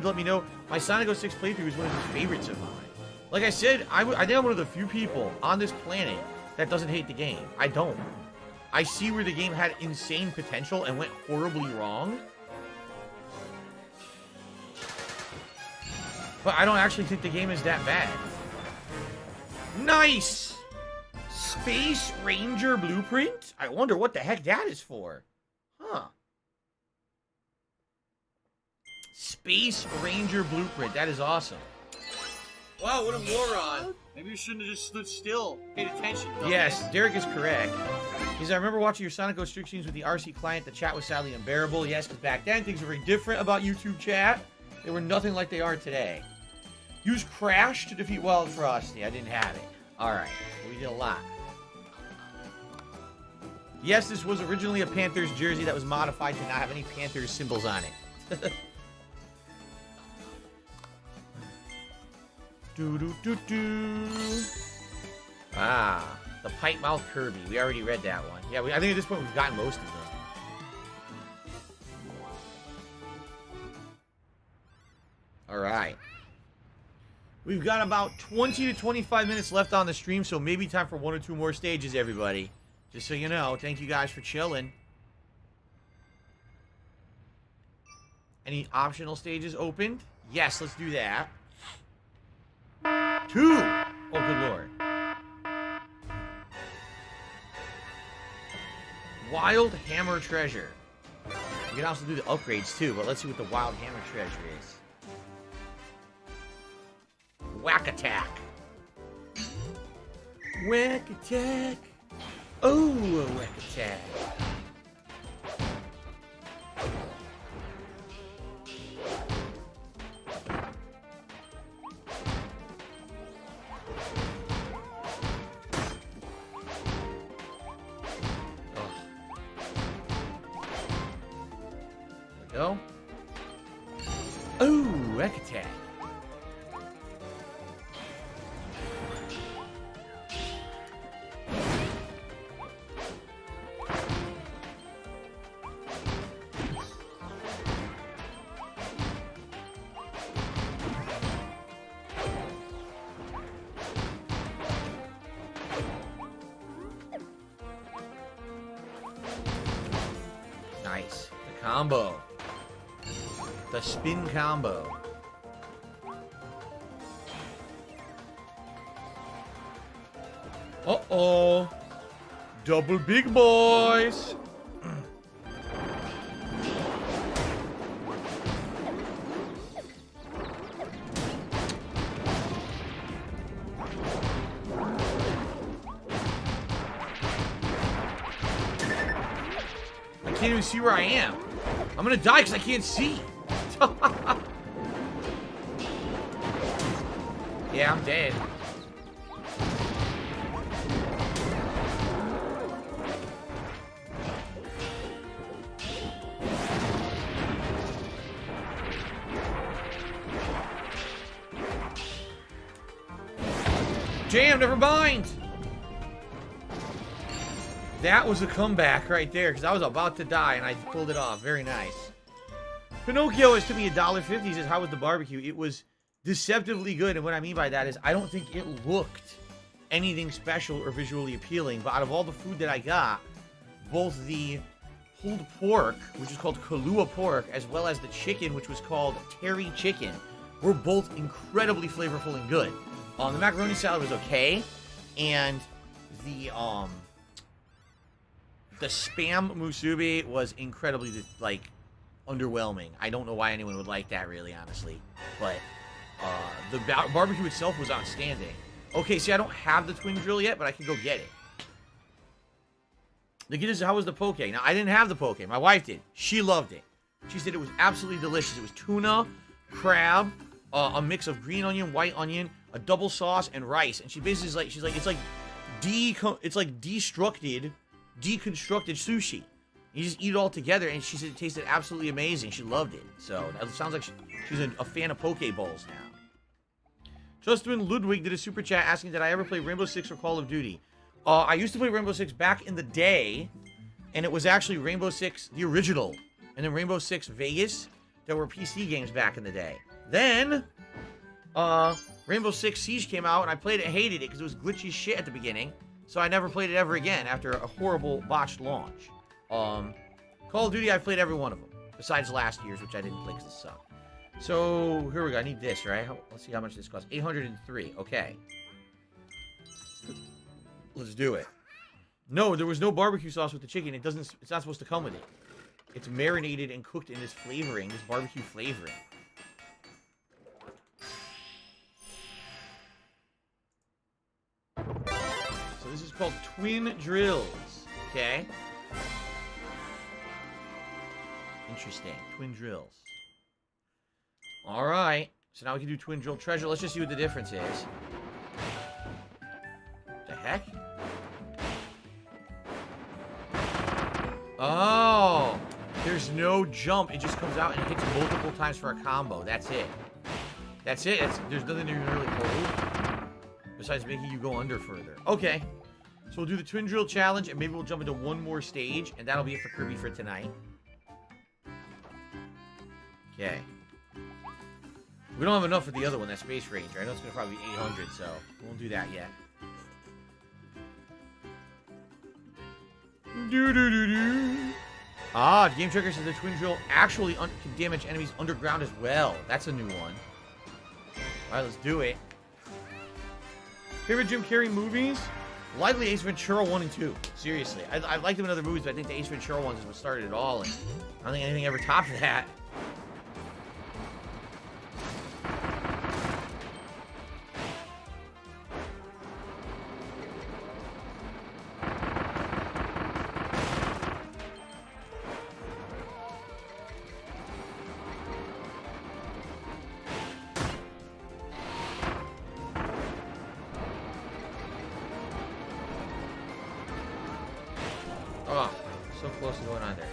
Let me know. My Sonic 06 playthrough is one of his favorites of mine. Like I said, I think I'm one of the few people on this planet that doesn't hate the game. I don't. I see where the game had insane potential and went horribly wrong. But I don't actually think the game is that bad. Nice! Space Ranger Blueprint? I wonder what the heck that is for. Huh. Space Ranger Blueprint. That is awesome. Wow, what a moron. Maybe you shouldn't have just stood still. Paid attention. Yes, Derek is correct. Because I remember watching your Sonic 06 streams with the RC client. The chat was sadly unbearable. Yes, because back then things were very different about YouTube chat. They were nothing like they are today. Use Crash to defeat Wild Frosty. I didn't have it. Alright, we did a lot. Yes, this was originally a Panthers jersey that was modified to not have any Panthers symbols on it. Ah, the pipe mouth Kirby. We already read that one. Yeah, I think at this point we've gotten most of them. Alright. We've got about 20 to 25 minutes left on the stream, so maybe time for 1 or 2 more stages, everybody. Just so you know, thank you guys for chilling. Any optional stages opened? Yes, let's do that. 2! Oh, good lord. Wild Hammer Treasure. You can also do the upgrades too, but let's see what the Wild Hammer Treasure is. Whack Attack. Whack Attack. Oh, a Whack Attack. Go. Oh, Wreck Attack. combo. The spin combo. Uh-oh. Double big boys. I can't even see where I am. I'm gonna die because I can't see. Yeah, I'm dead. Jam, never mind. That was a comeback right there, because I was about to die, and I pulled it off. Very nice. Pinocchio is to me $1.50. He says, how was the barbecue? It was deceptively good, and what I mean by that is I don't think it looked anything special or visually appealing, but out of all the food that I got, both the pulled pork, which is called Kahlua pork, as well as the chicken, which was called Terry chicken, were both incredibly flavorful and good. The macaroni salad was okay, and the spam musubi was incredibly, like, underwhelming. I don't know why anyone would like that, really, honestly. But the barbecue itself was outstanding. Okay, see, I don't have the twin drill yet, but I can go get it. The kid is, how was the poke? Now, I didn't have the poke. My wife did. She loved it. She said it was absolutely delicious. It was tuna, crab, a mix of green onion, white onion, a double sauce, and rice. And she basically is like, she's like, it's like deconstructed sushi. You just eat it all together, and she said it tasted absolutely amazing. She loved it. So that sounds like she's a fan of poke bowls now. Justin Ludwig did a super chat asking, did I ever play Rainbow Six or Call of Duty? I used to play Rainbow Six back in the day, and it was actually Rainbow Six, the original, and then Rainbow Six Vegas. There were PC games back in the day. Then, Rainbow Six Siege came out, and I played it and hated it because it was glitchy shit at the beginning. So I never played it ever again after a horrible botched launch. Call of Duty, I've played every one of them, besides last year's, which I didn't play because it sucked. So, here we go. I need this, right? Let's see how much this costs. 803. Okay. Let's do it. No, there was no barbecue sauce with the chicken. It's not supposed to come with it. It's marinated and cooked in this flavoring, this barbecue flavoring. So this is called Twin Drills. Okay. Interesting. Twin Drills. Alright. So now we can do Twin Drill Treasure. Let's just see what the difference is. The heck? Oh! There's no jump. It just comes out and hits multiple times for a combo. That's it. That's it. There's nothing to really hold. Besides making you go under further. Okay. So we'll do the Twin Drill Challenge, and maybe we'll jump into one more stage, and that'll be it for Kirby for tonight. Okay. We don't have enough for the other one, that Space Ranger. I know it's going to probably be 800, so we won't do that yet. Ah, the Game Tracker says the Twin Drill actually can damage enemies underground as well. That's a new one. Alright, let's do it. Favorite Jim Carrey movies? Likely Ace Ventura 1 and 2. Seriously. I liked them in other movies, but I think the Ace Ventura ones is what started it all, and I don't think anything ever topped that. Oh, so close to going on there.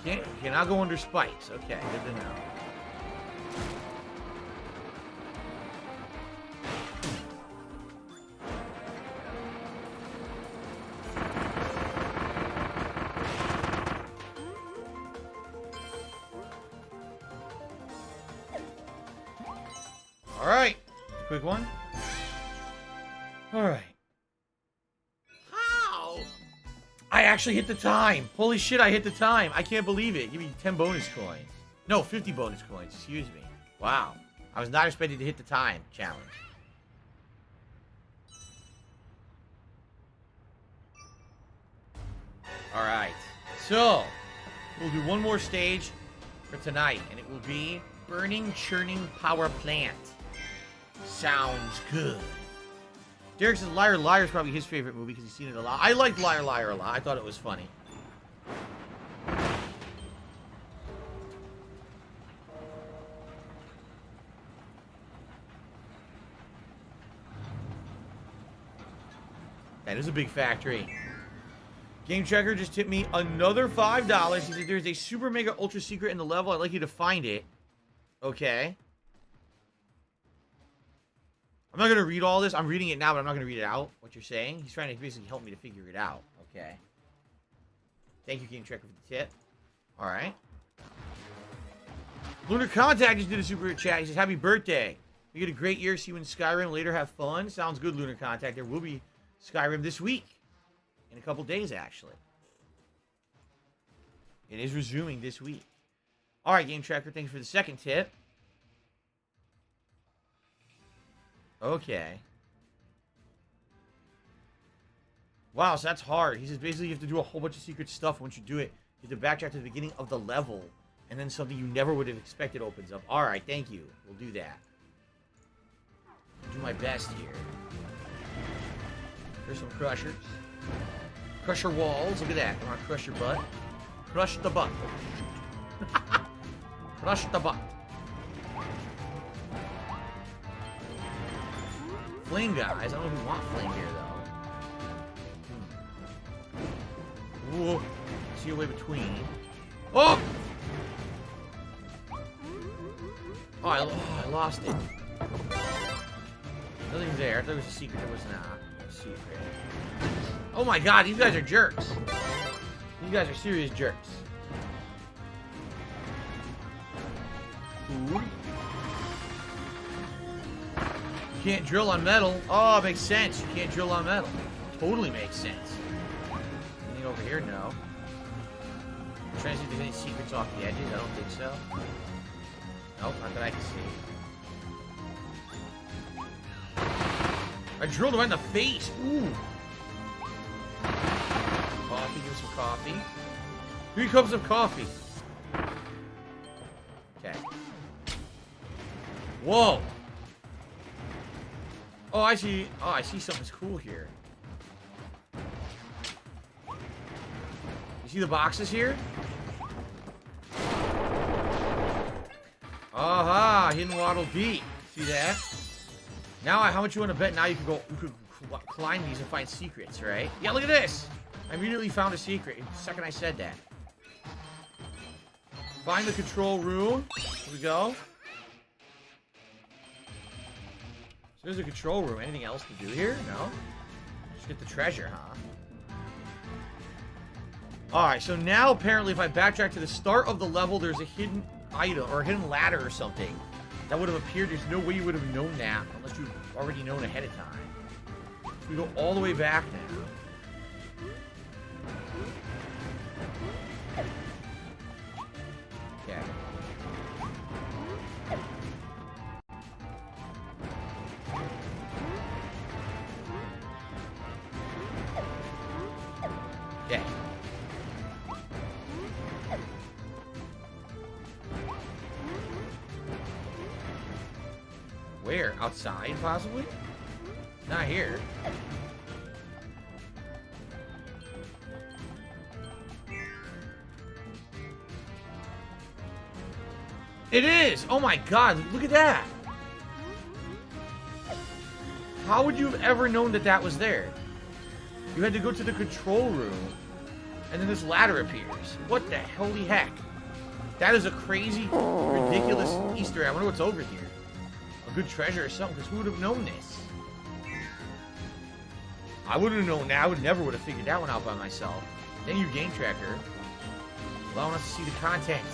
You cannot go under spikes. Okay, good to know. quick one. All right. How? I actually hit the time. Holy shit, I hit the time. I can't believe it. Give me 10 bonus coins. No, 50 bonus coins. Excuse me. Wow. I was not expecting to hit the time challenge. All right. So, we'll do one more stage for tonight, and it will be Burning Churning Power Plant. Sounds good. Derek says Liar Liar is probably his favorite movie because he's seen it a lot. I liked Liar Liar a lot. I thought it was funny. That is a big factory. Game Checker just tipped me another $5. He said there's a super mega ultra secret in the level. I'd like you to find it. Okay. I'm not going to read all this. I'm reading it now, but I'm not going to read it out, what you're saying. He's trying to basically help me to figure it out. Okay. Thank you, Game Checker, for the tip. All right. Lunar Contact just did a super chat. He says, happy birthday. You get a great year. See you in Skyrim. Later, have fun. Sounds good, Lunar Contact. There will be Skyrim this week. In a couple days, actually. It is resuming this week. All right, Game Tracker, thanks for the second tip. Okay. Wow, so that's hard. He says basically you have to do a whole bunch of secret stuff. Once you do it, you have to backtrack to the beginning of the level. And then something you never would have expected opens up. All right, thank you. We'll do that. I'll do my best here. There's some crushers. Crusher walls. Look at that. I want to crush your butt. Crush the butt. Crush the butt. Flame guys. I don't know if we want flame here, though. Whoa. See your way between. Oh! Oh, I lost it. Nothing's there. I thought it was a secret. It was not. A secret. Oh my god, these guys are jerks. You guys are serious jerks. Ooh. You can't drill on metal. Oh, it makes sense. You can't drill on metal. Totally makes sense. Anything over here? No. I'm trying to see if there's any secrets off the edges. I don't think so. Nope, not that I can see. I drilled him right in the face. Ooh. Coffee, give me some coffee. 3 cups of coffee. Okay. Whoa. Oh, I see. Oh, I see something's cool here. You see the boxes here? Aha, hidden waddle deep. See that? Now, how much you want to bet? Now you can go. You could climb these and find secrets, right? Yeah, look at this. I immediately found a secret the second I said that. Find the control room. Here we go. So there's a control room. Anything else to do here? No? Just get the treasure, huh? Alright, so now apparently if I backtrack to the start of the level, there's a hidden item or a hidden ladder or something that would have appeared. There's no way you would have known that unless you've already known ahead of time. So we go all the way back now. Okay. Okay. Where? Outside, possibly? Not here. It is! Oh my god, look at that! How would you have ever known that that was there? You had to go to the control room, and then this ladder appears. What the holy heck? That is a crazy, ridiculous Easter egg. I wonder what's over here. A good treasure or something, because who would have known this? I wouldn't have known that. I never would have figured that one out by myself. Then you Game Tracker, allowing us to see the content.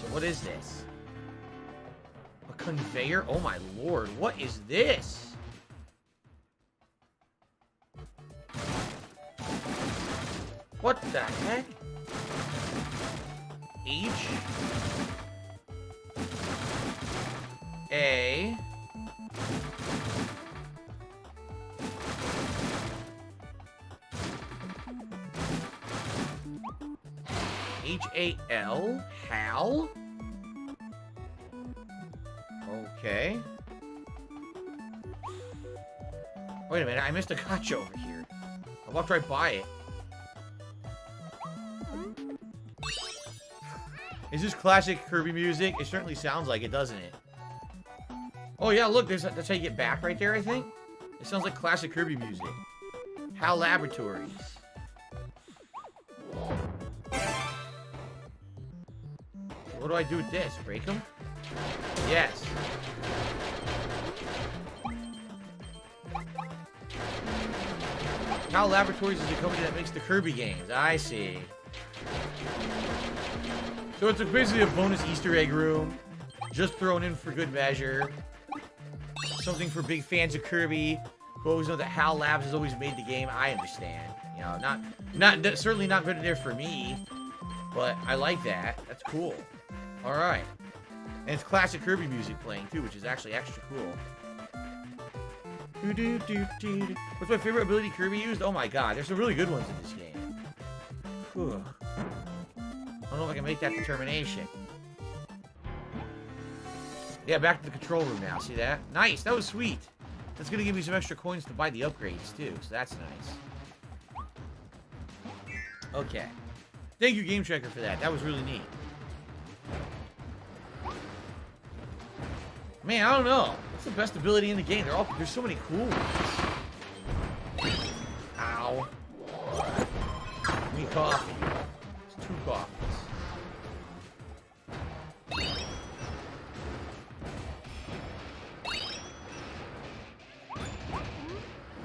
So what is this? A conveyor? Oh my lord, what is this? What the heck? H A H-A-L? Hal? Okay. Wait a minute, I missed a gotcha over here. I walked right by it. Is this classic Kirby music? It certainly sounds like it, doesn't it? Oh yeah, look, that's how you get back right there, I think? It sounds like classic Kirby music. HAL Laboratories. What do I do with this? Break them? Yes. HAL Laboratories is the company that makes the Kirby games. I see. So it's basically a bonus Easter egg room. Just thrown in for good measure. Something for big fans of Kirby who always know that HAL Labs has always made the game. I understand. You know, certainly not good there for me. But I like that. That's cool. Alright. And it's classic Kirby music playing too, which is actually extra cool. What's my favorite ability Kirby used? Oh my god, there's some really good ones in this game. Whew. I don't know if I can make that determination. Yeah, back to the control room now. See that? Nice, that was sweet. That's gonna give me some extra coins to buy the upgrades too, so that's nice. Okay. Thank you, Game Checker, for that. That was really neat. Man, I don't know. What's the best ability in the game? There's so many cool ones. Ow. Give me coffee. It's 2 coffees.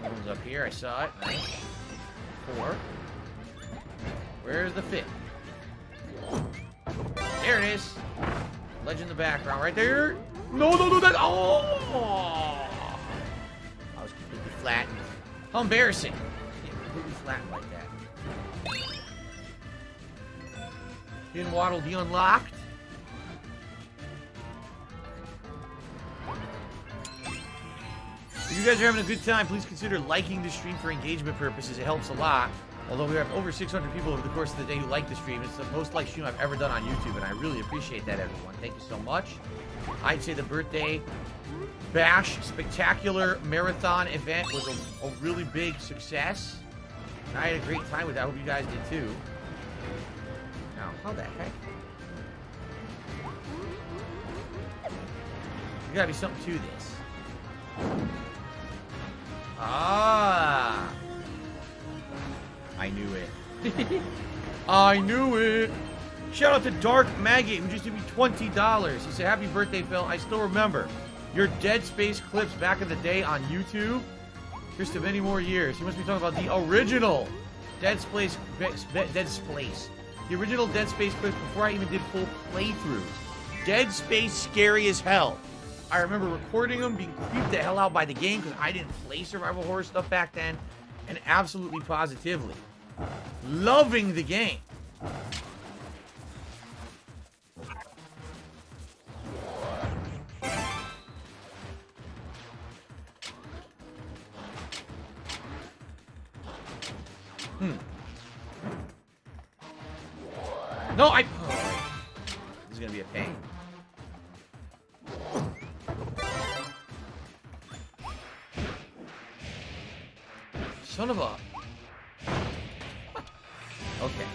One's up here. I saw it. Nice. 4. Where's the 5th? There it is. Ledge in the background right there. No, don't do that. Oh! I was completely flattened. How embarrassing. Yeah, completely flattened like that. Hidden Waddle be unlocked. If you guys are having a good time, please consider liking the stream for engagement purposes. It helps a lot. Although we have over 600 people over the course of the day who like the stream. It's the most liked stream I've ever done on YouTube, and I really appreciate that, everyone. Thank you so much. I'd say the birthday bash spectacular marathon event was a really big success. And I had a great time with that. I hope you guys did too. Now, how the heck? There's gotta be something to this. Ah! I knew it. I knew it. Shout out to Dark Maggot, who just gave me $20. He said, happy birthday, Phil. I still remember your Dead Space clips back in the day on YouTube. Here's to many more years. He must be talking about the original Dead Space. The original Dead Space clips before I even did full playthroughs. Dead Space scary as hell. I remember recording them, being creeped the hell out by the game because I didn't play survival horror stuff back then. And absolutely positively loving the game. No, oh, this is gonna be a pain. Son of a... Okay.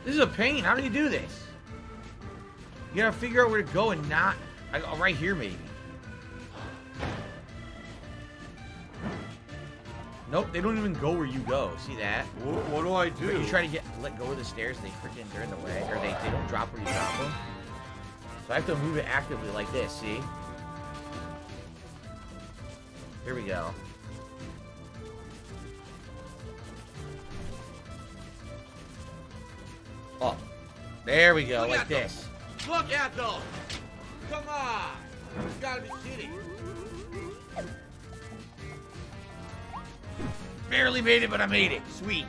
This is a pain. How do you do this? You gotta figure out where to go and not... right here, maybe. Nope, they don't even go where you go. See that? What do I do? You try to let go of the stairs, and they're in the way, or they don't drop where you drop them. So I have to move it actively like this. See? Here we go. There we go, Look like at them. this. Look at them! Come on! You gotta be kidding. Barely made it, but I made it. Sweet.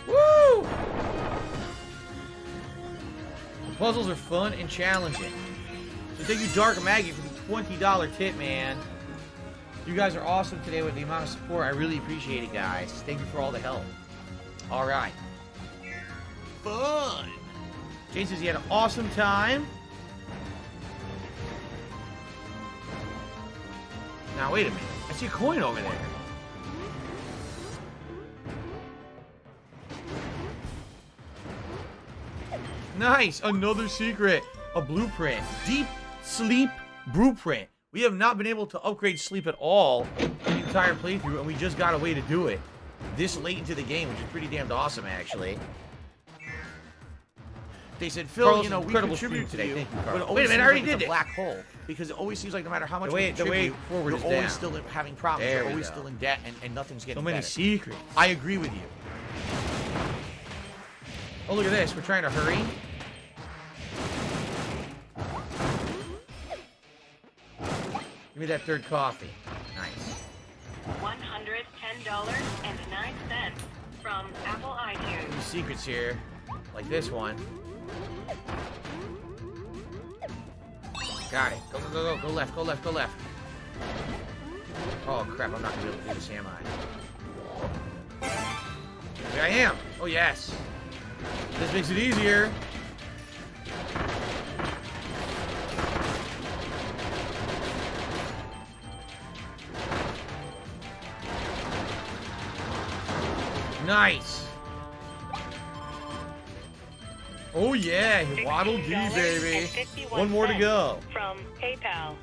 Woo! The puzzles are fun and challenging. So thank you, Dark Maggie, for the $20 tip, man. You guys are awesome today with the amount of support. I really appreciate it, guys. Thank you for all the help. All right. Fun! Jane says he had an awesome time. Now, wait a minute. I see a coin over there. Nice! Another secret. A blueprint. Deep sleep blueprint. We have not been able to upgrade sleep at all the entire playthrough, and we just got a way to do it this late into the game, which is pretty damned awesome, actually. They said, Phil, Carlos, you know, we incredible contributed stream today. today. Thank you, But it Carlos. always Wait a minute, I seems already like did it's a it. black hole. Because it always seems like no matter how much The way contribute, forward you're is always down. still having problems. There You're we always go. still in debt, and nothing's getting So many better. secrets. I agree with you. Oh, look at this. We're trying to hurry. Give me that third coffee. Nice. $110.09 from Apple iTunes. Some secrets here. Like this one. Got it. Go, go, go, go. Go left, go left, go left. Oh, crap. I'm not going to be able to do this, am I? There I am. Oh, yes. This makes it easier. Nice. Oh yeah, Waddle Dee, baby. One more to go. From PayPal.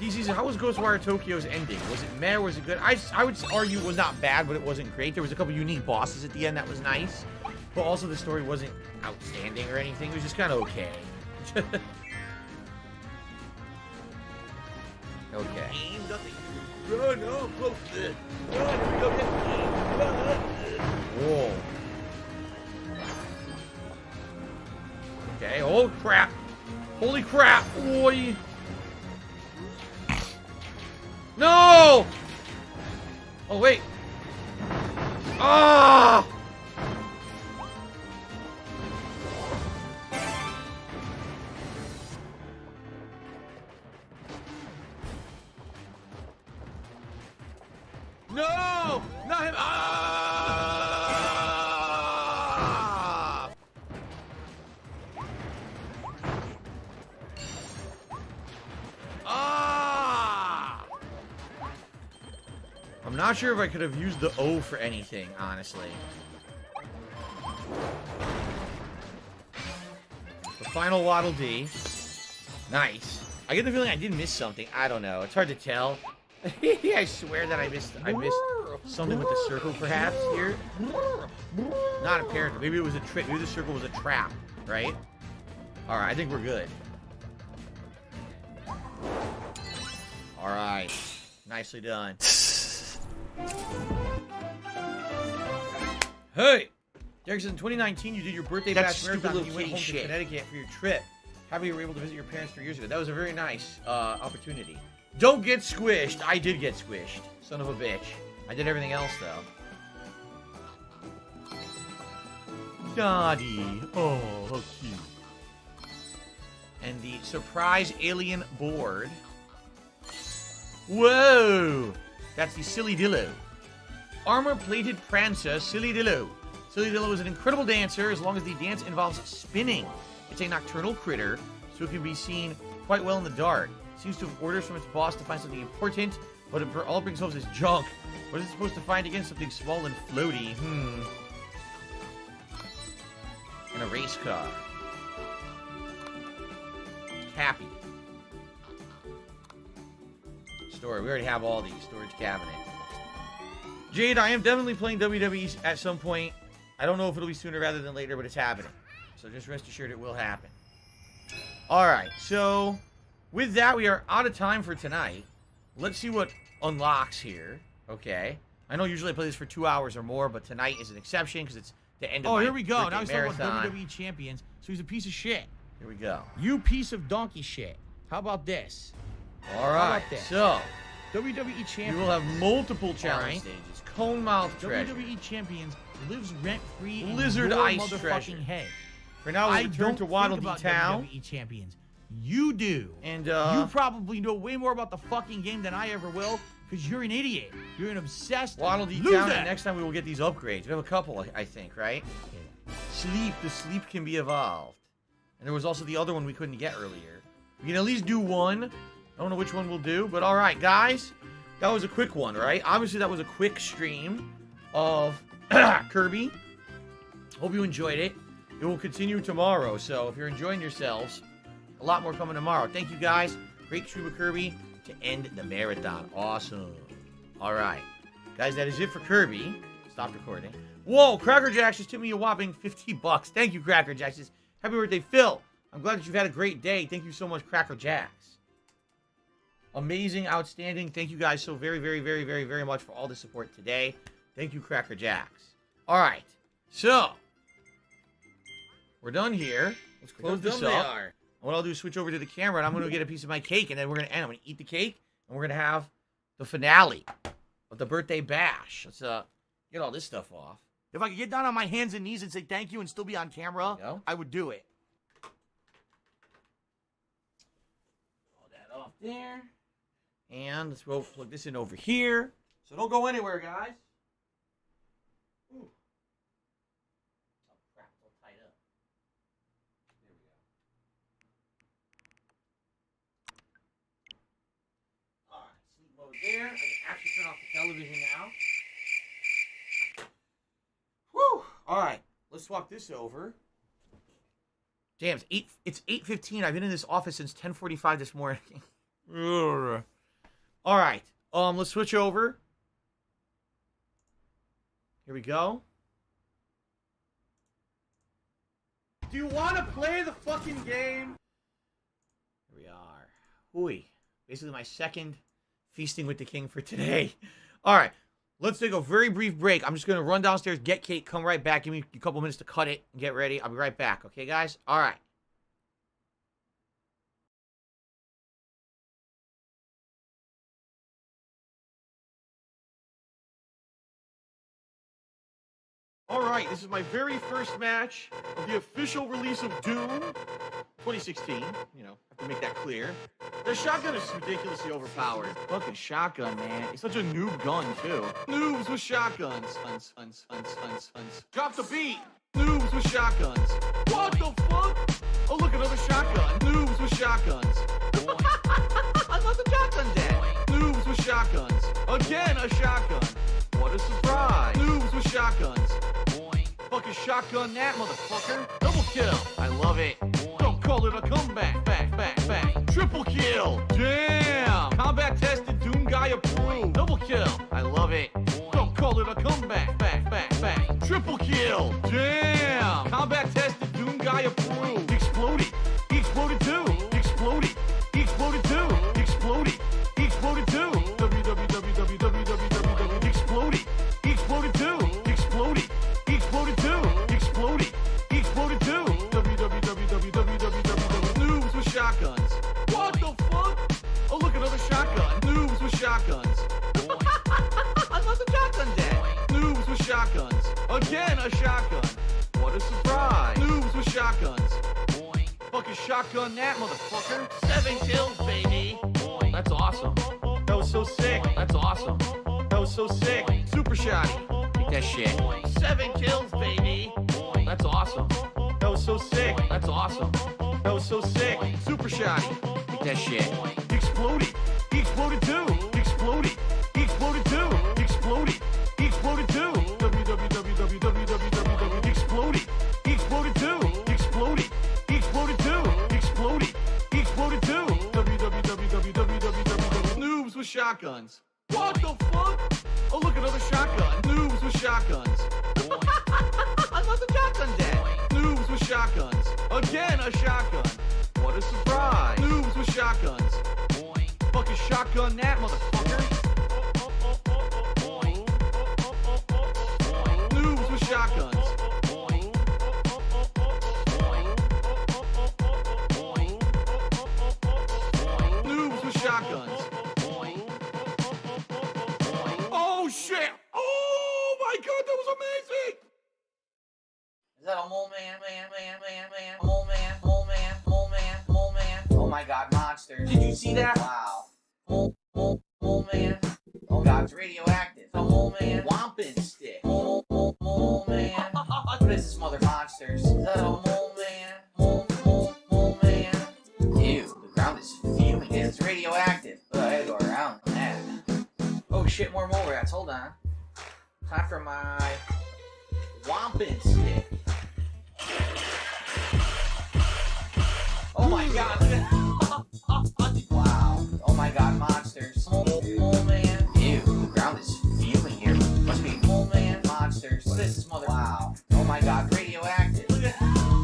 DC says, how was Ghostwire Tokyo's ending? Was it meh or was it good? I would argue it was not bad, but it wasn't great. There was a couple unique bosses at the end that was nice. But also the story wasn't outstanding or anything. It was just kind of okay. Okay. Ain't nothing. Run, no, close this. Run, go get me. Run. Whoa. Okay, oh crap. Holy crap, boy. No! Oh, wait. Ah! No! Not him! Ah! Ah! I'm not sure if I could have used the O for anything, honestly. The final Waddle Dee. Nice. I get the feeling I did miss something. I don't know. It's hard to tell. I swear that I missed something with the circle, perhaps, here. Not apparent. Maybe it was a trick. Maybe the circle was a trap, right? Alright, I think we're good. Alright. Nicely done. Hey! Derek says, in 2019, you did your birthday That bash stupid marathon and little you went home kitty to shit. Connecticut for your trip. Happy you were able to visit your parents 3 years ago. That was a very nice opportunity. Don't get squished. I did get squished. Son of a bitch. I did everything else, though. Daddy. Oh, how cute. And the surprise alien board. Whoa! That's the Silly Dillo. Armor-plated Prancer, Silly Dillo. Silly Dillo is an incredible dancer as long as the dance involves spinning. It's a nocturnal critter, so it can be seen quite well in the dark. It seems to have orders from its boss to find something important, but all it brings home is junk. What is it supposed to find again? Something small and floaty. And a race car. Cappy. Storage. We already have all these. Storage cabinet. Jade, I am definitely playing WWE at some point. I don't know if it'll be sooner rather than later, but it's happening. So just rest assured it will happen. Alright, so with that, we are out of time for tonight. Let's see what unlocks here. Okay. I know usually I play this for 2 hours or more, but tonight is an exception because it's to end. Oh, my here we go. birthday Now he's talking marathon. about WWE champions. So he's a piece of shit. Here we go. You piece of donkey shit. How about this? All How right. about this? So WWE champions. we will have multiple challenge Alright. stages. Cone mouth treasure. WWE champions lives rent free in Lizard your ice motherfucking treasure. head. For now, we'll I return don't to Waddle think Dee about Town. WWE champions. You do. And you probably know way more about the fucking game than I ever will, because you're an idiot. You're an obsessed Waddle Dee loser. Town. And next time we will get these upgrades. We have a couple, I think, right? Sleep. The sleep can be evolved. And there was also the other one we couldn't get earlier. We can at least do one. I don't know which one we'll do, but all right, guys. That was a quick one, right? Obviously, that was a quick stream of Kirby. Hope you enjoyed it. It will continue tomorrow, so if you're enjoying yourselves, a lot more coming tomorrow. Thank you, guys. Great stream of Kirby to end the marathon. Awesome. All right. Guys, that is it for Kirby. Stop recording. Whoa, Cracker Jacks just tipped me a whopping $50. Thank you, Cracker Jacks. Happy birthday, Phil. I'm glad that you've had a great day. Thank you so much, Cracker Jacks. Amazing, outstanding. Thank you guys so very, very, very, very, very much for all the support today. Thank you, Cracker Jacks. All right. So, we're done here. Let's close this up. And what I'll do is switch over to the camera, and I'm going to get a piece of my cake, and then we're going to end. I'm going to eat the cake, and we're going to have the finale of the birthday bash. Let's get all this stuff off. If I could get down on my hands and knees and say thank you and still be on camera, I would do it. All that off there. And let's go plug this in over here. So don't go anywhere, guys. Ooh. Oh, crap. It's all tied up. There we go. All right. Sleep mode there. I can actually turn off the television now. Whew. All right. Let's swap this over. Damn, it's 8:15. I've been in this office since 10:45 this morning. All right. Let's switch over. Here we go. Do you want to play the fucking game? Here we are. Hooey. Basically my second feasting with the king for today. All right. Let's take a very brief break. I'm just going to run downstairs, get cake, come right back. Give me a couple minutes to cut it and get ready. I'll be right back. Okay, guys? All right. Alright, this is my very first match of the official release of Doom 2016. You know, have to make that clear. The shotgun is ridiculously overpowered. Fucking shotgun, man. It's such a noob gun, too. Noobs with shotguns. Drop the beat. Noobs with shotguns. What the fuck? Oh, look, another shotgun. Noobs with shotguns. Another shotgun dead. Noobs with shotguns. Again, a shotgun. What a surprise. Noobs with shotguns. Fucking shotgun that, motherfucker. Double kill. I love it. Don't call it a comeback. Back. Triple kill. Damn. Combat tested, Doom guy approved. Double kill. I love it. Don't call it a comeback. Back. Triple kill. Damn. Combat tested, Doom guy approved. Exploded. He exploded too. Exploded. He exploded too. Exploded. He exploded too. www. Exploded. He exploded too. Exploded. He exploded too. Exploded. He exploded too. www. Noobs with shotguns. What the fuck? Oh, look, another shotgun. Noobs with shotguns. Another shotgun dead. Noobs with shotguns. Again, a shotgun. What a surprise. Noobs with shotguns. Fucking shotgun that, motherfucker. 7 kills, baby. That's awesome. That was so sick. That's awesome. That was so sick. Super shotty. Take that shit. 7 kills, baby. That's awesome. That was so sick. That's awesome. That was so sick. Super shotty. Take that shit. Exploded. He exploded too. Exploded. He exploded too. Exploded. He exploded too. www. Exploded. He exploded too. Exploded. He exploded too. Exploded. He exploded too. www. Noobs with shotguns. What the fuck? Oh, look, another shotgun. Noobs with shotguns. Another shotgun dead. Noobs with shotguns. Again, a shotgun. What a surprise. Noobs with shotguns. Fucking shotgun that, motherfucker. Noobs with shotguns. Oh my god, monsters. Did you see that? Wow. Mole man. Oh god, it's radioactive. A mole man. Wampin stick. Mole man. What is this, mother monsters? Mole man. Mole man. Ew, the ground is fuming. It's radioactive. I gotta go around that. Oh shit, more mole rats. Hold on. Time for my Wampin stick. Oh my god, look at wow. Oh my god, monsters. Mole man. Ew, the ground is fuming here. Must be mole man. Monsters. What is this mother? Wow. Oh my god, radioactive. Look at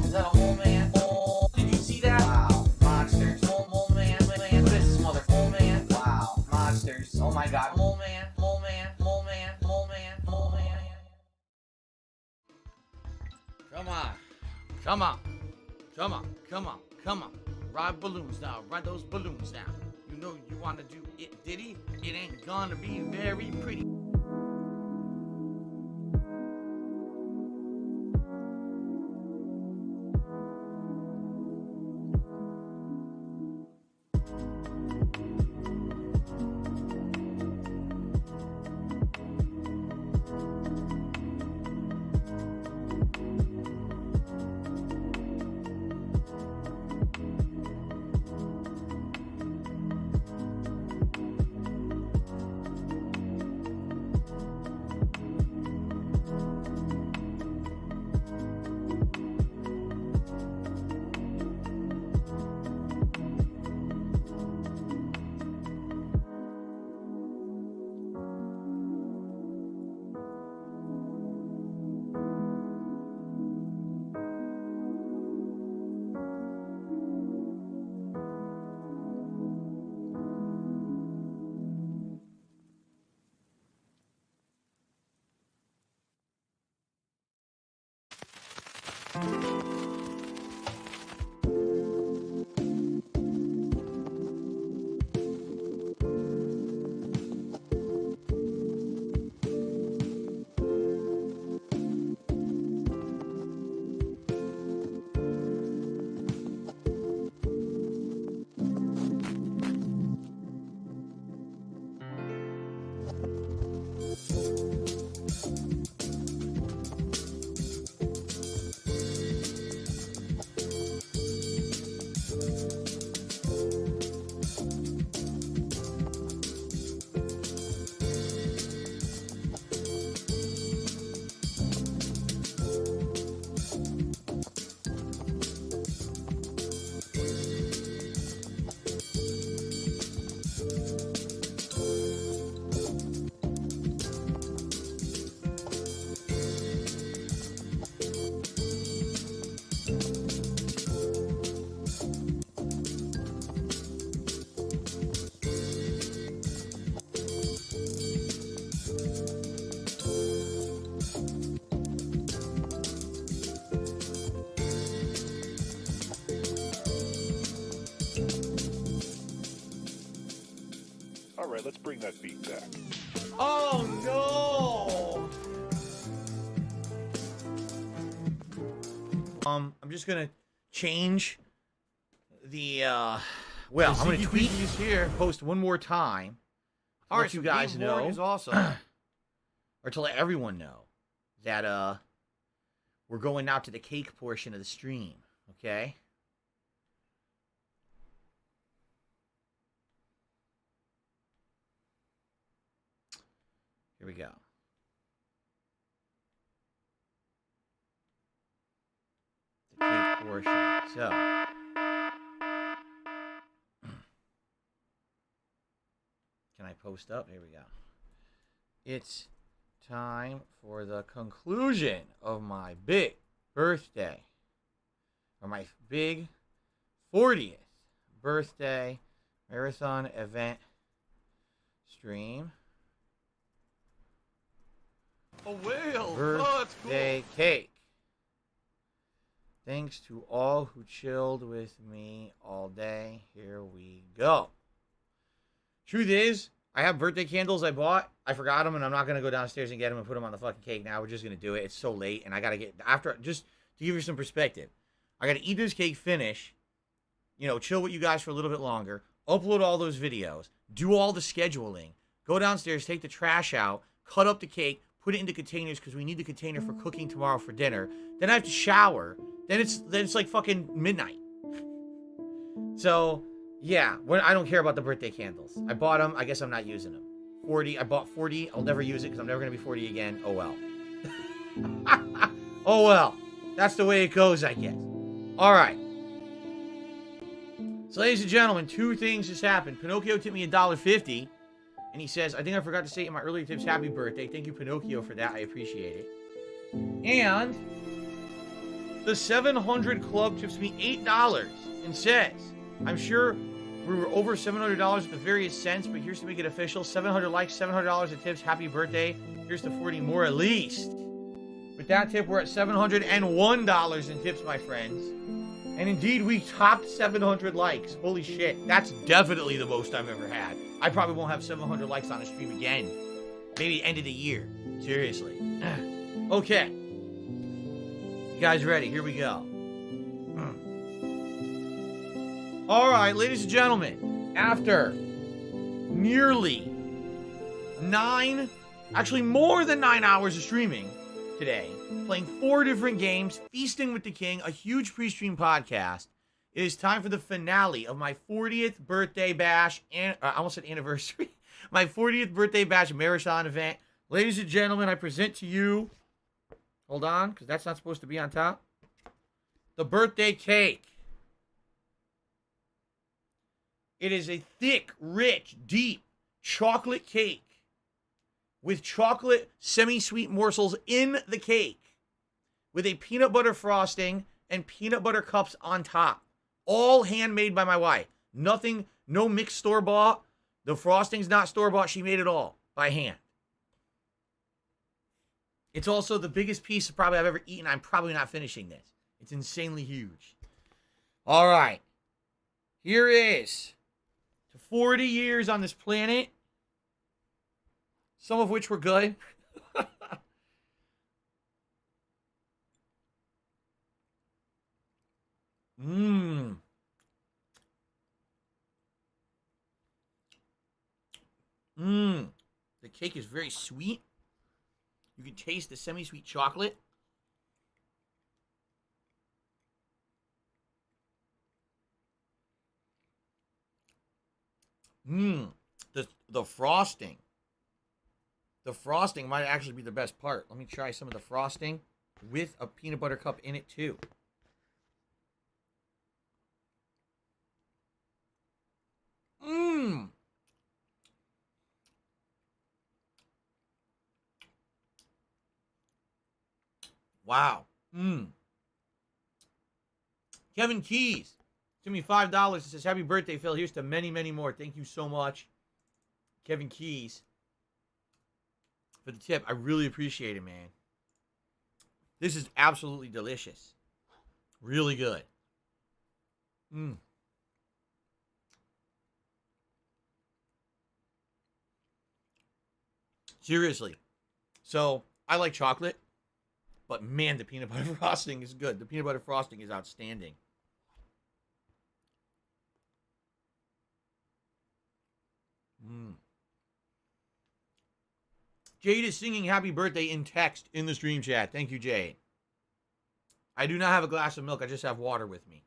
is that a mole man? Mole. Did you see that? Wow. Monsters. Mole man. What is this mother? Mole man. Wow. Monsters. Oh my god, mole man. Mole man. Mole man. Mole man. Mole man. Come on. Come on. Come on. Come on. Come on. Ride balloons now. Ride those balloons now. You know you want to do it, Diddy? It ain't gonna be very pretty. Alright, let's bring that beat back. Oh no! I'm just gonna change the well, I'm gonna tweet these here, post one more time. All right, you guys know is awesome. Or to let everyone know that we're going now to the cake portion of the stream, okay? Here we go. The cake portion. So, can I post up? Here we go. It's time for the conclusion of my big birthday, or my big 40th birthday marathon event stream. A whale! Birthday cake. Thanks to all who chilled with me all day. Here we go. Truth is, I have birthday candles I bought. I forgot them, and I'm not going to go downstairs and get them and put them on the fucking cake now. We're just going to do it. It's so late, and I got to get... After, just to give you some perspective. I got to eat this cake, finish, chill with you guys for a little bit longer, upload all those videos, do all the scheduling, go downstairs, take the trash out, cut up the cake, put it into containers because we need the container for cooking tomorrow for dinner. Then I have to shower. Then it's like fucking midnight. So, yeah, I don't care about the birthday candles. I bought them. I guess I'm not using them. 40. I bought 40. I'll never use it because I'm never going to be 40 again. Oh, well. Oh, well. That's the way it goes, I guess. All right. So, ladies and gentlemen, two things just happened. Pinocchio tipped me $1.50. And he says, I think I forgot to say in my earlier tips, happy birthday. Thank you, Pinocchio, for that. I appreciate it. And the 700 Club tips me $8 and says, I'm sure we were over $700 at the various cents, but here's to make it official. 700 likes, $700 in tips. Happy birthday. Here's to 40 more at least. With that tip, we're at $701 in tips, my friends. And indeed, we topped 700 likes. Holy shit. That's definitely the most I've ever had. I probably won't have 700 likes on a stream again. Maybe end of the year. Seriously. Okay. You guys ready? Here we go. All right, ladies and gentlemen. After nearly more than 9 hours of streaming today, playing 4 different games, feasting with the king, a huge pre-stream podcast, it is time for the finale of my 40th birthday bash, and I almost said anniversary, my 40th birthday bash marathon event. Ladies and gentlemen, I present to you, hold on, because that's not supposed to be on top, the birthday cake. It is a thick, rich, deep chocolate cake with chocolate semi-sweet morsels in the cake with a peanut butter frosting and peanut butter cups on top. All handmade by my wife. Nothing, no mixed store-bought. The frosting's not store-bought. She made it all by hand. It's also the biggest piece probably I've ever eaten. I'm probably not finishing this. It's insanely huge. All right. Here is to 40 years on this planet. Some of which were good. The cake is very sweet. You can taste the semi-sweet chocolate. The frosting. The frosting might actually be the best part. Let me try some of the frosting with a peanut butter cup in it too. Wow. Kevin Keys. Give me $5. It says, happy birthday, Phil. Here's to many, many more. Thank you so much, Kevin Keys, for the tip. I really appreciate it, man. This is absolutely delicious. Really good. Seriously. So, I like chocolate, but man, the peanut butter frosting is good. The peanut butter frosting is outstanding. Jade is singing happy birthday in text in the stream chat. Thank you, Jade. I do not have a glass of milk. I just have water with me.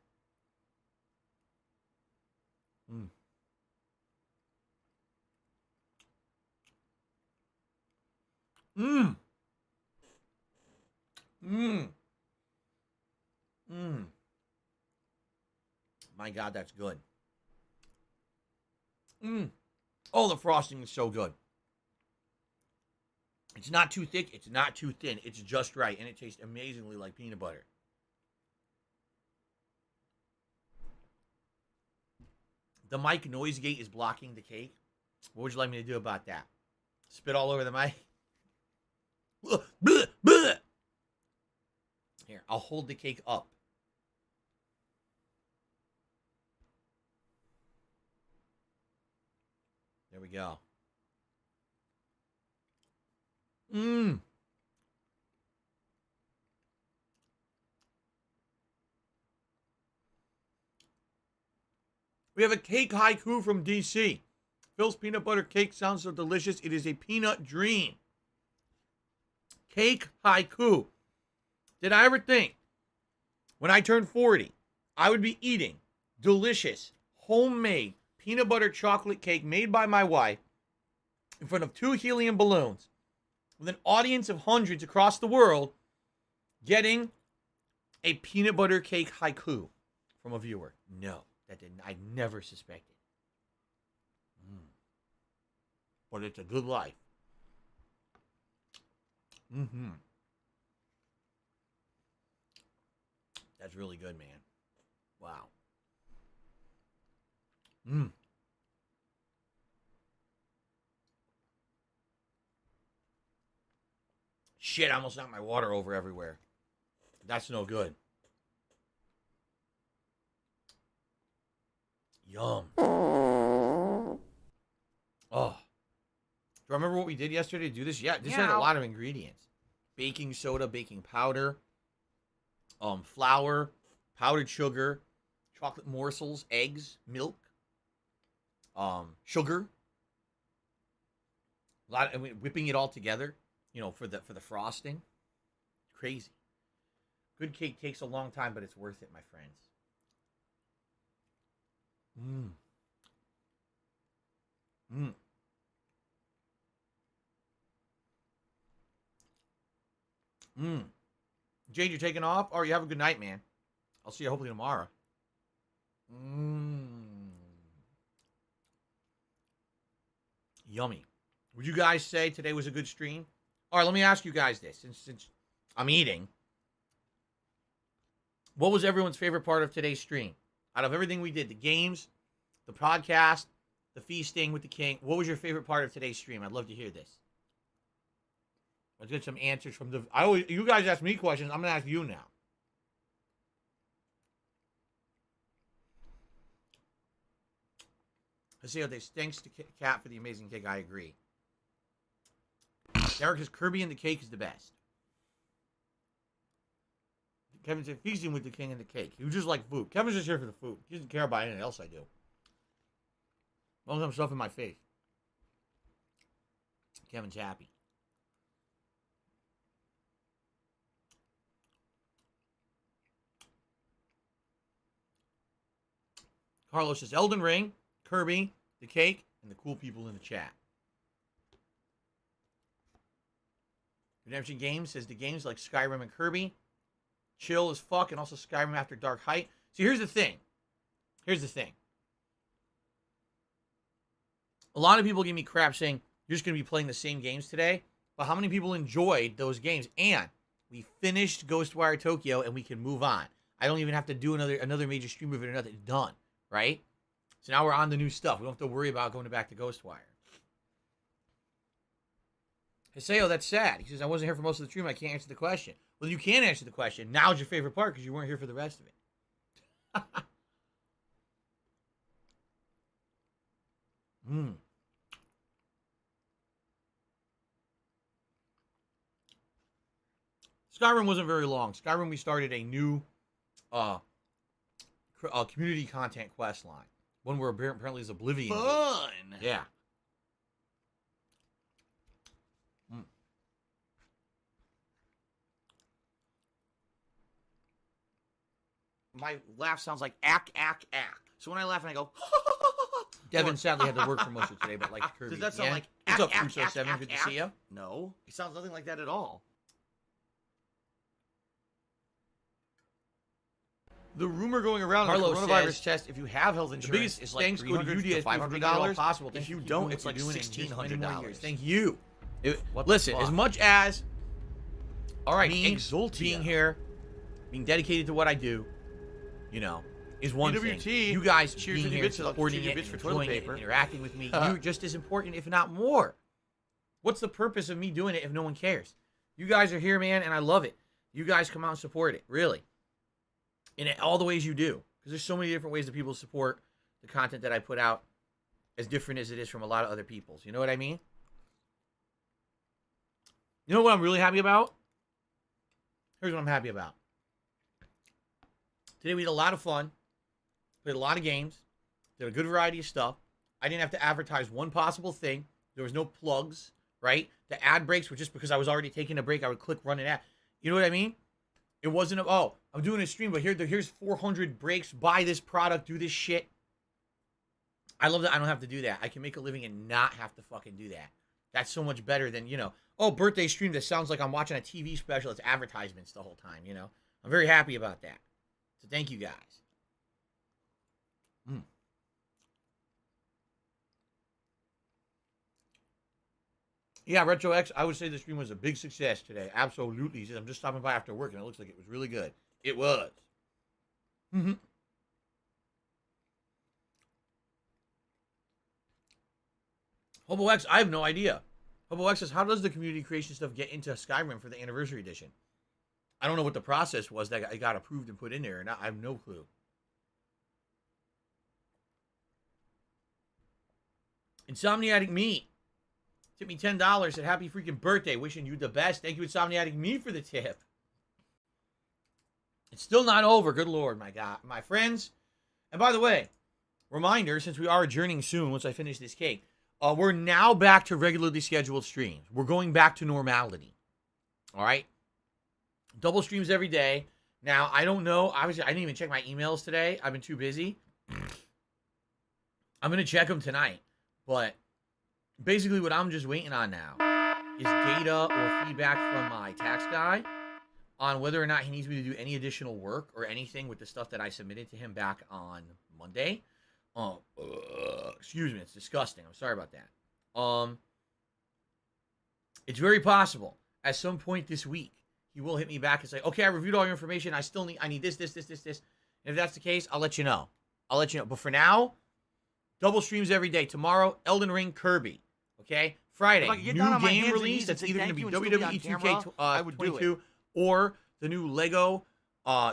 My God, that's good. Oh, the frosting is so good. It's not too thick. It's not too thin. It's just right. And it tastes amazingly like peanut butter. The mic noise gate is blocking the cake. What would you like me to do about that? Spit all over the mic? Here, I'll hold the cake up. There we go. We have a cake haiku from DC. Phil's peanut butter cake sounds so delicious. It is a peanut dream. Cake haiku. Did I ever think when I turned 40, I would be eating delicious, homemade peanut butter chocolate cake made by my wife in front of 2 helium balloons with an audience of hundreds across the world getting a peanut butter cake haiku from a viewer? No, that didn't. I never suspected. But it's a good life. That's really good, man. Wow. Shit, I almost knocked my water over everywhere. That's no good. Yum. Oh. Do you remember what we did yesterday to do this? Yeah, this had a lot of ingredients. Baking soda, baking powder, flour, powdered sugar, chocolate morsels, eggs, milk, sugar. Whipping it all together, for the frosting. Crazy. Good cake takes a long time, but it's worth it, my friends. Jade, you're taking off? Or you have a good night, man. I'll see you hopefully tomorrow. Yummy. Would you guys say today was a good stream? All right, let me ask you guys this. Since I'm eating, what was everyone's favorite part of today's stream? Out of everything we did, the games, the podcast, the feasting with the king, what was your favorite part of today's stream? I'd love to hear this. Let's get some answers from the... You guys ask me questions. I'm going to ask you now. Let's see how this. Thanks to Kat for the amazing cake. I agree. Derek says Kirby and the cake is the best. Kevin said feasting with the king and the cake. He was just like food. Kevin's just here for the food. He doesn't care about anything else I do. As long as I'm stuffing my face. Kevin's happy. Carlos says Elden Ring, Kirby, the cake, and the cool people in the chat. Redemption Games says the games like Skyrim and Kirby. Chill as fuck, and also Skyrim After Dark Height. See, here's the thing. A lot of people give me crap saying, you're just going to be playing the same games today. But how many people enjoyed those games? And we finished Ghostwire Tokyo, and we can move on. I don't even have to do another major stream of it or nothing. It's done, right? So now we're on the new stuff. We don't have to worry about going back to Ghostwire. Hiseo, that's sad. He says, I wasn't here for most of the stream. I can't answer the question. Well, you can answer the question. Now's your favorite part because you weren't here for the rest of it. Skyrim wasn't very long. Skyrim, we started a new community content quest line. One where apparently is Oblivion. Fun! Yeah. My laugh sounds like ack, ack, ack. So when I laugh and I go, Devin sadly had to work for most of today, but like Kirby. Does that sound like What's ack, up, ack, Crusoe ack, 7? ack, Good to ack? see you. No, it sounds nothing like that at all. The rumor going around on the coronavirus test, if you have health insurance, is like $300 to $500 possible. If you don't, it's like $1,600. Thank you. Listen, as much as, all right, me being here, being dedicated to what I do, is one thing. You guys being here, supporting it, enjoying it, interacting with me, you're just as important, if not more. What's the purpose of me doing it if no one cares? You guys are here, man, and I love it. You guys come out and support it, really. In all the ways you do. Because there's so many different ways that people support the content that I put out, as different as it is from a lot of other people's. You know what I mean? You know what I'm really happy about? Here's what I'm happy about. Today we had a lot of fun. Played a lot of games. Did a good variety of stuff. I didn't have to advertise one possible thing. There was no plugs, right? The ad breaks were just because I was already taking a break. I would click run an ad. You know what I mean? It wasn't, oh, I'm doing a stream, but here's 400 breaks. Buy this product. Do this shit. I love that I don't have to do that. I can make a living and not have to fucking do that. That's so much better than, oh, birthday stream that sounds like I'm watching a TV special. It's advertisements the whole time, I'm very happy about that. So thank you guys. Yeah, Retro X, I would say the stream was a big success today. Absolutely. He says, I'm just stopping by after work, and it looks like it was really good. It was. Hobo X, I have no idea. Hobo X says, how does the community creation stuff get into Skyrim for the Anniversary Edition? I don't know what the process was that got approved and put in there, and I have no clue. Insomniatic Me tipped me $10. Said, happy freaking birthday. Wishing you the best. Thank you, Insomniatic Me, for the tip. It's still not over. Good Lord, my God. My friends. And by the way, reminder, since we are adjourning soon once I finish this cake, we're now back to regularly scheduled streams. We're going back to normality. All right? Double streams every day. Now, I don't know. Obviously, I didn't even check my emails today. I've been too busy. I'm going to check them tonight. But basically what I'm just waiting on now is data or feedback from my tax guy on whether or not he needs me to do any additional work or anything with the stuff that I submitted to him back on Monday. Excuse me, it's disgusting. I'm sorry about that. It's very possible at some point this week he will hit me back and say, okay, I reviewed all your information. I need this. And if that's the case, I'll let you know. But for now, double streams every day. Tomorrow, Elden Ring, Kirby. Okay? Friday, new game release. That's either going to be WWE 2K22 or the new Lego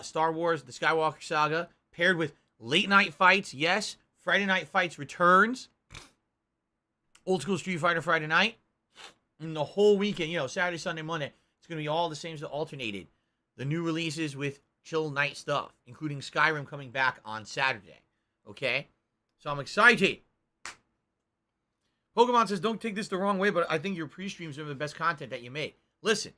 Star Wars, the Skywalker Saga, paired with late night fights. Yes, Friday Night Fights returns. Old school Street Fighter Friday night. And the whole weekend, Saturday, Sunday, Monday, it's going to be all the same as the alternated. The new releases with chill night stuff, including Skyrim coming back on Saturday. Okay? So I'm excited. Pokemon says, don't take this the wrong way, but I think your pre-streams are the best content that you make. Listen,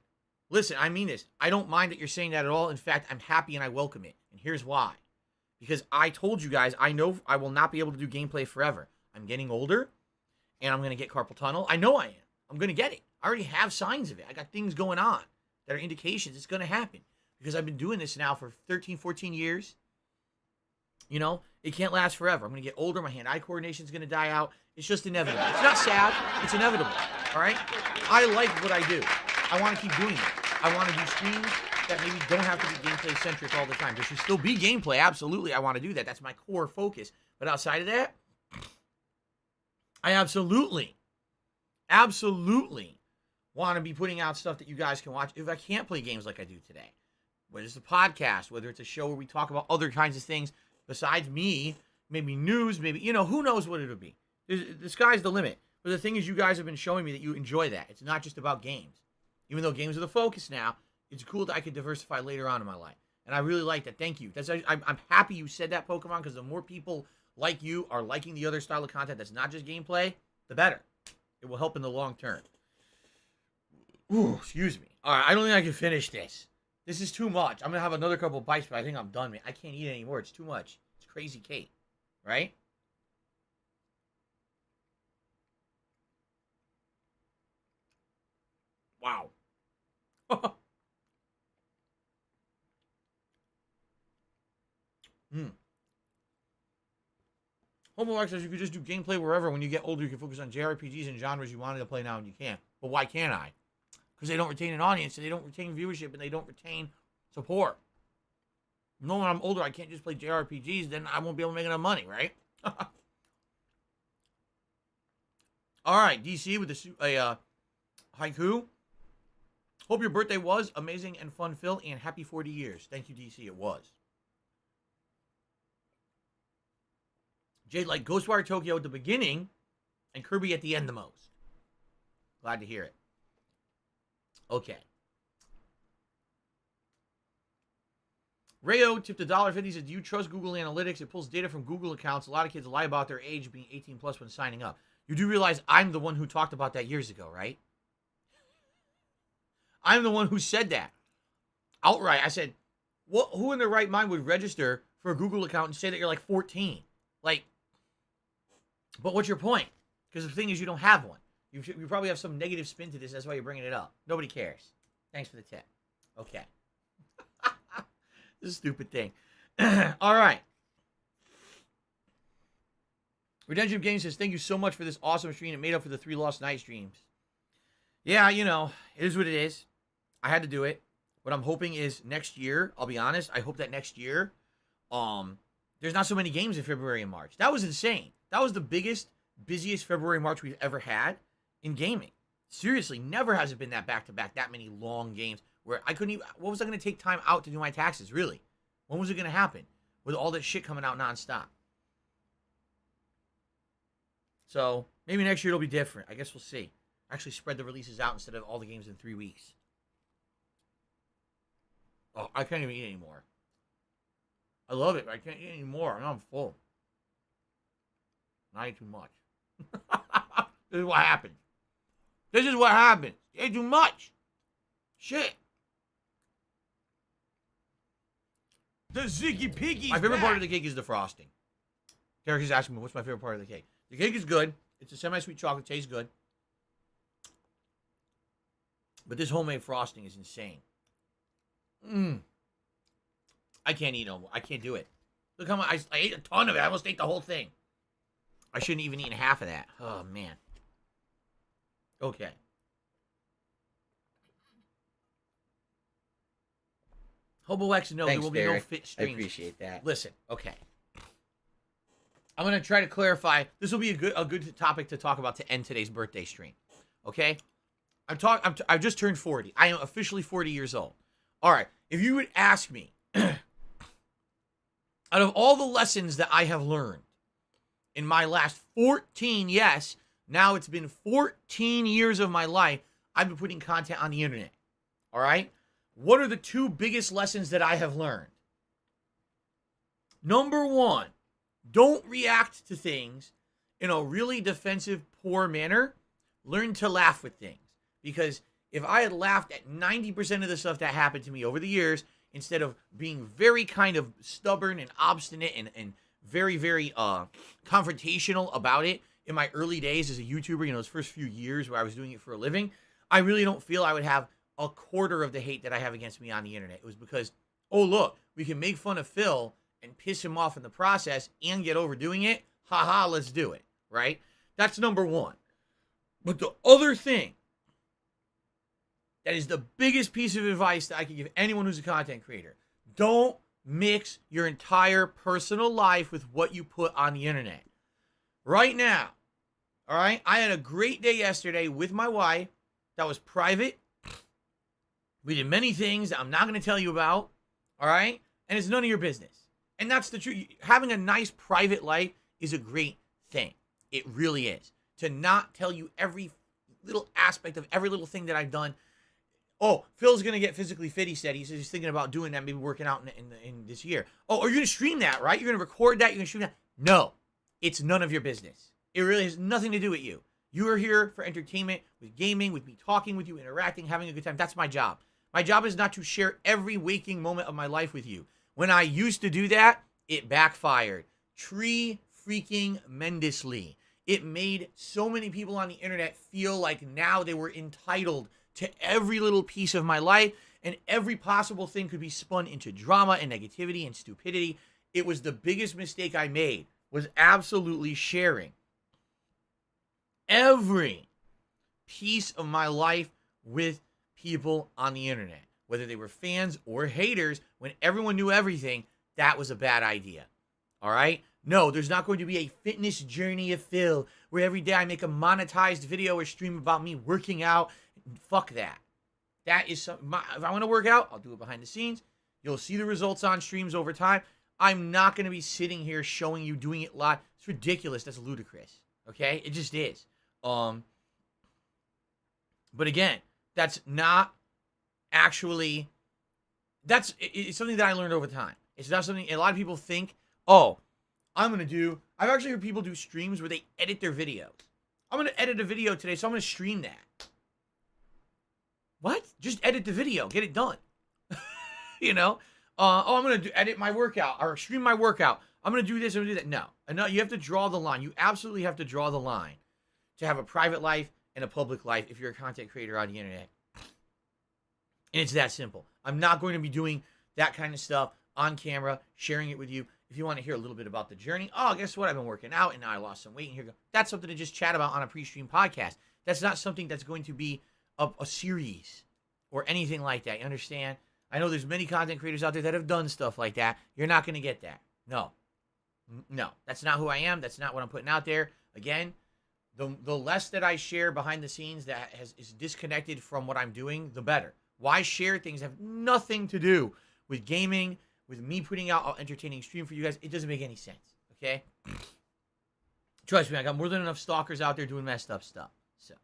I mean this. I don't mind that you're saying that at all. In fact, I'm happy and I welcome it. And here's why. Because I told you guys, I know I will not be able to do gameplay forever. I'm getting older, and I'm going to get carpal tunnel. I know I am. I'm going to get it. I already have signs of it. I got things going on that are indications it's going to happen. Because I've been doing this now for 13, 14 years. It can't last forever. I'm going to get older. My hand-eye coordination is going to die out. It's just inevitable. It's not sad. It's inevitable. All right? I like what I do. I want to keep doing it. I want to do streams that maybe don't have to be gameplay-centric all the time. There should still be gameplay. Absolutely, I want to do that. That's my core focus. But outside of that, I absolutely want to be putting out stuff that you guys can watch if I can't play games like I do today. Whether it's a podcast, whether it's a show where we talk about other kinds of things besides me, maybe news, maybe, who knows what it'll be. The sky's the limit. But the thing is, you guys have been showing me that you enjoy that. It's not just about games. Even though games are the focus now, it's cool that I could diversify later on in my life. And I really like that. Thank you. I'm happy you said that, Pokemon, because the more people like you are liking the other style of content that's not just gameplay, the better. It will help in the long term. Ooh, excuse me. All right, I don't think I can finish this. This is too much. I'm going to have another couple bites, but I think I'm done, man. I can't eat anymore. It's too much. It's crazy cake. Right? Wow. Homo says you could just do gameplay wherever. When you get older, you can focus on JRPGs and genres you wanted to play now and you can't. But why can't I? Because they don't retain an audience, and they don't retain viewership, and they don't retain support. No, when I'm older, I can't just play JRPGs, then I won't be able to make enough money, right? All right, DC with a haiku. Hope your birthday was amazing and fun-filled, and happy 40 years. Thank you, DC. It was. Jade like Ghostwire Tokyo at the beginning and Kirby at the end the most. Glad to hear it. Okay. Rayo tipped $1.50. Said, do you trust Google Analytics? It pulls data from Google accounts. A lot of kids lie about their age being 18 plus when signing up. You do realize I'm the one who talked about that years ago, right? I'm the one who said that outright. I said, who in their right mind would register for a Google account and say that you're like 14? Like, but what's your point? Because the thing is, you don't have one. You probably have some negative spin to this. That's why you're bringing it up. Nobody cares. Thanks for the tip. Okay. This is a stupid thing. All right. Redemption of Games says, thank you so much for this awesome stream. It made up for the 3 lost night streams. Yeah, you know, it is what it is. I had to do it. What I'm hoping is next year, I'll be honest, I hope that next year, there's not so many games in February and March. That was insane. That was the biggest, busiest February, March we've ever had in gaming. Seriously, never has it been that back-to-back, that many long games where I couldn't even, what was I going to take time out to do my taxes, really? When was it going to happen? With all that shit coming out nonstop. So, maybe next year it'll be different. I guess we'll see. Actually spread the releases out instead of all the games in 3 weeks. Oh, I can't even eat anymore. I love it, but I can't eat anymore. Now I'm full. Not eat too much. This is what happens. This is what happens. You ate too much. Shit. The Ziggy Piggy's My favorite back. part of the cake is the frosting. Derek is asking me, what's my favorite part of the cake? The cake is good. It's a semi-sweet chocolate. Tastes good. But this homemade frosting is insane. I can't eat no more. I can't do it. Look how much I ate a ton of it. I almost ate the whole thing. I shouldn't even eat half of that. Oh, man. Okay. Hobo X, no, Thanks, there will be Derek. no fit streams. I appreciate that. Listen, okay. I'm going to try to clarify. This will be a good topic to talk about to end today's birthday stream. Okay? I've just turned 40. I am officially 40 years old. All right. If you would ask me, out of all the lessons that I have learned in my last 14, yes, now it's been 14 years of my life, I've been putting content on the internet. All right? What are the 2 biggest lessons that I have learned? Number 1, don't react to things in a really defensive, poor manner. Learn to laugh with things. Because if I had laughed at 90% of the stuff that happened to me over the years, instead of being very kind of stubborn and obstinate and very, very confrontational about it in my early days as a YouTuber, you know, those first few years where I was doing it for a living, I really don't feel I would have a quarter of the hate that I have against me on the internet. It was because, oh, look, we can make fun of Phil and piss him off in the process and get over doing it. Ha-ha, let's do it, right? That's number 1. But the other thing that is the biggest piece of advice that I can give anyone who's a content creator. Don't mix your entire personal life with what you put on the internet. Right now, all right, I had a great day yesterday with my wife that was private. We did many things that I'm not going to tell you about, all right? And it's none of your business. And that's the truth. Having a nice private life is a great thing. It really is. To not tell you every little aspect of every little thing that I've done. Oh, Phil's going to get physically fit, he said. He says he's thinking about doing that, maybe working out in this year. Oh, are you going to stream that, right? You're going to record that? You're going to stream that? No, it's none of your business. It really has nothing to do with you. You are here for entertainment, with gaming, with me talking with you, interacting, having a good time. That's my job. My job is not to share every waking moment of my life with you. When I used to do that, it backfired. Tremendously. It made so many people on the internet feel like now they were entitled to every little piece of my life, and every possible thing could be spun into drama and negativity and stupidity. It was the biggest mistake I made, was absolutely sharing every piece of my life with people on the internet, whether they were fans or haters. When everyone knew everything, that was a bad idea. All right? No, there's not going to be a fitness journey of Phil where every day I make a monetized video or stream about me working out. Fuck that. That is if I want to work out, I'll do it behind the scenes. You'll see the results on streams over time. I'm not going to be sitting here showing you doing it live. It's ridiculous. That's ludicrous. Okay? It just is. But again, that's not actually it's something that I learned over time. It's not something a lot of people think, oh, I've actually heard people do streams where they edit their videos. I'm going to edit a video today, so I'm going to stream that. What? Just edit the video. Get it done. You know? I'm going to edit my workout or stream my workout. I'm going to do this, I'm going to do that. No, you have to draw the line. You absolutely have to draw the line to have a private life and a public life if you're a content creator on the internet. And it's that simple. I'm not going to be doing that kind of stuff on camera, sharing it with you. If you want to hear a little bit about the journey, guess what? I've been working out and now I lost some weight. And here you go. That's something to just chat about on a pre-stream podcast. That's not something that's going to be a series or anything like that. You understand? I know there's many content creators out there that have done stuff like that. You're not going to get that. No, that's not who I am. That's not what I'm putting out there. Again, the less that I share behind the scenes that is disconnected from what I'm doing, the better. Why share things that have nothing to do with gaming, with me putting out an entertaining stream for you guys? It doesn't make any sense, okay? Trust me, I got more than enough stalkers out there doing messed up stuff. So,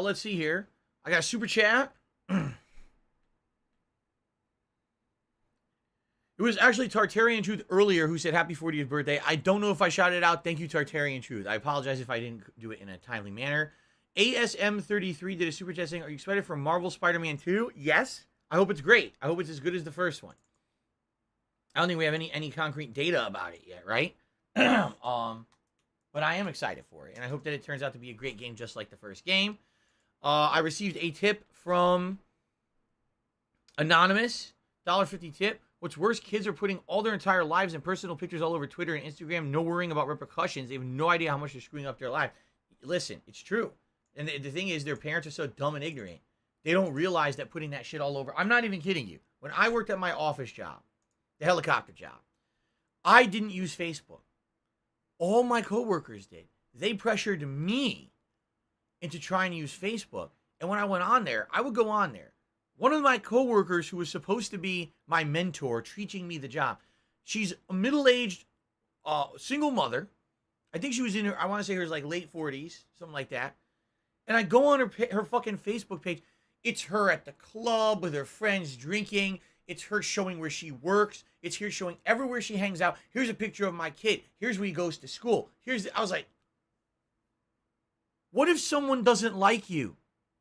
let's see here. I got a super chat. It was actually Tartarian Truth earlier who said happy 40th birthday. I don't know if I shouted it out. Thank you, Tartarian Truth. I apologize if I didn't do it in a timely manner. ASM33 did a super chat saying, are you excited for Marvel Spider-Man 2? Yes. I hope it's great. I hope it's as good as the first one. I don't think we have any concrete data about it yet, right? But I am excited for it, and I hope that it turns out to be a great game just like the first game. I received a tip from Anonymous, $1.50 tip. What's worse, kids are putting all their entire lives and personal pictures all over Twitter and Instagram, no worrying about repercussions. They have no idea how much they're screwing up their life. Listen, it's true. And the thing is, their parents are so dumb and ignorant. They don't realize that putting that shit all over. I'm not even kidding you. When I worked at my office job, the helicopter job, I didn't use Facebook. All my coworkers did. They pressured me into trying to use Facebook. And when I went on there, I would go on there. One of my coworkers who was supposed to be my mentor, teaching me the job, she's a middle-aged single mother. I think she was in her, I want to say her like late 40s, something like that. And I go on her fucking Facebook page. It's her at the club with her friends drinking. It's her showing where she works. It's her showing everywhere she hangs out. Here's a picture of my kid. Here's where he goes to school. I was like, what if someone doesn't like you,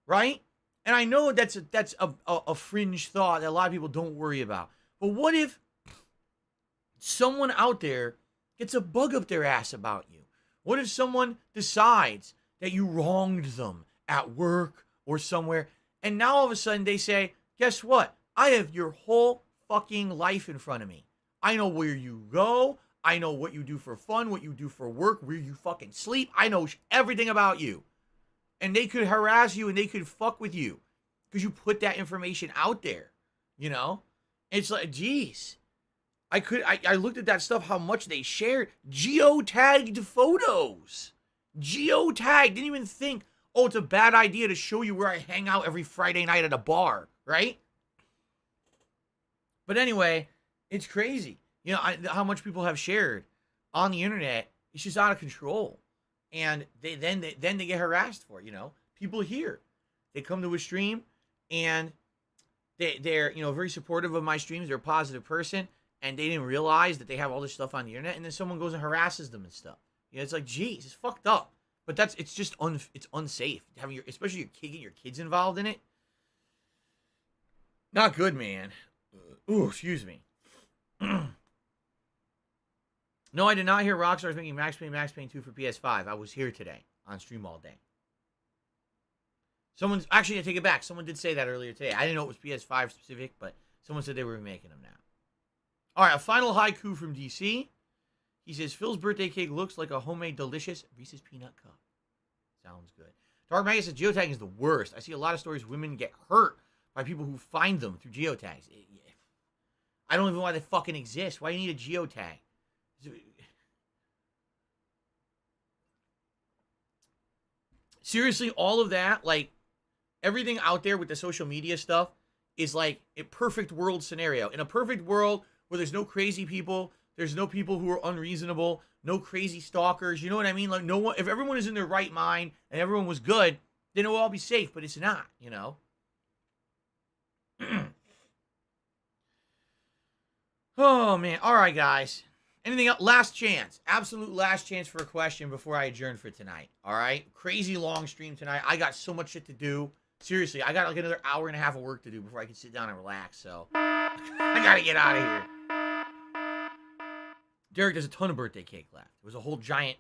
right? And I know that's a fringe thought that a lot of people don't worry about. But what if someone out there gets a bug up their ass about you? What if someone decides that you wronged them at work or somewhere, and now all of a sudden they say, guess what? I have your whole fucking life in front of me. I know where you go. I know what you do for fun, what you do for work, where you fucking sleep. I know everything about you. And they could harass you and they could fuck with you because you put that information out there, you know? It's like, geez. I looked at that stuff, how much they shared. Geotagged photos. Geotagged. Didn't even think, oh, it's a bad idea to show you where I hang out every Friday night at a bar, right? But anyway, it's crazy. You know, how much people have shared on the internet. It's just out of control. And they get harassed for it, you know. People here, they come to a stream and they're, you know, very supportive of my streams. They're a positive person, and they didn't realize that they have all this stuff on the internet, and then someone goes and harasses them and stuff. You know, it's like, geez, it's fucked up. But it's just it's unsafe having especially your kid, getting your kids involved in it. Not good, man. Ooh, excuse me. No, I did not hear Rockstar's making Max Payne 2 for PS5. I was here today on stream all day. Actually, I take it back. Someone did say that earlier today. I didn't know it was PS5 specific, but someone said they were making them now. All right, a final haiku from DC. He says, Phil's birthday cake looks like a homemade delicious Reese's Peanut Cup. Sounds good. Dark Maggot says, geotagging is the worst. I see a lot of stories women get hurt by people who find them through geotags. I don't even know why they fucking exist. Why do you need a geotag? Seriously, all of that, like, everything out there with the social media stuff is like a perfect world scenario. In a perfect world where there's no crazy people, there's no people who are unreasonable, no crazy stalkers, you know what I mean? Like, no one, if everyone is in their right mind and everyone was good, then it will all be safe, but it's not, you know? Oh, man. All right, guys. Anything else? Last chance. Absolute last chance for a question before I adjourn for tonight. All right? Crazy long stream tonight. I got so much shit to do. Seriously, I got like another hour and a half of work to do before I can sit down and relax. So, I got to get out of here. Derek, there's a ton of birthday cake left. There was a whole giant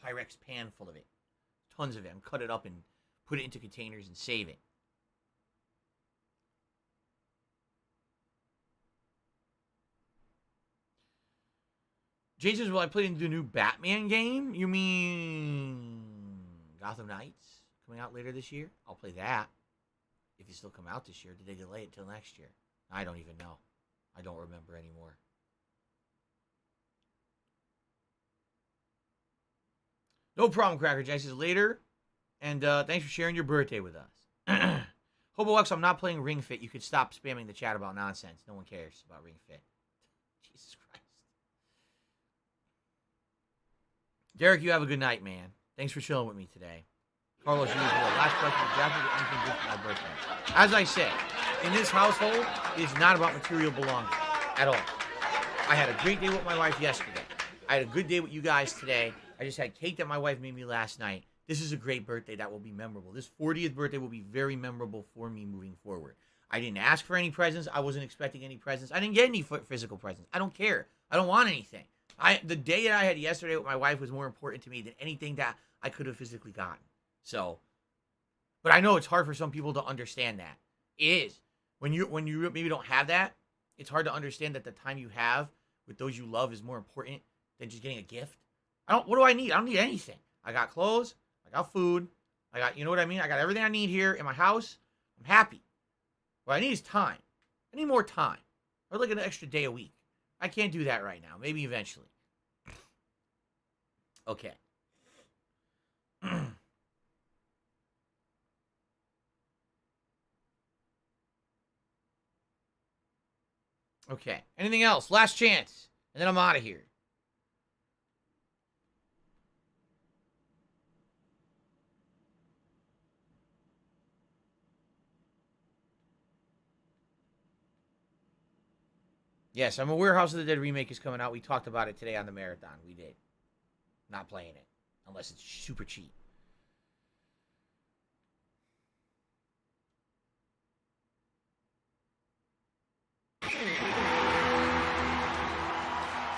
Pyrex pan full of it. Tons of it. I'm cut it up and put it into containers and save it. Jay says, will I play the new Batman game? You mean Gotham Knights coming out later this year? I'll play that. If it still come out this year. Did they delay it till next year? I don't even know. I don't remember anymore. No problem, Cracker Jay says later. And thanks for sharing your birthday with us. Hobo X, I'm not playing Ring Fit. You could stop spamming the chat about nonsense. No one cares about Ring Fit. Jesus Christ. Derek, you have a good night, man. Thanks for chilling with me today. Carlos, you as well. Last question. Did you get anything good for my birthday? As I said, in this household, it's not about material belongings at all. I had a great day with my wife yesterday. I had a good day with you guys today. I just had cake that my wife made me last night. This is a great birthday that will be memorable. This 40th birthday will be very memorable for me moving forward. I didn't ask for any presents. I wasn't expecting any presents. I didn't get any physical presents. I don't care. I don't want anything. The day that I had yesterday with my wife was more important to me than anything that I could have physically gotten. So, but I know it's hard for some people to understand that. It is. When you maybe don't have that, it's hard to understand that the time you have with those you love is more important than just getting a gift. What do I need? I don't need anything. I got clothes. I got food. I got, you know what I mean? I got everything I need here in my house. I'm happy. What I need is time. I need more time. Or like an extra day a week. I can't do that right now. Maybe eventually. Okay. Okay. Anything else? Last chance. And then I'm out of here. Yes, I'm aware House of the Dead remake is coming out. We talked about it today on the marathon. We did. Not playing it. Unless it's super cheap.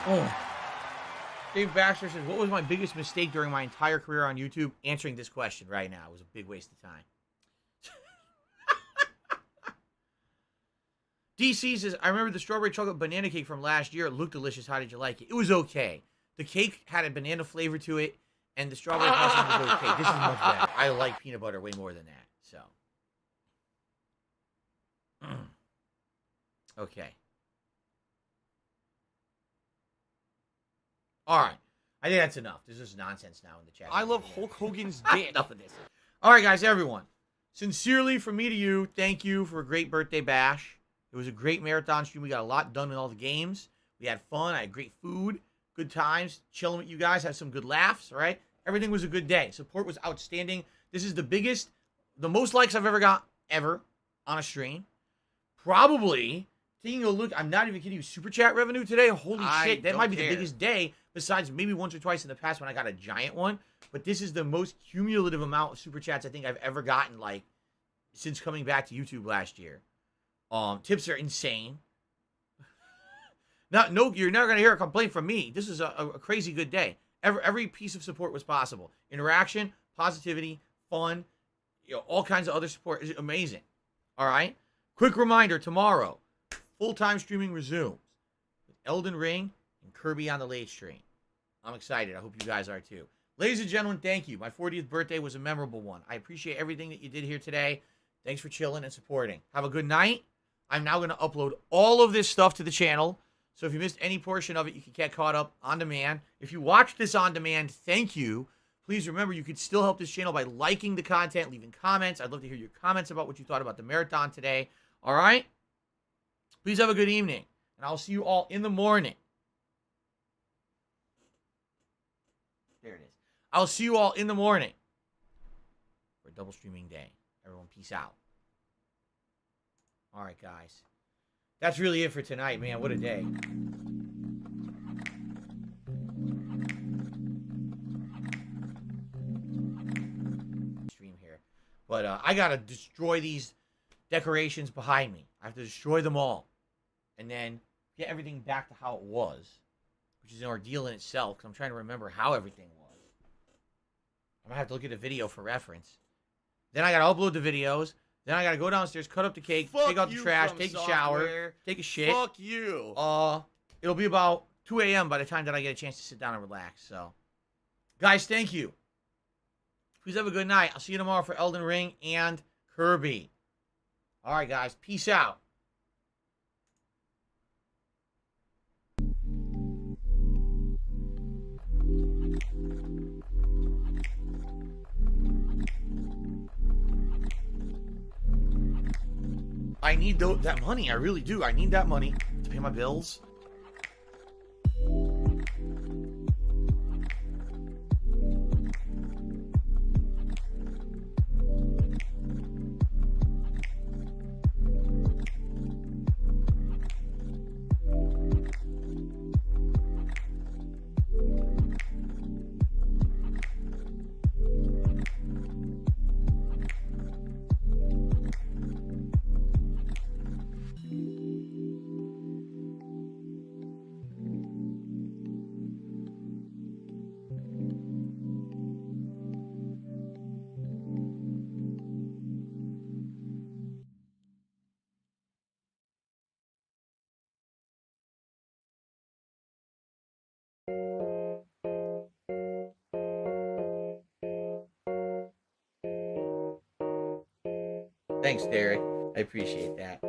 Oh. Dave Baxter says, what was my biggest mistake during my entire career on YouTube? Answering this question right now was a big waste of time. DC says, I remember the strawberry chocolate banana cake from last year. It looked delicious. How did you like it? It was okay. The cake had a banana flavor to it, and the strawberry frosting was okay. This is much better. I like peanut butter way more than that. So. Okay. All right. I think that's enough. This is nonsense now in the chat. I love Hulk Hogan's dick. Enough of this. All right, guys, everyone. Sincerely, from me to you, thank you for a great birthday bash. It was a great marathon stream. We got a lot done in all the games. We had fun. I had great food, good times, chilling with you guys, had some good laughs, all right? Everything was a good day. Support was outstanding. This is the most likes I've ever got, ever, on a stream. Probably, taking a look, I'm not even kidding you, Super Chat revenue today, holy shit, that might be the biggest day, besides maybe once or twice in the past when I got a giant one. But this is the most cumulative amount of Super Chats I think I've ever gotten, like, since coming back to YouTube last year. Tips are insane. No, you're never gonna hear a complaint from me. This is a crazy good day. Every piece of support was possible. Interaction, positivity, fun, all kinds of other support is amazing. All right. Quick reminder: tomorrow, full-time streaming resumes with Elden Ring and Kirby on the late stream. I'm excited. I hope you guys are too. Ladies and gentlemen, thank you. My 40th birthday was a memorable one. I appreciate everything that you did here today. Thanks for chilling and supporting. Have a good night. I'm now going to upload all of this stuff to the channel. So if you missed any portion of it, you can get caught up on demand. If you watched this on demand, thank you. Please remember, you can still help this channel by liking the content, leaving comments. I'd love to hear your comments about what you thought about the marathon today. All right? Please have a good evening. And I'll see you all in the morning. There it is. I'll see you all in the morning for a double streaming day. Everyone, peace out. All right, guys. That's really it for tonight, man. What a day. But I got to destroy these decorations behind me. I have to destroy them all. And then get everything back to how it was. Which is an ordeal in itself, because I'm trying to remember how everything was. I'm going to have to look at a video for reference. Then I got to upload the videos. Then I got to go downstairs, cut up the cake, take out the trash, take a shower, take a shit. Fuck you. It'll be about 2 a.m. by the time that I get a chance to sit down and relax. So, guys, thank you. Please have a good night. I'll see you tomorrow for Elden Ring and Kirby. All right, guys. Peace out. I need that money. I really do. I need that money to pay my bills. Thanks, Derek. I appreciate that.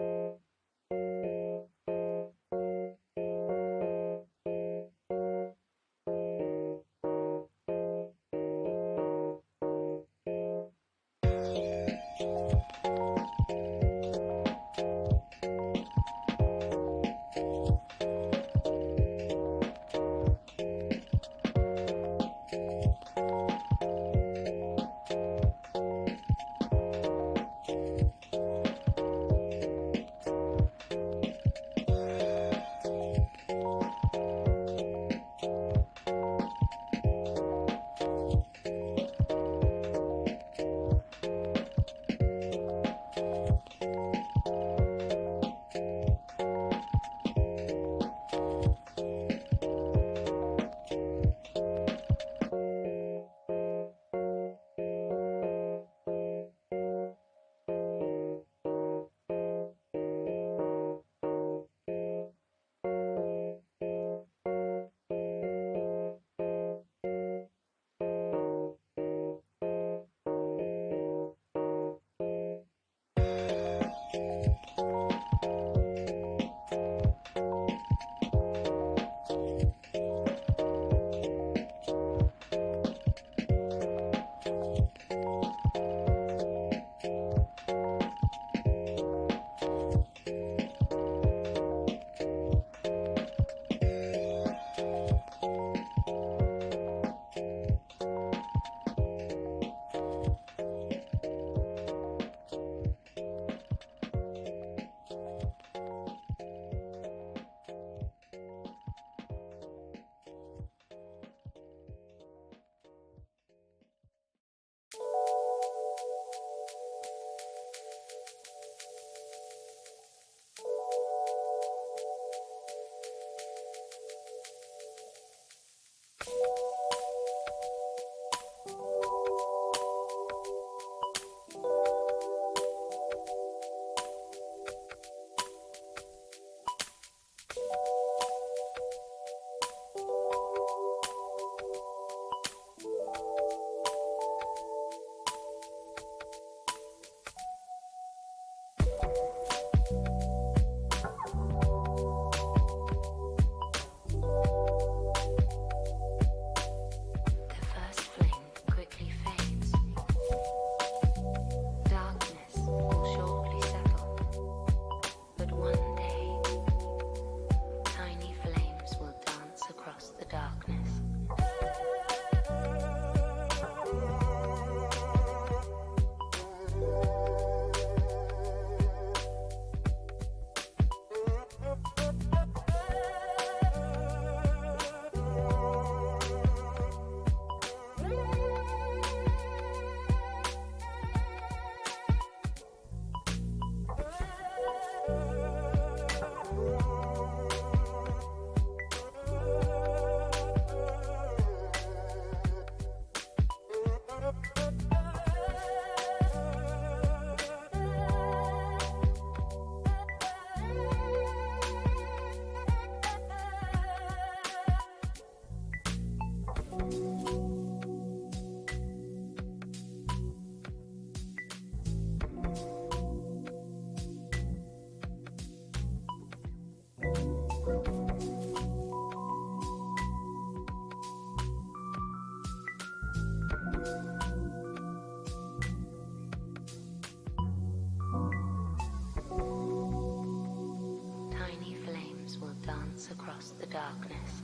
darkness.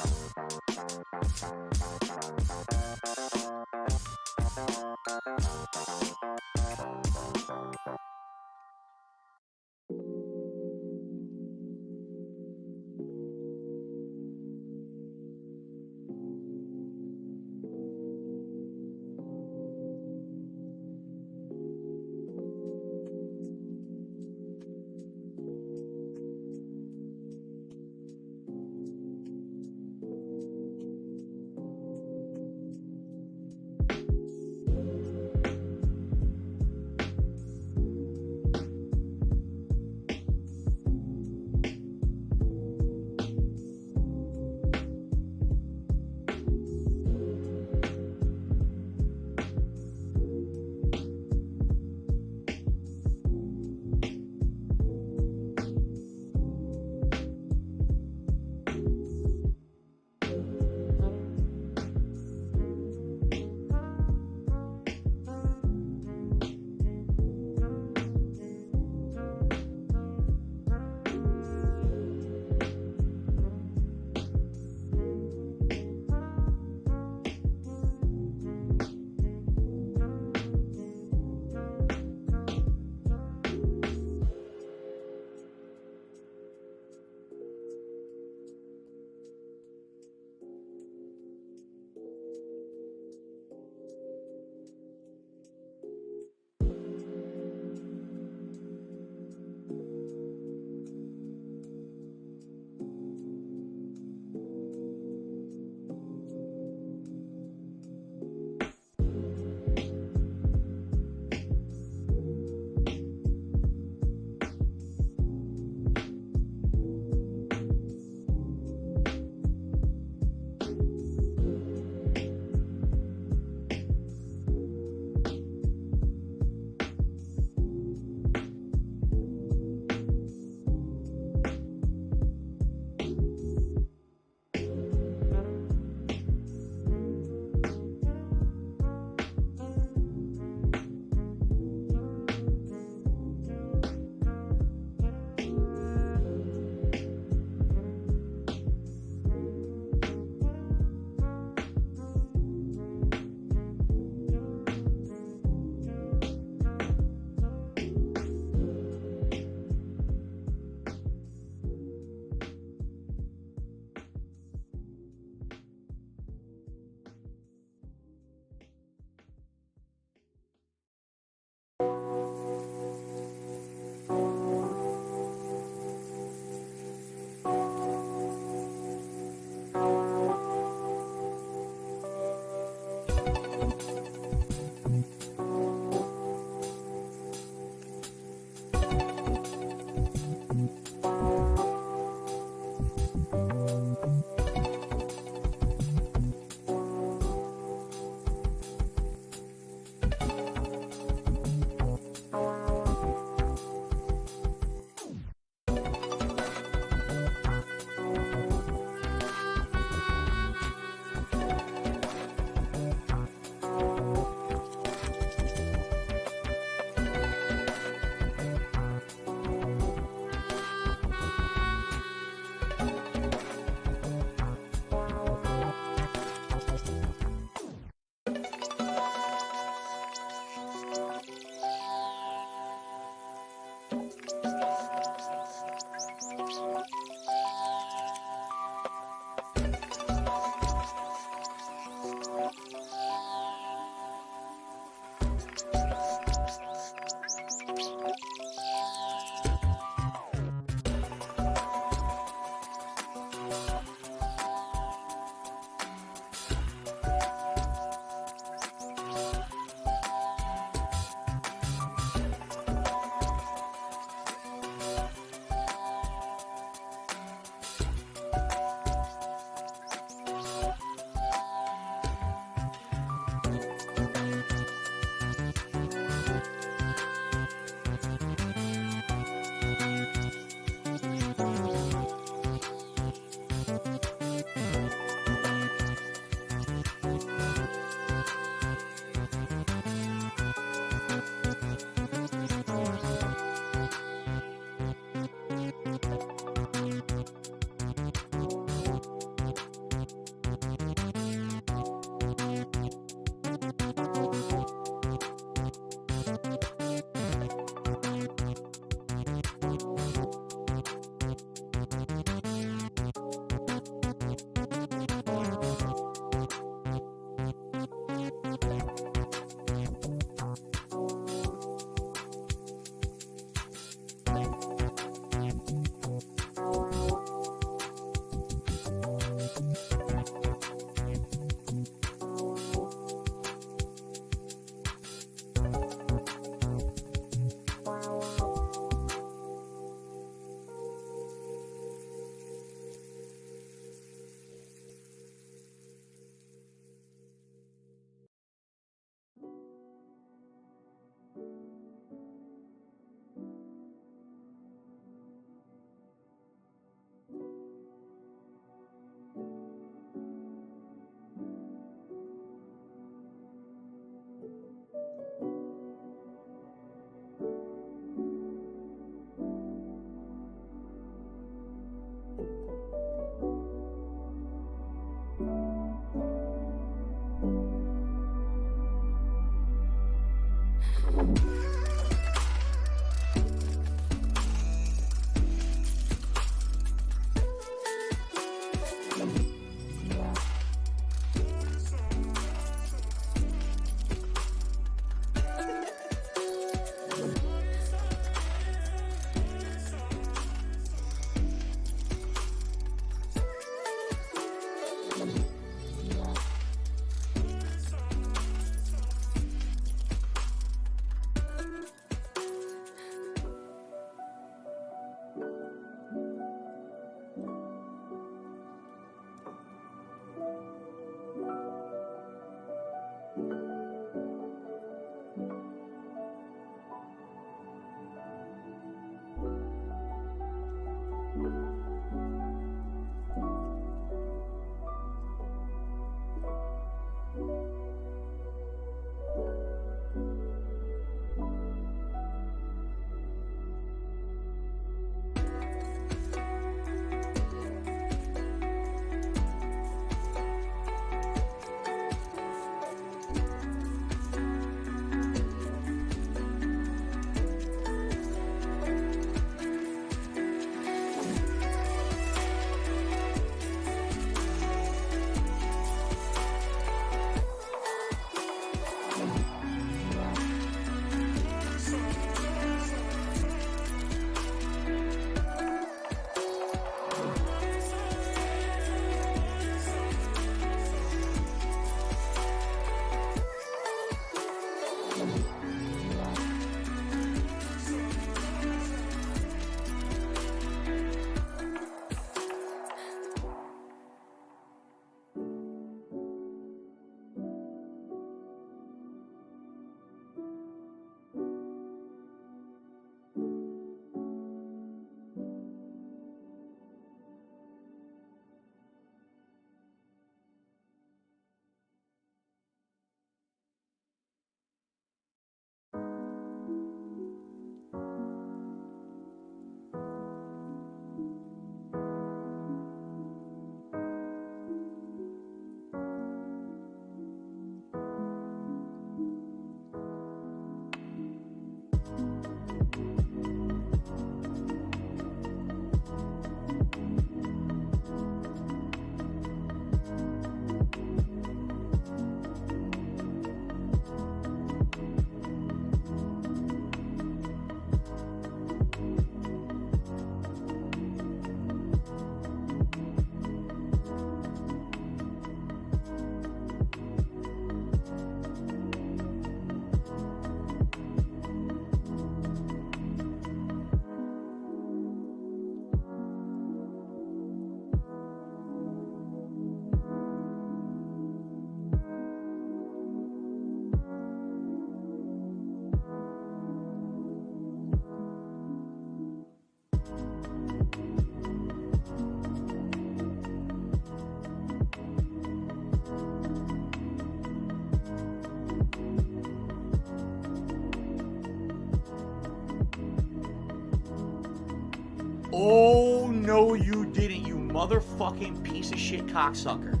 Oh, no, you didn't, you motherfucking piece of shit cocksucker.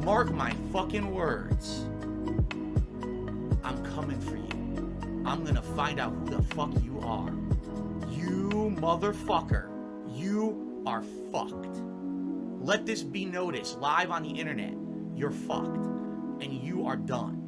Mark my fucking words. I'm coming for you. I'm gonna find out who the fuck you are. You motherfucker. You are fucked. Let this be noticed live on the internet. You're fucked. And you are done.